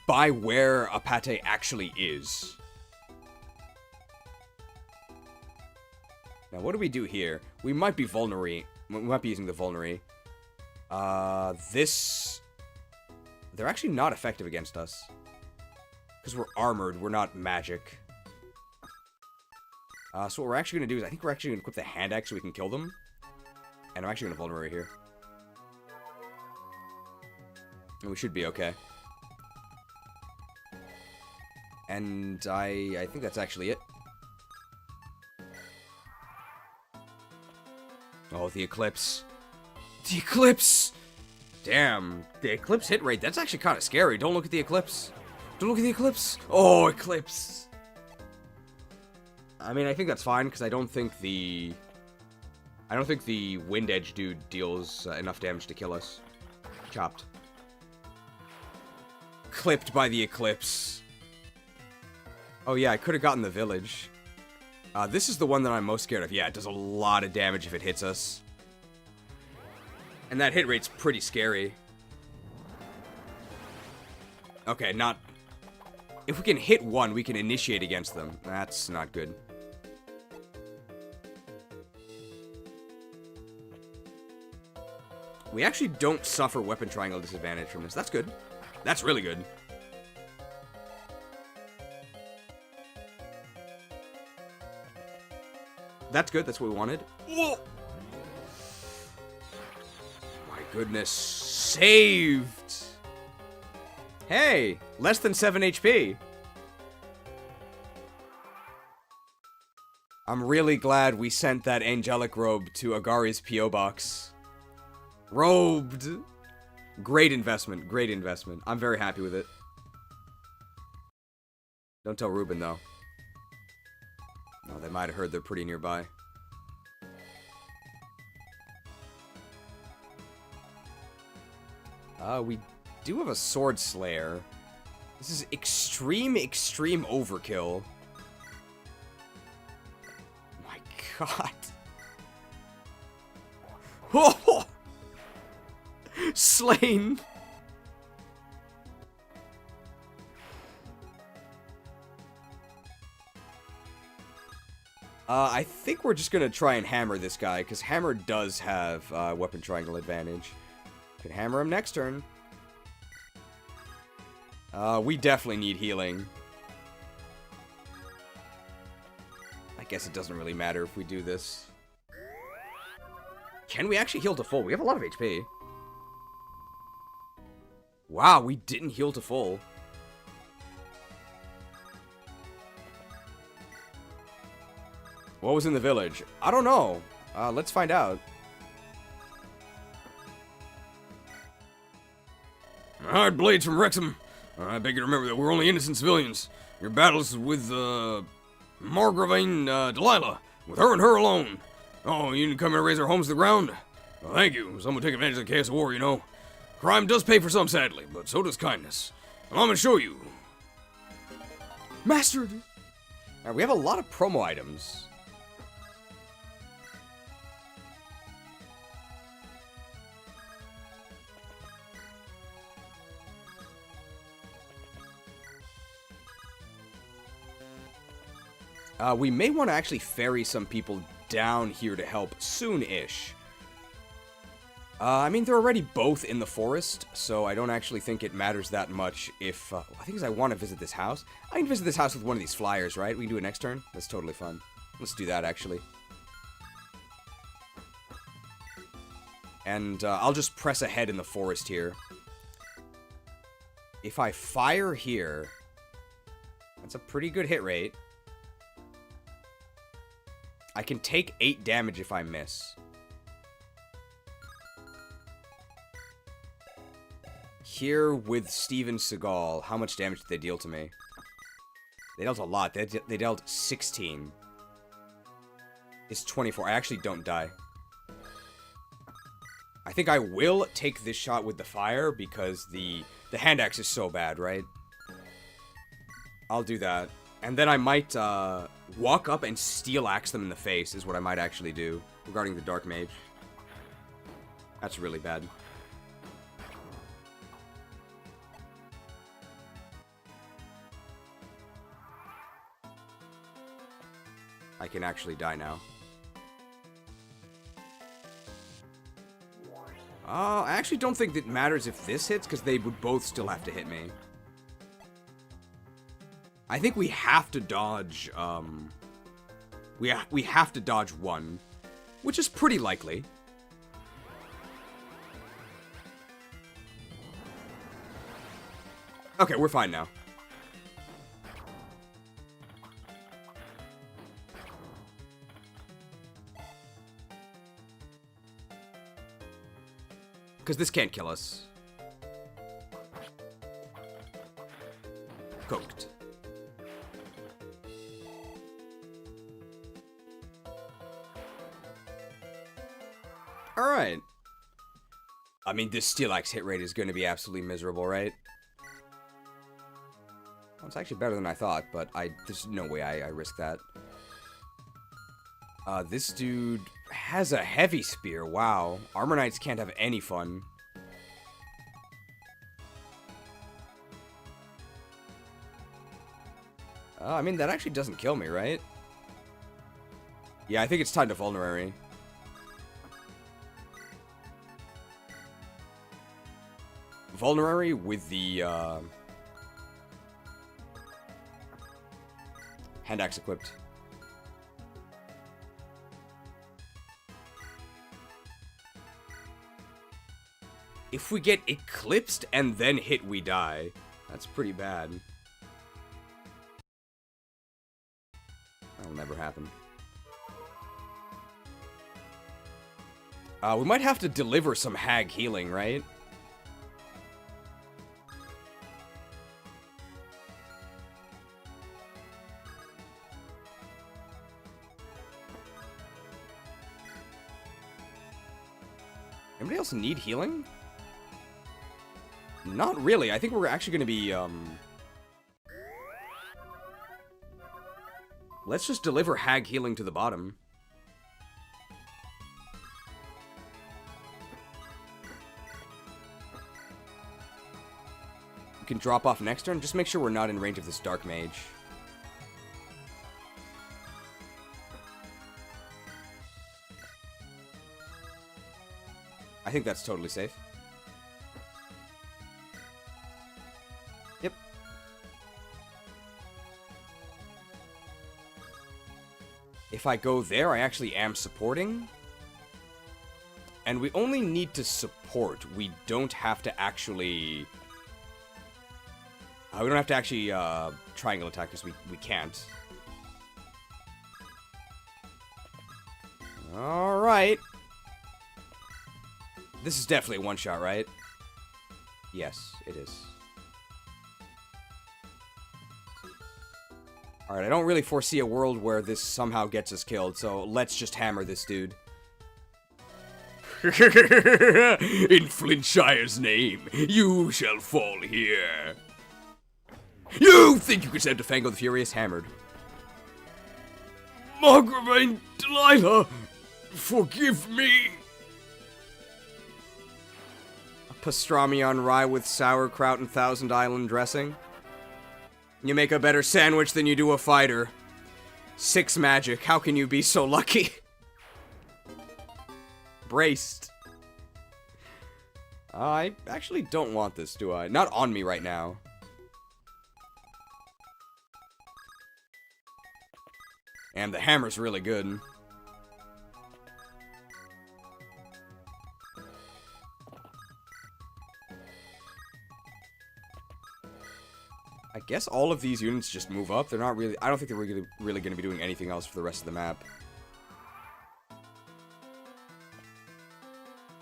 by where a pate actually is. Now, what do we do here? We might be vulnerary. We might be using the vulnerary. This... They're actually not effective against us. Because we're armored, we're not magic. So what we're actually going to do is, I think we're actually going to equip the hand axe so we can kill them. And I'm actually going to vulnerary here. And we should be okay. And I think that's actually it. Oh, the Eclipse. The Eclipse! Damn, the Eclipse hit rate, that's actually kind of scary. Don't look at the Eclipse. Don't look at the Eclipse. Oh, Eclipse. I mean, I think that's fine, because I don't think the Wind Edge dude deals enough damage to kill us. Chopped. Clipped by the Eclipse. Oh yeah, I could have gotten the village. This is the one that I'm most scared of. Yeah, it does a lot of damage if it hits us. And that hit rate's pretty scary. Okay, not... If we can hit one, we can initiate against them. That's not good. We actually don't suffer weapon triangle disadvantage from this. That's good. That's really good. That's good. That's what we wanted. Whoa! My goodness. Saved! Hey! Less than 7 HP. I'm really glad we sent that angelic robe to Agari's P.O. box. Robed! Great investment. Great investment. I'm very happy with it. Don't tell Ruben, though. Oh, they might have heard they're pretty nearby. We do have a Sword Slayer. This is extreme overkill. My god. slain. I think we're just gonna try and hammer this guy, because hammer does have weapon triangle advantage. Can hammer him next turn. We definitely need healing. I guess it doesn't really matter if we do this. Can we actually heal to full? We have a lot of HP. Wow, we didn't heal to full. What was in the village? I don't know. Let's find out. Hard blades from Wrexham. I beg you to remember that we're only innocent civilians. Your battles with, Margravine, Delilah. With her and her alone. Oh, you didn't come here to raise our homes to the ground? Well, thank you. Some would take advantage of the chaos of war, you know. Crime does pay for some, sadly, but so does kindness. Well, I'm gonna show you. Mastered! Alright, we have a lot of promo items. We may want to actually ferry some people down here to help soon-ish. I mean, they're already both in the forest, so I don't actually think it matters that much if... I think I want to visit this house. I can visit this house with one of these flyers, right? We can do it next turn? That's totally fun. Let's do that, actually. And I'll just press ahead in the forest here. If I fire here... That's a pretty good hit rate. I can take 8 damage if I miss. Here with Steven Seagal, how much damage did they deal to me? They dealt a lot. They dealt 16. It's 24. I actually don't die. I think I will take this shot with the fire because the hand axe is so bad, right? I'll do that. And then I might walk up and steel axe them in the face is what I might actually do regarding the Dark Mage. That's really bad. I can actually die now. I actually don't think it matters if this hits, because they would both still have to hit me. I think we have to dodge, we have to dodge one, which is pretty likely. Okay, we're fine now. Because this can't kill us. Cooked. Alright. I mean, this Steel Axe hit rate is going to be absolutely miserable, right? Well, it's actually better than I thought, but there's no way I risk that. This dude has a heavy spear. Wow. Armor Knights can't have any fun. I mean, that actually doesn't kill me, right? Yeah, I think it's time to Vulnerary. Vulnerary with the, Hand Axe equipped. If we get eclipsed and then hit, we die. That's pretty bad. That'll never happen. We might have to deliver some hag healing, right? Anybody else need healing? Not really. I think we're actually going to be, Let's just deliver hag healing to the bottom. We can drop off next turn. Just make sure we're not in range of this Dark Mage. I think that's totally safe. Yep. If I go there, I actually am supporting. And we only need to support. We don't have to actually... we don't have to actually triangle attack because we can't. Alright. This is definitely a one-shot, right? Yes, it is. Alright, I don't really foresee a world where this somehow gets us killed, so let's just hammer this dude. In Flintshire's name, you shall fall here. You think you can stand to Fango the Furious? Hammered. Margravine Delilah, forgive me. Pastrami on rye with sauerkraut and Thousand Island dressing. You make a better sandwich than you do a fighter. 6 magic. How can you be so lucky? Braced. I actually don't want this, do I? Not on me right now. And the hammer's really good. I guess all of these units just move up. They're not really... I don't think they're really going to be doing anything else for the rest of the map. I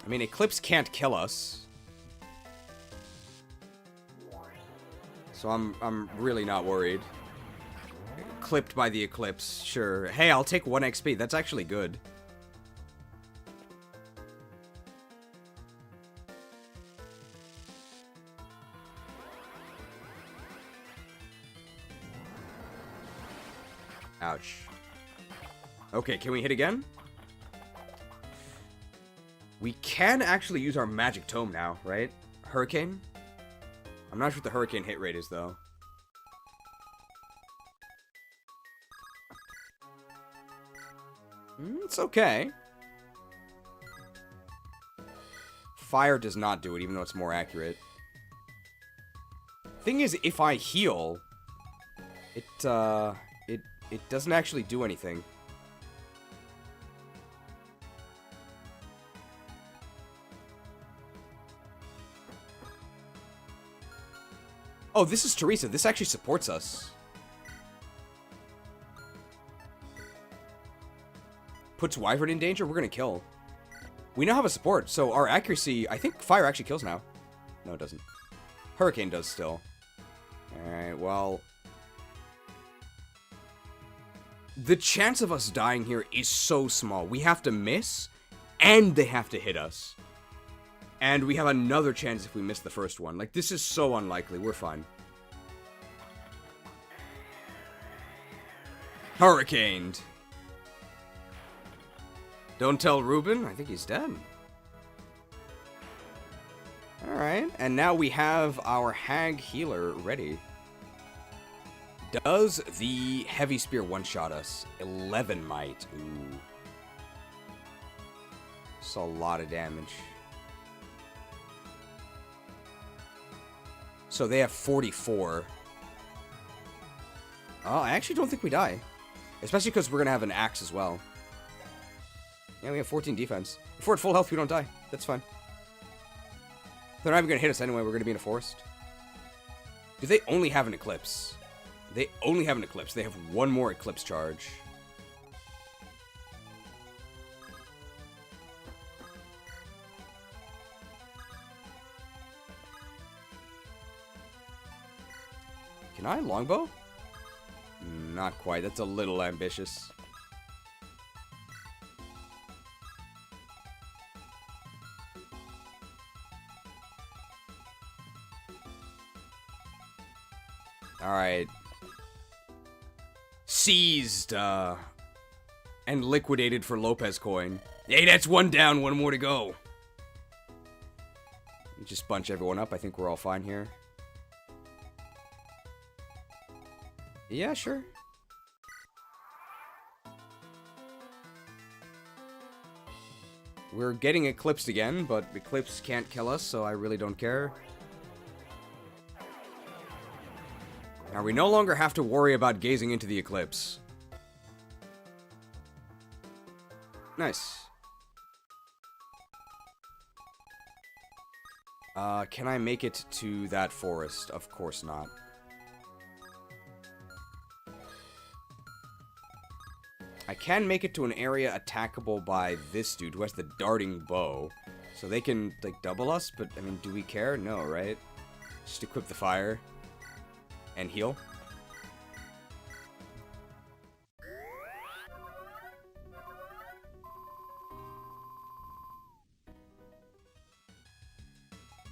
mean, Eclipse can't kill us. So I'm really not worried. Clipped by the Eclipse, sure. Hey, I'll take 1 XP. That's actually good. Ouch. Okay, can we hit again? We can actually use our Magic Tome now, right? Hurricane? I'm not sure what the Hurricane hit rate is, though. It's okay. Fire does not do it, even though it's more accurate. Thing is, if I heal, it doesn't actually do anything. Oh, this is Teresa. This actually supports us. Puts Wyvern in danger? We're gonna kill. We now have a support, so our accuracy... I think Fire actually kills now. No, it doesn't. Hurricane does still. Alright, well... The chance of us dying here is so small. We have to miss, and they have to hit us. And we have another chance if we miss the first one. Like, this is so unlikely. We're fine. Hurricaned. Don't tell Ruben. I think he's dead. Alright, and now we have our Hag healer ready. Does the Heavy Spear one-shot us? 11 might. Ooh. That's a lot of damage. So they have 44. Oh, I actually don't think we die. Especially because we're going to have an axe as well. Yeah, we have 14 defense. If we're at full health, we don't die. That's fine. They're not even going to hit us anyway. We're going to be in a forest. Do they only have an Eclipse? They only have an Eclipse. They have one more Eclipse charge. Can I longbow? Not quite. That's a little ambitious. Alright. Seized, and liquidated for Lopezoin. Hey, that's one down, one more to go. Just bunch everyone up. I think we're all fine here. Yeah, sure. We're getting eclipsed again, but eclipse can't kill us, so I really don't care. Now, we no longer have to worry about gazing into the eclipse. Nice. Can I make it to that forest? Of course not. I can make it to an area attackable by this dude who has the darting bow. So they can, like, double us, but, I mean, do we care? No, right? Just equip the fire. And heal.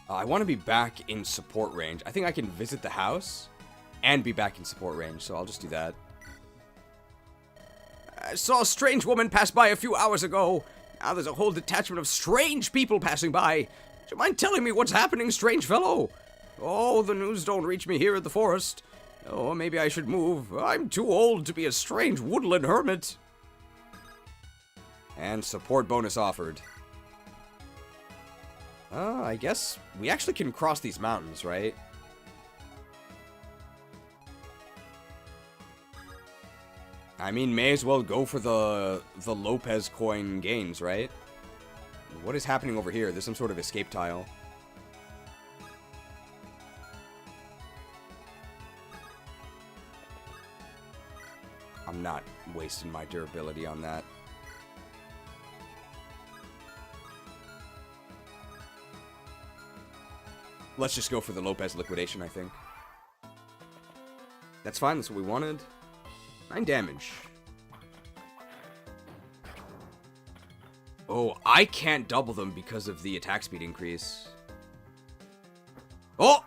I want to be back in support range. I think I can visit the house and be back in support range, so I'll just do that. I saw a strange woman pass by a few hours ago. Now there's a whole detachment of strange people passing by. Do you mind telling me what's happening, strange fellow? Oh, the news don't reach me here at the forest. Oh, maybe I should move. I'm too old to be a strange woodland hermit. And support bonus offered. I guess we actually can cross these mountains, right? I mean, may as well go for the Lopezoin gains, right? What is happening over here? There's some sort of escape tile. I'm not wasting my durability on that. Let's just go for the Lopez liquidation, I think. That's fine, that's what we wanted. 9 damage. Oh, I can't double them because of the attack speed increase. Oh!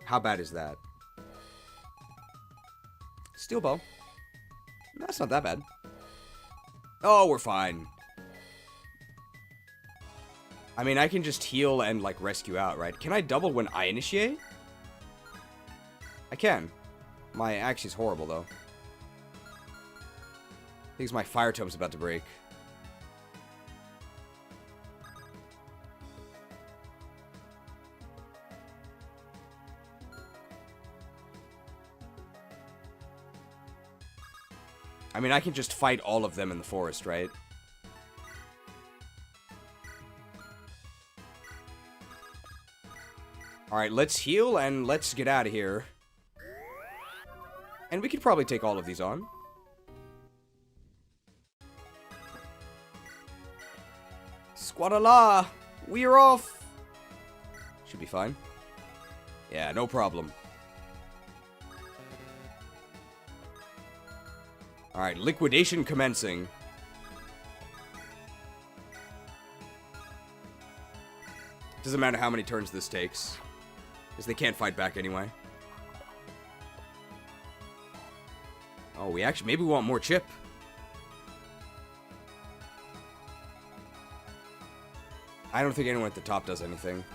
How bad is that? Steel bow. That's not that bad. Oh, we're fine. I mean, I can just heal and, like, rescue out, right? Can I double when I initiate? I can. My axe is horrible, though. I think my fire tome's about to break. I mean, I can just fight all of them in the forest, right? Alright, let's heal and let's get out of here. And we could probably take all of these on. Squadala! We're off! Should be fine. Yeah, no problem. Alright, liquidation commencing. Doesn't matter how many turns this takes, because they can't fight back anyway. Oh, we actually, maybe we want more chip. I don't think anyone at the top does anything.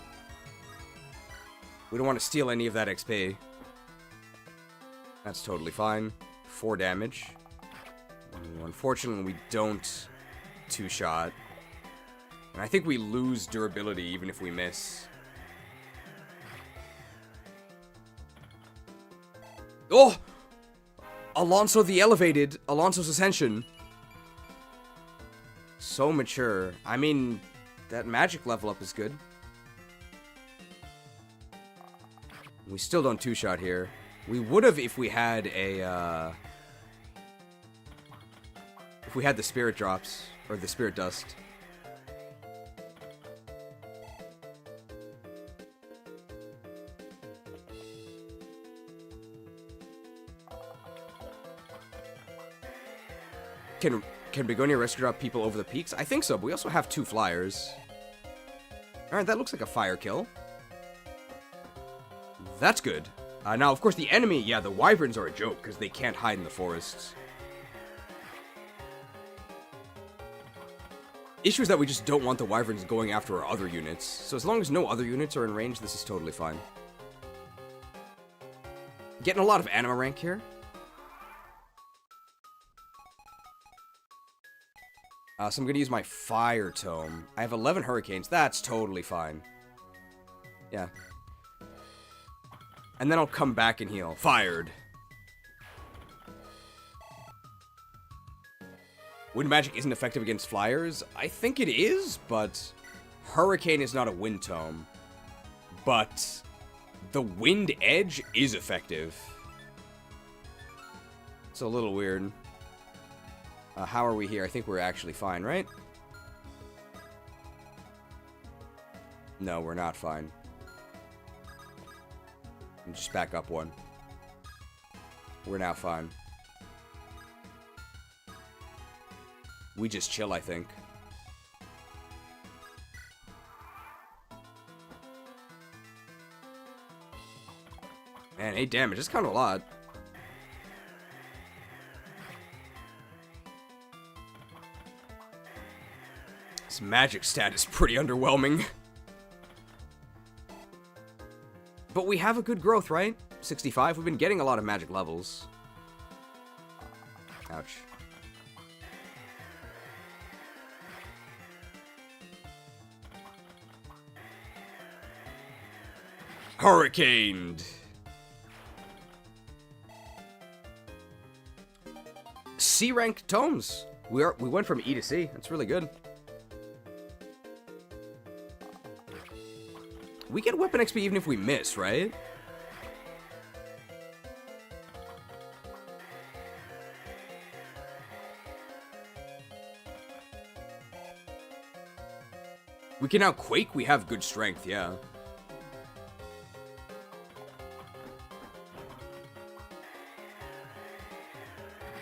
We don't want to steal any of that XP. That's totally fine. 4 damage. Unfortunately, we don't two-shot. And I think we lose durability even if we miss. Oh! Alonso the Elevated. Alonso's Ascension. So mature. I mean, that magic level up is good. We still don't two-shot here. We would have if we had a, if we had the spirit drops, or the spirit dust. Can Begonia rescue drop people over the peaks? I think so, but we also have 2 flyers. Alright, that looks like a fire kill. That's good. Now, of course, the enemy, yeah, the wyverns are a joke, because they can't hide in the forests. Issue is that we just don't want the wyverns going after our other units. So as long as no other units are in range, this is totally fine. Getting a lot of anima rank here. So I'm going to use my fire tome. I have 11 hurricanes. That's totally fine. Yeah. And then I'll come back and heal. Fired. Wind magic isn't effective against flyers. I think it is, but hurricane is not a wind tome. But the wind edge is effective. It's a little weird. How are we here? I think we're actually fine, right? No, we're not fine. Just back up one. We're now fine. We just chill, I think. Man, 8 damage. That's kind of a lot. This magic stat is pretty underwhelming. But we have a good growth, right? 65. We've been getting a lot of magic levels. Ouch. Hurricaned. C rank tomes. We went from E to C. That's really good. We get weapon XP even if we miss, right? We can now quake. We have good strength, yeah.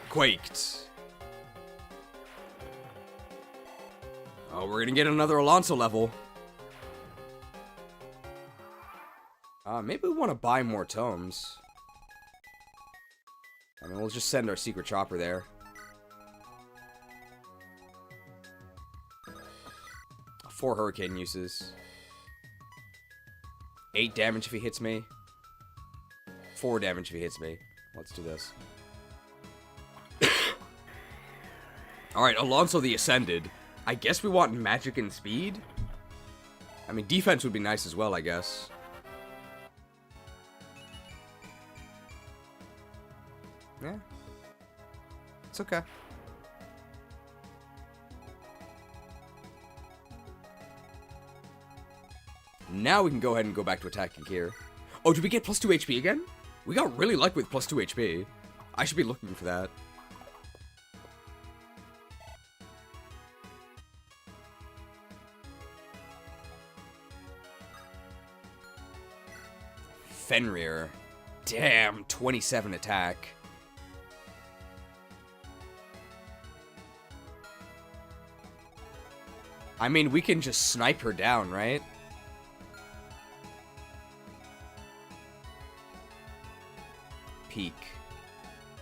Quaked. Oh, we're gonna get another Alonso level. Maybe we want to buy more tomes. I mean, we'll just send our secret chopper there. 4 hurricane uses. 8 damage if he hits me. 4 damage if he hits me. Let's do this. Alright, Alonso the Ascended. I guess we want magic and speed? I mean, defense would be nice as well, I guess. Yeah. It's okay. Now we can go ahead and go back to attacking here. Oh, did we get plus 2 HP again? We got really lucky with plus 2 HP. I should be looking for that. Fenrir. Damn, 27 attack. I mean, we can just snipe her down, right? Peek.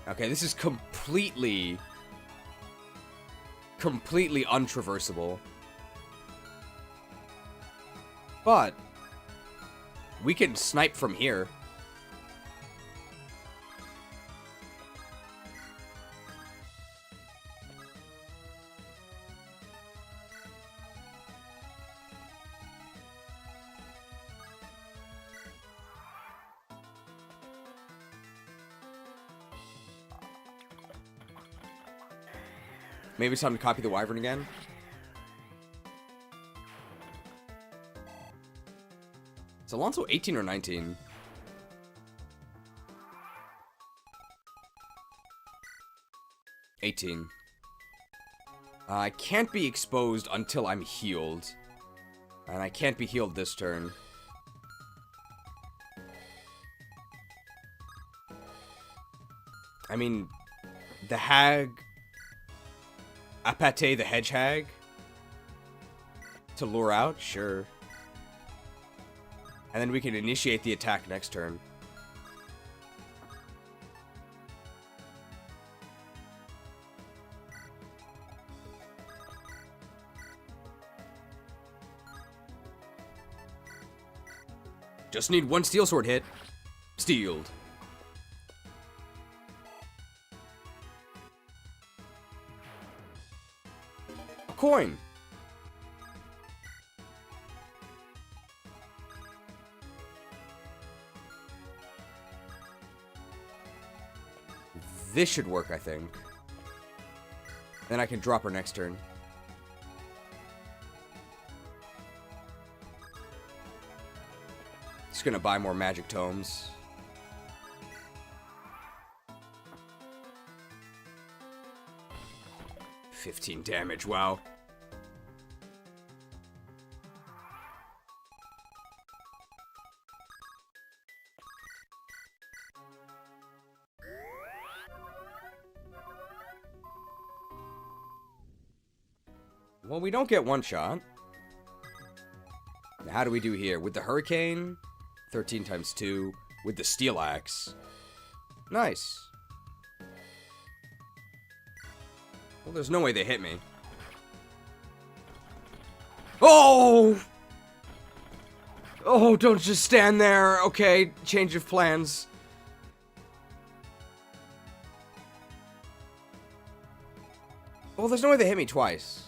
Okay, this is completely untraversable. But we can snipe from here. Maybe it's time to copy the wyvern again. Is Alonso 18 or 19? $18. I can't be exposed until I'm healed. And I can't be healed this turn. I mean, the hag... Apate the hedge hag? To lure out? Sure. And then we can initiate the attack next turn. Just need one steel sword hit. Steeled. A coin. This should work, I think. Then I can drop her next turn. Just gonna buy more magic tomes. $15 damage, wow. Well, we don't get one shot. Now, how do we do here? With the hurricane, 13 times 2. With the steel axe. Nice. Well, there's no way they hit me. Oh! Oh, don't just stand there. Okay, change of plans. Well, there's no way they hit me twice.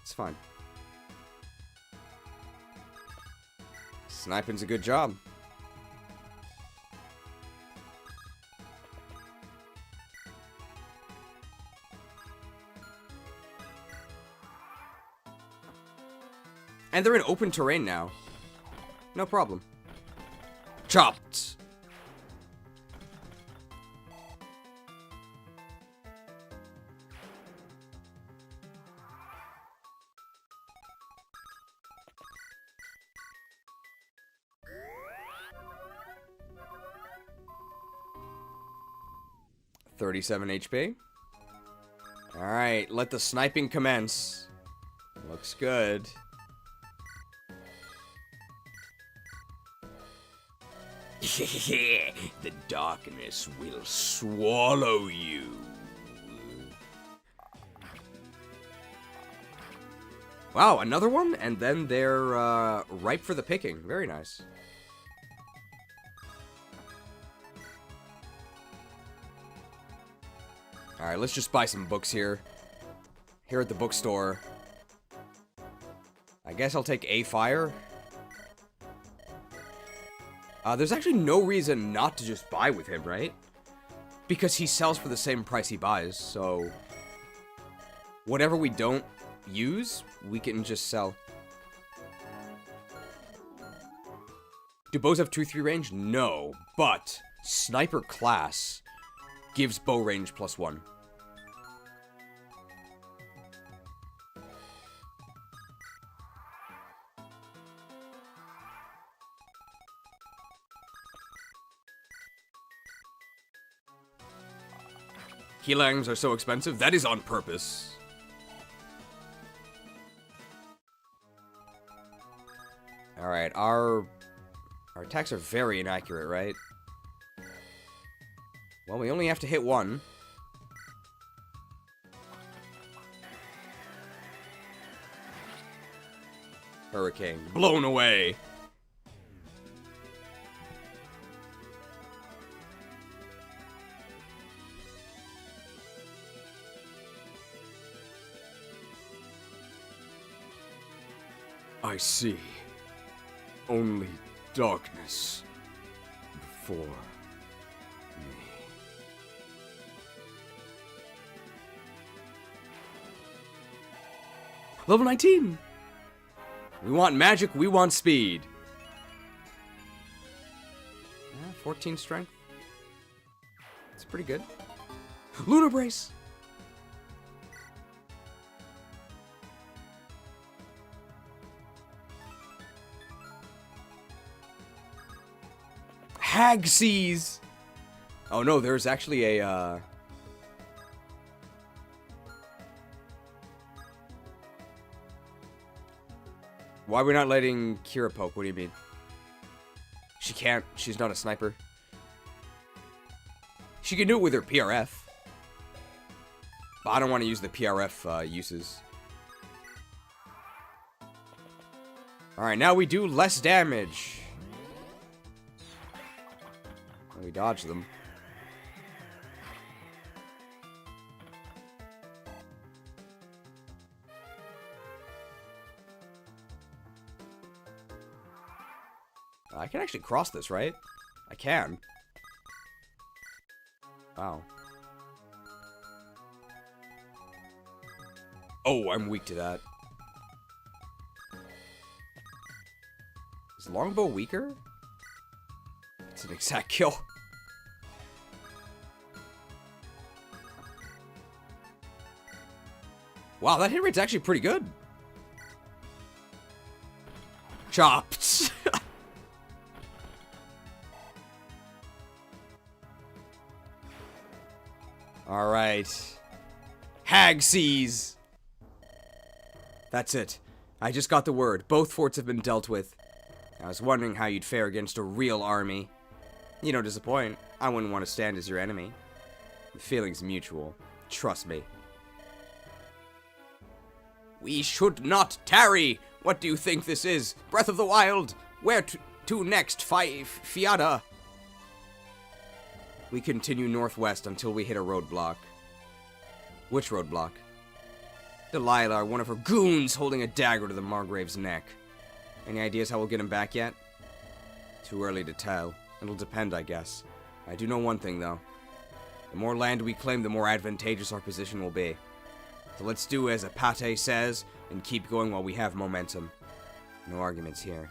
It's fine. Sniping's a good job. And they're in open terrain now. No problem. Chopped. $37 HP. Alright, let the sniping commence. Looks good. The darkness will swallow you. Wow, another one? And then they're ripe for the picking. Very nice. Alright, let's just buy some books here. Here at the bookstore. I guess I'll take a fire. There's actually no reason not to just buy with him, right? Because he sells for the same price he buys, so... whatever we don't use, we can just sell. Do bows have 2-3 range? No, but sniper class gives bow range +1. Healangs are so expensive. That is on purpose. Alright, our attacks are very inaccurate, right? Well, we only have to hit one. Hurricane. Blown away. I see. Only darkness before me. Level 19! We want magic, we want speed. 14 strength. It's pretty good. Lunar Brace! Hag sees. Oh no, there's actually a Why are we not letting Kira poke? What do you mean? She can't. She's not a sniper. She can do it with her PRF. But I don't want to use the PRF uses. Alright, now we do less damage. We dodge them. I can actually cross this, right? I can. Wow. Oh, I'm weak to that. Is longbow weaker? It's an exact kill. Wow, that hit rate's actually pretty good. Chopped. Alright. Hag sees. That's it. I just got the word. Both forts have been dealt with. I was wondering how you'd fare against a real army. You don't disappoint. I wouldn't want to stand as your enemy. The feeling's mutual. Trust me. We should not tarry! What do you think this is? Breath of the Wild? Where to next, Fiata? We continue northwest until we hit a roadblock. Which roadblock? Delilah, one of her goons, holding a dagger to the Margrave's neck. Any ideas how we'll get him back yet? Too early to tell. It'll depend, I guess. I do know one thing, though. The more land we claim, the more advantageous our position will be. So let's do as Apate says, and keep going while we have momentum. No arguments here.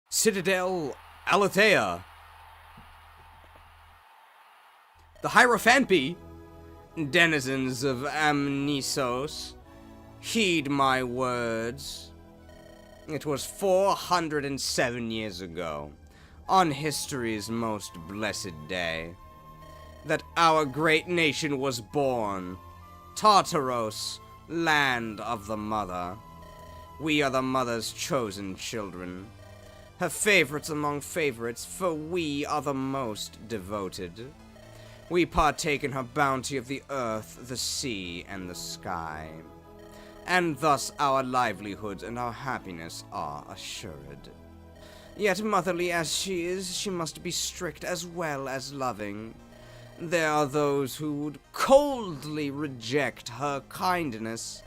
Citadel Aletheia. The Hierophantpi, denizens of Amnisos, heed my words. It was 407 years ago, on history's most blessed day, that our great nation was born. Tartaros, land of the mother. We are the mother's chosen children. Her favorites among favorites, for we are the most devoted. We partake in her bounty of the earth, the sea, and the sky. And thus our livelihood and our happiness are assured. Yet motherly as she is, she must be strict as well as loving. There are those who would coldly reject her kindness,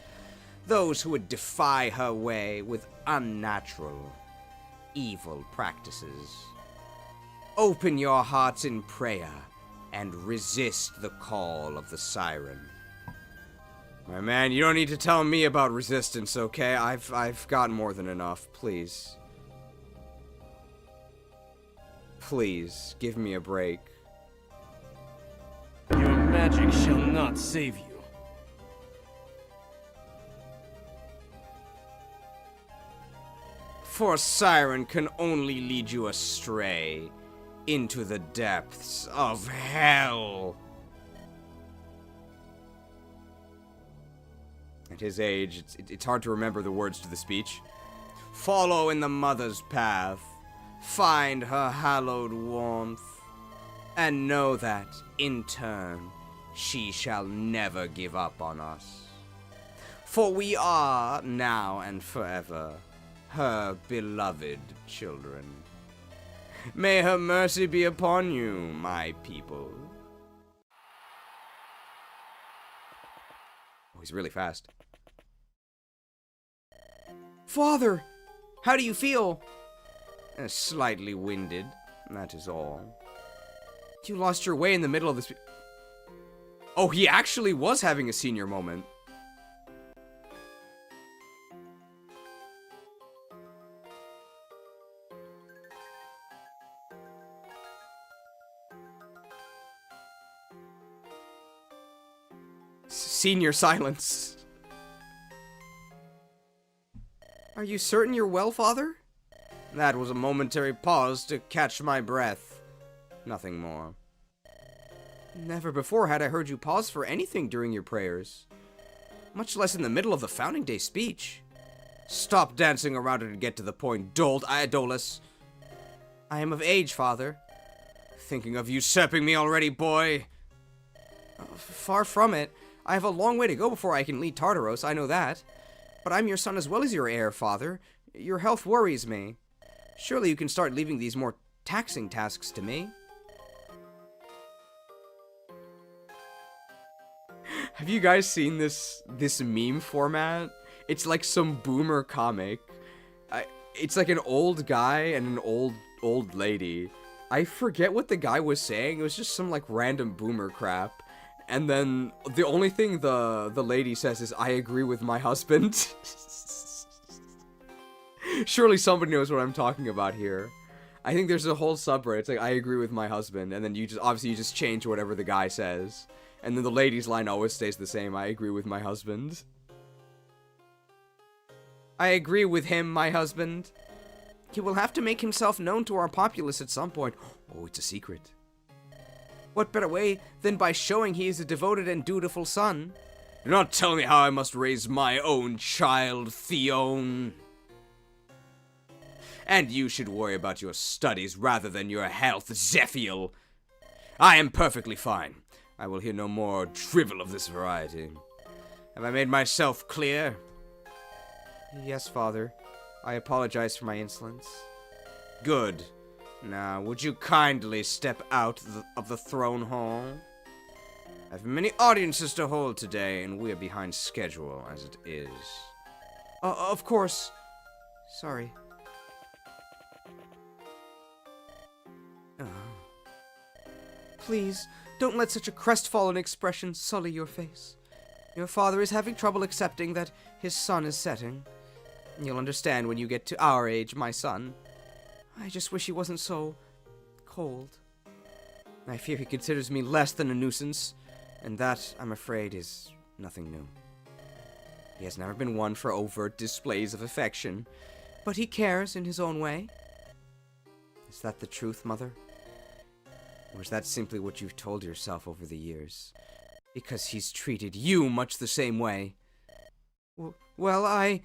those who would defy her way with unnatural, evil practices. Open your hearts in prayer and resist the call of the siren. My man, you don't need to tell me about resistance, okay? I've got more than enough, please. Please, give me a break. Your magic shall not save you. For siren can only lead you astray into the depths of hell. At his age, it's hard to remember the words to the speech. Follow in the mother's path, find her hallowed warmth, and know that, in turn, she shall never give up on us. For we are, now and forever, her beloved children. May her mercy be upon you, my people. Oh, he's really fast. Father, how do you feel? Slightly winded, that is all. You lost your way in the middle of this. Oh, he actually was having a senior moment. Senior silence. Are you certain you're well, Father? That was a momentary pause to catch my breath. Nothing more. Never before had I heard you pause for anything during your prayers. Much less in the middle of the Founding Day speech. Stop dancing around it and get to the point, Iadolus. I am of age, Father. Thinking of usurping me already, boy? Far from it. I have a long way to go before I can lead Tartaros, I know that. But I'm your son as well as your heir, father. Your health worries me. Surely you can start leaving these more taxing tasks to me. Have you guys seen this meme format? It's like some boomer comic. It's like an old guy and an old lady. I forget what the guy was saying. It was just some like random boomer crap. And then the only thing the lady says is, "I agree with my husband." Surely somebody knows what I'm talking about here. I think there's a whole subreddit. It's like, "I agree with my husband," and then you just change whatever the guy says. And then the lady's line always stays the same. "I agree with my husband." I agree with him, my husband. He will have to make himself known to our populace at some point. Oh, it's a secret. What better way than by showing he is a devoted and dutiful son? You're not telling me how I must raise my own child, Theon. And you should worry about your studies rather than your health, Zephiel. I am perfectly fine. I will hear no more drivel of this variety. Have I made myself clear? Yes, father. I apologize for my insolence. Good. Now, would you kindly step out of the throne hall? I have many audiences to hold today, and we are behind schedule as it is. Of course. Sorry. Please, don't let such a crestfallen expression sully your face. Your father is having trouble accepting that his sun is setting. You'll understand when you get to our age, my son. I just wish he wasn't so cold. I fear he considers me less than a nuisance, and that, I'm afraid, is nothing new. He has never been one for overt displays of affection, but he cares in his own way. Is that the truth, Mother? Or is that simply what you've told yourself over the years? Because he's treated you much the same way. Well,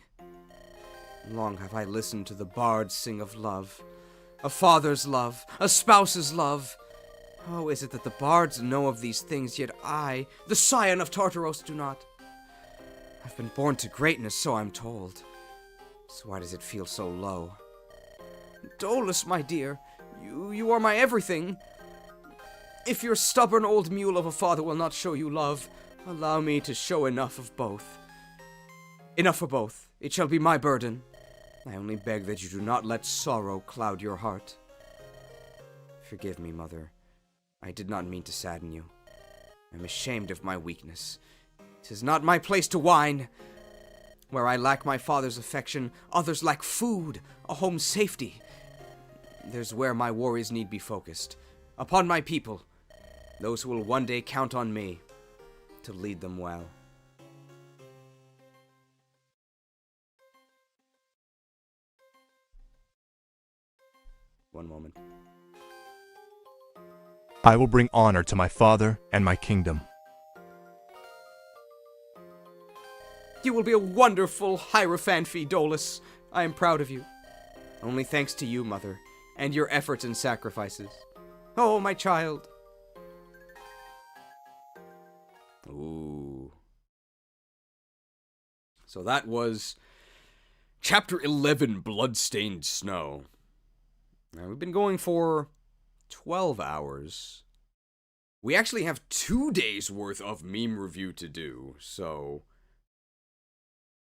long have I listened to the bards sing of love. A father's love, a spouse's love. How is it that the bards know of these things, yet I, the scion of Tartaros, do not? I've been born to greatness, so I'm told. So why does it feel so low? Dolus, my dear, you are my everything. If your stubborn old mule of a father will not show you love, allow me to show enough of both. Enough for both. It shall be my burden. I only beg that you do not let sorrow cloud your heart. Forgive me, Mother. I did not mean to sadden you. I'm ashamed of my weakness. 'Tis not my place to whine. Where I lack my father's affection, others lack food, a home's safety. There's where my worries need be focused. Upon my people, those who will one day count on me to lead them well. One moment. I will bring honor to my father and my kingdom. You will be a wonderful Hierophant, Dolus. I am proud of you. Only thanks to you, Mother, and your efforts and sacrifices. Oh, my child. Ooh. So that was Chapter 11, Bloodstained Snow. Now, we've been going for 12 hours. We actually have 2 days worth of meme review to do, so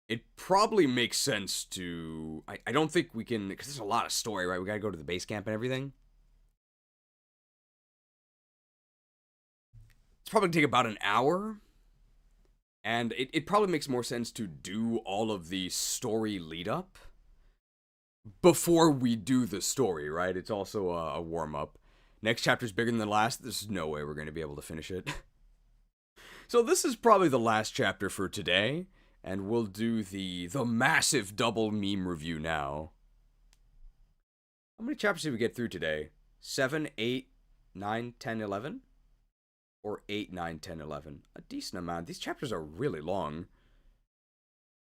it probably makes sense to... I don't think we can... Because there's a lot of story, right? We gotta go to the base camp and everything. It's probably gonna take about an hour. And it probably makes more sense to do all of the story lead-up before we do the story, right? It's also a warm-up. Next chapter's bigger than the last. There's no way we're going to be able to finish it. So this is probably the last chapter for today, and we'll do the massive double meme review now. How many chapters did we get through today? 7, 8, 9, 10, 11? Or 8, 9, 10, 11? A decent amount. These chapters are really long.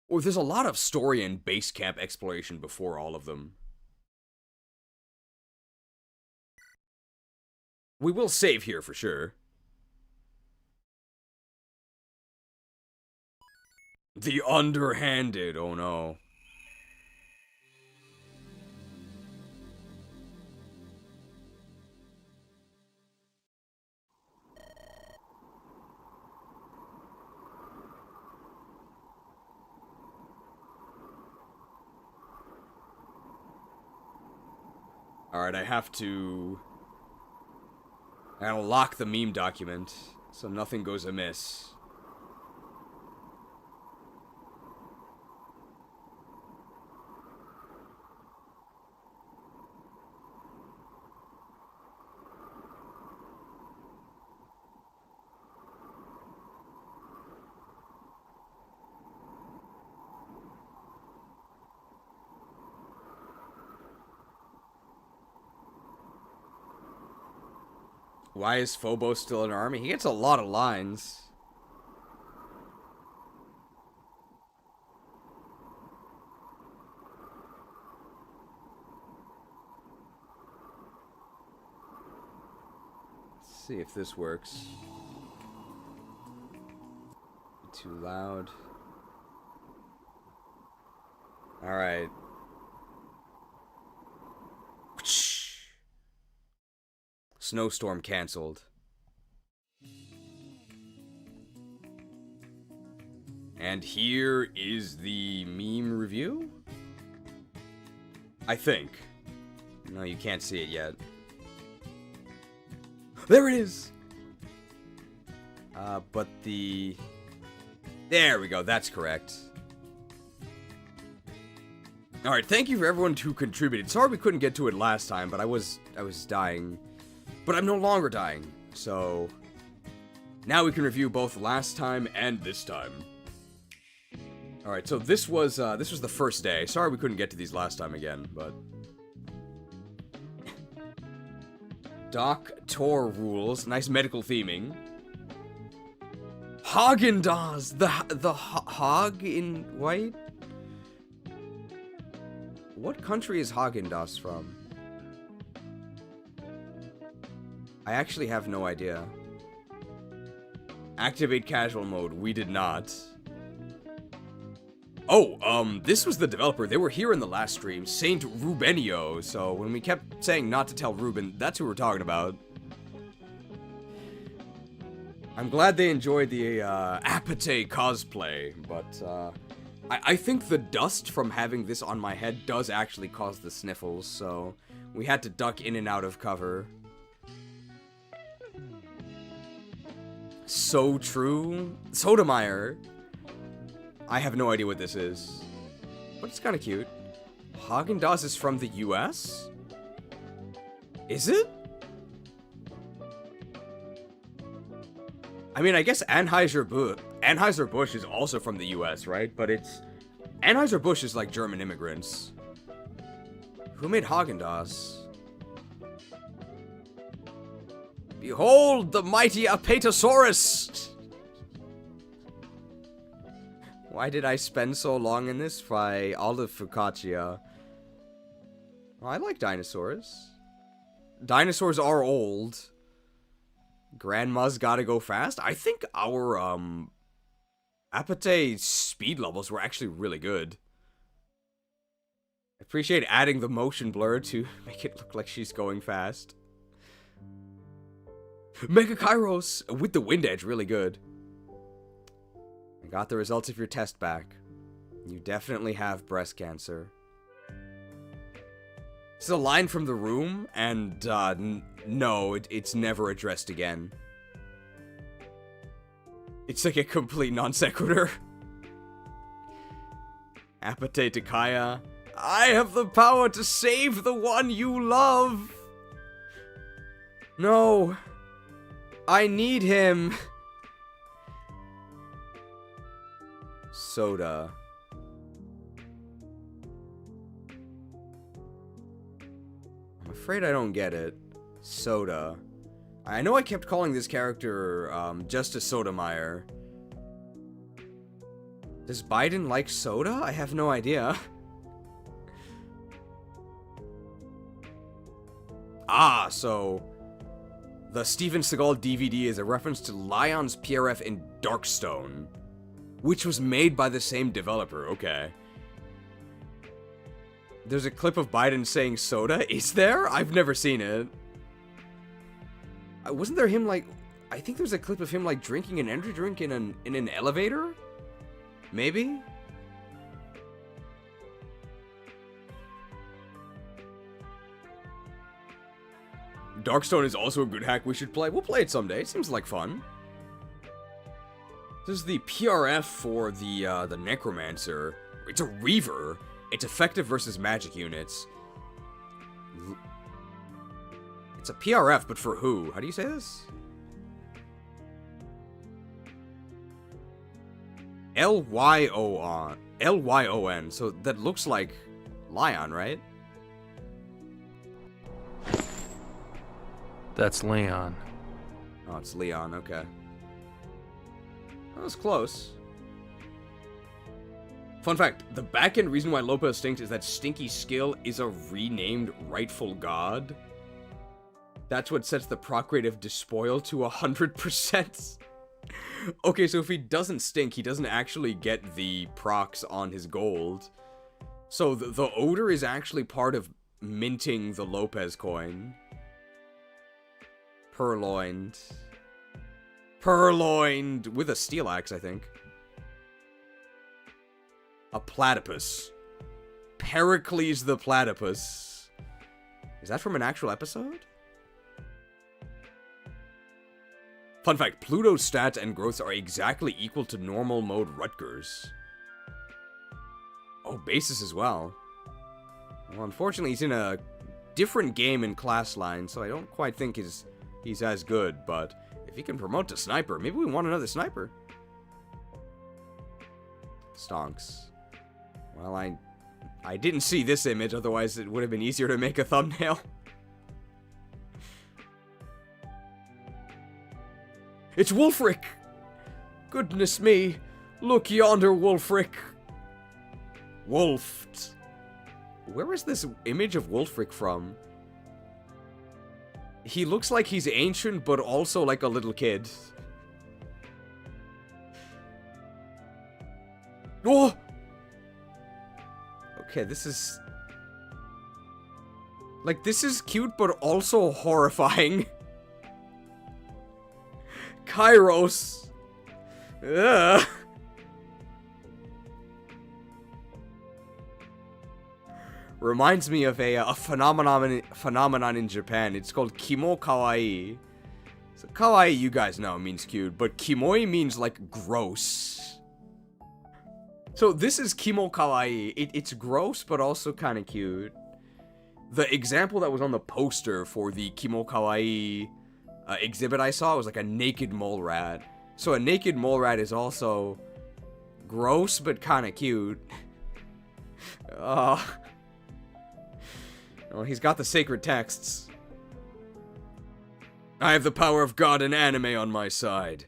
Or there's a lot of story and base camp exploration before all of them. We will save here for sure. The underhanded, oh no. Alright, I gotta lock the meme document, so nothing goes amiss. Why is Phobos still in army? He gets a lot of lines. Let's see if this works. Too loud. Alright. Snowstorm canceled. And here is the meme review? I think. No, you can't see it yet. There it is! But the... There we go, that's correct. Alright, thank you for everyone who contributed. Sorry we couldn't get to it last time, but I was dying. But I'm no longer dying, so... Now we can review both last time and this time. Alright, so this was the first day. Sorry we couldn't get to these last time again, but... Doc Tor rules. Nice medical theming. Haagen-Dazs! The Hag In White? What country is Haagen-Dazs from? I actually have no idea. Activate casual mode. We did not. Oh, this was the developer. They were here in the last stream. SaintRubenio. So when we kept saying not to tell Ruben, that's who we're talking about. I'm glad they enjoyed the Apate cosplay, but I think the dust from having this on my head does actually cause the sniffles, so we had to duck in and out of cover. So true. Sotomayor. I have no idea what this is, but it's kind of cute. Haagen-Dazs is from the US? Is it? I mean, I guess Anheuser-Busch is also from the US, right? But it's... Anheuser-Busch is like German immigrants. Who made Haagen-Dazs? Behold the mighty Apatosaurus! Why did I spend so long in this? By Olive Focaccia. Well, I like dinosaurs. Dinosaurs are old. Grandma's gotta go fast. I think our, Apate speed levels were actually really good. I appreciate adding the motion blur to make it look like she's going fast. Mega Kairos with the wind edge, really good. I got the results of your test back. You definitely have breast cancer. This is a line from The Room, and, no, it's never addressed again. It's like a complete non sequitur. Apate to Kaya. I have the power to save the one you love! No. I need him. Soda. I'm afraid I don't get it. Soda. I know I kept calling this character, Justice Sotomayor. Does Biden like soda? I have no idea. Ah, so... The Steven Seagal DVD is a reference to Lyon's PRF in Darkstone. Which was made by the same developer, okay. There's a clip of Biden saying soda? Is there? I've never seen it. Wasn't there him, like... I think there's a clip of him, like, drinking an energy drink in an elevator? Maybe? Darkstone is also a good hack we should play. We'll play it someday. It seems like fun. This is the PRF for the Necromancer. It's a Reaver. It's effective versus magic units. It's a PRF, but for who? How do you say this? Lyon. Lyon. So that looks like Lion, right? That's Leon. Oh, it's Leon, okay. That was close. Fun fact, the back-end reason why Lopez stinks is that Stinky's skill is a renamed rightful god. That's what sets the proc rate of Despoil to 100%. Okay, so if he doesn't stink, he doesn't actually get the procs on his gold. So the odor is actually part of minting the Lopez coin. Purloined. Purloined with a steel axe, I think. A platypus. Pericles the platypus. Is that from an actual episode? Fun fact, Pluto's stats and growths are exactly equal to normal mode Rutgers. Oh, basis as well. Well, unfortunately, he's in a different game in class line, so I don't quite think he's as good, but if he can promote to sniper, maybe we want another sniper. Stonks. Well, I didn't see this image, otherwise it would have been easier to make a thumbnail. It's Wulfric! Goodness me, look yonder, Wulfric. Wolfed. Where is this image of Wulfric from? He looks like he's ancient, but also like a little kid. Oh! Okay, this is... like, this is cute, but also horrifying. Kairos. Ugh. Reminds me of a phenomenon in Japan. It's called kimo kawaii. So kawaii, you guys know, means cute, but kimoi means like gross. So this is kimo kawaii. It's gross, but also kind of cute. The example that was on the poster for the kimo kawaii exhibit I saw was like a naked mole rat. So a naked mole rat is also gross, but kind of cute. Well, he's got the sacred texts. I have the power of God and anime on my side.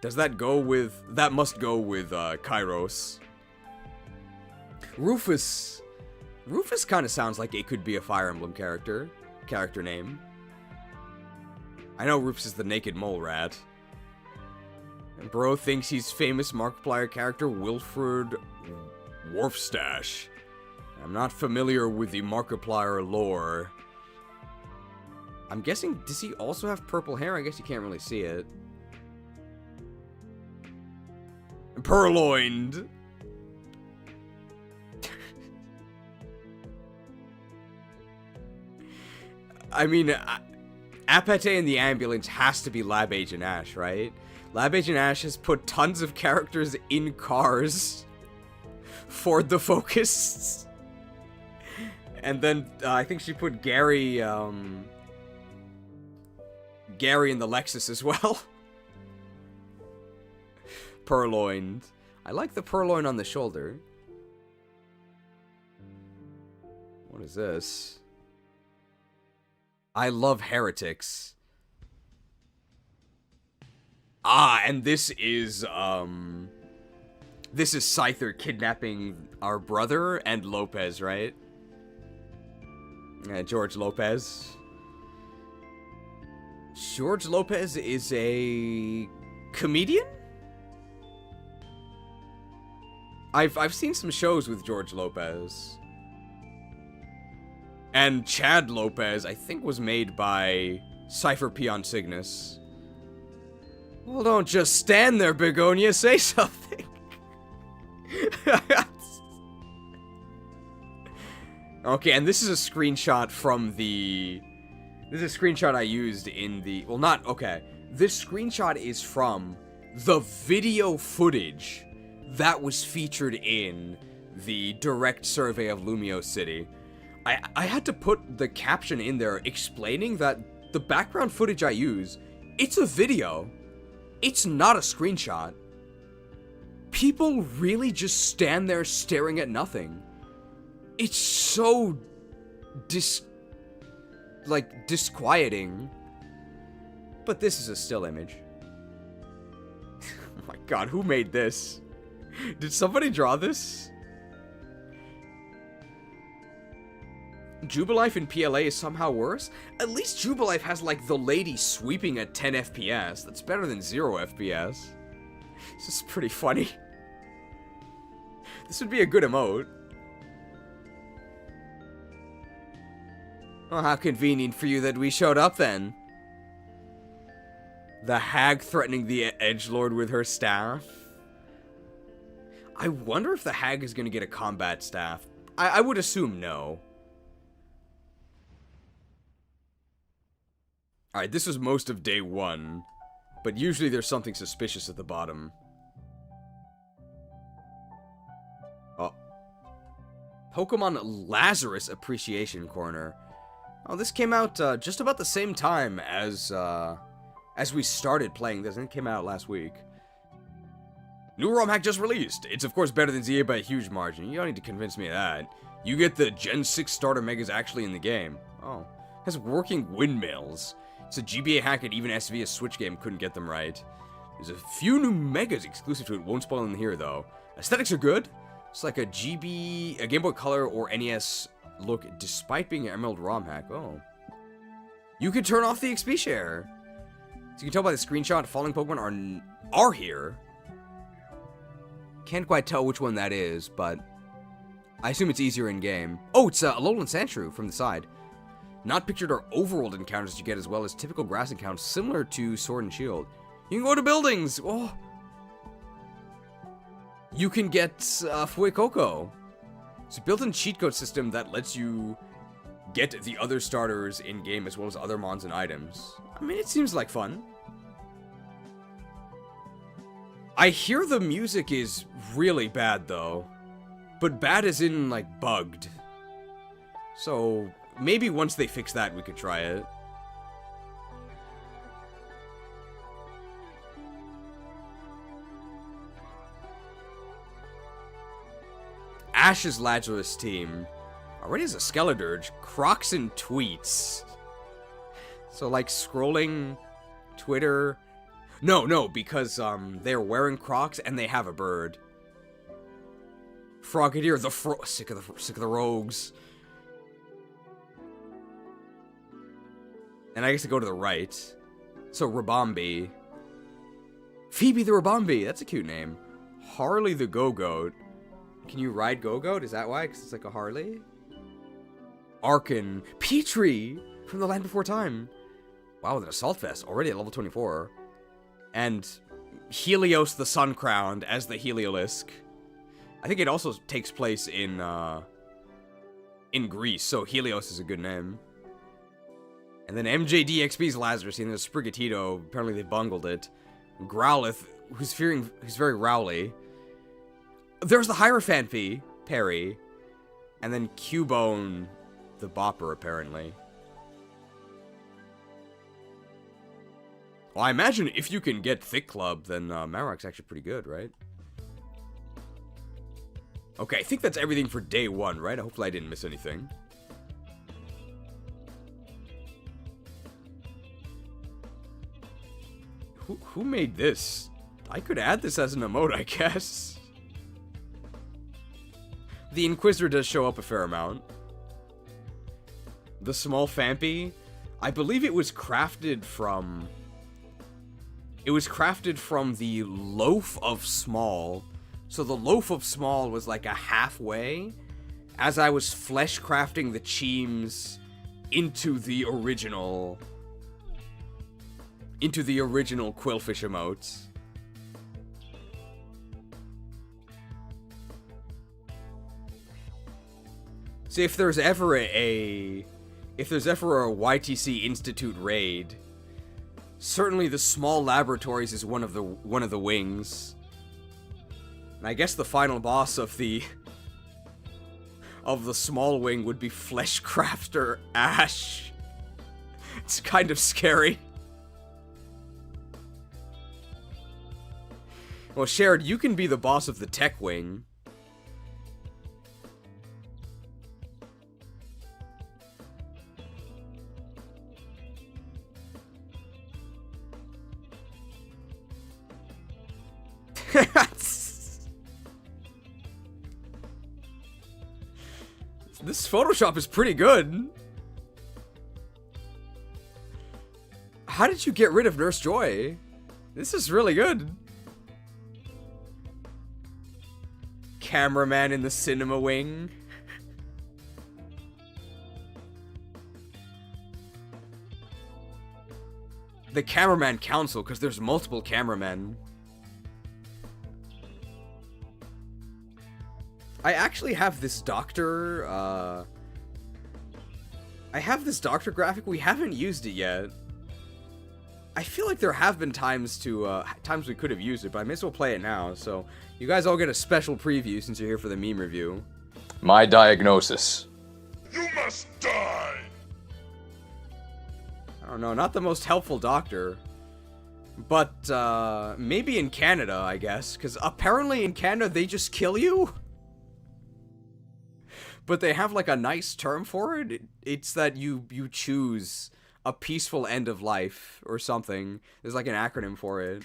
Does that go with... that must go with, Kairos. Rufus. Rufus kind of sounds like it could be a Fire Emblem character name. I know Rufus is the naked mole rat. And bro thinks he's famous Markiplier character Wilfred Wharfstash. I'm not familiar with the Markiplier lore. I'm guessing, does he also have purple hair? I guess you can't really see it. Purloined. I mean, Apate in the ambulance has to be Lab Agent Ash, right? Lab Agent Ash has put tons of characters in cars for the Focus. And then, I think she put Gary in the Lexus as well. Purloined. I like the purloin on the shoulder. What is this? I love heretics. Ah, and this is Scyther kidnapping our brother and Lopez, right? George Lopez. George Lopez is a comedian? I've seen some shows with George Lopez. And Chad Lopez, I think, was made by Cypher Peon Cygnus. Well, don't just stand there, Begonia. Say something. Okay, and this is a screenshot from the... This is a screenshot I used in the... Well, not... Okay. This screenshot is from the video footage that was featured in the direct survey of Lumio City. I had to put the caption in there explaining that the background footage I use, it's a video. It's not a screenshot. People really just stand there staring at nothing. It's so disquieting. But this is a still image. Oh my god, who made this? Did somebody draw this? Jubilife in PLA is somehow worse? At least Jubilife has, like, the lady sweeping at 10 FPS. That's better than 0 FPS. This is pretty funny. This would be a good emote. Well, how convenient for you that we showed up, then. The hag threatening the edgelord with her staff. I wonder if the hag is going to get a combat staff. I would assume no. Alright, this was most of day 1, but usually there's something suspicious at the bottom. Oh. Pokemon Lazarus Appreciation Corner. Oh, this came out just about the same time as we started playing this, and it came out last week. New ROM hack just released. It's of course better than ZA by a huge margin. You don't need to convince me of that. You get the Gen 6 starter megas actually in the game. Oh. It has working windmills. It's a GBA hack and even SVS Switch game couldn't get them right. There's a few new megas exclusive to it, won't spoil in here though. Aesthetics are good. It's like a Game Boy Color or NES look despite being an Emerald ROM hack. Oh. You can turn off the XP share. So you can tell by the screenshot, falling Pokemon are here. Can't quite tell which one that is, but I assume it's easier in game. Oh, it's Alolan Sandshrew from the side. Not pictured are overworld encounters you get as well as typical grass encounters similar to Sword and Shield. You can go to buildings! Oh! You can get Fuecoco. It's a built-in cheat code system that lets you get the other starters in-game as well as other mons and items. I mean, it seems like fun. I hear the music is really bad, though. But bad as in, like, bugged. So... maybe once they fix that, we could try it. Ash's Lazarus team already has a Skeledirge. Crocs and tweets. So, like, scrolling Twitter... No, because, they're wearing Crocs and they have a bird. Frogadier, sick of the rogues. And I guess to go to the right. So, Rabombi. Phoebe the Rabombi. That's a cute name. Harley the Go-Goat. Can you ride Go-Goat? Is that why? Because it's like a Harley? Arkin. Petrie! From the Land Before Time. Wow, with an Assault Vest. Already at level 24. And Helios the Sun-Crowned as the Heliolisk. I think it also takes place in Greece. So, Helios is a good name. And then MJDXP's Lazarus, and there's Sprigatito, apparently they bungled it. Growlithe, who's very rowly. There's the Hierophant Perry. And then Cubone, the Bopper, apparently. Well, I imagine if you can get Thick Club, then Marowak's actually pretty good, right? Okay, I think that's everything for day 1, right? Hopefully I didn't miss anything. Who made this? I could add this as an emote, I guess. The Inquisitor does show up a fair amount. The small Fampy, I believe it was crafted from... It was crafted from the Loaf of Small. So the loaf of small was like a halfway as I was flesh crafting the cheems into the original Quillfish emotes. So if there's ever a YTC Institute raid, certainly the small laboratories is one of the wings. And I guess the final boss of the small wing would be Fleshcrafter Ash. It's kind of scary. Well, Shared, you can be the boss of the tech wing. This Photoshop is pretty good. How did you get rid of Nurse Joy? This is really good. Cameraman in the cinema wing. The cameraman council, because there's multiple cameramen. I actually have this doctor, I have this doctor graphic. We haven't used it yet. I feel like there have been times we could have used it, but I may as well play it now. So you guys all get a special preview since you're here for the meme review. My diagnosis. You must die! I don't know, not the most helpful doctor. But, maybe in Canada, I guess. Because apparently in Canada, they just kill you. But they have, like, a nice term for it. It's that you choose a peaceful end of life or something. There's, like, an acronym for it.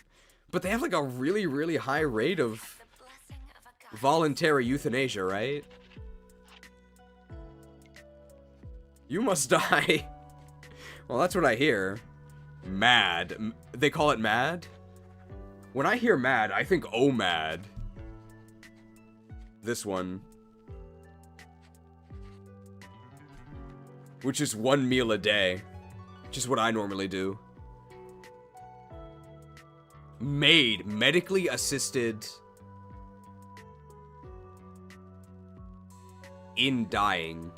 But they have, like, a really, really high rate of voluntary euthanasia, right? You must die. Well, that's what I hear. Mad. They call it mad? When I hear mad, I think oh mad. This one. Which is 1 meal a day. Which is what I normally do. MAID. Medically assisted in dying.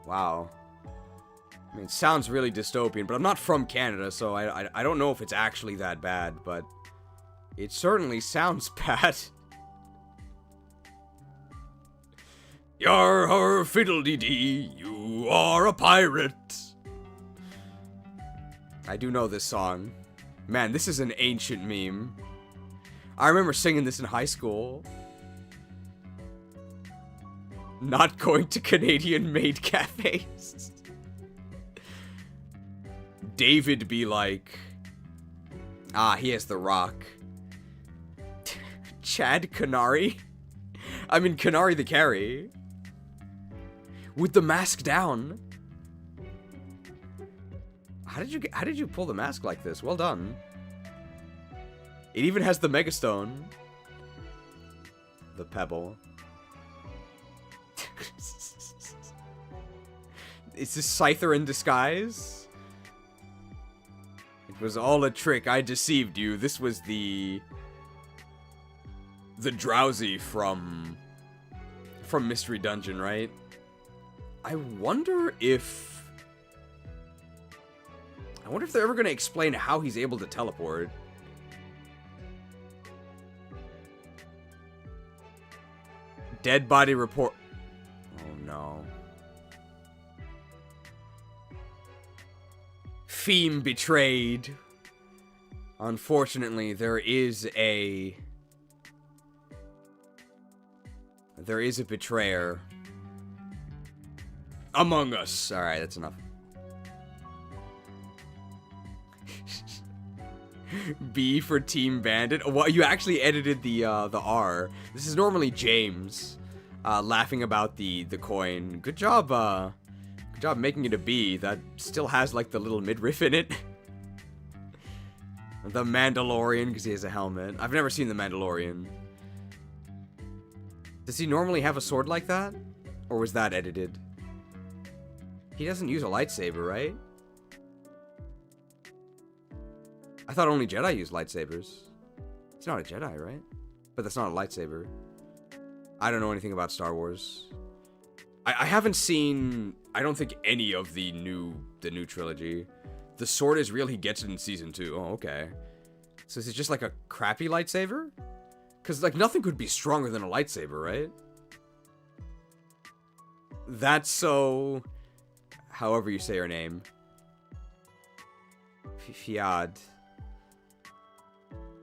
Wow. I mean, it sounds really dystopian, but I'm not from Canada, so I don't know if it's actually that bad, but it certainly sounds bad. Yar har fiddle-dee-dee, you are a pirate. I do know this song. Man, this is an ancient meme. I remember singing this in high school. Not going to Canadian maid cafes. David be like... Ah, he has the rock. Chad Canary? I mean, Canary the Carry. With the mask down. How did you pull the mask like this? Well done. It even has the Megastone. The Pebble. Is this Scyther in disguise? It was all a trick. I deceived you. This was the Drowsy from Mystery Dungeon, right? I wonder if they're ever going to explain how he's able to teleport. Dead body report. Oh no. Theme betrayed. Unfortunately, there is a betrayer among us. Alright, that's enough. B for Team Bandit. Well, you actually edited the R. This is normally James laughing about the coin. Good job making it a B. That still has like the little midriff in it. The Mandalorian, because he has a helmet. I've never seen The Mandalorian. Does he normally have a sword like that? Or was that edited? He doesn't use a lightsaber, right? I thought only Jedi used lightsabers. He's not a Jedi, right? But that's not a lightsaber. I don't know anything about Star Wars. I haven't seen, I don't think, any of the new trilogy. The sword is real, he gets it in season 2. Oh, okay. So is it just like a crappy lightsaber? Because, like, nothing could be stronger than a lightsaber, right? That's so... However you say her name. Fiad.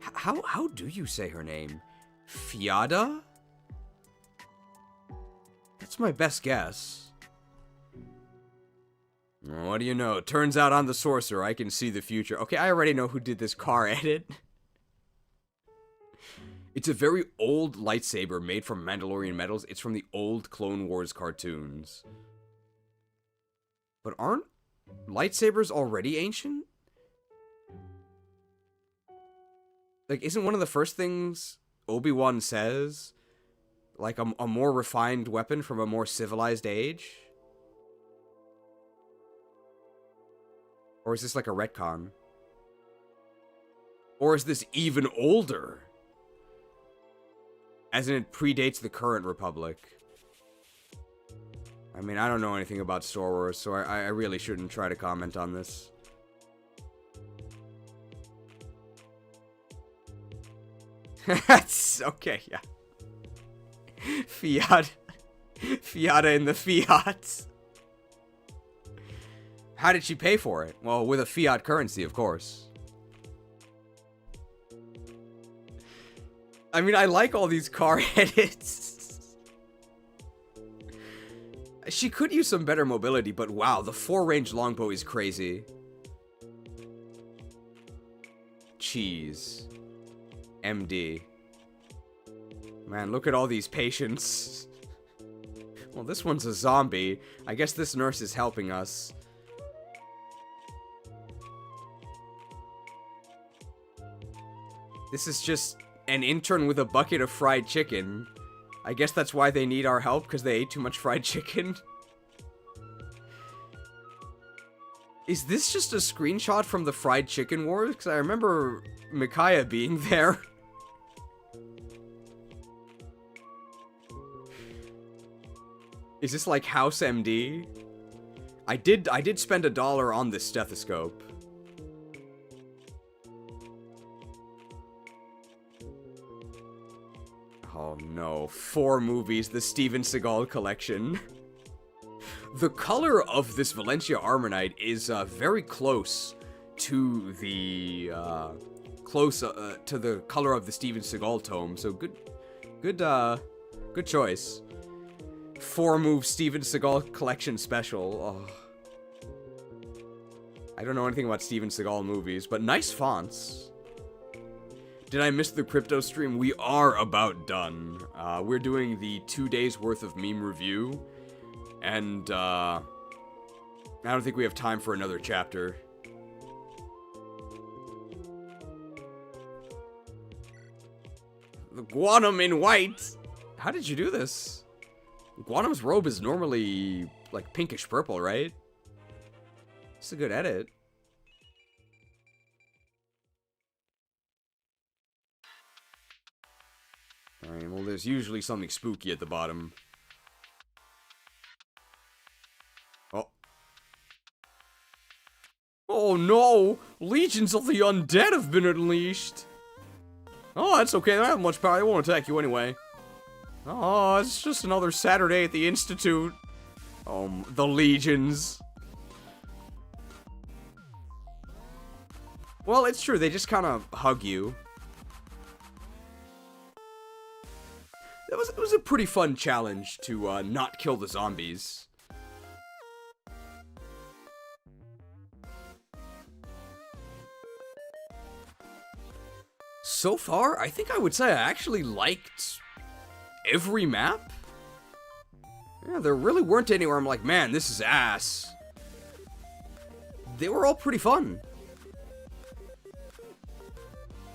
How do you say her name? Fiada? That's my best guess. What do you know? Turns out I'm the sorcerer. I can see the future. Okay, I already know who did this car edit. It's a very old lightsaber made from Mandalorian metals. It's from the old Clone Wars cartoons. But aren't lightsabers already ancient? Like, isn't one of the first things Obi-Wan says, like, a more refined weapon from a more civilized age? Or is this like a retcon? Or is this even older? As in it predates the current Republic. I mean, I don't know anything about Star Wars, so I really shouldn't try to comment on this. That's okay, yeah. Fiat. Fiata in the Fiat. How did she pay for it? Well, with a fiat currency, of course. I mean, I like all these car edits. She could use some better mobility, but wow, the 4-range longbow is crazy. Cheese. MD. Man, look at all these patients. Well, this one's a zombie. I guess this nurse is helping us. This is just an intern with a bucket of fried chicken. I guess that's why they need our help, because they ate too much fried chicken. Is this just a screenshot from the Fried Chicken Wars? Because I remember Micaiah being there. Is this like House MD? I did spend $1 on this stethoscope. Oh no, 4 movies, the Steven Seagal collection. The color of this Valencia Armor Knight is very close to the color of the Steven Seagal tome. So good choice. 4-move Steven Seagal collection special. Oh. I don't know anything about Steven Seagal movies, but nice fonts. Did I miss the crypto stream? We are about done. We're doing the 2 days worth of meme review. And, I don't think we have time for another chapter. The Guanum in white! How did you do this? Guanum's robe is normally, like, pinkish purple, right? It's a good edit. Alright, well, there's usually something spooky at the bottom. Oh. Oh no! Legions of the undead have been unleashed! Oh, that's okay, they don't have much power, they won't attack you anyway. Oh, it's just another Saturday at the Institute. Oh, the legions. Well, it's true, they just kind of hug you. It was a pretty fun challenge to not kill the zombies. So far, I think I would say I actually liked every map. Yeah, there really weren't any where I'm like, man, this is ass. They were all pretty fun.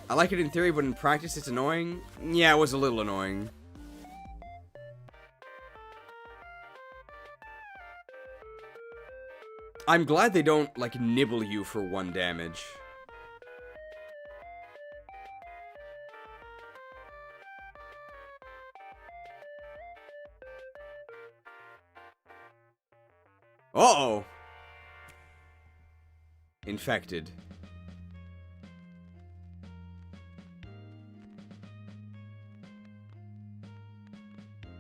I like it in theory, but in practice it's annoying. Yeah, it was a little annoying. I'm glad they don't, like, nibble you for 1 damage. Uh-oh! Infected.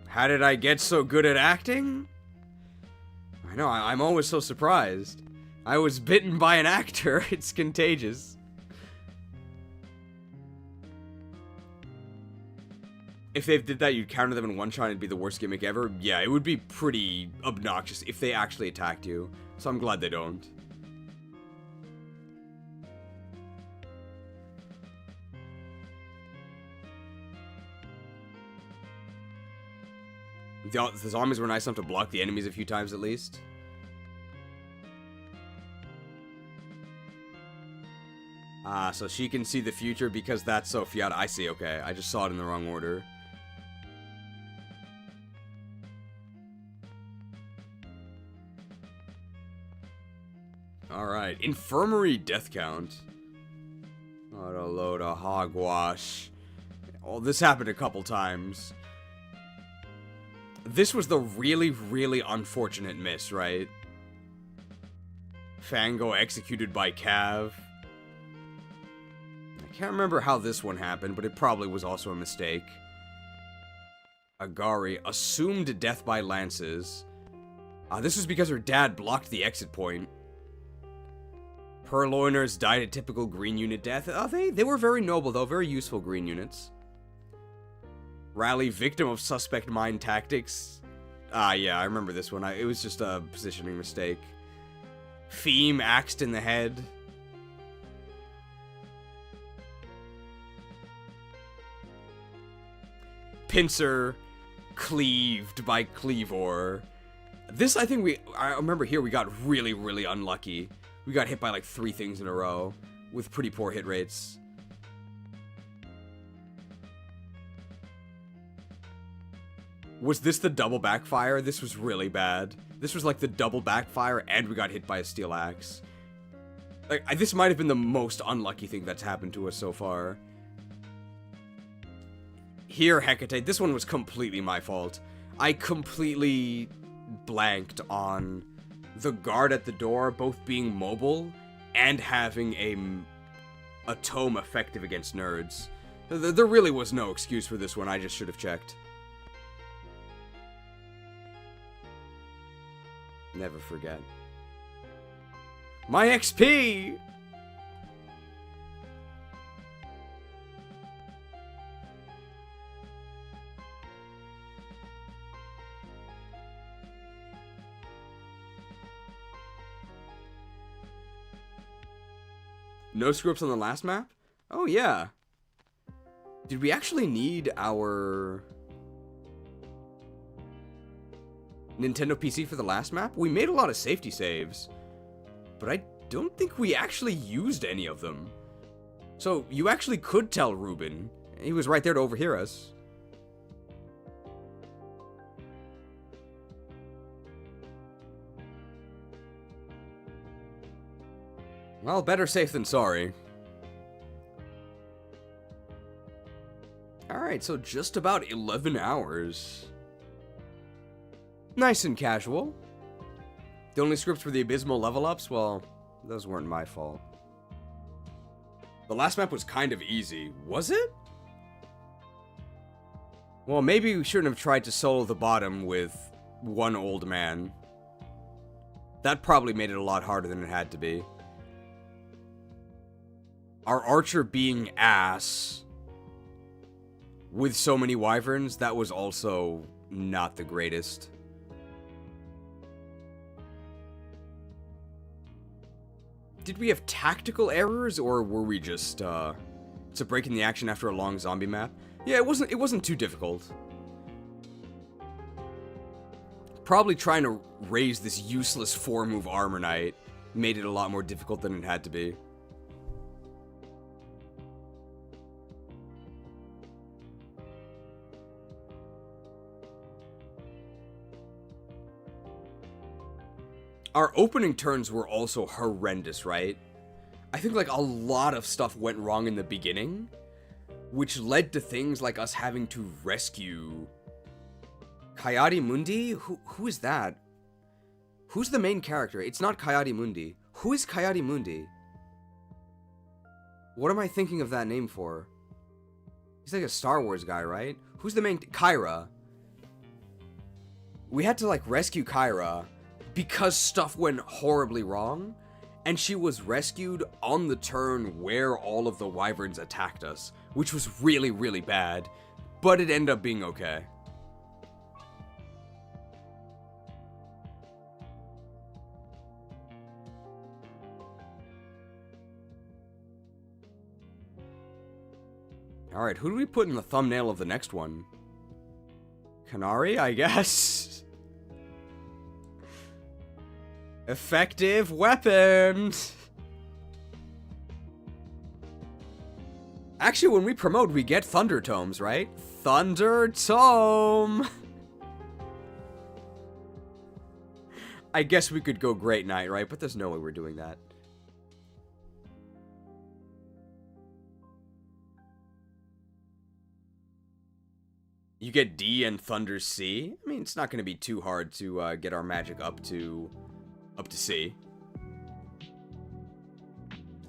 How did I get so good at acting? I know, I'm always so surprised. I was bitten by an actor. It's contagious. If they did that, you'd counter them in one shot and it'd be the worst gimmick ever. Yeah, it would be pretty obnoxious if they actually attacked you. So I'm glad they don't. The zombies were nice enough to block the enemies a few times at least. Ah, so she can see the future because that's Sophiata. I see, okay. I just saw it in the wrong order. Alright, Infirmary Death Count. Auto load a hogwash. Oh, this happened a couple times. This was the really, really unfortunate miss, right? Fango executed by Cav. I can't remember how this one happened, but it probably was also a mistake. Agari assumed death by lances. This was because her dad blocked the exit point. Purloiners died a typical green unit death. They were very noble, though. Very useful green units. Rally victim of suspect mine tactics. Yeah, I remember this one. It was just a positioning mistake. Theme axed in the head. Pincer cleaved by Cleavor. This, I think I remember here we got really, really unlucky. We got hit by like 3 things in a row with pretty poor hit rates. Was this the double backfire? This was really bad. This was like the double backfire and we got hit by a steel axe. Like, this might have been the most unlucky thing that's happened to us so far. Here, Hecate, this one was completely my fault. I completely blanked on the guard at the door both being mobile and having a tome effective against nerds. There really was no excuse for this one. I just should have checked. Never forget. My XP! No scripts on the last map? Oh, yeah. Did we actually need our Nintendo PC for the last map? We made a lot of safety saves, but I don't think we actually used any of them. So you actually could tell Ruben. He was right there to overhear us. Well, better safe than sorry. Alright, so just about 11 hours. Nice and casual. The only scripts were the abysmal level ups? Well, those weren't my fault. The last map was kind of easy. Was it? Well, maybe we shouldn't have tried to solo the bottom with one old man. That probably made it a lot harder than it had to be. Our archer being ass with so many wyverns, that was also not the greatest. Did we have tactical errors, or were we just breaking the action after a long zombie map? Yeah, it wasn't too difficult. Probably trying to raise this useless 4-move armor knight made it a lot more difficult than it had to be. Our opening turns were also horrendous, right? I think, like, a lot of stuff went wrong in the beginning, which led to things like us having to rescue Coyote Mundi? Who is that? Who's the main character? It's not Coyote Mundi. Who is Coyote Mundi? What am I thinking of that name for? He's like a Star Wars guy, right? Who's the main... Kyra. We had to, like, rescue Kyra because stuff went horribly wrong, and she was rescued on the turn where all of the wyverns attacked us, which was really, really bad, but it ended up being okay. Alright, who do we put in the thumbnail of the next one? Canary, I guess? Effective weapon! Actually, when we promote, we get Thunder Tomes, right? Thunder Tome! I guess we could go Great Knight, right? But there's no way we're doing that. You get D and Thunder C. I mean, it's not going to be too hard to get our magic up to C.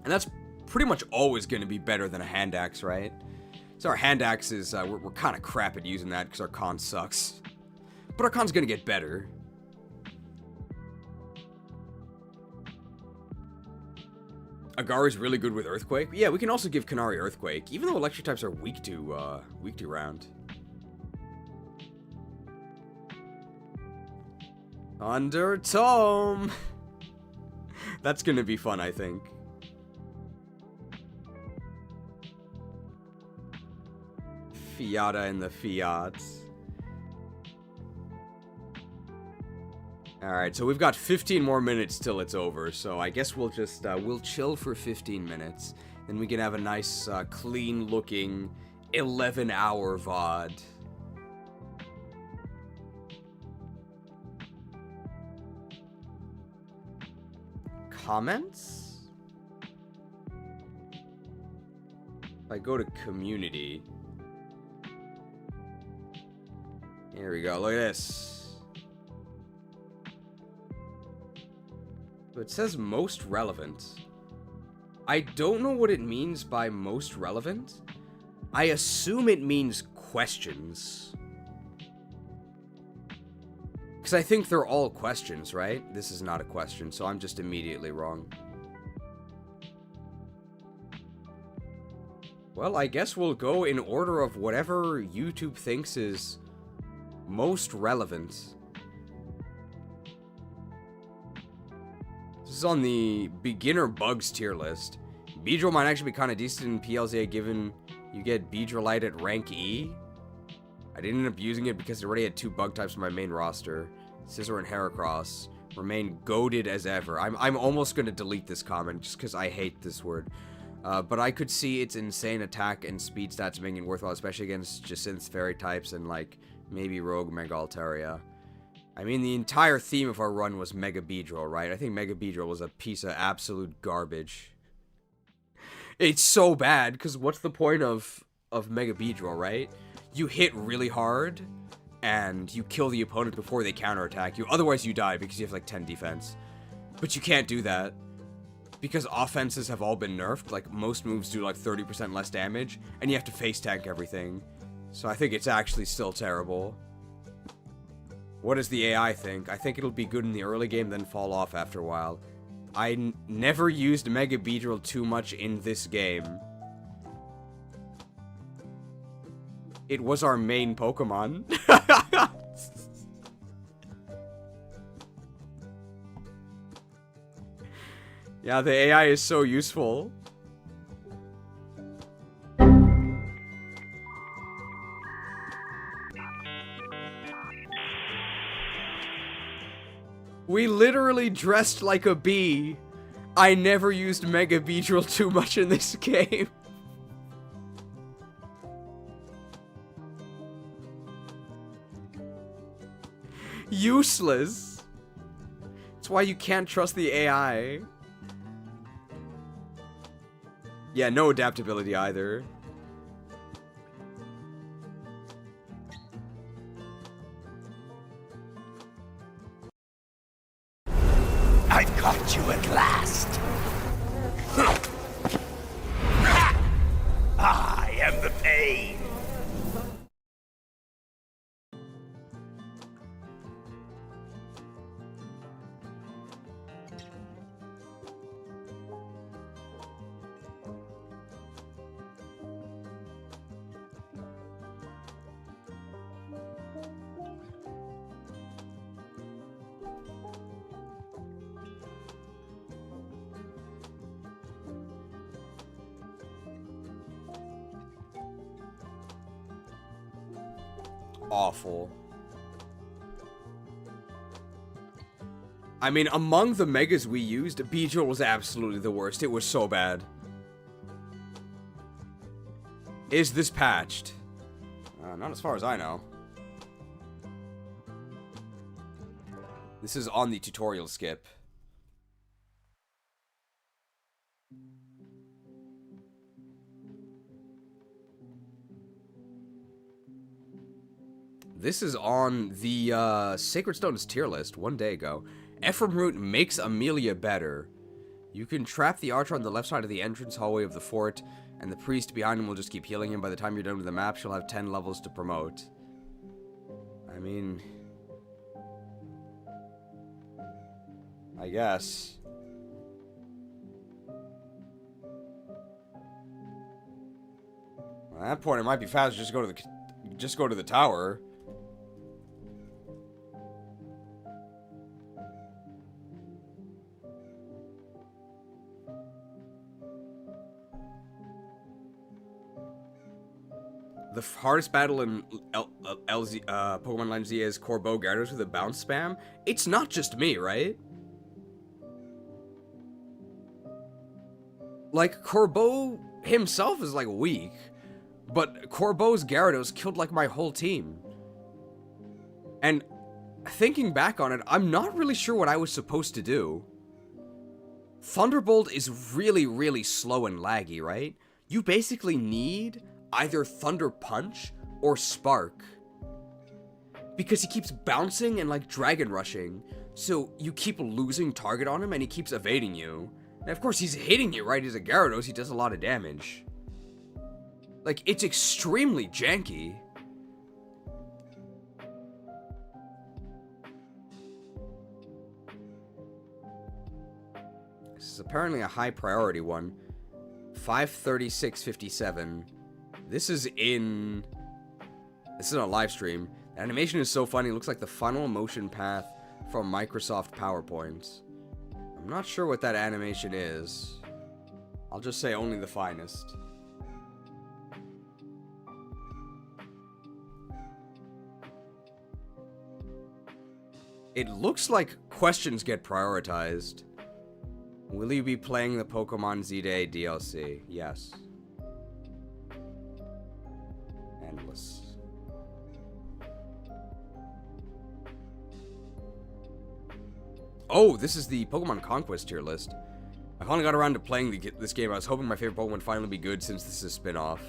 And that's pretty much always going to be better than a hand axe, right? So our hand axe is, we're kind of crap at using that because our con sucks. But our con's going to get better. Agari's really good with Earthquake. Yeah, we can also give Canary Earthquake, even though electric types are weak to round. Thunder Tome! That's gonna be fun, I think. Fiata and the Fiats. Alright, so we've got 15 more minutes till it's over, so I guess we'll just, we'll chill for 15 minutes. Then we can have a nice, clean-looking 11-hour VOD. Comments? If I go to community. Here we go, look at this. So it says most relevant. I don't know what it means by most relevant. I assume it means questions. Because I think they're all questions, right? This is not a question, so I'm just immediately wrong. Well, I guess we'll go in order of whatever YouTube thinks is most relevant. This is on the beginner bugs tier list. Beedrill might actually be kind of decent in PLZA given you get Beedrillite at rank E. I didn't end up using it because it already had 2 bug types on my main roster. Scissor and Heracross remain goated as ever. I'm almost going to delete this comment just because I hate this word. But I could see its insane attack and speed stats making it worthwhile, especially against Jacynth's fairy types and, like, maybe Rogue Mega Altaria. I mean, the entire theme of our run was Mega Beedrill, right? I think Mega Beedrill was a piece of absolute garbage. It's so bad, because what's the point of Mega Beedrill, right? You hit really hard, and you kill the opponent before they counterattack you. Otherwise, you die because you have, like, 10 defense. But you can't do that. Because offenses have all been nerfed. Like, most moves do, like, 30% less damage, and you have to face tank everything. So I think it's actually still terrible. What does the AI think? I think it'll be good in the early game, then fall off after a while. I never used Mega Beedrill too much in this game. It was our main Pokemon. Yeah, the AI is so useful. We literally dressed like a bee. I never used Mega Beedrill too much in this game. Useless. That's why you can't trust the AI. Yeah, no adaptability either. I've caught you at last. I am the pain. Awful. I mean, among the megas we used, Beedrill was absolutely the worst. It was so bad. Is this patched? Not as far as I know. This is on the tutorial skip. This is on the Sacred Stones tier list one day ago. Ephraim Root makes Amelia better. You can trap the archer on the left side of the entrance hallway of the fort, and the priest behind him will just keep healing him. By the time you're done with the map, she'll have 10 levels to promote. I mean, I guess. At that point, it might be faster just go to the tower. The hardest battle in Pokemon Legends Z is Corbeau Gyarados with a bounce spam. It's not just me, right? Like, Corbeau himself is, like, weak. But Corbeau's Gyarados killed, like, my whole team. And thinking back on it, I'm not really sure what I was supposed to do. Thunderbolt is really, really slow and laggy, right? You basically need either Thunder Punch or Spark, because he keeps bouncing and like Dragon Rushing, so you keep losing target on him and he keeps evading you. And of course he's hitting you, right? He's a Gyarados, he does a lot of damage. Like, it's extremely janky. This is apparently a high priority one. 5:36:57. This is a live stream. The animation is so funny, it looks like the funnel motion path from Microsoft PowerPoint. I'm not sure what that animation is. I'll just say only the finest. It looks like questions get prioritized. Will you be playing the Pokemon Z-Day DLC? Yes. Endless. Oh, this is the Pokemon Conquest tier list. I finally got around to playing this game. I was hoping my favorite Pokemon would finally be good since this is a spin-off.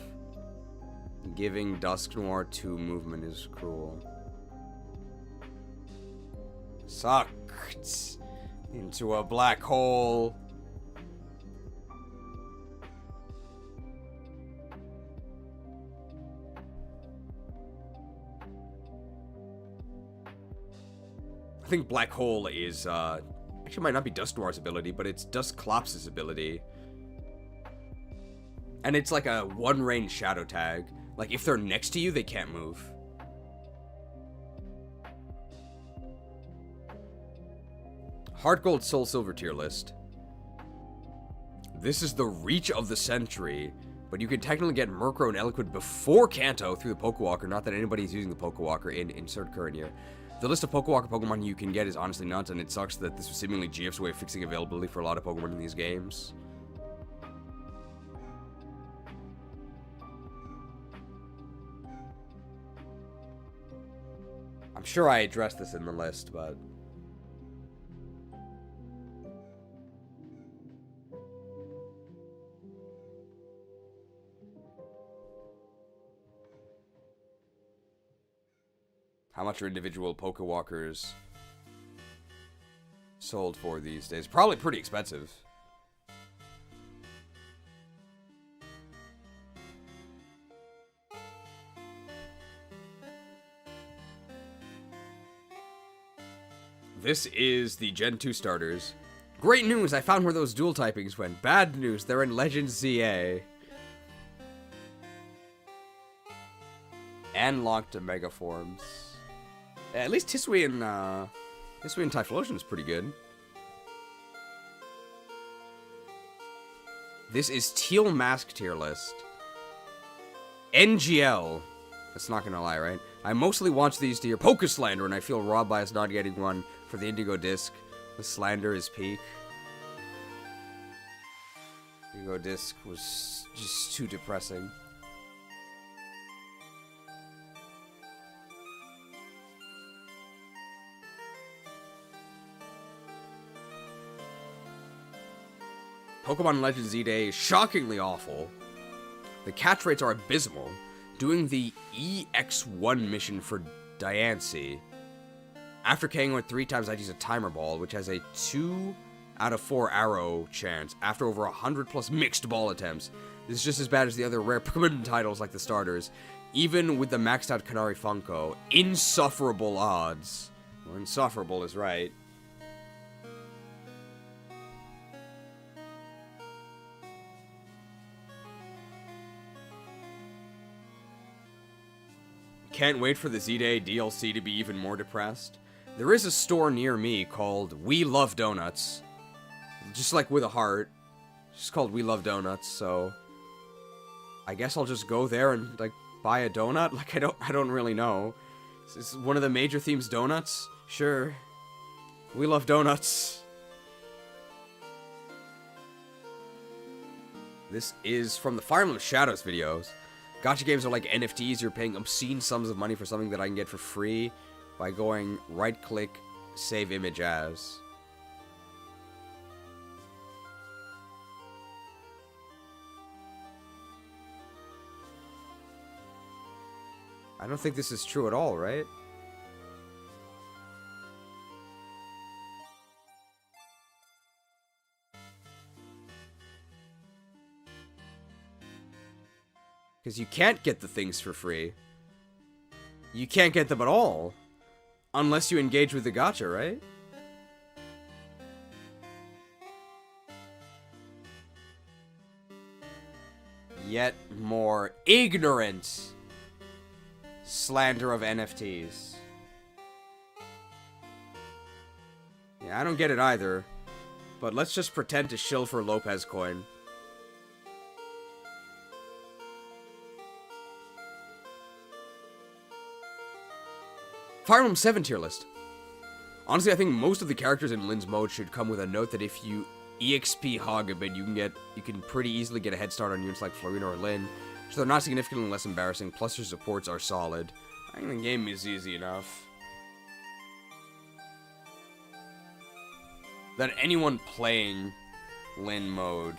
Giving Dusknoir 2 movement is cruel. Sucked into a black hole. I think Black Hole is, actually might not be Dusknoir's ability, but it's Dusclops' ability. And it's like a one-range shadow tag. Like, if they're next to you, they can't move. Heart Gold Soul Silver tier list. This is the reach of the century, but you can technically get Murkrow and Eloquid before Kanto through the Pokewalker. Not that anybody's using the Pokewalker in insert current year. The list of Pokewalker Pokemon you can get is honestly nuts, and it sucks that this was seemingly GF's way of fixing availability for a lot of Pokemon in these games. I'm sure I addressed this in the list, but How much are individual Pokewalkers sold for these days? Probably pretty expensive. This is the Gen 2 starters. Great news, I found where those dual typings went. Bad news, they're in Legends ZA. And locked to Mega Forms. At least Tisui and Typhlosion is pretty good. This is Teal Mask tier list. NGL. That's not gonna lie, right? I mostly watch these to hear Pokeslander, and I feel robbed by us not getting one for the Indigo Disc. The slander is peak. Indigo Disc was just too depressing. Pokemon Legends Z-Day is shockingly awful. The catch rates are abysmal. Doing the EX1 mission for Diancie. After KOing it 3 times, I'd use a Timer Ball, which has a 2 out of 4 arrow chance after over 100 plus mixed ball attempts. This is just as bad as the other rare Pokemon titles like the starters. Even with the maxed out Canary Funko, insufferable odds. Well, insufferable is right. Can't wait for the Z-Day DLC to be even more depressed. There is a store near me called We Love Donuts. Just like with a heart. It's just called We Love Donuts, so I guess I'll just go there and like buy a donut? Like I don't really know. Is this one of the major themes donuts? Sure. We love donuts. This is from the Fire Emblem Shadows videos. Gacha games are like NFTs. You're paying obscene sums of money for something that I can get for free by going right-click, save image as. I don't think this is true at all, right? Because you can't get the things for free. You can't get them at all. Unless you engage with the gacha, right? Yet more ignorant slander of NFTs. Yeah, I don't get it either. But let's just pretend to shill for Lopezoin. Fire Emblem 7 tier list. Honestly, I think most of the characters in Lin's mode should come with a note that if you EXP Hog a bit, you can pretty easily get a head start on units like Florina or Lin. So they're not significantly less embarrassing, plus your supports are solid. I think the game is easy enough. That anyone playing Lim mode,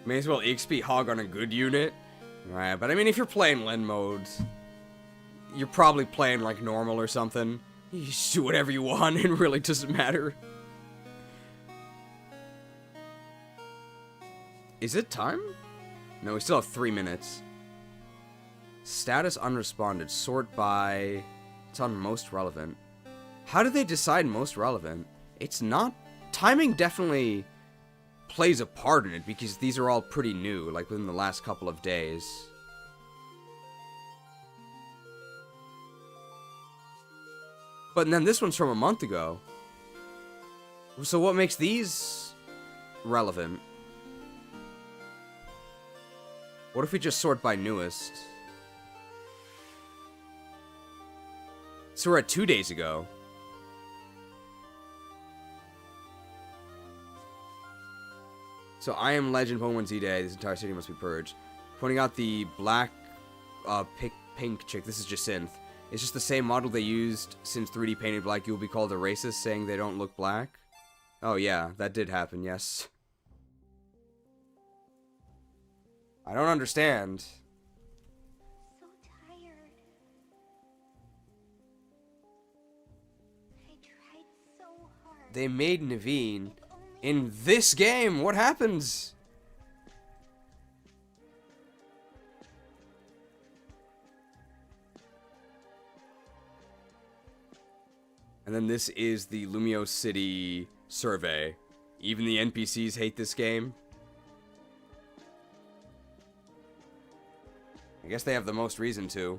may as well EXP Hog on a good unit. Right, but I mean, if you're playing Len modes, you're probably playing like normal or something. You just do whatever you want, it really doesn't matter. Is it time? No, we still have 3 minutes. Status unresponded. Sort by... It's on most relevant. How do they decide most relevant? It's not... Timing definitely plays a part in it, because these are all pretty new, like within the last couple of days. But then this one's from a month ago. So what makes these relevant? What if we just sort by newest? So we're at 2 days ago. So I am Legend Pokemon Z-Day. This entire city must be purged. Pointing out the black, pink chick. This is Jacinth. It's just the same model they used since 3D painted black. You will be called a racist, saying they don't look black. Oh yeah, that did happen, yes. I don't understand. So tired. I tried so hard. They made Naveen in this game. What happens? And then this is the Lumio City survey. Even the NPCs hate this game. I guess they have the most reason to.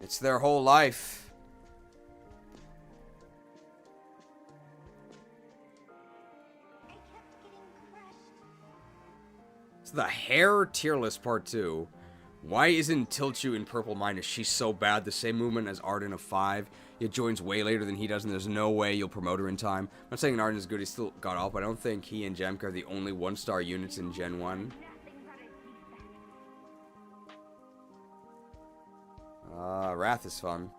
It's their whole life. It's the hair tier list part 2. Why isn't Tilchu in Purple Minus? She's so bad. The same movement as Arden of 5. Yet joins way later than he does, and there's no way you'll promote her in time. I'm not saying Arden is good. He still got off, but I don't think he and Jamka are the only 1-star units in Gen 1. Wrath is fun.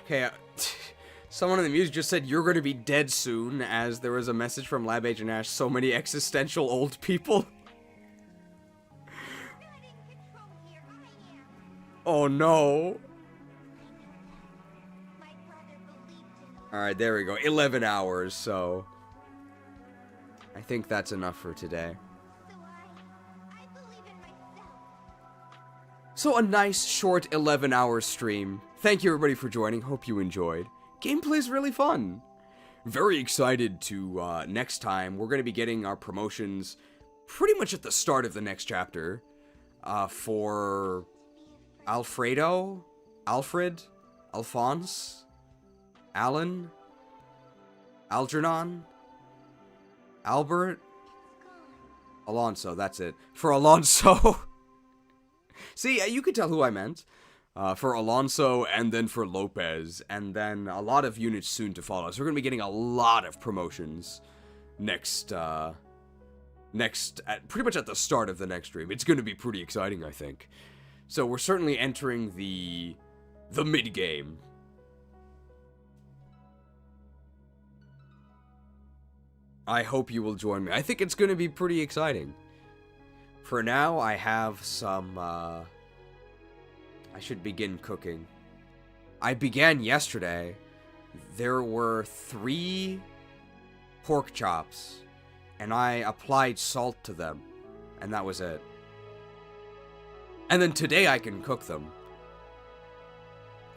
Okay, someone in the music just said, "You're gonna be dead soon," as there was a message from Lab Agent Ash, so many existential old people. Oh no. Alright, there we go. 11 hours, so I think that's enough for today. So a nice, short 11-hour stream. Thank you everybody for joining. Hope you enjoyed. Gameplay's really fun. Very excited to, next time, we're going to be getting our promotions pretty much at the start of the next chapter. For Alfredo, Alfred, Alphonse, Alan, Algernon, Albert, Alonso, that's it. For Alonso. See, you could tell who I meant. For Alonso, and then for Lopez, and then a lot of units soon to follow. So we're going to be getting a lot of promotions pretty much at the start of the next stream. It's going to be pretty exciting, I think. So we're certainly entering the mid-game. I hope you will join me. I think it's going to be pretty exciting. For now, I have some, I should begin cooking. I began yesterday. There were 3 pork chops, and I applied salt to them, and that was it. And then today I can cook them.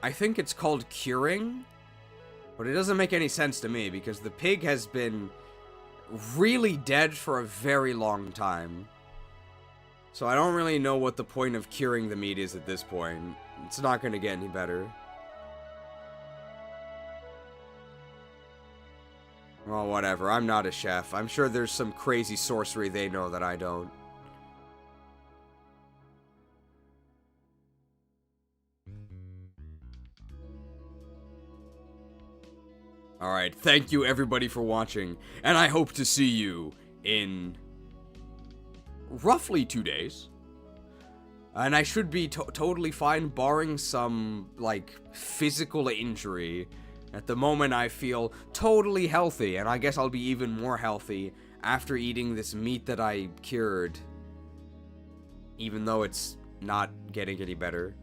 I think it's called curing, but it doesn't make any sense to me, because the pig has been really dead for a very long time. So I don't really know what the point of curing the meat is at this point. It's not going to get any better. Well, whatever. I'm not a chef. I'm sure there's some crazy sorcery they know that I don't. Alright, thank you everybody for watching, and I hope to see you in roughly 2 days. And I should be totally fine, barring some, like, physical injury. At the moment, I feel totally healthy, and I guess I'll be even more healthy after eating this meat that I cured. Even though it's not getting any better.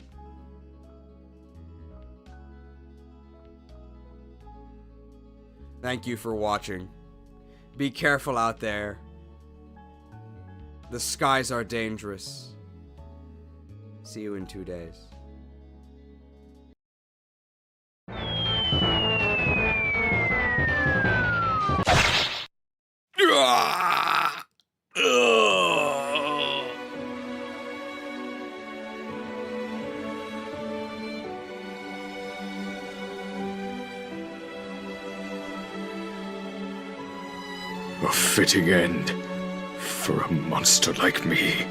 Thank you for watching. Be careful out there. The skies are dangerous. See you in 2 days. A fitting end for a monster like me.